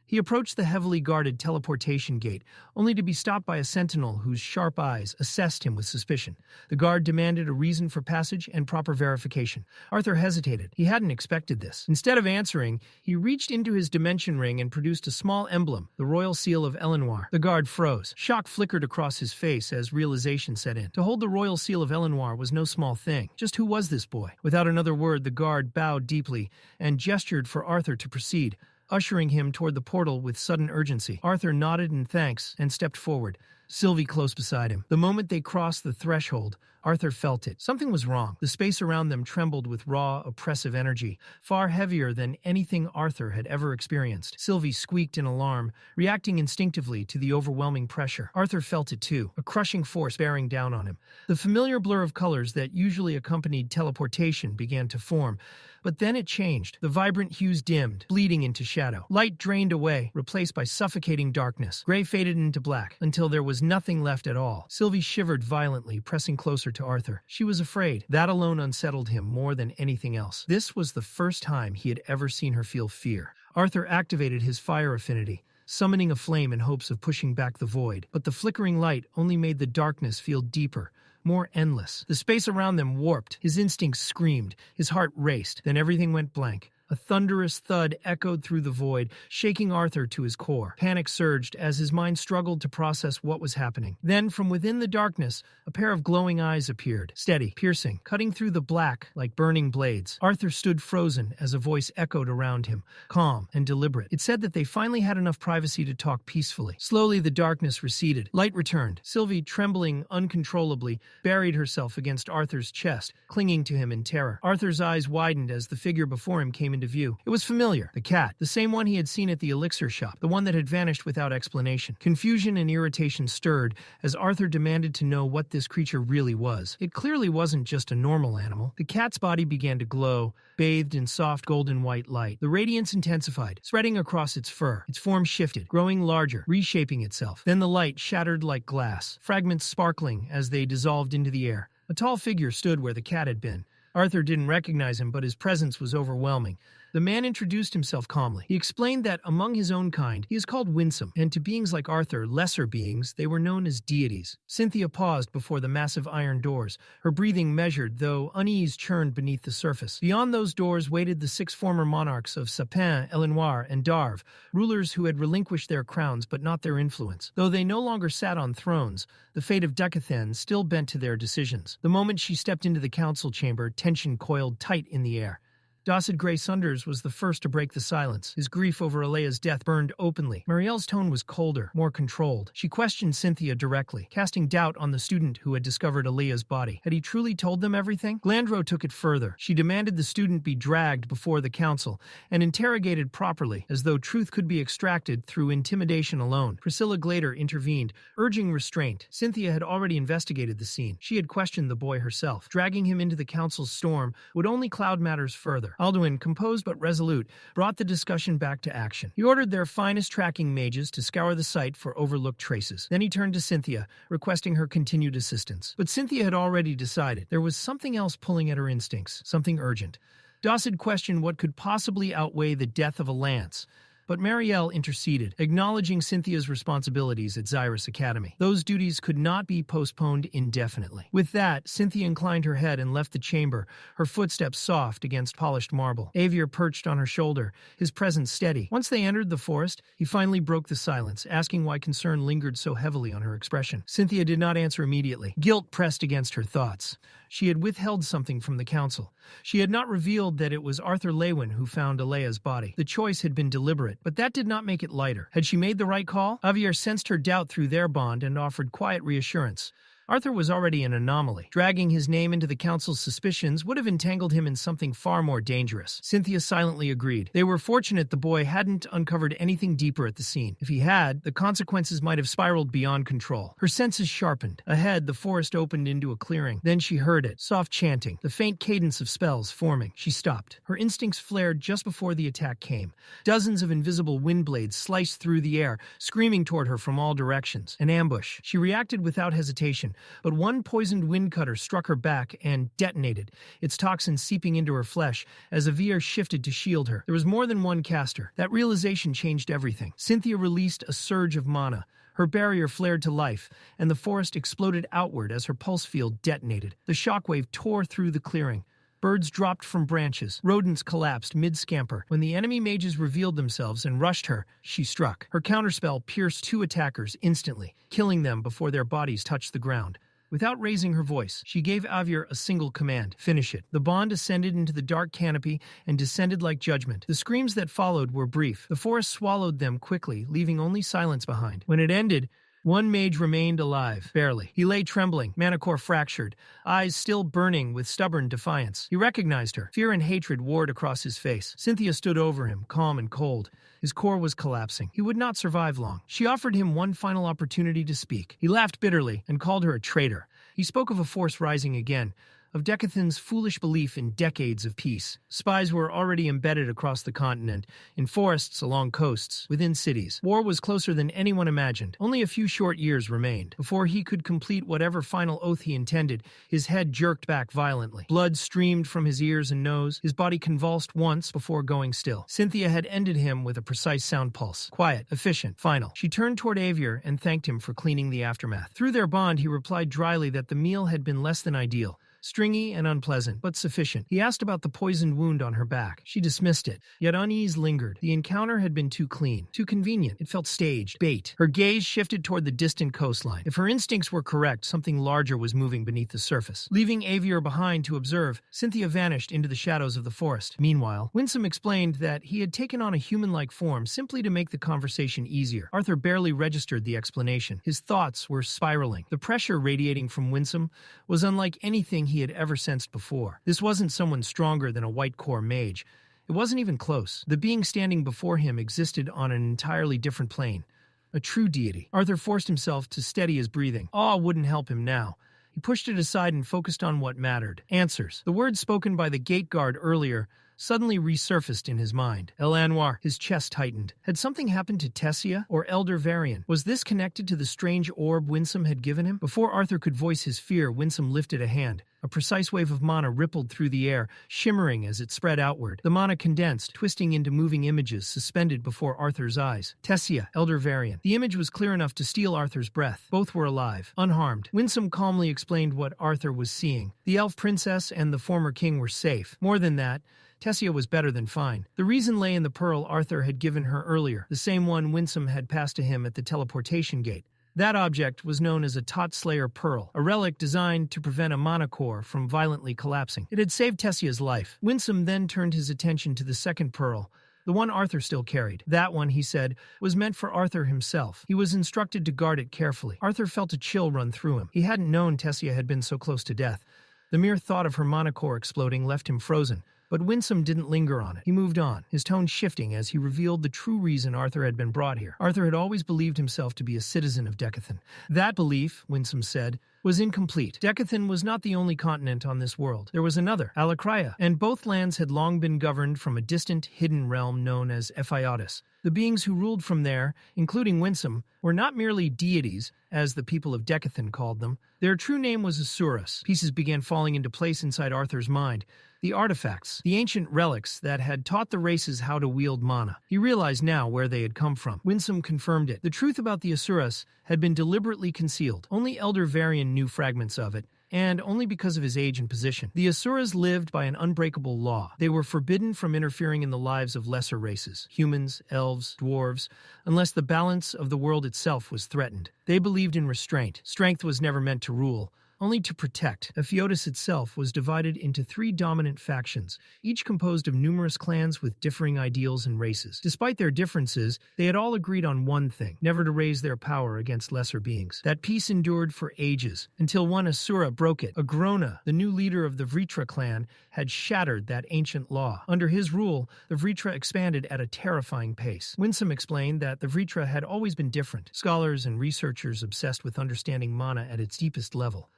He approached the heavily guarded teleportation gate, only to be stopped by a sentinel whose sharp eyes assessed him with suspicion. The guard demanded a reason for passage and proper verification. Arthur hesitated. He hadn't expected this. Instead of answering, he reached into his dimension ring and produced a small emblem, the royal seal of Elenoir. The guard froze. Shock flickered across his face as realization set in. To hold the royal seal of Elenoir was no small thing. Just who was this boy? Without another word, the guard bowed deeply and gestured for Arthur to proceed, ushering him toward the portal with sudden urgency. Arthur nodded in thanks and stepped forward, Sylvie close beside him. The moment they crossed the threshold, Arthur felt it. Something was wrong. The space around them trembled with raw, oppressive energy, far heavier than anything Arthur had ever experienced. Sylvie squeaked in alarm, reacting instinctively to the overwhelming pressure. Arthur felt it too, a crushing force bearing down on him. The familiar blur of colors that usually accompanied teleportation began to form, but then it changed. The vibrant hues dimmed, bleeding into shadow. Light drained away, replaced by suffocating darkness. Gray faded into black, until there was nothing left at all. Sylvie shivered violently, pressing closer to Arthur. She was afraid. That alone unsettled him more than anything else. This was the first time he had ever seen her feel fear. Arthur activated his fire affinity, summoning a flame in hopes of pushing back the void. But the flickering light only made the darkness feel deeper, more endless. The space around them warped. His instincts screamed. His heart raced. Then everything went blank. A thunderous thud echoed through the void, shaking Arthur to his core. Panic surged as his mind struggled to process what was happening. Then, from within the darkness, a pair of glowing eyes appeared, steady, piercing, cutting through the black like burning blades. Arthur stood frozen as a voice echoed around him, calm and deliberate. It said that they finally had enough privacy to talk peacefully. Slowly, the darkness receded. Light returned. Sylvie, trembling uncontrollably, buried herself against Arthur's chest, clinging to him in terror. Arthur's eyes widened as the figure before him came into view. It was familiar. The cat. The same one he had seen at the elixir shop. The one that had vanished without explanation. Confusion and irritation stirred as Arthur demanded to know what this creature really was. It clearly wasn't just a normal animal. The cat's body began to glow, bathed in soft golden white light. The radiance intensified, spreading across its fur. Its form shifted, growing larger, reshaping itself. Then the light shattered like glass, fragments sparkling as they dissolved into the air. A tall figure stood where the cat had been. Arthur didn't recognize him, but his presence was overwhelming. The man introduced himself calmly. He explained that among his own kind, he is called Winsome, and to beings like Arthur, lesser beings, they were known as deities. Cynthia paused before the massive iron doors, her breathing measured, though unease churned beneath the surface. Beyond those doors waited the 6 former monarchs of Sapin, Elenoir, and Darve, rulers who had relinquished their crowns but not their influence. Though they no longer sat on thrones, the fate of Decathen still bent to their decisions. The moment she stepped into the council chamber, tension coiled tight in the air. Dawson Gray Sunders was the first to break the silence. His grief over Alea's death burned openly. Marielle's tone was colder, more controlled. She questioned Cynthia directly, casting doubt on the student who had discovered Alea's body. Had he truly told them everything? Glandro took it further. She demanded the student be dragged before the council and interrogated properly, as though truth could be extracted through intimidation alone. Priscilla Glader intervened, urging restraint. Cynthia had already investigated the scene. She had questioned the boy herself. Dragging him into the council's storm would only cloud matters further. Alduin, composed but resolute, brought the discussion back to action. He ordered their finest tracking mages to scour the site for overlooked traces. Then he turned to Cynthia, requesting her continued assistance. But Cynthia had already decided. There was something else pulling at her instincts, something urgent. Dawson questioned what could possibly outweigh the death of a lance. But Marielle interceded, acknowledging Cynthia's responsibilities at Xyrus Academy. Those duties could not be postponed indefinitely. With that, Cynthia inclined her head and left the chamber, her footsteps soft against polished marble. Avier perched on her shoulder, his presence steady. Once they entered the forest, he finally broke the silence, asking why concern lingered so heavily on her expression. Cynthia did not answer immediately. Guilt pressed against her thoughts. She had withheld something from the council. She had not revealed that it was Arthur Leywin who found Alea's body. The choice had been deliberate, but that did not make it lighter. Had she made the right call? Avier sensed her doubt through their bond and offered quiet reassurance. Arthur was already an anomaly. Dragging his name into the council's suspicions would have entangled him in something far more dangerous. Cynthia silently agreed. They were fortunate the boy hadn't uncovered anything deeper at the scene. If he had, the consequences might have spiraled beyond control. Her senses sharpened. Ahead, the forest opened into a clearing. Then she heard it, soft chanting, the faint cadence of spells forming. She stopped. Her instincts flared just before the attack came. Dozens of invisible wind blades sliced through the air, screaming toward her from all directions. An ambush. She reacted without hesitation. But one poisoned wind cutter struck her back and detonated, its toxins seeping into her flesh as Avier shifted to shield her. There was more than one caster. That realization changed everything. Cynthia released a surge of mana. Her barrier flared to life, and the forest exploded outward as her pulse field detonated. The shockwave tore through the clearing. Birds dropped from branches. Rodents collapsed mid-scamper. When the enemy mages revealed themselves and rushed her, she struck. Her counterspell pierced 2 attackers instantly, killing them before their bodies touched the ground. Without raising her voice, she gave Avier a single command: finish it. The bond ascended into the dark canopy and descended like judgment. The screams that followed were brief. The forest swallowed them quickly, leaving only silence behind. When it ended, one mage remained alive, barely. He lay trembling, manicore fractured, eyes still burning with stubborn defiance. He recognized her. Fear and hatred warred across his face. Cynthia stood over him, calm and cold. His core was collapsing. He would not survive long. She offered him one final opportunity to speak. He laughed bitterly and called her a traitor. He spoke of a force rising again, of Decathan's foolish belief in decades of peace. Spies were already embedded across the continent, in forests along coasts, within cities. War was closer than anyone imagined. Only a few short years remained. Before he could complete whatever final oath he intended, his head jerked back violently. Blood streamed from his ears and nose. His body convulsed once before going still. Cynthia had ended him with a precise sound pulse. Quiet, efficient, final. She turned toward Avier and thanked him for cleaning the aftermath. Through their bond, he replied dryly that the meal had been less than ideal. Stringy and unpleasant, but sufficient. He asked about the poisoned wound on her back. She dismissed it, yet unease lingered. The encounter had been too clean, too convenient. It felt staged, bait. Her gaze shifted toward the distant coastline. If her instincts were correct, something larger was moving beneath the surface. Leaving Avier behind to observe, Cynthia vanished into the shadows of the forest. Meanwhile, Winsome explained that he had taken on a human-like form simply to make the conversation easier. Arthur barely registered the explanation. His thoughts were spiraling. The pressure radiating from Winsome was unlike anything he had ever sensed before. This wasn't someone stronger than a white core mage. It wasn't even close. The being standing before him existed on an entirely different plane. A true deity. Arthur forced himself to steady his breathing. Awe wouldn't help him now. He pushed it aside and focused on what mattered. Answers. The words spoken by the gate guard earlier, suddenly resurfaced in his mind. El Anwar, his chest tightened. Had something happened to Tessia or Elder Varian? Was this connected to the strange orb Winsome had given him? Before Arthur could voice his fear, Winsome lifted a hand. A precise wave of mana rippled through the air, shimmering as it spread outward. The mana condensed, twisting into moving images suspended before Arthur's eyes. Tessia, Elder Varian. The image was clear enough to steal Arthur's breath. Both were alive, unharmed. Winsome calmly explained what Arthur was seeing. The elf princess and the former king were safe. More than that, Tessia was better than fine. The reason lay in the pearl Arthur had given her earlier, the same one Winsome had passed to him at the teleportation gate. That object was known as a Tot Slayer Pearl, a relic designed to prevent a mana core from violently collapsing. It had saved Tessia's life. Winsome then turned his attention to the second pearl, the one Arthur still carried. That one, he said, was meant for Arthur himself. He was instructed to guard it carefully. Arthur felt a chill run through him. He hadn't known Tessia had been so close to death. The mere thought of her mana core exploding left him frozen. But Winsome didn't linger on it. He moved on, his tone shifting as he revealed the true reason Arthur had been brought here. Arthur had always believed himself to be a citizen of Decathan. That belief, Winsome said, was incomplete. Decathan was not the only continent on this world. There was another, Alakria, and both lands had long been governed from a distant, hidden realm known as Ephiodus. The beings who ruled from there, including Winsome, were not merely deities, as the people of Decathan called them. Their true name was Asuras. Pieces began falling into place inside Arthur's mind. The artifacts, the ancient relics that had taught the races how to wield mana. He realized now where they had come from. Winsome confirmed it. The truth about the Asuras had been deliberately concealed. Only Elder Varian knew fragments of it, and only because of his age and position. The Asuras lived by an unbreakable law. They were forbidden from interfering in the lives of lesser races, humans, elves, dwarves, unless the balance of the world itself was threatened. They believed in restraint. Strength was never meant to rule, only to protect. Ephiodus itself was divided into 3 dominant factions, each composed of numerous clans with differing ideals and races. Despite their differences, they had all agreed on one thing: never to raise their power against lesser beings. That peace endured for ages, until one Asura broke it. Agrona, the new leader of the Vritra clan, had shattered that ancient law. Under his rule, the Vritra expanded at a terrifying pace. Winsome explained that the Vritra had always been different, scholars and researchers obsessed with understanding mana at its deepest level.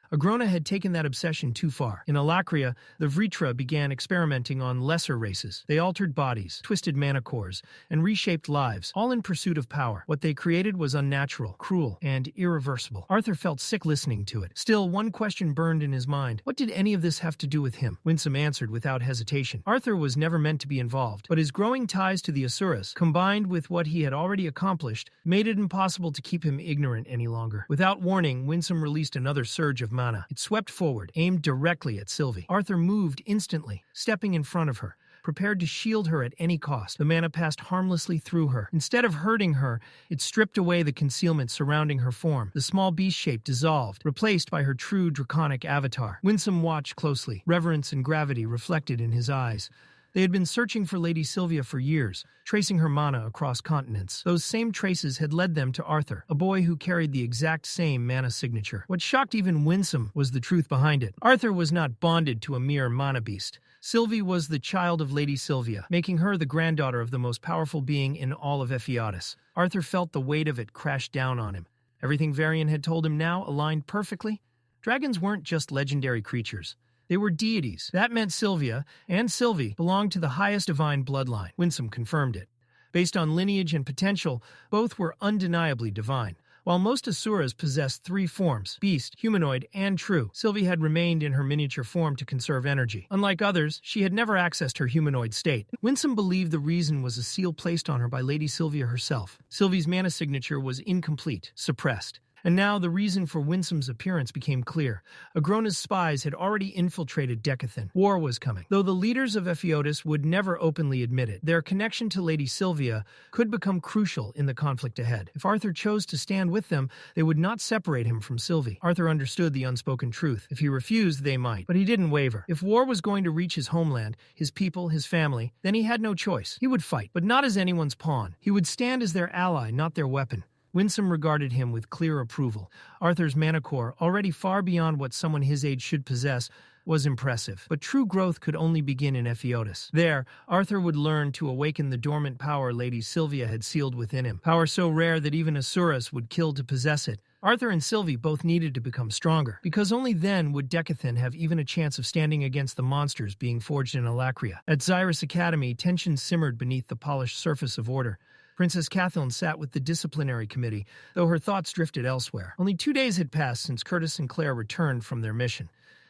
Agrona had taken that obsession too far. In Alakria, the Vritra began experimenting on lesser races. They altered bodies, twisted mana cores, and reshaped lives, all in pursuit of power. What they created was unnatural, cruel, and irreversible. Arthur felt sick listening to it. Still, one question burned in his mind. What did any of this have to do with him? Winsome answered without hesitation. Arthur was never meant to be involved, but his growing ties to the Asuras, combined with what he had already accomplished, made it impossible to keep him ignorant any longer. Without warning, Winsome released another surge of mana. It swept forward, aimed directly at Sylvie. Arthur moved instantly, stepping in front of her, prepared to shield her at any cost. The mana passed harmlessly through her. Instead of hurting her, it stripped away the concealment surrounding her form. The small beast shape dissolved, replaced by her true draconic avatar. Winsome watched closely, reverence and gravity reflected in his eyes. They had been searching for Lady Sylvia for years, tracing her mana across continents. Those same traces had led them to Arthur, a boy who carried the exact same mana signature. What shocked even Winsome was the truth behind it. Arthur was not bonded to a mere mana beast. Sylvie was the child of Lady Sylvia, making her the granddaughter of the most powerful being in all of Ephiodus. Arthur felt the weight of it crash down on him. Everything Varian had told him now aligned perfectly. Dragons weren't just legendary creatures. They were deities. That meant Sylvia and Sylvie belonged to the highest divine bloodline. Winsome confirmed it. Based on lineage and potential, both were undeniably divine. While most Asuras possessed 3 forms, beast, humanoid, and true, Sylvie had remained in her miniature form to conserve energy. Unlike others, she had never accessed her humanoid state. Winsome believed the reason was a seal placed on her by Lady Sylvia herself. Sylvie's mana signature was incomplete, suppressed. And now the reason for Winsome's appearance became clear. Agrona's spies had already infiltrated Decathan. War was coming. Though the leaders of Ephiodus would never openly admit it, their connection to Lady Sylvia could become crucial in the conflict ahead. If Arthur chose to stand with them, they would not separate him from Sylvie. Arthur understood the unspoken truth. If he refused, they might. But he didn't waver. If war was going to reach his homeland, his people, his family, then he had no choice. He would fight, but not as anyone's pawn. He would stand as their ally, not their weapon. Winsome regarded him with clear approval. Arthur's mana core, already far beyond what someone his age should possess, was impressive. But true growth could only begin in Ephiodus. There, Arthur would learn to awaken the dormant power Lady Sylvia had sealed within him. Power so rare that even Asuras would kill to possess it. Arthur and Sylvie both needed to become stronger, because only then would Decathan have even a chance of standing against the monsters being forged in Alacria. At Xyrus Academy, tension simmered beneath the polished surface of order. Princess Kathleen sat with the Disciplinary Committee, though her thoughts drifted elsewhere. Only 2 days had passed since Curtis and Claire returned from their mission.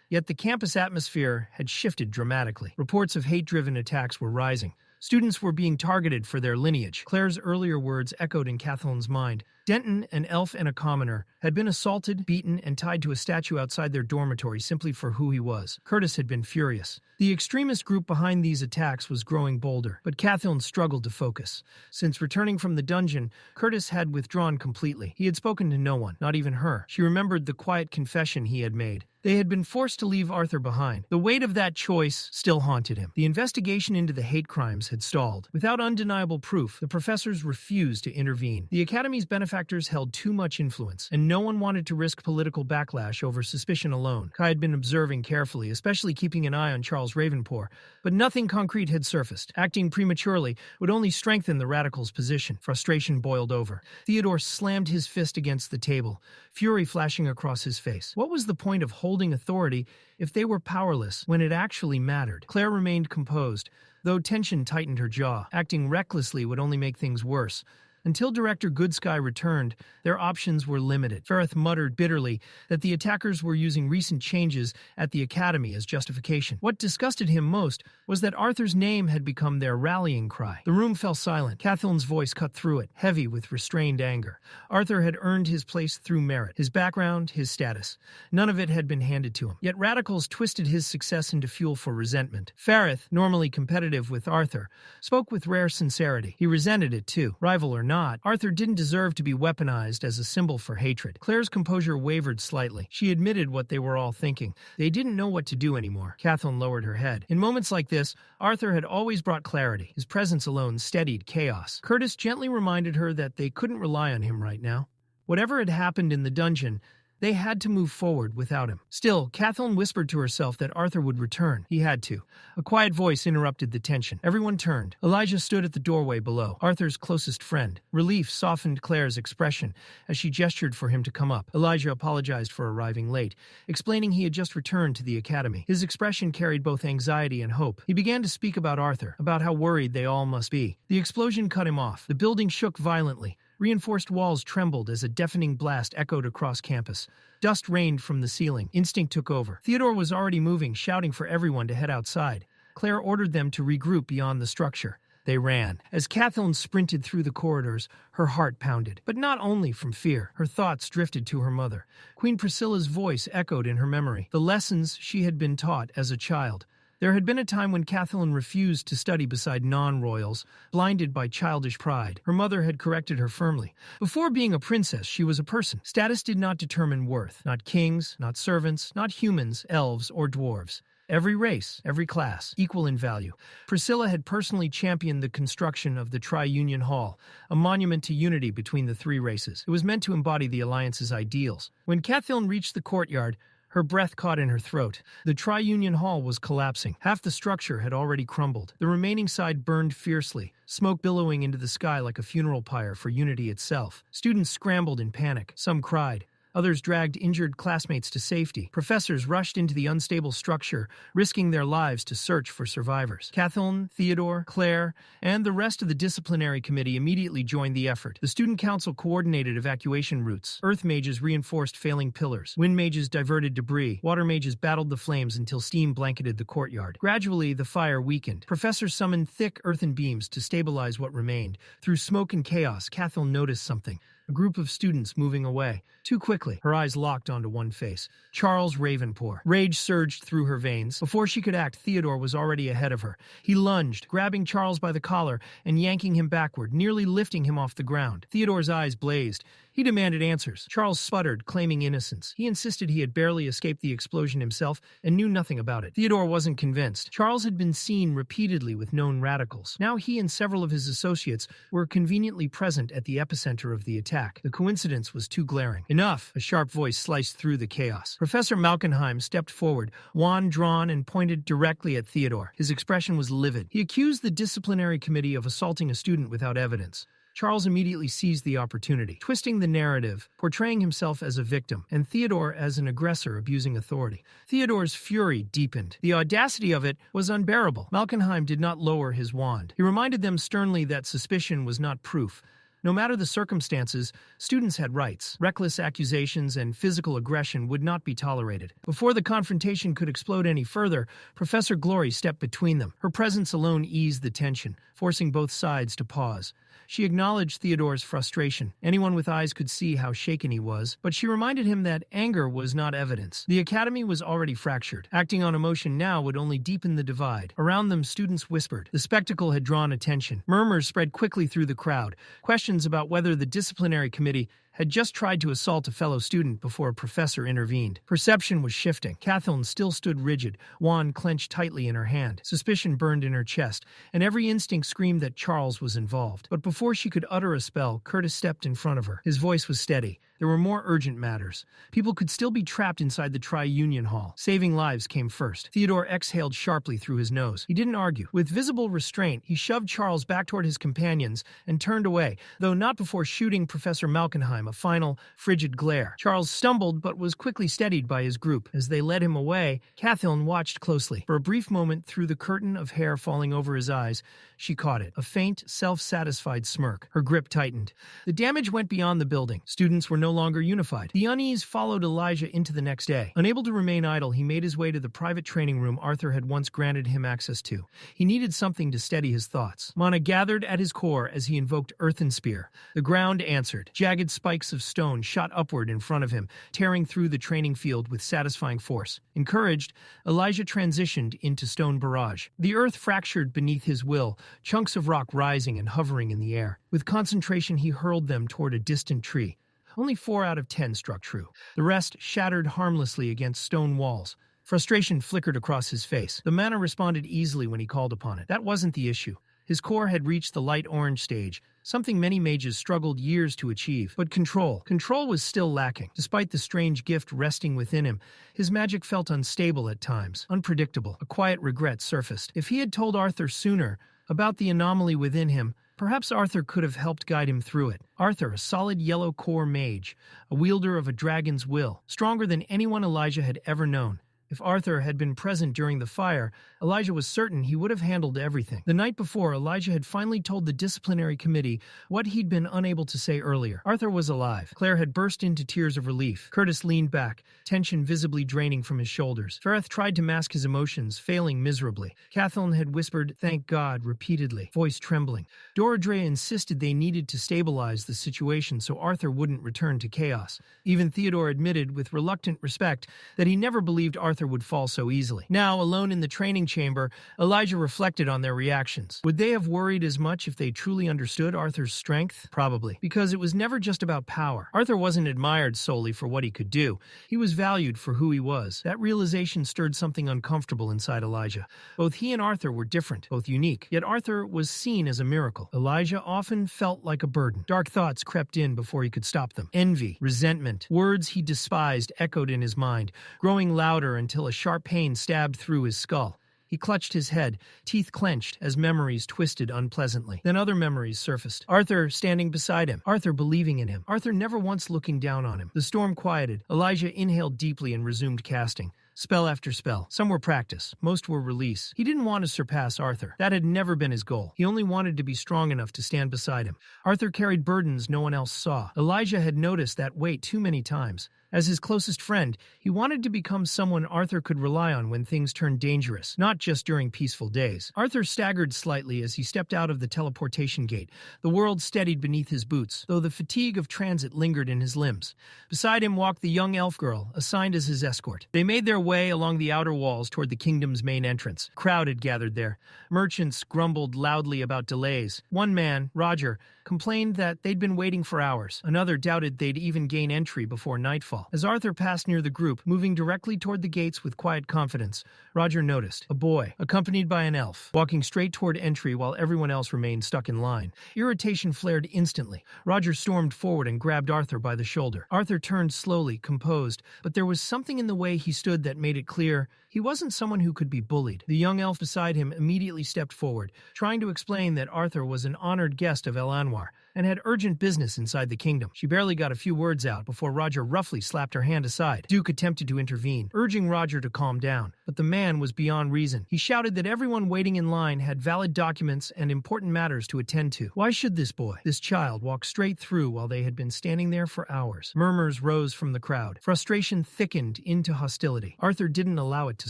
Yet the campus atmosphere had shifted dramatically. Reports of hate-driven attacks were rising. Students were being targeted for their lineage. Claire's earlier words echoed in Kathleen's mind. Denton, an elf and a commoner, had been assaulted, beaten, and tied to a statue outside their dormitory simply for who he was. Curtis had been furious. The extremist group behind these attacks was growing bolder, but Kathleen struggled to focus. Since returning from the dungeon, Curtis had withdrawn completely. He had spoken to no one, not even her. She remembered the quiet confession he had made. They had been forced to leave Arthur behind. The weight of that choice still haunted him. The investigation into the hate crimes had stalled. Without undeniable proof, the professors refused to intervene. The Academy's benefactors held too much influence, and no one wanted to risk political backlash over suspicion alone. Kai had been observing carefully, especially keeping an eye on Charles Ravenpour, but nothing concrete had surfaced. Acting prematurely would only strengthen the radicals' position. Frustration boiled over. Theodore slammed his fist against the table, fury flashing across his face. What was the point of holding authority if they were powerless when it actually mattered? Claire remained composed, though tension tightened her jaw. Acting recklessly would only make things worse. Until Director Goodsky returned, their options were limited. Ferrith muttered bitterly that the attackers were using recent changes at the Academy as justification. What disgusted him most was that Arthur's name had become their rallying cry. The room fell silent. Kathleen's voice cut through it, heavy with restrained anger. Arthur had earned his place through merit, his background, his status. None of it had been handed to him. Yet radicals twisted his success into fuel for resentment. Ferrith, normally competitive with Arthur, spoke with rare sincerity. He resented it too. Rival or not, Arthur didn't deserve to be weaponized as a symbol for hatred. Claire's composure wavered slightly. She admitted what they were all thinking. They didn't know what to do anymore. Kathleen lowered her head. In moments like this, Arthur had always brought clarity. His presence alone steadied chaos. Curtis gently reminded her that they couldn't rely on him right now. Whatever had happened in the dungeon, they had to move forward without him. Still, Kathleen whispered to herself that Arthur would return. He had to. A quiet voice interrupted the tension. Everyone turned. Elijah stood at the doorway below, Arthur's closest friend. Relief softened Claire's expression as she gestured for him to come up. Elijah apologized for arriving late, explaining he had just returned to the academy. His expression carried both anxiety and hope. He began to speak about Arthur, about how worried they all must be. The explosion cut him off. The building shook violently. Reinforced walls trembled as a deafening blast echoed across campus. Dust rained from the ceiling. Instinct took over. Theodore was already moving, shouting for everyone to head outside. Claire ordered them to regroup beyond the structure. They ran. As Kathleen sprinted through the corridors, her heart pounded. But not only from fear. Her thoughts drifted to her mother. Queen Priscilla's voice echoed in her memory. The lessons she had been taught as a child. There had been a time when Kathleen refused to study beside non-royals, blinded by childish pride. Her mother had corrected her firmly. Before being a princess, she was a person. Status did not determine worth. Not kings, not servants, not humans, elves, or dwarves. Every race, every class, equal in value. Priscilla had personally championed the construction of the Tri-Union Hall, a monument to unity between the three races. It was meant to embody the Alliance's ideals. When Kathleen reached the courtyard, her breath caught in her throat. The Tri-Union Hall was collapsing. Half the structure had already crumbled. The remaining side burned fiercely, smoke billowing into the sky like a funeral pyre for unity itself. Students scrambled in panic. Some cried. Others dragged injured classmates to safety. Professors rushed into the unstable structure, risking their lives to search for survivors. Kathleen, Theodore, Claire, and the rest of the Disciplinary Committee immediately joined the effort. The Student Council coordinated evacuation routes. Earth mages reinforced failing pillars. Wind mages diverted debris. Water mages battled the flames until steam blanketed the courtyard. Gradually, the fire weakened. Professors summoned thick earthen beams to stabilize what remained. Through smoke and chaos, Kathleen noticed something. A group of students moving away. Too quickly, her eyes locked onto one face. Charles Ravenpour. Rage surged through her veins. Before she could act, Theodore was already ahead of her. He lunged, grabbing Charles by the collar and yanking him backward, nearly lifting him off the ground. Theodore's eyes blazed. He demanded answers. Charles sputtered, claiming innocence. He insisted he had barely escaped the explosion himself and knew nothing about it. Theodore wasn't convinced. Charles had been seen repeatedly with known radicals. Now he and several of his associates were conveniently present at the epicenter of the attack. The coincidence was too glaring. Enough! A sharp voice sliced through the chaos. Professor Malkenheim stepped forward, wand drawn, and pointed directly at Theodore. His expression was livid. He accused the Disciplinary Committee of assaulting a student without evidence. Charles immediately seized the opportunity, twisting the narrative, portraying himself as a victim, and Theodore as an aggressor abusing authority. Theodore's fury deepened. The audacity of it was unbearable. Malkenheim did not lower his wand. He reminded them sternly that suspicion was not proof. No matter the circumstances, students had rights. Reckless accusations and physical aggression would not be tolerated. Before the confrontation could explode any further, Professor Glory stepped between them. Her presence alone eased the tension, forcing both sides to pause. She acknowledged Theodore's frustration. Anyone with eyes could see how shaken he was, but she reminded him that anger was not evidence. The academy was already fractured. Acting on emotion now would only deepen the divide. Around them, students whispered. The spectacle had drawn attention. Murmurs spread quickly through the crowd. Questions about whether the Disciplinary Committee had just tried to assault a fellow student before a professor intervened. Perception was shifting. Catherine still stood rigid, wand clenched tightly in her hand. Suspicion burned in her chest, and every instinct screamed that Charles was involved. But before she could utter a spell, Curtis stepped in front of her. His voice was steady. There were more urgent matters. People could still be trapped inside the Tri-Union Hall. Saving lives came first. Theodore exhaled sharply through his nose. He didn't argue. With visible restraint, he shoved Charles back toward his companions and turned away, though not before shooting Professor Malkenheim a final, frigid glare. Charles stumbled but was quickly steadied by his group. As they led him away, Catherine watched closely. For a brief moment, through the curtain of hair falling over his eyes, she caught it. A faint, self-satisfied smirk. Her grip tightened. The damage went beyond the building. Students were no longer unified. The unease followed Elijah into the next day. Unable to remain idle, he made his way to the private training room Arthur had once granted him access to. He needed something to steady his thoughts. Mana gathered at his core as he invoked Earthen Spear. The ground answered. Jagged spikes of stone shot upward in front of him, tearing through the training field with satisfying force. Encouraged, Elijah transitioned into Stone Barrage. The earth fractured beneath his will, chunks of rock rising and hovering in the air. With concentration, he hurled them toward a distant tree. Only 4 out of 10 struck true. The rest shattered harmlessly against stone walls. Frustration flickered across his face. The mana responded easily when he called upon it. That wasn't the issue. His core had reached the light orange stage, something many mages struggled years to achieve. But control was still lacking. Despite the strange gift resting within him, his magic felt unstable at times, unpredictable. A quiet regret surfaced. If he had told Arthur sooner about the anomaly within him, perhaps Arthur could have helped guide him through it. Arthur, a solid yellow core mage, a wielder of a dragon's will, stronger than anyone Elijah had ever known. If Arthur had been present during the fire, Elijah was certain he would have handled everything. The night before, Elijah had finally told the Disciplinary Committee what he'd been unable to say earlier. Arthur was alive. Claire had burst into tears of relief. Curtis leaned back, tension visibly draining from his shoulders. Ferreth tried to mask his emotions, failing miserably. Catherine had whispered, "Thank God," repeatedly, voice trembling. Doradrea insisted they needed to stabilize the situation so Arthur wouldn't return to chaos. Even Theodore admitted, with reluctant respect, that he never believed Arthur would fall so easily. Now, alone in the training chamber, Elijah reflected on their reactions. Would they have worried as much if they truly understood Arthur's strength? Probably, because it was never just about power. Arthur wasn't admired solely for what he could do. He was valued for who he was. That realization stirred something uncomfortable inside Elijah. Both he and Arthur were different, both unique, yet Arthur was seen as a miracle. Elijah often felt like a burden. Dark thoughts crept in before he could stop them. Envy, resentment, words he despised echoed in his mind, growing louder until a sharp pain stabbed through his skull. He clutched his head, teeth clenched as memories twisted unpleasantly. Then other memories surfaced. Arthur standing beside him. Arthur believing in him. Arthur never once looking down on him. The storm quieted. Elijah inhaled deeply and resumed casting. Spell after spell. Some were practice. Most were release. He didn't want to surpass Arthur. That had never been his goal. He only wanted to be strong enough to stand beside him. Arthur carried burdens no one else saw. Elijah had noticed that weight too many times. As his closest friend, he wanted to become someone Arthur could rely on when things turned dangerous, not just during peaceful days. Arthur staggered slightly as he stepped out of the teleportation gate. The world steadied beneath his boots, though the fatigue of transit lingered in his limbs. Beside him walked the young elf girl, assigned as his escort. They made their way along the outer walls toward the kingdom's main entrance. A crowd had gathered there. Merchants grumbled loudly about delays. One man, Roger, complained that they'd been waiting for hours. Another doubted they'd even gain entry before nightfall. As Arthur passed near the group, moving directly toward the gates with quiet confidence, Roger noticed a boy, accompanied by an elf, walking straight toward entry while everyone else remained stuck in line. Irritation flared instantly. Roger stormed forward and grabbed Arthur by the shoulder. Arthur turned slowly, composed, but there was something in the way he stood that made it clear he He wasn't someone who could be bullied. The young elf beside him immediately stepped forward, trying to explain that Arthur was an honored guest of El Anwar and had urgent business inside the kingdom. She barely got a few words out before Roger roughly slapped her hand aside. Duke attempted to intervene, urging Roger to calm down, but the man was beyond reason. He shouted that everyone waiting in line had valid documents and important matters to attend to. Why should this boy, this child, walk straight through while they had been standing there for hours? Murmurs rose from the crowd. Frustration thickened into hostility. Arthur didn't allow it to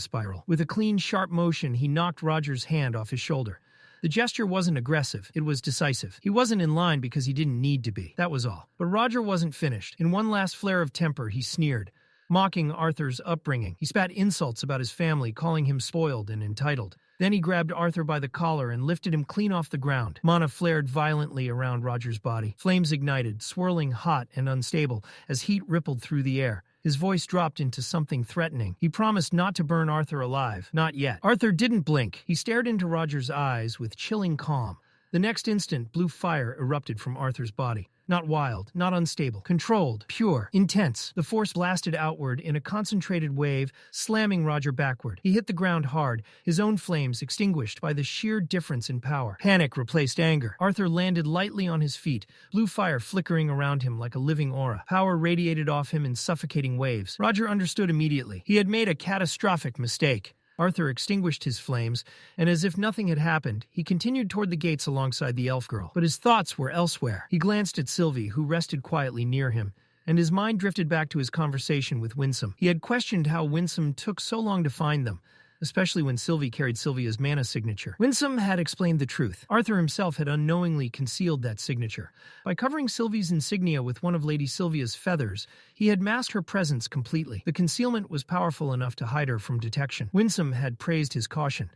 spiral. With a clean, sharp motion, he knocked Roger's hand off his shoulder. The gesture wasn't aggressive, it was decisive. He wasn't in line because he didn't need to be. That was all. But Roger wasn't finished. In one last flare of temper, he sneered, mocking Arthur's upbringing. He spat insults about his family, calling him spoiled and entitled. Then he grabbed Arthur by the collar and lifted him clean off the ground. Mana flared violently around Roger's body. Flames ignited, swirling hot and unstable as heat rippled through the air. His voice dropped into something threatening. He promised not to burn Arthur alive. Not yet. Arthur didn't blink. He stared into Roger's eyes with chilling calm. The next instant, blue fire erupted from Arthur's body. Not wild, not unstable, controlled, pure, intense. The force blasted outward in a concentrated wave, slamming Roger backward. He hit the ground hard, his own flames extinguished by the sheer difference in power. Panic replaced anger. Arthur landed lightly on his feet, blue fire flickering around him like a living aura. Power radiated off him in suffocating waves. Roger understood immediately. He had made a catastrophic mistake. Arthur extinguished his flames, and as if nothing had happened, he continued toward the gates alongside the elf girl. But his thoughts were elsewhere. He glanced at Sylvie, who rested quietly near him, and his mind drifted back to his conversation with Winsome. He had questioned how Winsome took so long to find them, especially when Sylvie carried Sylvia's mana signature. Winsome had explained the truth. Arthur himself had unknowingly concealed that signature. By covering Sylvie's insignia with one of Lady Sylvia's feathers, he had masked her presence completely. The concealment was powerful enough to hide her from detection. Winsome had praised his caution.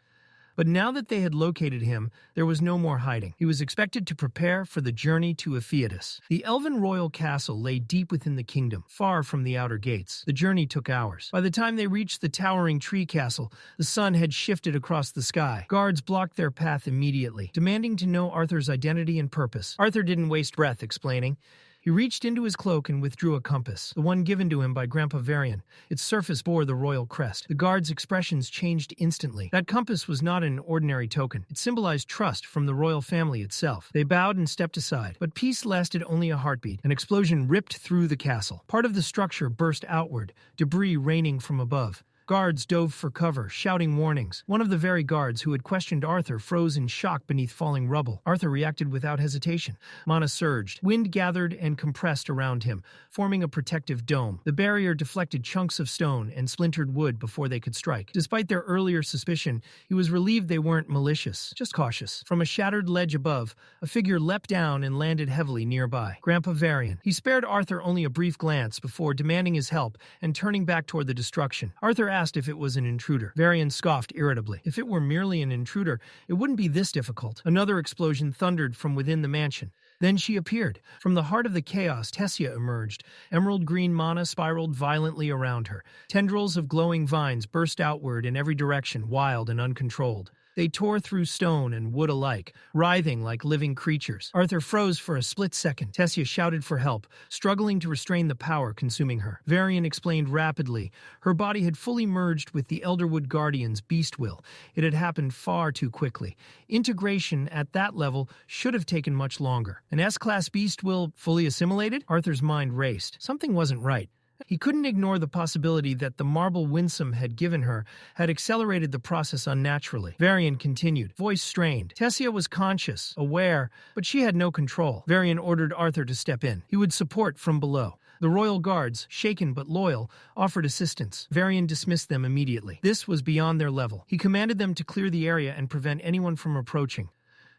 But now that they had located him, there was no more hiding. He was expected to prepare for the journey to Epheatus. The elven royal castle lay deep within the kingdom, far from the outer gates. The journey took hours. By the time they reached the towering tree castle, the sun had shifted across the sky. Guards blocked their path immediately, demanding to know Arthur's identity and purpose. Arthur didn't waste breath explaining. He reached into his cloak and withdrew a compass, the one given to him by Grandpa Varian. Its surface bore the royal crest. The guards' expressions changed instantly. That compass was not an ordinary token. It symbolized trust from the royal family itself. They bowed and stepped aside, but peace lasted only a heartbeat. An explosion ripped through the castle. Part of the structure burst outward, debris raining from above. Guards dove for cover, shouting warnings. One of the very guards who had questioned Arthur froze in shock beneath falling rubble. Arthur reacted without hesitation. Mana surged. Wind gathered and compressed around him, forming a protective dome. The barrier deflected chunks of stone and splintered wood before they could strike. Despite their earlier suspicion, he was relieved they weren't malicious, just cautious. From a shattered ledge above, a figure leapt down and landed heavily nearby. Grandpa Varian. He spared Arthur only a brief glance before demanding his help and turning back toward the destruction. Arthur asked if it was an intruder. Varian scoffed irritably. If it were merely an intruder, it wouldn't be this difficult. Another explosion thundered from within the mansion. Then she appeared. From the heart of the chaos, Tessia emerged. Emerald green mana spiraled violently around her. Tendrils of glowing vines burst outward in every direction, wild and uncontrolled. They tore through stone and wood alike, writhing like living creatures. Arthur froze for a split second. Tessia shouted for help, struggling to restrain the power consuming her. Varian explained rapidly. Her body had fully merged with the Elderwood Guardian's beast will. It had happened far too quickly. Integration at that level should have taken much longer. An S-class beast will fully assimilated? Arthur's mind raced. Something wasn't right. He couldn't ignore the possibility that the marble Winsome had given her had accelerated the process unnaturally. Varian continued, voice strained. Tessia was conscious, aware, but she had no control. Varian ordered Arthur to step in. He would support from below. The royal guards, shaken but loyal, offered assistance. Varian dismissed them immediately. This was beyond their level. He commanded them to clear the area and prevent anyone from approaching.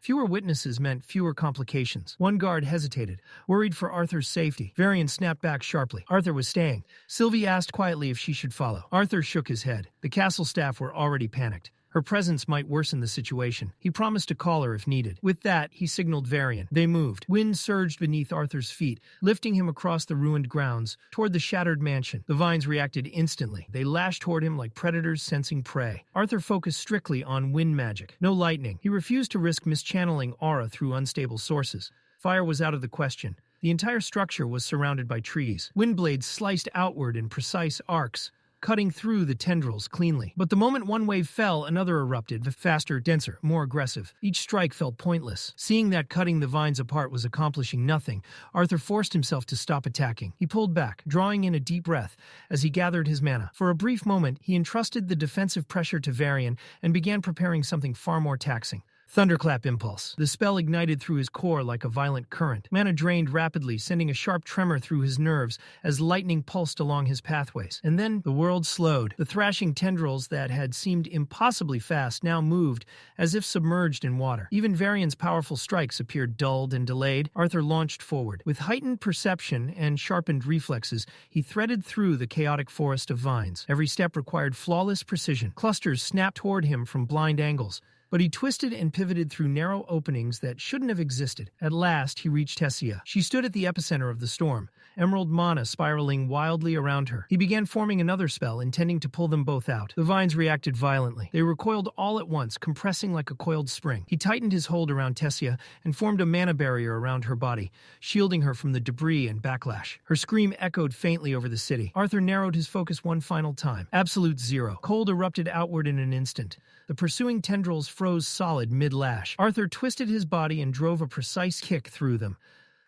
Fewer witnesses meant fewer complications. One guard hesitated, worried for Arthur's safety. Varian snapped back sharply. Arthur was staying. Sylvie asked quietly if she should follow. Arthur shook his head. The castle staff were already panicked. Her presence might worsen the situation. He promised to call her if needed. With that, he signaled Varian. They moved. Wind surged beneath Arthur's feet, lifting him across the ruined grounds, toward the shattered mansion. The vines reacted instantly. They lashed toward him like predators sensing prey. Arthur focused strictly on wind magic. No lightning. He refused to risk mischanneling aura through unstable sources. Fire was out of the question. The entire structure was surrounded by trees. Wind blades sliced outward in precise arcs, cutting through the tendrils cleanly. But the moment one wave fell, another erupted, faster, denser, more aggressive. Each strike felt pointless. Seeing that cutting the vines apart was accomplishing nothing, Arthur forced himself to stop attacking. He pulled back, drawing in a deep breath as he gathered his mana. For a brief moment, he entrusted the defensive pressure to Varian and began preparing something far more taxing. Thunderclap Impulse. The spell ignited through his core like a violent current. Mana drained rapidly, sending a sharp tremor through his nerves as lightning pulsed along his pathways. And then the world slowed. The thrashing tendrils that had seemed impossibly fast now moved as if submerged in water. Even Varian's powerful strikes appeared dulled and delayed. Arthur launched forward. With heightened perception and sharpened reflexes, he threaded through the chaotic forest of vines. Every step required flawless precision. Clusters snapped toward him from blind angles, but he twisted and pivoted through narrow openings that shouldn't have existed. At last, he reached Tessia. She stood at the epicenter of the storm, emerald mana spiraling wildly around her. He began forming another spell, intending to pull them both out. The vines reacted violently. They recoiled all at once, compressing like a coiled spring. He tightened his hold around Tessia and formed a mana barrier around her body, shielding her from the debris and backlash. Her scream echoed faintly over the city. Arthur narrowed his focus one final time. Absolute zero. Cold erupted outward in an instant. The pursuing tendrils froze solid mid-lash. Arthur twisted his body and drove a precise kick through them.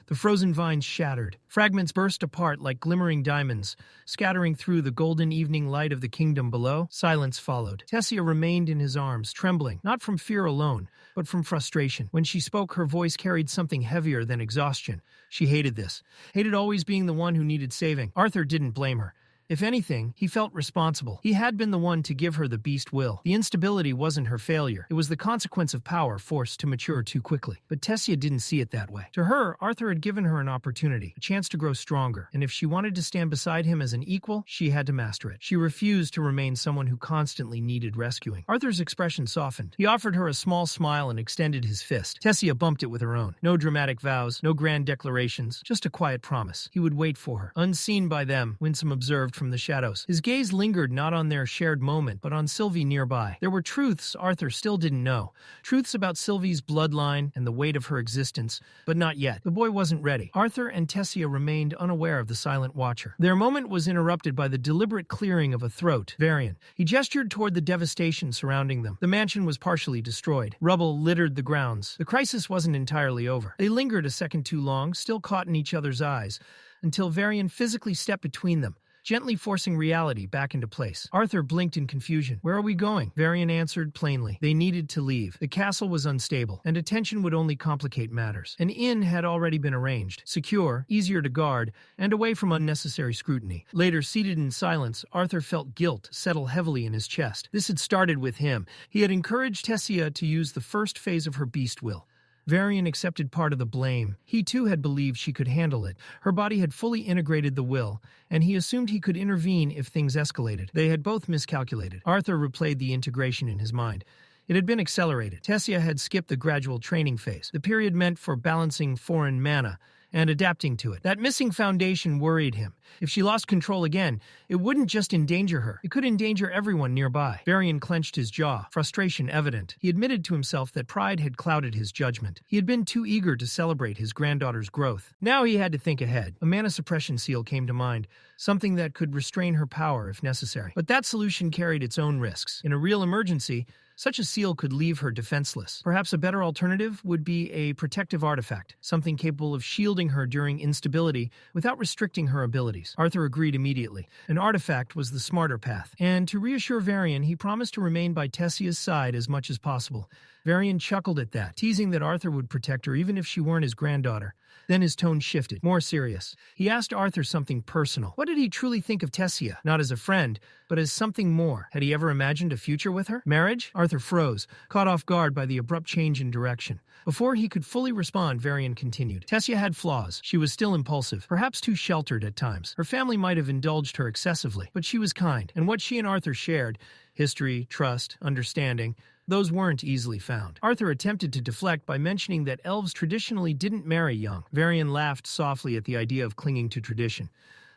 The frozen vines shattered. Fragments burst apart like glimmering diamonds, scattering through the golden evening light of the kingdom below. Silence followed. Tessia remained in his arms, trembling, not from fear alone, but from frustration. When she spoke, her voice carried something heavier than exhaustion. She hated this. Hated always being the one who needed saving. Arthur didn't blame her. If anything, he felt responsible. He had been the one to give her the beast will. The instability wasn't her failure. It was the consequence of power forced to mature too quickly. But Tessia didn't see it that way. To her, Arthur had given her an opportunity, a chance to grow stronger. And if she wanted to stand beside him as an equal, she had to master it. She refused to remain someone who constantly needed rescuing. Arthur's expression softened. He offered her a small smile and extended his fist. Tessia bumped it with her own. No dramatic vows, no grand declarations, just a quiet promise. He would wait for her. Unseen by them, Winsome observed from the shadows. His gaze lingered not on their shared moment, but on Sylvie nearby. There were truths Arthur still didn't know. Truths about Sylvie's bloodline and the weight of her existence, but not yet. The boy wasn't ready. Arthur and Tessia remained unaware of the silent watcher. Their moment was interrupted by the deliberate clearing of a throat. Varian. He gestured toward the devastation surrounding them. The mansion was partially destroyed. Rubble littered the grounds. The crisis wasn't entirely over. They lingered a second too long, still caught in each other's eyes, until Varian physically stepped between them, gently forcing reality back into place. Arthur blinked in confusion. Where are we going? Varian answered plainly. They needed to leave. The castle was unstable, and attention would only complicate matters. An inn had already been arranged, secure, easier to guard, and away from unnecessary scrutiny. Later, seated in silence, Arthur felt guilt settle heavily in his chest. This had started with him. He had encouraged Tessia to use the first phase of her beast will. Varian accepted part of the blame. He too had believed she could handle it. Her body had fully integrated the will, and he assumed he could intervene if things escalated. They had both miscalculated. Arthur replayed the integration in his mind. It had been accelerated. Tessia had skipped the gradual training phase, the period meant for balancing foreign mana and adapting to it. That missing foundation worried him. If she lost control again, it wouldn't just endanger her. It could endanger everyone nearby. Varian clenched his jaw, frustration evident. He admitted to himself that pride had clouded his judgment. He had been too eager to celebrate his granddaughter's growth. Now he had to think ahead. A mana suppression seal came to mind, something that could restrain her power if necessary. But that solution carried its own risks. In a real emergency, such a seal could leave her defenseless. Perhaps a better alternative would be a protective artifact, something capable of shielding her during instability without restricting her abilities. Arthur agreed immediately. An artifact was the smarter path, and to reassure Varian, he promised to remain by Tessia's side as much as possible. Varian chuckled at that, teasing that Arthur would protect her even if she weren't his granddaughter. Then his tone shifted, more serious. He asked Arthur something personal. What did he truly think of Tessia? Not as a friend, but as something more. Had he ever imagined a future with her? Marriage? Arthur froze, caught off guard by the abrupt change in direction. Before he could fully respond, Varian continued. Tessia had flaws. She was still impulsive, perhaps too sheltered at times. Her family might have indulged her excessively, but she was kind. And what she and Arthur shared, history, trust, understanding, those weren't easily found. Arthur attempted to deflect by mentioning that elves traditionally didn't marry young. Varian laughed softly at the idea of clinging to tradition.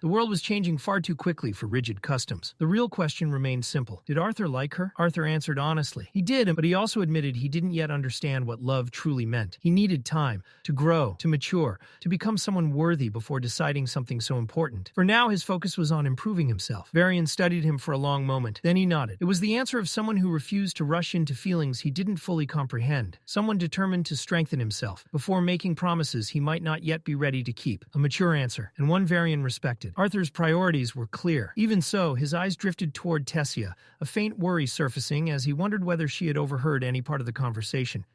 The world was changing far too quickly for rigid customs. The real question remained simple. Did Arthur like her? Arthur answered honestly. He did, but he also admitted he didn't yet understand what love truly meant. He needed time to grow, to mature, to become someone worthy before deciding something so important. For now, his focus was on improving himself. Varian studied him for a long moment. Then he nodded. It was the answer of someone who refused to rush into feelings he didn't fully comprehend. Someone determined to strengthen himself before making promises he might not yet be ready to keep. A mature answer, and one Varian respected. Arthur's priorities were clear. Even so, his eyes drifted toward Tessia, a faint worry surfacing as he wondered whether she had overheard any part of the conversation.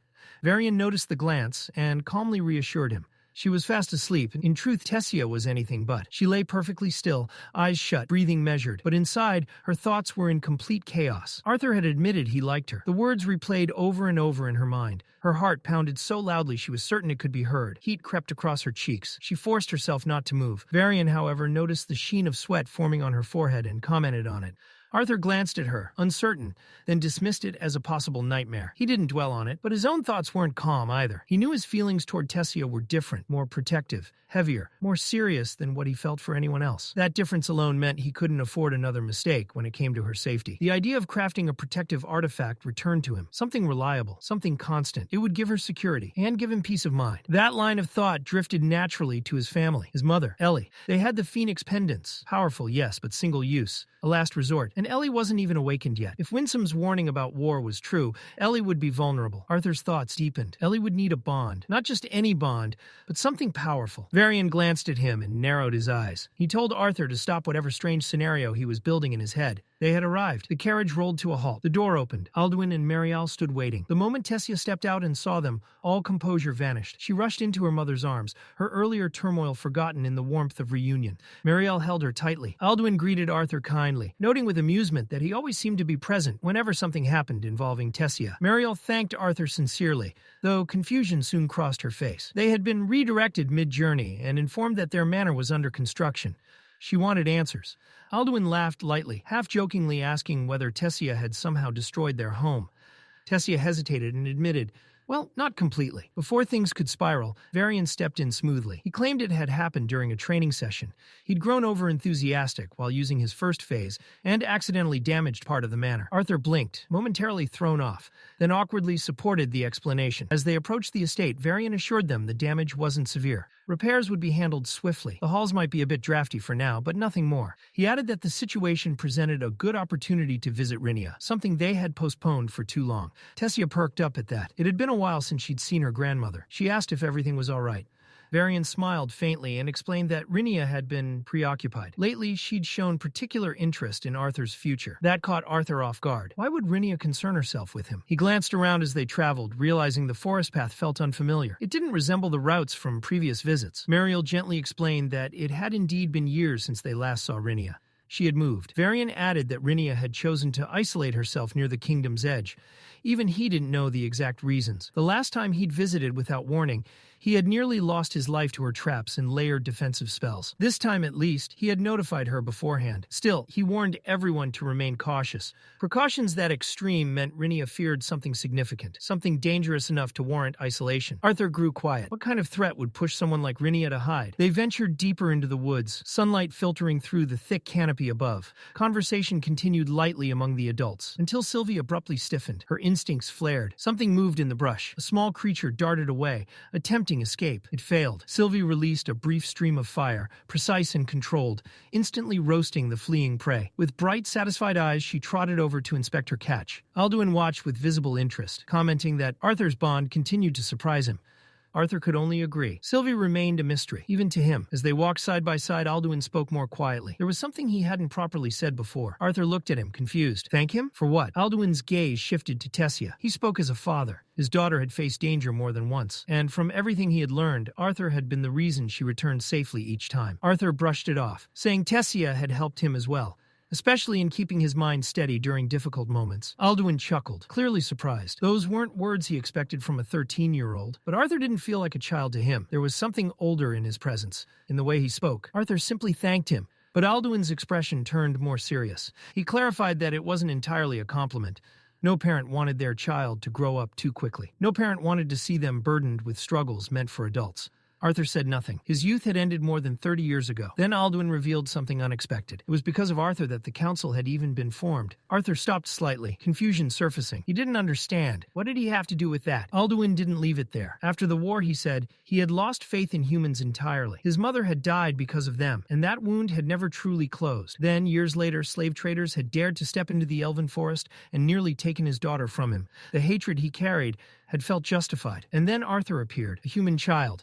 Varian noticed the glance and calmly reassured him. She was fast asleep. In truth, Tessia was anything but. She lay perfectly still, eyes shut, breathing measured. But inside, her thoughts were in complete chaos. Arthur had admitted he liked her. The words replayed over and over in her mind. Her heart pounded so loudly she was certain it could be heard. Heat crept across her cheeks. She forced herself not to move. Varian, however, noticed the sheen of sweat forming on her forehead and commented on it. Arthur glanced at her, uncertain, then dismissed it as a possible nightmare. He didn't dwell on it, but his own thoughts weren't calm either. He knew his feelings toward Tessia were different, more protective, heavier, more serious than what he felt for anyone else. That difference alone meant he couldn't afford another mistake when it came to her safety. The idea of crafting a protective artifact returned to him, something reliable, something constant. It would give her security and give him peace of mind. That line of thought drifted naturally to his family, his mother, Ellie. They had the Phoenix pendants, powerful, yes, but single use, a last resort. And Ellie wasn't even awakened yet. If Winsome's warning about war was true, Ellie would be vulnerable. Arthur's thoughts deepened. Ellie would need a bond. Not just any bond, but something powerful. Varian glanced at him and narrowed his eyes. He told Arthur to stop whatever strange scenario he was building in his head. They had arrived. The carriage rolled to a halt. The door opened. Alduin and Marial stood waiting. The moment Tessia stepped out and saw them, all composure vanished. She rushed into her mother's arms, her earlier turmoil forgotten in the warmth of reunion. Marial held her tightly. Alduin greeted Arthur kindly, noting with amusement that he always seemed to be present whenever something happened involving Tessia. Marial thanked Arthur sincerely, though confusion soon crossed her face. They had been redirected mid-journey and informed that their manor was under construction. She wanted answers. Alduin laughed lightly, half-jokingly asking whether Tessia had somehow destroyed their home. Tessia hesitated and admitted, well, not completely. Before things could spiral, Varian stepped in smoothly. He claimed it had happened during a training session. He'd grown over-enthusiastic while using his first phase and accidentally damaged part of the manor. Arthur blinked, momentarily thrown off, then awkwardly supported the explanation. As they approached the estate, Varian assured them the damage wasn't severe. Repairs would be handled swiftly. The halls might be a bit drafty for now, but nothing more. He added that the situation presented a good opportunity to visit Rinia, something they had postponed for too long. Tessia perked up at that. It had been a while since she'd seen her grandmother. She asked if everything was all right. Varian smiled faintly and explained that Rinia had been preoccupied. Lately, she'd shown particular interest in Arthur's future. That caught Arthur off guard. Why would Rinia concern herself with him? He glanced around as they traveled, realizing the forest path felt unfamiliar. It didn't resemble the routes from previous visits. Mariel gently explained that it had indeed been years since they last saw Rinia. She had moved. Varian added that Rinia had chosen to isolate herself near the kingdom's edge. Even he didn't know the exact reasons. The last time he'd visited without warning, he had nearly lost his life to her traps and layered defensive spells. This time, at least, he had notified her beforehand. Still, he warned everyone to remain cautious. Precautions that extreme meant Rinia feared something significant, something dangerous enough to warrant isolation. Arthur grew quiet. What kind of threat would push someone like Rinia to hide? They ventured deeper into the woods, sunlight filtering through the thick canopy above. Conversation continued lightly among the adults, until Sylvie abruptly stiffened. Her instincts flared. Something moved in the brush. A small creature darted away, attempting escape. It failed. Sylvie released a brief stream of fire, precise and controlled, instantly roasting the fleeing prey. With bright, satisfied eyes, she trotted over to inspect her catch. Alduin watched with visible interest, commenting that Arthur's bond continued to surprise him. Arthur could only agree. Sylvie remained a mystery, even to him. As they walked side by side, Alduin spoke more quietly. There was something he hadn't properly said before. Arthur looked at him, confused. Thank him? For what? Alduin's gaze shifted to Tessia. He spoke as a father. His daughter had faced danger more than once, and from everything he had learned, Arthur had been the reason she returned safely each time. Arthur brushed it off, saying Tessia had helped him as well, especially in keeping his mind steady during difficult moments. Alduin chuckled, clearly surprised. Those weren't words he expected from a 13-year-old, but Arthur didn't feel like a child to him. There was something older in his presence, in the way he spoke. Arthur simply thanked him, but Alduin's expression turned more serious. He clarified that it wasn't entirely a compliment. No parent wanted their child to grow up too quickly. No parent wanted to see them burdened with struggles meant for adults. Arthur said nothing. His youth had ended more than 30 years ago. Then Alduin revealed something unexpected. It was because of Arthur that the council had even been formed. Arthur stopped slightly, confusion surfacing. He didn't understand. What did he have to do with that? Alduin didn't leave it there. After the war, he said, he had lost faith in humans entirely. His mother had died because of them, and that wound had never truly closed. Then, years later, slave traders had dared to step into the elven forest and nearly taken his daughter from him. The hatred he carried had felt justified. And then Arthur appeared, a human child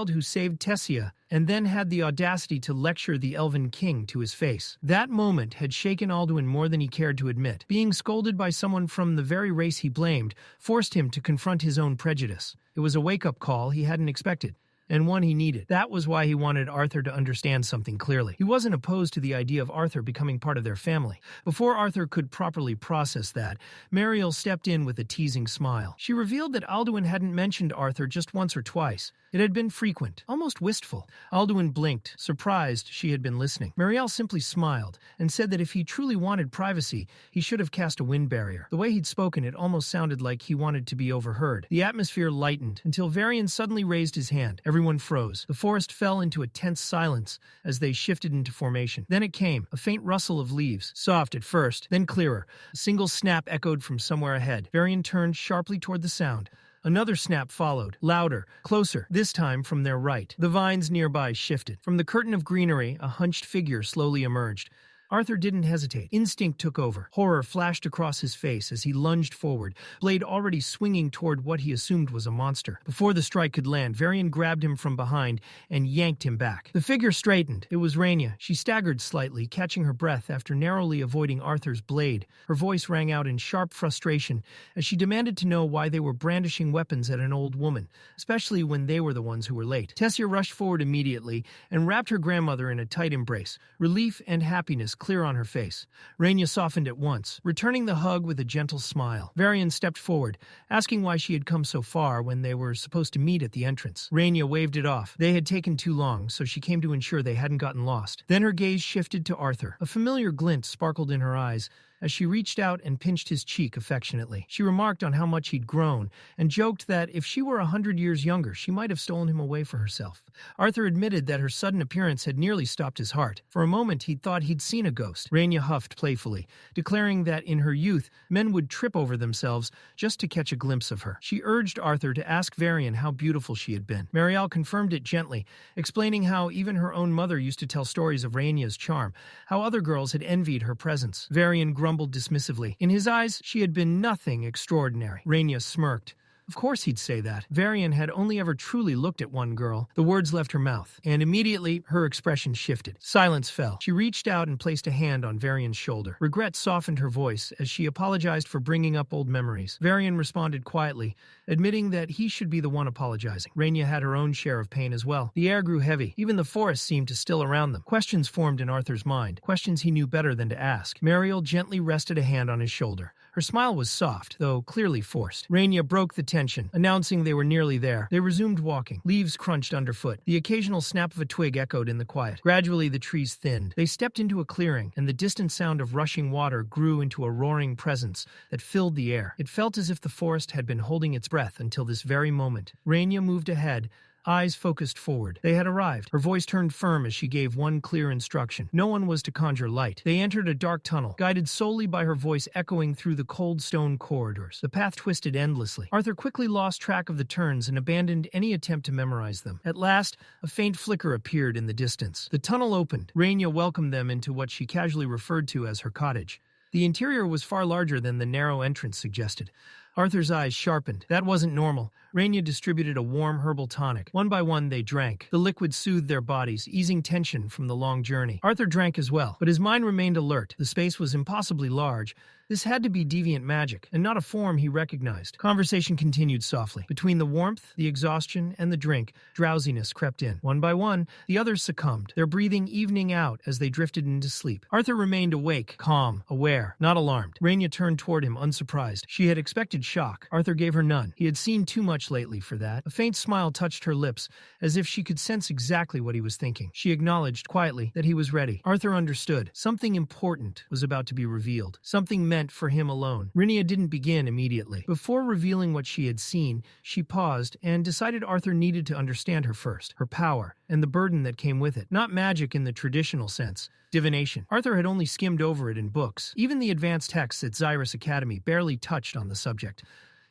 who saved Tessia, and then had the audacity to lecture the elven king to his face. That moment had shaken Alduin more than he cared to admit. Being scolded by someone from the very race he blamed forced him to confront his own prejudice. It was a wake-up call he hadn't expected, and one he needed. That was why he wanted Arthur to understand something clearly. He wasn't opposed to the idea of Arthur becoming part of their family. Before Arthur could properly process that, Mariel stepped in with a teasing smile. She revealed that Alduin hadn't mentioned Arthur just once or twice. It had been frequent, almost wistful. Alduin blinked, surprised she had been listening. Mariel simply smiled and said that if he truly wanted privacy, he should have cast a wind barrier. The way he'd spoken, it almost sounded like he wanted to be overheard. The atmosphere lightened until Varian suddenly raised his hand. Everyone froze. The forest fell into a tense silence as they shifted into formation. Then it came, a faint rustle of leaves, soft at first, then clearer. A single snap echoed from somewhere ahead. Varian turned sharply toward the sound. Another snap followed, louder, closer, this time from their right. The vines nearby shifted. From the curtain of greenery, a hunched figure slowly emerged. Arthur didn't hesitate. Instinct took over. Horror flashed across his face as he lunged forward, blade already swinging toward what he assumed was a monster. Before the strike could land, Varian grabbed him from behind and yanked him back. The figure straightened. It was Raina. She staggered slightly, catching her breath after narrowly avoiding Arthur's blade. Her voice rang out in sharp frustration as she demanded to know why they were brandishing weapons at an old woman, especially when they were the ones who were late. Tessia rushed forward immediately and wrapped her grandmother in a tight embrace, relief and happiness clear on her face. Raina softened at once, returning the hug with a gentle smile. Varian stepped forward, asking why she had come so far when they were supposed to meet at the entrance. Raina waved it off. They had taken too long, so she came to ensure they hadn't gotten lost. Then her gaze shifted to Arthur. A familiar glint sparkled in her eyes as she reached out and pinched his cheek affectionately. She remarked on how much he'd grown and joked that if she were 100 years younger, she might have stolen him away for herself. Arthur admitted that her sudden appearance had nearly stopped his heart. For a moment, he'd thought he'd seen a ghost. Raina huffed playfully, declaring that in her youth, men would trip over themselves just to catch a glimpse of her. She urged Arthur to ask Varian how beautiful she had been. Mariel confirmed it gently, explaining how even her own mother used to tell stories of Rainia's charm, how other girls had envied her presence. Varian grumbled dismissively. In his eyes, she had been nothing extraordinary. Raina smirked. Of course he'd say that. Varian had only ever truly looked at one girl. The words left her mouth, and immediately her expression shifted. Silence fell. She reached out and placed a hand on Varian's shoulder. Regret softened her voice as she apologized for bringing up old memories. Varian responded quietly, admitting that he should be the one apologizing. Raina had her own share of pain as well. The air grew heavy. Even the forest seemed to still around them. Questions formed in Arthur's mind, questions he knew better than to ask. Mariel gently rested a hand on his shoulder. Her smile was soft, though clearly forced. Raina broke the tension, announcing they were nearly there. They resumed walking. Leaves crunched underfoot. The occasional snap of a twig echoed in the quiet. Gradually, the trees thinned. They stepped into a clearing, and the distant sound of rushing water grew into a roaring presence that filled the air. It felt as if the forest had been holding its breath until this very moment. Raina moved ahead, eyes focused forward. They had arrived. Her voice turned firm as she gave one clear instruction. No one was to conjure light. They entered a dark tunnel, guided solely by her voice echoing through the cold stone corridors. The path twisted endlessly. Arthur quickly lost track of the turns and abandoned any attempt to memorize them. At last, a faint flicker appeared in the distance. The tunnel opened. Raina welcomed them into what she casually referred to as her cottage. The interior was far larger than the narrow entrance suggested. Arthur's eyes sharpened. That wasn't normal. Raina distributed a warm herbal tonic. One by one, they drank. The liquid soothed their bodies, easing tension from the long journey. Arthur drank as well, but his mind remained alert. The space was impossibly large. This had to be deviant magic, and not a form he recognized. Conversation continued softly. Between the warmth, the exhaustion, and the drink, drowsiness crept in. One by one, the others succumbed, their breathing evening out as they drifted into sleep. Arthur remained awake, calm, aware, not alarmed. Raina turned toward him, unsurprised. She had expected shock. Arthur gave her none. He had seen too much lately for that. A faint smile touched her lips, as if she could sense exactly what he was thinking. She acknowledged quietly that he was ready. Arthur understood. Something important was about to be revealed. Something meant meant for him alone. Rinia didn't begin immediately. Before revealing what she had seen, she paused and decided Arthur needed to understand her first, her power, and the burden that came with it. Not magic in the traditional sense. Divination. Arthur had only skimmed over it in books. Even the advanced texts at Xyrus Academy barely touched on the subject.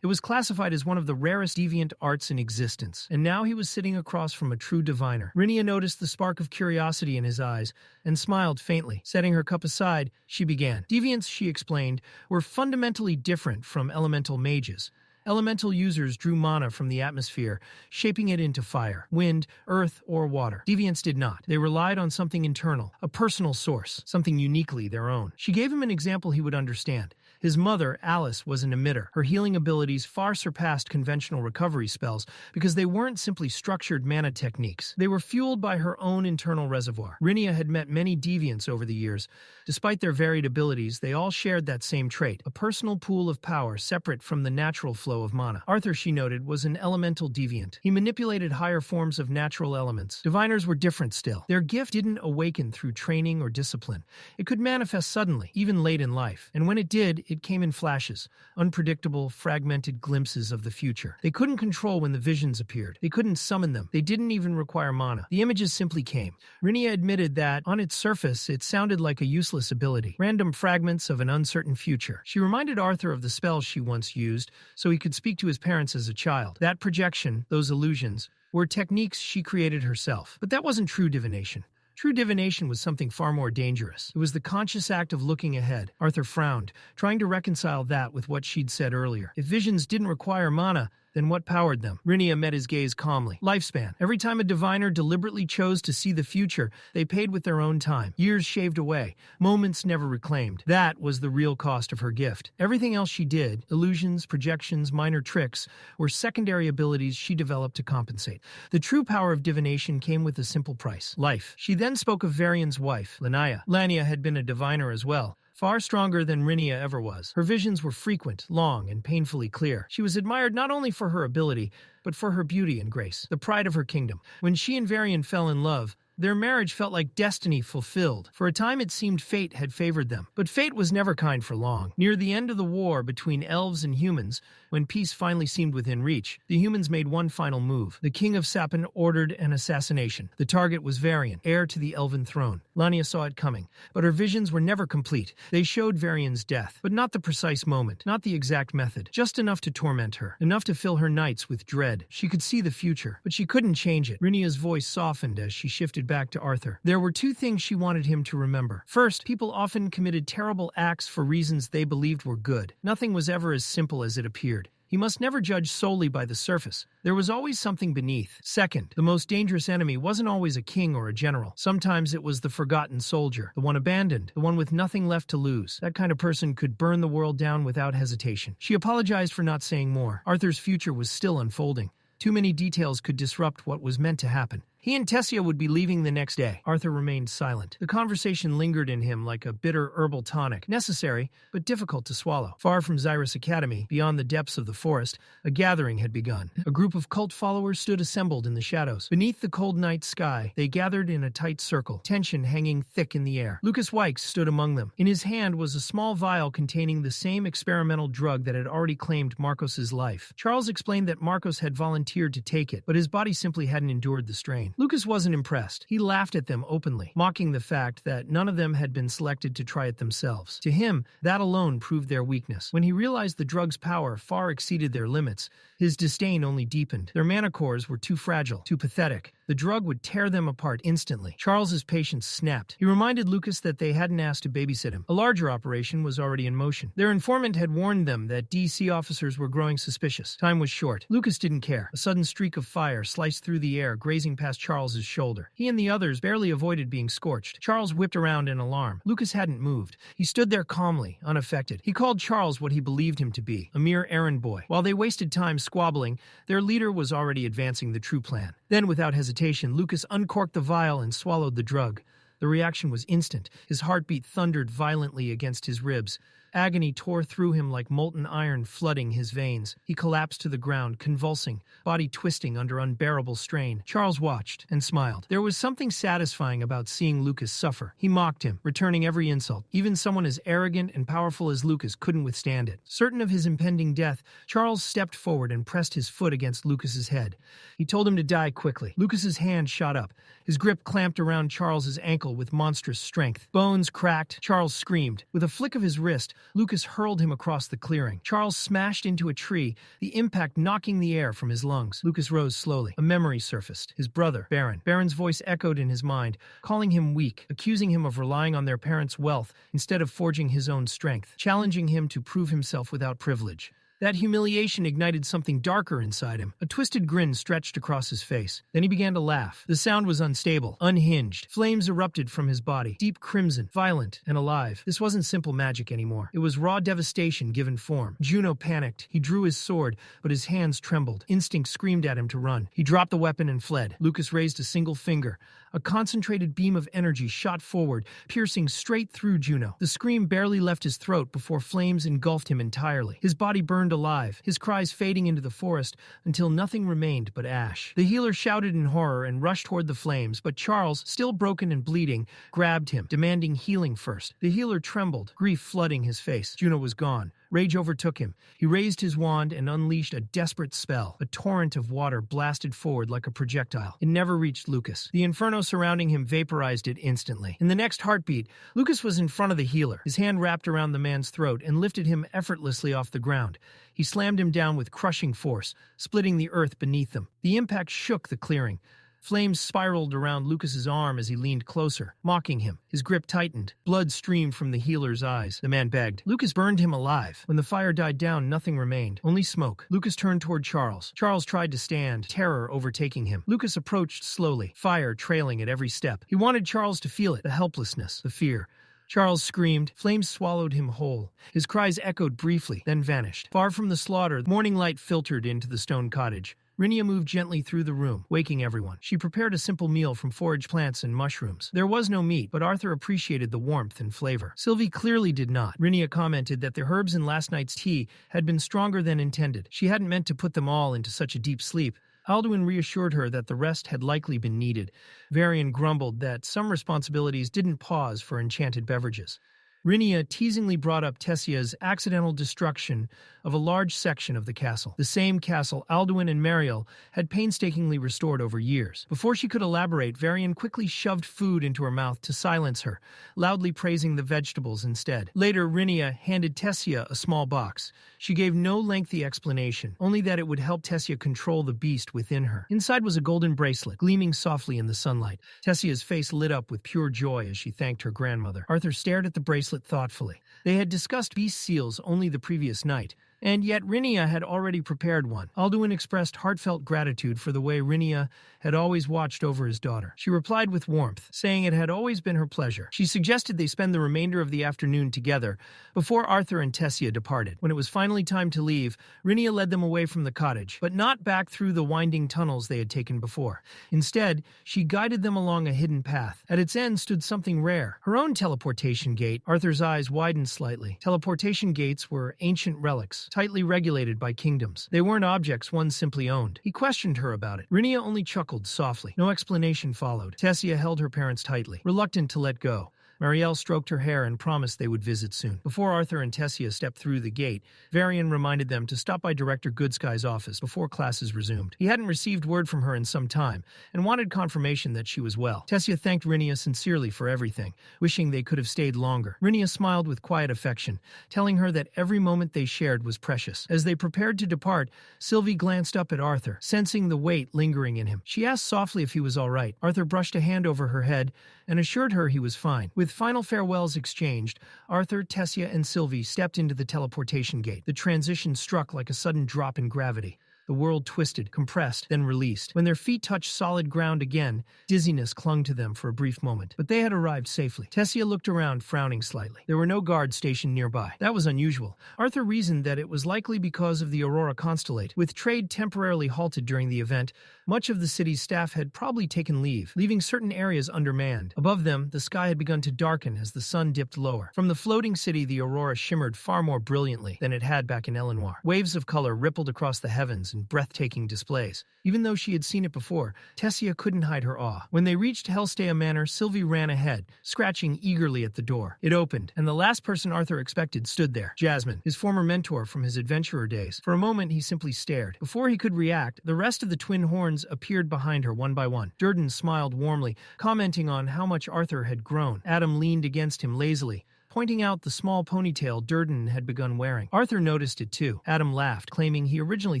It was classified as one of the rarest deviant arts in existence, and now he was sitting across from a true diviner. Rinia noticed the spark of curiosity in his eyes and smiled faintly. Setting her cup aside, she began. Deviants, she explained, were fundamentally different from elemental mages. Elemental users drew mana from the atmosphere, shaping it into fire, wind, earth, or water. Deviants did not. They relied on something internal, a personal source, something uniquely their own. She gave him an example he would understand. His mother, Alice, was an emitter. Her healing abilities far surpassed conventional recovery spells because they weren't simply structured mana techniques. They were fueled by her own internal reservoir. Rinia had met many deviants over the years. Despite their varied abilities, they all shared that same trait, a personal pool of power separate from the natural flow of mana. Arthur, she noted, was an elemental deviant. He manipulated higher forms of natural elements. Diviners were different still. Their gift didn't awaken through training or discipline. It could manifest suddenly, even late in life. And when it did, it came in flashes, unpredictable, fragmented glimpses of the future. They couldn't control when the visions appeared. They couldn't summon them. They didn't even require mana. The images simply came. Rinia admitted that, on its surface, it sounded like a useless ability, random fragments of an uncertain future. She reminded Arthur of the spells she once used, so he could speak to his parents as a child. That projection, those illusions, were techniques she created herself. But that wasn't true divination. True divination was something far more dangerous. It was the conscious act of looking ahead. Arthur frowned, trying to reconcile that with what she'd said earlier. If visions didn't require mana, then what powered them? Rinia met his gaze calmly. Lifespan. Every time a diviner deliberately chose to see the future, they paid with their own time. Years shaved away. Moments never reclaimed. That was the real cost of her gift. Everything else she did, illusions, projections, minor tricks, were secondary abilities she developed to compensate. The true power of divination came with a simple price: life. She then spoke of Varian's wife, Lanaya. Lania had been a diviner as well, far stronger than Rinia ever was. Her visions were frequent, long, and painfully clear. She was admired not only for her ability, but for her beauty and grace, the pride of her kingdom. When she and Varian fell in love, their marriage felt like destiny fulfilled. For a time it seemed fate had favored them. But fate was never kind for long. Near the end of the war between elves and humans, when peace finally seemed within reach, the humans made one final move. The king of Sapin ordered an assassination. The target was Varian, heir to the elven throne. Lania saw it coming, but her visions were never complete. They showed Varian's death, but not the precise moment, not the exact method, just enough to torment her, enough to fill her nights with dread. She could see the future, but she couldn't change it. Rinia's voice softened as she shifted back to Arthur. There were two things she wanted him to remember. First, people often committed terrible acts for reasons they believed were good. Nothing was ever as simple as it appeared. He must never judge solely by the surface. There was always something beneath. Second, the most dangerous enemy wasn't always a king or a general. Sometimes it was the forgotten soldier, the one abandoned, the one with nothing left to lose. That kind of person could burn the world down without hesitation. She apologized for not saying more. Arthur's future was still unfolding. Too many details could disrupt what was meant to happen. He and Tessia would be leaving the next day. Arthur remained silent. The conversation lingered in him like a bitter herbal tonic, necessary, but difficult to swallow. Far from Xyrus Academy, beyond the depths of the forest, a gathering had begun. A group of cult followers stood assembled in the shadows. Beneath the cold night sky, they gathered in a tight circle, tension hanging thick in the air. Wykes stood among them. In his hand was a small vial containing the same experimental drug that had already claimed Marcos's life. Charles explained that Marcos had volunteered to take it, but his body simply hadn't endured the strain. Lucas wasn't impressed. He laughed at them openly, mocking the fact that none of them had been selected to try it themselves. To him, that alone proved their weakness. When he realized the drug's power far exceeded their limits, his disdain only deepened. Their mana cores were too fragile, too pathetic. The drug would tear them apart instantly. Charles's patience snapped. He reminded Lucas that they hadn't asked to babysit him. A larger operation was already in motion. Their informant had warned them that DC officers were growing suspicious. Time was short. Lucas didn't care. A sudden streak of fire sliced through the air, grazing past Charles's shoulder. He and the others barely avoided being scorched. Charles whipped around in alarm. Lucas hadn't moved. He stood there calmly, unaffected. He called Charles what he believed him to be, a mere errand boy. While they wasted time squabbling, their leader was already advancing the true plan. Then, without hesitation, Lucas uncorked the vial and swallowed the drug. The reaction was instant. His heartbeat thundered violently against his ribs. Agony tore through him like molten iron flooding his veins. He collapsed to the ground, convulsing, body twisting under unbearable strain. Charles watched and smiled. There was something satisfying about seeing Lucas suffer. He mocked him, returning every insult. Even someone as arrogant and powerful as Lucas couldn't withstand it. Certain of his impending death, Charles stepped forward and pressed his foot against Lucas's head. He told him to die quickly. Lucas's hand shot up. His grip clamped around Charles's ankle with monstrous strength. Bones cracked. Charles screamed. With a flick of his wrist, Lucas hurled him across the clearing. Charles smashed into a tree, the impact knocking the air from his lungs. Lucas rose slowly. A memory surfaced. His brother, Baron. Baron's voice echoed in his mind, calling him weak, accusing him of relying on their parents' wealth instead of forging his own strength, challenging him to prove himself without privilege. That humiliation ignited something darker inside him. A twisted grin stretched across his face. Then he began to laugh. The sound was unstable, unhinged. Flames erupted from his body, deep crimson, violent, and alive. This wasn't simple magic anymore. It was raw devastation given form. Juno panicked. He drew his sword, but his hands trembled. Instinct screamed at him to run. He dropped the weapon and fled. Lucas raised a single finger. A concentrated beam of energy shot forward, piercing straight through Juno. The scream barely left his throat before flames engulfed him entirely. His body burned alive, his cries fading into the forest until nothing remained but ash. The healer shouted in horror and rushed toward the flames, but Charles, still broken and bleeding, grabbed him, demanding healing first. The healer trembled, grief flooding his face. Juno was gone. Rage overtook him. He raised his wand and unleashed a desperate spell. A torrent of water blasted forward like a projectile. It never reached Lucas. The inferno surrounding him vaporized it instantly. In the next heartbeat, Lucas was in front of the healer. His hand wrapped around the man's throat and lifted him effortlessly off the ground. He slammed him down with crushing force, splitting the earth beneath them. The impact shook the clearing. Flames spiraled around Lucas's arm as he leaned closer, mocking him. His grip tightened. Blood streamed from the healer's eyes. The man begged. Lucas burned him alive. When the fire died down, nothing remained. Only smoke. Lucas turned toward Charles. Charles tried to stand, terror overtaking him. Lucas approached slowly, fire trailing at every step. He wanted Charles to feel it, the helplessness, the fear. Charles screamed. Flames swallowed him whole. His cries echoed briefly, then vanished. Far from the slaughter, morning light filtered into the stone cottage. Rinia moved gently through the room, waking everyone. She prepared a simple meal from foraged plants and mushrooms. There was no meat, but Arthur appreciated the warmth and flavor. Sylvie clearly did not. Rinia commented that the herbs in last night's tea had been stronger than intended. She hadn't meant to put them all into such a deep sleep. Alduin reassured her that the rest had likely been needed. Varian grumbled that some responsibilities didn't pause for enchanted beverages. Rinia teasingly brought up Tessia's accidental destruction of a large section of the castle, the same castle Alduin and Mariel had painstakingly restored over years. Before she could elaborate, Varian quickly shoved food into her mouth to silence her, loudly praising the vegetables instead. Later, Rinia handed Tessia a small box. She gave no lengthy explanation, only that it would help Tessia control the beast within her. Inside was a golden bracelet, gleaming softly in the sunlight. Tessia's face lit up with pure joy as she thanked her grandmother. Arthur stared at the bracelet thoughtfully. They had discussed beast seals only the previous night, and yet Rinia had already prepared one. Alduin expressed heartfelt gratitude for the way Rinia had always watched over his daughter. She replied with warmth, saying it had always been her pleasure. She suggested they spend the remainder of the afternoon together before Arthur and Tessia departed. When it was finally time to leave, Rinia led them away from the cottage, but not back through the winding tunnels they had taken before. Instead, she guided them along a hidden path. At its end stood something rare, her own teleportation gate. Arthur's eyes widened slightly. Teleportation gates were ancient relics, tightly regulated by kingdoms. They weren't objects one simply owned. He questioned her about it. Rinia only chuckled softly. No explanation followed. Tessia held her parents tightly, reluctant to let go. Marielle stroked her hair and promised they would visit soon. Before Arthur and Tessia stepped through the gate, Varian reminded them to stop by Director Goodsky's office before classes resumed. He hadn't received word from her in some time and wanted confirmation that she was well. Tessia thanked Rinia sincerely for everything, wishing they could have stayed longer. Rinia smiled with quiet affection, telling her that every moment they shared was precious. As they prepared to depart, Sylvie glanced up at Arthur, sensing the weight lingering in him. She asked softly if he was all right. Arthur brushed a hand over her head and assured her he was fine. With final farewells exchanged, Arthur, Tessia, and Sylvie stepped into the teleportation gate. The transition struck like a sudden drop in gravity. The world twisted, compressed, then released. When their feet touched solid ground again, dizziness clung to them for a brief moment. But they had arrived safely. Tessia looked around, frowning slightly. There were no guards stationed nearby. That was unusual. Arthur reasoned that it was likely because of the Aurora Constellate. With trade temporarily halted during the event, Much of the city's staff had probably taken leave, leaving certain areas undermanned. Above them, the sky had begun to darken as the sun dipped lower. From the floating city, the aurora shimmered far more brilliantly than it had back in Elenoir. Waves of color rippled across the heavens in breathtaking displays. Even though she had seen it before, Tessia couldn't hide her awe. When they reached Hellstea Manor, Sylvie ran ahead, scratching eagerly at the door. It opened, and the last person Arthur expected stood there, Jasmine, his former mentor from his adventurer days. For a moment, he simply stared. Before he could react, the rest of the twin horns appeared behind her one by one. Durden smiled warmly, commenting on how much Arthur had grown. Adam leaned against him lazily, pointing out the small ponytail Durden had begun wearing. Arthur noticed it too. Adam laughed, claiming he originally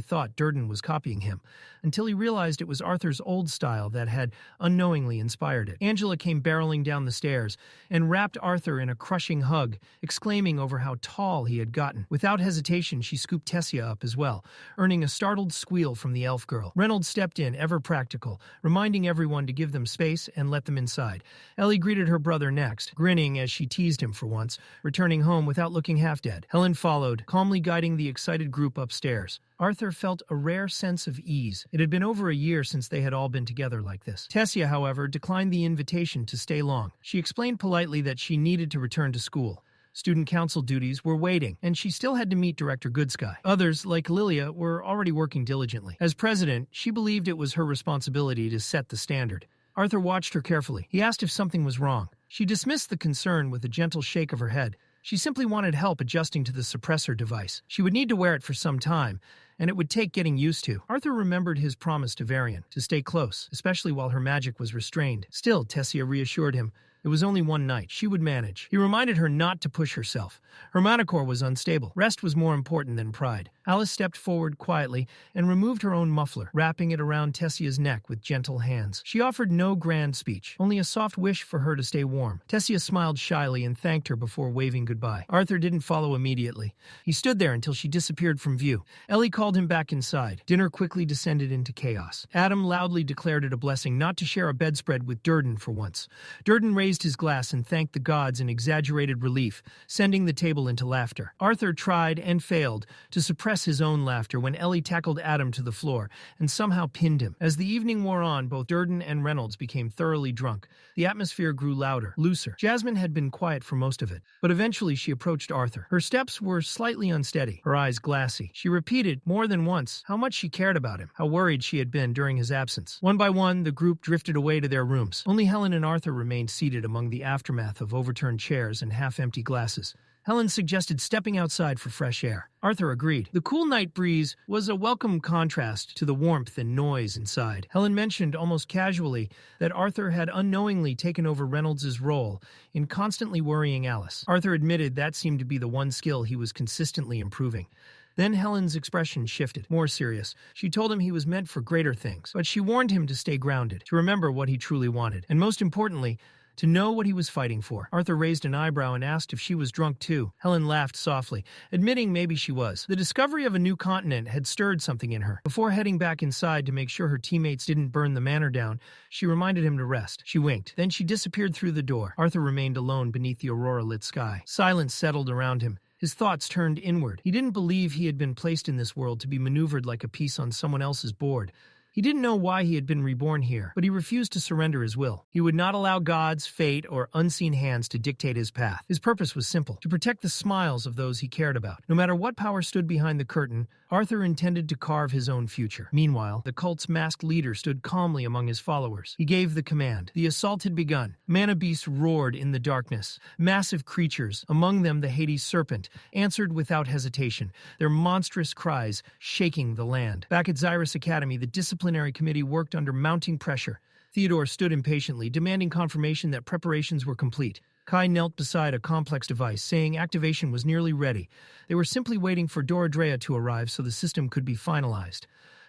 thought Durden was copying him, until he realized it was Arthur's old style that had unknowingly inspired it. Angela came barreling down the stairs and wrapped Arthur in a crushing hug, exclaiming over how tall he had gotten. Without hesitation, she scooped Tessia up as well, earning a startled squeal from the elf girl. Reynolds stepped in, ever practical, reminding everyone to give them space and let them inside. Ellie greeted her brother next, grinning as she teased him for once, returning home without looking half dead. Helen followed, calmly guiding the excited group upstairs. Arthur felt a rare sense of ease. It had been over a year since they had all been together like this. Tessia, however, declined the invitation to stay long. She explained politely that she needed to return to school. Student council duties were waiting, and she still had to meet Director Goodsky. Others, like Lilia, were already working diligently. As president, she believed it was her responsibility to set the standard. Arthur watched her carefully. He asked if something was wrong. She dismissed the concern with a gentle shake of her head. She simply wanted help adjusting to the suppressor device. She would need to wear it for some time, and it would take getting used to. Arthur remembered his promise to Varian, to stay close, especially while her magic was restrained. Still, Tessia reassured him, it was only one night. She would manage. He reminded her not to push herself. Her manicore was unstable. Rest was more important than pride. Alice stepped forward quietly and removed her own muffler, wrapping it around Tessia's neck with gentle hands. She offered no grand speech, only a soft wish for her to stay warm. Tessia smiled shyly and thanked her before waving goodbye. Arthur didn't follow immediately. He stood there until she disappeared from view. Ellie called him back inside. Dinner quickly descended into chaos. Adam loudly declared it a blessing not to share a bedspread with Durden for once. Durden raised his glass and thanked the gods in exaggerated relief, sending the table into laughter. Arthur tried and failed to suppress his own laughter when Ellie tackled Adam to the floor and somehow pinned him. As the evening wore on, both Durden and Reynolds became thoroughly drunk. The atmosphere grew louder, looser. Jasmine had been quiet for most of it, but eventually she approached Arthur. Her steps were slightly unsteady, her eyes glassy. She repeated more than once how much she cared about him, how worried she had been during his absence. One by one, the group drifted away to their rooms. Only Helen and Arthur remained seated among the aftermath of overturned chairs and half-empty glasses. Helen suggested stepping outside for fresh air. Arthur agreed. The cool night breeze was a welcome contrast to the warmth and noise inside. Helen mentioned almost casually that Arthur had unknowingly taken over Reynolds' role in constantly worrying Alice. Arthur admitted that seemed to be the one skill he was consistently improving. Then Helen's expression shifted, more serious. She told him he was meant for greater things, but she warned him to stay grounded, to remember what he truly wanted, and most importantly, to know what he was fighting for. Arthur raised an eyebrow and asked if she was drunk too. Helen laughed softly, admitting maybe she was. The discovery of a new continent had stirred something in her. Before heading back inside to make sure her teammates didn't burn the manor down, she reminded him to rest. She winked. Then she disappeared through the door. Arthur remained alone beneath the aurora-lit sky. Silence settled around him. His thoughts turned inward. He didn't believe he had been placed in this world to be maneuvered like a piece on someone else's board. He didn't know why he had been reborn here, but he refused to surrender his will. He would not allow gods, fate, or unseen hands to dictate his path. His purpose was simple, to protect the smiles of those he cared about. No matter what power stood behind the curtain, Arthur intended to carve his own future. Meanwhile, the cult's masked leader stood calmly among his followers. He gave the command. The assault had begun. Mana beasts roared in the darkness. Massive creatures, among them the Hades serpent, answered without hesitation, their monstrous cries shaking the land. Back at Xyrus Academy, the Disciplinary Committee worked under mounting pressure. Theodore stood impatiently, demanding confirmation that preparations were complete. Kai knelt beside a complex device, saying activation was nearly ready. They were simply waiting for Doradrea to arrive so the system could be finalized.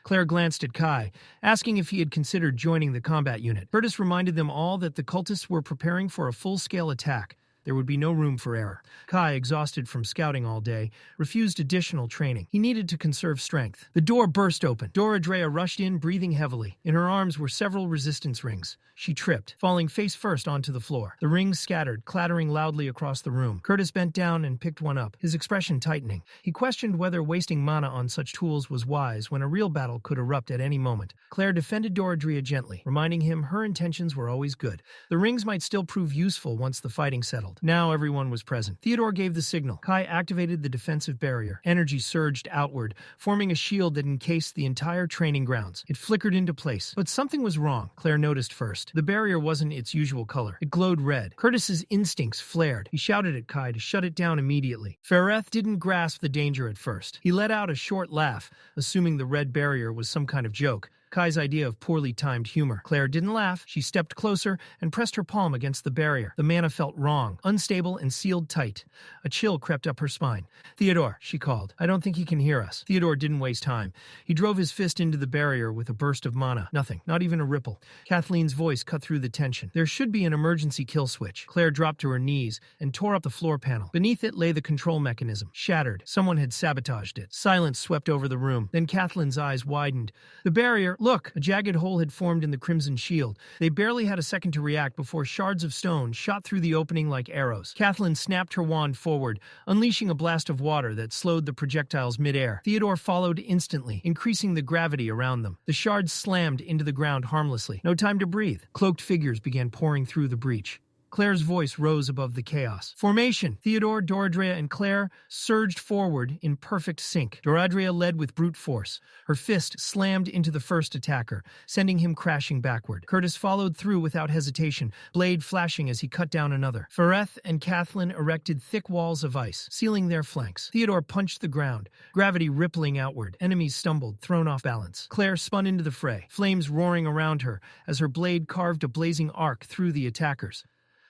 Claire glanced at Kai, asking if he had considered joining the combat unit. Curtis reminded them all that the cultists were preparing for a full-scale attack. There would be no room for error. Kai, exhausted from scouting all day, refused additional training. He needed to conserve strength. The door burst open. Dora Drea rushed in, breathing heavily. In her arms were several resistance rings. She tripped, falling face first onto the floor. The rings scattered, clattering loudly across the room. Curtis bent down and picked one up, his expression tightening. He questioned whether wasting mana on such tools was wise when a real battle could erupt at any moment. Claire defended Dora Drea gently, reminding him her intentions were always good. The rings might still prove useful once the fighting settled. Now everyone was present. Theodore gave the signal. Kai activated the defensive barrier. Energy surged outward, forming a shield that encased the entire training grounds. It flickered into place. But something was wrong, Claire noticed first. The barrier wasn't its usual color. It glowed red. Curtis's instincts flared. He shouted at Kai to shut it down immediately. Fereth didn't grasp the danger at first. He let out a short laugh, assuming the red barrier was some kind of joke. Kai's idea of poorly timed humor. Claire didn't laugh. She stepped closer and pressed her palm against the barrier. The mana felt wrong, unstable and sealed tight. A chill crept up her spine. "Theodore," she called. "I don't think he can hear us." Theodore didn't waste time. He drove his fist into the barrier with a burst of mana. Nothing, not even a ripple. Kathleen's voice cut through the tension. "There should be an emergency kill switch." Claire dropped to her knees and tore up the floor panel. Beneath it lay the control mechanism, shattered. Someone had sabotaged it. Silence swept over the room. Then Kathleen's eyes widened. "The barrier, look!" A jagged hole had formed in the crimson shield. They barely had a second to react before shards of stone shot through the opening like arrows. Kathleen snapped her wand forward, unleashing a blast of water that slowed the projectiles mid-air. Theodore followed instantly, increasing the gravity around them. The shards slammed into the ground harmlessly. No time to breathe. Cloaked figures began pouring through the breach. Claire's voice rose above the chaos. Formation! Theodore, Dora Drea, and Claire surged forward in perfect sync. Dora Drea led with brute force. Her fist slammed into the first attacker, sending him crashing backward. Curtis followed through without hesitation, blade flashing as he cut down another. Fereth and Kathleen erected thick walls of ice, sealing their flanks. Theodore punched the ground, gravity rippling outward. Enemies stumbled, thrown off balance. Claire spun into the fray, flames roaring around her as her blade carved a blazing arc through the attackers.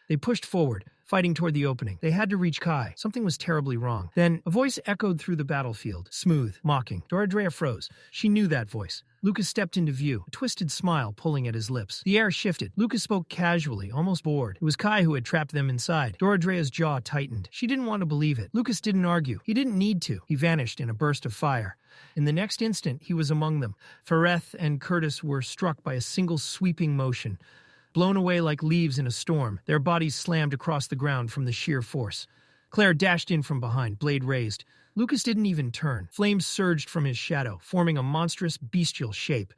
They pushed forward, fighting toward the opening. They had to reach Kai. Something was terribly wrong. Then, a voice echoed through the battlefield, smooth, mocking. Dora Drea froze. She knew that voice. Lucas stepped into view, a twisted smile pulling at his lips. The air shifted. Lucas spoke casually, almost bored. It was Kai who had trapped them inside. Dora Drea's jaw tightened. She didn't want to believe it. Lucas didn't argue. He didn't need to. He vanished in a burst of fire. In the next instant, he was among them. Fereth and Curtis were struck by a single sweeping motion. Blown away like leaves in a storm, their bodies slammed across the ground from the sheer force. Claire dashed in from behind, blade raised. Lucas didn't even turn. Flames surged from his shadow, forming a monstrous, bestial shape.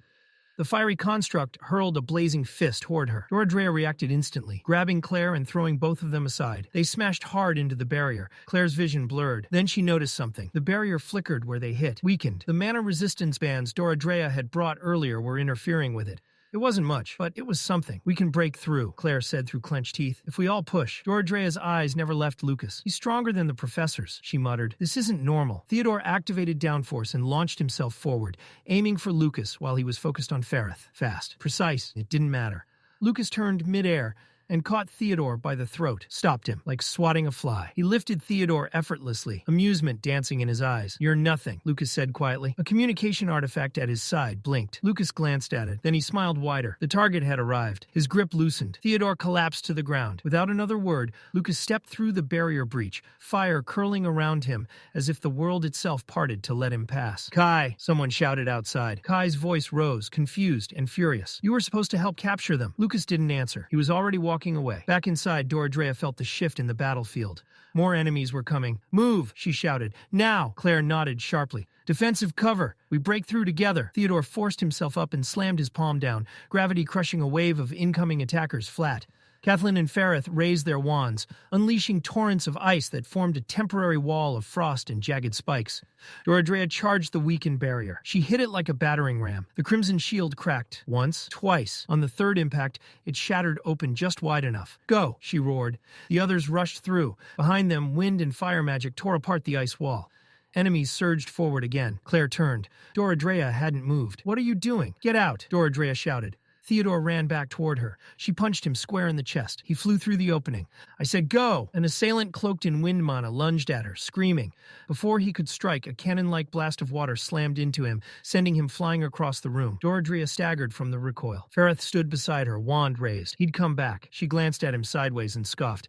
The fiery construct hurled a blazing fist toward her. Dora Drea reacted instantly, grabbing Claire and throwing both of them aside. They smashed hard into the barrier. Claire's vision blurred. Then she noticed something. The barrier flickered where they hit, weakened. The mana resistance bands Dora Drea had brought earlier were interfering with it. It wasn't much, but it was something. "We can break through," Claire said through clenched teeth. "If we all push." Dora Drea's eyes never left Lucas. "He's stronger than the professor's," she muttered. "This isn't normal." Theodore activated downforce and launched himself forward, aiming for Lucas while he was focused on Fereth. Fast, precise, it didn't matter. Lucas turned midair and caught Theodore by the throat, stopped him, like swatting a fly. He lifted Theodore effortlessly, amusement dancing in his eyes. "You're nothing," Lucas said quietly. A communication artifact at his side blinked. Lucas glanced at it, then he smiled wider. The target had arrived. His grip loosened. Theodore collapsed to the ground. Without another word, Lucas stepped through the barrier breach, fire curling around him as if the world itself parted to let him pass. "Kai!" someone shouted outside. Kai's voice rose, confused and furious. "You were supposed to help capture them." Lucas didn't answer. He was already walking away. Back inside, Dora Drea felt the shift in the battlefield. More enemies were coming. "Move!" she shouted. "Now!" Claire nodded sharply. "Defensive cover! We break through together!" Theodore forced himself up and slammed his palm down, gravity crushing a wave of incoming attackers flat. Kathleen and Fereth raised their wands, unleashing torrents of ice that formed a temporary wall of frost and jagged spikes. Dora Drea charged the weakened barrier. She hit it like a battering ram. The crimson shield cracked. Once, twice. On the third impact, it shattered open just wide enough. "Go!" she roared. The others rushed through. Behind them, wind and fire magic tore apart the ice wall. Enemies surged forward again. Claire turned. Dora Drea hadn't moved. "What are you doing? Get out!" Dora Drea shouted. Theodore ran back toward her. She punched him square in the chest. He flew through the opening. "I said go!" An assailant cloaked in wind mana lunged at her, screaming. Before he could strike, a cannon-like blast of water slammed into him, sending him flying across the room. Dora Drea staggered from the recoil. Fereth stood beside her, wand raised. He'd come back. She glanced at him sideways and scoffed.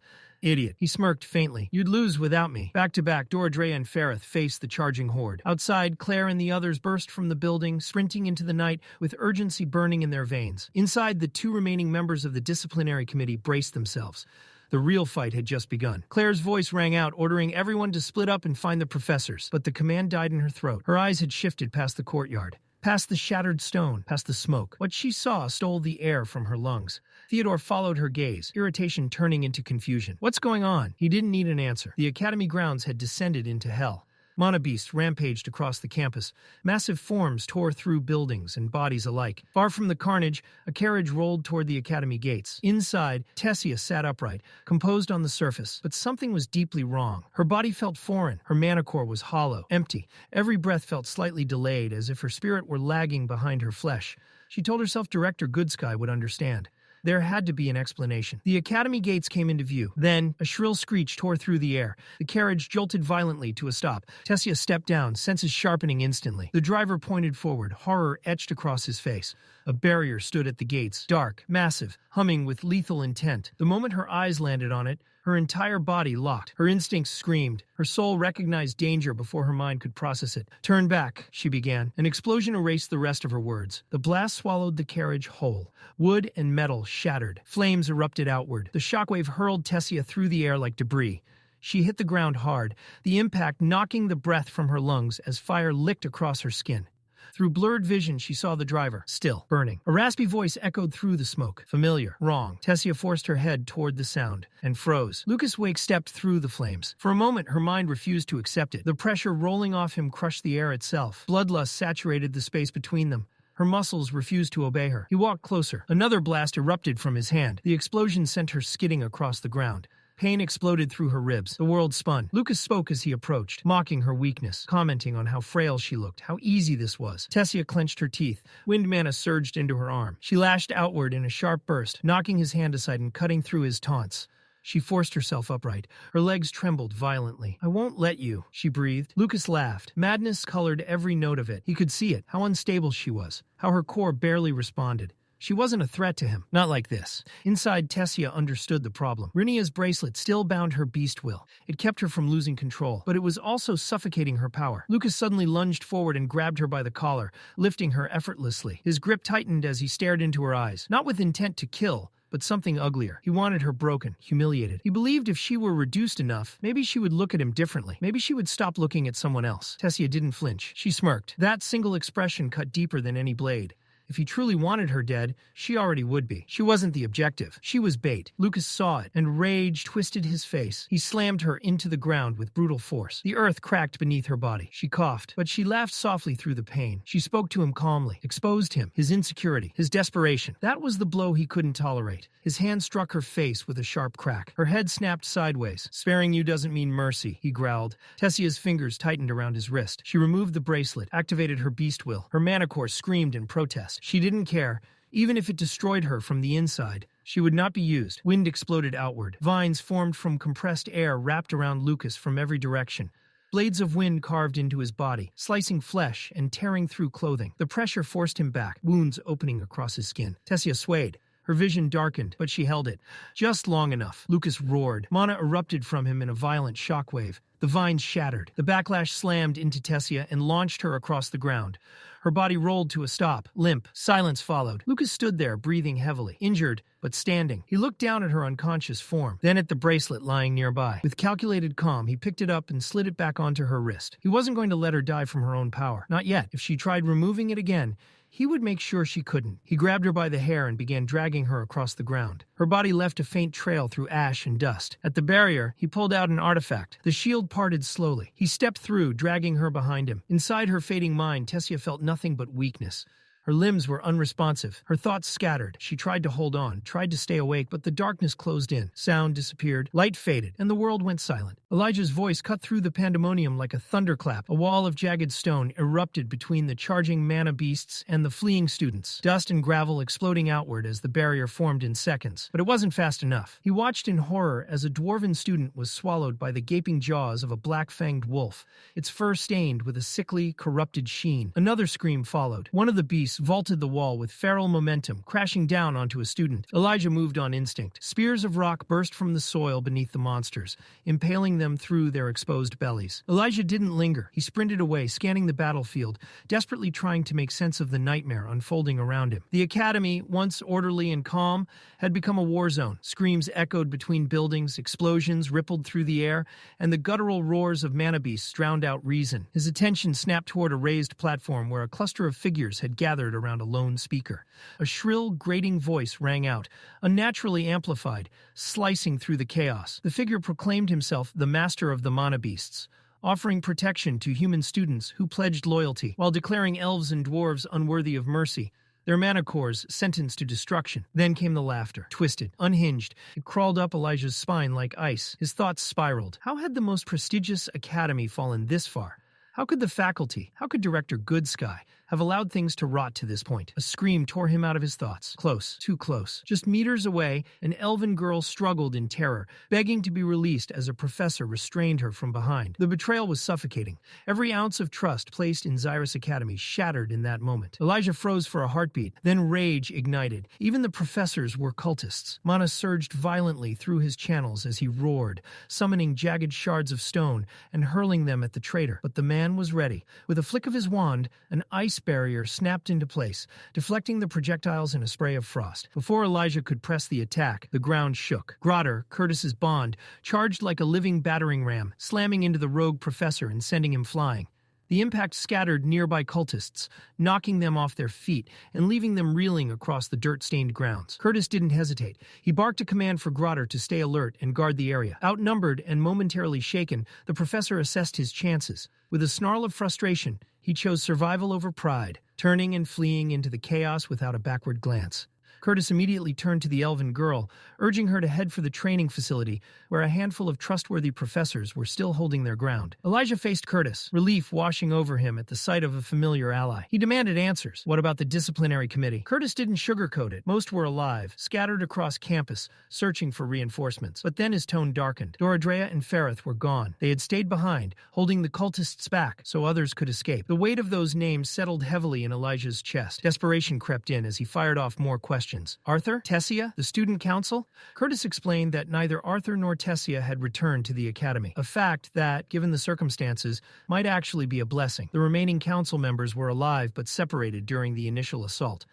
Idiot. He smirked faintly. You'd lose without me. Back to back, Dora and Ferrith faced the charging horde. Outside, Claire and the others burst from the building, sprinting into the night with urgency burning in their veins. Inside, the 2 remaining members of the Disciplinary Committee braced themselves. The real fight had just begun. Claire's voice rang out, ordering everyone to split up and find the professors. But the command died in her throat. Her eyes had shifted past the courtyard, past the shattered stone, past the smoke. What she saw stole the air from her lungs. Theodore followed her gaze, irritation turning into confusion. What's going on? He didn't need an answer. The academy grounds had descended into hell. Monobeasts rampaged across the campus. Massive forms tore through buildings and bodies alike. Far from the carnage, a carriage rolled toward the academy gates. Inside, Tessia sat upright, composed on the surface, but something was deeply wrong. Her body felt foreign. Her mana core was hollow, empty. Every breath felt slightly delayed, as if her spirit were lagging behind her flesh. She told herself Director Goodsky would understand. There had to be an explanation. The academy gates came into view. Then, a shrill screech tore through the air. The carriage jolted violently to a stop. Tessia stepped down, senses sharpening instantly. The driver pointed forward, horror etched across his face. A barrier stood at the gates, dark, massive, humming with lethal intent. The moment her eyes landed on it, her entire body locked. Her instincts screamed. Her soul recognized danger before her mind could process it. Turn back, she began. An explosion erased the rest of her words. The blast swallowed the carriage whole. Wood and metal shattered. Flames erupted outward. The shockwave hurled Tessia through the air like debris. She hit the ground hard, the impact knocking the breath from her lungs as fire licked across her skin. Through blurred vision, she saw the driver, still, burning. A raspy voice echoed through the smoke. Familiar. Wrong. Tessia forced her head toward the sound and froze. Lucas Wykes stepped through the flames. For a moment, her mind refused to accept it. The pressure rolling off him crushed the air itself. Bloodlust saturated the space between them. Her muscles refused to obey her. He walked closer. Another blast erupted from his hand. The explosion sent her skidding across the ground. Pain exploded through her ribs. The world spun. Lucas spoke as he approached, mocking her weakness, commenting on how frail she looked, how easy this was. Tessia clenched her teeth. Wind mana surged into her arm. She lashed outward in a sharp burst, knocking his hand aside and cutting through his taunts. She forced herself upright. Her legs trembled violently. I won't let you, she breathed. Lucas laughed. Madness colored every note of it. He could see it, how unstable she was, how her core barely responded. She wasn't a threat to him. Not like this. Inside, Tessia understood the problem. Rinia's bracelet still bound her beast will. It kept her from losing control, but it was also suffocating her power. Lucas suddenly lunged forward and grabbed her by the collar, lifting her effortlessly. His grip tightened as he stared into her eyes, not with intent to kill, but something uglier. He wanted her broken, humiliated. He believed if she were reduced enough, maybe she would look at him differently. Maybe she would stop looking at someone else. Tessia didn't flinch. She smirked. That single expression cut deeper than any blade. If he truly wanted her dead, she already would be. She wasn't the objective. She was bait. Lucas saw it, and rage twisted his face. He slammed her into the ground with brutal force. The earth cracked beneath her body. She coughed, but she laughed softly through the pain. She spoke to him calmly, exposed him, his insecurity, his desperation. That was the blow he couldn't tolerate. His hand struck her face with a sharp crack. Her head snapped sideways. Sparing you doesn't mean mercy, he growled. Tessia's fingers tightened around his wrist. She removed the bracelet, activated her beast will. Her mana core screamed in protest. She didn't care. Even if it destroyed her from the inside, she would not be used. Wind exploded outward. Vines formed from compressed air wrapped around Lucas from every direction. Blades of wind carved into his body, slicing flesh and tearing through clothing. The pressure forced him back, wounds opening across his skin. Tessia swayed. Her vision darkened, but she held it. Just long enough. Lucas roared. Mana erupted from him in a violent shockwave. The vines shattered. The backlash slammed into Tessia and launched her across the ground. Her body rolled to a stop, limp. Silence followed. Lucas stood there, breathing heavily, injured, but standing. He looked down at her unconscious form, then at the bracelet lying nearby. With calculated calm, he picked it up and slid it back onto her wrist. He wasn't going to let her die from her own power. Not yet. If she tried removing it again, he would make sure she couldn't. He grabbed her by the hair and began dragging her across the ground. Her body left a faint trail through ash and dust. At the barrier, he pulled out an artifact. The shield parted slowly. He stepped through, dragging her behind him. Inside her fading mind, Tessia felt nothing but weakness. Her limbs were unresponsive. Her thoughts scattered. She tried to hold on, tried to stay awake, but the darkness closed in. Sound disappeared. Light faded, and the world went silent. Elijah's voice cut through the pandemonium like a thunderclap. A wall of jagged stone erupted between the charging mana beasts and the fleeing students. Dust and gravel exploding outward as the barrier formed in seconds. But it wasn't fast enough. He watched in horror as a dwarven student was swallowed by the gaping jaws of a black-fanged wolf, its fur stained with a sickly, corrupted sheen. Another scream followed. One of the beasts Wykes vaulted the wall with feral momentum, crashing down onto a student. Elijah moved on instinct. Spears of rock burst from the soil beneath the monsters, impaling them through their exposed bellies. Elijah didn't linger. He sprinted away, scanning the battlefield, desperately trying to make sense of the nightmare unfolding around him. The academy, once orderly and calm, had become a war zone. Screams echoed between buildings, explosions rippled through the air, and the guttural roars of mana beasts drowned out reason. His attention snapped toward a raised platform where a cluster of figures had gathered around a lone speaker. A shrill, grating voice rang out, unnaturally amplified, slicing through the chaos. The figure proclaimed himself the master of the mana beasts, offering protection to human students who pledged loyalty, while declaring elves and dwarves unworthy of mercy, their mana cores sentenced to destruction. Then came the laughter, twisted, unhinged. It crawled up Elijah's spine like ice. His thoughts spiraled. How had the most prestigious academy fallen this far? How could the faculty, how could Director Goodsky have allowed things to rot to this point? A scream tore him out of his thoughts. Close, too close. Just meters away, an elven girl struggled in terror, begging to be released as a professor restrained her from behind. The betrayal was suffocating. Every ounce of trust placed in Xyrus Academy shattered in that moment. Elijah froze for a heartbeat, then rage ignited. Even the professors were cultists. Mana surged violently through his channels as he roared, summoning jagged shards of stone and hurling them at the traitor. But the man was ready. With a flick of his wand, an ice barrier snapped into place, deflecting the projectiles in a spray of frost. Before Elijah could press the attack, the ground shook. Grotter, Curtis's bond, charged like a living battering ram, slamming into the rogue professor and sending him flying. The impact scattered nearby cultists, knocking them off their feet and leaving them reeling across the dirt-stained grounds. Curtis didn't hesitate. He barked a command for Grotter to stay alert and guard the area. Outnumbered and momentarily shaken, the professor assessed his chances. With a snarl of frustration, he chose survival over pride, turning and fleeing into the chaos without a backward glance. Curtis immediately turned to the elven girl, urging her to head for the training facility, where a handful of trustworthy professors were still holding their ground. Elijah faced Curtis, relief washing over him at the sight of a familiar ally. He demanded answers. What about the Disciplinary Committee? Curtis didn't sugarcoat it. Most were alive, scattered across campus, searching for reinforcements. But then his tone darkened. Doradrea and Ferrith were gone. They had stayed behind, holding the cultists back so others could escape. The weight of those names settled heavily in Elijah's chest. Desperation crept in as he fired off more questions. Arthur? Tessia? The student council? Curtis explained that neither Arthur nor Tessia had returned to the academy, a fact that, given the circumstances, might actually be a blessing. The remaining council members were alive but separated during the initial assault.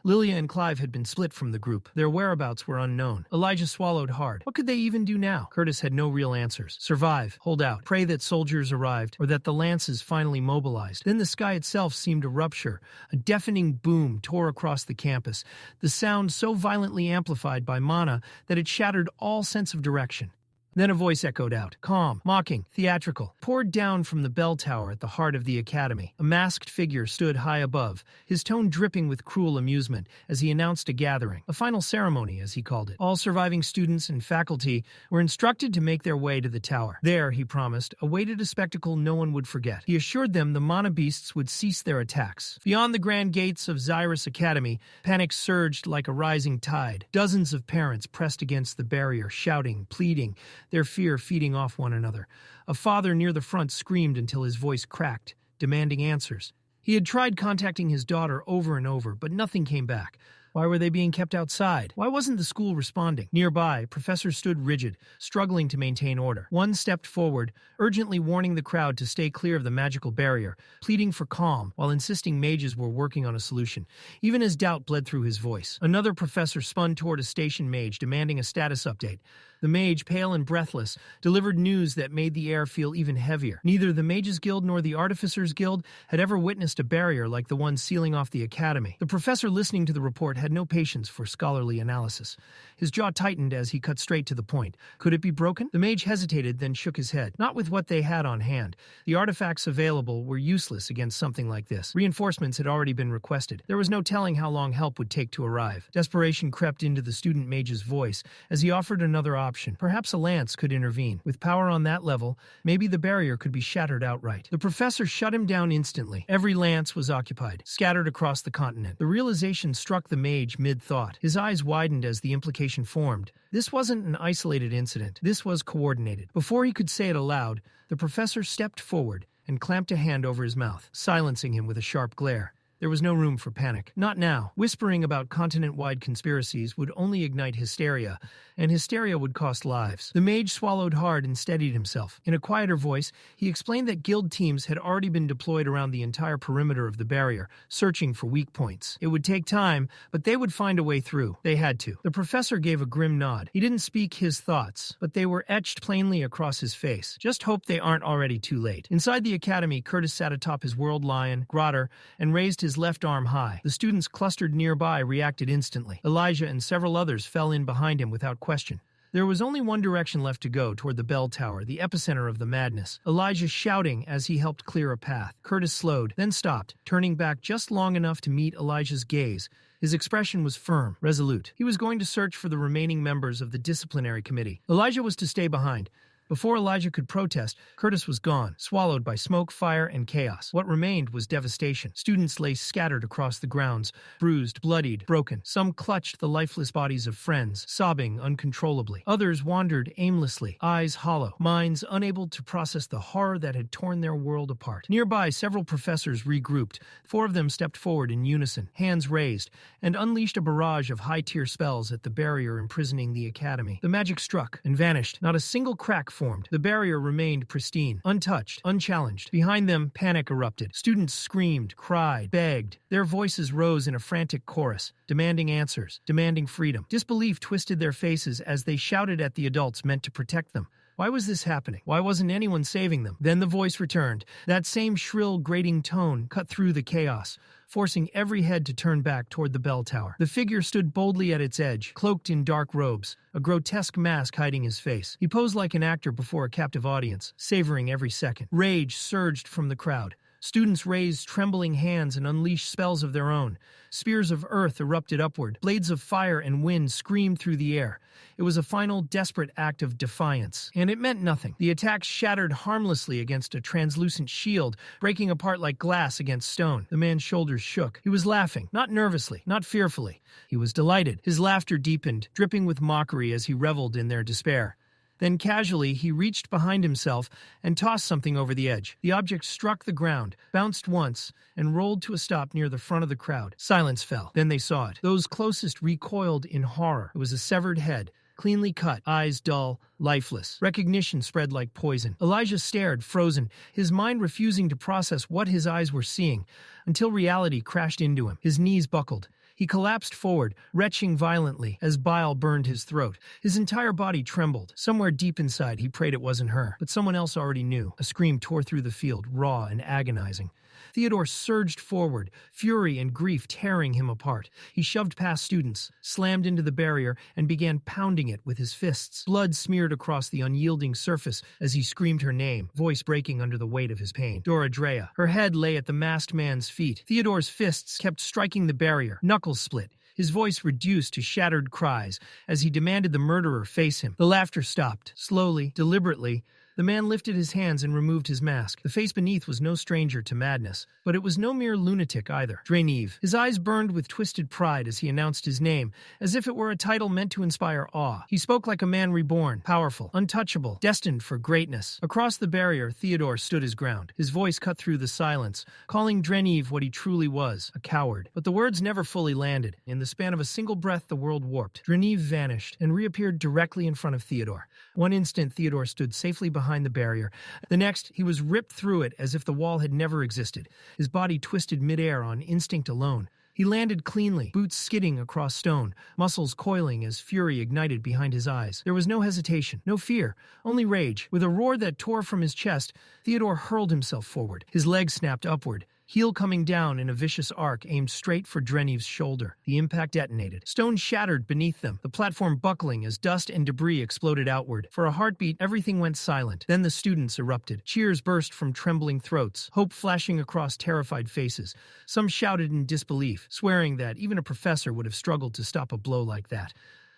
Lilia and Clive had been split from the group. Their whereabouts were unknown. Elijah swallowed hard. What could they even do now? Curtis had no real answers. Survive, hold out, pray that soldiers arrived, or that the lances finally mobilized. Then the sky itself seemed to rupture. A deafening boom tore across the campus, the sound so violently amplified by mana that it shattered all sense of direction. Then a voice echoed out, calm, mocking, theatrical, poured down from the bell tower at the heart of the academy. A masked figure stood high above, his tone dripping with cruel amusement as he announced a gathering, a final ceremony, as he called it. All surviving students and faculty were instructed to make their way to the tower. There, he promised, awaited a spectacle no one would forget. He assured them the mana beasts would cease their attacks. Beyond the grand gates of Xyrus Academy, panic surged like a rising tide. Dozens of parents pressed against the barrier, shouting, pleading, their fear feeding off one another. A father near the front screamed until his voice cracked, demanding answers. He had tried contacting his daughter over and over, but nothing came back. Why were they being kept outside? Why wasn't the school responding? Nearby, professors stood rigid, struggling to maintain order. One stepped forward, urgently warning the crowd to stay clear of the magical barrier, pleading for calm, while insisting mages were working on a solution, even as doubt bled through his voice. Another professor spun toward a station mage, demanding a status update. The mage, pale and breathless, delivered news that made the air feel even heavier. Neither the Mages Guild nor the Artificers Guild had ever witnessed a barrier like the one sealing off the academy. The professor listening to the report had no patience for scholarly analysis. His jaw tightened as he cut straight to the point. Could it be broken? The mage hesitated, then shook his head. Not with what they had on hand. The artifacts available were useless against something like this. Reinforcements had already been requested. There was no telling how long help would take to arrive. Desperation crept into the student mage's voice as he offered another option. Perhaps a lance could intervene. With power on that level, maybe the barrier could be shattered outright. The professor shut him down instantly. Every lance was occupied, scattered across the continent. The realization struck the mage mid-thought. His eyes widened as the implication formed. This wasn't an isolated incident. This was coordinated. Before he could say it aloud, the professor stepped forward and clamped a hand over his mouth, silencing him with a sharp glare. There was no room for panic. Not now. Whispering about continent-wide conspiracies would only ignite hysteria, and hysteria would cost lives. The mage swallowed hard and steadied himself. In a quieter voice, he explained that guild teams had already been deployed around the entire perimeter of the barrier, searching for weak points. It would take time, but they would find a way through. They had to. The professor gave a grim nod. He didn't speak his thoughts, but they were etched plainly across his face. Just hope they aren't already too late. Inside the academy, Curtis sat atop his world lion, Grotter, and raised his left arm high. The students clustered nearby reacted instantly. Elijah and several others fell in behind him without question. There was only one direction left to go, toward the bell tower, the epicenter of the madness. Elijah shouting as he helped clear a path. Curtis slowed, then stopped, turning back just long enough to meet Elijah's gaze. His expression was firm, resolute. He was going to search for the remaining members of the Disciplinary Committee. Elijah was to stay behind. Before Elijah could protest, Curtis was gone, swallowed by smoke, fire, and chaos. What remained was devastation. Students lay scattered across the grounds, bruised, bloodied, broken. Some clutched the lifeless bodies of friends, sobbing uncontrollably. Others wandered aimlessly, eyes hollow, minds unable to process the horror that had torn their world apart. Nearby, several professors regrouped. 4 of them stepped forward in unison, hands raised, and unleashed a barrage of high-tier spells at the barrier imprisoning the academy. The magic struck and vanished. Not a single crack formed. The barrier remained pristine, untouched, unchallenged. Behind them, panic erupted. Students screamed, cried, begged. Their voices rose in a frantic chorus, demanding answers, demanding freedom. Disbelief twisted their faces as they shouted at the adults meant to protect them. Why was this happening? Why wasn't anyone saving them? Then the voice returned. That same shrill, grating tone cut through the chaos, forcing every head to turn back toward the bell tower. The figure stood boldly at its edge, cloaked in dark robes, a grotesque mask hiding his face. He posed like an actor before a captive audience, savoring every second. Rage surged from the crowd. Students raised trembling hands and unleashed spells of their own. Spears of earth erupted upward. Blades of fire and wind screamed through the air. It was a final, desperate act of defiance. And it meant nothing. The attacks shattered harmlessly against a translucent shield, breaking apart like glass against stone. The man's shoulders shook. He was laughing, not nervously, not fearfully. He was delighted. His laughter deepened, dripping with mockery as he reveled in their despair. Then casually, he reached behind himself and tossed something over the edge. The object struck the ground, bounced once, and rolled to a stop near the front of the crowd. Silence fell. Then they saw it. Those closest recoiled in horror. It was a severed head, cleanly cut, eyes dull, lifeless. Recognition spread like poison. Elijah stared, frozen, his mind refusing to process what his eyes were seeing, until reality crashed into him. His knees buckled. He collapsed forward, retching violently as bile burned his throat. His entire body trembled. Somewhere deep inside, he prayed it wasn't her. But someone else already knew. A scream tore through the field, raw and agonizing. Theodore surged forward, fury and grief tearing him apart. He shoved past students, slammed into the barrier, and began pounding it with his fists. Blood smeared across the unyielding surface as he screamed her name, voice breaking under the weight of his pain. Dora Drea. Her head lay at the masked man's feet. Theodore's fists kept striking the barrier, knuckles split. His voice reduced to shattered cries as he demanded the murderer face him. The laughter stopped. Slowly, deliberately, the man lifted his hands and removed his mask. The face beneath was no stranger to madness, but it was no mere lunatic either. Draneeve. His eyes burned with twisted pride as he announced his name, as if it were a title meant to inspire awe. He spoke like a man reborn, powerful, untouchable, destined for greatness. Across the barrier, Theodore stood his ground. His voice cut through the silence, calling Draneeve what he truly was, a coward. But the words never fully landed. In the span of a single breath, the world warped. Draneeve vanished and reappeared directly in front of Theodore. One instant, Theodore stood safely behind the barrier. The next, he was ripped through it as if the wall had never existed. His body twisted midair on instinct alone. He landed cleanly, boots skidding across stone, muscles coiling as fury ignited behind his eyes. There was no hesitation, no fear, only rage. With a roar that tore from his chest, Theodore hurled himself forward. His legs snapped upward, heel coming down in a vicious arc aimed straight for Draneeve's shoulder. The impact detonated. Stone shattered beneath them, the platform buckling as dust and debris exploded outward. For a heartbeat, everything went silent. Then the students erupted. Cheers burst from trembling throats, hope flashing across terrified faces. Some shouted in disbelief, swearing that even a professor would have struggled to stop a blow like that.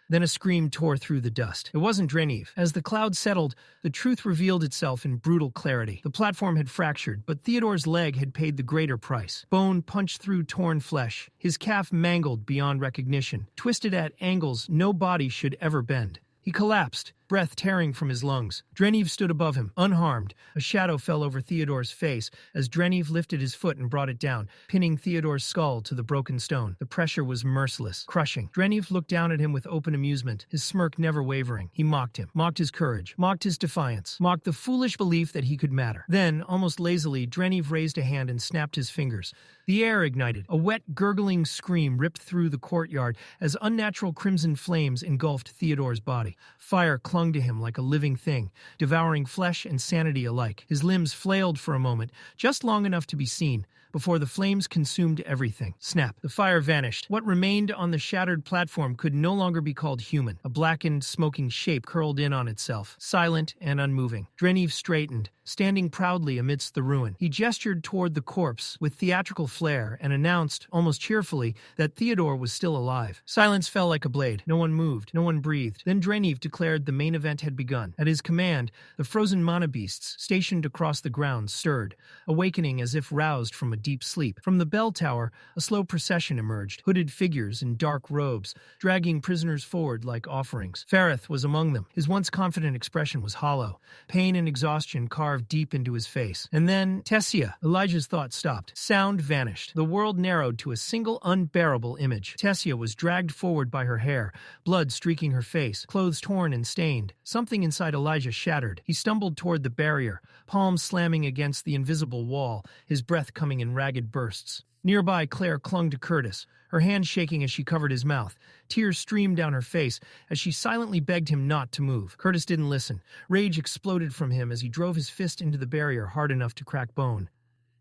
Then a scream tore through the dust. It wasn't Draneeve. As the cloud settled, the truth revealed itself in brutal clarity. The platform had fractured, but Theodore's leg had paid the greater price. Bone punched through torn flesh, his calf mangled beyond recognition, twisted at angles no body should ever bend. He collapsed, breath tearing from his lungs. Draneeve stood above him, unharmed. A shadow fell over Theodore's face as Draneeve lifted his foot and brought it down, pinning Theodore's skull to the broken stone. The pressure was merciless, crushing. Draneeve looked down at him with open amusement, his smirk never wavering. He mocked him, mocked his courage, mocked his defiance, mocked the foolish belief that he could matter. Then, almost lazily, Draneeve raised a hand and snapped his fingers. The air ignited. A wet, gurgling scream ripped through the courtyard as unnatural crimson flames engulfed Theodore's body. Fire clung to him like a living thing, devouring flesh and sanity alike. His limbs flailed for a moment, just long enough to be seen, before the flames consumed everything. Snap. The fire vanished. What remained on the shattered platform could no longer be called human. A blackened, smoking shape curled in on itself, silent and unmoving. Draneeve straightened, standing proudly amidst the ruin. He gestured toward the corpse with theatrical flair and announced, almost cheerfully, that Theodore was still alive. Silence fell like a blade. No one moved. No one breathed. Then Draneeve declared the main event had begun. At his command, the frozen mana beasts stationed across the ground stirred, awakening as if roused from a deep sleep. From the bell tower, a slow procession emerged, hooded figures in dark robes, dragging prisoners forward like offerings. Ferrith was among them. His once confident expression was hollow, pain and exhaustion carved deep into his face. And then, Tessia. Elijah's thought stopped. Sound vanished. The world narrowed to a single unbearable image. Tessia was dragged forward by her hair, blood streaking her face, clothes torn and stained. Something inside Elijah shattered. He stumbled toward the barrier, palms slamming against the invisible wall, his breath coming in ragged bursts. Nearby, Claire clung to Curtis, her hand shaking as she covered his mouth. Tears streamed down her face as she silently begged him not to move. Curtis didn't listen. Rage exploded from him as he drove his fist into the barrier hard enough to crack bone.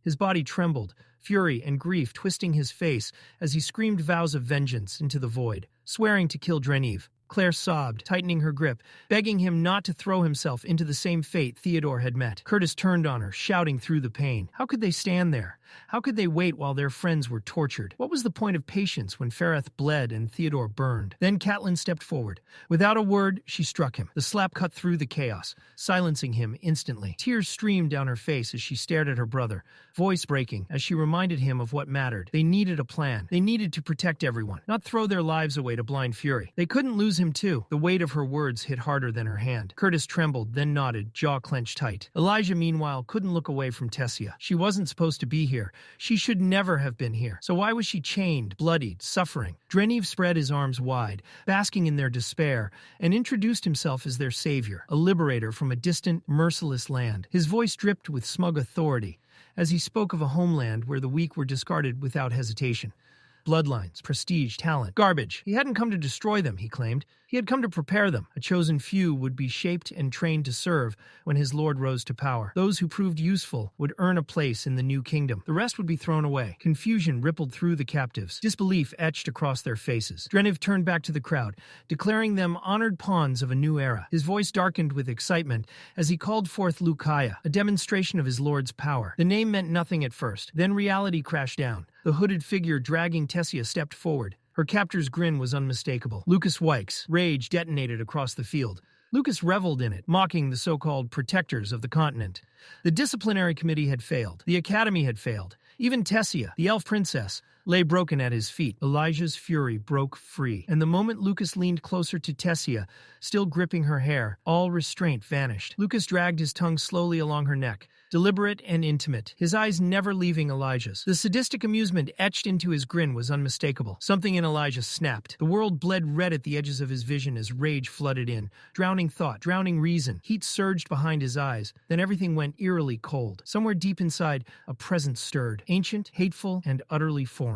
His body trembled, fury and grief twisting his face as he screamed vows of vengeance into the void, swearing to kill Draneeve. Claire sobbed, tightening her grip, begging him not to throw himself into the same fate Theodore had met. Curtis turned on her, shouting through the pain. How could they stand there? How could they wait while their friends were tortured? What was the point of patience when Ferrith bled and Theodore burned? Then Catelyn stepped forward. Without a word, she struck him. The slap cut through the chaos, silencing him instantly. Tears streamed down her face as she stared at her brother, voice breaking as she reminded him of what mattered. They needed a plan. They needed to protect everyone, not throw their lives away to blind fury. They couldn't lose him too. The weight of her words hit harder than her hand. Curtis trembled, then nodded, jaw clenched tight. Elijah, meanwhile, couldn't look away from Tessia. She wasn't supposed to be here. She should never have been here. So why was she chained, bloodied, suffering? Draneeve spread his arms wide, basking in their despair, and introduced himself as their savior, a liberator from a distant, merciless land. His voice dripped with smug authority as he spoke of a homeland where the weak were discarded without hesitation. Bloodlines, prestige, talent, garbage. He hadn't come to destroy them, he claimed. He had come to prepare them. A chosen few would be shaped and trained to serve when his lord rose to power. Those who proved useful would earn a place in the new kingdom. The rest would be thrown away. Confusion rippled through the captives. Disbelief etched across their faces. Draneeve turned back to the crowd, declaring them honored pawns of a new era. His voice darkened with excitement as he called forth Lukaya, a demonstration of his lord's power. The name meant nothing at first. Then reality crashed down. The hooded figure dragging Tessia stepped forward. Her captor's grin was unmistakable. Lucas Wykes. Rage detonated across the field. Lucas reveled in it, mocking the so-called protectors of the continent. The Disciplinary Committee had failed. The Academy had failed. Even Tessia, the elf princess, lay broken at his feet. Elijah's fury broke free. And the moment Lucas leaned closer to Tessia, still gripping her hair, all restraint vanished. Lucas dragged his tongue slowly along her neck, deliberate and intimate, his eyes never leaving Elijah's. The sadistic amusement etched into his grin was unmistakable. Something in Elijah snapped. The world bled red at the edges of his vision as rage flooded in, drowning thought, drowning reason. Heat surged behind his eyes. Then everything went eerily cold. Somewhere deep inside, a presence stirred, ancient, hateful, and utterly foreign.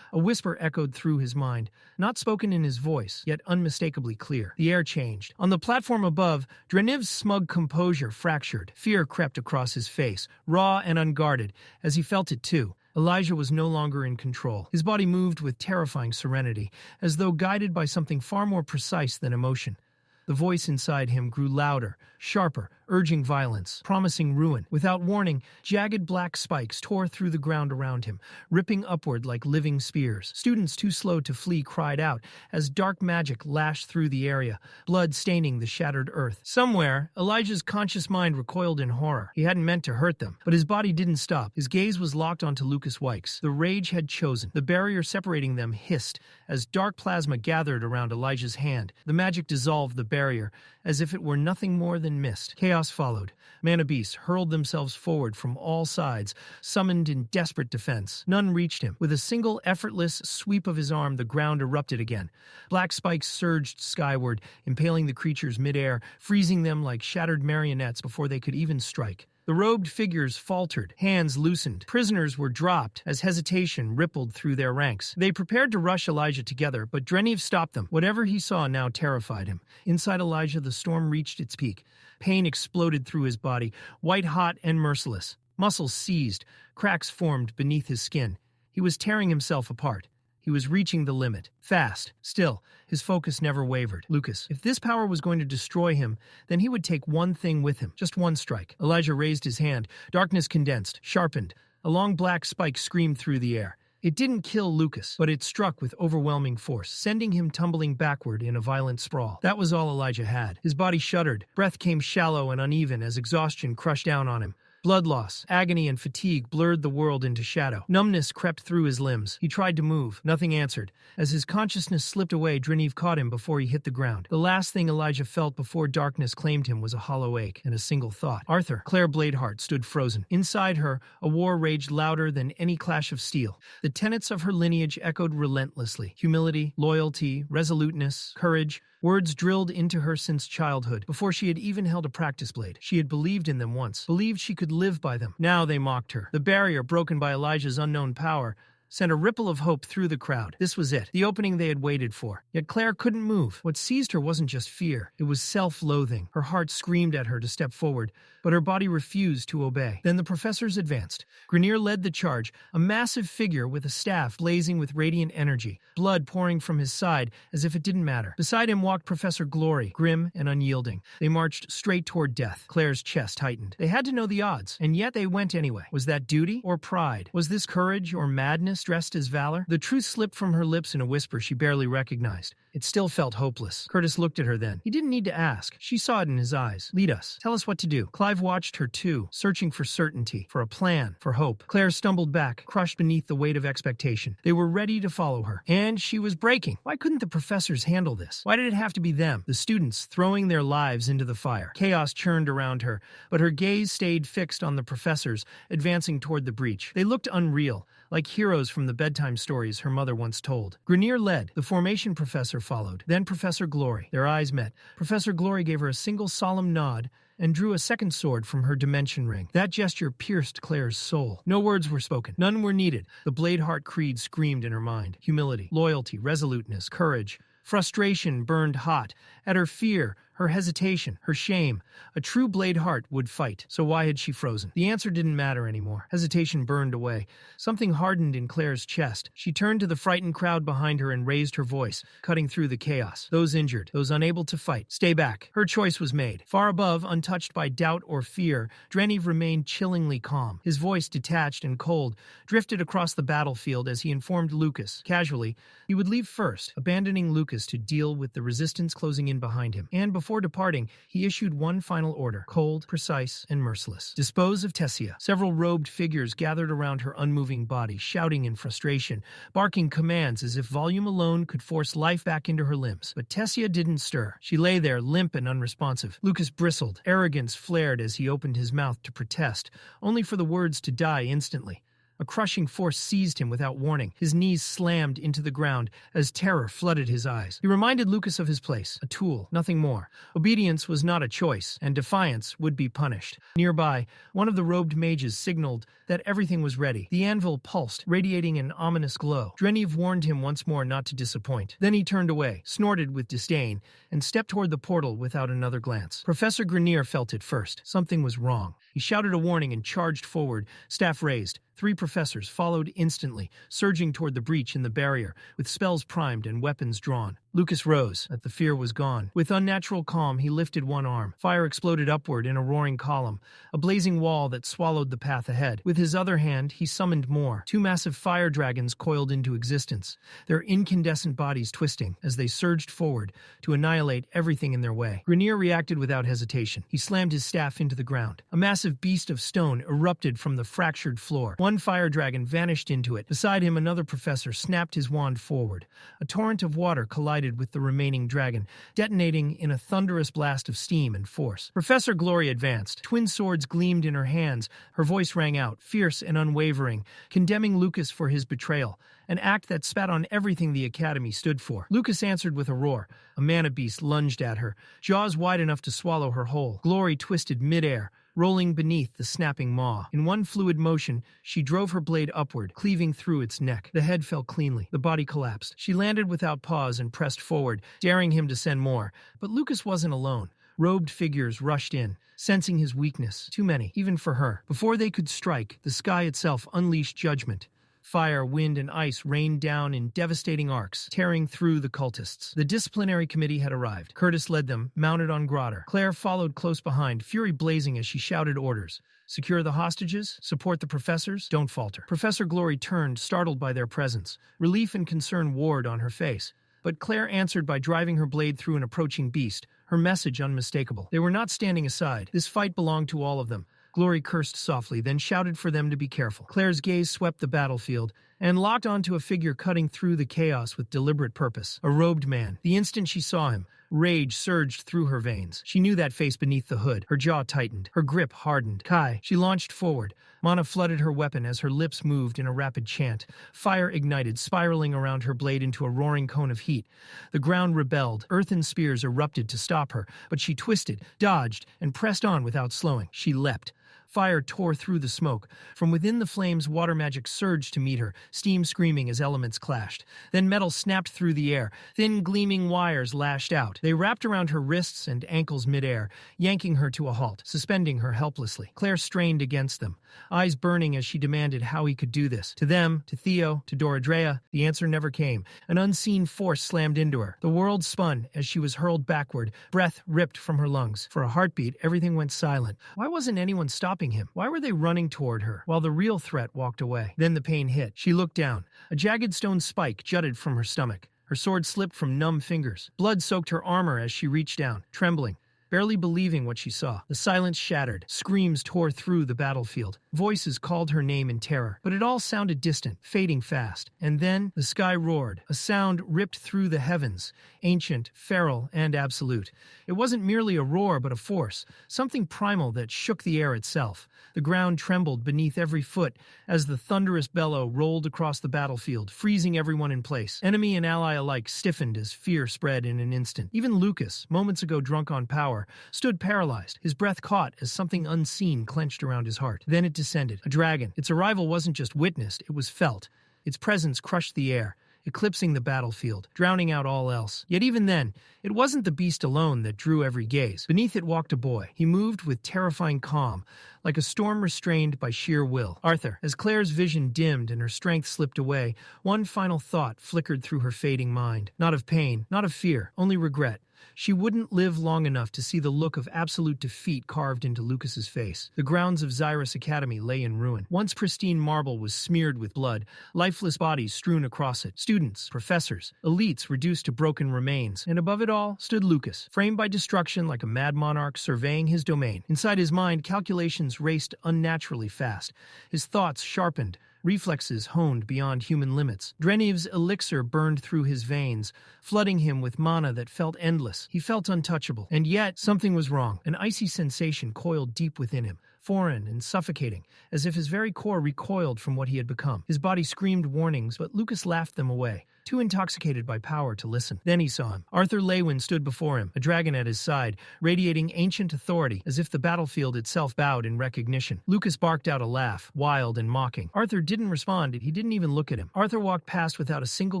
A whisper echoed through his mind, not spoken in his voice, yet unmistakably clear. The air changed. On the platform above, Draneeve's smug composure fractured. Fear crept across his face, raw and unguarded, as he felt it too. Elijah was no longer in control. His body moved with terrifying serenity, as though guided by something far more precise than emotion. The voice inside him grew louder, sharper, urging violence, promising ruin. Without warning, jagged black spikes tore through the ground around him, ripping upward like living spears. Students too slow to flee cried out as dark magic lashed through the area, blood staining the shattered earth. Somewhere, Elijah's conscious mind recoiled in horror. He hadn't meant to hurt them, but his body didn't stop. His gaze was locked onto Lucas Wykes. The rage had chosen. The barrier separating them hissed as dark plasma gathered around Elijah's hand. The magic dissolved the barrier, as if it were nothing more than mist. Chaos followed. Mana beasts hurled themselves forward from all sides, summoned in desperate defense. None reached him. With a single, effortless sweep of his arm, the ground erupted again. Black spikes surged skyward, impaling the creatures midair, freezing them like shattered marionettes before they could even strike. The robed figures faltered, hands loosened. Prisoners were dropped as hesitation rippled through their ranks. They prepared to rush Elijah together, but Draneeve stopped them. Whatever he saw now terrified him. Inside Elijah, the storm reached its peak. Pain exploded through his body, white-hot and merciless. Muscles seized, cracks formed beneath his skin. He was tearing himself apart. He was reaching the limit. Fast. Still, his focus never wavered. Lucas. If this power was going to destroy him, then he would take one thing with him. Just one strike. Elijah raised his hand. Darkness condensed, sharpened. A long black spike screamed through the air. It didn't kill Lucas, but it struck with overwhelming force, sending him tumbling backward in a violent sprawl. That was all Elijah had. His body shuddered. Breath came shallow and uneven as exhaustion crushed down on him. Blood loss, agony, and fatigue blurred the world into shadow. Numbness crept through his limbs. He tried to move. Nothing answered. As his consciousness slipped away, Draneeve caught him before he hit the ground. The last thing Elijah felt before darkness claimed him was a hollow ache and a single thought. Arthur, Claire Bladeheart, stood frozen. Inside her, a war raged louder than any clash of steel. The tenets of her lineage echoed relentlessly. Humility, loyalty, resoluteness, courage. Words drilled into her since childhood. Before she had even held a practice blade, she had believed in them once, believed she could live by them. Now they mocked her. The barrier broken by Elijah's unknown power sent a ripple of hope through the crowd. This was it, the opening they had waited for. Yet Claire couldn't move. What seized her wasn't just fear. It was self-loathing. Her heart screamed at her to step forward, but her body refused to obey. Then the professors advanced. Grenier led the charge, a massive figure with a staff blazing with radiant energy, blood pouring from his side as if it didn't matter. Beside him walked Professor Glory, grim and unyielding. They marched straight toward death. Claire's chest tightened. They had to know the odds, and yet they went anyway. Was that duty or pride? Was this courage or madness dressed as valor? The truth slipped from her lips in a whisper she barely recognized. It still felt hopeless. Curtis looked at her then. He didn't need to ask. She saw it in his eyes. Lead us. Tell us what to do. Clive watched her too, searching for certainty, for a plan, for hope. Claire stumbled back, crushed beneath the weight of expectation. They were ready to follow her. And she was breaking. Why couldn't the professors handle this? Why did it have to be them, the students, throwing their lives into the fire? Chaos churned around her, but her gaze stayed fixed on the professors, advancing toward the breach. They looked unreal, like heroes from the bedtime stories her mother once told. Grenier led. The formation professor followed. Then Professor Glory. Their eyes met. Professor Glory gave her a single solemn nod and drew a second sword from her dimension ring. That gesture pierced Claire's soul. No words were spoken. None were needed. The Bladeheart creed screamed in her mind. Humility, loyalty, resoluteness, courage. Frustration burned hot. At her fear, her hesitation, her shame. A true Bladeheart would fight. So why had she frozen? The answer didn't matter anymore. Hesitation burned away. Something hardened in Claire's chest. She turned to the frightened crowd behind her and raised her voice, cutting through the chaos. Those injured, those unable to fight, stay back. Her choice was made. Far above, untouched by doubt or fear, Draneeve remained chillingly calm. His voice, detached and cold, drifted across the battlefield as he informed Lucas, casually, he would leave first, abandoning Lucas to deal with the resistance closing in behind him. And before departing, he issued one final order, cold, precise, and merciless. Dispose of Tessia. Several robed figures gathered around her unmoving body, shouting in frustration, barking commands as if volume alone could force life back into her limbs. But Tessia didn't stir. She lay there, limp and unresponsive. Lucas bristled. Arrogance flared as he opened his mouth to protest, only for the words to die instantly. A crushing force seized him without warning. His knees slammed into the ground as terror flooded his eyes. He reminded Lucas of his place, a tool, nothing more. Obedience was not a choice, and defiance would be punished. Nearby, one of the robed mages signaled that everything was ready. The anvil pulsed, radiating an ominous glow. Draneeve warned him once more not to disappoint. Then he turned away, snorted with disdain, and stepped toward the portal without another glance. Professor Grenier felt it first. Something was wrong. He shouted a warning and charged forward, staff raised. 3 professors followed instantly, surging toward the breach in the barrier, with spells primed and weapons drawn. Lucas rose, but the fear was gone. With unnatural calm, he lifted one arm. Fire exploded upward in a roaring column, a blazing wall that swallowed the path ahead. With his other hand, he summoned more. 2 massive fire dragons coiled into existence, their incandescent bodies twisting as they surged forward to annihilate everything in their way. Grenier reacted without hesitation. He slammed his staff into the ground. A massive beast of stone erupted from the fractured floor. One fire dragon vanished into it. Beside him, another professor snapped his wand forward. A torrent of water collided collided with the remaining dragon, detonating in a thunderous blast of steam and force. Professor Glory advanced. Twin swords gleamed in her hands. Her voice rang out, fierce and unwavering, condemning Lucas for his betrayal, an act that spat on everything the Academy stood for. Lucas answered with a roar. A mana beast lunged at her, jaws wide enough to swallow her whole. Glory twisted midair, rolling beneath the snapping maw. In one fluid motion, she drove her blade upward, cleaving through its neck. The head fell cleanly. The body collapsed. She landed without pause and pressed forward, daring him to send more. But Lucas wasn't alone. Robed figures rushed in, sensing his weakness. Too many, even for her. Before they could strike, the sky itself unleashed judgment. Fire, wind, and ice rained down in devastating arcs, tearing through the cultists. The Disciplinary Committee had arrived. Curtis led them, mounted on Grotter. Claire followed close behind, fury blazing as she shouted orders. Secure the hostages, support the professors, don't falter. Professor Glory turned, startled by their presence. Relief and concern warred on her face. But Claire answered by driving her blade through an approaching beast, her message unmistakable. They were not standing aside. This fight belonged to all of them. Glory cursed softly, then shouted for them to be careful. Claire's gaze swept the battlefield and locked onto a figure cutting through the chaos with deliberate purpose. A robed man. The instant she saw him, rage surged through her veins. She knew that face beneath the hood. Her jaw tightened. Her grip hardened. Kai. She launched forward. Mana flooded her weapon as her lips moved in a rapid chant. Fire ignited, spiraling around her blade into a roaring cone of heat. The ground rebelled. Earthen spears erupted to stop her, but she twisted, dodged, and pressed on without slowing. She leapt. Fire tore through the smoke. From within the flames, water magic surged to meet her, steam screaming as elements clashed. Then metal snapped through the air. Thin, gleaming wires lashed out. They wrapped around her wrists and ankles midair, yanking her to a halt, suspending her helplessly. Claire strained against them, eyes burning as she demanded how he could do this. To them, to Theo, to Doradrea, the answer never came. An unseen force slammed into her. The world spun as she was hurled backward, breath ripped from her lungs. For a heartbeat, everything went silent. Why wasn't anyone stopping him? Why were they running toward her, while the real threat walked away? Then the pain hit. She looked down. A jagged stone spike jutted from her stomach. Her sword slipped from numb fingers. Blood soaked her armor as she reached down, trembling, barely believing what she saw. The silence shattered. Screams tore through the battlefield. Voices called her name in terror, but it all sounded distant, fading fast. And then the sky roared. A sound ripped through the heavens, ancient, feral, and absolute. It wasn't merely a roar, but a force, something primal that shook the air itself. The ground trembled beneath every foot as the thunderous bellow rolled across the battlefield, freezing everyone in place. Enemy and ally alike stiffened as fear spread in an instant. Even Lucas, moments ago drunk on power, stood paralyzed, his breath caught as something unseen clenched around his heart. Then it descended. A dragon. Its arrival wasn't just witnessed, it was felt. Its presence crushed the air, eclipsing the battlefield, drowning out all else. Yet even then, it wasn't the beast alone that drew every gaze. Beneath it walked a boy. He moved with terrifying calm, like a storm restrained by sheer will. Arthur. As Claire's vision dimmed and her strength slipped away, one final thought flickered through her fading mind. Not of pain, not of fear, only regret. She wouldn't live long enough to see the look of absolute defeat carved into Lucas's face. The grounds of Xyrus Academy lay in ruin. Once pristine marble was smeared with blood, lifeless bodies strewn across it. Students, professors, elites reduced to broken remains. And above it all stood Lucas, framed by destruction like a mad monarch surveying his domain. Inside his mind, calculations raced unnaturally fast. His thoughts sharpened, reflexes honed beyond human limits. Draneeve's elixir burned through his veins, flooding him with mana that felt endless. He felt untouchable. And yet, something was wrong. An icy sensation coiled deep within him, foreign and suffocating, as if his very core recoiled from what he had become. His body screamed warnings, but Lucas laughed them away, too intoxicated by power to listen. Then he saw him. Arthur Leywin stood before him, a dragon at his side, radiating ancient authority, as if the battlefield itself bowed in recognition. Lucas barked out a laugh, wild and mocking. Arthur didn't respond. He didn't even look at him. Arthur walked past without a single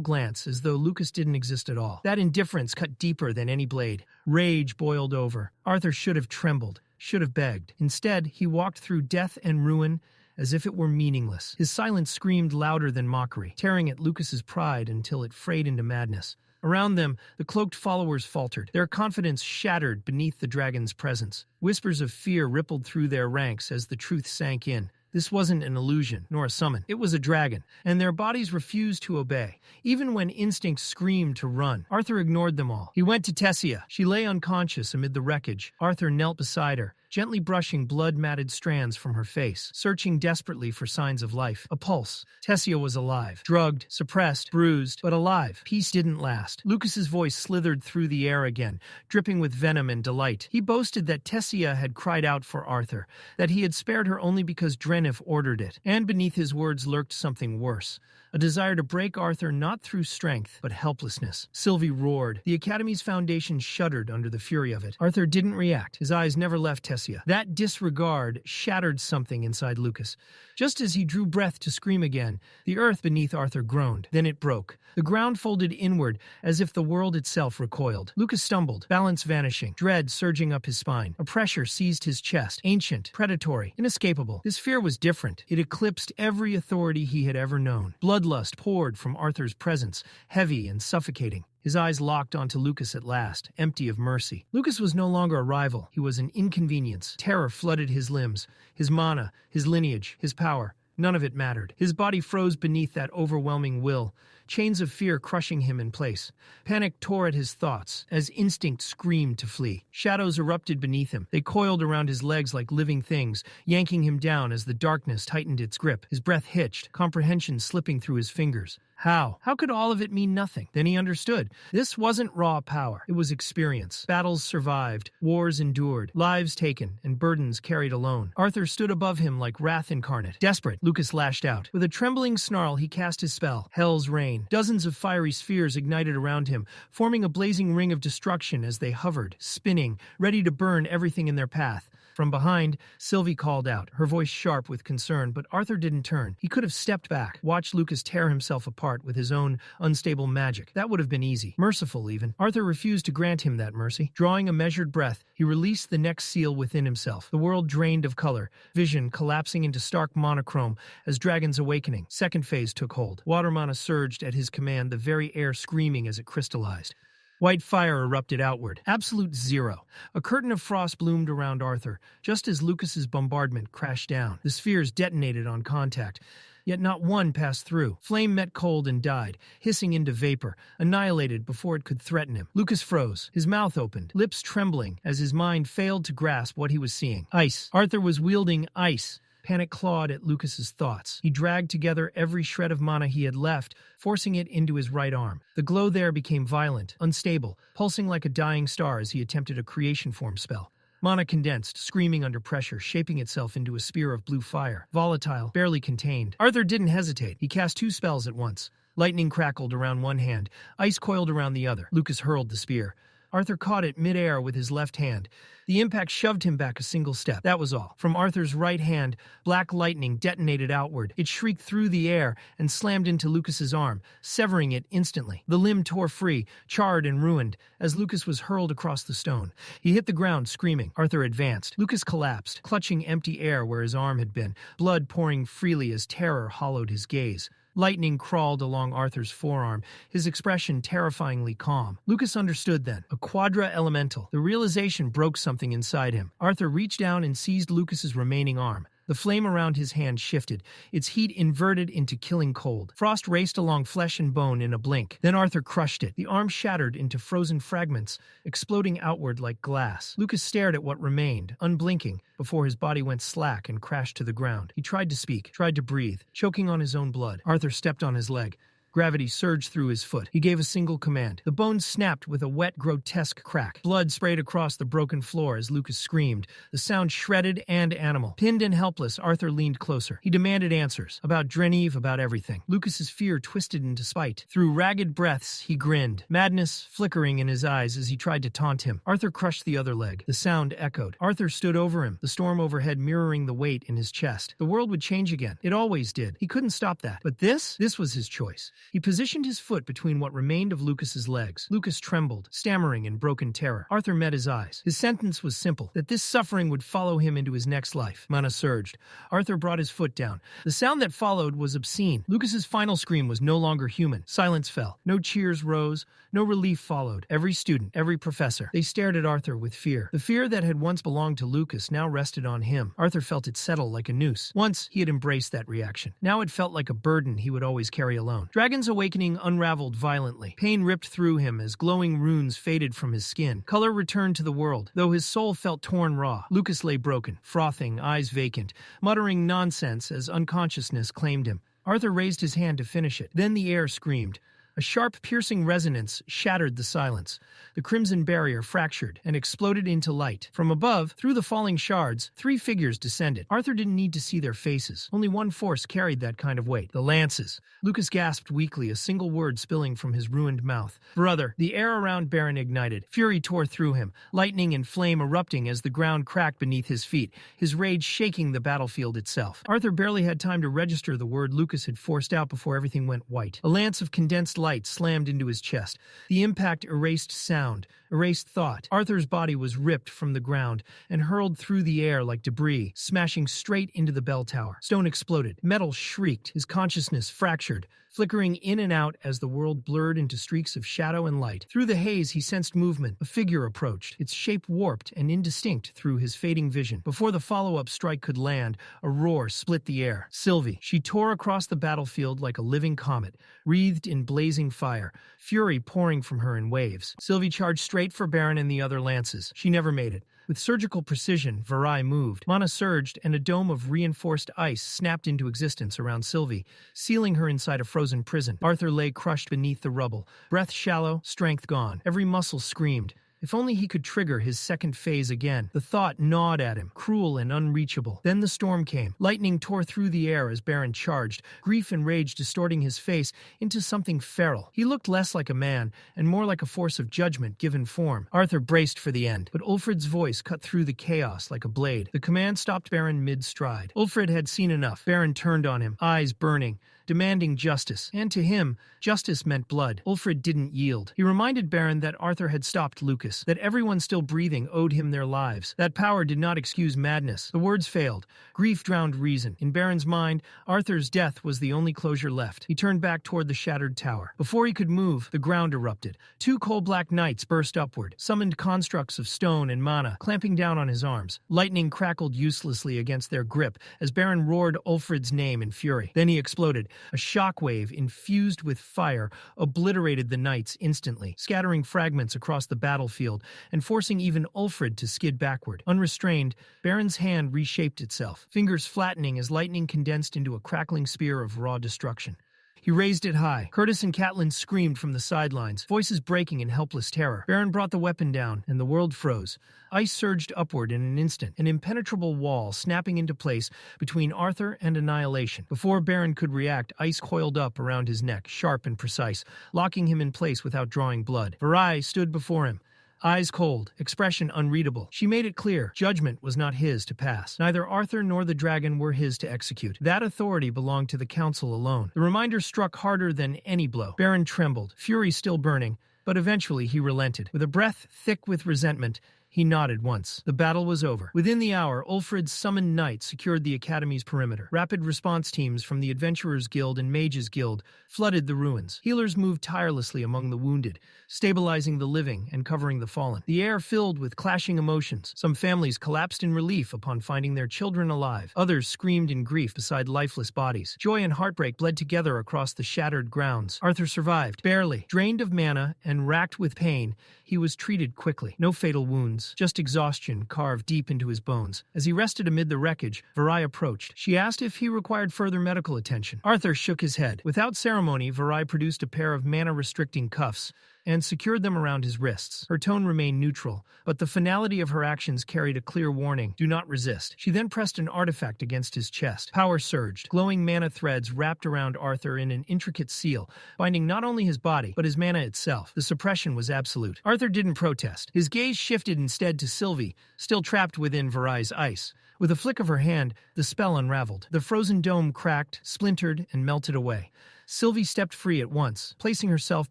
glance, as though Lucas didn't exist at all. That indifference cut deeper than any blade. Rage boiled over. Arthur should have trembled, should have begged. Instead, he walked through death and ruin as if it were meaningless. His silence screamed louder than mockery, tearing at Lucas's pride until it frayed into madness. Around them, the cloaked followers faltered, their confidence shattered beneath the dragon's presence. Whispers of fear rippled through their ranks as the truth sank in. This wasn't an illusion, nor a summon. It was a dragon, and their bodies refused to obey, even when instincts screamed to run. Arthur ignored them all. He went to Tessia. She lay unconscious amid the wreckage. Arthur knelt beside her, gently brushing blood-matted strands from her face, searching desperately for signs of life. A pulse. Tessia was alive. Drugged, suppressed, bruised, but alive. Peace didn't last. Lucas's voice slithered through the air again, dripping with venom and delight. He boasted that Tessia had cried out for Arthur, that he had spared her only because Draneeve ordered it. And beneath his words lurked something worse. A desire to break Arthur not through strength, but helplessness. Sylvie roared. The Academy's foundation shuddered under the fury of it. Arthur didn't react. His eyes never left Tessia. That disregard shattered something inside Lucas. Just as he drew breath to scream again, the earth beneath Arthur groaned. Then it broke. The ground folded inward, as if the world itself recoiled. Lucas stumbled, balance vanishing, dread surging up his spine. A pressure seized his chest, ancient, predatory, inescapable. His fear was different. It eclipsed every authority he had ever known. Bloodlust poured from Arthur's presence, heavy and suffocating. His eyes locked onto Lucas at last, empty of mercy. Lucas was no longer a rival. He was an inconvenience. Terror flooded his limbs, his mana, his lineage, his power. None of it mattered. His body froze beneath that overwhelming will, chains of fear crushing him in place. Panic tore at his thoughts, as instinct screamed to flee. Shadows erupted beneath him. They coiled around his legs like living things, yanking him down as the darkness tightened its grip. His breath hitched, comprehension slipping through his fingers. How? How could all of it mean nothing? Then he understood. This wasn't raw power. It was experience. Battles survived, wars endured, lives taken, and burdens carried alone. Arthur stood above him like wrath incarnate. Desperate, Lucas lashed out. With a trembling snarl, he cast his spell. Hell's Rain. Dozens of fiery spheres ignited around him, forming a blazing ring of destruction as they hovered, spinning, ready to burn everything in their path. From behind, Sylvie called out, her voice sharp with concern, but Arthur didn't turn. He could have stepped back, watched Lucas tear himself apart with his own unstable magic. That would have been easy. Merciful, even. Arthur refused to grant him that mercy. Drawing a measured breath, he released the next seal within himself. The world drained of color, vision collapsing into stark monochrome as Dragon's Awakening. Second phase took hold. Water mana surged at his command, the very air screaming as it crystallized. White fire erupted outward. Absolute zero. A curtain of frost bloomed around Arthur, just as Lucas's bombardment crashed down. The spheres detonated on contact, yet not one passed through. Flame met cold and died, hissing into vapor, annihilated before it could threaten him. Lucas froze, his mouth opened, lips trembling as his mind failed to grasp what he was seeing. Ice. Arthur was wielding ice. Panic clawed at Lucas's thoughts. He dragged together every shred of mana he had left, forcing it into his right arm. The glow there became violent, unstable, pulsing like a dying star as he attempted a creation form spell. Mana condensed, screaming under pressure, shaping itself into a spear of blue fire. Volatile, barely contained. Arthur didn't hesitate. He cast two spells at once. Lightning crackled around one hand, ice coiled around the other. Lucas hurled the spear. Arthur caught it mid-air with his left hand. The impact shoved him back a single step. That was all. From Arthur's right hand, black lightning detonated outward. It shrieked through the air and slammed into Lucas's arm, severing it instantly. The limb tore free, charred and ruined, as Lucas was hurled across the stone. He hit the ground, screaming. Arthur advanced. Lucas collapsed, clutching empty air where his arm had been, blood pouring freely as terror hollowed his gaze. Lightning crawled along Arthur's forearm, his expression terrifyingly calm. Lucas understood then. A quadra elemental. The realization broke something inside him. Arthur reached down and seized Lucas's remaining arm. The flame around his hand shifted, its heat inverted into killing cold. Frost raced along flesh and bone in a blink. Then Arthur crushed it. The arm shattered into frozen fragments, exploding outward like glass. Lucas stared at what remained, unblinking, before his body went slack and crashed to the ground. He tried to speak, tried to breathe, choking on his own blood. Arthur stepped on his leg. Gravity surged through his foot. He gave a single command. The bones snapped with a wet, grotesque crack. Blood sprayed across the broken floor as Lucas screamed, the sound shredded and animal. Pinned and helpless, Arthur leaned closer. He demanded answers. About Draneeve, about everything. Lucas's fear twisted into spite. Through ragged breaths, he grinned, madness flickering in his eyes as he tried to taunt him. Arthur crushed the other leg. The sound echoed. Arthur stood over him, the storm overhead mirroring the weight in his chest. The world would change again. It always did. He couldn't stop that. But this was his choice. He positioned his foot between what remained of Lucas's legs. Lucas trembled, stammering in broken terror. Arthur met his eyes. His sentence was simple, that this suffering would follow him into his next life. Mana surged. Arthur brought his foot down. The sound that followed was obscene. Lucas's final scream was no longer human. Silence fell. No cheers rose. No relief followed. Every student, every professor, they stared at Arthur with fear. The fear that had once belonged to Lucas now rested on him. Arthur felt it settle like a noose. Once, he had embraced that reaction. Now it felt like a burden he would always carry alone. Dragon Dragon's awakening unraveled violently. Pain ripped through him as glowing runes faded from his skin. Color returned to the world, though his soul felt torn raw. Lucas lay broken, frothing, eyes vacant, muttering nonsense as unconsciousness claimed him. Arthur raised his hand to finish it. Then the air screamed. A sharp, piercing resonance shattered the silence. The crimson barrier fractured and exploded into light. From above, through the falling shards, 3 figures descended. Arthur didn't need to see their faces. Only one force carried that kind of weight. The lances. Lucas gasped weakly, a single word spilling from his ruined mouth. Brother. The air around Baron ignited. Fury tore through him, lightning and flame erupting as the ground cracked beneath his feet, his rage shaking the battlefield itself. Arthur barely had time to register the word Lucas had forced out before everything went white. A lance of condensed light slammed into his chest. The impact erased sound, erased thought. Arthur's body was ripped from the ground and hurled through the air like debris, smashing straight into the bell tower. Stone exploded. Metal shrieked. His consciousness fractured, flickering in and out as the world blurred into streaks of shadow and light. Through the haze, he sensed movement. A figure approached, its shape warped and indistinct through his fading vision. Before the follow-up strike could land, a roar split the air. Sylvie. She tore across the battlefield like a living comet, wreathed in blazing fire, fury pouring from her in waves. Sylvie charged straight for Baron and the other lances. She never made it. With surgical precision, Varai moved. Mana surged, and a dome of reinforced ice snapped into existence around Sylvie, sealing her inside a frozen prison. Arthur lay crushed beneath the rubble, breath shallow, strength gone. Every muscle screamed. If only he could trigger his second phase again. The thought gnawed at him, cruel and unreachable. Then the storm came. Lightning tore through the air as Baron charged, grief and rage distorting his face into something feral. He looked less like a man and more like a force of judgment given form. Arthur braced for the end, but Ulfred's voice cut through the chaos like a blade. The command stopped Baron mid-stride. Ulfred had seen enough. Baron turned on him, eyes burning, demanding justice. And to him, justice meant blood. Ulfred didn't yield. He reminded Baron that Arthur had stopped Lucas, that everyone still breathing owed him their lives. That power did not excuse madness. The words failed. Grief drowned reason. In Baron's mind, Arthur's death was the only closure left. He turned back toward the shattered tower. Before he could move, the ground erupted. 2 coal-black knights burst upward, summoned constructs of stone and mana, clamping down on his arms. Lightning crackled uselessly against their grip as Baron roared Ulfred's name in fury. Then he exploded. A shockwave infused with fire obliterated the knights instantly, scattering fragments across the battlefield and forcing even Ulfred to skid backward. Unrestrained, Baron's hand reshaped itself, fingers flattening as lightning condensed into a crackling spear of raw destruction. He raised it high. Curtis and Catelyn screamed from the sidelines, voices breaking in helpless terror. Baron brought the weapon down, and the world froze. Ice surged upward in an instant, an impenetrable wall snapping into place between Arthur and annihilation. Before Baron could react, ice coiled up around his neck, sharp and precise, locking him in place without drawing blood. Varai stood before him, eyes cold, expression unreadable. She made it clear, judgment was not his to pass. Neither Arthur nor the dragon were his to execute. That authority belonged to the council alone. The reminder struck harder than any blow. Baron trembled, fury still burning, but eventually he relented. With a breath thick with resentment, he nodded once. The battle was over. Within the hour, Ulfred's summoned knights secured the Academy's perimeter. Rapid response teams from the Adventurers Guild and Mages Guild flooded the ruins. Healers moved tirelessly among the wounded, stabilizing the living and covering the fallen. The air filled with clashing emotions. Some families collapsed in relief upon finding their children alive. Others screamed in grief beside lifeless bodies. Joy and heartbreak bled together across the shattered grounds. Arthur survived, barely. Drained of mana and racked with pain, he was treated quickly. No fatal wounds, just exhaustion carved deep into his bones. As he rested amid the wreckage, Varai approached. She asked if he required further medical attention. Arthur shook his head. Without ceremony, Varai produced a pair of mana-restricting cuffs and secured them around his wrists. Her tone remained neutral, but the finality of her actions carried a clear warning: do not resist. She then pressed an artifact against his chest. Power surged. Glowing mana threads wrapped around Arthur in an intricate seal, binding not only his body, but his mana itself. The suppression was absolute. Arthur didn't protest. His gaze shifted instead to Sylvie, still trapped within Varai's ice. With a flick of her hand, the spell unraveled. The frozen dome cracked, splintered, and melted away. Sylvie stepped free at once, placing herself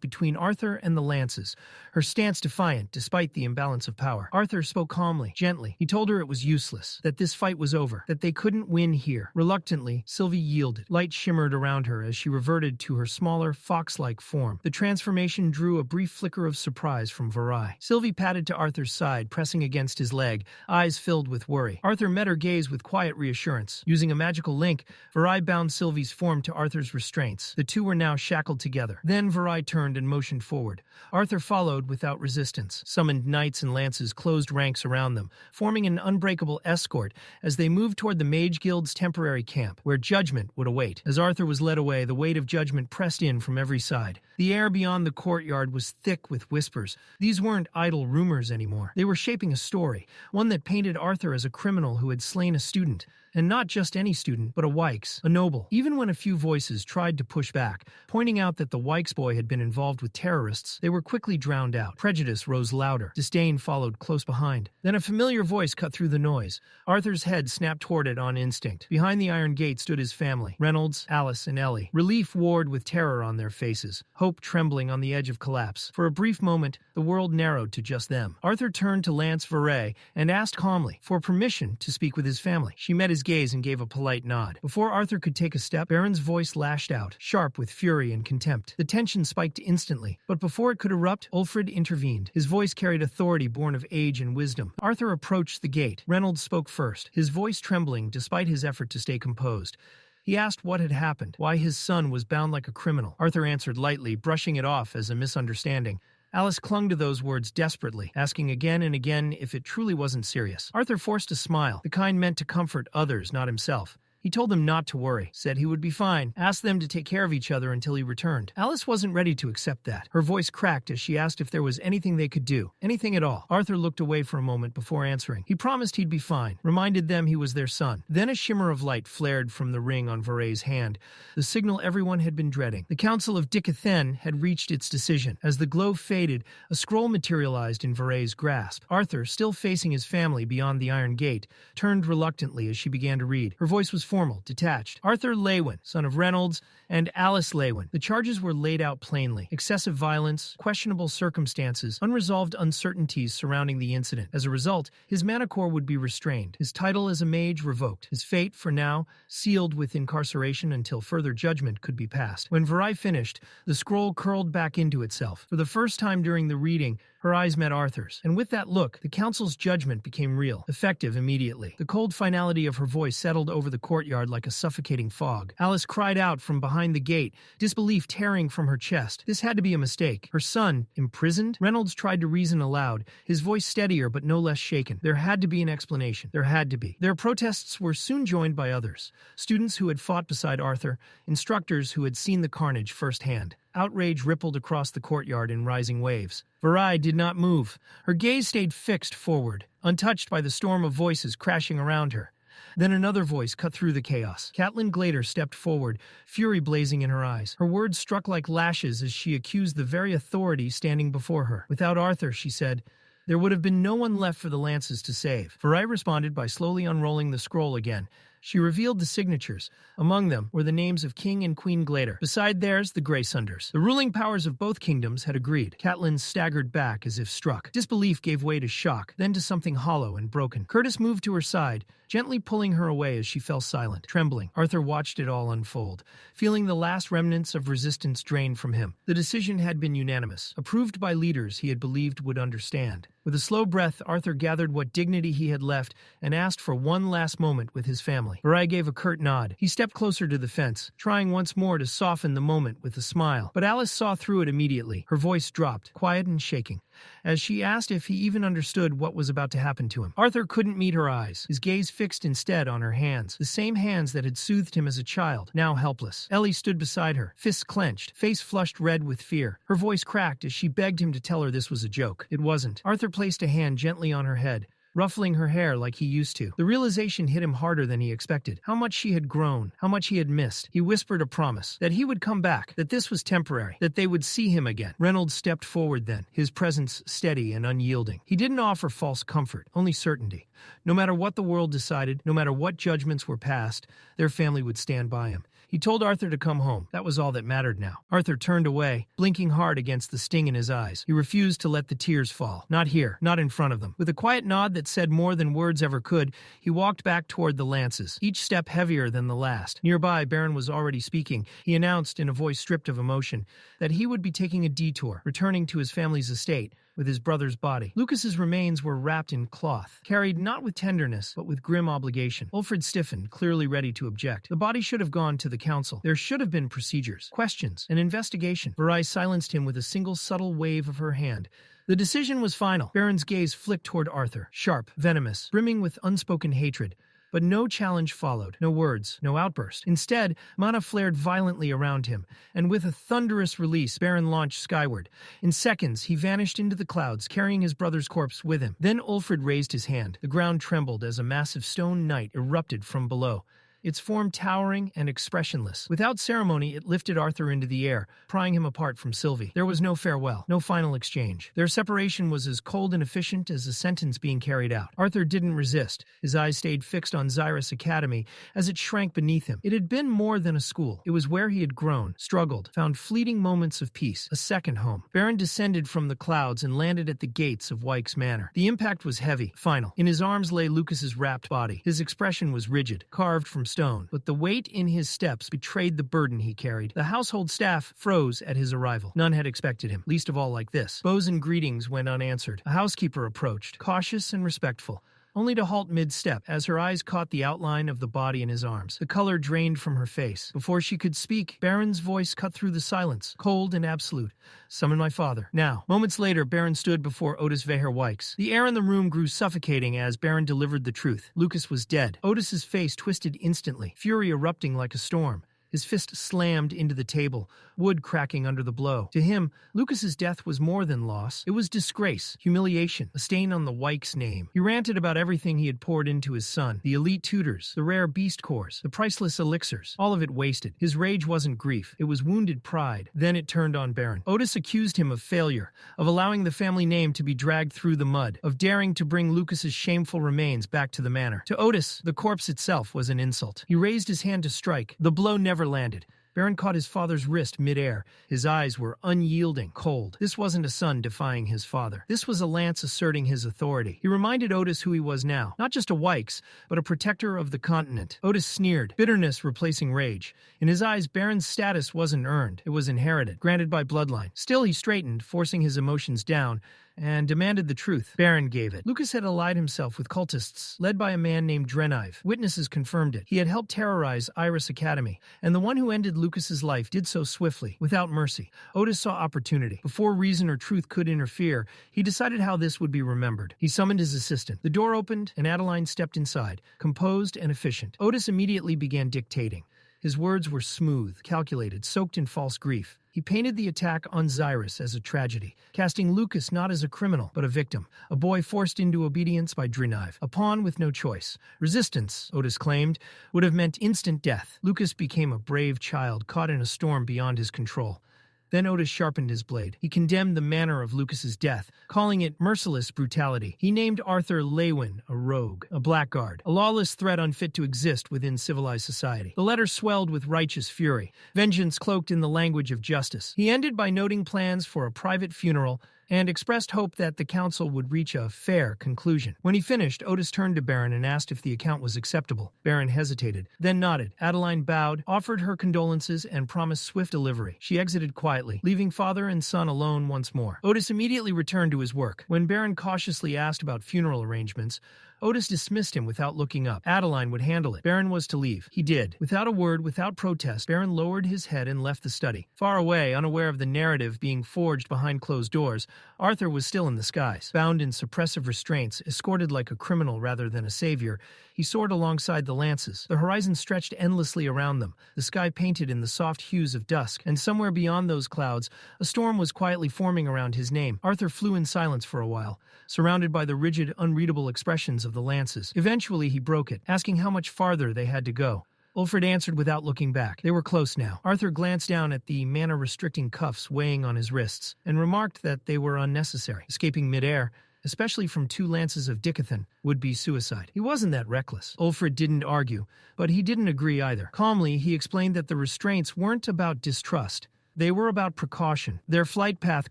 between Arthur and the lances, her stance defiant despite the imbalance of power. Arthur spoke calmly, gently. He told her it was useless, that this fight was over, that they couldn't win here. Reluctantly, Sylvie yielded. Light shimmered around her as she reverted to her smaller, fox-like form. The transformation drew a brief flicker of surprise from Varai. Sylvie patted to Arthur's side, pressing against his leg, eyes filled with worry. Arthur met her gaze with quiet reassurance. Using a magical link, Varai bound Sylvie's form to Arthur's restraints. The two were now shackled together. Then Varai turned and motioned forward. Arthur followed without resistance. Summoned knights and lances closed ranks around them, forming an unbreakable escort as they moved toward the Mage Guild's temporary camp, where judgment would await. As Arthur was led away, the weight of judgment pressed in from every side. The air beyond the courtyard was thick with whispers. These weren't idle rumors anymore. They were shaping a story, one that painted Arthur as a criminal who had slain a student. And not just any student, but a Wykes, a noble. Even when a few voices tried to push back, pointing out that the Wykes boy had been involved with terrorists, they were quickly drowned out. Prejudice rose louder. Disdain followed close behind. Then a familiar voice cut through the noise. Arthur's head snapped toward it on instinct. Behind the iron gate stood his family, Reynolds, Alice, and Ellie. Relief warred with terror on their faces, hope trembling on the edge of collapse. For a brief moment, the world narrowed to just them. Arthur turned to Lance Varay and asked calmly for permission to speak with his family. She met his gaze and gave a polite nod. Before Arthur could take a step, Baron's voice lashed out, sharp with fury and contempt. The tension spiked instantly, but before it could erupt, Ulfred intervened. His voice carried authority born of age and wisdom. Arthur approached the gate. Reynolds spoke first, his voice trembling despite his effort to stay composed. He asked what had happened, why his son was bound like a criminal. Arthur answered lightly, brushing it off as a misunderstanding. Alice clung to those words desperately, asking again and again if it truly wasn't serious. Arthur forced a smile, the kind meant to comfort others, not himself. He told them not to worry, said he would be fine, asked them to take care of each other until he returned. Alice wasn't ready to accept that. Her voice cracked as she asked if there was anything they could do, anything at all. Arthur looked away for a moment before answering. He promised he'd be fine, reminded them he was their son. Then a shimmer of light flared from the ring on Varay's hand, the signal everyone had been dreading. The Council of Dicathen had reached its decision. As the glow faded, a scroll materialized in Varay's grasp. Arthur, still facing his family beyond the iron gate, turned reluctantly as she began to read. Her voice was formal, detached. Arthur Leywin, son of Reynolds, and Alice Leywin. The charges were laid out plainly. Excessive violence, questionable circumstances, unresolved uncertainties surrounding the incident. As a result, his manacor would be restrained, his title as a mage revoked, his fate, for now, sealed with incarceration until further judgment could be passed. When Varai finished, the scroll curled back into itself. For the first time during the reading, her eyes met Arthur's, and with that look, the council's judgment became real, effective immediately. The cold finality of her voice settled over the courtyard like a suffocating fog. Alice cried out from behind the gate, disbelief tearing from her chest. This had to be a mistake. Her son, imprisoned? Reynolds tried to reason aloud, his voice steadier but no less shaken. There had to be an explanation. There had to be. Their protests were soon joined by others. Students who had fought beside Arthur, instructors who had seen the carnage firsthand. Outrage rippled across the courtyard in rising waves. Varai did not move. Her gaze stayed fixed forward, untouched by the storm of voices crashing around her. Then another voice cut through the chaos. Catelyn Glader stepped forward, fury blazing in her eyes. Her words struck like lashes as she accused the very authority standing before her. Without Arthur, she said, there would have been no one left for the lances to save. Varai responded by slowly unrolling the scroll again. She revealed the signatures. Among them were the names of King and Queen Glader. Beside theirs, the Greysunders. The ruling powers of both kingdoms had agreed. Catelyn staggered back as if struck. Disbelief gave way to shock, then to something hollow and broken. Curtis moved to her side, gently pulling her away as she fell silent. Trembling, Arthur watched it all unfold, feeling the last remnants of resistance drain from him. The decision had been unanimous, approved by leaders he had believed would understand. With a slow breath, Arthur gathered what dignity he had left and asked for one last moment with his family. Varai gave a curt nod. He stepped closer to the fence, trying once more to soften the moment with a smile. But Alice saw through it immediately. Her voice dropped, quiet and shaking, as she asked if he even understood what was about to happen to him. Arthur couldn't meet her eyes, his gaze fixed instead on her hands, the same hands that had soothed him as a child, now helpless. Ellie stood beside her, fists clenched, face flushed red with fear. Her voice cracked as she begged him to tell her this was a joke. It wasn't. Arthur placed a hand gently on her head, ruffling her hair like he used to. The realization hit him harder than he expected. How much she had grown, how much he had missed. He whispered a promise, that he would come back, that this was temporary, that they would see him again. Reynolds stepped forward then, his presence steady and unyielding. He didn't offer false comfort, only certainty. No matter what the world decided, no matter what judgments were passed, their family would stand by him. He told Arthur to come home. That was all that mattered now. Arthur turned away, blinking hard against the sting in his eyes. He refused to let the tears fall. Not here, not in front of them. With a quiet nod that said more than words ever could, he walked back toward the lances, each step heavier than the last. Nearby, Baron was already speaking. He announced, in a voice stripped of emotion, that he would be taking a detour, returning to his family's estate, with his brother's body. Lucas's remains were wrapped in cloth, carried not with tenderness, but with grim obligation. Ulfred stiffened, clearly ready to object. The body should have gone to the council. There should have been procedures, questions, an investigation. Virai silenced him with a single subtle wave of her hand. The decision was final. Baron's gaze flicked toward Arthur, sharp, venomous, brimming with unspoken hatred. But no challenge followed, no words, no outburst. Instead, mana flared violently around him, and with a thunderous release, Baron launched skyward. In seconds, he vanished into the clouds, carrying his brother's corpse with him. Then Ulfred raised his hand. The ground trembled as a massive stone knight erupted from below, its form towering and expressionless. Without ceremony, it lifted Arthur into the air, prying him apart from Sylvie. There was no farewell, no final exchange. Their separation was as cold and efficient as a sentence being carried out. Arthur didn't resist. His eyes stayed fixed on Xyrus Academy as it shrank beneath him. It had been more than a school. It was where he had grown, struggled, found fleeting moments of peace, a second home. Baron descended from the clouds and landed at the gates of Wykes Manor. The impact was heavy, final. In his arms lay Lucas's wrapped body. His expression was rigid, carved from stone, but the weight in his steps betrayed the burden he carried. The household staff froze at his arrival. None had expected him, least of all like this. Bows and greetings went unanswered. A housekeeper approached, cautious and respectful, only to halt mid-step as her eyes caught the outline of the body in his arms. The color drained from her face. Before she could speak, Baron's voice cut through the silence, cold and absolute. "Summon my father, now." Moments later, Baron stood before Otis Veher Wykes. The air in the room grew suffocating as Baron delivered the truth. Lucas was dead. Otis's face twisted instantly, fury erupting like a storm. His fist slammed into the table, wood cracking under the blow. To him, Lucas's death was more than loss. It was disgrace, humiliation, a stain on the Wykes name. He ranted about everything he had poured into his son, the elite tutors, the rare beast cores, the priceless elixirs, all of it wasted. His rage wasn't grief, it was wounded pride. Then it turned on Baron. Otis accused him of failure, of allowing the family name to be dragged through the mud, of daring to bring Lucas's shameful remains back to the manor. To Otis, the corpse itself was an insult. He raised his hand to strike. The blow never landed. Baron caught his father's wrist mid-air. His eyes were unyielding, cold. This wasn't a son defying his father. This was a lance asserting his authority. He reminded Otis who he was now. Not just a Wykes, but a protector of the continent. Otis sneered, bitterness replacing rage. In his eyes, Baron's status wasn't earned. It was inherited, granted by bloodline. Still, he straightened, forcing his emotions down, and demanded the truth. Baron gave it. Lucas had allied himself with cultists, led by a man named Draneeve. Witnesses confirmed it. He had helped terrorize Iris Academy, and the one who ended Lucas's life did so swiftly, without mercy. Otis saw opportunity. Before reason or truth could interfere, he decided how this would be remembered. He summoned his assistant. The door opened, and Adeline stepped inside, composed and efficient. Otis immediately began dictating. His words were smooth, calculated, soaked in false grief. He painted the attack on Xyrus as a tragedy, casting Lucas not as a criminal, but a victim, a boy forced into obedience by Draneeve, a pawn with no choice. Resistance, Otis claimed, would have meant instant death. Lucas became a brave child caught in a storm beyond his control. Then Otis sharpened his blade. He condemned the manner of Lucas's death, calling it merciless brutality. He named Arthur Leywin a rogue, a blackguard, a lawless threat unfit to exist within civilized society. The letter swelled with righteous fury, vengeance cloaked in the language of justice. He ended by noting plans for a private funeral and expressed hope that the council would reach a fair conclusion. When he finished, Otis turned to Baron and asked if the account was acceptable. Baron hesitated, then nodded. Adeline bowed, offered her condolences, and promised swift delivery. She exited quietly, leaving father and son alone once more. Otis immediately returned to his work. When Baron cautiously asked about funeral arrangements, Otis dismissed him without looking up. Adeline would handle it. Baron was to leave. He did. Without a word, without protest, Baron lowered his head and left the study. Far away, unaware of the narrative being forged behind closed doors, Arthur was still in the skies. Bound in suppressive restraints, escorted like a criminal rather than a savior, he soared alongside the lances. The horizon stretched endlessly around them, the sky painted in the soft hues of dusk, and somewhere beyond those clouds, a storm was quietly forming around his name. Arthur flew in silence for a while, surrounded by the rigid, unreadable expressions of the lances. Eventually, he broke it, asking how much farther they had to go. Ulfred answered without looking back. They were close now. Arthur glanced down at the mana-restricting cuffs weighing on his wrists, and remarked that they were unnecessary. Escaping midair, especially from 2 lances of Dickathon, would be suicide. He wasn't that reckless. Ulfred didn't argue, but he didn't agree either. Calmly, he explained that the restraints weren't about distrust, They were about precaution. Their flight path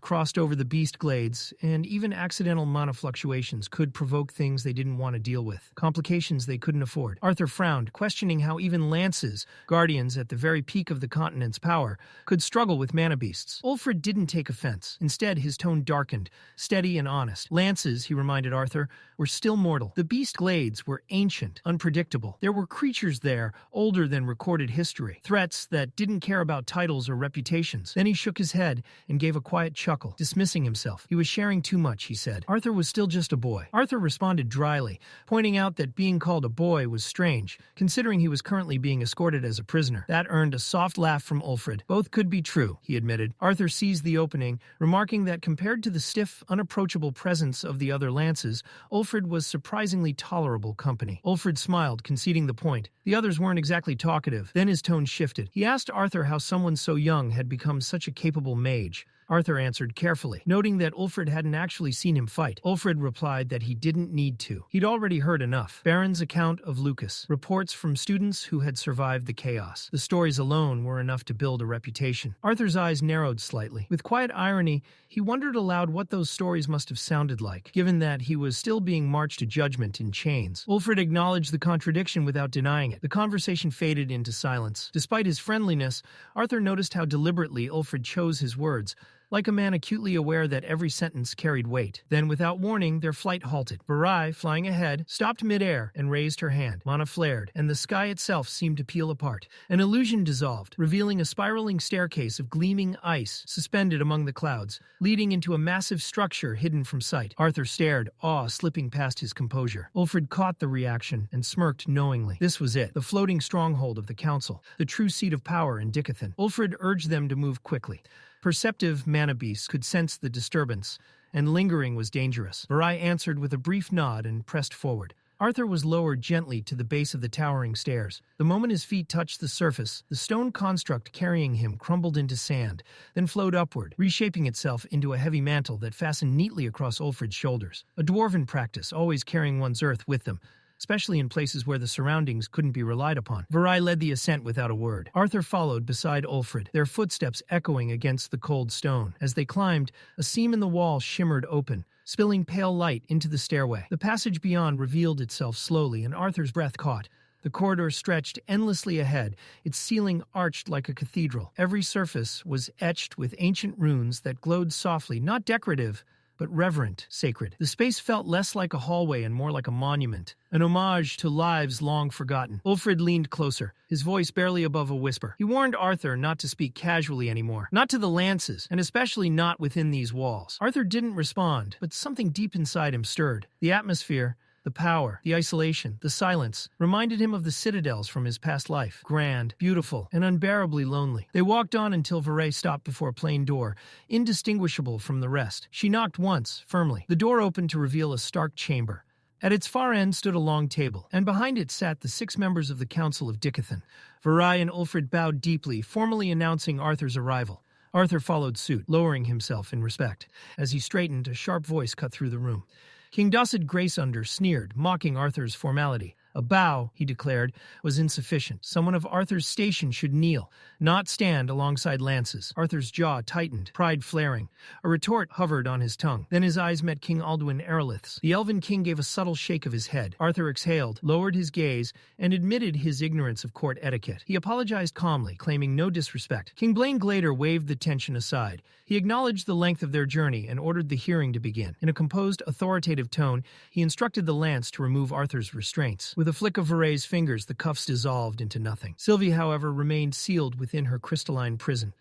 crossed over the beast glades, and even accidental mana fluctuations could provoke things they didn't want to deal with, complications they couldn't afford. Arthur frowned, questioning how even lances, guardians at the very peak of the continent's power, could struggle with mana beasts. Ulfred didn't take offense. Instead, his tone darkened, steady and honest. Lances, he reminded Arthur, were still mortal. The beast glades were ancient, unpredictable. There were creatures there, older than recorded history, threats that didn't care about titles or reputations. Then he shook his head and gave a quiet chuckle, dismissing himself. He was sharing too much, he said. Arthur was still just a boy. Arthur responded dryly, pointing out that being called a boy was strange, considering he was currently being escorted as a prisoner. That earned a soft laugh from Ulfred. Both could be true, he admitted. Arthur seized the opening, remarking that compared to the stiff, unapproachable presence of the other lances, Ulfred was surprisingly tolerable company. Ulfred smiled, conceding the point. The others weren't exactly talkative. Then his tone shifted. He asked Arthur how someone so young had become such a capable mage. Arthur answered carefully, noting that Ulfred hadn't actually seen him fight. Ulfred replied that he didn't need to. He'd already heard enough. Baron's account of Lucas, reports from students who had survived the chaos. The stories alone were enough to build a reputation. Arthur's eyes narrowed slightly. With quiet irony, he wondered aloud what those stories must have sounded like, given that he was still being marched to judgment in chains. Ulfred acknowledged the contradiction without denying it. The conversation faded into silence. Despite his friendliness, Arthur noticed how deliberately Ulfred chose his words, like a man acutely aware that every sentence carried weight. Then, without warning, their flight halted. Varai, flying ahead, stopped mid-air and raised her hand. Mana flared, and the sky itself seemed to peel apart. An illusion dissolved, revealing a spiraling staircase of gleaming ice suspended among the clouds, leading into a massive structure hidden from sight. Arthur stared, awe slipping past his composure. Ulfred caught the reaction and smirked knowingly. This was it, the floating stronghold of the council, the true seat of power in Dicothan. Ulfred urged them to move quickly. Perceptive mana beasts could sense the disturbance, and lingering was dangerous. Varai answered with a brief nod and pressed forward. Arthur was lowered gently to the base of the towering stairs. The moment his feet touched the surface, the stone construct carrying him crumbled into sand, then flowed upward, reshaping itself into a heavy mantle that fastened neatly across Ulfred's shoulders. A dwarven practice, always carrying one's earth with them, especially in places where the surroundings couldn't be relied upon. Varai led the ascent without a word. Arthur followed beside Ulfred, their footsteps echoing against the cold stone. As they climbed, a seam in the wall shimmered open, spilling pale light into the stairway. The passage beyond revealed itself slowly, and Arthur's breath caught. The corridor stretched endlessly ahead, its ceiling arched like a cathedral. Every surface was etched with ancient runes that glowed softly, not decorative, but reverent, sacred. The space felt less like a hallway and more like a monument, an homage to lives long forgotten. Ulfred leaned closer, his voice barely above a whisper. He warned Arthur not to speak casually anymore, not to the lances, and especially not within these walls. Arthur didn't respond, but something deep inside him stirred. The atmosphere, the power, the isolation, the silence, reminded him of the citadels from his past life. Grand, beautiful, and unbearably lonely. They walked on until Varai stopped before a plain door, indistinguishable from the rest. She knocked once, firmly. The door opened to reveal a stark chamber. At its far end stood a long table, and behind it sat the 6 members of the Council of Dicothan. Varai and Ulfred bowed deeply, formally announcing Arthur's arrival. Arthur followed suit, lowering himself in respect. As he straightened, a sharp voice cut through the room. King Dossid Graceunder sneered, mocking Arthur's formality. A bow, he declared, was insufficient. Someone of Arthur's station should kneel, not stand alongside lances. Arthur's jaw tightened, pride flaring. A retort hovered on his tongue. Then his eyes met King Alduin Eralith's. The Elven King gave a subtle shake of his head. Arthur exhaled, lowered his gaze, and admitted his ignorance of court etiquette. He apologized calmly, claiming no disrespect. King Blaine Glader waved the tension aside. He acknowledged the length of their journey and ordered the hearing to begin. In a composed, authoritative tone, he instructed the lance to remove Arthur's restraints. With a flick of Varay's fingers, the cuffs dissolved into nothing. Sylvie, however, remained sealed within her crystalline prison.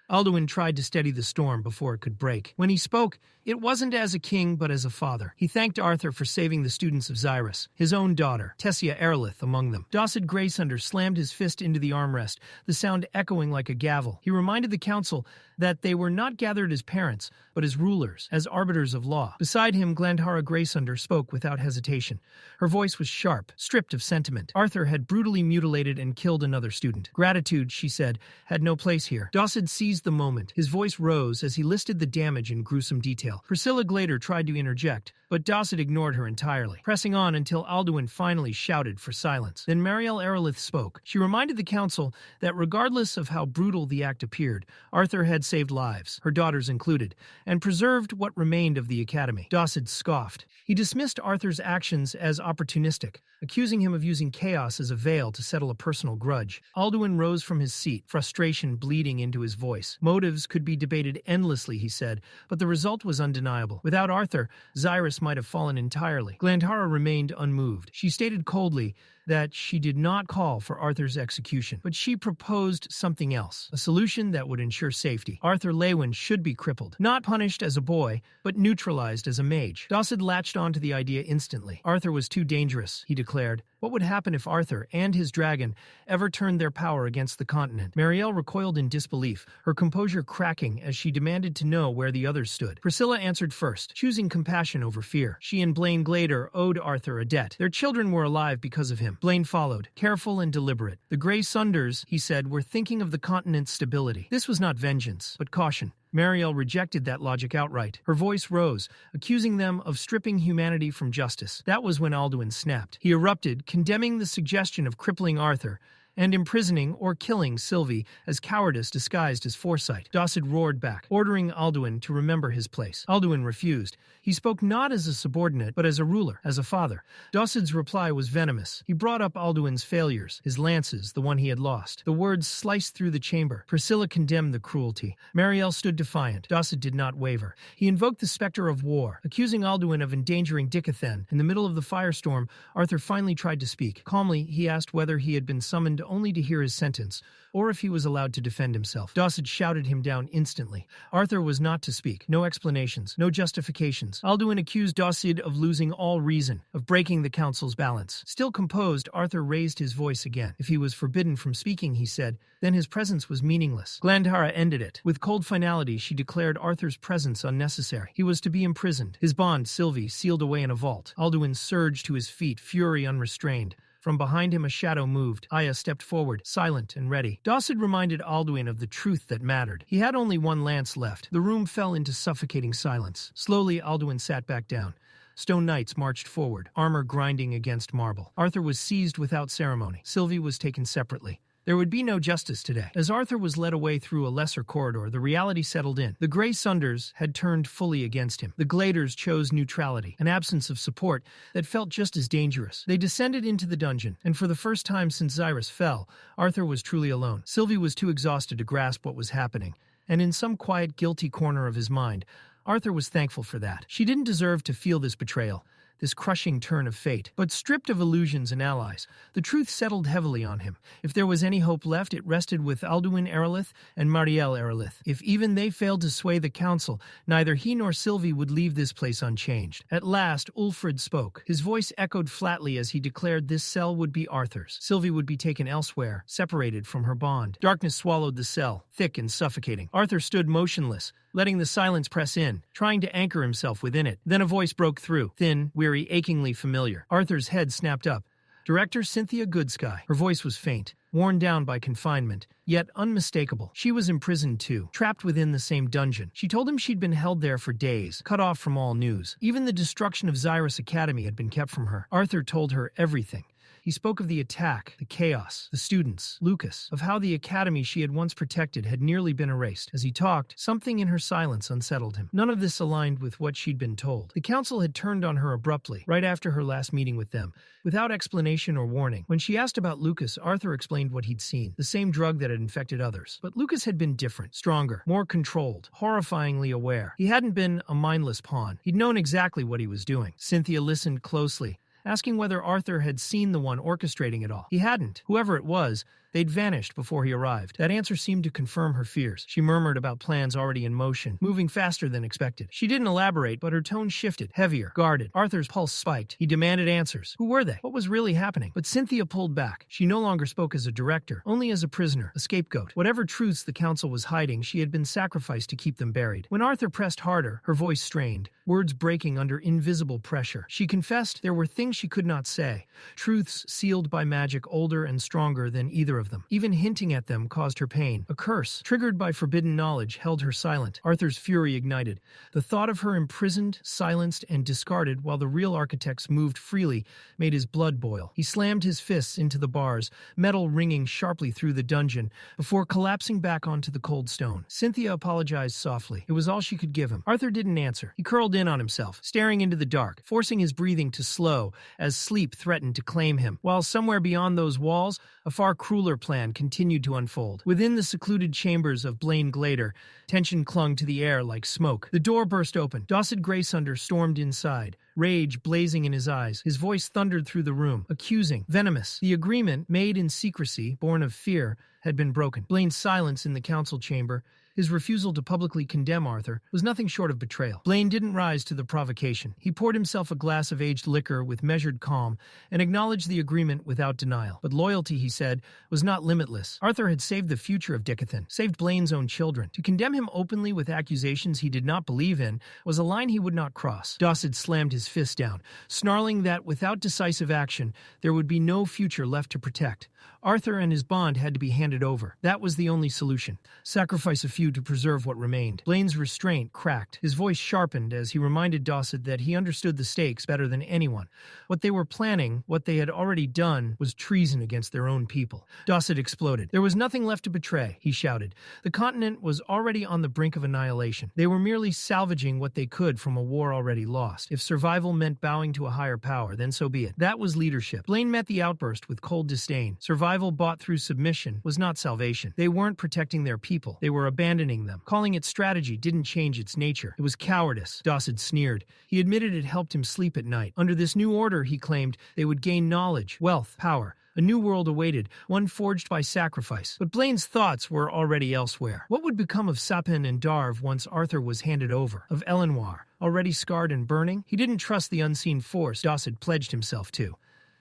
Alduin tried to steady the storm before it could break. When he spoke, it wasn't as a king, but as a father. He thanked Arthur for saving the students of Xyrus, his own daughter, Tessia Eralith, among them. Dossid Graceunder slammed his fist into the armrest, the sound echoing like a gavel. He reminded the council that they were not gathered as parents, but as rulers, as arbiters of law. Beside him, Glandhara Graysunder spoke without hesitation. Her voice was sharp, stripped of sentiment. Arthur had brutally mutilated and killed another student. Gratitude, she said, had no place here. Dawson seized the moment. His voice rose as he listed the damage in gruesome detail. Priscilla Glader tried to interject, but Dawson ignored her entirely, pressing on until Alduin finally shouted for silence. Then Tessia Eralith spoke. She reminded the council that regardless of how brutal the act appeared, Arthur had saved lives, her daughters included, and preserved what remained of the academy. Dawson scoffed. He dismissed Arthur's actions as opportunistic, accusing him of using chaos as a veil to settle a personal grudge. Alduin rose from his seat, frustration bleeding into his voice. Motives could be debated endlessly, he said, but the result was undeniable. Without Arthur, Xyrus might have fallen entirely. Glandhara remained unmoved. She stated coldly that she did not call for Arthur's execution, but she proposed something else, a solution that would ensure safety. Arthur Leywin should be crippled, not punished as a boy, but neutralized as a mage. Dawson latched onto the idea instantly. Arthur was too dangerous, he declared. What would happen if Arthur and his dragon ever turned their power against the continent? Marielle recoiled in disbelief, her composure cracking as she demanded to know where the others stood. Priscilla answered first, choosing compassion over fear. She and Blaine Glader owed Arthur a debt. Their children were alive because of him. Blaine followed, careful and deliberate. The Grey Sunders, he said, were thinking of the continent's stability. This was not vengeance, but caution. Marielle rejected that logic outright. Her voice rose, accusing them of stripping humanity from justice. That was when Alduin snapped. He erupted, condemning the suggestion of crippling Arthur and imprisoning or killing Sylvie as cowardice disguised as foresight. Dawson roared back, ordering Alduin to remember his place. Alduin refused. He spoke not as a subordinate, but as a ruler, as a father. Dawson's reply was venomous. He brought up Alduin's failures, his lances, the one he had lost. The words sliced through the chamber. Priscilla condemned the cruelty. Marielle stood defiant. Dawson did not waver. He invoked the specter of war, accusing Alduin of endangering Dicathen. In the middle of the firestorm, Arthur finally tried to speak. Calmly, he asked whether he had been summoned only to hear his sentence, or if he was allowed to defend himself. Dawson shouted him down instantly. Arthur was not to speak. No explanations, no justifications. Alduin accused Dawson of losing all reason, of breaking the council's balance. Still composed, Arthur raised his voice again. If he was forbidden from speaking, he said, then his presence was meaningless. Glandhara ended it. With cold finality, she declared Arthur's presence unnecessary. He was to be imprisoned, his bond, Sylvie, sealed away in a vault. Alduin surged to his feet, fury unrestrained. From behind him a shadow moved. Aya stepped forward, silent and ready. Dawson reminded Alduin of the truth that mattered. He had only one lance left. The room fell into suffocating silence. Slowly, Alduin sat back down. Stone knights marched forward, armor grinding against marble. Arthur was seized without ceremony. Sylvie was taken separately. There would be no justice today. As Arthur was led away through a lesser corridor, the reality settled in. The Grey Sunders had turned fully against him. The Gladers chose neutrality, an absence of support that felt just as dangerous. They descended into the dungeon, and for the first time since Xyrus fell, Arthur was truly alone. Sylvie was too exhausted to grasp what was happening, and in some quiet, guilty corner of his mind, Arthur was thankful for that. She didn't deserve to feel this betrayal, this crushing turn of fate. But stripped of illusions and allies, the truth settled heavily on him. If there was any hope left, it rested with Alduin Eralith and Marielle Eralith. If even they failed to sway the council, neither he nor Sylvie would leave this place unchanged. At last, Ulfrid spoke. His voice echoed flatly as he declared this cell would be Arthur's. Sylvie would be taken elsewhere, separated from her bond. Darkness swallowed the cell, thick and suffocating. Arthur stood motionless, letting the silence press in, trying to anchor himself within it. Then a voice broke through, thin, weary, achingly familiar. Arthur's head snapped up. Director Cynthia Goodsky. Her voice was faint, worn down by confinement, yet unmistakable. She was imprisoned too, trapped within the same dungeon. She told him she'd been held there for days, cut off from all news. Even the destruction of Xyrus Academy had been kept from her. Arthur told her everything. He spoke of the attack, the chaos, the students, Lucas, of how the academy she had once protected had nearly been erased. As he talked, something in her silence unsettled him. None of this aligned with what she'd been told. The council had turned on her abruptly, right after her last meeting with them, without explanation or warning. When she asked about Lucas, Arthur explained what he'd seen, the same drug that had infected others. But Lucas had been different, stronger, more controlled, horrifyingly aware. He hadn't been a mindless pawn. He'd known exactly what he was doing. Cynthia listened closely, asking whether Arthur had seen the one orchestrating it all. He hadn't. Whoever it was, They'd vanished before he arrived. That answer seemed to confirm her fears. She murmured about plans already in motion, moving faster than expected. She didn't elaborate, but her tone shifted, heavier, guarded. Arthur's pulse spiked. He demanded answers. Who were they? What was really happening? But Cynthia pulled back. She no longer spoke as a director, only as a prisoner, a scapegoat. Whatever truths the council was hiding, she had been sacrificed to keep them buried. When Arthur pressed harder, her voice strained, words breaking under invisible pressure. She confessed there were things she could not say, truths sealed by magic older and stronger than either of them. Even hinting at them caused her pain. A curse, triggered by forbidden knowledge, held her silent. Arthur's fury ignited. The thought of her imprisoned, silenced, and discarded while the real architects moved freely made his blood boil. He slammed his fists into the bars, metal ringing sharply through the dungeon, before collapsing back onto the cold stone. Cynthia apologized softly. It was all she could give him. Arthur didn't answer. He curled in on himself, staring into the dark, forcing his breathing to slow as sleep threatened to claim him. While somewhere beyond those walls, a far crueler plan continued to unfold. Within the secluded chambers of Blaine Glader, tension clung to the air like smoke. The door burst open. Dawson Graysunder stormed inside, rage blazing in his eyes. His voice thundered through the room, accusing, venomous. The agreement, made in secrecy, born of fear, had been broken. Blaine's silence in the council chamber, his refusal to publicly condemn Arthur, was nothing short of betrayal. Blaine didn't rise to the provocation. He poured himself a glass of aged liquor with measured calm and acknowledged the agreement without denial. But loyalty, he said, was not limitless. Arthur had saved the future of Dickathan, saved Blaine's own children. To condemn him openly with accusations he did not believe in was a line he would not cross. Dawson slammed his fist down, snarling that without decisive action, there would be no future left to protect. Arthur and his bond had to be handed over. That was the only solution. Sacrifice a few to preserve what remained. Blaine's restraint cracked. His voice sharpened as he reminded Dawson that he understood the stakes better than anyone. What they were planning, what they had already done, was treason against their own people. Dawson exploded. There was nothing left to betray, he shouted. The continent was already on the brink of annihilation. They were merely salvaging what they could from a war already lost. If survival meant bowing to a higher power, then so be it. That was leadership. Blaine met the outburst with cold disdain. Survival bought through submission was not salvation. They weren't protecting their people. They were abandoning them. Calling it strategy didn't change its nature. It was cowardice. Dawson sneered. He admitted it helped him sleep at night. Under this new order, he claimed, they would gain knowledge, wealth, power. A new world awaited, one forged by sacrifice. But Blaine's thoughts were already elsewhere. What would become of Sapin and Darv once Arthur was handed over? Of Elenoir, already scarred and burning? He didn't trust the unseen force Dawson pledged himself to.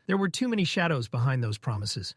There were too many shadows behind those promises.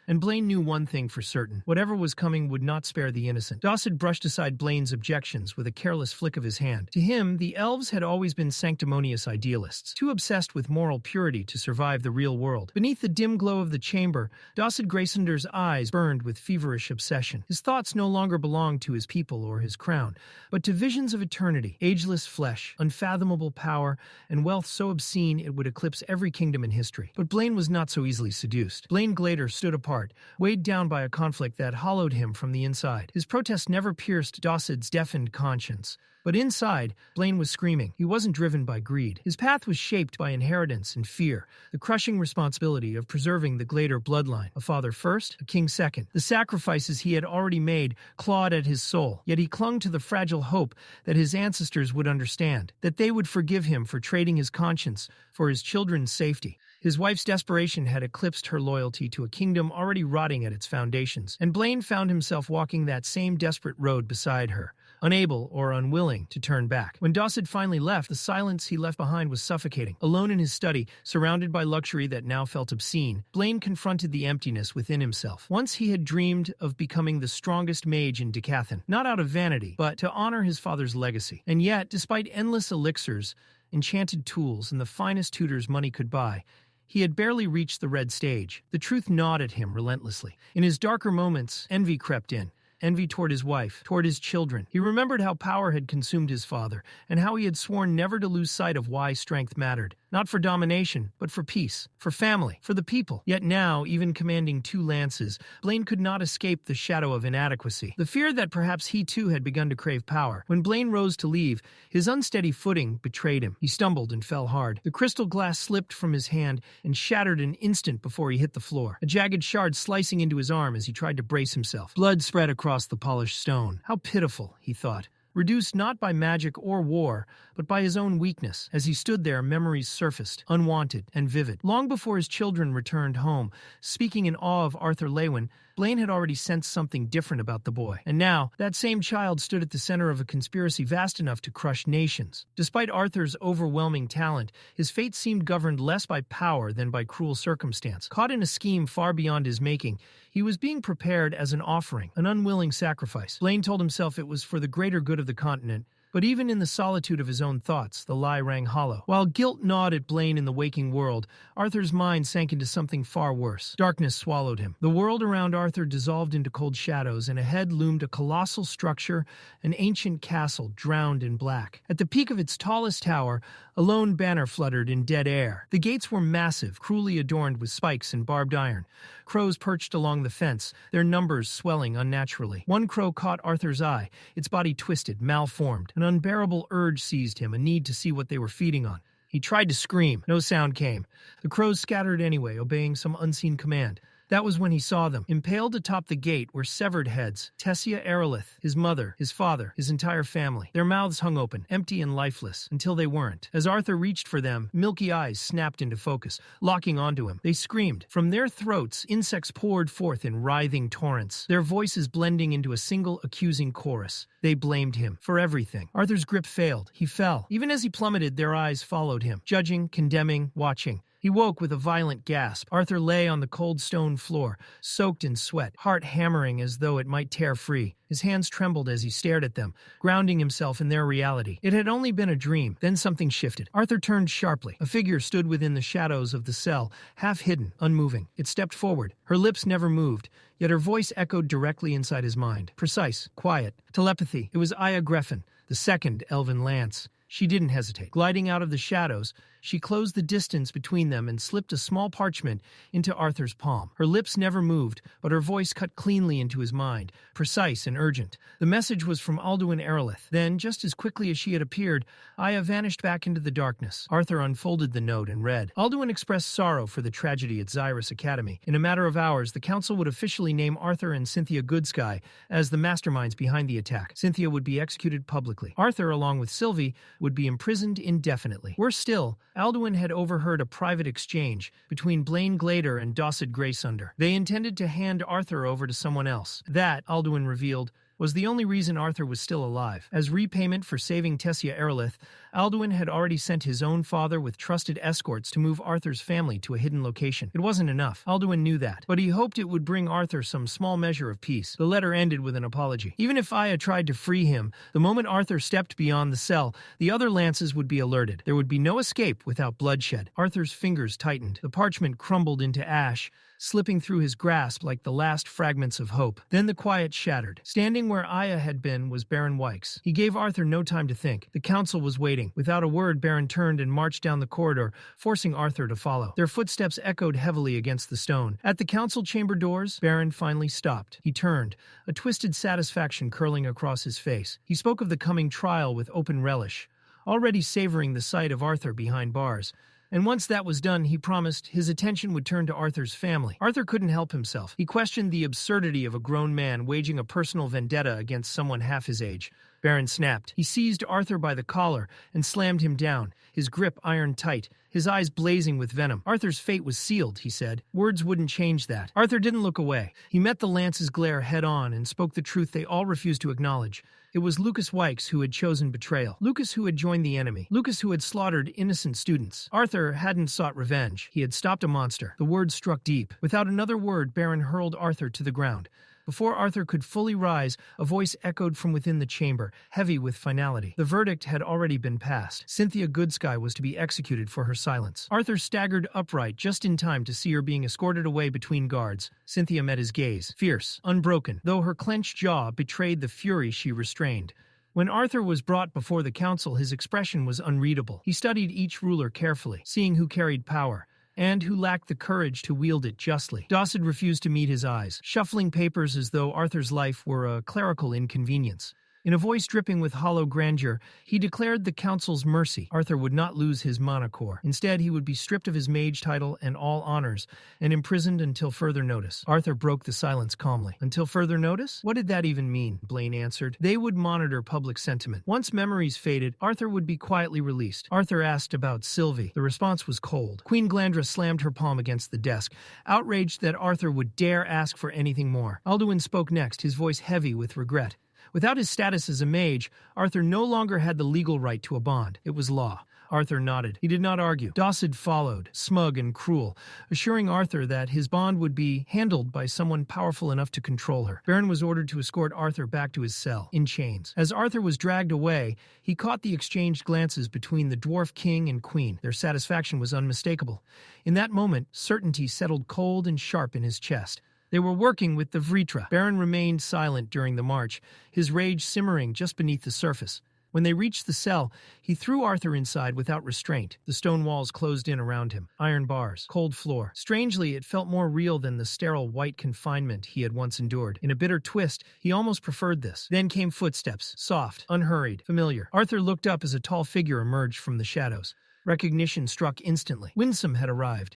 And Blaine knew one thing for certain. Whatever was coming would not spare the innocent. Dawson brushed aside Blaine's objections with a careless flick of his hand. To him, the elves had always been sanctimonious idealists, too obsessed with moral purity to survive the real world. Beneath the dim glow of the chamber, Dawson Graysunder's eyes burned with feverish obsession. His thoughts no longer belonged to his people or his crown, but to visions of eternity, ageless flesh, unfathomable power, and wealth so obscene it would eclipse every kingdom in history. But Blaine was not so easily seduced. Blaine Glader stood apart, weighed down by a conflict that hollowed him from the inside. His protest never pierced Dawson's deafened conscience. But inside, Blaine was screaming. He wasn't driven by greed. His path was shaped by inheritance and fear, the crushing responsibility of preserving the Glader bloodline. A father first, a king second. The sacrifices he had already made clawed at his soul, yet he clung to the fragile hope that his ancestors would understand, that they would forgive him for trading his conscience for his children's safety. His wife's desperation had eclipsed her loyalty to a kingdom already rotting at its foundations, and Blaine found himself walking that same desperate road beside her, unable or unwilling to turn back. When Dawson finally left, the silence he left behind was suffocating. Alone in his study, surrounded by luxury that now felt obscene, Blaine confronted the emptiness within himself. Once he had dreamed of becoming the strongest mage in Dickathan, not out of vanity, but to honor his father's legacy. And yet, despite endless elixirs, enchanted tools, and the finest tutors money could buy, he had barely reached the red stage. The truth gnawed at him relentlessly. In his darker moments, envy crept in. Envy toward his wife, toward his children. He remembered how power had consumed his father, and how he had sworn never to lose sight of why strength mattered. Not for domination, but for peace, for family, for the people. Yet now, even commanding 2 lances, Blaine could not escape the shadow of inadequacy. The fear that perhaps he too had begun to crave power. When Blaine rose to leave, his unsteady footing betrayed him. He stumbled and fell hard. The crystal glass slipped from his hand and shattered an instant before he hit the floor, a jagged shard slicing into his arm as he tried to brace himself. Blood spread across the polished stone. How pitiful, he thought. Reduced not by magic or war, but by his own weakness. As he stood there, memories surfaced, unwanted and vivid. Long before his children returned home, speaking in awe of Arthur Leywin, Blaine had already sensed something different about the boy, and now, that same child stood at the center of a conspiracy vast enough to crush nations. Despite Arthur's overwhelming talent, his fate seemed governed less by power than by cruel circumstance. Caught in a scheme far beyond his making, he was being prepared as an offering, an unwilling sacrifice. Blaine told himself it was for the greater good of the continent, but even in the solitude of his own thoughts, the lie rang hollow. While guilt gnawed at Blaine in the waking world, Arthur's mind sank into something far worse. Darkness swallowed him. The world around Arthur dissolved into cold shadows, and ahead loomed a colossal structure, an ancient castle drowned in black. At the peak of its tallest tower, a lone banner fluttered in dead air. The gates were massive, cruelly adorned with spikes and barbed iron. Crows perched along the fence, their numbers swelling unnaturally. One crow caught Arthur's eye, its body twisted, malformed. An unbearable urge seized him, a need to see what they were feeding on. He tried to scream. No sound came. The crows scattered anyway, obeying some unseen command. That was when he saw them. Impaled atop the gate were severed heads. Tessia Eralith, his mother, his father, his entire family. Their mouths hung open, empty and lifeless, until they weren't. As Arthur reached for them, milky eyes snapped into focus, locking onto him. They screamed. From their throats, insects poured forth in writhing torrents, their voices blending into a single accusing chorus. They blamed him for everything. Arthur's grip failed. He fell. Even as he plummeted, their eyes followed him, judging, condemning, watching. He woke with a violent gasp. Arthur lay on the cold stone floor, soaked in sweat, heart hammering as though it might tear free. His hands trembled as he stared at them, grounding himself in their reality. It had only been a dream. Then something shifted. Arthur turned sharply. A figure stood within the shadows of the cell, half hidden, unmoving. It stepped forward. Her lips never moved, yet her voice echoed directly inside his mind. Precise, quiet, telepathy. It was Aya Greffin, the second elven lance. She didn't hesitate. Gliding out of the shadows, she closed the distance between them and slipped a small parchment into Arthur's palm. Her lips never moved, but her voice cut cleanly into his mind, precise and urgent. The message was from Leywin Eralith. Then, just as quickly as she had appeared, Aya vanished back into the darkness. Arthur unfolded the note and read. Leywin expressed sorrow for the tragedy at Xyrus Academy. In a matter of hours, the council would officially name Arthur and Cynthia Goodsky as the masterminds behind the attack. Cynthia would be executed publicly. Arthur, along with Sylvie, would be imprisoned indefinitely. Worse still, Leywin had overheard a private exchange between Blaine Glader and Dawsid Graysunder. They intended to hand Arthur over to someone else. That, Leywin revealed, was the only reason Arthur was still alive. As repayment for saving Tessia Eralith, Leywin had already sent his own father with trusted escorts to move Arthur's family to a hidden location. It wasn't enough. Leywin knew that, but he hoped it would bring Arthur some small measure of peace. The letter ended with an apology. Even if Aya tried to free him, the moment Arthur stepped beyond the cell, the other lances would be alerted. There would be no escape without bloodshed. Arthur's fingers tightened. The parchment crumbled into ash, slipping through his grasp like the last fragments of hope. Then the quiet shattered. Standing where Aya had been was Baron Wykes. He gave Arthur no time to think. The council was waiting. Without a word, Baron turned and marched down the corridor, forcing Arthur to follow. Their footsteps echoed heavily against the stone. At the council chamber doors, Baron finally stopped. He turned, a twisted satisfaction curling across his face. He spoke of the coming trial with open relish, already savoring the sight of Arthur behind bars. And once that was done, he promised his attention would turn to Arthur's family. Arthur couldn't help himself. He questioned the absurdity of a grown man waging a personal vendetta against someone half his age. Baron snapped. He seized Arthur by the collar and slammed him down, his grip iron tight, his eyes blazing with venom. Arthur's fate was sealed, he said. Words wouldn't change that. Arthur didn't look away. He met the lance's glare head-on and spoke the truth they all refused to acknowledge. It was Lucas Wykes who had chosen betrayal. Lucas who had joined the enemy. Lucas who had slaughtered innocent students. Arthur hadn't sought revenge. He had stopped a monster. The words struck deep. Without another word, Baron hurled Arthur to the ground. Before Arthur could fully rise, a voice echoed from within the chamber, heavy with finality. The verdict had already been passed. Cynthia Goodsky was to be executed for her silence. Arthur staggered upright just in time to see her being escorted away between guards. Cynthia met his gaze, fierce, unbroken, though her clenched jaw betrayed the fury she restrained. When Arthur was brought before the council, his expression was unreadable. He studied each ruler carefully, seeing who carried power and who lacked the courage to wield it justly. Dawsid refused to meet his eyes, shuffling papers as though Arthur's life were a clerical inconvenience. In a voice dripping with hollow grandeur, he declared the council's mercy. Arthur would not lose his monocore. Instead, he would be stripped of his mage title and all honors, and imprisoned until further notice. Arthur broke the silence calmly. Until further notice? What did that even mean? Blaine answered. They would monitor public sentiment. Once memories faded, Arthur would be quietly released. Arthur asked about Sylvie. The response was cold. Queen Glandra slammed her palm against the desk, outraged that Arthur would dare ask for anything more. Alduin spoke next, his voice heavy with regret. Without his status as a mage, Arthur no longer had the legal right to a bond. It was law. Arthur nodded. He did not argue. Dossid followed, smug and cruel, assuring Arthur that his bond would be handled by someone powerful enough to control her. Baron was ordered to escort Arthur back to his cell, in chains. As Arthur was dragged away, he caught the exchanged glances between the dwarf king and queen. Their satisfaction was unmistakable. In that moment, certainty settled cold and sharp in his chest. They were working with the Vritra. Baron remained silent during the march, his rage simmering just beneath the surface. When they reached the cell, he threw Arthur inside without restraint. The stone walls closed in around him. Iron bars, cold floor. Strangely, it felt more real than the sterile white confinement he had once endured. In a bitter twist, he almost preferred this. Then came footsteps, soft, unhurried, familiar. Arthur looked up as a tall figure emerged from the shadows. Recognition struck instantly. Winsome had arrived.